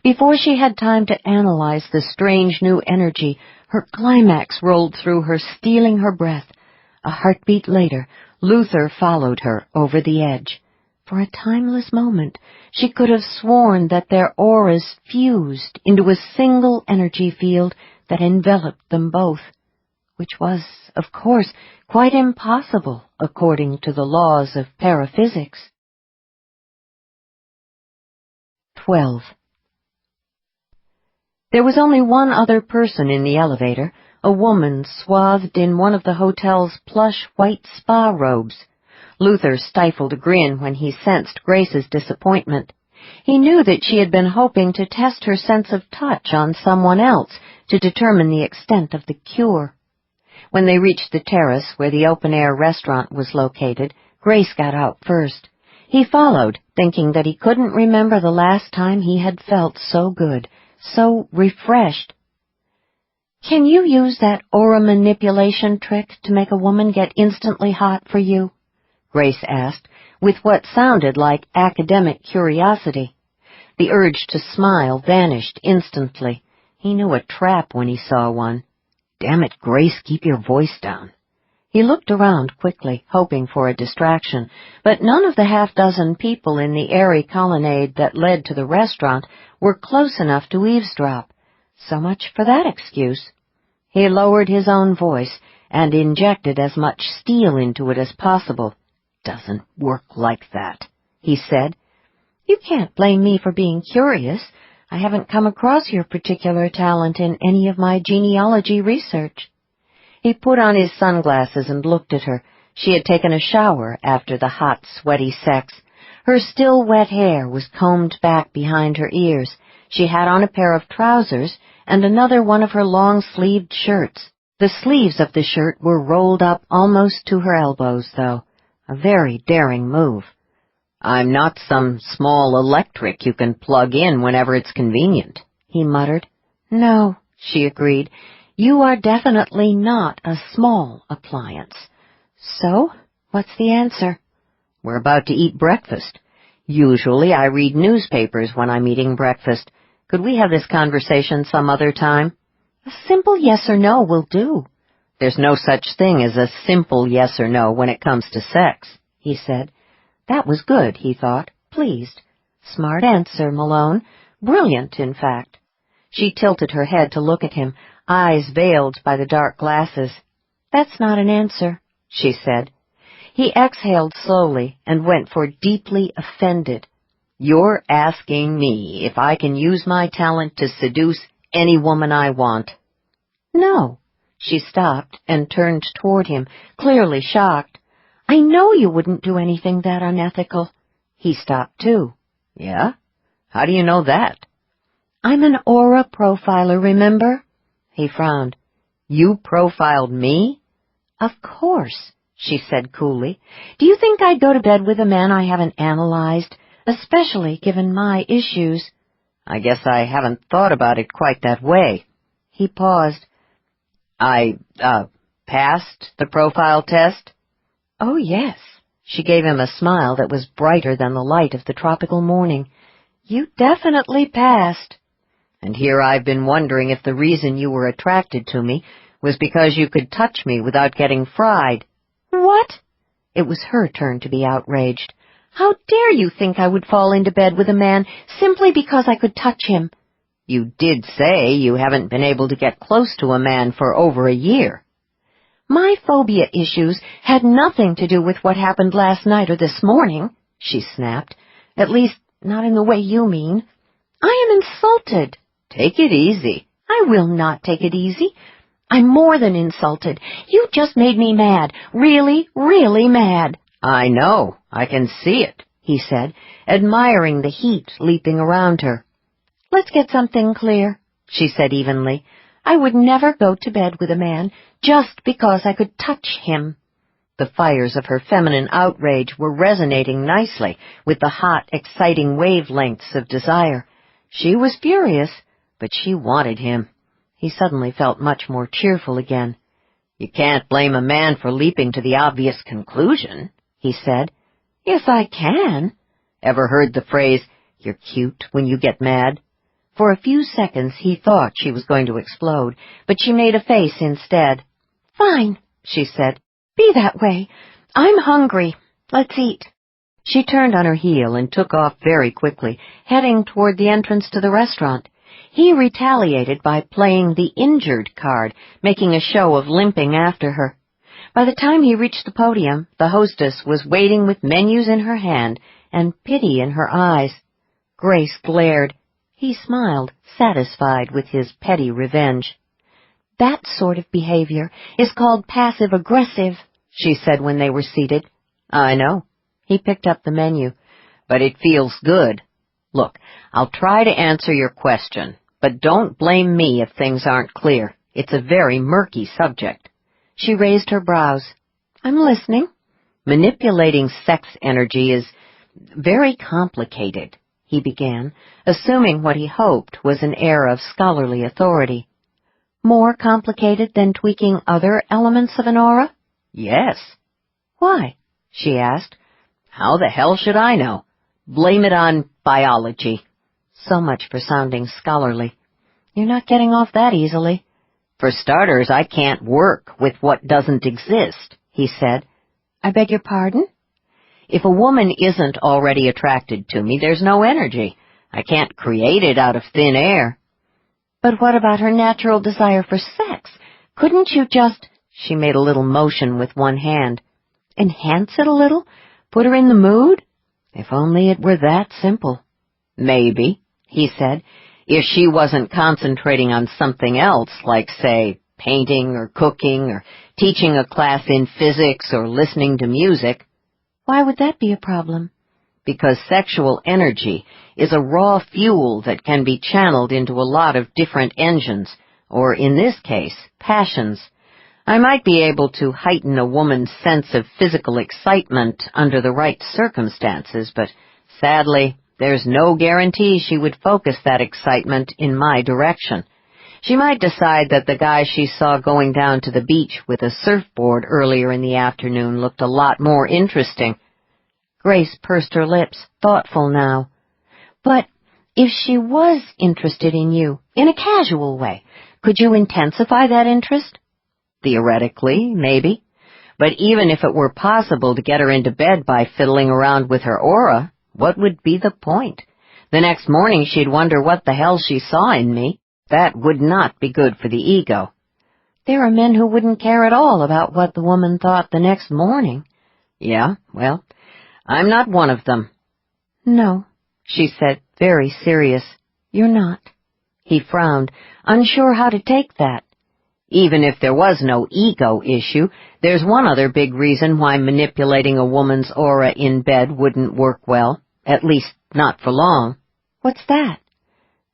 Before she had time to analyze the strange new energy, her climax rolled through her, stealing her breath. A heartbeat later, Luther followed her over the edge. For a timeless moment, she could have sworn that their auras fused into a single energy field that enveloped them both, which was, of course, quite impossible according to the laws of paraphysics. 12. There was only one other person in the elevator, a woman swathed in one of the hotel's plush white spa robes. Luther stifled a grin when he sensed Grace's disappointment. He knew that she had been hoping to test her sense of touch on someone else to determine the extent of the cure. When they reached the terrace where the open-air restaurant was located, Grace got out first. He followed, thinking that he couldn't remember the last time he had felt so good, so refreshed. "Can you use that aura manipulation trick to make a woman get instantly hot for you?" Grace asked, with what sounded like academic curiosity. The urge to smile vanished instantly. He knew a trap when he saw one. "Damn it, Grace, keep your voice down." He looked around quickly, hoping for a distraction, but none of the half-dozen people in the airy colonnade that led to the restaurant were close enough to eavesdrop. So much for that excuse. He lowered his own voice and injected as much steel into it as possible. "Doesn't work like that," he said. "You can't blame me for being curious. I haven't come across your particular talent in any of my genealogy research." He put on his sunglasses and looked at her. She had taken a shower after the hot, sweaty sex. Her still wet hair was combed back behind her ears. She had on a pair of trousers and another one of her long-sleeved shirts. The sleeves of the shirt were rolled up almost to her elbows, though. A very daring move. "I'm not some small electric you can plug in whenever it's convenient," he muttered. "No," she agreed. "You are definitely not a small appliance. So, what's the answer?" "We're about to eat breakfast. Usually I read newspapers when I'm eating breakfast. Could we have this conversation some other time?" "A simple yes or no will do." "There's no such thing as a simple yes or no when it comes to sex," he said. That was good, he thought, pleased. Smart answer, Malone. Brilliant, in fact. She tilted her head to look at him, eyes veiled by the dark glasses. "That's not an answer," she said. He exhaled slowly and went for deeply offended. "You're asking me if I can use my talent to seduce any woman I want?" "No." She stopped and turned toward him, clearly shocked. "I know you wouldn't do anything that unethical." He stopped, too. "Yeah? How do you know that?" "I'm an aura profiler, remember?" He frowned. You profiled me? Of course, she said coolly. Do you think I'd go to bed with a man I haven't analyzed, especially given my issues? I guess I haven't thought about it quite that way. He paused. I passed the profile test? Oh, yes. She gave him a smile that was brighter than the light of the tropical morning. You definitely passed. And here I've been wondering if the reason you were attracted to me was because you could touch me without getting fried. What? It was her turn to be outraged. How dare you think I would fall into bed with a man simply because I could touch him? You did say you haven't been able to get close to a man for over a year. My phobia issues had nothing to do with what happened last night or this morning, she snapped. At least, not in the way you mean. I am insulted. Take it easy. I will not take it easy. I'm more than insulted. You just made me mad. Really, really mad. I know. I can see it, he said, admiring the heat leaping around her. Let's get something clear, she said evenly. I would never go to bed with a man just because I could touch him. The fires of her feminine outrage were resonating nicely with the hot, exciting wavelengths of desire. She was furious, but she wanted him. He suddenly felt much more cheerful again. You can't blame a man for leaping to the obvious conclusion, he said. Yes, I can. Ever heard the phrase, you're cute when you get mad? For a few seconds he thought she was going to explode, but she made a face instead. Fine, she said. Be that way. I'm hungry. Let's eat. She turned on her heel and took off very quickly, heading toward the entrance to the restaurant. He retaliated by playing the injured card, making a show of limping after her. By the time he reached the podium, the hostess was waiting with menus in her hand and pity in her eyes. Grace glared. He smiled, satisfied with his petty revenge. That sort of behavior is called passive-aggressive, she said when they were seated. I know. He picked up the menu. But it feels good. Look, I'll try to answer your question, but don't blame me if things aren't clear. It's a very murky subject. She raised her brows. I'm listening. Manipulating sex energy is very complicated, he began, assuming what he hoped was an air of scholarly authority. More complicated than tweaking other elements of an aura? Yes. Why? She asked. How the hell should I know? Blame it on biology. So much for sounding scholarly. You're not getting off that easily. For starters, I can't work with what doesn't exist, he said. I beg your pardon? If a woman isn't already attracted to me, there's no energy. I can't create it out of thin air. But what about her natural desire for sex? Couldn't you just... She made a little motion with one hand. Enhance it a little? Put her in the mood? If only it were that simple. Maybe, he said, if she wasn't concentrating on something else, like, say, painting or cooking or teaching a class in physics or listening to music. Why would that be a problem? Because sexual energy is a raw fuel that can be channeled into a lot of different engines, or in this case, passions. I might be able to heighten a woman's sense of physical excitement under the right circumstances, but sadly, there's no guarantee she would focus that excitement in my direction. She might decide that the guy she saw going down to the beach with a surfboard earlier in the afternoon looked a lot more interesting. Grace pursed her lips, thoughtful now. But if she was interested in you, in a casual way, could you intensify that interest? Theoretically, maybe. But even if it were possible to get her into bed by fiddling around with her aura, what would be the point? The next morning she'd wonder what the hell she saw in me. That would not be good for the ego. There are men who wouldn't care at all about what the woman thought the next morning. Yeah, well, I'm not one of them. No, she said, very serious. You're not. He frowned, unsure how to take that. Even if there was no ego issue, there's one other big reason why manipulating a woman's aura in bed wouldn't work well, at least not for long. What's that?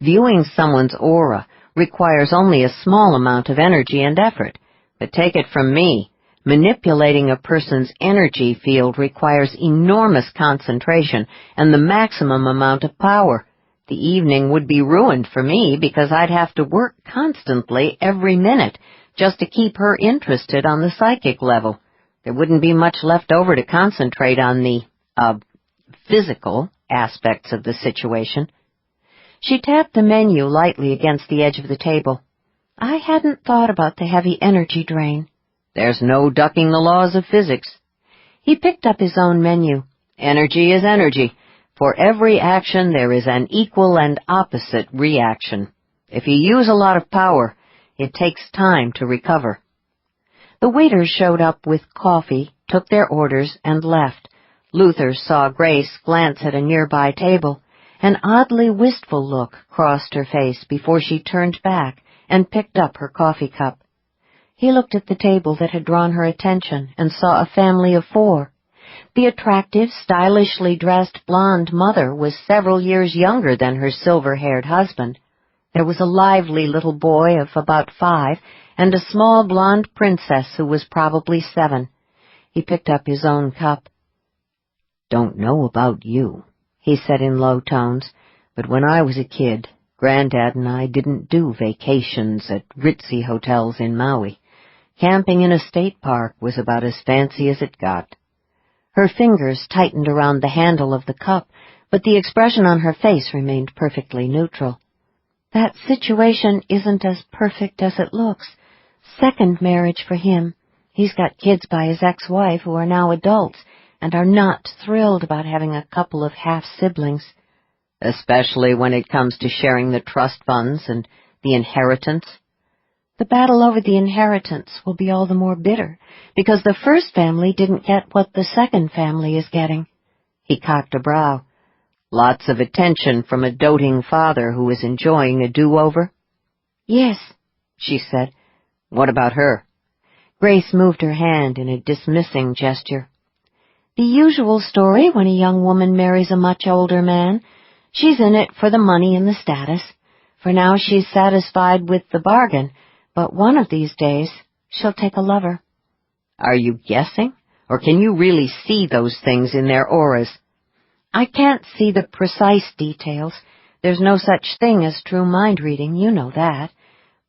Viewing someone's aura requires only a small amount of energy and effort. But take it from me, manipulating a person's energy field requires enormous concentration and the maximum amount of power. The evening would be ruined for me because I'd have to work constantly every minute just to keep her interested on the psychic level. There wouldn't be much left over to concentrate on the, physical aspects of the situation. She tapped the menu lightly against the edge of the table. I hadn't thought about the heavy energy drain. There's no ducking the laws of physics. He picked up his own menu. Energy is energy. For every action there is an equal and opposite reaction. If you use a lot of power, it takes time to recover. The waiters showed up with coffee, took their orders, and left. Luther saw Grace glance at a nearby table. An oddly wistful look crossed her face before she turned back and picked up her coffee cup. He looked at the table that had drawn her attention and saw a family of 4. The attractive, stylishly dressed blonde mother was several years younger than her silver-haired husband. There was a lively little boy of about 5 and a small blonde princess who was probably 7. He picked up his own cup. "Don't know about you," he said in low tones, "but when I was a kid, Granddad and I didn't do vacations at ritzy hotels in Maui. Camping in a state park was about as fancy as it got." Her fingers tightened around the handle of the cup, but the expression on her face remained perfectly neutral. "That situation isn't as perfect as it looks. Second marriage for him. He's got kids by his ex-wife who are now adults and are not thrilled about having a couple of half-siblings." "Especially when it comes to sharing the trust funds and the inheritance?" "The battle over the inheritance will be all the more bitter, because the first family didn't get what the second family is getting." He cocked a brow. "Lots of attention from a doting father who is enjoying a do-over?" "Yes," she said. "What about her?" Grace moved her hand in a dismissing gesture. "The usual story when a young woman marries a much older man. She's in it for the money and the status. For now she's satisfied with the bargain, but one of these days she'll take a lover." "Are you guessing, or can you really see those things in their auras?" "I can't see the precise details. There's no such thing as true mind reading, you know that.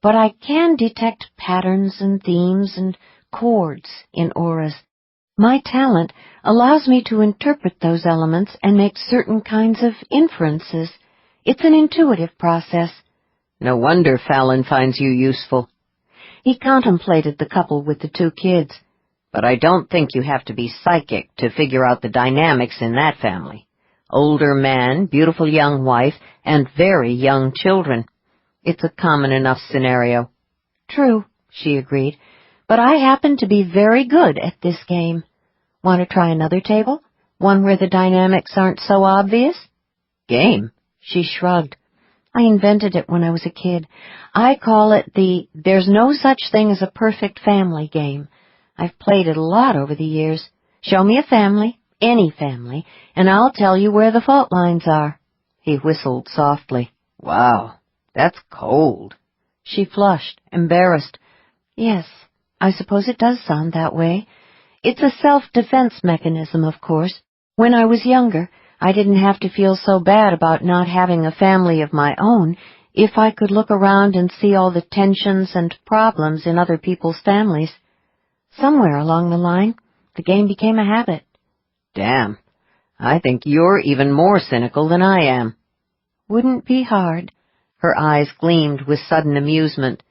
But I can detect patterns and themes and chords in auras. My talent allows me to interpret those elements and make certain kinds of inferences. It's an intuitive process." "No wonder Fallon finds you useful." He contemplated the couple with the 2 kids. "But I don't think you have to be psychic to figure out the dynamics in that family. Older man, beautiful young wife, and very young children. It's a common enough scenario." "True," she agreed, "but I happen to be very good at this game. Want to try another table? One where the dynamics aren't so obvious?" "Game?" She shrugged. "I invented it when I was a kid. I call it the There's No Such Thing as a Perfect Family game. I've played it a lot over the years. Show me a family, any family, and I'll tell you where the fault lines are." He whistled softly. "Wow, that's cold." She flushed, embarrassed. "Yes, I suppose it does sound that way. It's a self-defense mechanism, of course. When I was younger, I didn't have to feel so bad about not having a family of my own if I could look around and see all the tensions and problems in other people's families. Somewhere along the line, the game became a habit." "Damn, I think you're even more cynical than I am." "Wouldn't be hard." Her eyes gleamed with sudden amusement.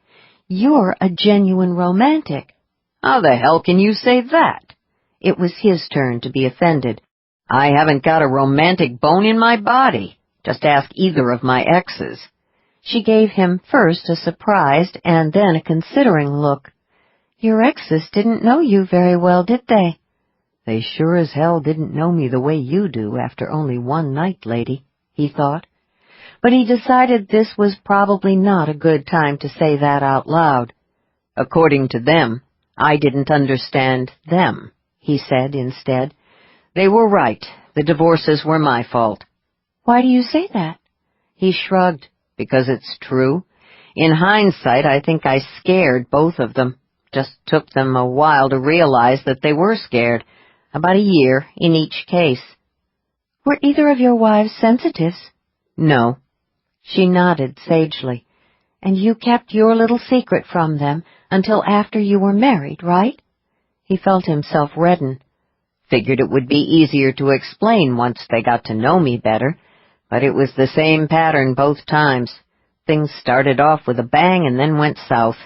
"You're a genuine romantic." "How the hell can you say that?" It was his turn to be offended. "I haven't got a romantic bone in my body. Just ask either of my exes." She gave him first a surprised and then a considering look. "Your exes didn't know you very well, did they?" "They sure as hell didn't know me the way you do after only one night, lady," he thought. But he decided this was probably not a good time to say that out loud. "According to them, I didn't understand them," he said instead. "They were right. The divorces were my fault." "Why do you say that?" He shrugged. "Because it's true. In hindsight, I think I scared both of them. Just took them a while to realize that they were scared. About a year in each case. Were either of your wives sensitives? No. She nodded sagely. And you kept your little secret from them until after you were married, right? He felt himself redden. Figured it would be easier to explain once they got to know me better, but it was the same pattern both times. Things started off with a bang and then went south.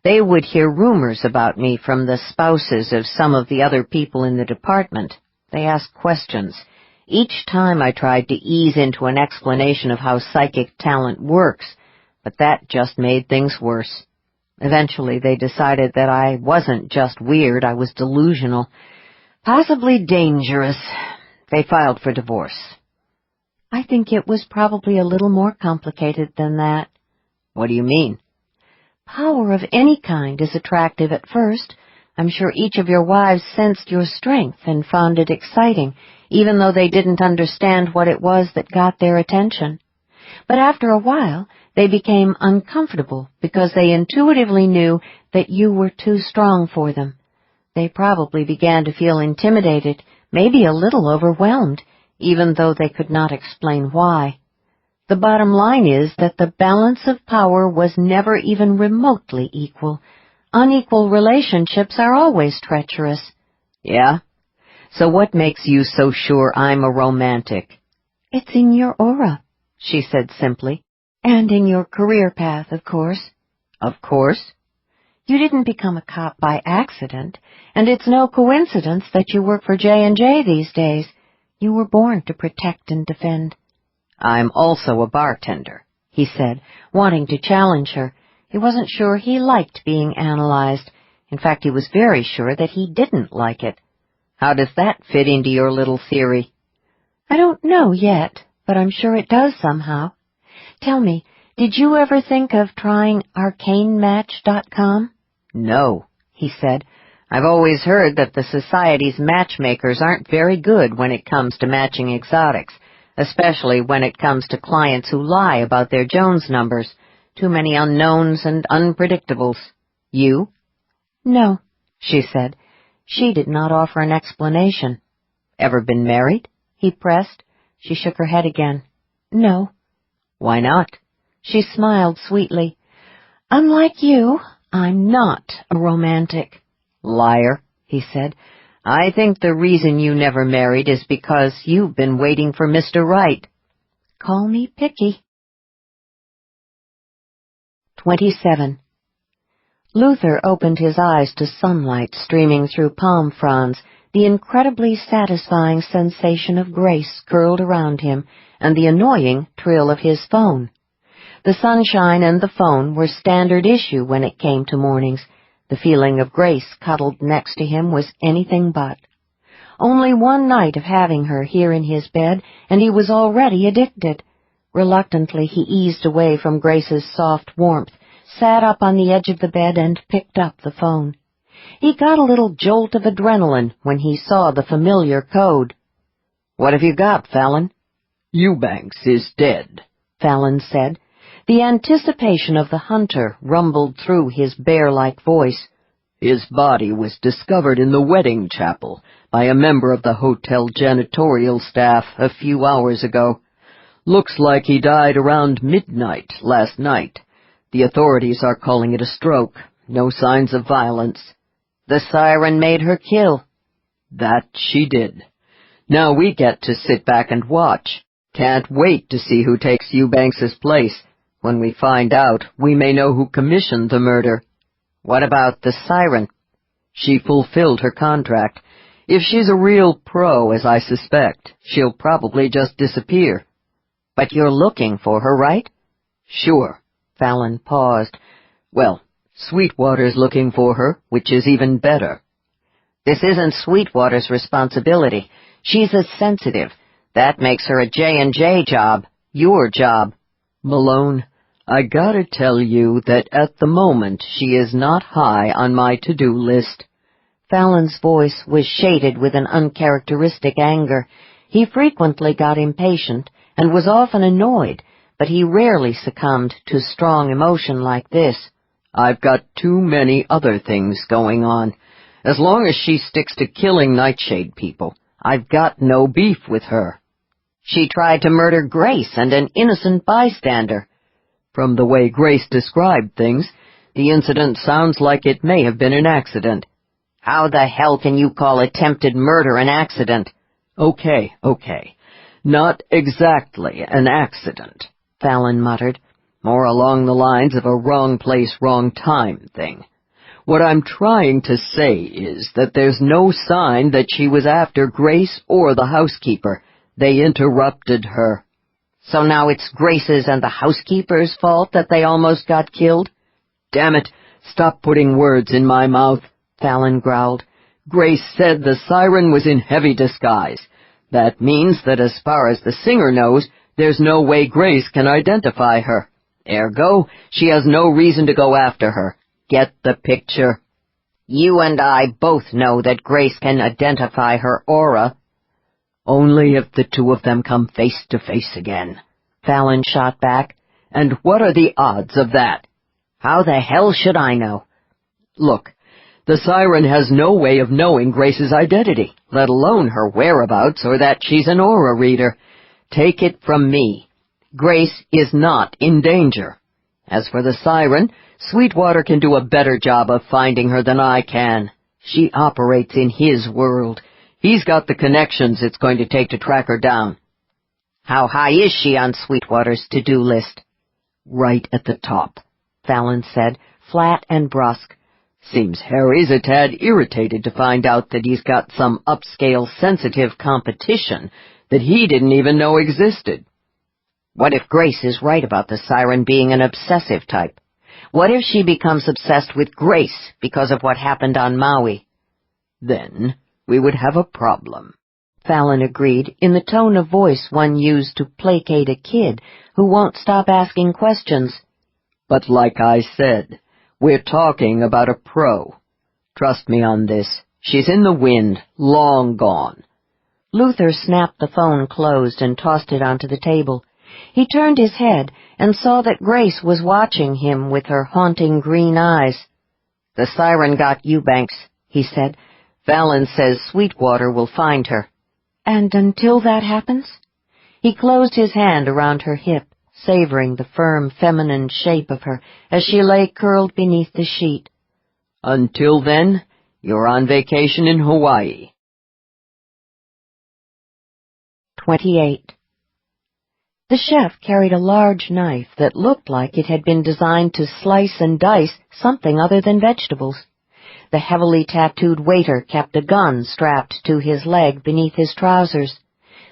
They would hear rumors about me from the spouses of some of the other people in the department. They asked questions. Each time I tried to ease into an explanation of how psychic talent works, but that just made things worse. Eventually they decided that I wasn't just weird, I was delusional. Possibly dangerous. They filed for divorce. I think it was probably a little more complicated than that. What do you mean? Power of any kind is attractive at first. I'm sure each of your wives sensed your strength and found it exciting, even though they didn't understand what it was that got their attention. But after a while, they became uncomfortable because they intuitively knew that you were too strong for them. They probably began to feel intimidated, maybe a little overwhelmed, even though they could not explain why. The bottom line is that the balance of power was never even remotely equal. Unequal relationships are always treacherous. Yeah? So what makes you so sure I'm a romantic? It's in your aura, she said simply. And in your career path, of course. Of course? You didn't become a cop by accident, and it's no coincidence that you work for J&J these days. You were born to protect and defend. I'm also a bartender, he said, wanting to challenge her. He wasn't sure he liked being analyzed. In fact, he was very sure that he didn't like it. How does that fit into your little theory? I don't know yet, but I'm sure it does somehow. Tell me, did you ever think of trying arcanematch.com? No, he said. I've always heard that the Society's matchmakers aren't very good when it comes to matching exotics, especially when it comes to clients who lie about their Jones numbers. Too many unknowns and unpredictables. You? No, she said. She did not offer an explanation. Ever been married? He pressed. She shook her head again. No. Why not? She smiled sweetly. Unlike you, I'm not a romantic. Liar, he said. I think the reason you never married is because you've been waiting for Mr. Right. Call me picky. 27. Luther opened his eyes to sunlight streaming through palm fronds, the incredibly satisfying sensation of grace curled around him, and the annoying trill of his phone. The sunshine and the phone were standard issue when it came to mornings. The feeling of Grace cuddled next to him was anything but. Only one night of having her here in his bed, and he was already addicted. Reluctantly, he eased away from Grace's soft warmth, sat up on the edge of the bed, and picked up the phone. He got a little jolt of adrenaline when he saw the familiar code. "What have you got, Fallon?" "Eubanks is dead," Fallon said. The anticipation of the hunter rumbled through his bear-like voice. "His body was discovered in the wedding chapel by a member of the hotel janitorial staff a few hours ago. Looks like he died around midnight last night. The authorities are calling it a stroke. No signs of violence." "The siren made her kill." "That she did. Now we get to sit back and watch. Can't wait to see who takes Eubanks's place. When we find out, we may know who commissioned the murder." "What about the siren?" "She fulfilled her contract. If she's a real pro, as I suspect, she'll probably just disappear." "But you're looking for her, right?" "Sure." Fallon paused. "Well, Sweetwater's looking for her, which is even better." "This isn't Sweetwater's responsibility. She's a sensitive. That makes her a J&J job. Your job." "Malone, I gotta tell you that at the moment she is not high on my to-do list." Fallon's voice was shaded with an uncharacteristic anger. He frequently got impatient and was often annoyed, but he rarely succumbed to strong emotion like this. "I've got too many other things going on. As long as she sticks to killing Nightshade people, I've got no beef with her." "She tried to murder Grace and an innocent bystander." "From the way Grace described things, the incident sounds like it may have been an accident." "How the hell can you call attempted murder an accident?" Okay. Not exactly an accident," Fallon muttered. "More along the lines of a wrong place, wrong time thing. What I'm trying to say is that there's no sign that she was after Grace or the housekeeper. They interrupted her." "So now it's Grace's and the housekeeper's fault that they almost got killed?" "Damn it, stop putting words in my mouth," Fallon growled. "Grace said the siren was in heavy disguise. That means that as far as the singer knows, there's no way Grace can identify her. Ergo, she has no reason to go after her. Get the picture?" "You and I both know that Grace can identify her aura." "Only if the two of them come face to face again," Fallon shot back. "And what are the odds of that?" "How the hell should I know?" "Look, the siren has no way of knowing Grace's identity, let alone her whereabouts or that she's an aura reader. Take it from me, Grace is not in danger. As for the siren, Sweetwater can do a better job of finding her than I can. She operates in his world. He's got the connections it's going to take to track her down." "How high is she on Sweetwater's to-do list?" "Right at the top," Fallon said, flat and brusque. "Seems Harry's a tad irritated to find out that he's got some upscale sensitive competition that he didn't even know existed." "What if Grace is right about the siren being an obsessive type? What if she becomes obsessed with Grace because of what happened on Maui?" "Then we would have a problem," Fallon agreed, in the tone of voice one used to placate a kid who won't stop asking questions. "But like I said, we're talking about a pro. Trust me on this. She's in the wind, long gone." Luther snapped the phone closed and tossed it onto the table. He turned his head and saw that Grace was watching him with her haunting green eyes. "The siren got Eubanks," he said. "Fallon says Sweetwater will find her." "And until that happens?" He closed his hand around her hip, savoring the firm feminine shape of her as she lay curled beneath the sheet. "Until then, you're on vacation in Hawaii." 28. The chef carried a large knife that looked like it had been designed to slice and dice something other than vegetables. The heavily tattooed waiter kept a gun strapped to his leg beneath his trousers.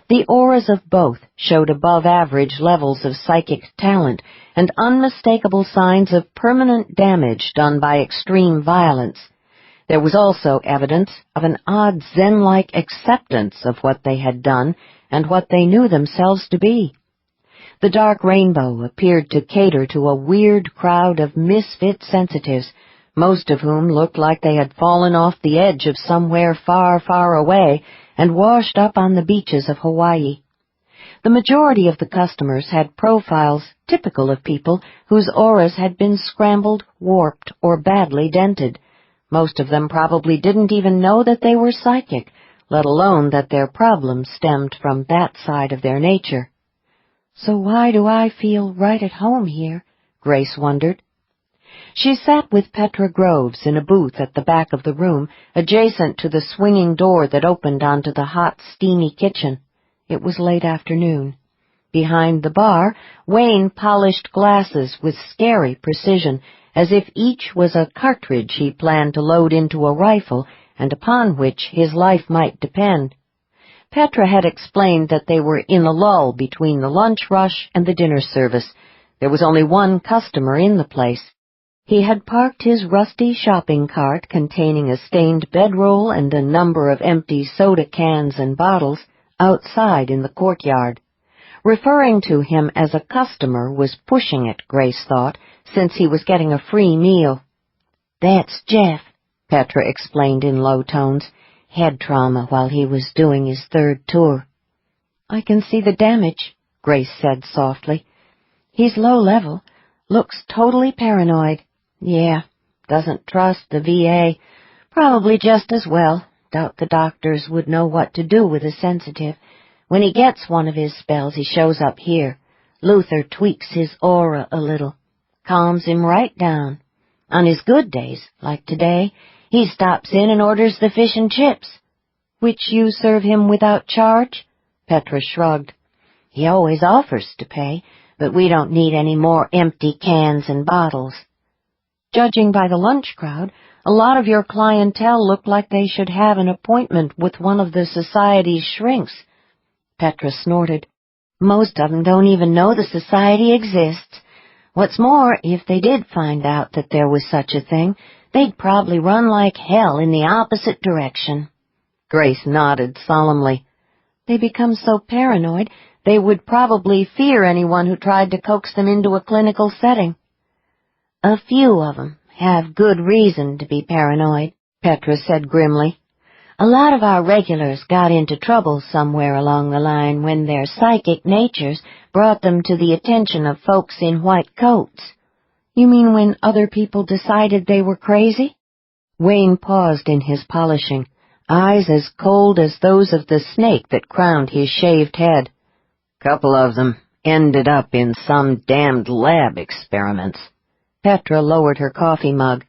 The auras of both showed above-average levels of psychic talent and unmistakable signs of permanent damage done by extreme violence. There was also evidence of an odd Zen-like acceptance of what they had done and what they knew themselves to be. The dark rainbow appeared to cater to a weird crowd of misfit sensitives, most of whom looked like they had fallen off the edge of somewhere far, far away and washed up on the beaches of Hawaii. The majority of the customers had profiles typical of people whose auras had been scrambled, warped, or badly dented. Most of them probably didn't even know that they were psychic, let alone that their problems stemmed from that side of their nature. "So why do I feel right at home here?" Grace wondered. She sat with Petra Groves in a booth at the back of the room, adjacent to the swinging door that opened onto the hot, steamy kitchen. It was late afternoon. Behind the bar, Wayne polished glasses with scary precision, as if each was a cartridge he planned to load into a rifle and upon which his life might depend. Petra had explained that they were in a lull between the lunch rush and the dinner service. There was only one customer in the place. He had parked his rusty shopping cart containing a stained bedroll and a number of empty soda cans and bottles outside in the courtyard. Referring to him as a customer was pushing it, Grace thought, since he was getting a free meal. "That's Jeff," Petra explained in low tones. "Head trauma while he was doing his third tour." "I can see the damage," Grace said softly. He's low level, looks totally paranoid. Yeah, doesn't trust the VA. Probably just as well. Doubt the doctors would know what to do with a sensitive. When he gets one of his spells, he shows up here. Luther tweaks his aura a little, calms him right down. On his good days, like today, he stops in and orders the fish and chips. Which you serve him without charge? Petra shrugged. He always offers to pay, but we don't need any more empty cans and bottles. Judging by the lunch crowd, a lot of your clientele look like they should have an appointment with one of the society's shrinks. Petra snorted. Most of them don't even know the society exists. What's more, if they did find out that there was such a thing, they'd probably run like hell in the opposite direction. Grace nodded solemnly. They become so paranoid, they would probably fear anyone who tried to coax them into a clinical setting. A few of them have good reason to be paranoid, Petra said grimly. A lot of our regulars got into trouble somewhere along the line when their psychic natures brought them to the attention of folks in white coats. You mean when other people decided they were crazy? Wayne paused in his polishing, eyes as cold as those of the snake that crowned his shaved head. Couple of them ended up in some damned lab experiments. Petra lowered her coffee mug.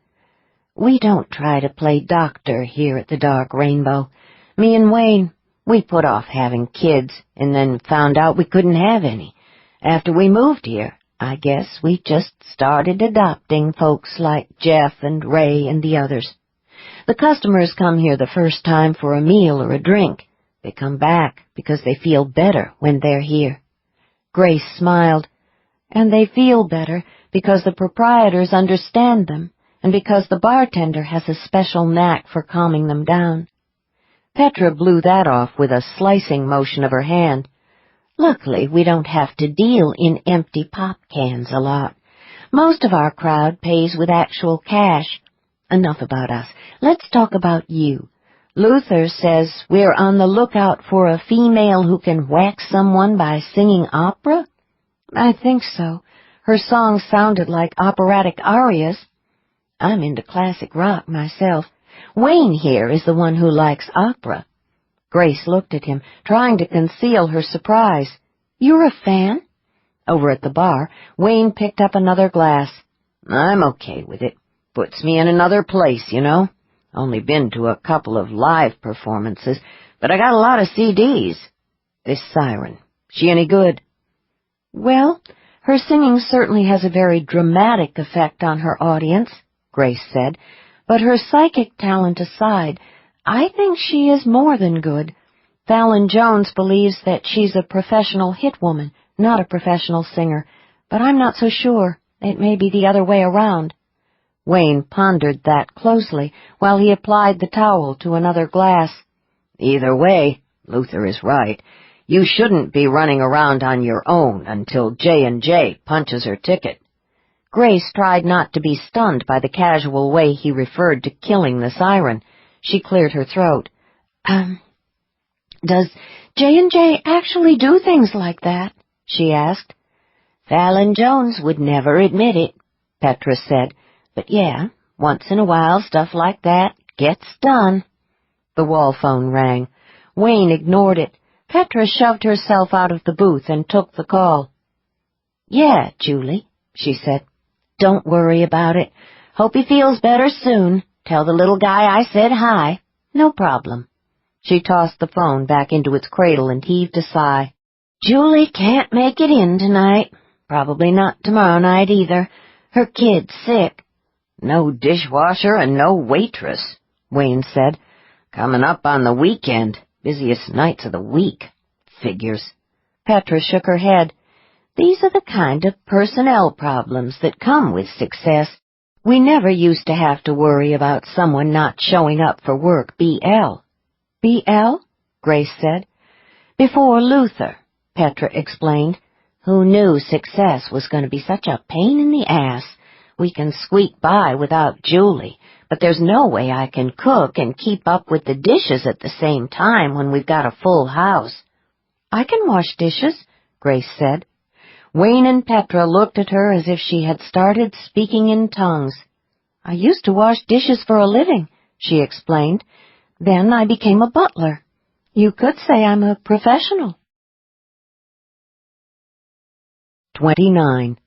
We don't try to play doctor here at the Dark Rainbow. Me and Wayne, we put off having kids and then found out we couldn't have any. After we moved here, I guess we just started adopting folks like Jeff and Ray and the others. The customers come here the first time for a meal or a drink. They come back because they feel better when they're here. Grace smiled. And they feel better because the proprietors understand them, and because the bartender has a special knack for calming them down. Petra blew that off with a slicing motion of her hand. Luckily, we don't have to deal in empty pop cans a lot. Most of our crowd pays with actual cash. Enough about us. Let's talk about you. Luther says we're on the lookout for a female who can whack someone by singing opera? I think so. Her songs sounded like operatic arias. I'm into classic rock myself. Wayne here is the one who likes opera. Grace looked at him, trying to conceal her surprise. You're a fan? Over at the bar, Wayne picked up another glass. I'm okay with it. Puts me in another place, you know. Only been to a couple of live performances, but I got a lot of CDs. This siren, she any good? Well, her singing certainly has a very dramatic effect on her audience, Grace said, but her psychic talent aside, I think she is more than good. Fallon Jones believes that she's a professional hit woman, not a professional singer, but I'm not so sure. It may be the other way around. Wayne pondered that closely while he applied the towel to another glass. Either way, Luther is right. You shouldn't be running around on your own until J&J punches her ticket. Grace tried not to be stunned by the casual way he referred to killing the siren. She cleared her throat. Does J&J actually do things like that? She asked. Fallon Jones would never admit it, Petra said. But yeah, once in a while stuff like that gets done. The wall phone rang. Wayne ignored it. Petra shoved herself out of the booth and took the call. Yeah, Julie, she said. Don't worry about it. Hope he feels better soon. Tell the little guy I said hi. No problem. She tossed the phone back into its cradle and heaved a sigh. Julie can't make it in tonight. Probably not tomorrow night either. Her kid's sick. No dishwasher and no waitress, Wayne said. Coming up on the weekend. Busiest nights of the week. Figures. Petra shook her head. These are the kind of personnel problems that come with success. We never used to have to worry about someone not showing up for work, BL. BL? Grace said. Before Luther, Petra explained. Who knew success was going to be such a pain in the ass? We can squeak by without Julie, but there's no way I can cook and keep up with the dishes at the same time when we've got a full house. I can wash dishes, Grace said. Wayne and Petra looked at her as if she had started speaking in tongues. "I used to wash dishes for a living," she explained. "Then I became a butler. You could say I'm a professional." 29.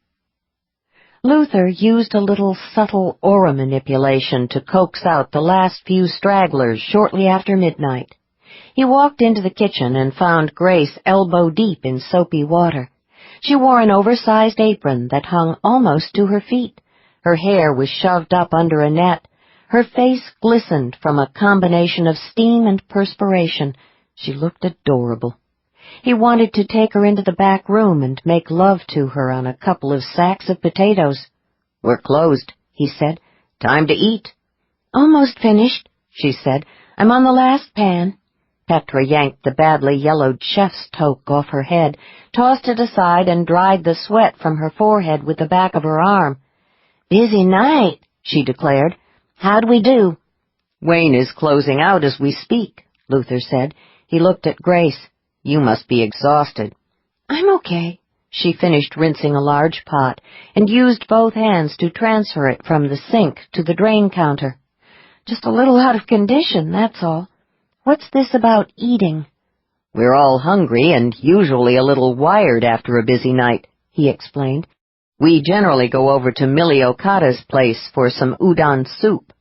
Luther used a little subtle aura manipulation to coax out the last few stragglers shortly after midnight. He walked into the kitchen and found Grace elbow-deep in soapy water. She wore an oversized apron that hung almost to her feet. Her hair was shoved up under a net. Her face glistened from a combination of steam and perspiration. She looked adorable. He wanted to take her into the back room and make love to her on a couple of sacks of potatoes. "We're closed," he said. "Time to eat." "Almost finished," she said. "I'm on the last pan." Petra yanked the badly yellowed chef's toque off her head, tossed it aside, and dried the sweat from her forehead with the back of her arm. "Busy night," she declared. "How'd we do?" "Wayne is closing out as we speak," Luther said. He looked at Grace. "You must be exhausted." "I'm okay." She finished rinsing a large pot and used both hands to transfer it from the sink to the drain counter. "Just a little out of condition, that's all. What's this about eating?" "We're all hungry and usually a little wired after a busy night," he explained. "We generally go over to Millie Okada's place for some udon soup."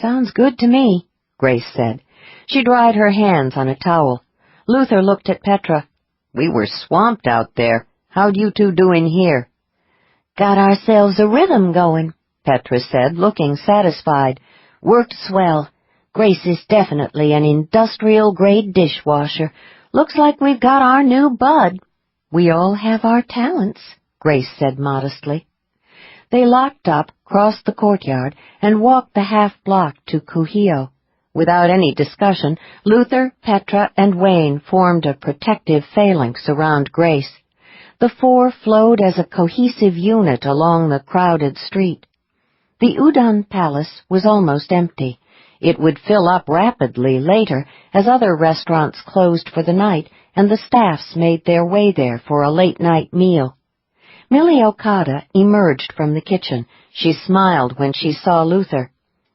"Sounds good to me," Grace said. She dried her hands on a towel. Luther looked at Petra. "We were swamped out there. How'd you two do in here?" "Got ourselves a rhythm going," Petra said, looking satisfied. "Worked swell. Grace is definitely an industrial-grade dishwasher. Looks like we've got our new bud." "We all have our talents," Grace said modestly. They locked up, crossed the courtyard, and walked the half-block to Kuhio. Without any discussion, Luther, Petra, and Wayne formed a protective phalanx around Grace. The four flowed as a cohesive unit along the crowded street. The Udon Palace was almost empty. It would fill up rapidly later as other restaurants closed for the night and the staffs made their way there for a late-night meal. Millie Okada emerged from the kitchen. She smiled when she saw Luther.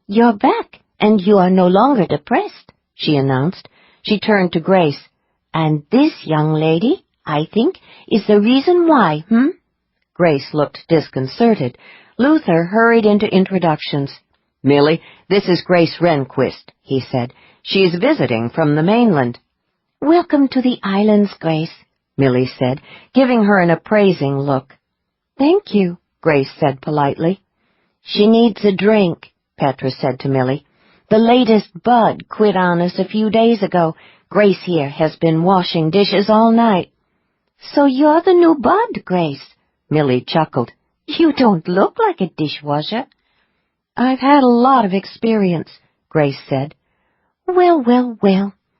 "You're back, and you are no longer depressed," she announced. She turned to Grace. "And this young lady, I think, is the reason why, Grace looked disconcerted. Luther hurried into introductions. "Millie, this is Grace Rehnquist," he said. "She's visiting from the mainland." "Welcome to the islands, Grace," Millie said, giving her an appraising look. "Thank you," Grace said politely. "She needs a drink," Petra said to Millie. "The latest bud quit on us a few days ago. Grace here has been washing dishes all night." "So you're the new bud, Grace," Millie chuckled. "You don't look like a dishwasher." "I've had a lot of experience," Grace said. Well,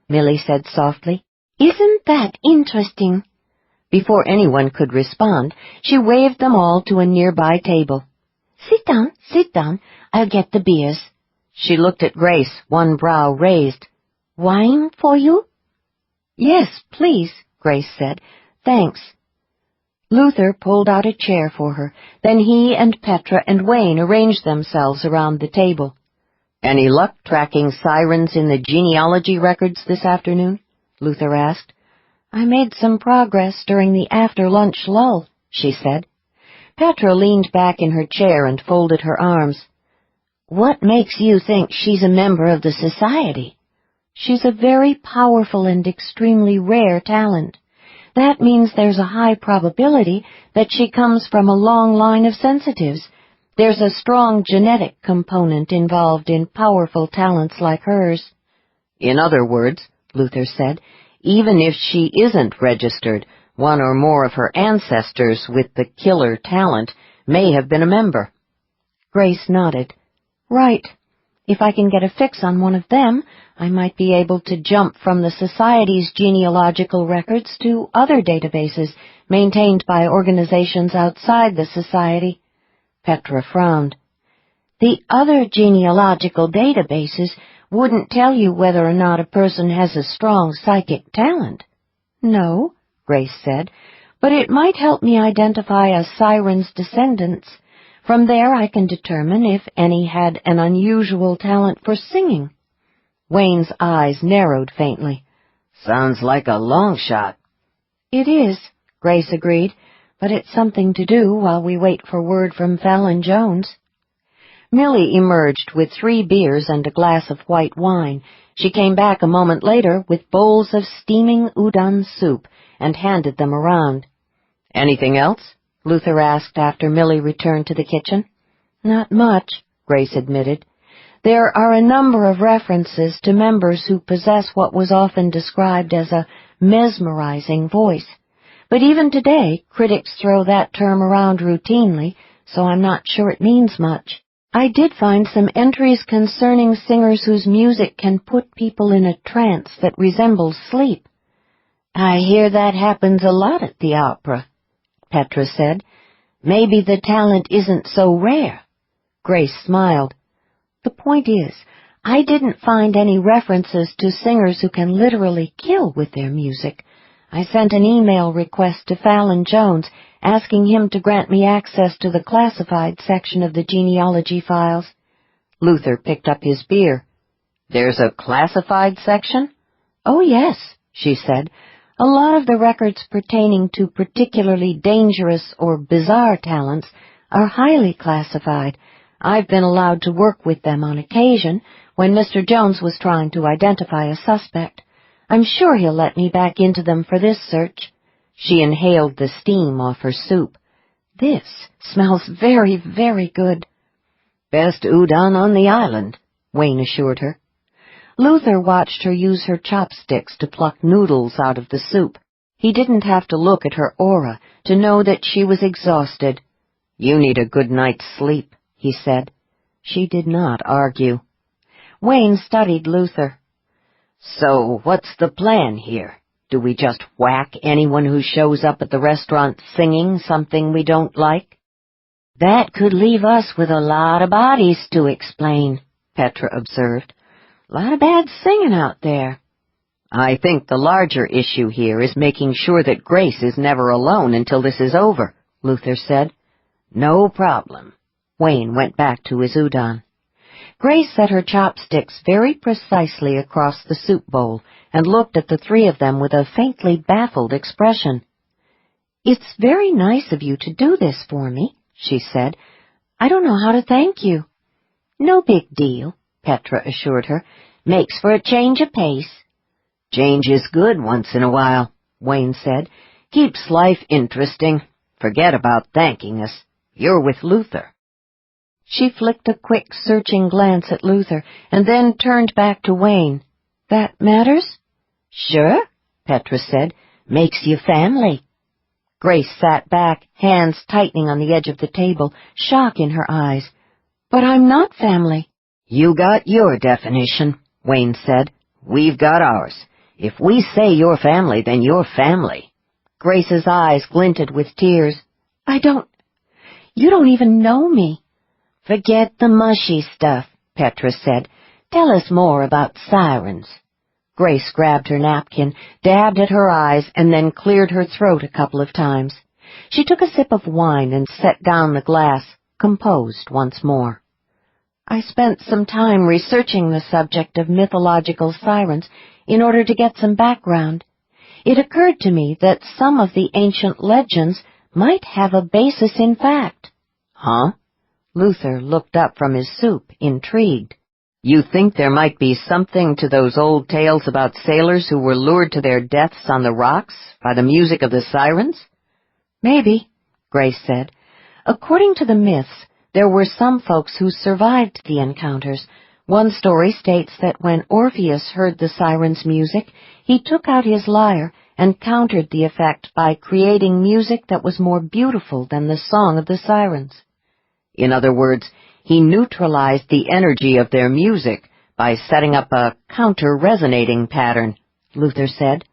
Millie said softly. "Isn't that interesting?" Before anyone could respond, she waved them all to a nearby table. Sit down. I'll get the beers." She looked at Grace, one brow raised. "Wine for you?" "Yes, please," Grace said. "Thanks." Luther pulled out a chair for her. Then he and Petra and Wayne arranged themselves around the table. "Any luck tracking sirens in the genealogy records this afternoon?" Luther asked. "I made some progress during the after-lunch lull," she said. Petra leaned back in her chair and folded her arms. "What makes you think she's a member of the society?" "She's a very powerful and extremely rare talent. That means there's a high probability that she comes from a long line of sensitives. There's a strong genetic component involved in powerful talents like hers." "In other words," Luther said, "even if she isn't registered, one or more of her ancestors with the killer talent may have been a member." Grace nodded. "Right. If I can get a fix on one of them, I might be able to jump from the Society's genealogical records to other databases maintained by organizations outside the Society." Petra frowned. "The other genealogical databases wouldn't tell you whether or not a person has a strong psychic talent." "No," Grace said, but it might help me identify a siren's descendants. From there I can determine if any had an unusual talent for singing." Wayne's eyes narrowed faintly. "Sounds like a long shot." "It is," Grace agreed, "but it's something to do while we wait for word from Fallon Jones." Millie emerged with 3 beers and a glass of white wine. She came back a moment later with bowls of steaming udon soup and handed them around. "Anything else?" Luther asked after Millie returned to the kitchen. "Not much," Grace admitted. "There are a number of references to members who possess what was often described as a mesmerizing voice. But even today, critics throw that term around routinely, so I'm not sure it means much. I did find some entries concerning singers whose music can put people in a trance that resembles sleep." "I hear that happens a lot at the opera," Petra said. "Maybe the talent isn't so rare." Grace smiled. "The point is, I didn't find any references to singers who can literally kill with their music. I sent an email request to Fallon Jones asking him to grant me access to the classified section of the genealogy files." Luther picked up his beer. "There's a classified section?" "Oh, yes," she said. "A lot of the records pertaining to particularly dangerous or bizarre talents are highly classified. I've been allowed to work with them on occasion when Mr. Jones was trying to identify a suspect. I'm sure he'll let me back into them for this search." She inhaled the steam off her soup. "This smells very, very good." "Best udon on the island," Wayne assured her. Luther watched her use her chopsticks to pluck noodles out of the soup. He didn't have to look at her aura to know that she was exhausted. "You need a good night's sleep," he said. She did not argue. Wayne studied Luther. "So what's the plan here? Do we just whack anyone who shows up at the restaurant singing something we don't like?" "That could leave us with a lot of bodies to explain," Petra observed. "A lot of bad singing out there." "I think the larger issue here is making sure that Grace is never alone until this is over," Luther said. "No problem." Wayne went back to his udon. Grace set her chopsticks very precisely across the soup bowl and looked at the 3 of them with a faintly baffled expression. "It's very nice of you to do this for me," she said. "I don't know how to thank you." "No big deal," Petra assured her. "Makes for a change of pace." "Change is good once in a while," Wayne said. "Keeps life interesting. Forget about thanking us. You're with Luther." She flicked a quick, searching glance at Luther and then turned back to Wayne. "That matters?" "Sure," Petra said. "Makes you family." Grace sat back, hands tightening on the edge of the table, shock in her eyes. "But I'm not family." "You got your definition," Wayne said. "We've got ours. If we say you're family, then you're family." Grace's eyes glinted with tears. You don't even know me." "Forget the mushy stuff," Petra said. "Tell us more about sirens." Grace grabbed her napkin, dabbed at her eyes, and then cleared her throat a couple of times. She took a sip of wine and set down the glass, composed once more. "I spent some time researching the subject of mythological sirens in order to get some background. It occurred to me that some of the ancient legends might have a basis in fact." "Huh?" Luther looked up from his soup, intrigued. "You think there might be something to those old tales about sailors who were lured to their deaths on the rocks by the music of the sirens?" "Maybe," Grace said. "According to the myths, there were some folks who survived the encounters. One story states that when Orpheus heard the sirens' music, he took out his lyre and countered the effect by creating music that was more beautiful than the song of the sirens." In other words, he neutralized the energy of their music by setting up a counter-resonating pattern, Luther said.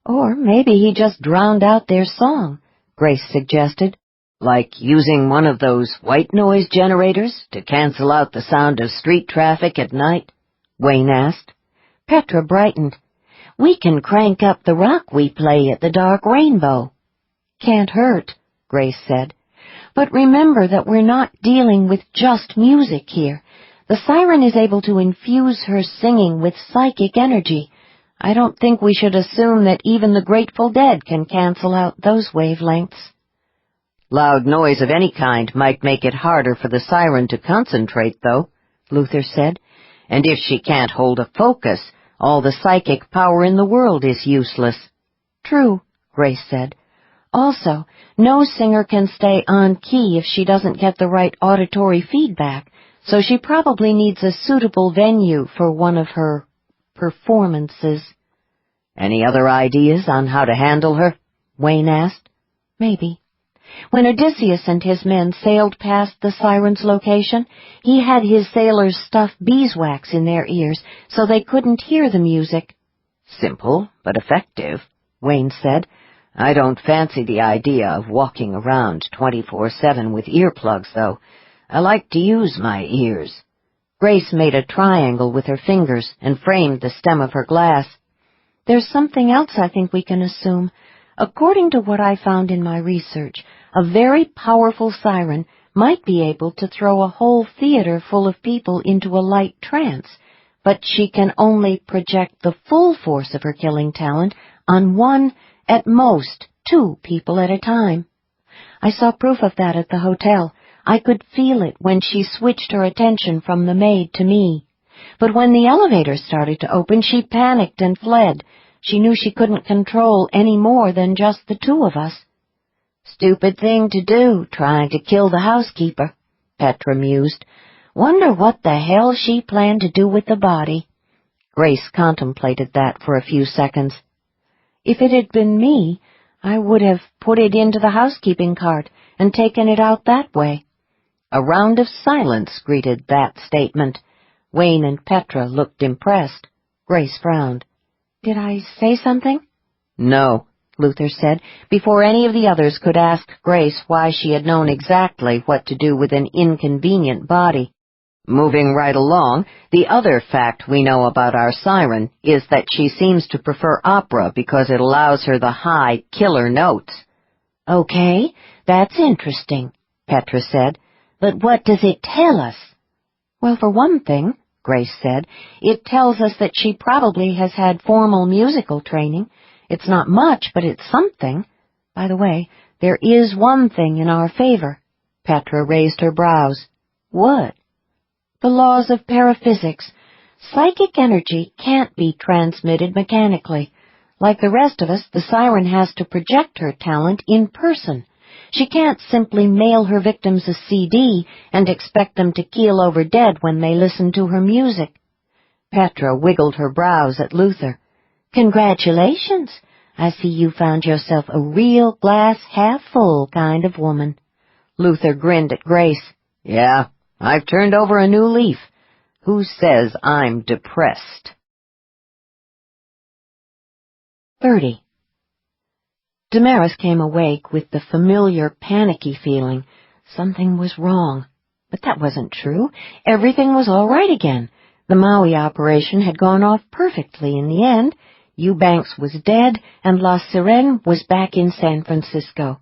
"Or maybe he just drowned out their song," Grace suggested. "Like using one of those white noise generators to cancel out the sound of street traffic at night?" Wayne asked. Petra brightened. "We can crank up the rock we play at the Dark Rainbow." Can't hurt, Grace said. But remember that we're not dealing with just music here. The siren is able to infuse her singing with psychic energy. I don't think we should assume that even the Grateful Dead can cancel out those wavelengths. Loud noise of any kind might make it harder for the siren to concentrate, though, Luther said. And if she can't hold a focus, all the psychic power in the world is useless. True, Grace said. Also, no singer can stay on key if she doesn't get the right auditory feedback, so she probably needs a suitable venue for one of her performances. Any other ideas on how to handle her? Wayne asked. Maybe. When Odysseus and his men sailed past the siren's location, he had his sailors stuff beeswax in their ears so they couldn't hear the music. Simple, but effective, Wayne said. I don't fancy the idea of walking around 24/7 with earplugs, though. I like to use my ears. Grace made a triangle with her fingers and framed the stem of her glass. There's something else I think we can assume. According to what I found in my research, a very powerful siren might be able to throw a whole theater full of people into a light trance, but she can only project the full force of her killing talent on one, at most 2 people at a time. I saw proof of that at the hotel. I could feel it when she switched her attention from the maid to me. But when the elevator started to open, she panicked and fled. She knew she couldn't control any more than just the 2 of us. Stupid thing to do, trying to kill the housekeeper, Petra mused. Wonder what the hell she planned to do with the body. Grace contemplated that for a few seconds. If it had been me, I would have put it into the housekeeping cart and taken it out that way. A round of silence greeted that statement. Wayne and Petra looked impressed. Grace frowned. Did I say something? No, Luther said, before any of the others could ask Grace why she had known exactly what to do with an inconvenient body. Moving right along, the other fact we know about our siren is that she seems to prefer opera because it allows her the high, killer notes. Okay, that's interesting, Petra said. But what does it tell us? Well, for one thing, Grace said, it tells us that she probably has had formal musical training. It's not much, but it's something. By the way, there is one thing in our favor. Petra raised her brows. What? The laws of paraphysics. Psychic energy can't be transmitted mechanically. Like the rest of us, the siren has to project her talent in person. She can't simply mail her victims a CD and expect them to keel over dead when they listen to her music. Petra wiggled her brows at Luther. Congratulations! I see you found yourself a real glass-half-full kind of woman. Luther grinned at Grace. Yeah, I've turned over a new leaf. Who says I'm depressed? 30. Damaris came awake with the familiar panicky feeling. Something was wrong. But that wasn't true. Everything was all right again. The Maui operation had gone off perfectly in the end. Eubanks was dead, and La Sirene was back in San Francisco.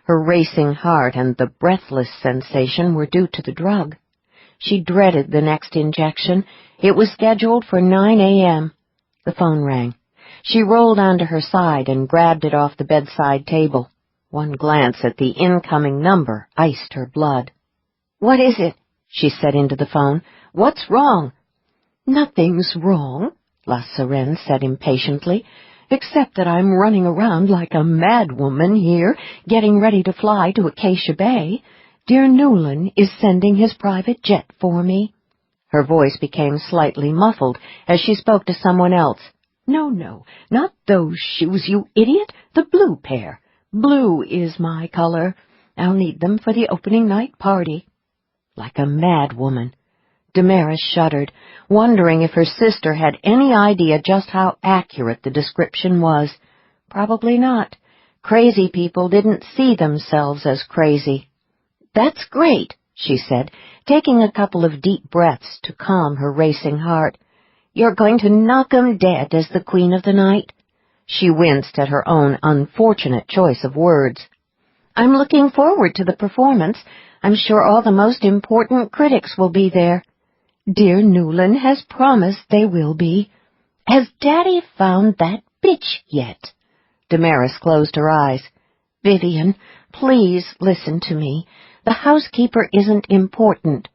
Her racing heart and the breathless sensation were due to the drug. She dreaded the next injection. It was scheduled for 9 a.m. The phone rang. She rolled onto her side and grabbed it off the bedside table. One glance at the incoming number iced her blood. "What is it?" she said into the phone. "What's wrong?" "Nothing's wrong," La Sirene said impatiently, "except that I'm running around like a madwoman here, getting ready to fly to Acacia Bay. Dear Newland is sending his private jet for me." Her voice became slightly muffled as she spoke to someone else. "No, not those shoes, you idiot. The blue pair. Blue is my color. I'll need them for the opening night party." Like a madwoman. Damaris shuddered, wondering if her sister had any idea just how accurate the description was. Probably not. Crazy people didn't see themselves as crazy. "That's great," she said, taking a couple of deep breaths to calm her racing heart. "You're going to knock 'em dead as the queen of the night." She winced at her own unfortunate choice of words. "I'm looking forward to the performance. I'm sure all the most important critics will be there. Dear Newland has promised they will be. Has Daddy found that bitch yet?" Damaris closed her eyes. "Vivian, please listen to me. The housekeeper isn't important."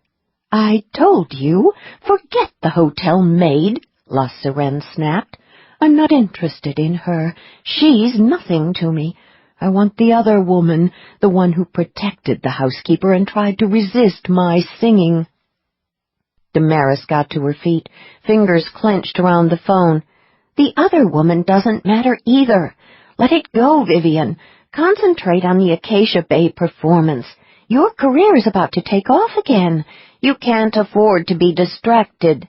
"I told you, forget the hotel maid," La Sirène snapped. "I'm not interested in her. She's nothing to me. I want the other woman, the one who protected the housekeeper and tried to resist my singing." Damaris got to her feet, fingers clenched around the phone. "The other woman doesn't matter either. Let it go, Vivian. Concentrate on the Acacia Bay performance. Your career is about to take off again. You can't afford to be distracted."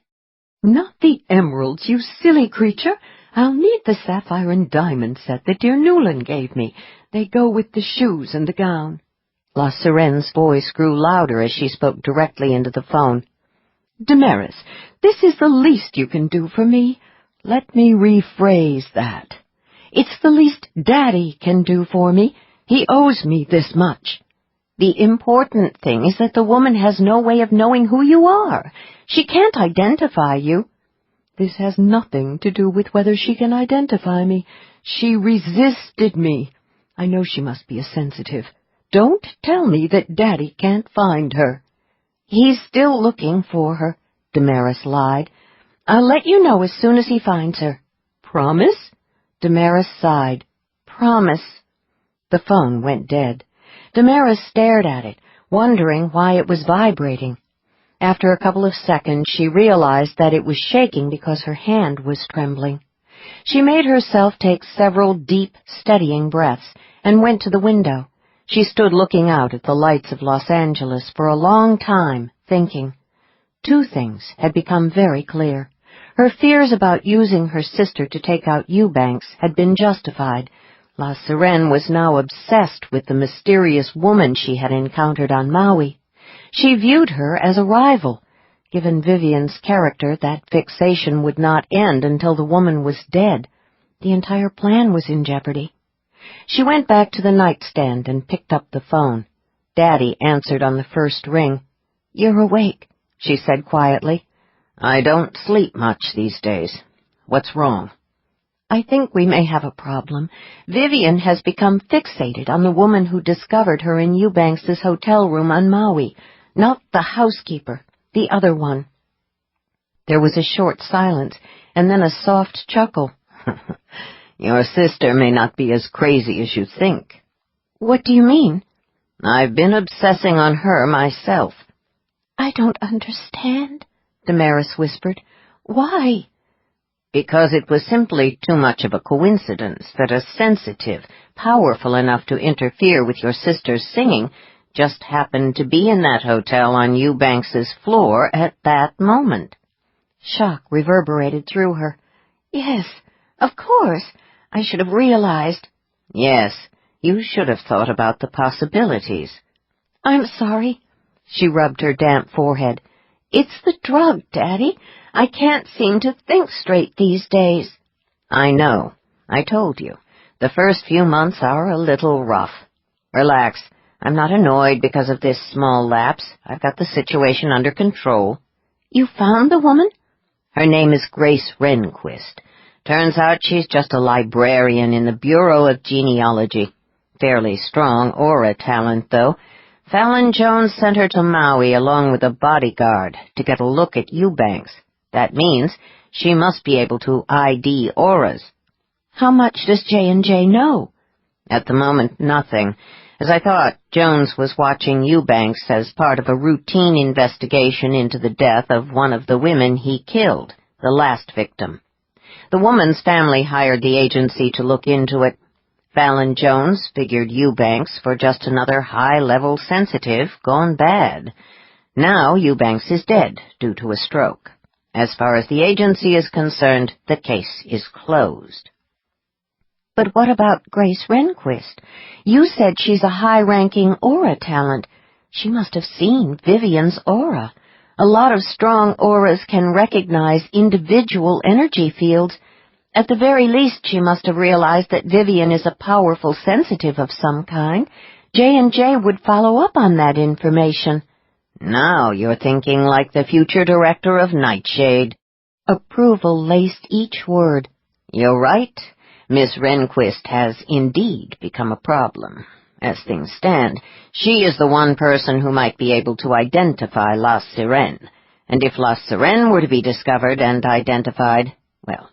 "Not the emeralds, you silly creature. I'll need the sapphire and diamond set that dear Newland gave me. They go with the shoes and the gown." La Sirène's voice grew louder as she spoke directly into the phone. "Damaris, this is the least you can do for me. Let me rephrase that. It's the least Daddy can do for me. He owes me this much." "The important thing is that the woman has no way of knowing who you are. She can't identify you." "This has nothing to do with whether she can identify me. She resisted me. I know she must be a sensitive. Don't tell me that Daddy can't find her." "He's still looking for her," Damaris lied. "I'll let you know as soon as he finds her." "Promise?" Damaris sighed. "Promise." The phone went dead. Damaris stared at it, wondering why it was vibrating. After a couple of seconds, she realized that it was shaking because her hand was trembling. She made herself take several deep, steadying breaths and went to the window. She stood looking out at the lights of Los Angeles for a long time, thinking. Two things had become very clear. Her fears about using her sister to take out Eubanks had been justified. La Sirène was now obsessed with the mysterious woman she had encountered on Maui. She viewed her as a rival. Given Vivian's character, that fixation would not end until the woman was dead. The entire plan was in jeopardy. She went back to the nightstand and picked up the phone. Daddy answered on the first ring. "You're awake," she said quietly. "I don't sleep much these days. What's wrong?" "I think we may have a problem. Vivian has become fixated on the woman who discovered her in Eubanks's hotel room on Maui. Not the housekeeper, the other one." There was a short silence, and then a soft chuckle. "Your sister may not be as crazy as you think." "What do you mean?" "I've been obsessing on her myself." "I don't understand," Damaris whispered. "Why?" "Because it was simply too much of a coincidence that a sensitive, powerful enough to interfere with your sister's singing, just happened to be in that hotel on Eubanks's floor at that moment." Shock reverberated through her. "Yes, of course. I should have realized." "Yes, you should have thought about the possibilities." "I'm sorry." She rubbed her damp forehead. "It's the drug, Daddy. I can't seem to think straight these days." "I know. I told you. The first few months are a little rough. Relax. I'm not annoyed because of this small lapse. I've got the situation under control." "You found the woman?" "Her name is Grace Rehnquist. Turns out she's just a librarian in the Bureau of Genealogy. Fairly strong aura talent, though. Fallon Jones sent her to Maui along with a bodyguard to get a look at Eubanks. That means she must be able to ID auras." "How much does J&J know?" "At the moment, nothing. As I thought, Jones was watching Eubanks as part of a routine investigation into the death of one of the women he killed, the last victim. The woman's family hired the agency to look into it. Fallon Jones figured Eubanks for just another high-level sensitive gone bad. Now Eubanks is dead due to a stroke. As far as the agency is concerned, the case is closed." "But what about Grace Rehnquist? You said she's a high-ranking aura talent. She must have seen Vivian's aura. A lot of strong auras can recognize individual energy fields. At the very least, she must have realized that Vivian is a powerful sensitive of some kind. J&J would follow up on that information. Now you're thinking like the future director of Nightshade. Approval laced each word. You're right. Miss Rehnquist has indeed become a problem. As things stand, she is the one person who might be able to identify La Sirene. And if La Sirene were to be discovered and identified, well,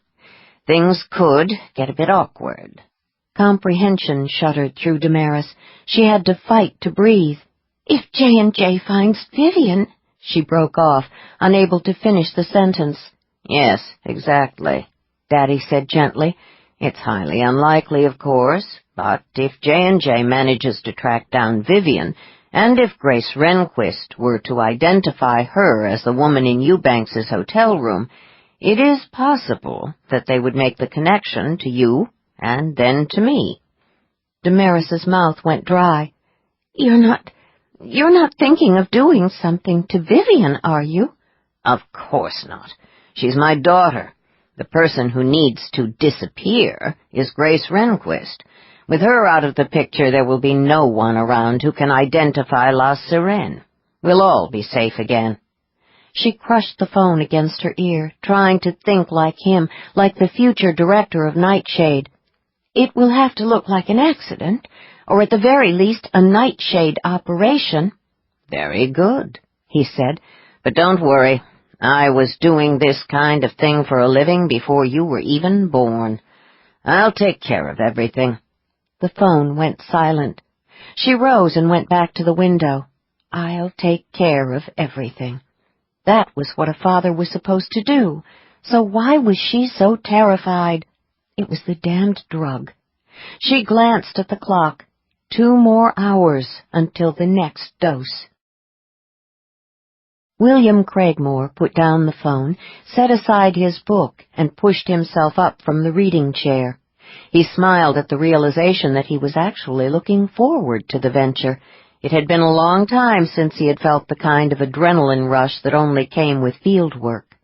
things could get a bit awkward. Comprehension shuddered through Damaris. She had to fight to breathe. If J&J finds Vivian, she broke off, unable to finish the sentence. Yes, exactly, Daddy said gently. It's highly unlikely, of course, but if J&J manages to track down Vivian, and if Grace Rehnquist were to identify her as the woman in Eubanks's hotel room, it is possible that they would make the connection to you and then to me. Damaris's mouth went dry. You're not thinking of doing something to Vivian, are you? Of course not. She's my daughter. The person who needs to disappear is Grace Rehnquist. With her out of the picture, there will be no one around who can identify La Sirene. We'll all be safe again. She crushed the phone against her ear, trying to think like him, like the future director of Nightshade. It will have to look like an accident, or at the very least a Nightshade operation. Very good, he said, but don't worry. I was doing this kind of thing for a living before you were even born. I'll take care of everything. The phone went silent. She rose and went back to the window. I'll take care of everything. That was what a father was supposed to do. So why was she so terrified? It was the damned drug. She glanced at the clock. 2 more hours until the next dose. William Craigmore put down the phone, set aside his book, and pushed himself up from the reading chair. He smiled at the realization that he was actually looking forward to the venture. It had been a long time since he had felt the kind of adrenaline rush that only came with field work.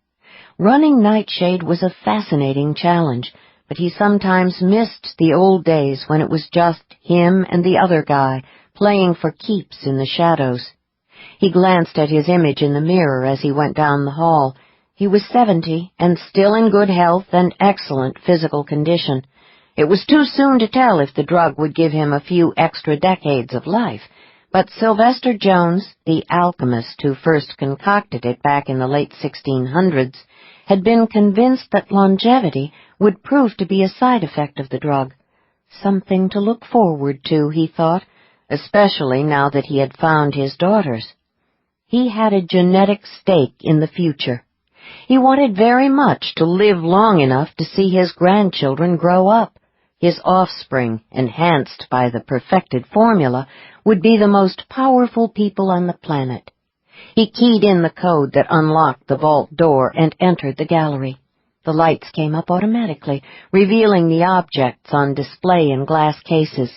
Running Nightshade was a fascinating challenge, but he sometimes missed the old days when it was just him and the other guy, playing for keeps in the shadows. He glanced at his image in the mirror as he went down the hall. He was 70 and still in good health and excellent physical condition. It was too soon to tell if the drug would give him a few extra decades of life, but Sylvester Jones, the alchemist who first concocted it back in the late 1600s, had been convinced that longevity would prove to be a side effect of the drug. Something to look forward to, he thought, especially now that he had found his daughters. He had a genetic stake in the future. He wanted very much to live long enough to see his grandchildren grow up. His offspring, enhanced by the perfected formula, would be the most powerful people on the planet. He keyed in the code that unlocked the vault door and entered the gallery. The lights came up automatically, revealing the objects on display in glass cases.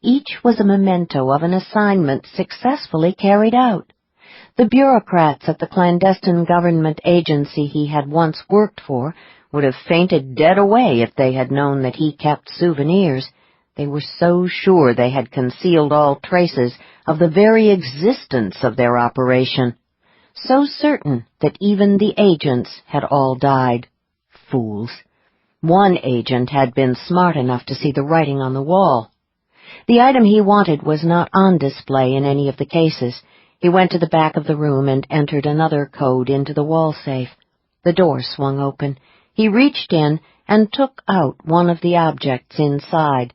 Each was a memento of an assignment successfully carried out. The bureaucrats at the clandestine government agency he had once worked for would have fainted dead away if they had known that he kept souvenirs. They were so sure they had concealed all traces of the very existence of their operation, so certain that even the agents had all died. Fools. One agent had been smart enough to see the writing on the wall. The item he wanted was not on display in any of the cases. He went to the back of the room and entered another code into the wall safe. The door swung open. He reached in and took out one of the objects inside.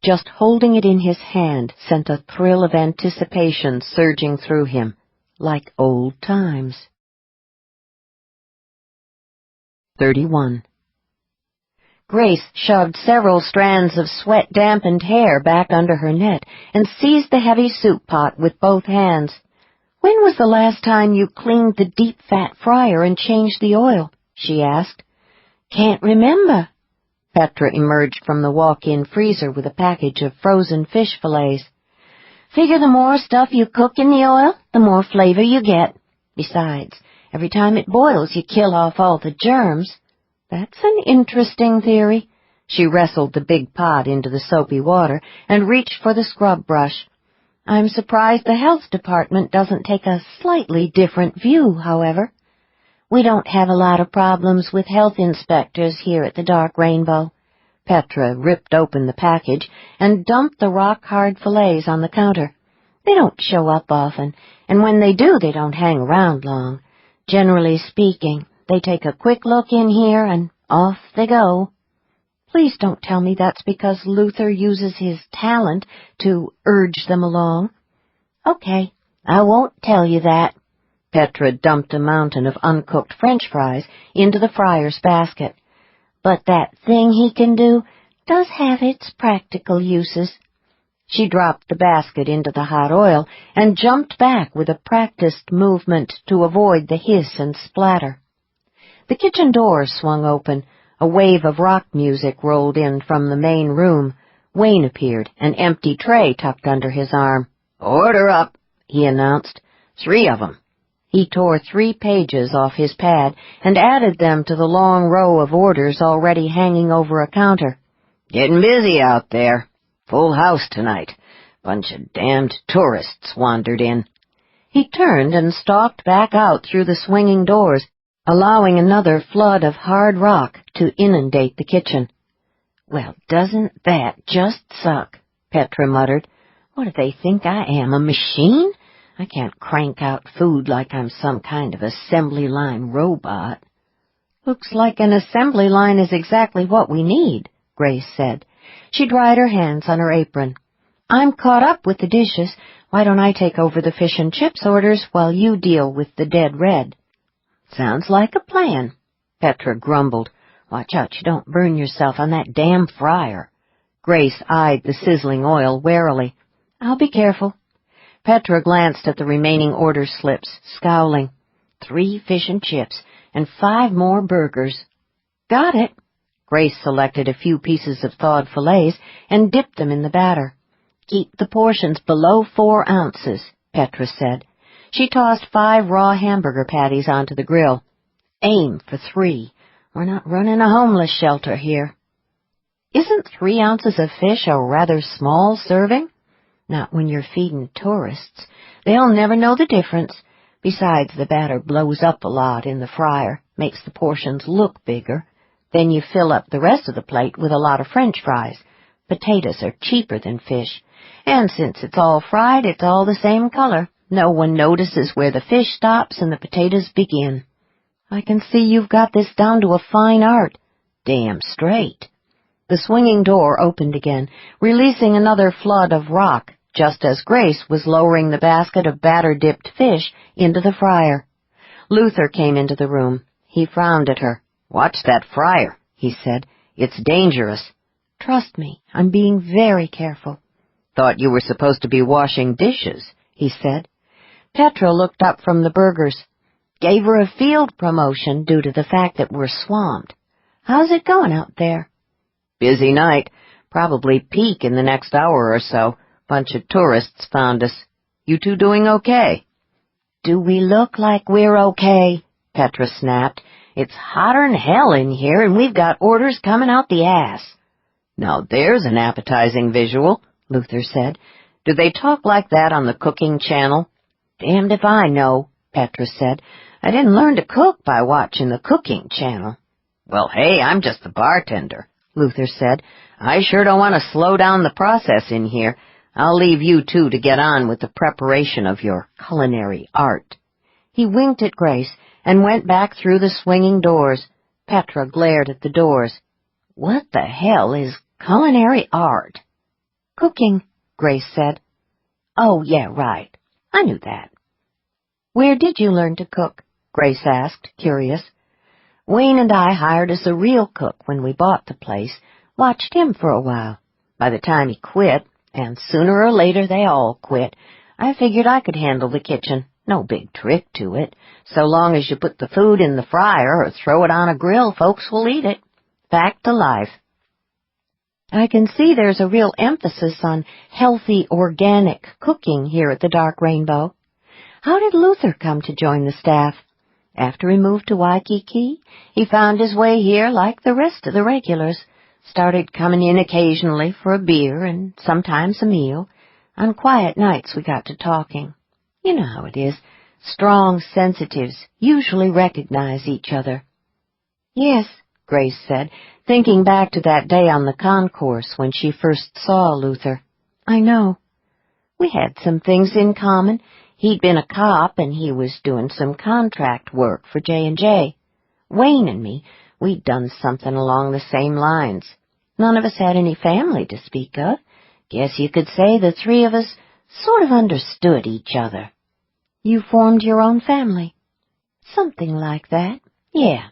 Just holding it in his hand sent a thrill of anticipation surging through him, like old times. 31. Grace shoved several strands of sweat-dampened hair back under her net and seized the heavy soup pot with both hands. "When was the last time you cleaned the deep-fat fryer and changed the oil?" she asked. "Can't remember." Petra emerged from the walk-in freezer with a package of frozen fish fillets. "Figure the more stuff you cook in the oil, the more flavor you get. Besides, every time it boils, you kill off all the germs." That's an interesting theory. She wrestled the big pot into the soapy water and reached for the scrub brush. I'm surprised the health department doesn't take a slightly different view, however. We don't have a lot of problems with health inspectors here at the Dark Rainbow. Petra ripped open the package and dumped the rock-hard fillets on the counter. They don't show up often, and when they do, they don't hang around long. Generally speaking, they take a quick look in here and off they go. Please don't tell me that's because Luther uses his talent to urge them along. Okay, I won't tell you that. Petra dumped a mountain of uncooked French fries into the fryer's basket. But that thing he can do does have its practical uses. She dropped the basket into the hot oil and jumped back with a practiced movement to avoid the hiss and splatter. The kitchen door swung open. A wave of rock music rolled in from the main room. Wayne appeared, an empty tray tucked under his arm. "Order up," he announced. 3 of 'em. He tore 3 pages off his pad and added them to the long row of orders already hanging over a counter. "Getting busy out there. Full house tonight. Bunch of damned tourists wandered in." He turned and stalked back out through the swinging doors, allowing another flood of hard rock to inundate the kitchen. Well, doesn't that just suck? Petra muttered. What do they think I am, a machine? I can't crank out food like I'm some kind of assembly line robot. Looks like an assembly line is exactly what we need, Grace said. She dried her hands on her apron. I'm caught up with the dishes. Why don't I take over the fish and chips orders while you deal with the dead red? Sounds like a plan, Petra grumbled. Watch out you don't burn yourself on that damn fryer. Grace eyed the sizzling oil warily. I'll be careful. Petra glanced at the remaining order slips, scowling. 3 fish and chips and 5 more burgers. Got it. Grace selected a few pieces of thawed fillets and dipped them in the batter. Keep the portions below 4 ounces, Petra said. She tossed 5 raw hamburger patties onto the grill. Aim for 3. We're not running a homeless shelter here. Isn't 3 ounces of fish a rather small serving? Not when you're feeding tourists. They'll never know the difference. Besides, the batter blows up a lot in the fryer, makes the portions look bigger. Then you fill up the rest of the plate with a lot of French fries. Potatoes are cheaper than fish. And since it's all fried, it's all the same color. No one notices where the fish stops and the potatoes begin. I can see you've got this down to a fine art. Damn straight. The swinging door opened again, releasing another flood of rock, just as Grace was lowering the basket of batter-dipped fish into the fryer. Luther came into the room. He frowned at her. Watch that fryer, he said. It's dangerous. Trust me, I'm being very careful. Thought you were supposed to be washing dishes, he said. Petra looked up from the burgers. Gave her a field promotion due to the fact that we're swamped. How's it going out there? Busy night. Probably peak in the next hour or so. Bunch of tourists found us. You two doing okay? Do we look like we're okay? Petra snapped. It's hotter'n hell in here, and we've got orders coming out the ass. Now there's an appetizing visual, Luther said. Do they talk like that on the cooking channel? Damned if I know, Petra said. I didn't learn to cook by watching the cooking channel. Well, hey, I'm just the bartender, Luther said. I sure don't want to slow down the process in here. I'll leave you two to get on with the preparation of your culinary art. He winked at Grace and went back through the swinging doors. Petra glared at the doors. What the hell is culinary art? Cooking, Grace said. Oh, yeah, right. I knew that. Where did you learn to cook? Grace asked, curious. Wayne and I hired us a real cook when we bought the place, watched him for a while. By the time he quit, and sooner or later they all quit, I figured I could handle the kitchen. No big trick to it. So long as you put the food in the fryer or throw it on a grill, folks will eat it. Fact of life. I can see there's a real emphasis on healthy, organic cooking here at the Dark Rainbow. How did Luther come to join the staff? After he moved to Waikiki, he found his way here like the rest of the regulars, started coming in occasionally for a beer and sometimes a meal. On quiet nights we got to talking. You know how it is. Strong sensitives usually recognize each other. Yes, Grace said, thinking back to that day on the concourse when she first saw Luther. I know. We had some things in common. He'd been a cop and he was doing some contract work for J&J. Wayne and me, we'd done something along the same lines. None of us had any family to speak of. Guess you could say the three of us sort of understood each other. You formed your own family? Something like that, yeah.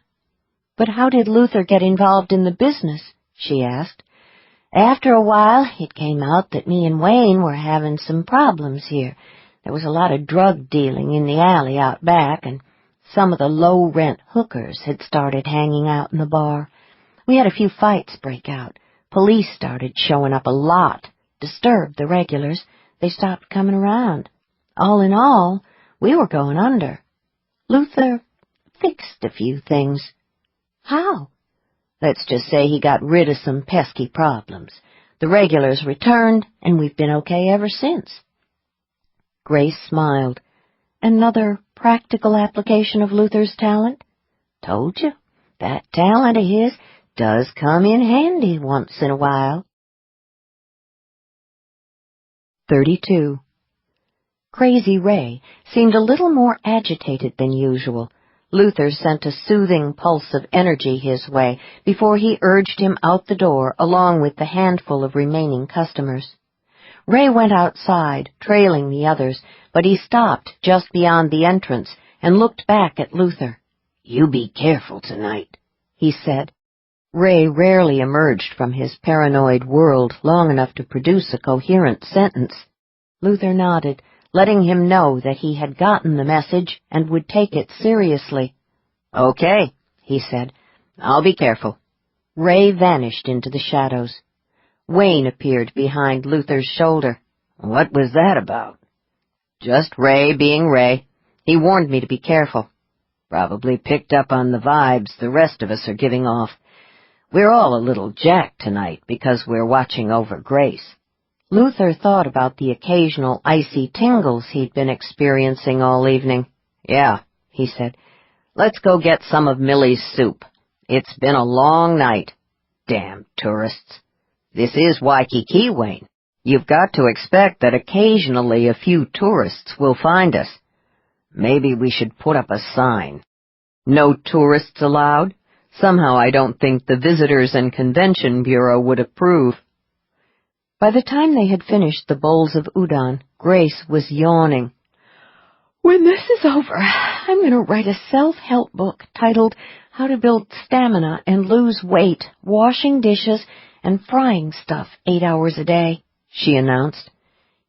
But how did Luther get involved in the business? She asked. After a while, it came out that me and Wayne were having some problems here. There was a lot of drug dealing in the alley out back, and some of the low-rent hookers had started hanging out in the bar. We had a few fights break out. Police started showing up a lot, disturbed the regulars. They stopped coming around. All in all, we were going under. Luther fixed a few things. How? Let's just say he got rid of some pesky problems. The regulars returned, and we've been okay ever since. Grace smiled. Another practical application of Luther's talent? Told you, that talent of his does come in handy once in a while. 32. Crazy Ray seemed a little more agitated than usual. Luther sent a soothing pulse of energy his way before he urged him out the door along with the handful of remaining customers. Ray went outside, trailing the others, but he stopped just beyond the entrance and looked back at Luther. "You be careful tonight," he said. Ray rarely emerged from his paranoid world long enough to produce a coherent sentence. Luther nodded, letting him know that he had gotten the message and would take it seriously. "Okay," he said. "I'll be careful." Ray vanished into the shadows. Wayne appeared behind Luther's shoulder. "What was that about?" "Just Ray being Ray. He warned me to be careful. Probably picked up on the vibes the rest of us are giving off. We're all a little jacked tonight because we're watching over Grace." Luther thought about the occasional icy tingles he'd been experiencing all evening. "Yeah," he said. "Let's go get some of Millie's soup. It's been a long night. Damn tourists. This is Waikiki, Wayne. You've got to expect that occasionally a few tourists will find us. Maybe we should put up a sign. No tourists allowed? Somehow I don't think the Visitors and Convention Bureau would approve." By the time they had finished the bowls of udon, Grace was yawning. "When this is over, I'm going to write a self-help book titled How to Build Stamina and Lose Weight, Washing Dishes and Frying Stuff 8 hours a day," she announced.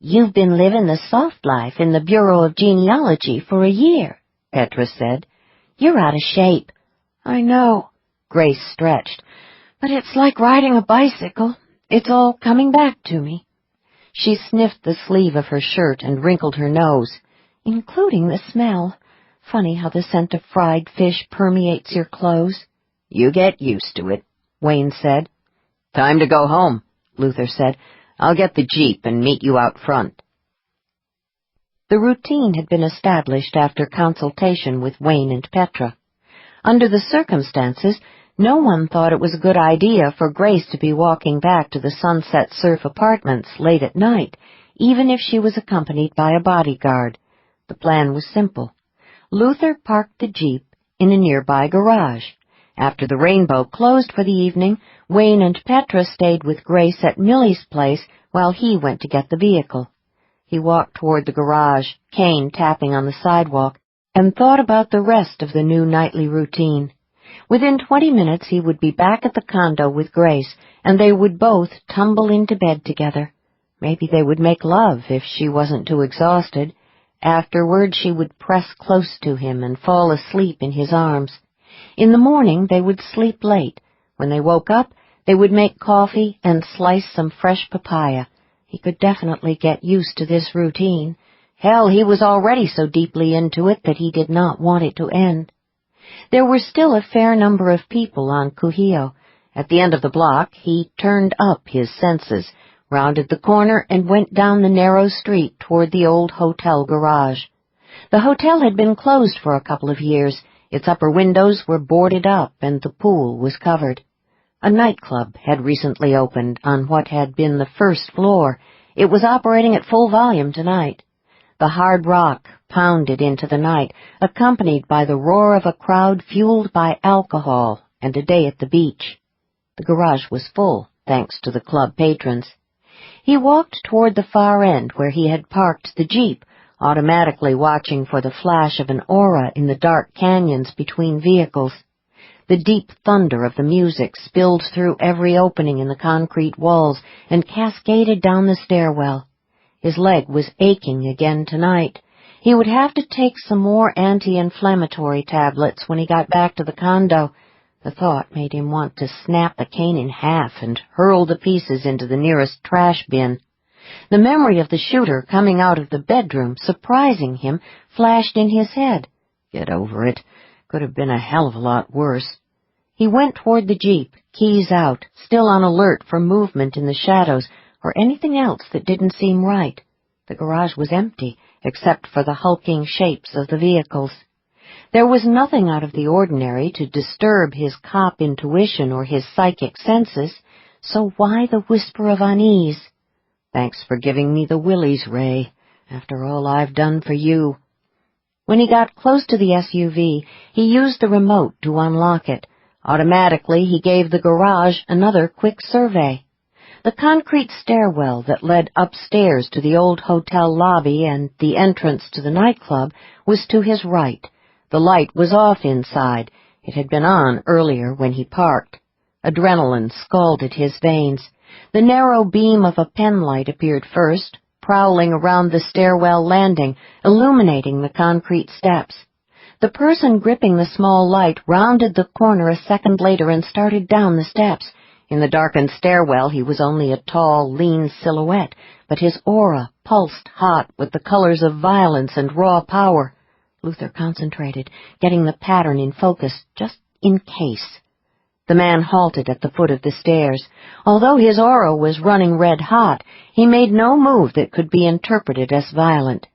"You've been living the soft life in the Bureau of Genealogy for a year," Petra said. "You're out of shape." "I know," Grace stretched, "but it's like riding a bicycle. It's all coming back to me." She sniffed the sleeve of her shirt and wrinkled her nose, including the smell. Funny how the scent of fried fish permeates your clothes. "You get used to it," Wayne said. "Time to go home," Luther said. "I'll get the Jeep and meet you out front." The routine had been established after consultation with Wayne and Petra. Under the circumstances, no one thought it was a good idea for Grace to be walking back to the Sunset Surf Apartments late at night, even if she was accompanied by a bodyguard. The plan was simple. Luther parked the Jeep in a nearby garage. After the Rainbow closed for the evening, Wayne and Petra stayed with Grace at Millie's place while he went to get the vehicle. He walked toward the garage, cane tapping on the sidewalk, and thought about the rest of the new nightly routine. Within 20 minutes he would be back at the condo with Grace, and they would both tumble into bed together. Maybe they would make love if she wasn't too exhausted. Afterward she would press close to him and fall asleep in his arms. In the morning they would sleep late. When they woke up, they would make coffee and slice some fresh papaya. He could definitely get used to this routine. Hell, he was already so deeply into it that he did not want it to end. There were still a fair number of people on Kuhio. At the end of the block, he turned up his senses, rounded the corner, and went down the narrow street toward the old hotel garage. The hotel had been closed for a couple of years. Its upper windows were boarded up, and the pool was covered. A nightclub had recently opened on what had been the first floor. It was operating at full volume tonight. The hard rock pounded into the night, accompanied by the roar of a crowd fueled by alcohol and a day at the beach. The garage was full, thanks to the club patrons. He walked toward the far end where he had parked the Jeep, automatically watching for the flash of an aura in the dark canyons between vehicles. The deep thunder of the music spilled through every opening in the concrete walls and cascaded down the stairwell. His leg was aching again tonight. He would have to take some more anti-inflammatory tablets when he got back to the condo. The thought made him want to snap the cane in half and hurl the pieces into the nearest trash bin. The memory of the shooter coming out of the bedroom, surprising him, flashed in his head. Get over it. Could have been a hell of a lot worse. He went toward the Jeep, keys out, still on alert for movement in the shadows or anything else that didn't seem right. The garage was empty, except for the hulking shapes of the vehicles. There was nothing out of the ordinary to disturb his cop intuition or his psychic senses, so why the whisper of unease? Thanks for giving me the willies, Ray, after all I've done for you. When he got close to the SUV, he used the remote to unlock it. Automatically, he gave the garage another quick survey. The concrete stairwell that led upstairs to the old hotel lobby and the entrance to the nightclub was to his right. The light was off inside. It had been on earlier when he parked. Adrenaline scalded his veins. The narrow beam of a penlight appeared first, prowling around the stairwell landing, illuminating the concrete steps. The person gripping the small light rounded the corner a second later and started down the steps. In the darkened stairwell he was only a tall, lean silhouette, but his aura pulsed hot with the colors of violence and raw power. Luther concentrated, getting the pattern in focus, just in case. The man halted at the foot of the stairs. Although his aura was running red-hot, he made no move that could be interpreted as violent.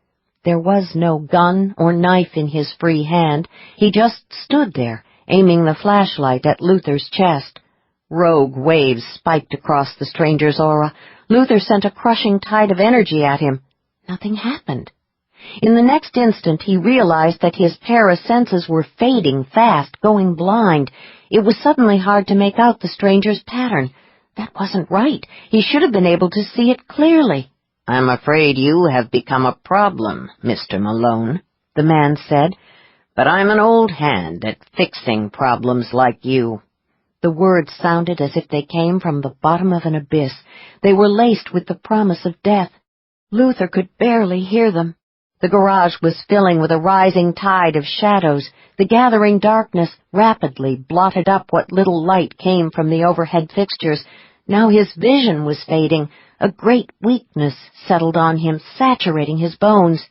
There was no gun or knife in his free hand. He just stood there, aiming the flashlight at Luther's chest. Rogue waves spiked across the stranger's aura. Luther sent a crushing tide of energy at him. Nothing happened. In the next instant, he realized that his parasenses were fading fast, going blind. It was suddenly hard to make out the stranger's pattern. That wasn't right. He should have been able to see it clearly. I'm afraid you have become a problem, Mr. Malone, the man said, but I'm an old hand at fixing problems like you. The words sounded as if they came from the bottom of an abyss. They were laced with the promise of death. Luther could barely hear them. The garage was filling with a rising tide of shadows. The gathering darkness rapidly blotted up what little light came from the overhead fixtures. Now his vision was fading. A great weakness settled on him, saturating his bones.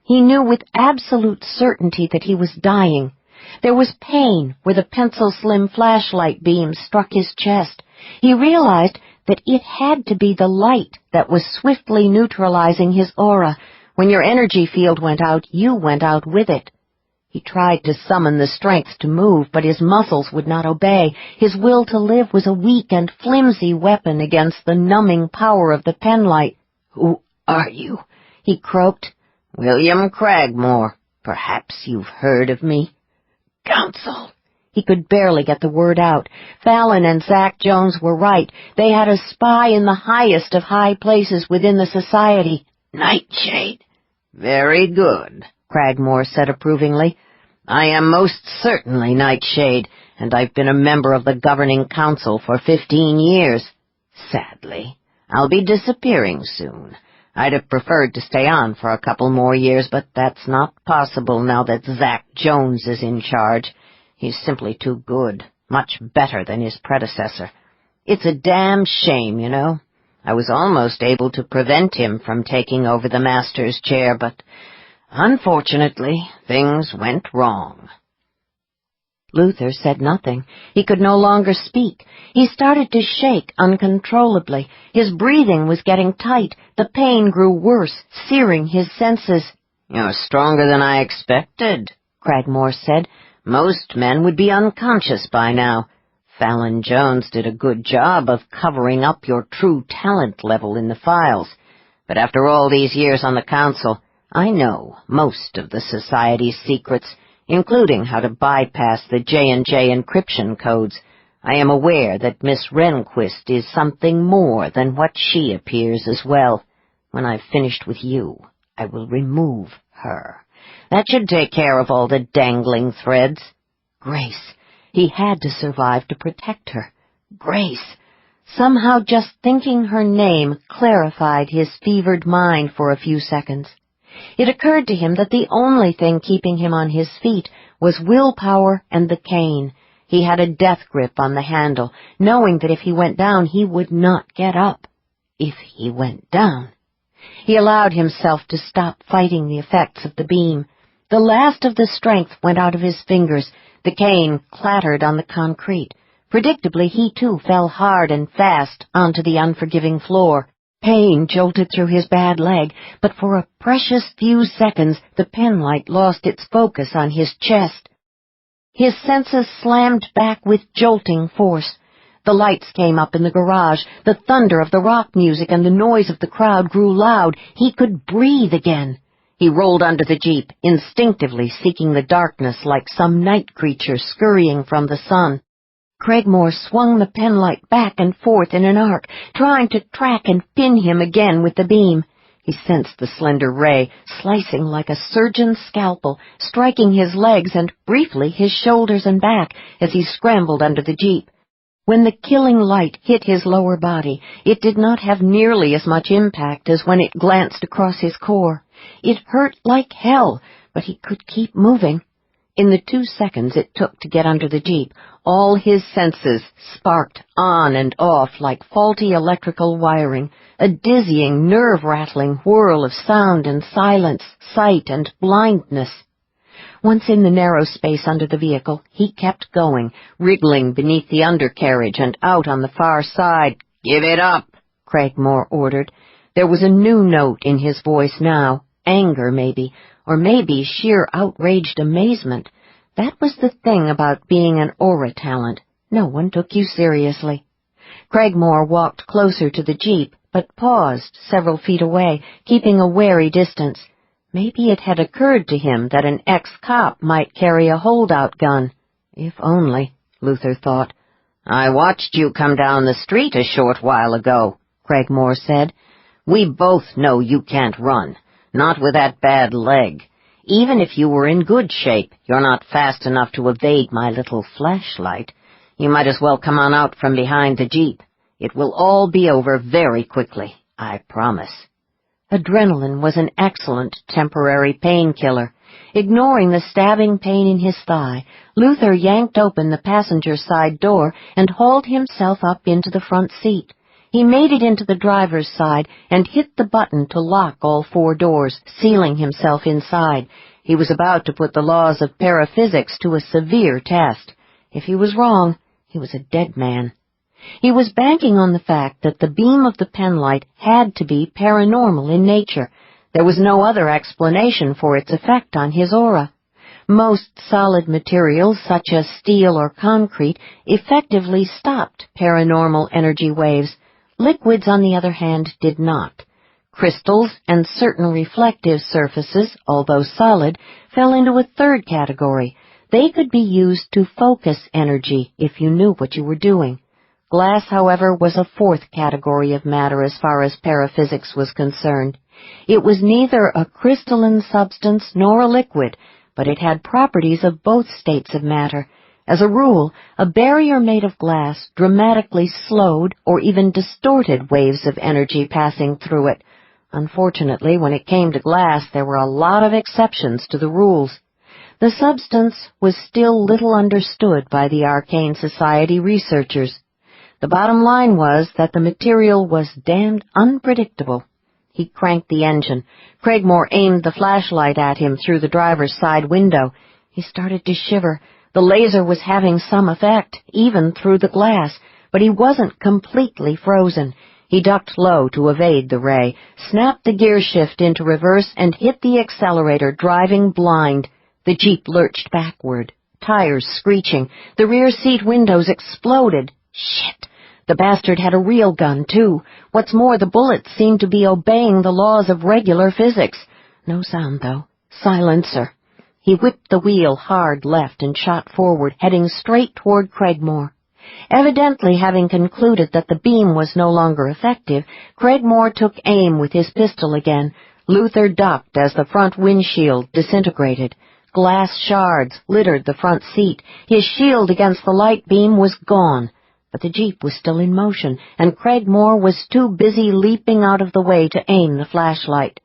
He knew with absolute certainty that he was dying. There was pain where the pencil-slim flashlight beam struck his chest. He realized that it had to be the light that was swiftly neutralizing his aura. When your energy field went out, you went out with it. He tried to summon the strength to move, but his muscles would not obey. His will to live was a weak and flimsy weapon against the numbing power of the penlight. "Who are you?" he croaked. "William Cragmore. Perhaps you've heard of me." "Counsel." He could barely get the word out. Fallon and Zach Jones were right. They had a spy in the highest of high places within the society. "Nightshade." "Very good," Cragmore said approvingly. "I am most certainly Nightshade, and I've been a member of the governing council for 15 years. Sadly, I'll be disappearing soon. I'd have preferred to stay on for a couple more years, but that's not possible now that Zach Jones is in charge. He's simply too good, much better than his predecessor. It's a damn shame, you know. I was almost able to prevent him from taking over the master's chair, but unfortunately, things went wrong." Luther said nothing. He could no longer speak. He started to shake uncontrollably. His breathing was getting tight. The pain grew worse, searing his senses. "You're stronger than I expected," Cragmore said. "Most men would be unconscious by now. Fallon Jones did a good job of covering up your true talent level in the files. But after all these years on the Council, I know most of the Society's secrets, including how to bypass the J&J encryption codes. I am aware that Miss Rehnquist is something more than what she appears as well. When I've finished with you, I will remove her. That should take care of all the dangling threads." Grace. He had to survive to protect her. Grace. Somehow just thinking her name clarified his fevered mind for a few seconds. It occurred to him that the only thing keeping him on his feet was willpower and the cane. He had a death grip on the handle, knowing that if he went down he would not get up. If he went down. He allowed himself to stop fighting the effects of the beam. The last of the strength went out of his fingers. The cane clattered on the concrete. Predictably, he too fell hard and fast onto the unforgiving floor. Pain jolted through his bad leg, but for a precious few seconds the penlight lost its focus on his chest. His senses slammed back with jolting force. The lights came up in the garage. The thunder of the rock music and the noise of the crowd grew loud. He could breathe again. He rolled under the Jeep, instinctively seeking the darkness like some night creature scurrying from the sun. Cragmore swung the penlight back and forth in an arc, trying to track and pin him again with the beam. He sensed the slender ray, slicing like a surgeon's scalpel, striking his legs and, briefly, his shoulders and back as he scrambled under the Jeep. When the killing light hit his lower body, it did not have nearly as much impact as when it glanced across his core. It hurt like hell, but he could keep moving. In the 2 seconds it took to get under the Jeep, all his senses sparked on and off like faulty electrical wiring, a dizzying, nerve-rattling whirl of sound and silence, sight and blindness. Once in the narrow space under the vehicle, he kept going, wriggling beneath the undercarriage and out on the far side. "Give it up," Cragmore ordered. There was a new note in his voice now, anger maybe, or maybe sheer outraged amazement. That was the thing about being an aura talent. No one took you seriously. Cragmore walked closer to the Jeep, but paused several feet away, keeping a wary distance. Maybe it had occurred to him that an ex-cop might carry a holdout gun. If only, Luther thought. "I watched you come down the street a short while ago," Cragmore said. "We both know you can't run. Not with that bad leg. Even if you were in good shape, you're not fast enough to evade my little flashlight. You might as well come on out from behind the Jeep. It will all be over very quickly, I promise." Adrenaline was an excellent temporary painkiller. Ignoring the stabbing pain in his thigh, Luther yanked open the passenger side door and hauled himself up into the front seat. He made it into the driver's side and hit the button to lock all 4 doors, sealing himself inside. He was about to put the laws of paraphysics to a severe test. If he was wrong, he was a dead man. He was banking on the fact that the beam of the penlight had to be paranormal in nature. There was no other explanation for its effect on his aura. Most solid materials, such as steel or concrete, effectively stopped paranormal energy waves. Liquids, on the other hand, did not. Crystals and certain reflective surfaces, although solid, fell into a third category. They could be used to focus energy if you knew what you were doing. Glass, however, was a fourth category of matter as far as paraphysics was concerned. It was neither a crystalline substance nor a liquid, but it had properties of both states of matter. As a rule, a barrier made of glass dramatically slowed or even distorted waves of energy passing through it. Unfortunately, when it came to glass, there were a lot of exceptions to the rules. The substance was still little understood by the Arcane Society researchers. The bottom line was that the material was damned unpredictable. He cranked the engine. Cragmore aimed the flashlight at him through the driver's side window. He started to shiver. The laser was having some effect, even through the glass, but he wasn't completely frozen. He ducked low to evade the ray, snapped the gear shift into reverse, and hit the accelerator, driving blind. The Jeep lurched backward, tires screeching. The rear seat windows exploded. Shit! The bastard had a real gun, too. What's more, the bullets seemed to be obeying the laws of regular physics. No sound, though. Silencer. He whipped the wheel hard left and shot forward, heading straight toward Craigmore. Evidently having concluded that the beam was no longer effective, Craigmore took aim with his pistol again. Luther ducked as the front windshield disintegrated. Glass shards littered the front seat. His shield against the light beam was gone. But the Jeep was still in motion, and Craigmore was too busy leaping out of the way to aim the flashlight.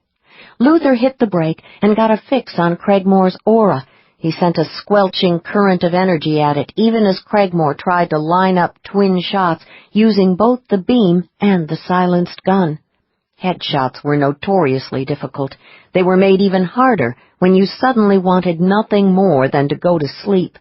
Luther hit the brake and got a fix on Craigmore's aura. He sent a squelching current of energy at it, even as Craigmore tried to line up twin shots using both the beam and the silenced gun. Headshots were notoriously difficult. They were made even harder when you suddenly wanted nothing more than to go to sleep.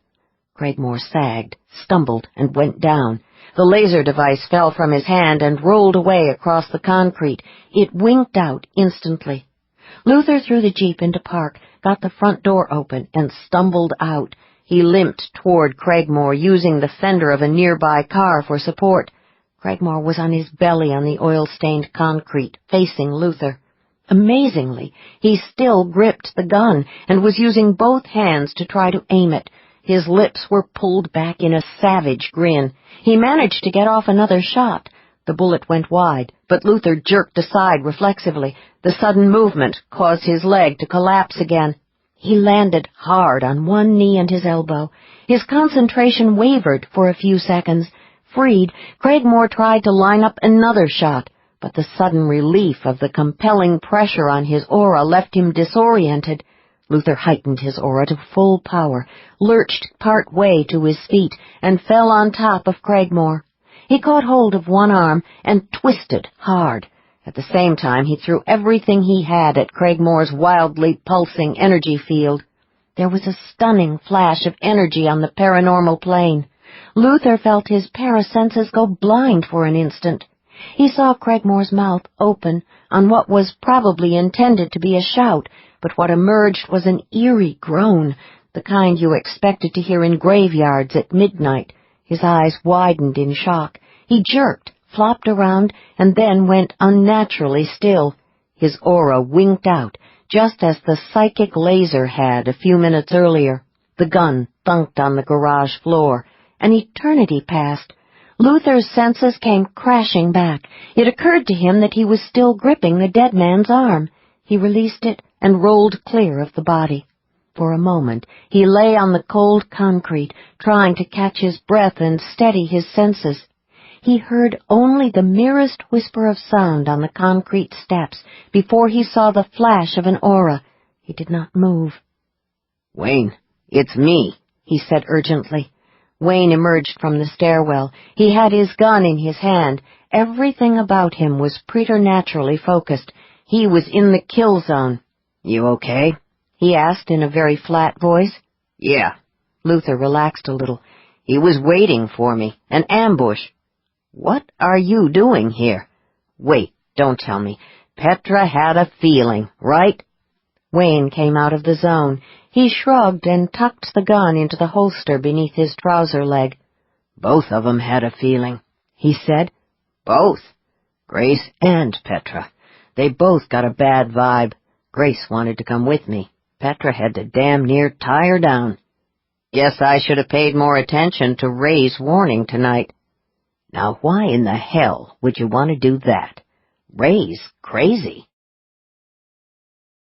Craigmore sagged, stumbled, and went down. The laser device fell from his hand and rolled away across the concrete. It winked out instantly. Luther threw the Jeep into park, got the front door open, and stumbled out. He limped toward Craigmore, using the fender of a nearby car for support. Craigmore was on his belly on the oil-stained concrete, facing Luther. Amazingly, he still gripped the gun and was using both hands to try to aim it. His lips were pulled back in a savage grin. He managed to get off another shot. The bullet went wide, but Luther jerked aside reflexively. The sudden movement caused his leg to collapse again. He landed hard on one knee and his elbow. His concentration wavered for a few seconds. Freed, Craigmore tried to line up another shot, but the sudden relief of the compelling pressure on his aura left him disoriented. Luther heightened his aura to full power, lurched part way to his feet, and fell on top of Craigmore. He caught hold of one arm and twisted hard. At the same time, he threw everything he had at Craigmore's wildly pulsing energy field. There was a stunning flash of energy on the paranormal plane. Luther felt his parasenses go blind for an instant. He saw Craigmore's mouth open on what was probably intended to be a shout, but what emerged was an eerie groan, the kind you expected to hear in graveyards at midnight. His eyes widened in shock. He jerked, flopped around, and then went unnaturally still. His aura winked out, just as the psychic laser had a few minutes earlier. The gun thunked on the garage floor. An eternity passed. Luther's senses came crashing back. It occurred to him that he was still gripping the dead man's arm. He released it and rolled clear of the body. For a moment, he lay on the cold concrete, trying to catch his breath and steady his senses. He heard only the merest whisper of sound on the concrete steps before he saw the flash of an aura. He did not move. "Wayne, it's me," he said urgently. Wayne emerged from the stairwell. He had his gun in his hand. Everything about him was preternaturally focused. He was in the kill zone. "You okay?" he asked in a very flat voice. "Yeah." Luther relaxed a little. "He was waiting for me. An ambush." "What are you doing here?" "Wait, don't tell me. Petra had a feeling, right?" Wayne came out of the zone. He shrugged and tucked the gun into the holster beneath his trouser leg. "Both of them had a feeling," he said. "Both. Grace and Petra. They both got a bad vibe. Grace wanted to come with me. Petra had to damn near tie her down. Guess I should have paid more attention to Ray's warning tonight." "Now why in the hell would you want to do that? Ray's crazy."